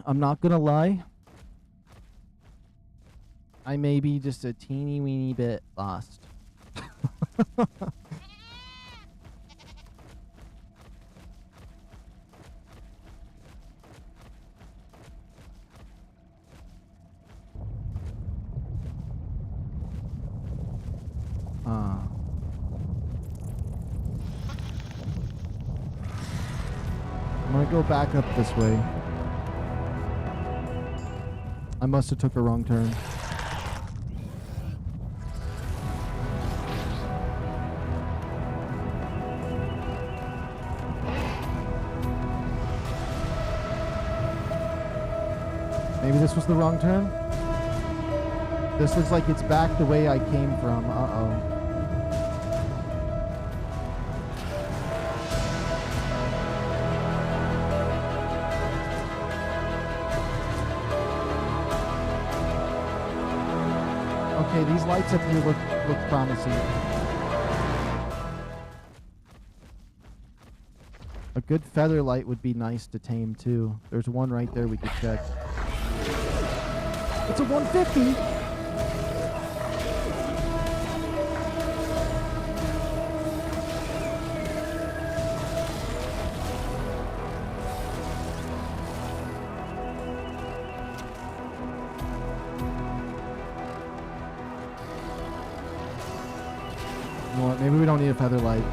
Speaker 1: I'm not gonna lie. I may be just a teeny weeny bit lost. I'm gonna go back up this way. I must have took a wrong turn. Maybe this was the wrong turn? This looks like it's back the way I came from. Uh-oh. Okay, these lights up here look promising. A good feather light would be nice to tame too. There's one right there we could check. It's a 150! You know what? Maybe we don't need a feather light.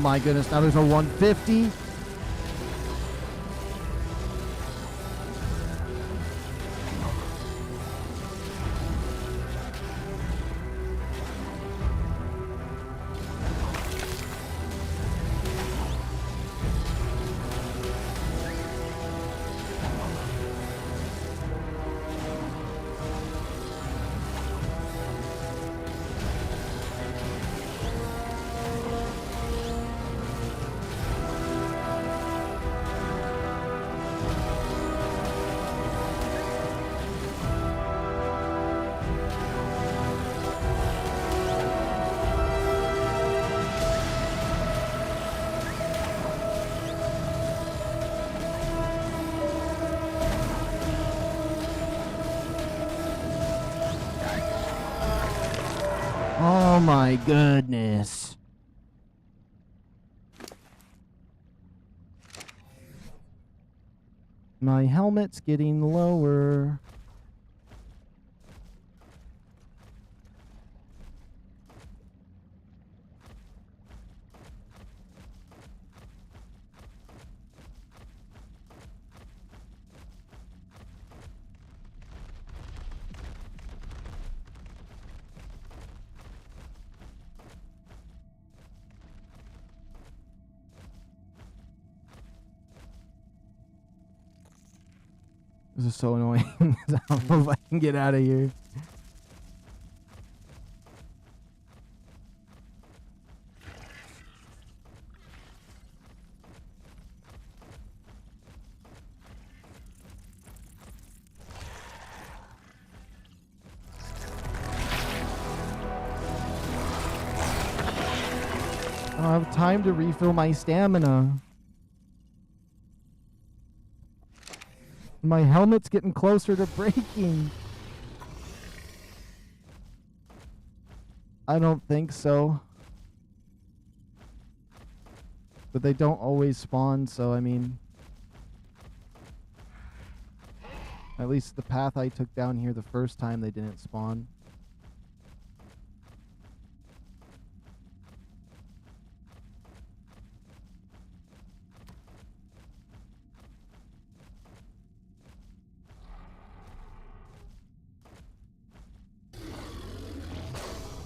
Speaker 1: Oh my goodness, now there's a 150. Oh my goodness. My helmet's getting lower. This is so annoying. I don't know if I can get out of here. I don't have time to refill my stamina. My helmet's getting closer to breaking. I don't think so. But they don't always spawn, so I mean... At least the path I took down here the first time they didn't spawn.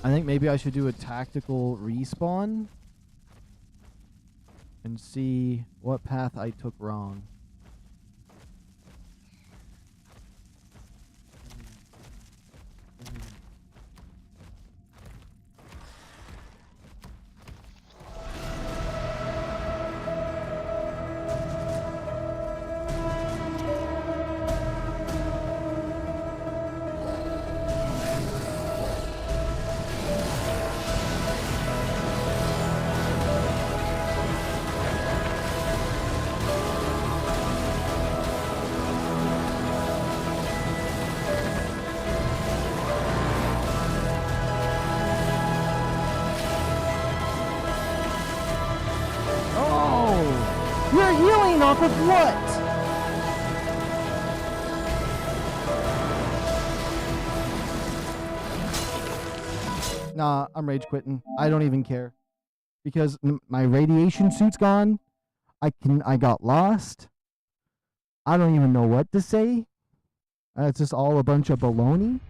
Speaker 1: I think maybe I should do a tactical respawn and see what path I took wrong. You're healing off of what? Nah, I'm rage quitting. I don't even care. Because my radiation suit's gone. I got lost. I don't even know what to say. It's just all a bunch of baloney.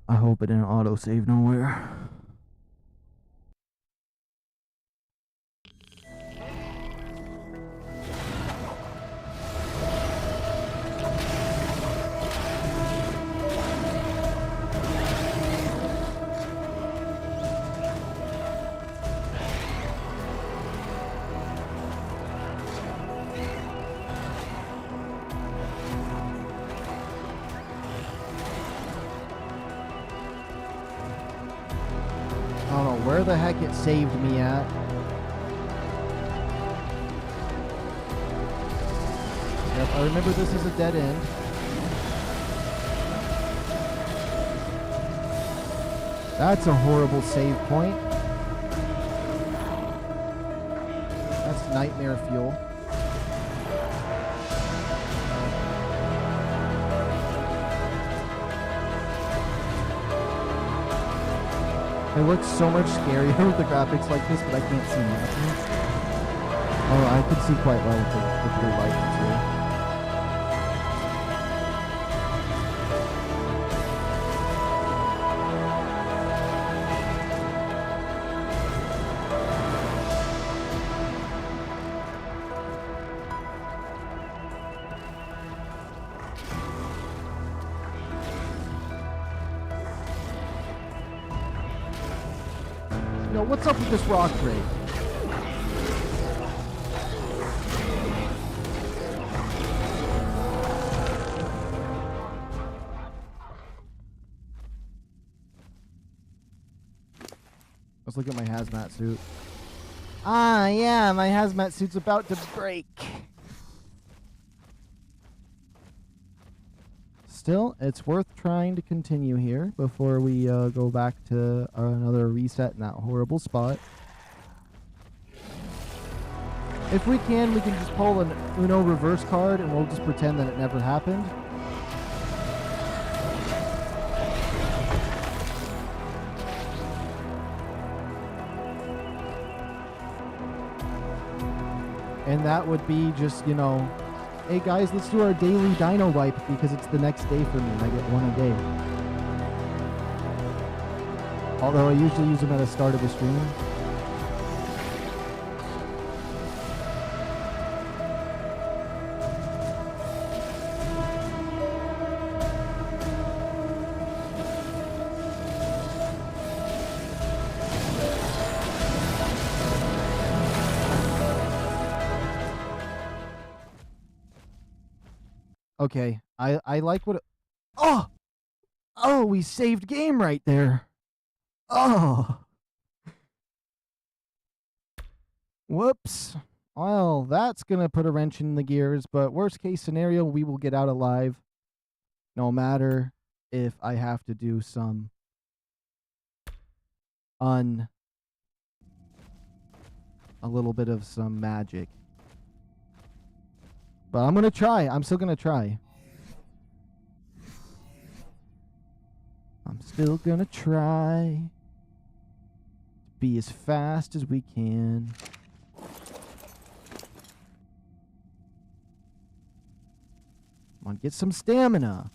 Speaker 1: I hope it didn't autosave nowhere. I don't know where the heck it saved me at. Yep, I remember this is a dead end. That's a horrible save point. That's nightmare fuel. It looks so much scarier with the graphics like this, but I can't see nothing. Oh, I can see quite well with the light too. Yo, what's up with this rock crate? Let's look at my hazmat suit. Ah, yeah, my hazmat suit's about to break. Still, it's worth trying to continue here before we go back to another reset in that horrible spot. If we can just pull an Uno reverse card and we'll just pretend that it never happened. And that would be just, you know, hey guys, let's do our daily dino wipe because it's the next day for me and I get one a day. Although I usually use them at the start of the stream. Okay, I like what... Oh! Oh, we saved game right there. Oh! Whoops. Well, that's gonna put a wrench in the gears, but worst case scenario, we will get out alive. No matter if I have to do some... a little bit of some magic. But I'm gonna try. I'm still gonna try. I'm still gonna try to be as fast as we can. Come on, get some stamina.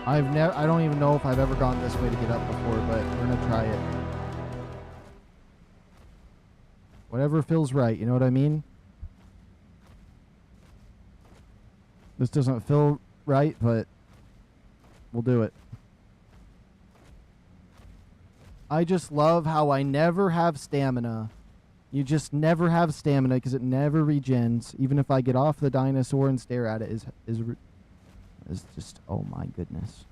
Speaker 1: I don't even know if I've ever gone this way to get up before, but we're gonna try it. Whatever feels right, you know what I mean? This doesn't feel right, but we'll do it. I just love how I never have stamina. You just never have stamina because it never regens. Even if I get off the dinosaur and stare at it, is just, oh my goodness.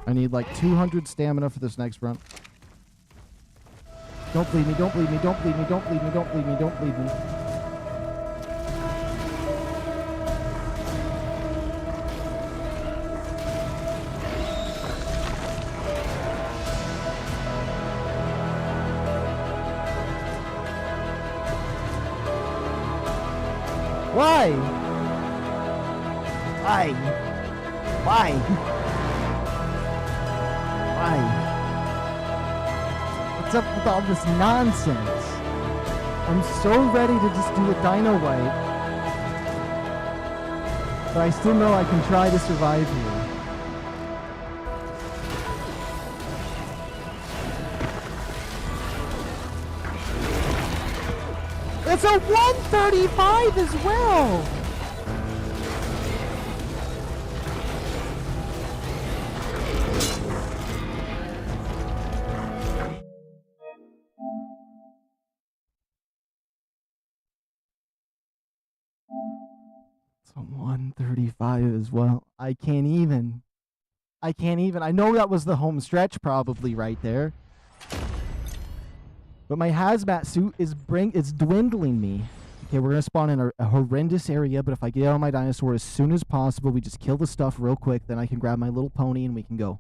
Speaker 1: I need like 200 stamina for this next run. Don't bleed me, don't bleed me, don't bleed me, don't bleed me, don't bleed me, don't bleed me. Why?
Speaker 3: Why? Why? Why?
Speaker 1: What's up with all this nonsense? I'm so ready to just do a dino wipe. But I still know I can try to survive here. It's a 135 as well! It's a 135 as well. I can't even. I know that was the home stretch probably right there. But my hazmat suit is dwindling me. Okay, we're gonna spawn in a horrendous area, but if I get out of my dinosaur as soon as possible, we just kill the stuff real quick, then I can grab my little pony and we can go.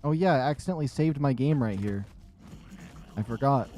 Speaker 1: Oh yeah, I accidentally saved my game right here. I forgot.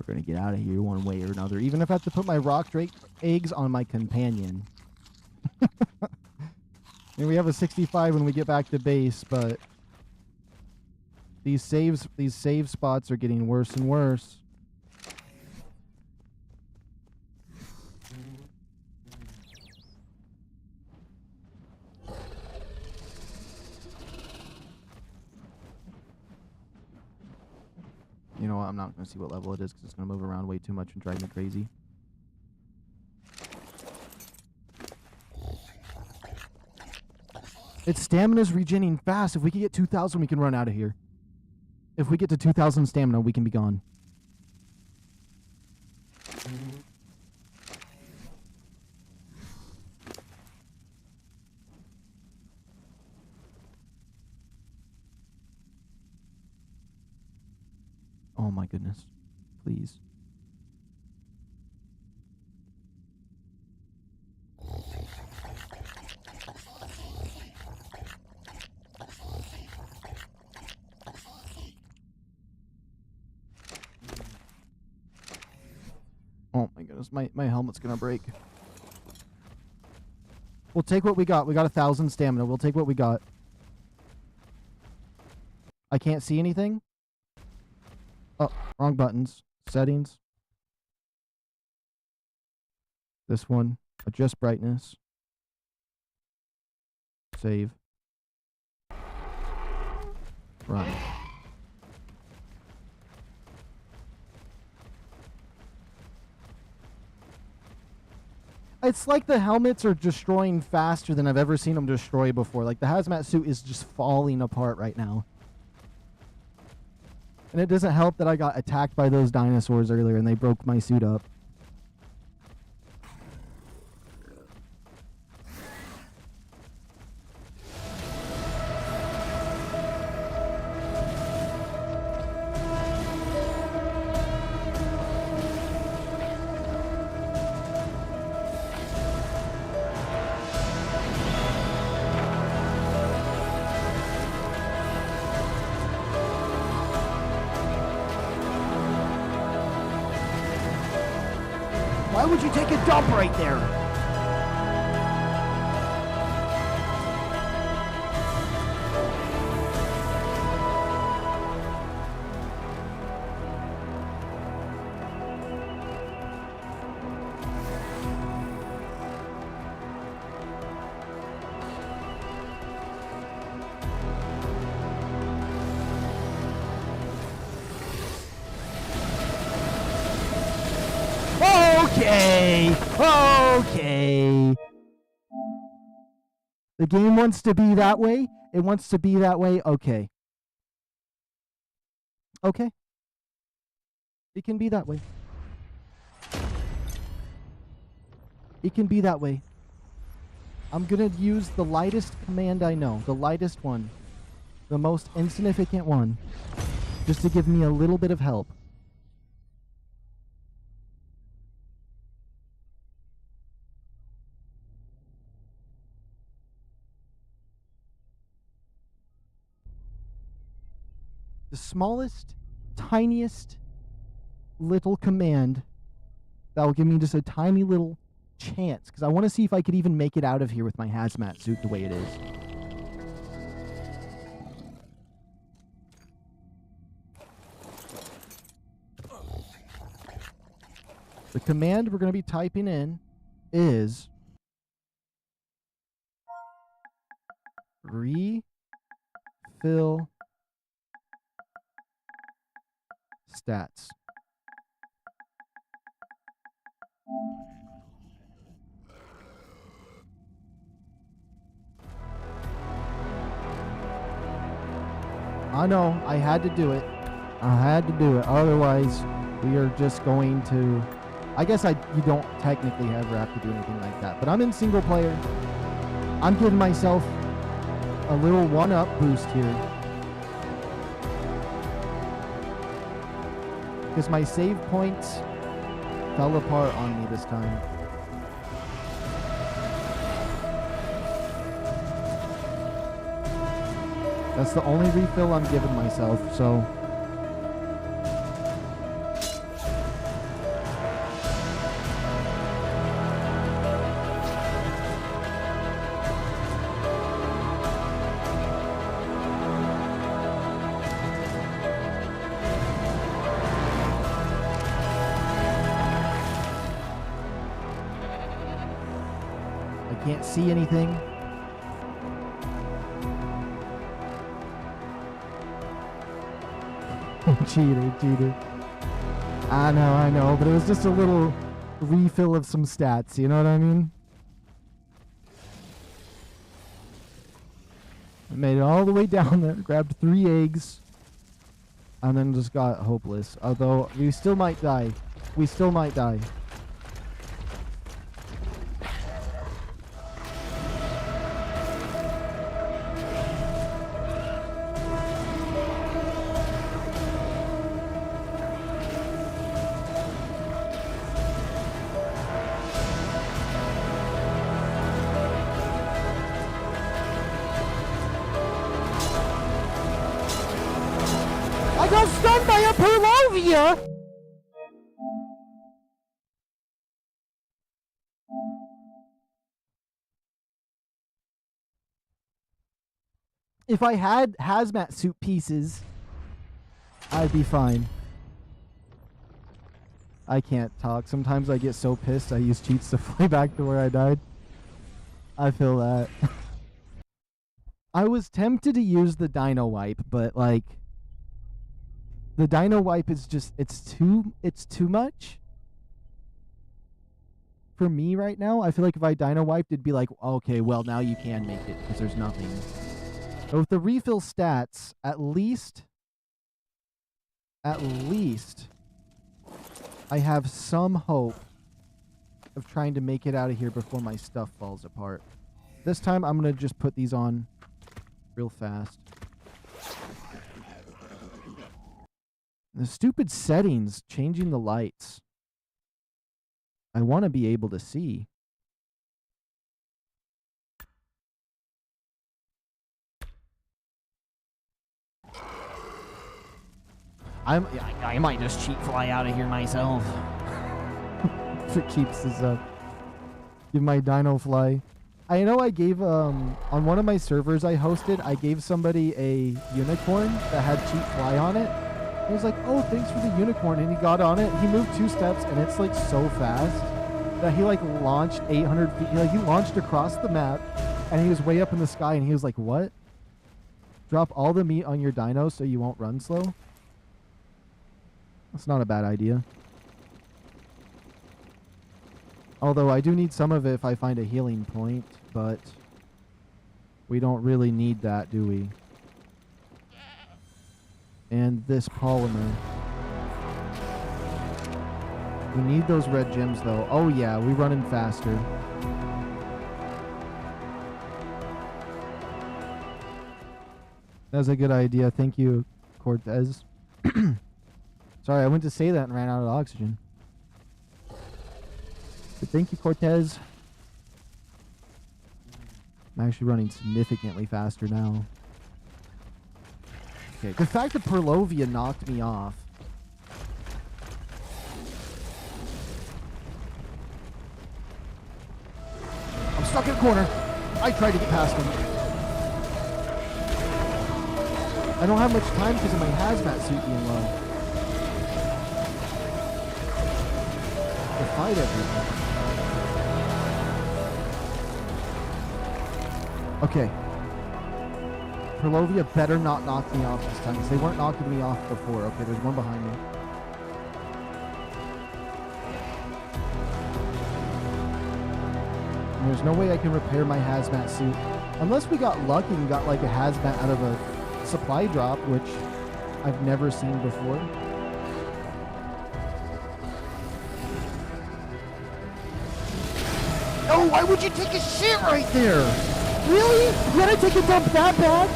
Speaker 1: We're gonna get out of here one way or another, even if I have to put my rock drake eggs on my companion. And we have a 65 when we get back to base, but these save spots are getting worse and worse. You know what? I'm not going to see what level it is because it's going to move around way too much and drive me crazy. Its stamina's regenerating fast. If we can get 2,000, we can run out of here. If we get to 2,000 stamina, we can be gone. Oh my goodness. Please. Oh my goodness, my helmet's gonna break. We'll take what we got. We got 1,000 stamina. We'll take what we got. I can't see anything. Oh, wrong buttons. Settings. This one. Adjust brightness. Save. Run. It's like the helmets are destroying faster than I've ever seen them destroy before. Like, the hazmat suit is just falling apart right now. And it doesn't help that I got attacked by those dinosaurs earlier and they broke my suit up. Why would you take a dump right there? The game wants to be that way. It wants to be that way. Okay. Okay. It can be that way. It can be that way. I'm gonna use the lightest command I know. The lightest one. The most insignificant one. Just to give me a little bit of help. The smallest, tiniest little command that will give me just a tiny little chance, because I want to see if I could even make it out of here with my hazmat suit the way it is. The command we're going to be typing in is refill stats. I know, I had to do it. I had to do it. Otherwise, we are just going to... I guess you don't technically ever have to do anything like that. But I'm in single player. I'm giving myself a little one-up boost here. Because my save points fell apart on me this time. That's the only refill I'm giving myself, so... I can't see anything. Cheater. I know, but it was just a little refill of some stats, you know what I mean? I made it all the way down there, grabbed 3 eggs, and then just got hopeless. Although, we still might die. We still might die. I got stunned by a Perlovia! If I had hazmat suit pieces, I'd be fine. I can't talk. Sometimes I get so pissed I use cheats to fly back to where I died. I feel that. I was tempted to use the dino wipe, but like... The dino wipe is just, it's too much for me right now. I feel like if I dino wiped, it'd be like, okay, well, now you can make it because there's nothing. So with the refill stats, at least, I have some hope of trying to make it out of here before my stuff falls apart. This time, I'm going to just put these on real fast. The stupid settings, changing the lights. I want to be able to see. I might just cheat fly out of here myself. If it keeps this up. Give my dino fly. I know I gave, on one of my servers I hosted, I gave somebody a unicorn that had cheat fly on it. He was like, oh, thanks for the unicorn. And he got on it. He moved 2 steps, and it's like so fast that he like launched 800 feet. He launched across the map, and he was way up in the sky, and he was like, what? Drop all the meat on your dino so you won't run slow? That's not a bad idea. Although I do need some of it if I find a healing point, but We don't really need that, do we? And this polymer. We need those red gems, though. Oh, yeah, we're running faster. That's a good idea. Thank you, Cortez. Sorry, I went to say that and ran out of oxygen. But thank you, Cortez. I'm actually running significantly faster now. Okay, the fact that Perlovia knocked me off. I'm stuck in a corner. I tried to get past him. I don't have much time because of my hazmat suit being low. To fight everything. Okay. Perlovia better not knock me off this time, because they weren't knocking me off before. Okay, there's one behind me. And there's no way I can repair my hazmat suit. Unless we got lucky and got like a hazmat out of a supply drop, which I've never seen before. Oh, why would you take a shit right there? Really? You gotta take a dump that bad?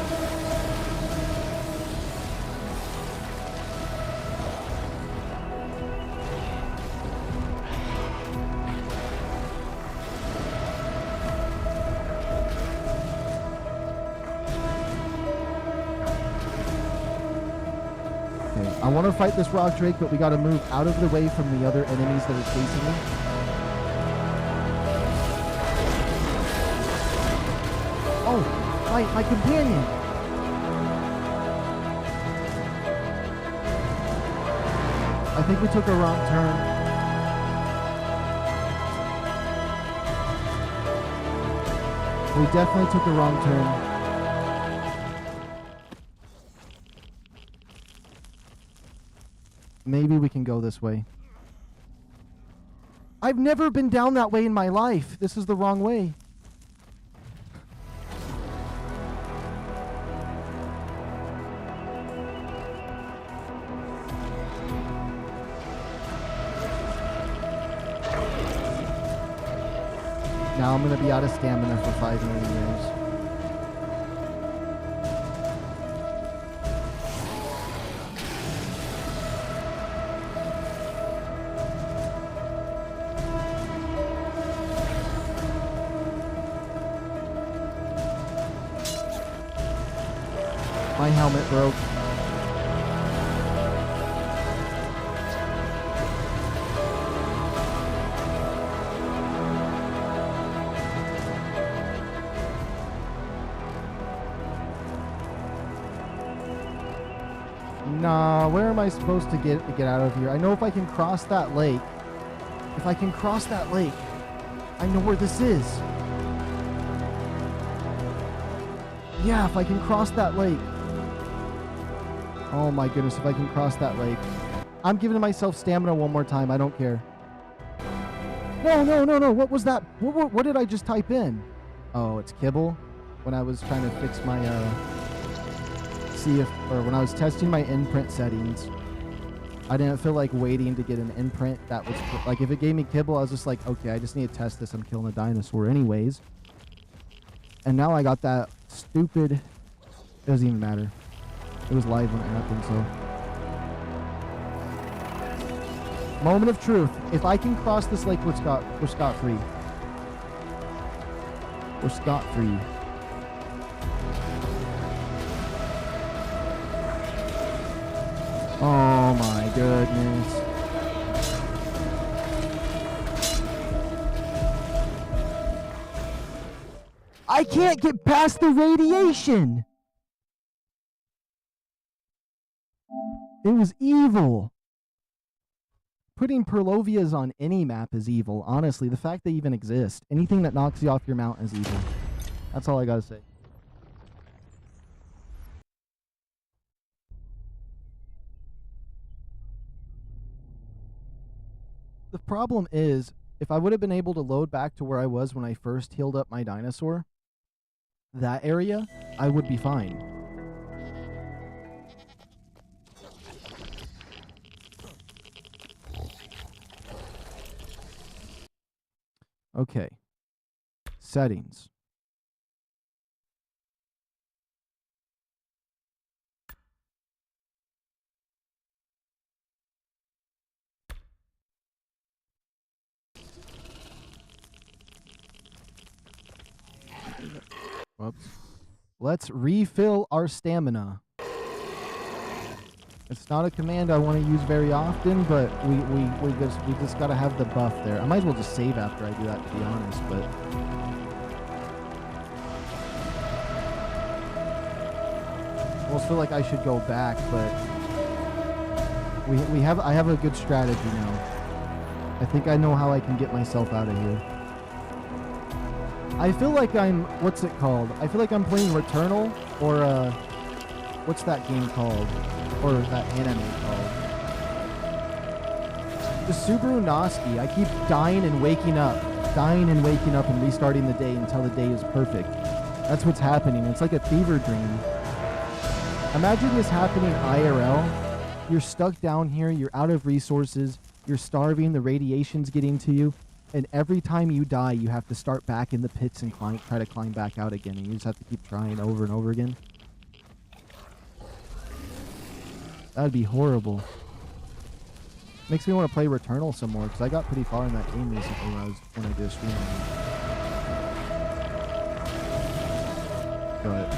Speaker 1: Okay, I want to fight this rock drake, but we gotta move out of the way from the other enemies that are chasing me. Oh, my companion. I think we took a wrong turn. We definitely took a wrong turn. Maybe we can go this way. I've never been down that way in my life. This is the wrong way. Now I'm going to be out of stamina for 5 million years. My helmet broke. Nah, where am I supposed to get out of here? I know if I can cross that lake. If I can cross that lake, I know where this is. Yeah, if I can cross that lake. Oh my goodness, if I can cross that lake. I'm giving myself stamina one more time. I don't care. No, no, no, no. What was that? What did I just type in? Oh, it's kibble. When I was trying to fix my, when I was testing my imprint settings, I didn't feel like waiting to get an imprint that was, like, if it gave me kibble, I was just like, okay, I just need to test this. I'm killing a dinosaur anyways. And now I got that stupid, it doesn't even matter. It was live when it happened, so. Moment of truth. If I can cross this lake, we're scot-free. We're scot-free. Oh my goodness. I can't get past the radiation. It was evil. Putting Perlovias on any map is evil. Honestly, the fact they even exist. Anything that knocks you off your mount is evil. That's all I gotta say. The problem is, if I would have been able to load back to where I was when I first healed up my dinosaur, that area, I would be fine. Okay. Settings. Whoops. Let's refill our stamina. It's not a command I want to use very often, but we just gotta have the buff there. I might as well just save after I do that, to be honest, but I almost feel like I should go back, but I have a good strategy now. I think I know how I can get myself out of here. I feel like I'm, what's it called? I feel like I'm playing Returnal, or what's that game called? Or that anime called? The Subaru Noski. I keep dying and waking up and restarting the day until the day is perfect. That's what's happening. It's like a fever dream. Imagine this happening IRL. You're stuck down here, you're out of resources, you're starving, the radiation's getting to you, and every time you die, you have to start back in the pits and try to climb back out again, and you just have to keep trying over and over again. That'd be horrible. Makes me want to play Returnal some more, because I got pretty far in that game recently when I did a stream. But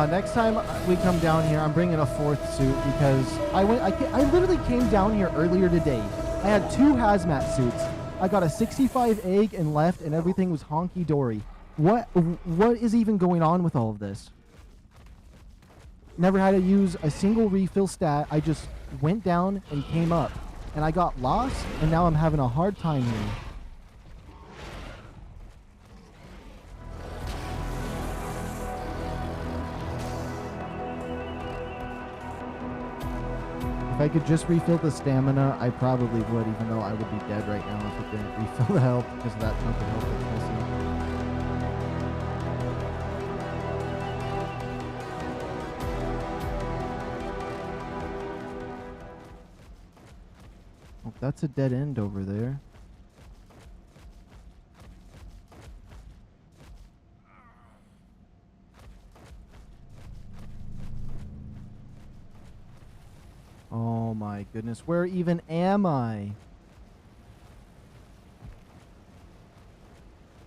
Speaker 1: next time we come down here, I'm bringing a 4th suit because I literally came down here earlier today. I had 2 hazmat suits. I got a 65 egg and left, and everything was honky dory. What is even going on with all of this? Never had to use a single refill stat. I just went down and came up, and I got lost, and now I'm having a hard time here. If I could just refill the stamina, I probably would, even though I would be dead right now if it didn't refill the health because of that chunk of health that's missing. Oh, that's a dead end over there. Oh my goodness, where even am I?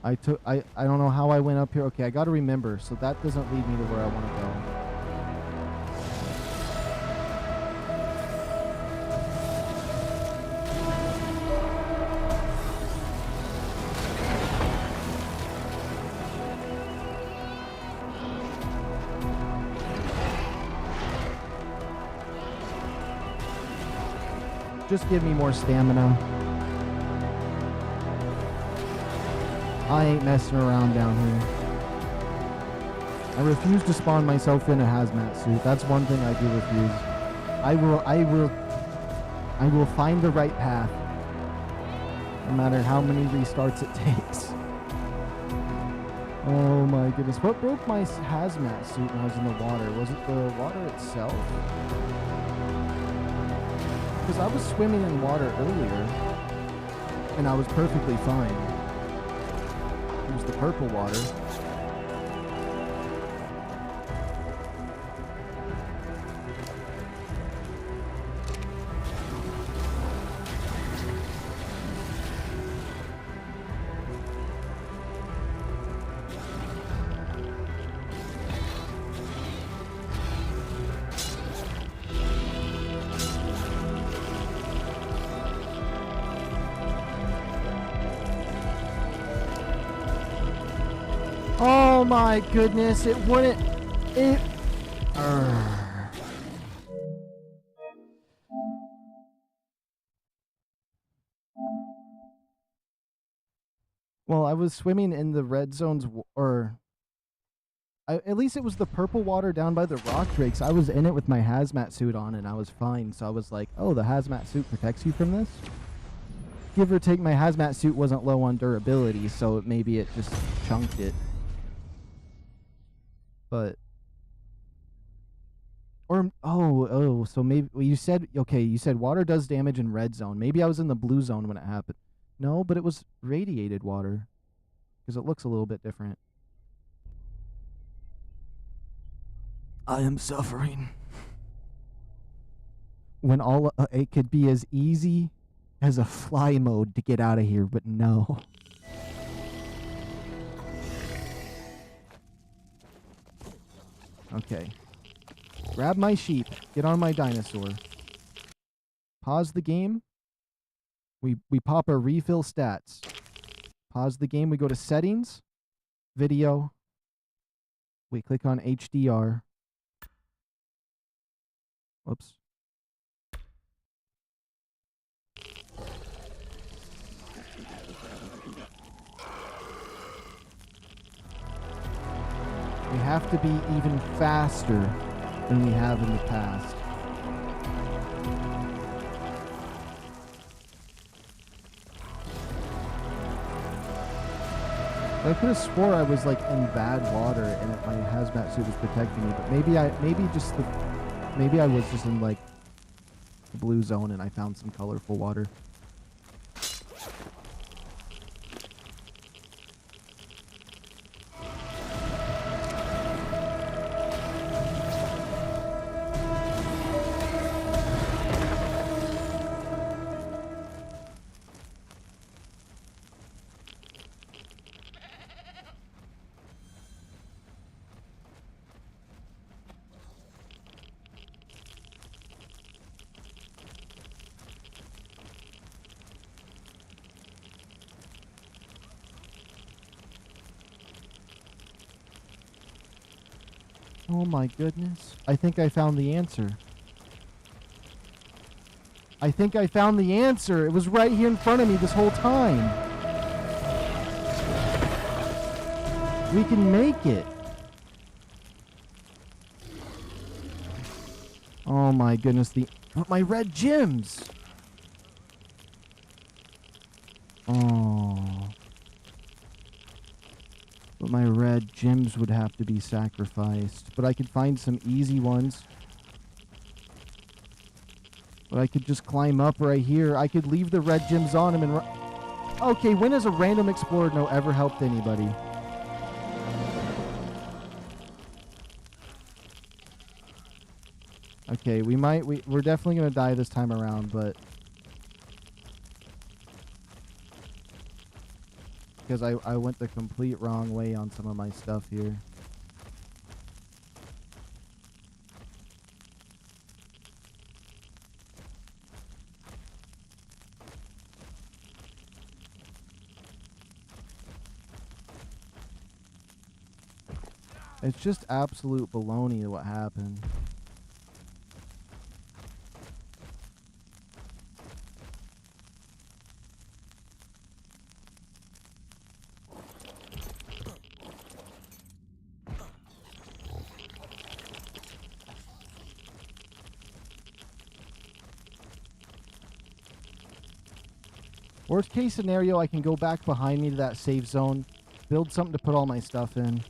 Speaker 1: I don't know how I went up here. Okay, I gotta remember, so that doesn't lead me to where I want to go. Just give me more stamina. I ain't messing around down here. I refuse to spawn myself in a hazmat suit. That's one thing I do refuse. I will find the right path. No matter how many restarts it takes. Oh my goodness. What broke my hazmat suit when I was in the water? Was it the water itself? Because I was swimming in water earlier, and I was perfectly fine. It was the purple water. Oh my goodness, it wouldn't. It. Well, I was swimming in the red zones, at least it was the purple water down by the rock drakes. I was in it with my hazmat suit on, and I was fine. So I was like, oh, the hazmat suit protects you from this? Give or take, my hazmat suit wasn't low on durability, so maybe it just chunked it. But... Or, so maybe... Well, you said water does damage in red zone. Maybe I was in the blue zone when it happened. No, but it was radiated water. Because it looks a little bit different. I am suffering. When it could be as easy as a fly mode to get out of here, but no. Okay. Grab my sheep. Get on my dinosaur. Pause the game. We pop our refill stats. Pause the game. We go to settings. Video. We click on HDR. Whoops. We have to be even faster than we have in the past. I could have swore I was like in bad water and my hazmat suit was protecting me, but maybe I was just in like the blue zone and I found some colorful water. Oh my goodness. I think I found the answer. I think I found the answer. It was right here in front of me this whole time. We can make it. Oh my goodness. But my red gems. Oh. But my red gems would have to be sacrificed. But I could find some easy ones. But I could just climb up right here. I could leave the red gems on him and run. Okay, when has a random explorer ever helped anybody? Okay, we're definitely gonna die this time around, but... Because I went the complete wrong way on some of my stuff here. It's just absolute baloney what happened. Worst case scenario, I can go back behind me to that safe zone, build something to put all my stuff in,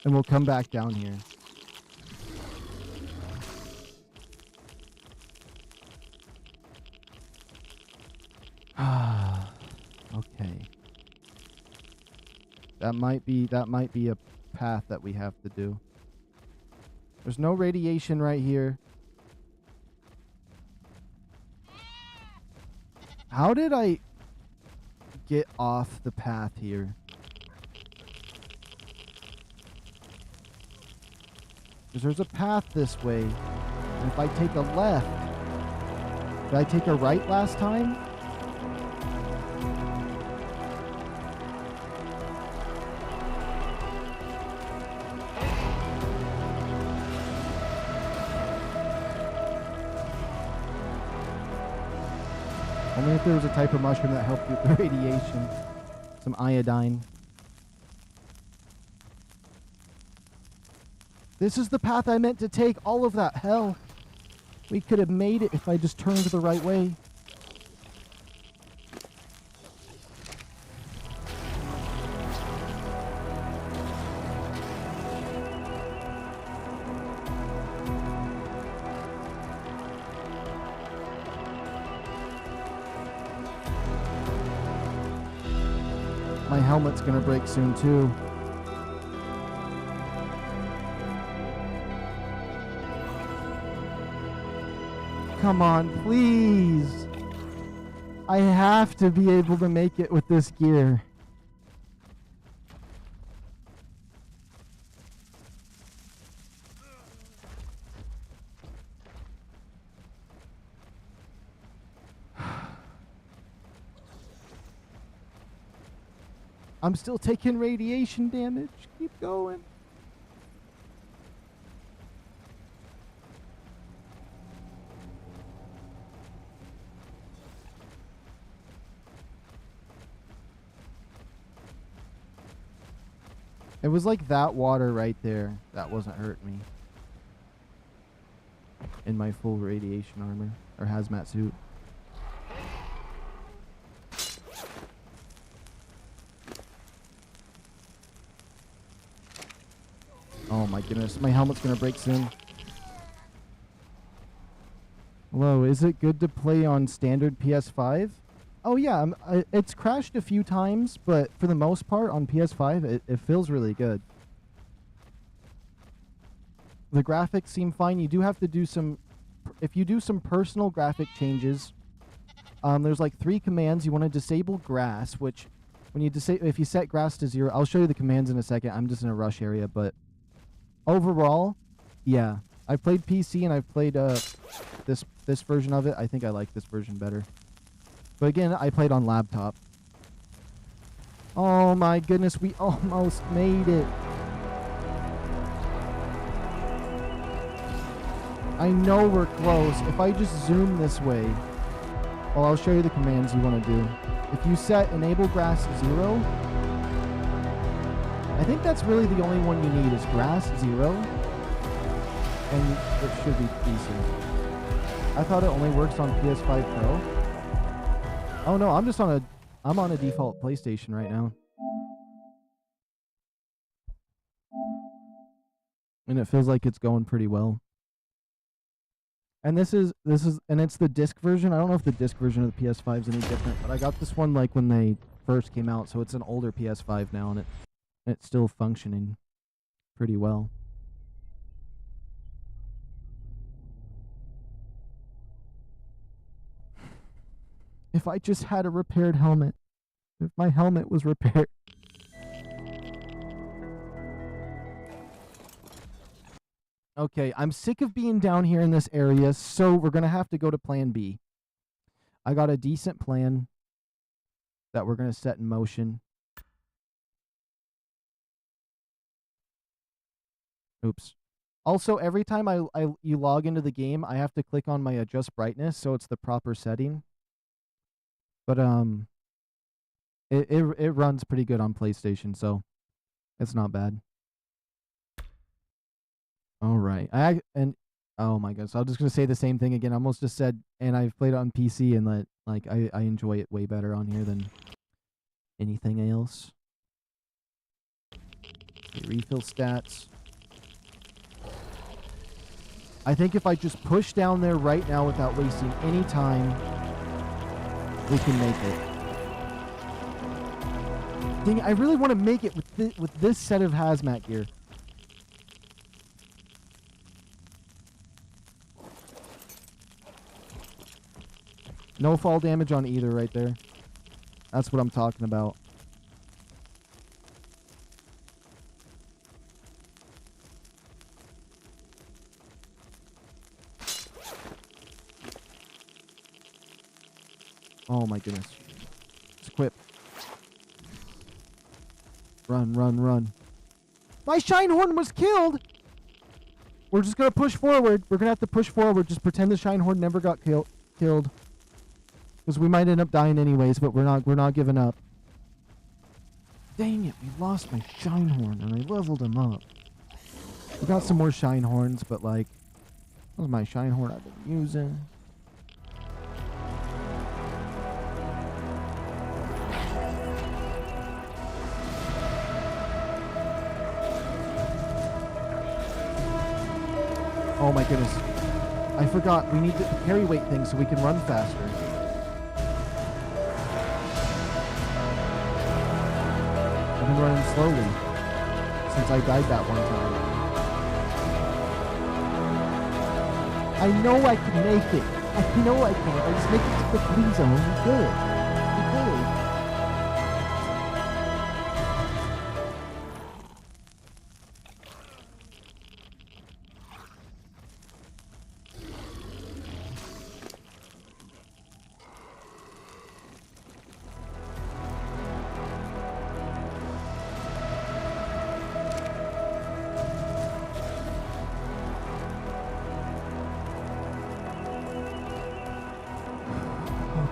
Speaker 1: and we'll come back down here. Okay. That might be a path that we have to do. There's no radiation right here. How did I get off the path here? Because there's a path this way. And if I take a left... Did I take a right last time? wonder if there was a type of mushroom that helped with the radiation. Some iodine. This is the path I meant to take. All of that hell. We could have made it if I just turned the right way. My helmet's gonna break soon too. Come on, please. I have to be able to make it with this gear. I'm still taking radiation damage. Keep going. It was like that water right there that wasn't hurting me. In my full radiation armor or hazmat suit. Oh my goodness, my helmet's gonna break soon. Hello, is it good to play on standard PS5? Oh yeah, it's crashed a few times, but for the most part on PS5, it feels really good. The graphics seem fine. You do have to do some, if you do some personal graphic changes, there's like 3 commands. You want to disable grass, which when you if you set grass to 0, I'll show you the commands in a second. I'm just in a rush area, but overall, yeah, I've played PC and I've played this version of it. I think I like this version better. But again, I played on laptop. Oh my goodness, we almost made it. I know we're close. If I just zoom this way, well, I'll show you the commands you want to do. If you set enable grass 0, I think that's really the only one you need is grass 0, and it should be decent. I thought it only works on PS5 Pro. Oh no, I'm on a default PlayStation right now. And it feels like it's going pretty well. And this is and it's the disc version. I don't know if the disc version of the PS5 is any different, but I got this one like when they first came out, so it's an older PS5 now, and it's still functioning pretty well. If I just had a repaired helmet. If my helmet was repaired. Okay, I'm sick of being down here in this area, so we're going to have to go to plan B. I got a decent plan that we're going to set in motion. Oops. Also, every time you log into the game, I have to click on my adjust brightness so it's the proper setting. But it runs pretty good on PlayStation, so it's not bad. All right. Oh my goodness, I was just gonna say the same thing again. I almost just said, and I've played it on PC, and I enjoy it way better on here than anything else. Okay, refill stats. I think if I just push down there right now without wasting any time, we can make it. Dang it, I really want to make it with this set of hazmat gear. No fall damage on either right there. That's what I'm talking about. Oh my goodness. Let's equip. Run, run, run. My Shinehorn was killed! We're just gonna push forward. We're gonna have to push forward. Just pretend the Shinehorn never got killed. Because we might end up dying anyways, but we're not giving up. Dang it, we lost my shine horn and I leveled him up. We got some more shine horns, but like, that was my shine horn I've been using. Oh my goodness. I forgot, we need the carry weight thing so we can run faster. I've been running slowly since I died that one time. I know I can make it. I know I can. I just make it to the green zone. We're good. We're good.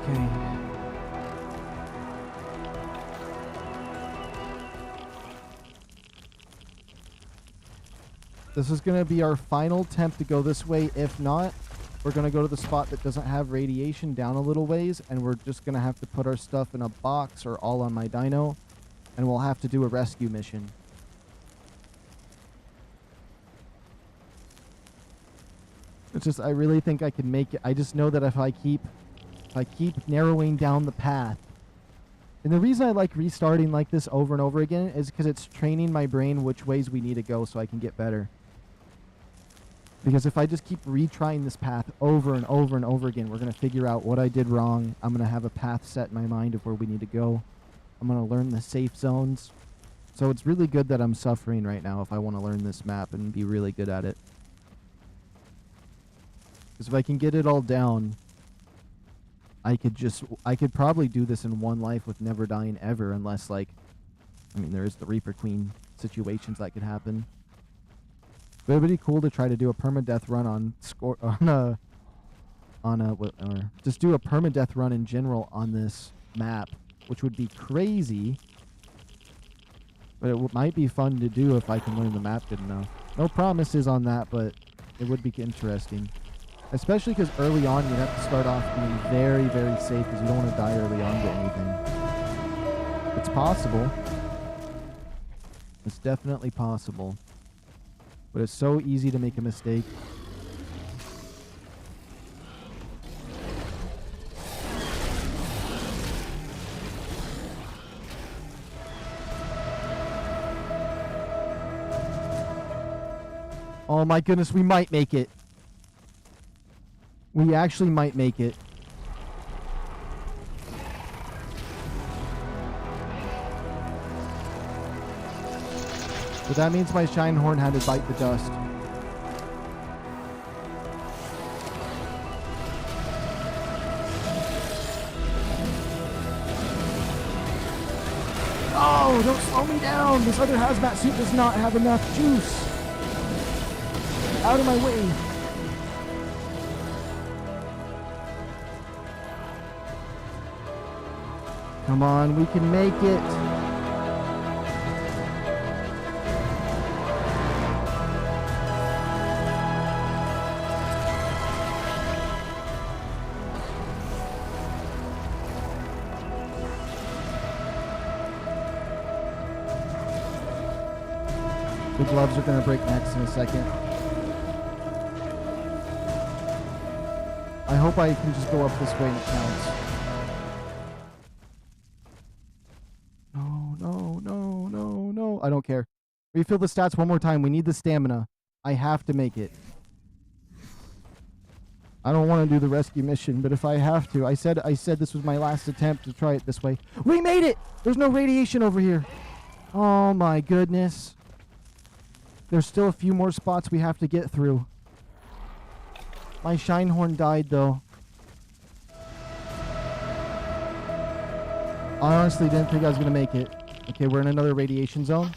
Speaker 1: Okay. This is going to be our final attempt to go this way. If not, we're going to go to the spot that doesn't have radiation down a little ways, and we're just going to have to put our stuff in a box or all on my dino, and we'll have to do a rescue mission. It's just, I really think I can make it. I just know that if I keep narrowing down the path. And the reason I like restarting like this over and over again is because it's training my brain which ways we need to go so I can get better. Because if I just keep retrying this path over and over and over again, we're going to figure out what I did wrong. I'm going to have a path set in my mind of where we need to go. I'm going to learn the safe zones. So it's really good that I'm suffering right now if I want to learn this map and be really good at it. Because if I can get it all down, I could probably do this in one life with never dying ever, unless, like, I mean, there is the Reaper Queen situations that could happen. But it'd be cool to try to do a permadeath run or just do a permadeath run in general on this map, which would be crazy. But it might be fun to do if I can learn the map good enough. No promises on that, but it would be interesting. Especially because early on, you have to start off being very, very safe because you don't want to die early on to anything. It's possible. It's definitely possible. But it's so easy to make a mistake. Oh my goodness, we might make it. We actually might make it. But that means my shine horn had to bite the dust. Oh, don't slow me down! This other hazmat suit does not have enough juice! Out of my way! Come on, we can make it. The gloves are going to break necks in a second. I hope I can just go up this way and it counts. No. I don't care. Refill the stats one more time. We need the stamina. I have to make it. I don't want to do the rescue mission, but if I have to, I said this was my last attempt to try it this way. We made it! There's no radiation over here. Oh my goodness. There's still a few more spots we have to get through. My shine horn died though. I honestly didn't think I was going to make it. Okay, we're in another radiation zone.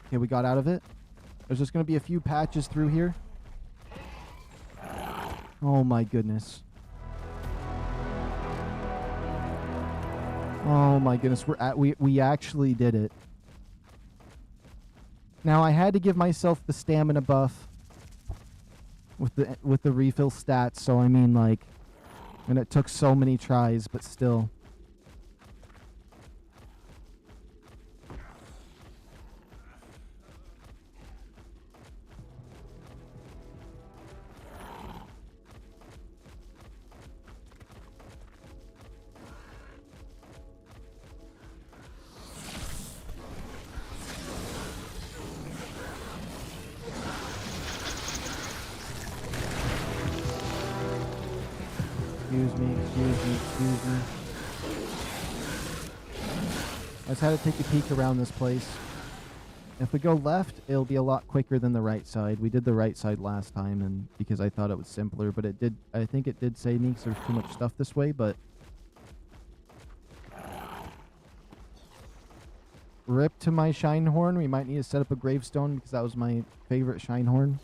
Speaker 1: Okay, we got out of it. There's just going to be a few patches through here. Oh my goodness. Oh my goodness. We actually did it. Now I had to give myself the stamina buff with the refill stats, so I mean like, and it took so many tries, but still. Excuse me. I just had to take a peek around this place. If we go left, it'll be a lot quicker than the right side. We did the right side last time, and because I thought it was simpler, but it did. I think it did say me because there's too much stuff this way. But rip to my Shinehorn. We might need to set up a gravestone because that was my favorite Shinehorn,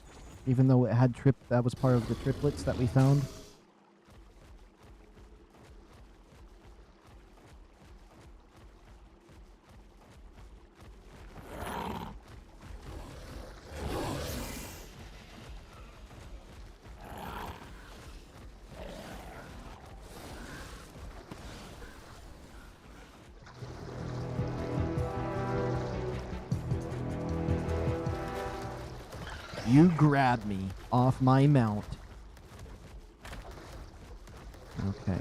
Speaker 1: even though it had that was part of the triplets that we found. You grabbed me off my mount. Okay.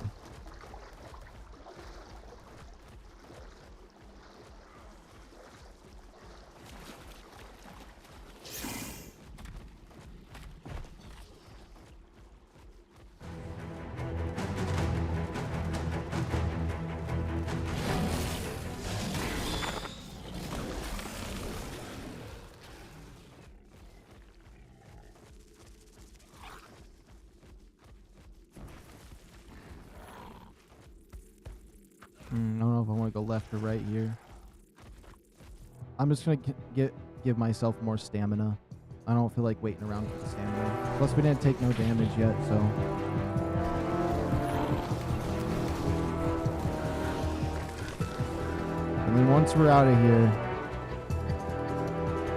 Speaker 1: I don't know if I want to go left or right here. I'm just going to give myself more stamina. I don't feel like waiting around for the stamina. Plus, we didn't take no damage yet, so. And then once we're out of here,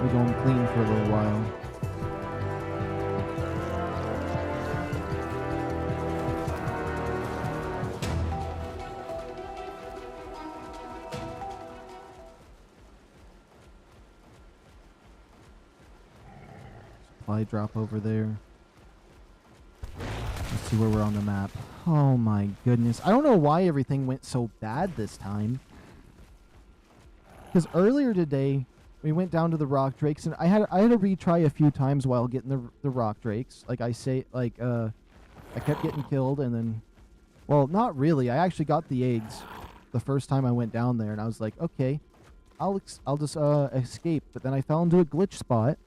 Speaker 1: we're going clean for a little while. Supply drop over there. Let's see where we're on the map. Oh my goodness. I don't know why everything went so bad this time. Because earlier today, we went down to the rock drakes, and I had to retry a few times while getting the rock drakes. Like I say, like I kept getting killed, and then, well, not really. I actually got the eggs the first time I went down there, and I was like, okay, I'll just escape. But then I fell into a glitch spot,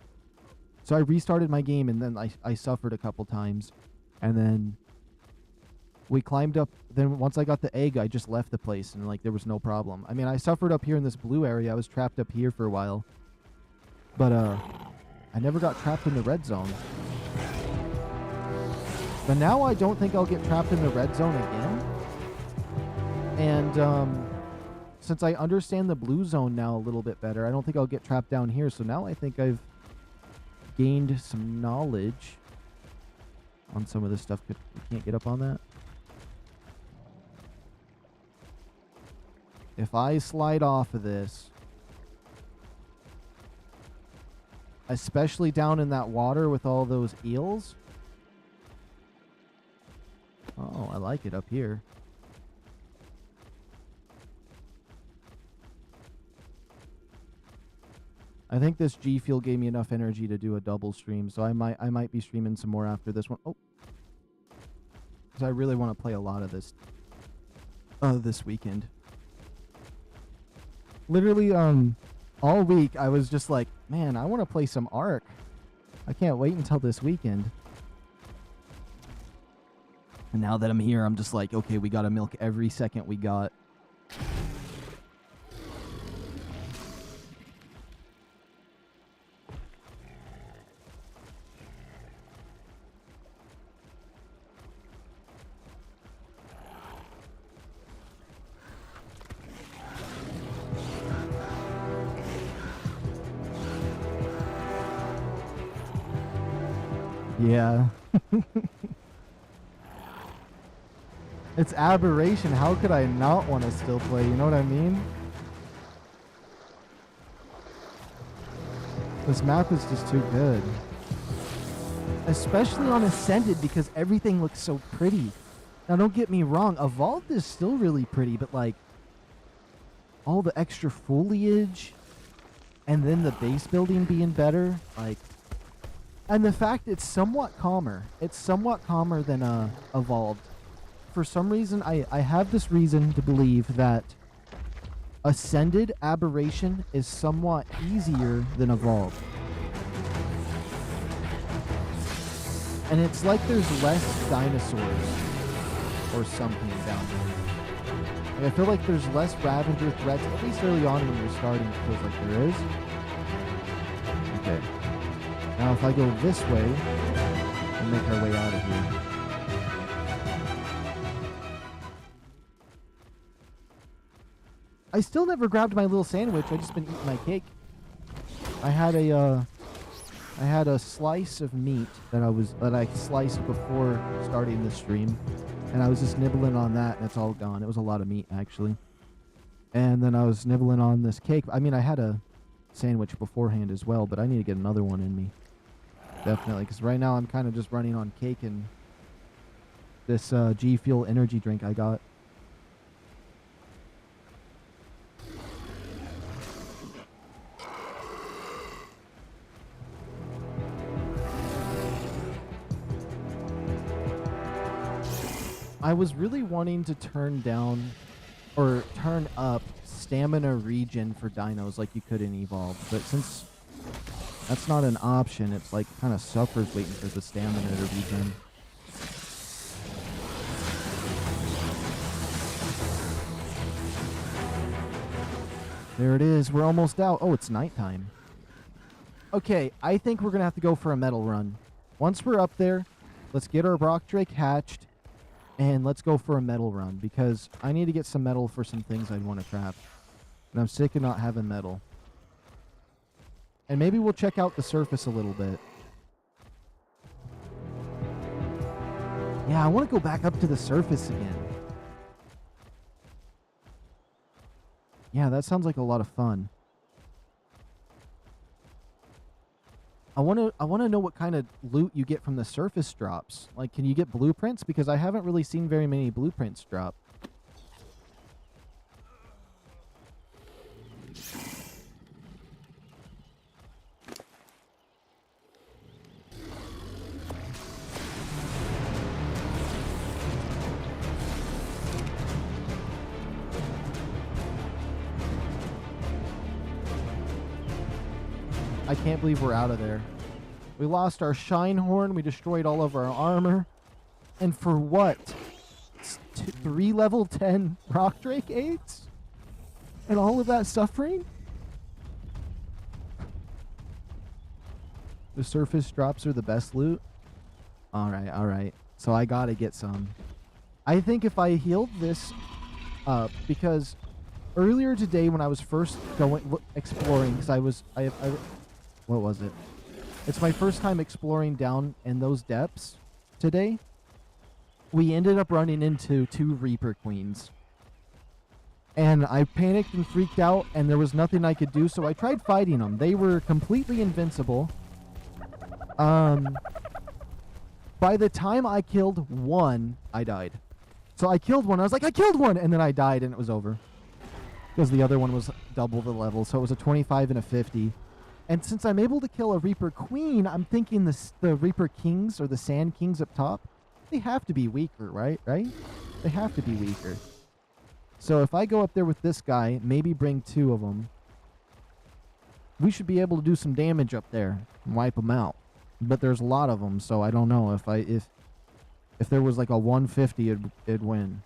Speaker 1: so I restarted my game, and then I suffered a couple times, and then we climbed up. Then once I got the egg, I just left the place, and like there was no problem. I mean, I suffered up here in this blue area. I was trapped up here for a while, but I never got trapped in the red zone. But now I don't think I'll get trapped in the red zone again. And since I understand the blue zone now a little bit better, I don't think I'll get trapped down here. So now I think I've gained some knowledge on some of this stuff. We can't get up on that. If I slide off of this, especially down in that water with all those eels. Oh, I like it up here. I think this G Fuel gave me enough energy to do a double stream, so I might be streaming some more after this one. Oh, because I really want to play a lot of this this weekend. Literally, all week I was just like, man, I want to play some ARK. I can't wait until this weekend. And now that I'm here, I'm just like, okay, we gotta milk every second we got. Yeah. It's Aberration. How could I not want to still play? You know what I mean? This map is just too good. Especially on Ascended because everything looks so pretty. Now don't get me wrong, Evolved is still really pretty, but like all the extra foliage and then the base building being better, like, and the fact it's somewhat calmer. It's somewhat calmer than Evolved. For some reason, I have this reason to believe that Ascended Aberration is somewhat easier than Evolved. And it's like there's less dinosaurs or something down there. Like, I feel like there's less Ravager threats, at least early on when you're starting, it feels like there is. Okay. Now if I go this way and make our way out of here. I still never grabbed my little sandwich. I just been eating my cake. I had a slice of meat that I sliced before starting the stream, and I was just nibbling on that, and it's all gone. It was a lot of meat actually. And then I was nibbling on this cake. I mean, I had a sandwich beforehand as well, but I need to get another one in me. Definitely, because right now I'm kind of just running on cake and this G Fuel energy drink I got. I was really wanting to turn down or turn up stamina regen for dinos like you could in Evolve, but since that's not an option, it's like kind of suffers waiting for the stamina to regen. There it is. We're almost out. Oh, it's nighttime. Okay, I think we're going to have to go for a metal run. Once we're up there, let's get our rock drake hatched. And let's go for a metal run, because I need to get some metal for some things I'd want to craft. And I'm sick of not having metal. And maybe we'll check out the surface a little bit. Yeah, I want to go back up to the surface again. Yeah, that sounds like a lot of fun. I want to know what kind of loot you get from the surface drops. Like, can you get blueprints? Because I haven't really seen very many blueprints drop. I can't believe we're out of there. We lost our shine horn. We destroyed all of our armor. And for what? 3 level 10 rock drake eggs? And all of that suffering? The surface drops are the best loot? Alright, alright. So I gotta get some. I think if I healed this up, because earlier today when I was first exploring, because what was it? It's my first time exploring down in those depths today. We ended up running into 2 Reaper Queens. And I panicked and freaked out, and there was nothing I could do, so I tried fighting them. They were completely invincible. By the time I killed one, I died. So I killed one. I was like, I killed one! And then I died, and it was over. Because the other one was double the level, so it was a 25 and a 50. And since I'm able to kill a Reaper Queen, I'm thinking the Reaper Kings, or the Sand Kings up top, they have to be weaker, right? They have to be weaker. So if I go up there with this guy, maybe bring 2 of them, we should be able to do some damage up there and wipe them out. But there's a lot of them, so I don't know if there was like a 150, it'd win.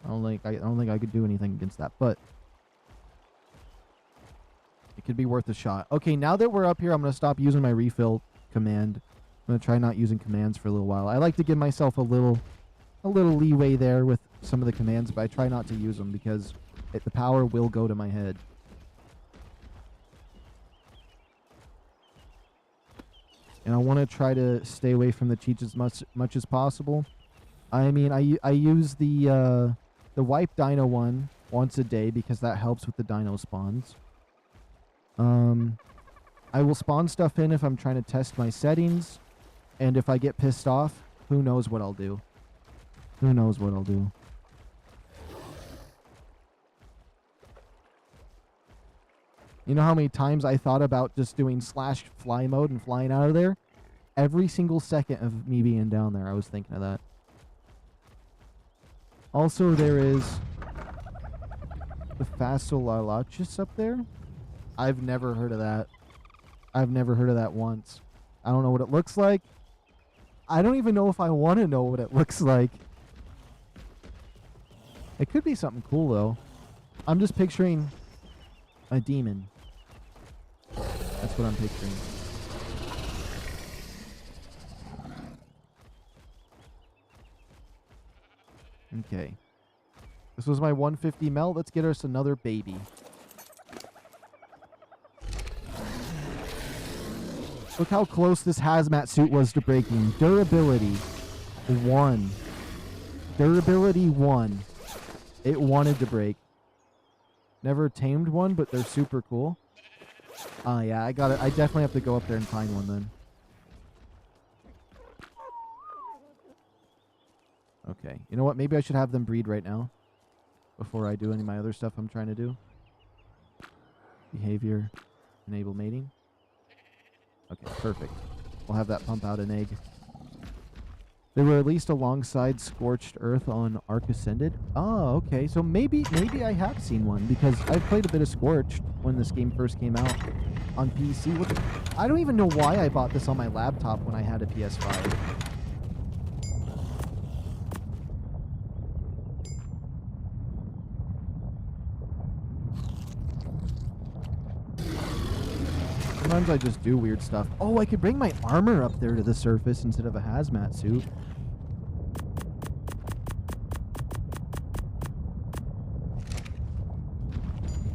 Speaker 1: I don't think I could do anything against that, but it could be worth a shot. Okay, now that we're up here, I'm going to stop using my refill command. I'm going to try not using commands for a little while. I like to give myself a little leeway there with some of the commands, but I try not to use them because the power will go to my head. And I want to try to stay away from the cheats as much as possible. I mean, I use the wipe dino one once a day because that helps with the dino spawns. I will spawn stuff in if I'm trying to test my settings. And if I get pissed off, who knows what I'll do. Who knows what I'll do. You know how many times I thought about just doing /fly mode and flying out of there? Every single second of me being down there, I was thinking of that. Also, there is the Fasolalochus up there. I've never heard of that. I've never heard of that once. I don't know what it looks like. I don't even know if I want to know what it looks like. It could be something cool, though. I'm just picturing a demon. That's what I'm picturing. Okay. This was my 150 melt. Let's get us another baby. Look how close this hazmat suit was to breaking. Durability 1. Durability 1. It wanted to break. Never tamed one, but they're super cool. Oh, yeah, I got it. I definitely have to go up there and find one then. Okay. You know what? Maybe I should have them breed right now before I do any of my other stuff I'm trying to do. Behavior. Enable mating. Okay, perfect. We'll have that pump out an egg. They were released alongside Scorched Earth on ARK Ascended. Oh, okay. So maybe I have seen one because I played a bit of Scorched when this game first came out on PC. I don't even know why I bought this on my laptop when I had a PS5. Sometimes I just do weird stuff. Oh, I could bring my armor up there to the surface instead of a hazmat suit.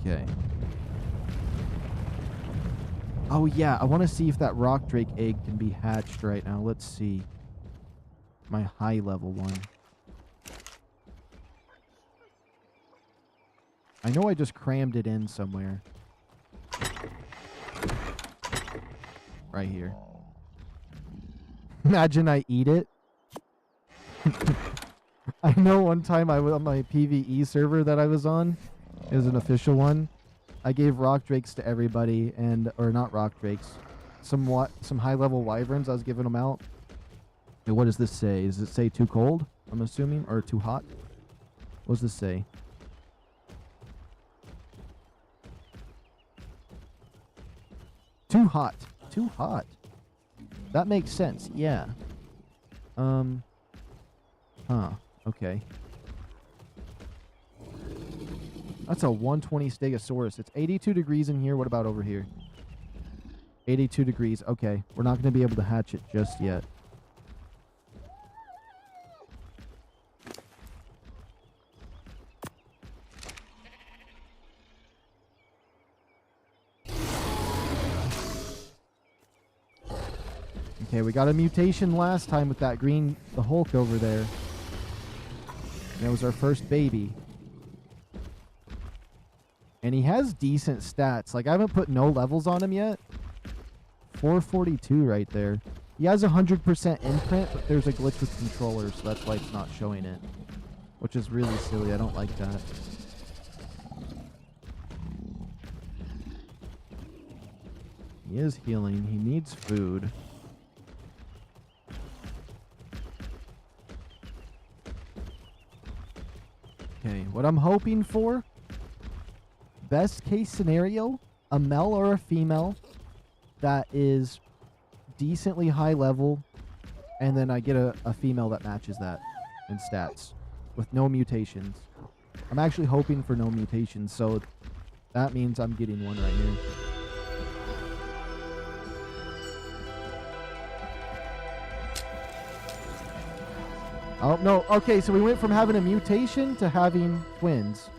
Speaker 1: Okay. Oh, yeah. I want to see if that rock drake egg can be hatched right now. Let's see. My high level one. I know I just crammed it in somewhere. Right here. Imagine I eat it. I know one time I was on my PvE server that I was on. It was an official one. I gave rock drakes to everybody, or not rock drakes, some high level wyverns. I was giving them out. And what does this say? Does it say too cold? I'm assuming, or too hot? What does this say? Too hot. Too hot. That makes sense. Yeah. Huh. Okay. That's a 120 Stegosaurus. It's 82 degrees in here. What about over here? 82 degrees. Okay. We're not going to be able to hatch it just yet. Okay, we got a mutation last time with that the Hulk over there. And it was our first baby. And he has decent stats. Like, I haven't put no levels on him yet. 442 right there. He has 100% imprint, but there's a glitch with controllers, so that's why it's not showing it. Which is really silly. I don't like that. He is healing. He needs food. Okay, what I'm hoping for, best case scenario, a male or a female that is decently high level, and then I get a female that matches that in stats with no mutations. I'm actually hoping for no mutations, so that means I'm getting one right here. Oh, no. Okay, so we went from having a mutation to having twins.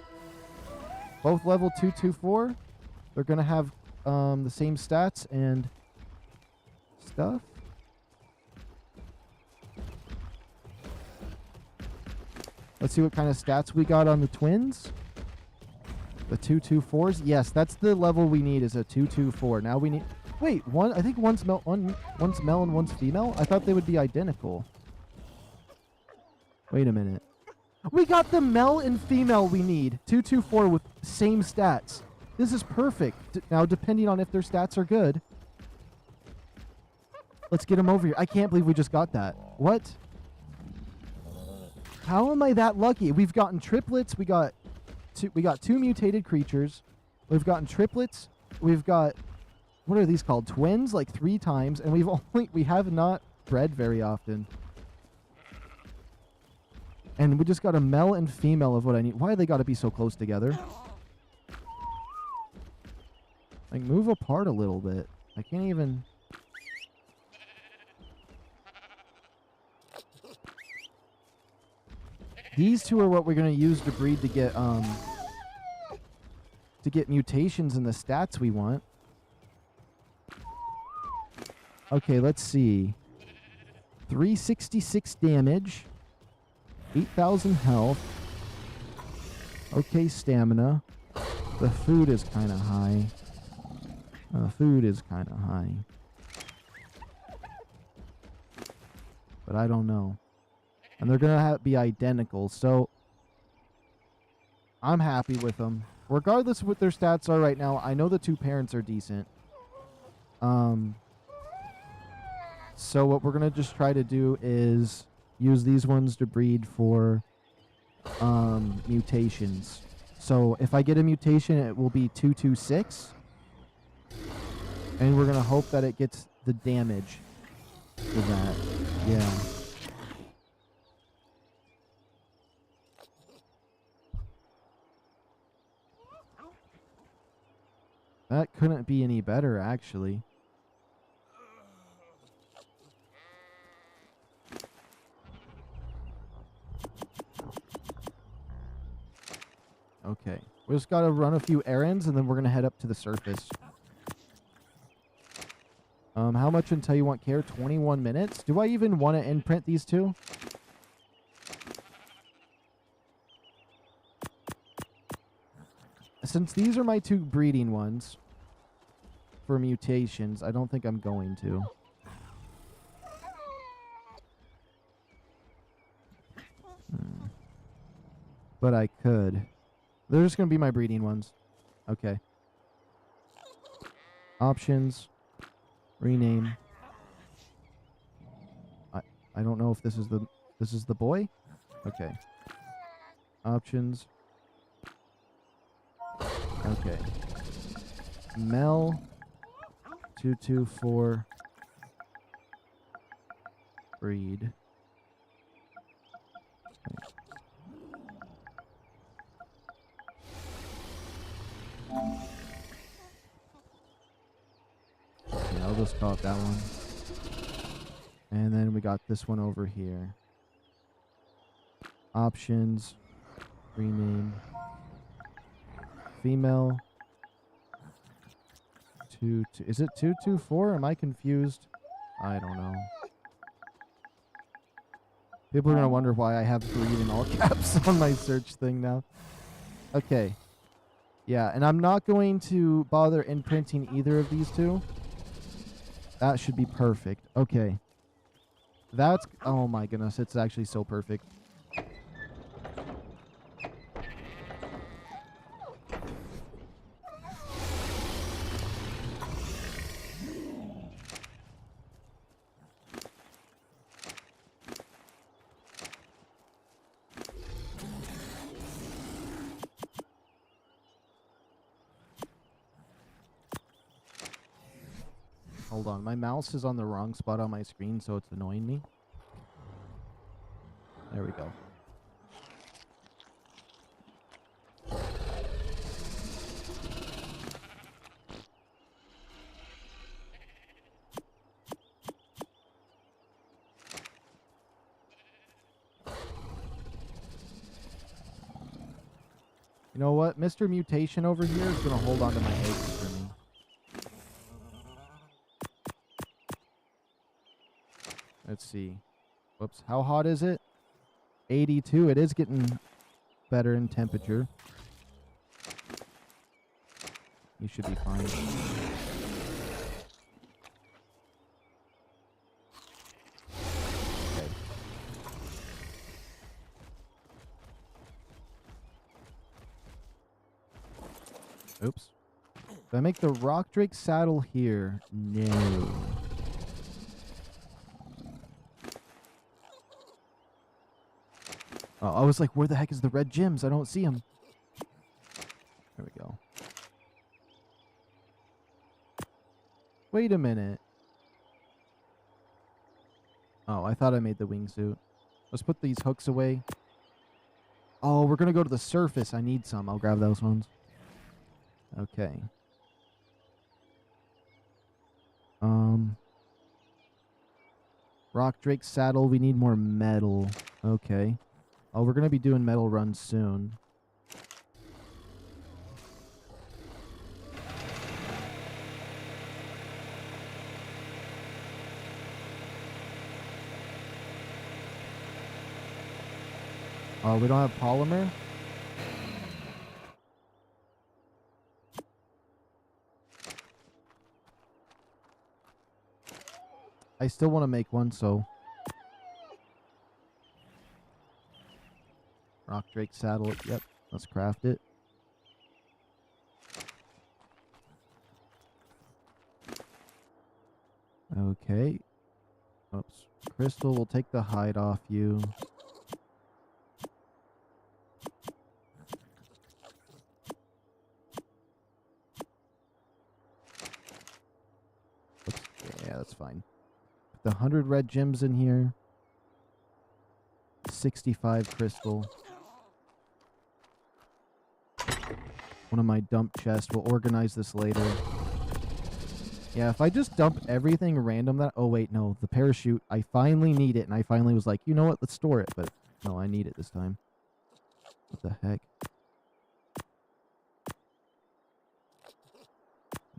Speaker 1: Both level 224. They're going to have the same stats and stuff. Let's see what kind of stats we got on the twins. The 224s. Yes, that's the level we need is a 224. Now we need... Wait, one. I think one's male and one's female. I thought they would be identical. Wait a minute. We got the male and female we need. 224 with same stats. This is perfect. Now, depending on if their stats are good. Let's get them over here. I can't believe we just got that. What? How am I that lucky? We've gotten triplets. We got two mutated creatures. We've gotten triplets. We've got, what are these called? Twins, like 3 times, and we have not bred very often. And we just got a male and female of what I need. Why they got to be so close together? Like, move apart a little bit. I can't even... These two are what we're going to use to breed to get mutations in the stats we want. Okay, let's see. 366 damage. 8,000 health. Okay, stamina. The food is kind of high. But I don't know. And they're going to be identical, so I'm happy with them. Regardless of what their stats are right now, I know the 2 parents are decent. So what we're going to just try to do is use these ones to breed for mutations. So if I get a mutation, it will be 226. And we're going to hope that it gets the damage for that. Yeah. That couldn't be any better, actually. Okay. We just got to run a few errands, and then we're going to head up to the surface. How much until you want care? 21 minutes? Do I even want to imprint these two? Since these are my 2 breeding ones for mutations, I don't think I'm going to. But I could. They're just going to be my breeding ones. Okay. Options. Rename. I don't know if this is the boy? Okay. Options. Okay. Mel 224 breed. Okay, I'll just call it that one. And then we got this one over here. Options. Rename. Female. Is it 224? Am I confused? I don't know. People are going to wonder why I have breed in all caps on my search thing now. Okay. Yeah, and I'm not going to bother imprinting either of these 2. That should be perfect. Okay. That's... Oh my goodness, it's actually so perfect. Hold on, my mouse is on the wrong spot on my screen, so it's annoying me. There we go. You know what? Mr. Mutation over here is going to hold on to my eggs for me. Let's see. Whoops. How hot is it? 82. It is getting better in temperature. You should be fine. Okay. Oops. Do I make the rock drake saddle here? No. Oh, I was like, where the heck is the red gems? I don't see them. There we go. Wait a minute. Oh, I thought I made the wingsuit. Let's put these hooks away. Oh, we're going to go to the surface. I need some. I'll grab those ones. Okay. Rock drake saddle. We need more metal. Okay. Oh, we're going to be doing metal runs soon. Oh, we don't have polymer? I still want to make one, so... Rock drake saddle. Yep, let's craft it. Okay. Oops. Crystal, we'll take the hide off you. Oops. Yeah, that's fine. Put the 100 red gems in here. 65 crystal. One of my dump chests. We'll organize this later. Yeah, if I just dump everything random that... Oh, wait, no. The parachute. I finally need it, and I finally was like, you know what? Let's store it. But no, I need it this time. What the heck?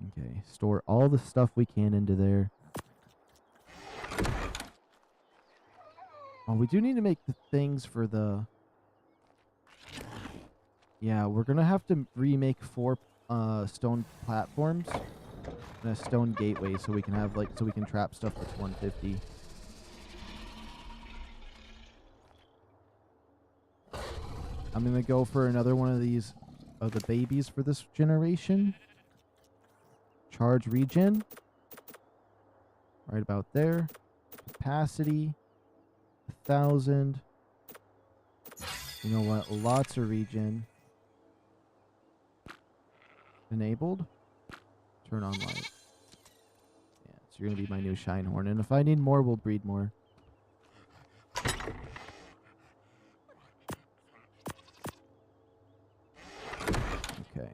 Speaker 1: Okay, store all the stuff we can into there. Oh, we do need to make the things for the... Yeah, we're gonna have to remake 4 stone platforms and a stone gateway so we can have so we can trap stuff that's 150. I'm gonna go for another one of these of the babies for this generation. Charge regen. Right about there. Capacity 1,000. You know what? Lots of regen. Enabled. Turn on light. Yeah, so you're gonna be my new shine horn. And if I need more, we'll breed more. Okay.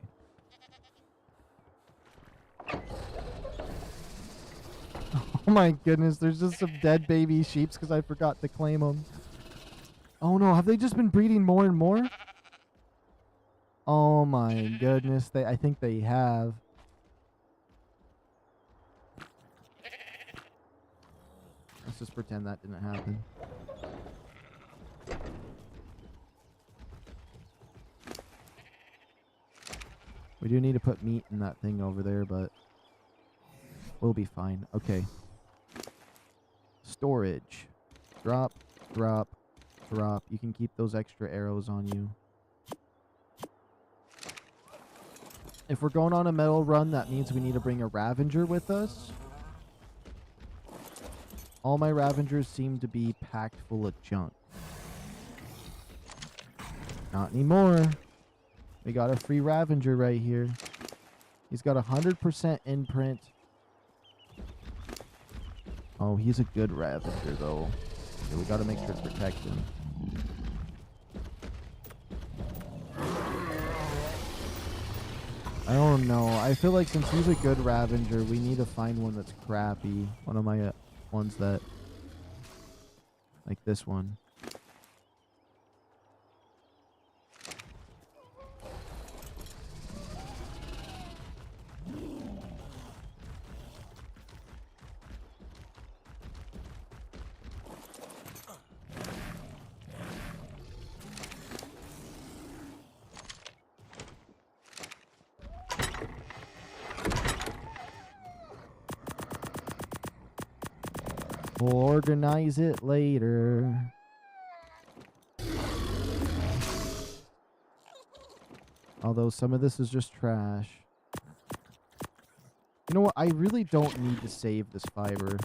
Speaker 1: Oh my goodness, there's just some dead baby sheeps because I forgot to claim them. Oh no, have they just been breeding more and more? Oh my goodness, I think they have. Let's just pretend that didn't happen. We do need to put meat in that thing over there, but we'll be fine. Okay. Storage. Drop, drop, drop. You can keep those extra arrows on you. If we're going on a metal run, that means we need to bring a Ravenger with us. All my Ravengers seem to be packed full of junk. Not anymore. We got a free Ravenger right here. He's got 100% imprint. Oh, he's a good Ravenger, though. So we got to make sure to protect him. I don't know. I feel like since he's a good Ravenger, we need to find one that's crappy. One of my ones that... Like this one. We'll organize it later. Although some of this is just trash. You know what? I really don't need to save this fiber.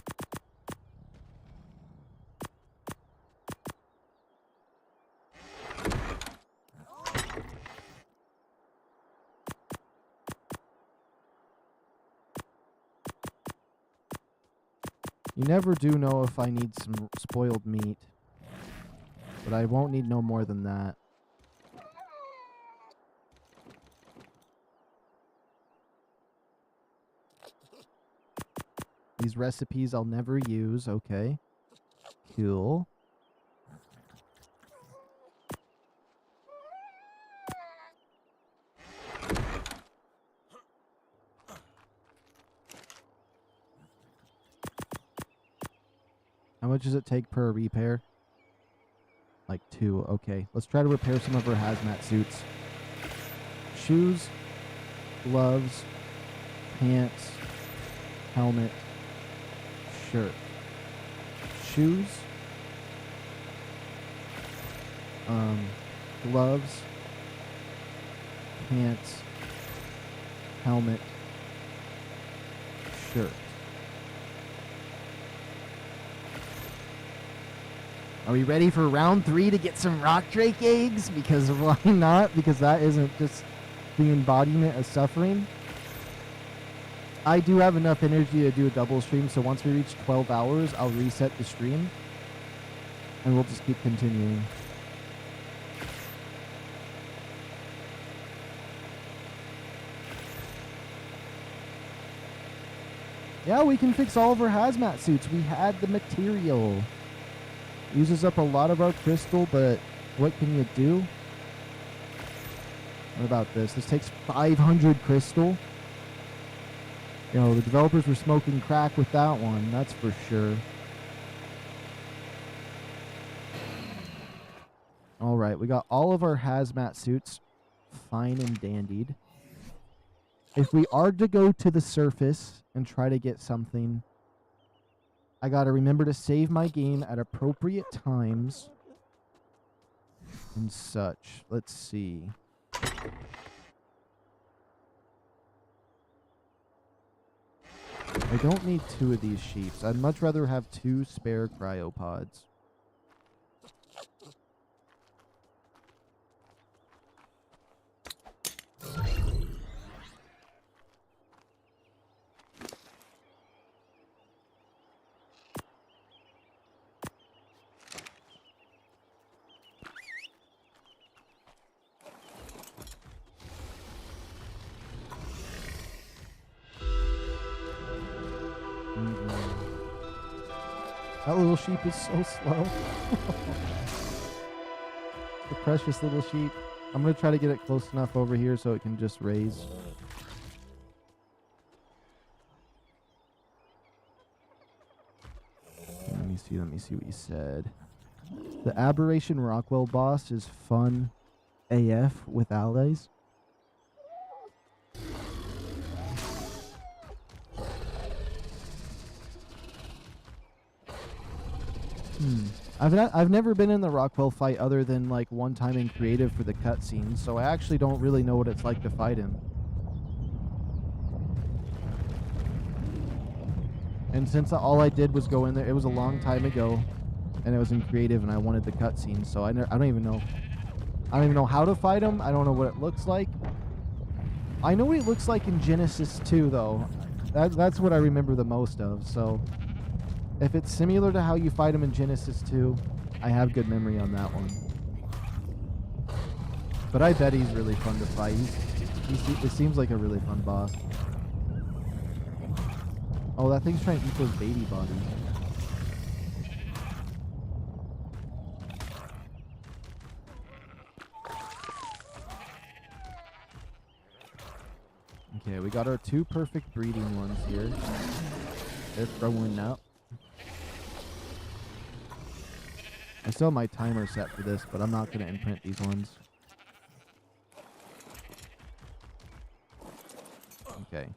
Speaker 1: You never do know if I need some spoiled meat. But I won't need no more than that. These recipes I'll never use. Okay. Cool. How much does it take per repair? Like 2. Okay. Let's try to repair some of our hazmat suits. Shoes, gloves, pants, helmet, shirt. Shoes, gloves, pants, helmet, shirt. Are we ready for round 3 to get some rock drake eggs? Because why not? Because that isn't just the embodiment of suffering. I do have enough energy to do a double stream, so once we reach 12 hours, I'll reset the stream. And we'll just keep continuing. Yeah, we can fix all of our hazmat suits. We had the material. Uses up a lot of our crystal, but what can you do? What about this? This takes 500 crystal. You know, the developers were smoking crack with that one, that's for sure. Alright, we got all of our hazmat suits fine and dandied. If we are to go to the surface and try to get something, I gotta remember to save my game at appropriate times and such. Let's see. I don't need 2 of these sheeps. I'd much rather have 2 spare cryopods. That little sheep is so slow. The precious little sheep. I'm going to try to get it close enough over here so it can just raise. Let me see what you said. The Aberration Rockwell boss is fun AF with allies. I've never been in the Rockwell fight other than like one time in creative for the cutscenes, so I actually don't really know what it's like to fight him. And since all I did was go in there, it was a long time ago, and it was in creative, and I wanted the cutscenes, so I don't even know. I don't even know how to fight him. I don't know what it looks like. I know what it looks like in Genesis 2, though. That's what I remember the most of, so if it's similar to how you fight him in Genesis 2, I have good memory on that one. But I bet he's really fun to fight. It seems like a really fun boss. Oh, that thing's trying to eat those baby bodies. Okay, we got our 2 perfect breeding ones here. They're throwing out. I still have my timer set for this, but I'm not going to imprint these ones. Okay.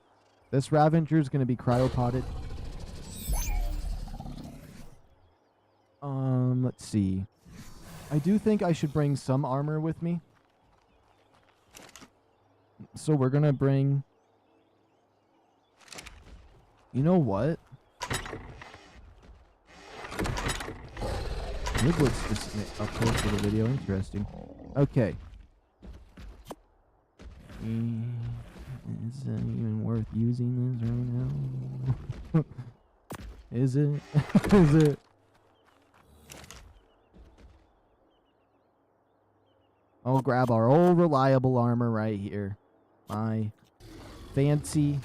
Speaker 1: This Ravager is going to be cryopotted. see. I do think I should bring some armor with me. So we're gonna bring... You know what? Maybe let's just make a post for the video. Interesting. Okay. Is it even worth using this right now? Is it? Is it? I'll grab our old reliable armor right here. My fancy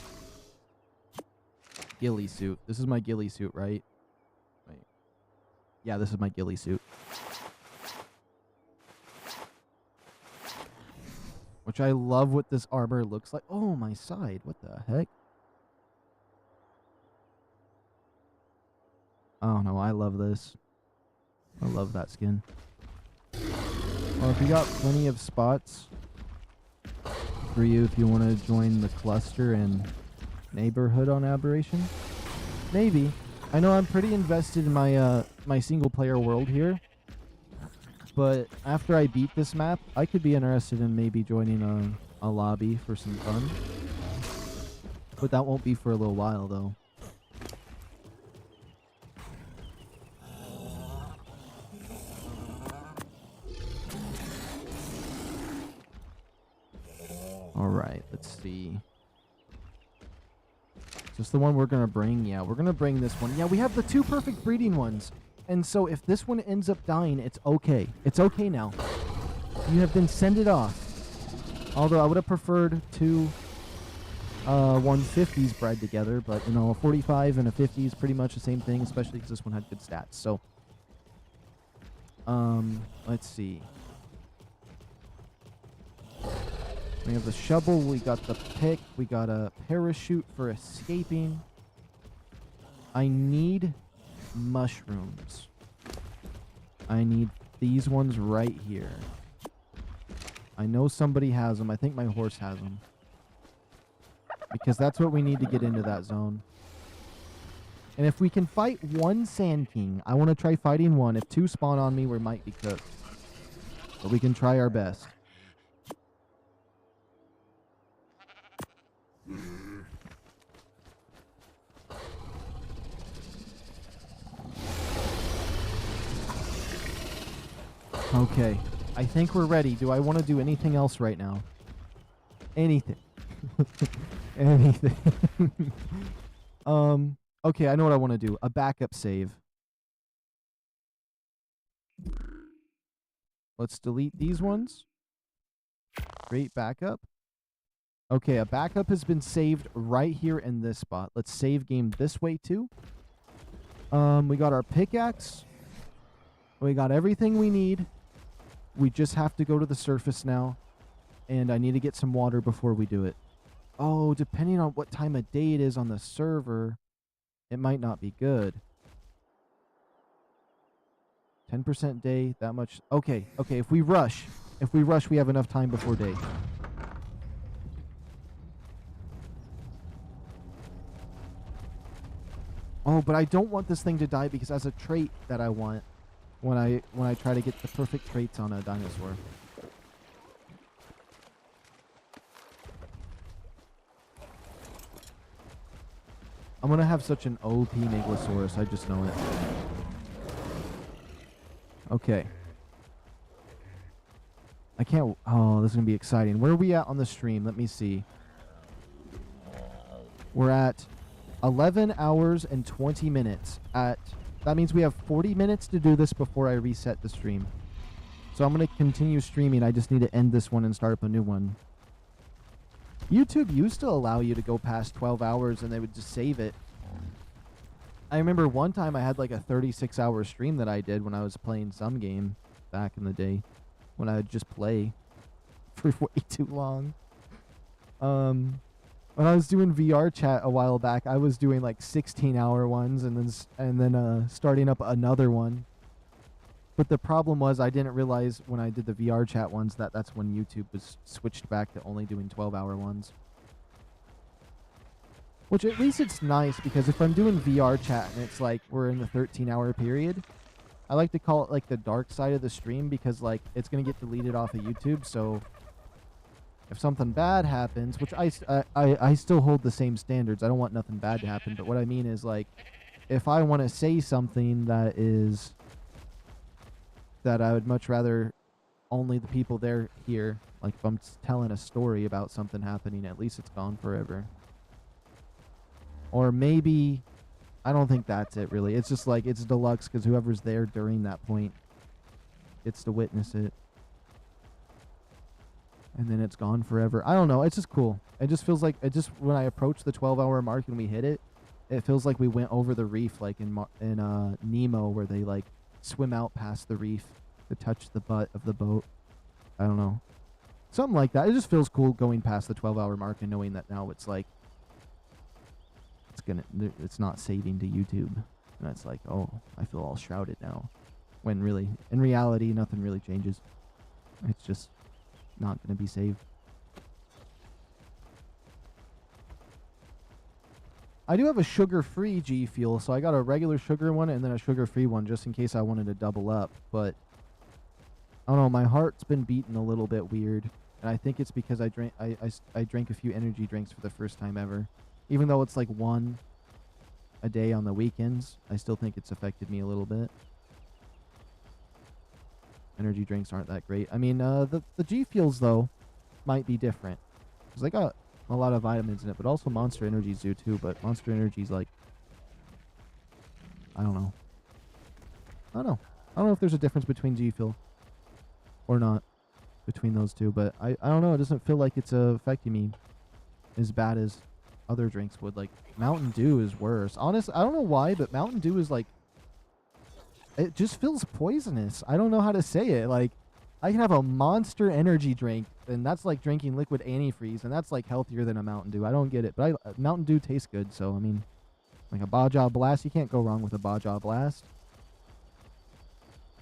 Speaker 1: ghillie suit. This is my ghillie suit, right? Wait. Yeah, this is my ghillie suit. Which I love what this armor looks like. Oh, my side. What the heck? Oh, no. I love this. I love that skin. Well, if you got plenty of spots for you if you want to join the cluster and neighborhood on Aberration, maybe. I know I'm pretty invested in my my single player world here, but after I beat this map, I could be interested in maybe joining a lobby for some fun. But that won't be for a little while, though. Alright, let's see. Is this the one we're going to bring? Yeah, we're going to bring this one. Yeah, we have the 2 perfect breeding ones. And so if this one ends up dying, it's okay. It's okay now. You have been sended off. Although I would have preferred 2 150s bred together. But, you know, a 45 and a 50 is pretty much the same thing, especially because this one had good stats. So, let's see. We have the shovel, we got the pick, we got a parachute for escaping. I need mushrooms. I need these ones right here. I know somebody has them. I think my horse has them. Because that's what we need to get into that zone. And if we can fight 1 Sand King, I want to try fighting 1. If 2 spawn on me, we might be cooked. But we can try our best. Okay, I think we're ready. Do I want to do anything else right now? Anything. Anything. Okay, I know what I want to do. A backup save. Let's delete these ones. Create backup. Okay, a backup has been saved right here in this spot. Let's save game this way too. We got our pickaxe. We got everything we need. We just have to go to the surface now. And I need to get some water before we do it. Oh, depending on what time of day it is on the server, it might not be good. 10% day, that much. Okay, okay, if we rush, we have enough time before day. Oh, but I don't want this thing to die because that's a trait that I want when I try to get the perfect traits on a dinosaur. I'm gonna have such an OP Megalosaurus, I just know it. Okay. I can't... Oh, this is gonna be exciting. Where are we at on the stream? Let me see. We're at 11 hours and 20 minutes. That means we have 40 minutes to do this before I reset the stream. So I'm going to continue streaming. I just need to end this one and start up a new one. YouTube used to allow you to go past 12 hours and they would just save it. I remember one time I had like a 36-hour stream that I did when I was playing some game back in the day. When I would just play for way too long. When I was doing VR chat a while back, I was doing like 16-hour ones and then starting up another one. But the problem was I didn't realize when I did the VR chat ones that that's when YouTube was switched back to only doing 12-hour ones. Which at least it's nice because if I'm doing VR chat and it's like we're in the 13-hour period, I like to call it like the dark side of the stream because like it's gonna get deleted off of YouTube. So if something bad happens, which I still hold the same standards. I don't want nothing bad to happen. But what I mean is like, if I want to say something that I would much rather only the people there hear. Like if I'm telling a story about something happening, at least it's gone forever. Or maybe, I don't think that's it really. It's just like, it's deluxe because whoever's there during that point gets to witness it. And then it's gone forever. I don't know. It's just cool. It just feels like, when I approach the 12-hour mark and we hit it, it feels like we went over the reef like in Nemo, where they like swim out past the reef to touch the butt of the boat. I don't know. Something like that. It just feels cool going past the 12-hour mark and knowing that now it's like, it's not saving to YouTube. And it's like, oh, I feel all shrouded now. When really, in reality, nothing really changes. It's just not going to be saved. I do have a sugar-free G Fuel, so I got a regular sugar one and then a sugar-free one just in case I wanted to double up. But I don't know, my heart's been beating a little bit weird, and I think it's because I drank a few energy drinks for the first time ever. Even though it's like one a day on the weekends, I still think it's affected me a little bit. Energy drinks aren't that great. I mean, the G Fuels, though, might be different. Because they got a lot of vitamins in it, but also Monster Energies do too. But Monster Energies, like, I don't know. I don't know if there's a difference between G Fuel or not between those two. But I don't know. It doesn't feel like it's affecting me as bad as other drinks would. Like, Mountain Dew is worse. Honestly, I don't know why, but Mountain Dew is like, it just feels poisonous. I don't know how to say it. Like, I can have a Monster Energy drink, and that's like drinking liquid antifreeze, and that's like healthier than a Mountain Dew. I don't get it, but Mountain Dew tastes good, so I mean, like a Baja Blast, you can't go wrong with a Baja Blast.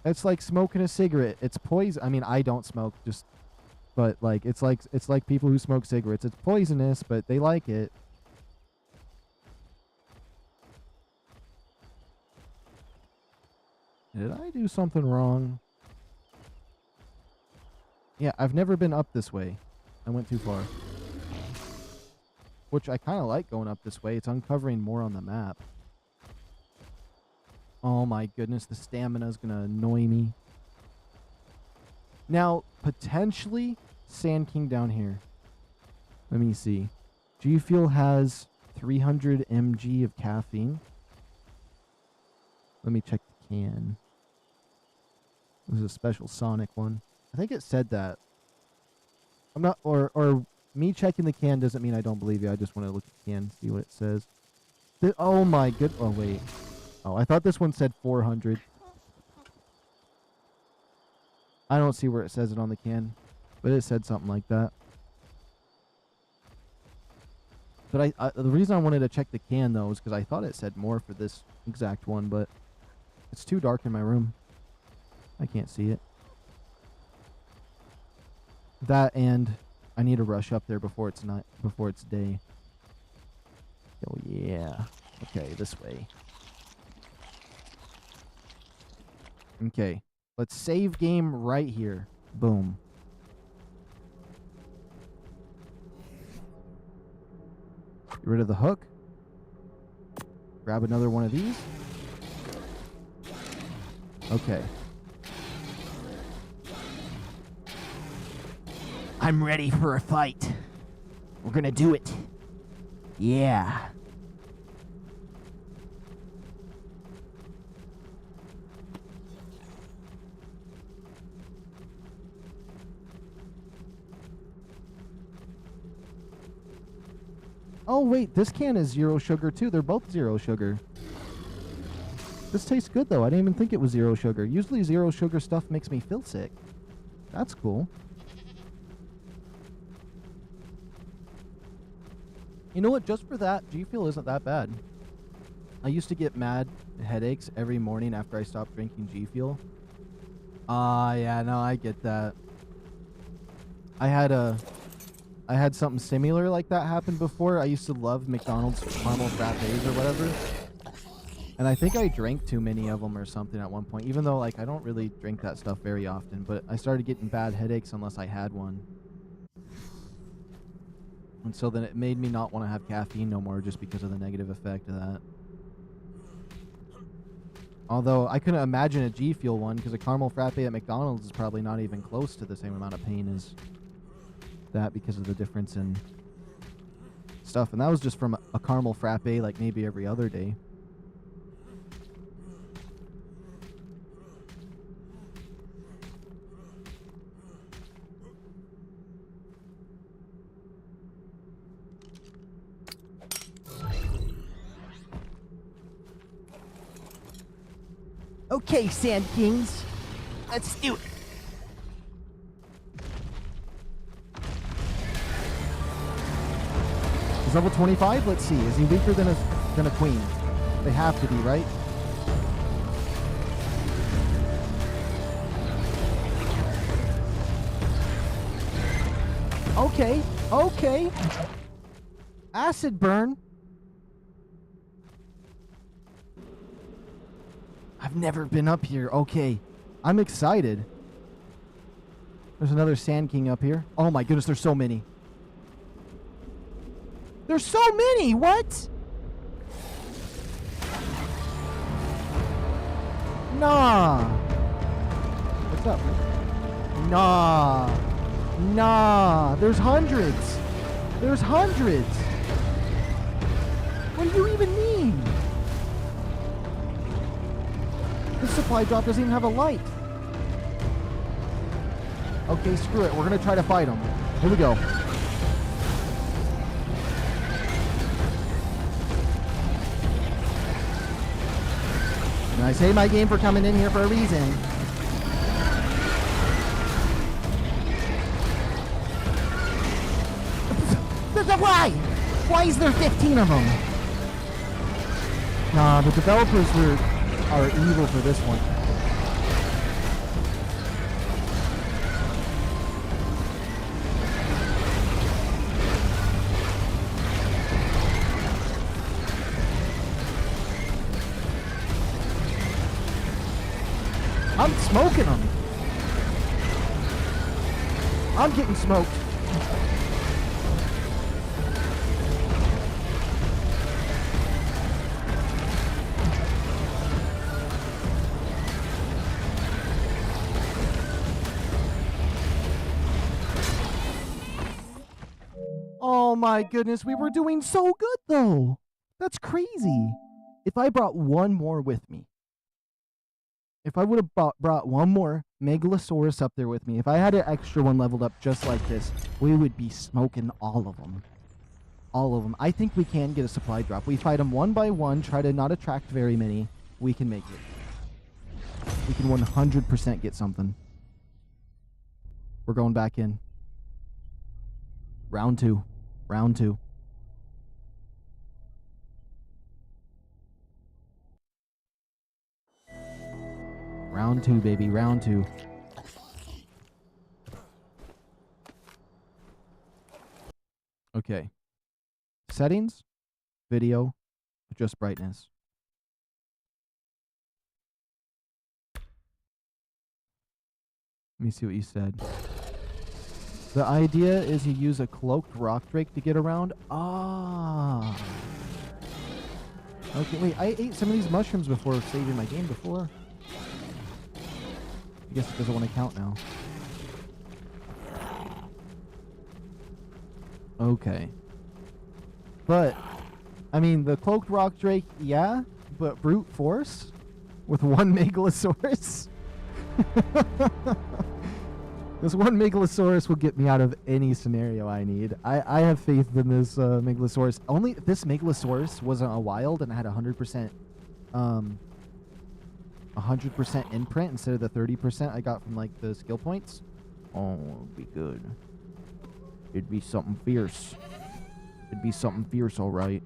Speaker 1: It's like smoking a cigarette. It's poison. I mean, I don't smoke, but like it's like people who smoke cigarettes. It's poisonous, but they like it. Did I do something wrong? Yeah, I've never been up this way. I went too far. Which I kind of like going up this way. It's uncovering more on the map. Oh my goodness, the stamina is going to annoy me. Now, potentially, Sand King down here. Let me see. G Fuel has 300 mg of caffeine. Let me check the can. This is a special Sonic one. I think it said that. I'm not, or me checking the can doesn't mean I don't believe you. I just want to look at the can, see what it says. Oh my good. Oh wait. Oh, I thought this one said 400. I don't see where it says it on the can, but it said something like that. But the reason I wanted to check the can though is because I thought it said more for this exact one, but it's too dark in my room. I can't see it. That, and I need to rush up there before it's day. Oh yeah. Okay, this way. Okay. Let's save game right here. Boom. Get rid of the hook. Grab another one of these. Okay.
Speaker 3: I'm ready for a fight. We're gonna do it. Yeah.
Speaker 1: Oh wait, this can is 0 sugar too. They're both 0 sugar. This tastes good though. I didn't even think it was 0 sugar. Usually 0 sugar stuff makes me feel sick. That's cool. You know what? Just for that, G Fuel isn't that bad. I used to get mad headaches every morning after I stopped drinking G Fuel. Yeah, no, I get that. I had something similar like that happen before. I used to love McDonald's caramel frappes or whatever. And I think I drank too many of them or something at one point, even though, like, I don't really drink that stuff very often, but I started getting bad headaches unless I had one. And so then it made me not want to have caffeine no more just because of the negative effect of that. Although I couldn't imagine a G Fuel one because a caramel frappe at McDonald's is probably not even close to the same amount of pain as that because of the difference in stuff. And that was just from a caramel frappe like maybe every other day.
Speaker 3: Okay, Sand Kings. Let's do it.
Speaker 1: He's level 25? Let's see. Is he weaker than a queen? They have to be, right? Okay. Okay. Acid burn. I've never been up here. Okay. I'm excited. There's another Sand King up here. Oh my goodness, there's so many. There's so many! What? Nah. What's up? Nah. Nah. There's hundreds. There's hundreds. What do you even mean? This supply drop doesn't even have a light. Okay, screw it. We're gonna try to fight them. Here we go. And I say my game for coming in here for a reason.
Speaker 3: Why? Why is there 15 of them?
Speaker 1: Nah, the developers are evil for this one. I'm smoking them. I'm getting smoked. Oh my goodness, we were doing so good though. That's crazy. If I brought one more with me, if I would have brought one more Megalosaurus up there with me, if I had an extra one leveled up just like this, we would be smoking all of them. All of them. I think we can get a supply drop. We fight them one by one, try to not attract very many. We can make it. We can 100% get something. We're going back in. Round two. Round two. Round two, baby. Round two. Okay. Settings. Video. Adjust brightness. Let me see what you said. The idea is you use a cloaked rock drake to get around. Ah. Okay, wait. I ate some of these mushrooms before saving my game before. I guess it doesn't want to count now. Okay. But, I mean, the cloaked rock drake, yeah, but brute force with one Megalosaurus? This one Megalosaurus will get me out of any scenario I need. I have faith in this Megalosaurus. Only if this Megalosaurus wasn't a wild and had 100% 100% imprint instead of the 30% I got from like the skill points. Oh, it'd be good. It'd be something fierce. It'd be something fierce, all right.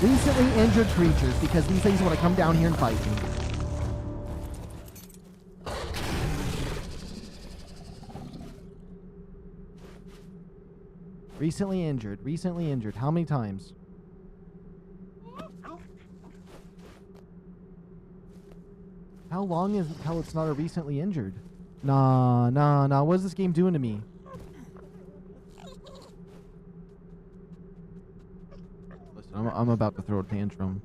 Speaker 1: Recently injured creatures, because these things want to come down here and fight me. Recently injured. Recently injured. How many times? How long is until it's not a recently injured? Nah. What is this game doing to me? Listen, I'm about to throw a tantrum.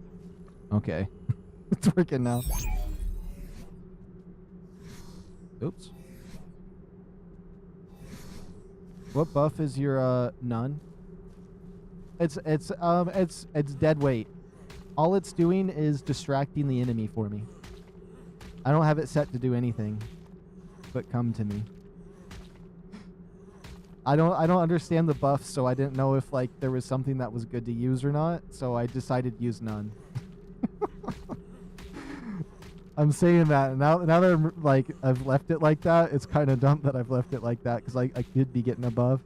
Speaker 1: Okay. It's working now. Oops. What buff is your none? It's dead weight. All it's doing is distracting the enemy for me. I don't have it set to do anything but come to me. I don't understand the buffs, so I didn't know if like there was something that was good to use or not, so I decided to use none. I'm saying that now that I'm like I've left it like that, it's kind of dumb that I've left it like that because I could be getting above.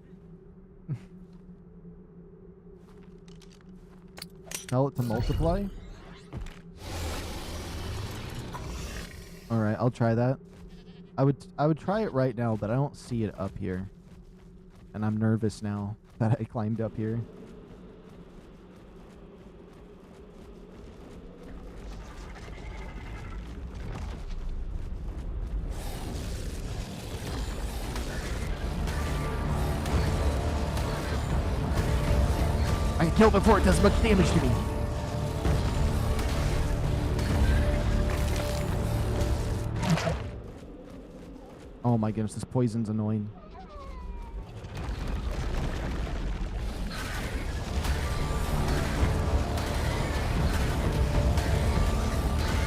Speaker 1: Tell it to multiply. All right, I'll try that. I would try it right now, but I don't see it up here, and I'm nervous now that I climbed up here. I can kill before it does much damage to me. Oh my goodness, this poison's annoying.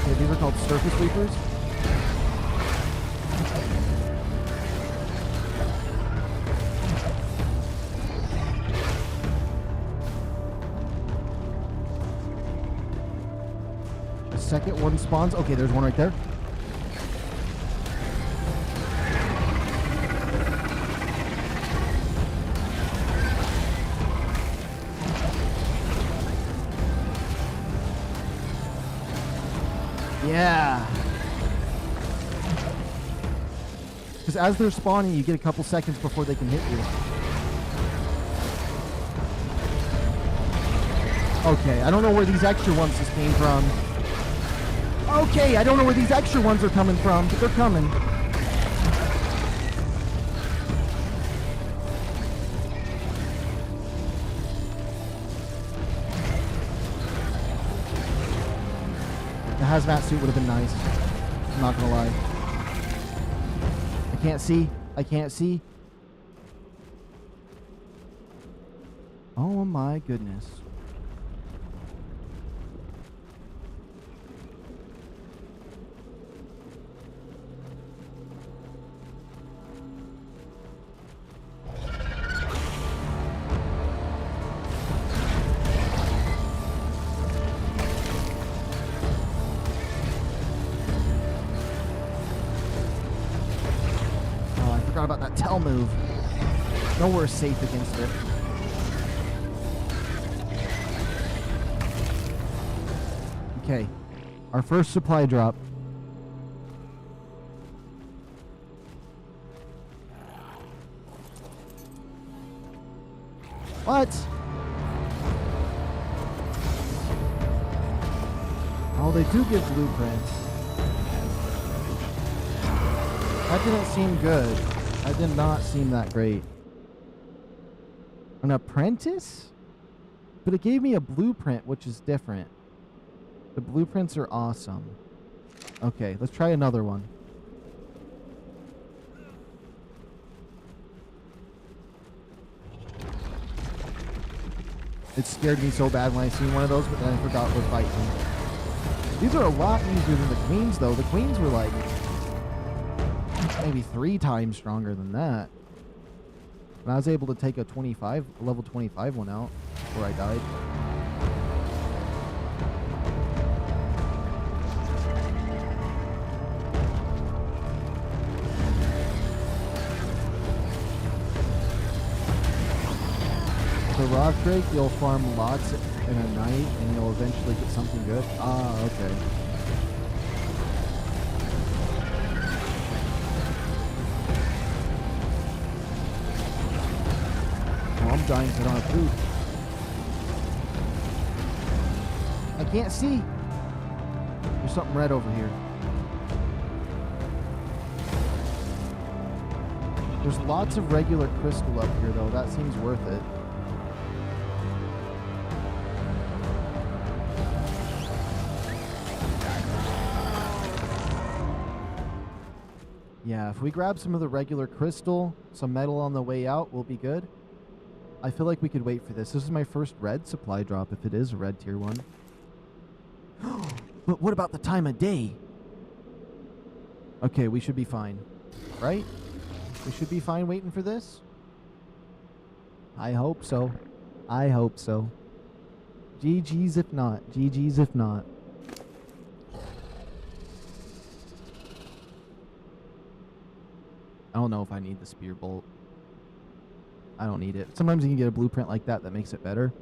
Speaker 1: Okay, these are called surface sweepers. The second one spawns. Okay, there's one right there. Yeah. Because as they're spawning, you get a couple seconds before they can hit you. Okay, I don't know where these extra ones just came from. Okay, I don't know where these extra ones are coming from, but they're coming. The hazmat suit would have been nice. I'm not gonna lie. I can't see. I can't see. Oh my goodness. About that tell move. Nowhere's safe against it. Okay. Our first supply drop. What? Oh, they do give blueprints. That didn't seem good. That did not seem that great. An apprentice? But it gave me a blueprint, which is different. The blueprints are awesome. Okay, let's try another one. It scared me so bad when I seen one of those, but then I forgot what fighting. These are a lot easier than the queens, though. The queens were like maybe 3 times stronger than that. And I was able to take a level 25 one out before I died. the rock drake, you'll farm lots in a night, and you'll eventually get something good. Ah, okay. Oh, I'm dying because I don't have food. I can't see. There's something red over here. There's lots of regular crystal up here, though. That seems worth it. Yeah, if we grab some of the regular crystal, some metal on the way out, we'll be good. I feel like we could wait for this. This is my first red supply drop, if it is a red tier 1. But what about the time of day? Okay, we should be fine. Right? We should be fine waiting for this? I hope so. I hope so. GG's if not. GG's if not. I don't know if I need the spear bolt. I don't need it. Sometimes you can get a blueprint like that that makes it better.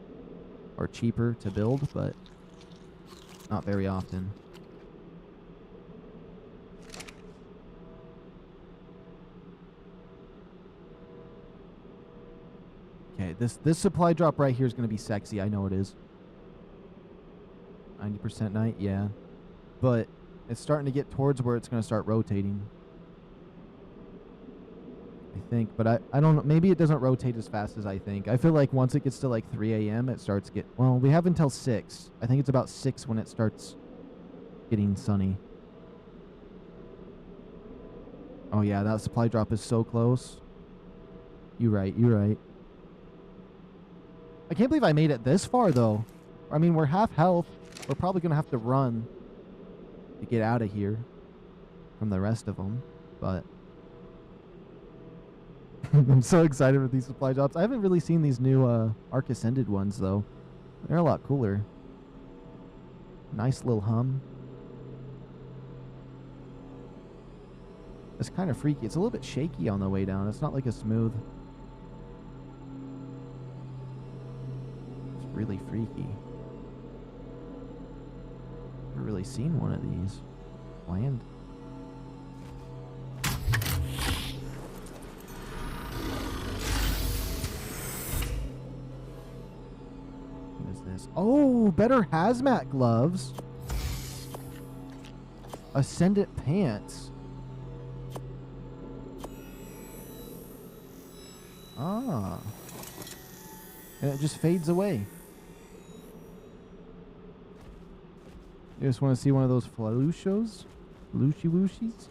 Speaker 1: Or cheaper to build, but not very often. Okay, this supply drop right here is going to be sexy. I know it is. 90% night, yeah. But it's starting to get towards where it's going to start rotating. I think, but I don't know. Maybe it doesn't rotate as fast as I think. I feel like once it gets to like 3 a.m., it starts get. Well, we have until 6. I think it's about 6 when it starts getting sunny. Oh yeah, that supply drop is so close. You're right. You're right. I can't believe I made it this far, though. I mean, we're half health. We're probably going to have to run to get out of here from the rest of them. But I'm so excited for these supply drops. I haven't really seen these new ARK Ascended ones, though. They're a lot cooler. Nice little hum. It's kind of freaky. It's a little bit shaky on the way down. It's not like a smooth... really freaky. Never really seen one of these land. What is this? Oh, better hazmat gloves. Ascendant pants. Ah. And it just fades away. You just want to see one of those flushos? Flushy wooshies?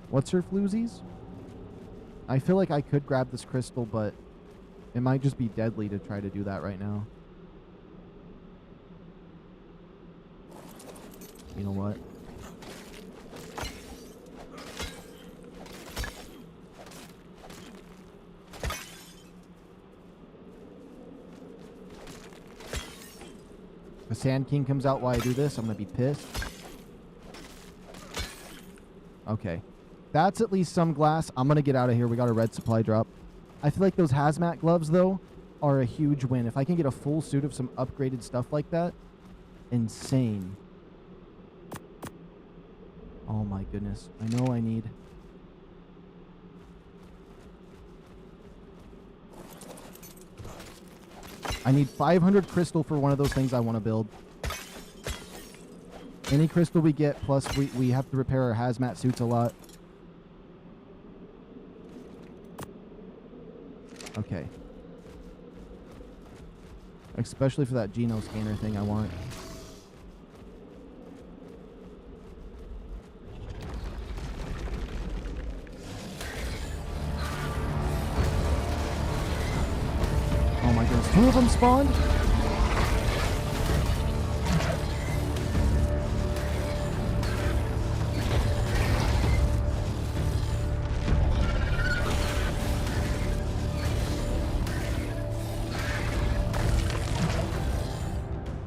Speaker 1: What's her floozies? I feel like I could grab this crystal, but it might just be deadly to try to do that right now. You know what? The Sand King comes out while I do this, I'm going to be pissed. Okay. That's at least some glass. I'm going to get out of here. We got a red supply drop. I feel like those hazmat gloves, though, are a huge win. If I can get a full suit of some upgraded stuff like that, insane. Oh my goodness. I know I need... I need 500 crystal for one of those things I want to build. Any crystal we get, plus we have to repair our hazmat suits a lot. Okay. Especially for that Geno scanner thing I want. Oh my goodness, 2 of them spawned?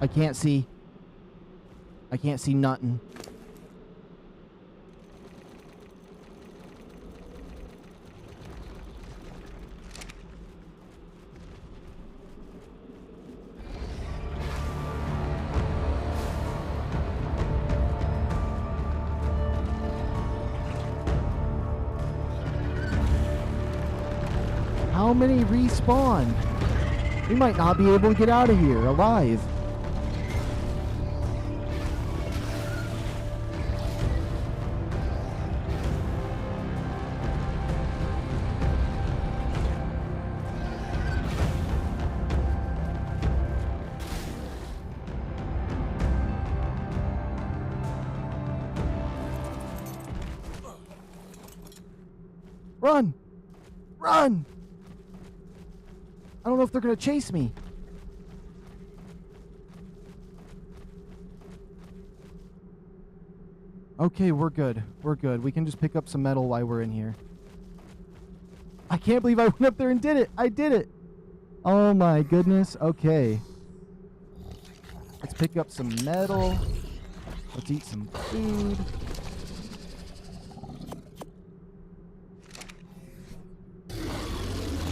Speaker 1: I can't see. I can't see nothing. How many respawn? We might not be able to get out of here alive. Run! Run! I don't know if they're gonna chase me. Okay, we're good. We're good. We can just pick up some metal while we're in here. I can't believe I went up there and did it. I did it. Oh my goodness. Okay. Let's pick up some metal. Let's eat some food.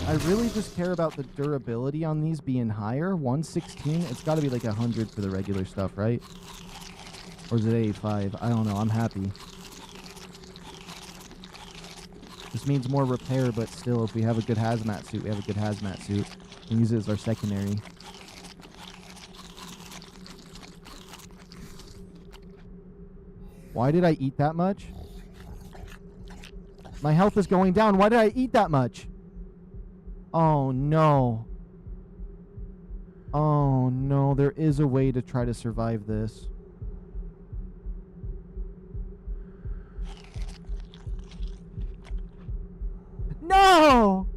Speaker 1: I really just care about the durability on these being higher. 116, it's got to be like 100 for the regular stuff, right? Or is it 85? I don't know. I'm happy. This means more repair, but still, if we have a good hazmat suit, we have a good hazmat suit. We can use it as our secondary. Why did I eat that much? My health is going down. Why did I eat that much? Oh no. Oh no, there is a way to try to survive this. No!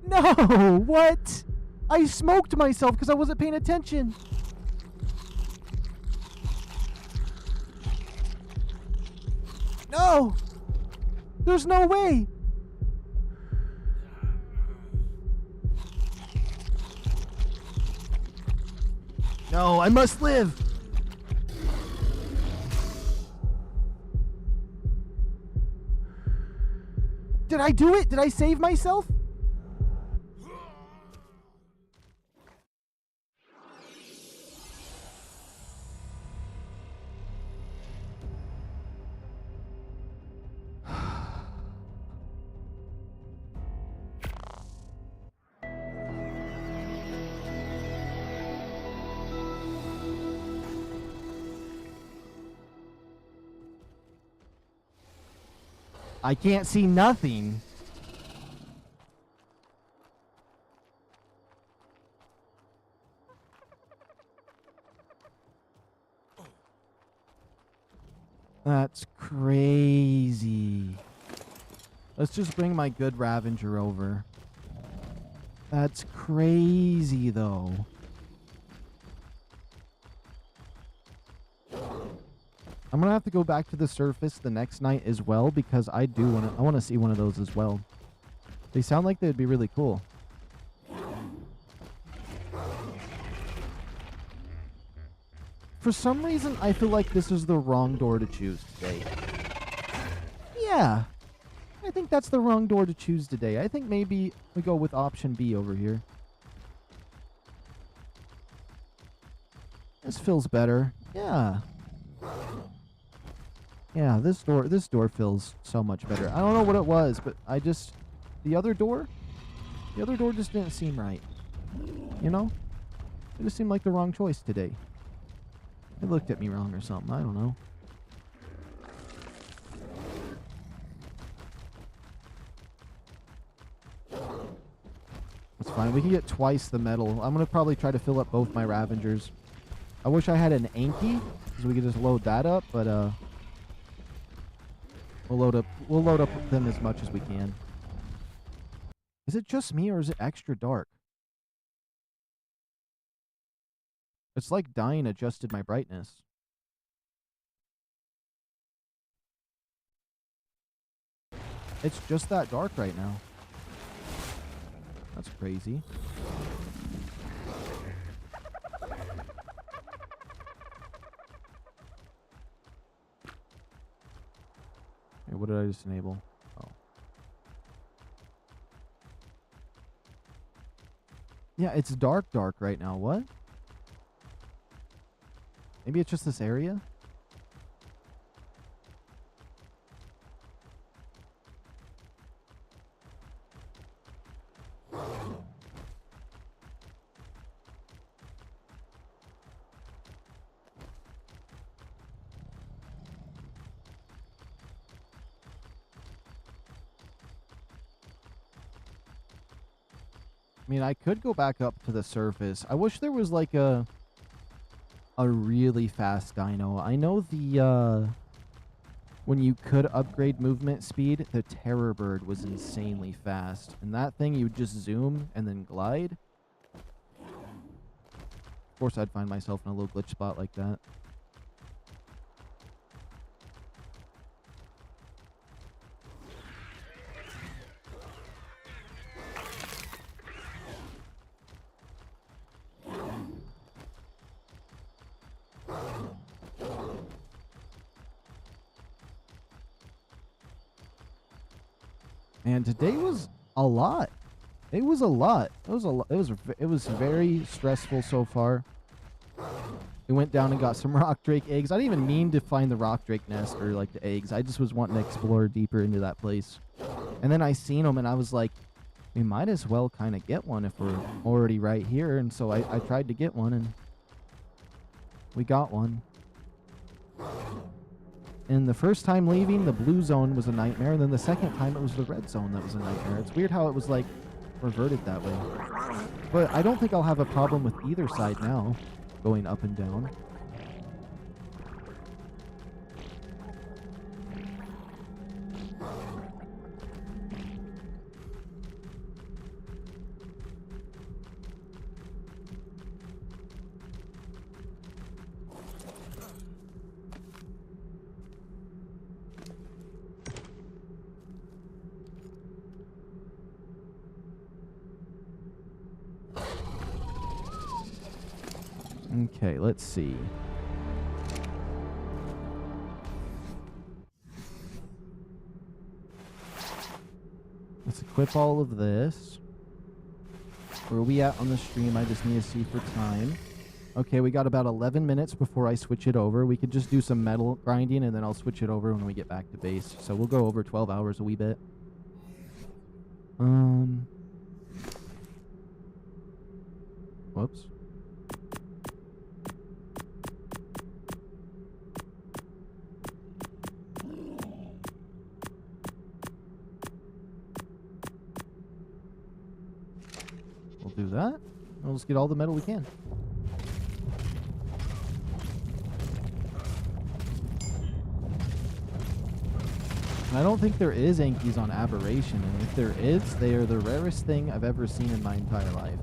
Speaker 1: No! What? I smoked myself because I wasn't paying attention. No! There's no way! No, I must live! Did I do it? Did I save myself? I can't see nothing. That's crazy. Let's just bring my good Ravager over. That's crazy, though. I'm gonna have to go back to the surface the next night as well because I want to see one of those as well. They sound like they'd be really cool. For some reason, I feel like this is the wrong door to choose today. Yeah, I think that's the wrong door to choose today. I think maybe we go with option B over here. This feels better. Yeah. Yeah, this door feels so much better. I don't know what it was, but the other door just didn't seem right. You know? It just seemed like the wrong choice today. It looked at me wrong or something. I don't know. It's fine. We can get twice the metal. I'm going to probably try to fill up both my Ravengers. I wish I had an Anki, because we could just load that up, but we'll load up them as much as we can. Is it just me or is it extra dark? It's like dying adjusted my brightness. It's just that dark right now. That's crazy. Hey, what did I just enable? Oh. Yeah, it's dark right now. What? Maybe it's just this area? mean, I could go back up to the surface. I wish there was like a really fast dino. I know the when you could upgrade movement speed, the Terror Bird was insanely fast. And that thing, you would just zoom and then glide. Of course, I'd find myself in a little glitch spot like that. And today was a lot. It was a lot. It was a lot. It was very stressful so far. We went down and got some rock drake eggs. I didn't even mean to find the rock drake nest or like the eggs. I just was wanting to explore deeper into that place. And then I seen them and I was like, we might as well kind of get one if we're already right here. And so I tried to get one and we got one. And the first time leaving, the blue zone was a nightmare. And then the second time, it was the red zone that was a nightmare. It's weird how it was, like, reverted that way. But I don't think I'll have a problem with either side now, going up and down. Okay, let's see. Let's equip all of this. Where are we at on the stream? I just need to see for time. Okay, we got about 11 minutes before I switch it over. We could just do some metal grinding and then I'll switch it over when we get back to base. So we'll go over 12 hours a wee bit. Whoops. Do that. We'll just get all the metal we can. And I don't think there is Ankies on Aberration, and if there is, they are the rarest thing I've ever seen in my entire life.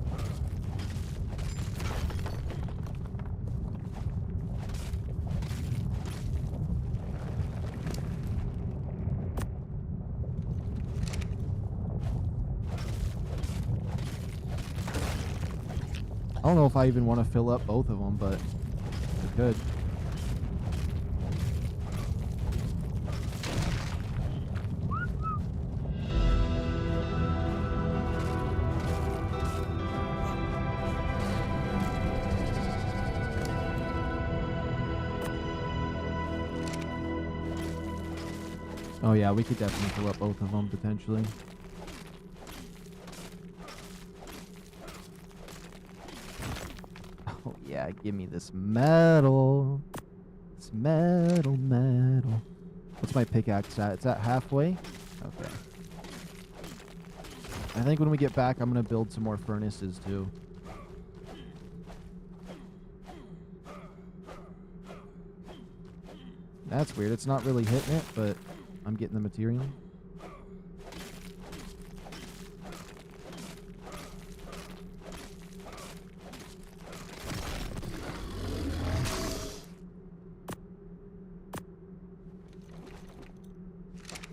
Speaker 1: I don't know if I even want to fill up both of them, but I could. Oh yeah, we could definitely fill up both of them potentially. Oh yeah, give me this metal. This metal. What's my pickaxe at? It's at halfway? Okay. I think when we get back, I'm going to build some more furnaces too. That's weird. It's not really hitting it, but I'm getting the material.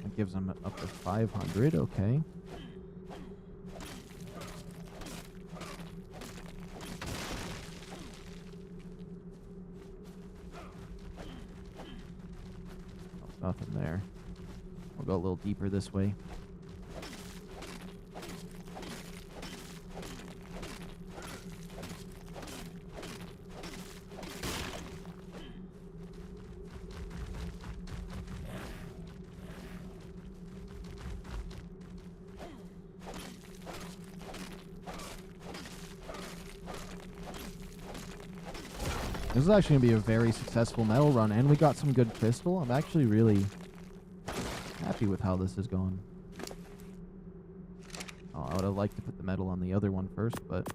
Speaker 1: That gives them up to 500. Okay. Nothing there. We'll go a little deeper this way. This is actually going to be a very successful metal run, and we got some good crystal. I'm actually really happy with how this is going. Oh, I would have liked to put the metal on the other one first, but...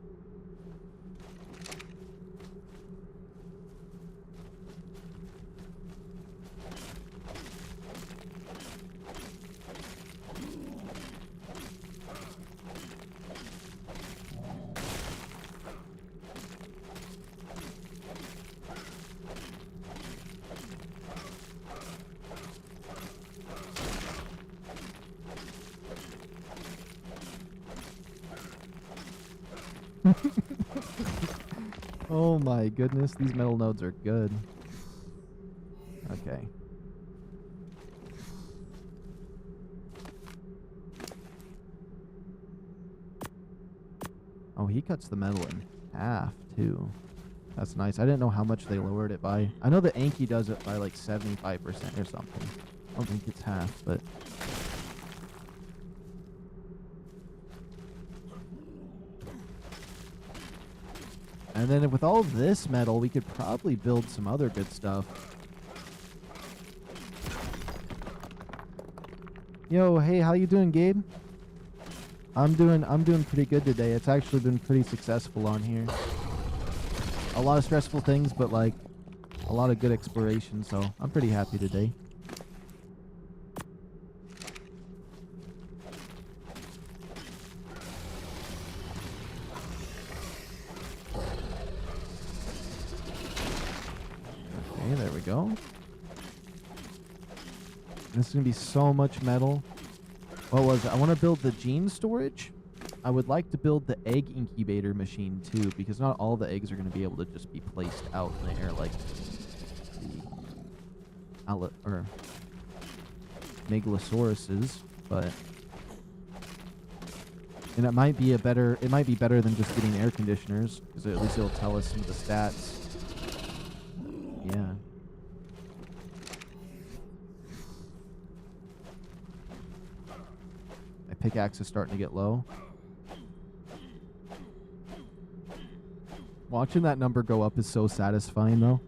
Speaker 1: Oh my goodness, these metal nodes are good. Okay. Oh, he cuts the metal in half, too. That's nice. I didn't know how much they lowered it by. I know the Anki does it by like 75% or something. I don't think it's half, but... And then with all of this metal, we could probably build some other good stuff. Yo, hey, how you doing, Gabe? I'm doing pretty good today. It's actually been pretty successful on here. A lot of stressful things, but like a lot of good exploration, so I'm pretty happy today. Okay, there we go. This is gonna be so much metal. What was it? I want to build the gene storage. I would like to build the egg incubator machine too, because not all the eggs are going to be able to just be placed out in the air like the alot or megalosauruses, but and it might be better than just getting air conditioners, because at least it'll tell us some of the stats. Yeah. My pickaxe is starting to get low. Watching that number go up is so satisfying, though.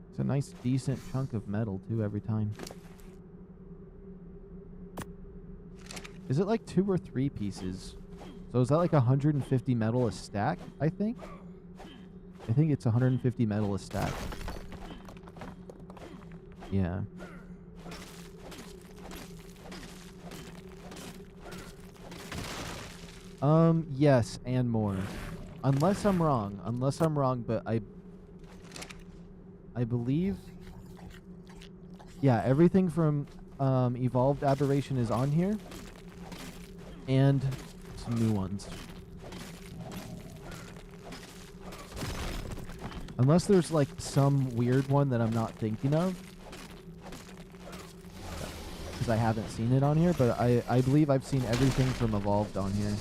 Speaker 1: It's a nice, decent chunk of metal, too, every time. Is it like 2 or 3 pieces? So is that like 150 metal a stack, I think? I think it's 150 metal a stack. Yeah. Yes, and more. Unless I'm wrong, but I believe, yeah, everything from Evolved Aberration is on here, and some new ones. Unless there's like some weird one that I'm not thinking of, because I haven't seen it on here, but I believe I've seen everything from Evolved on here.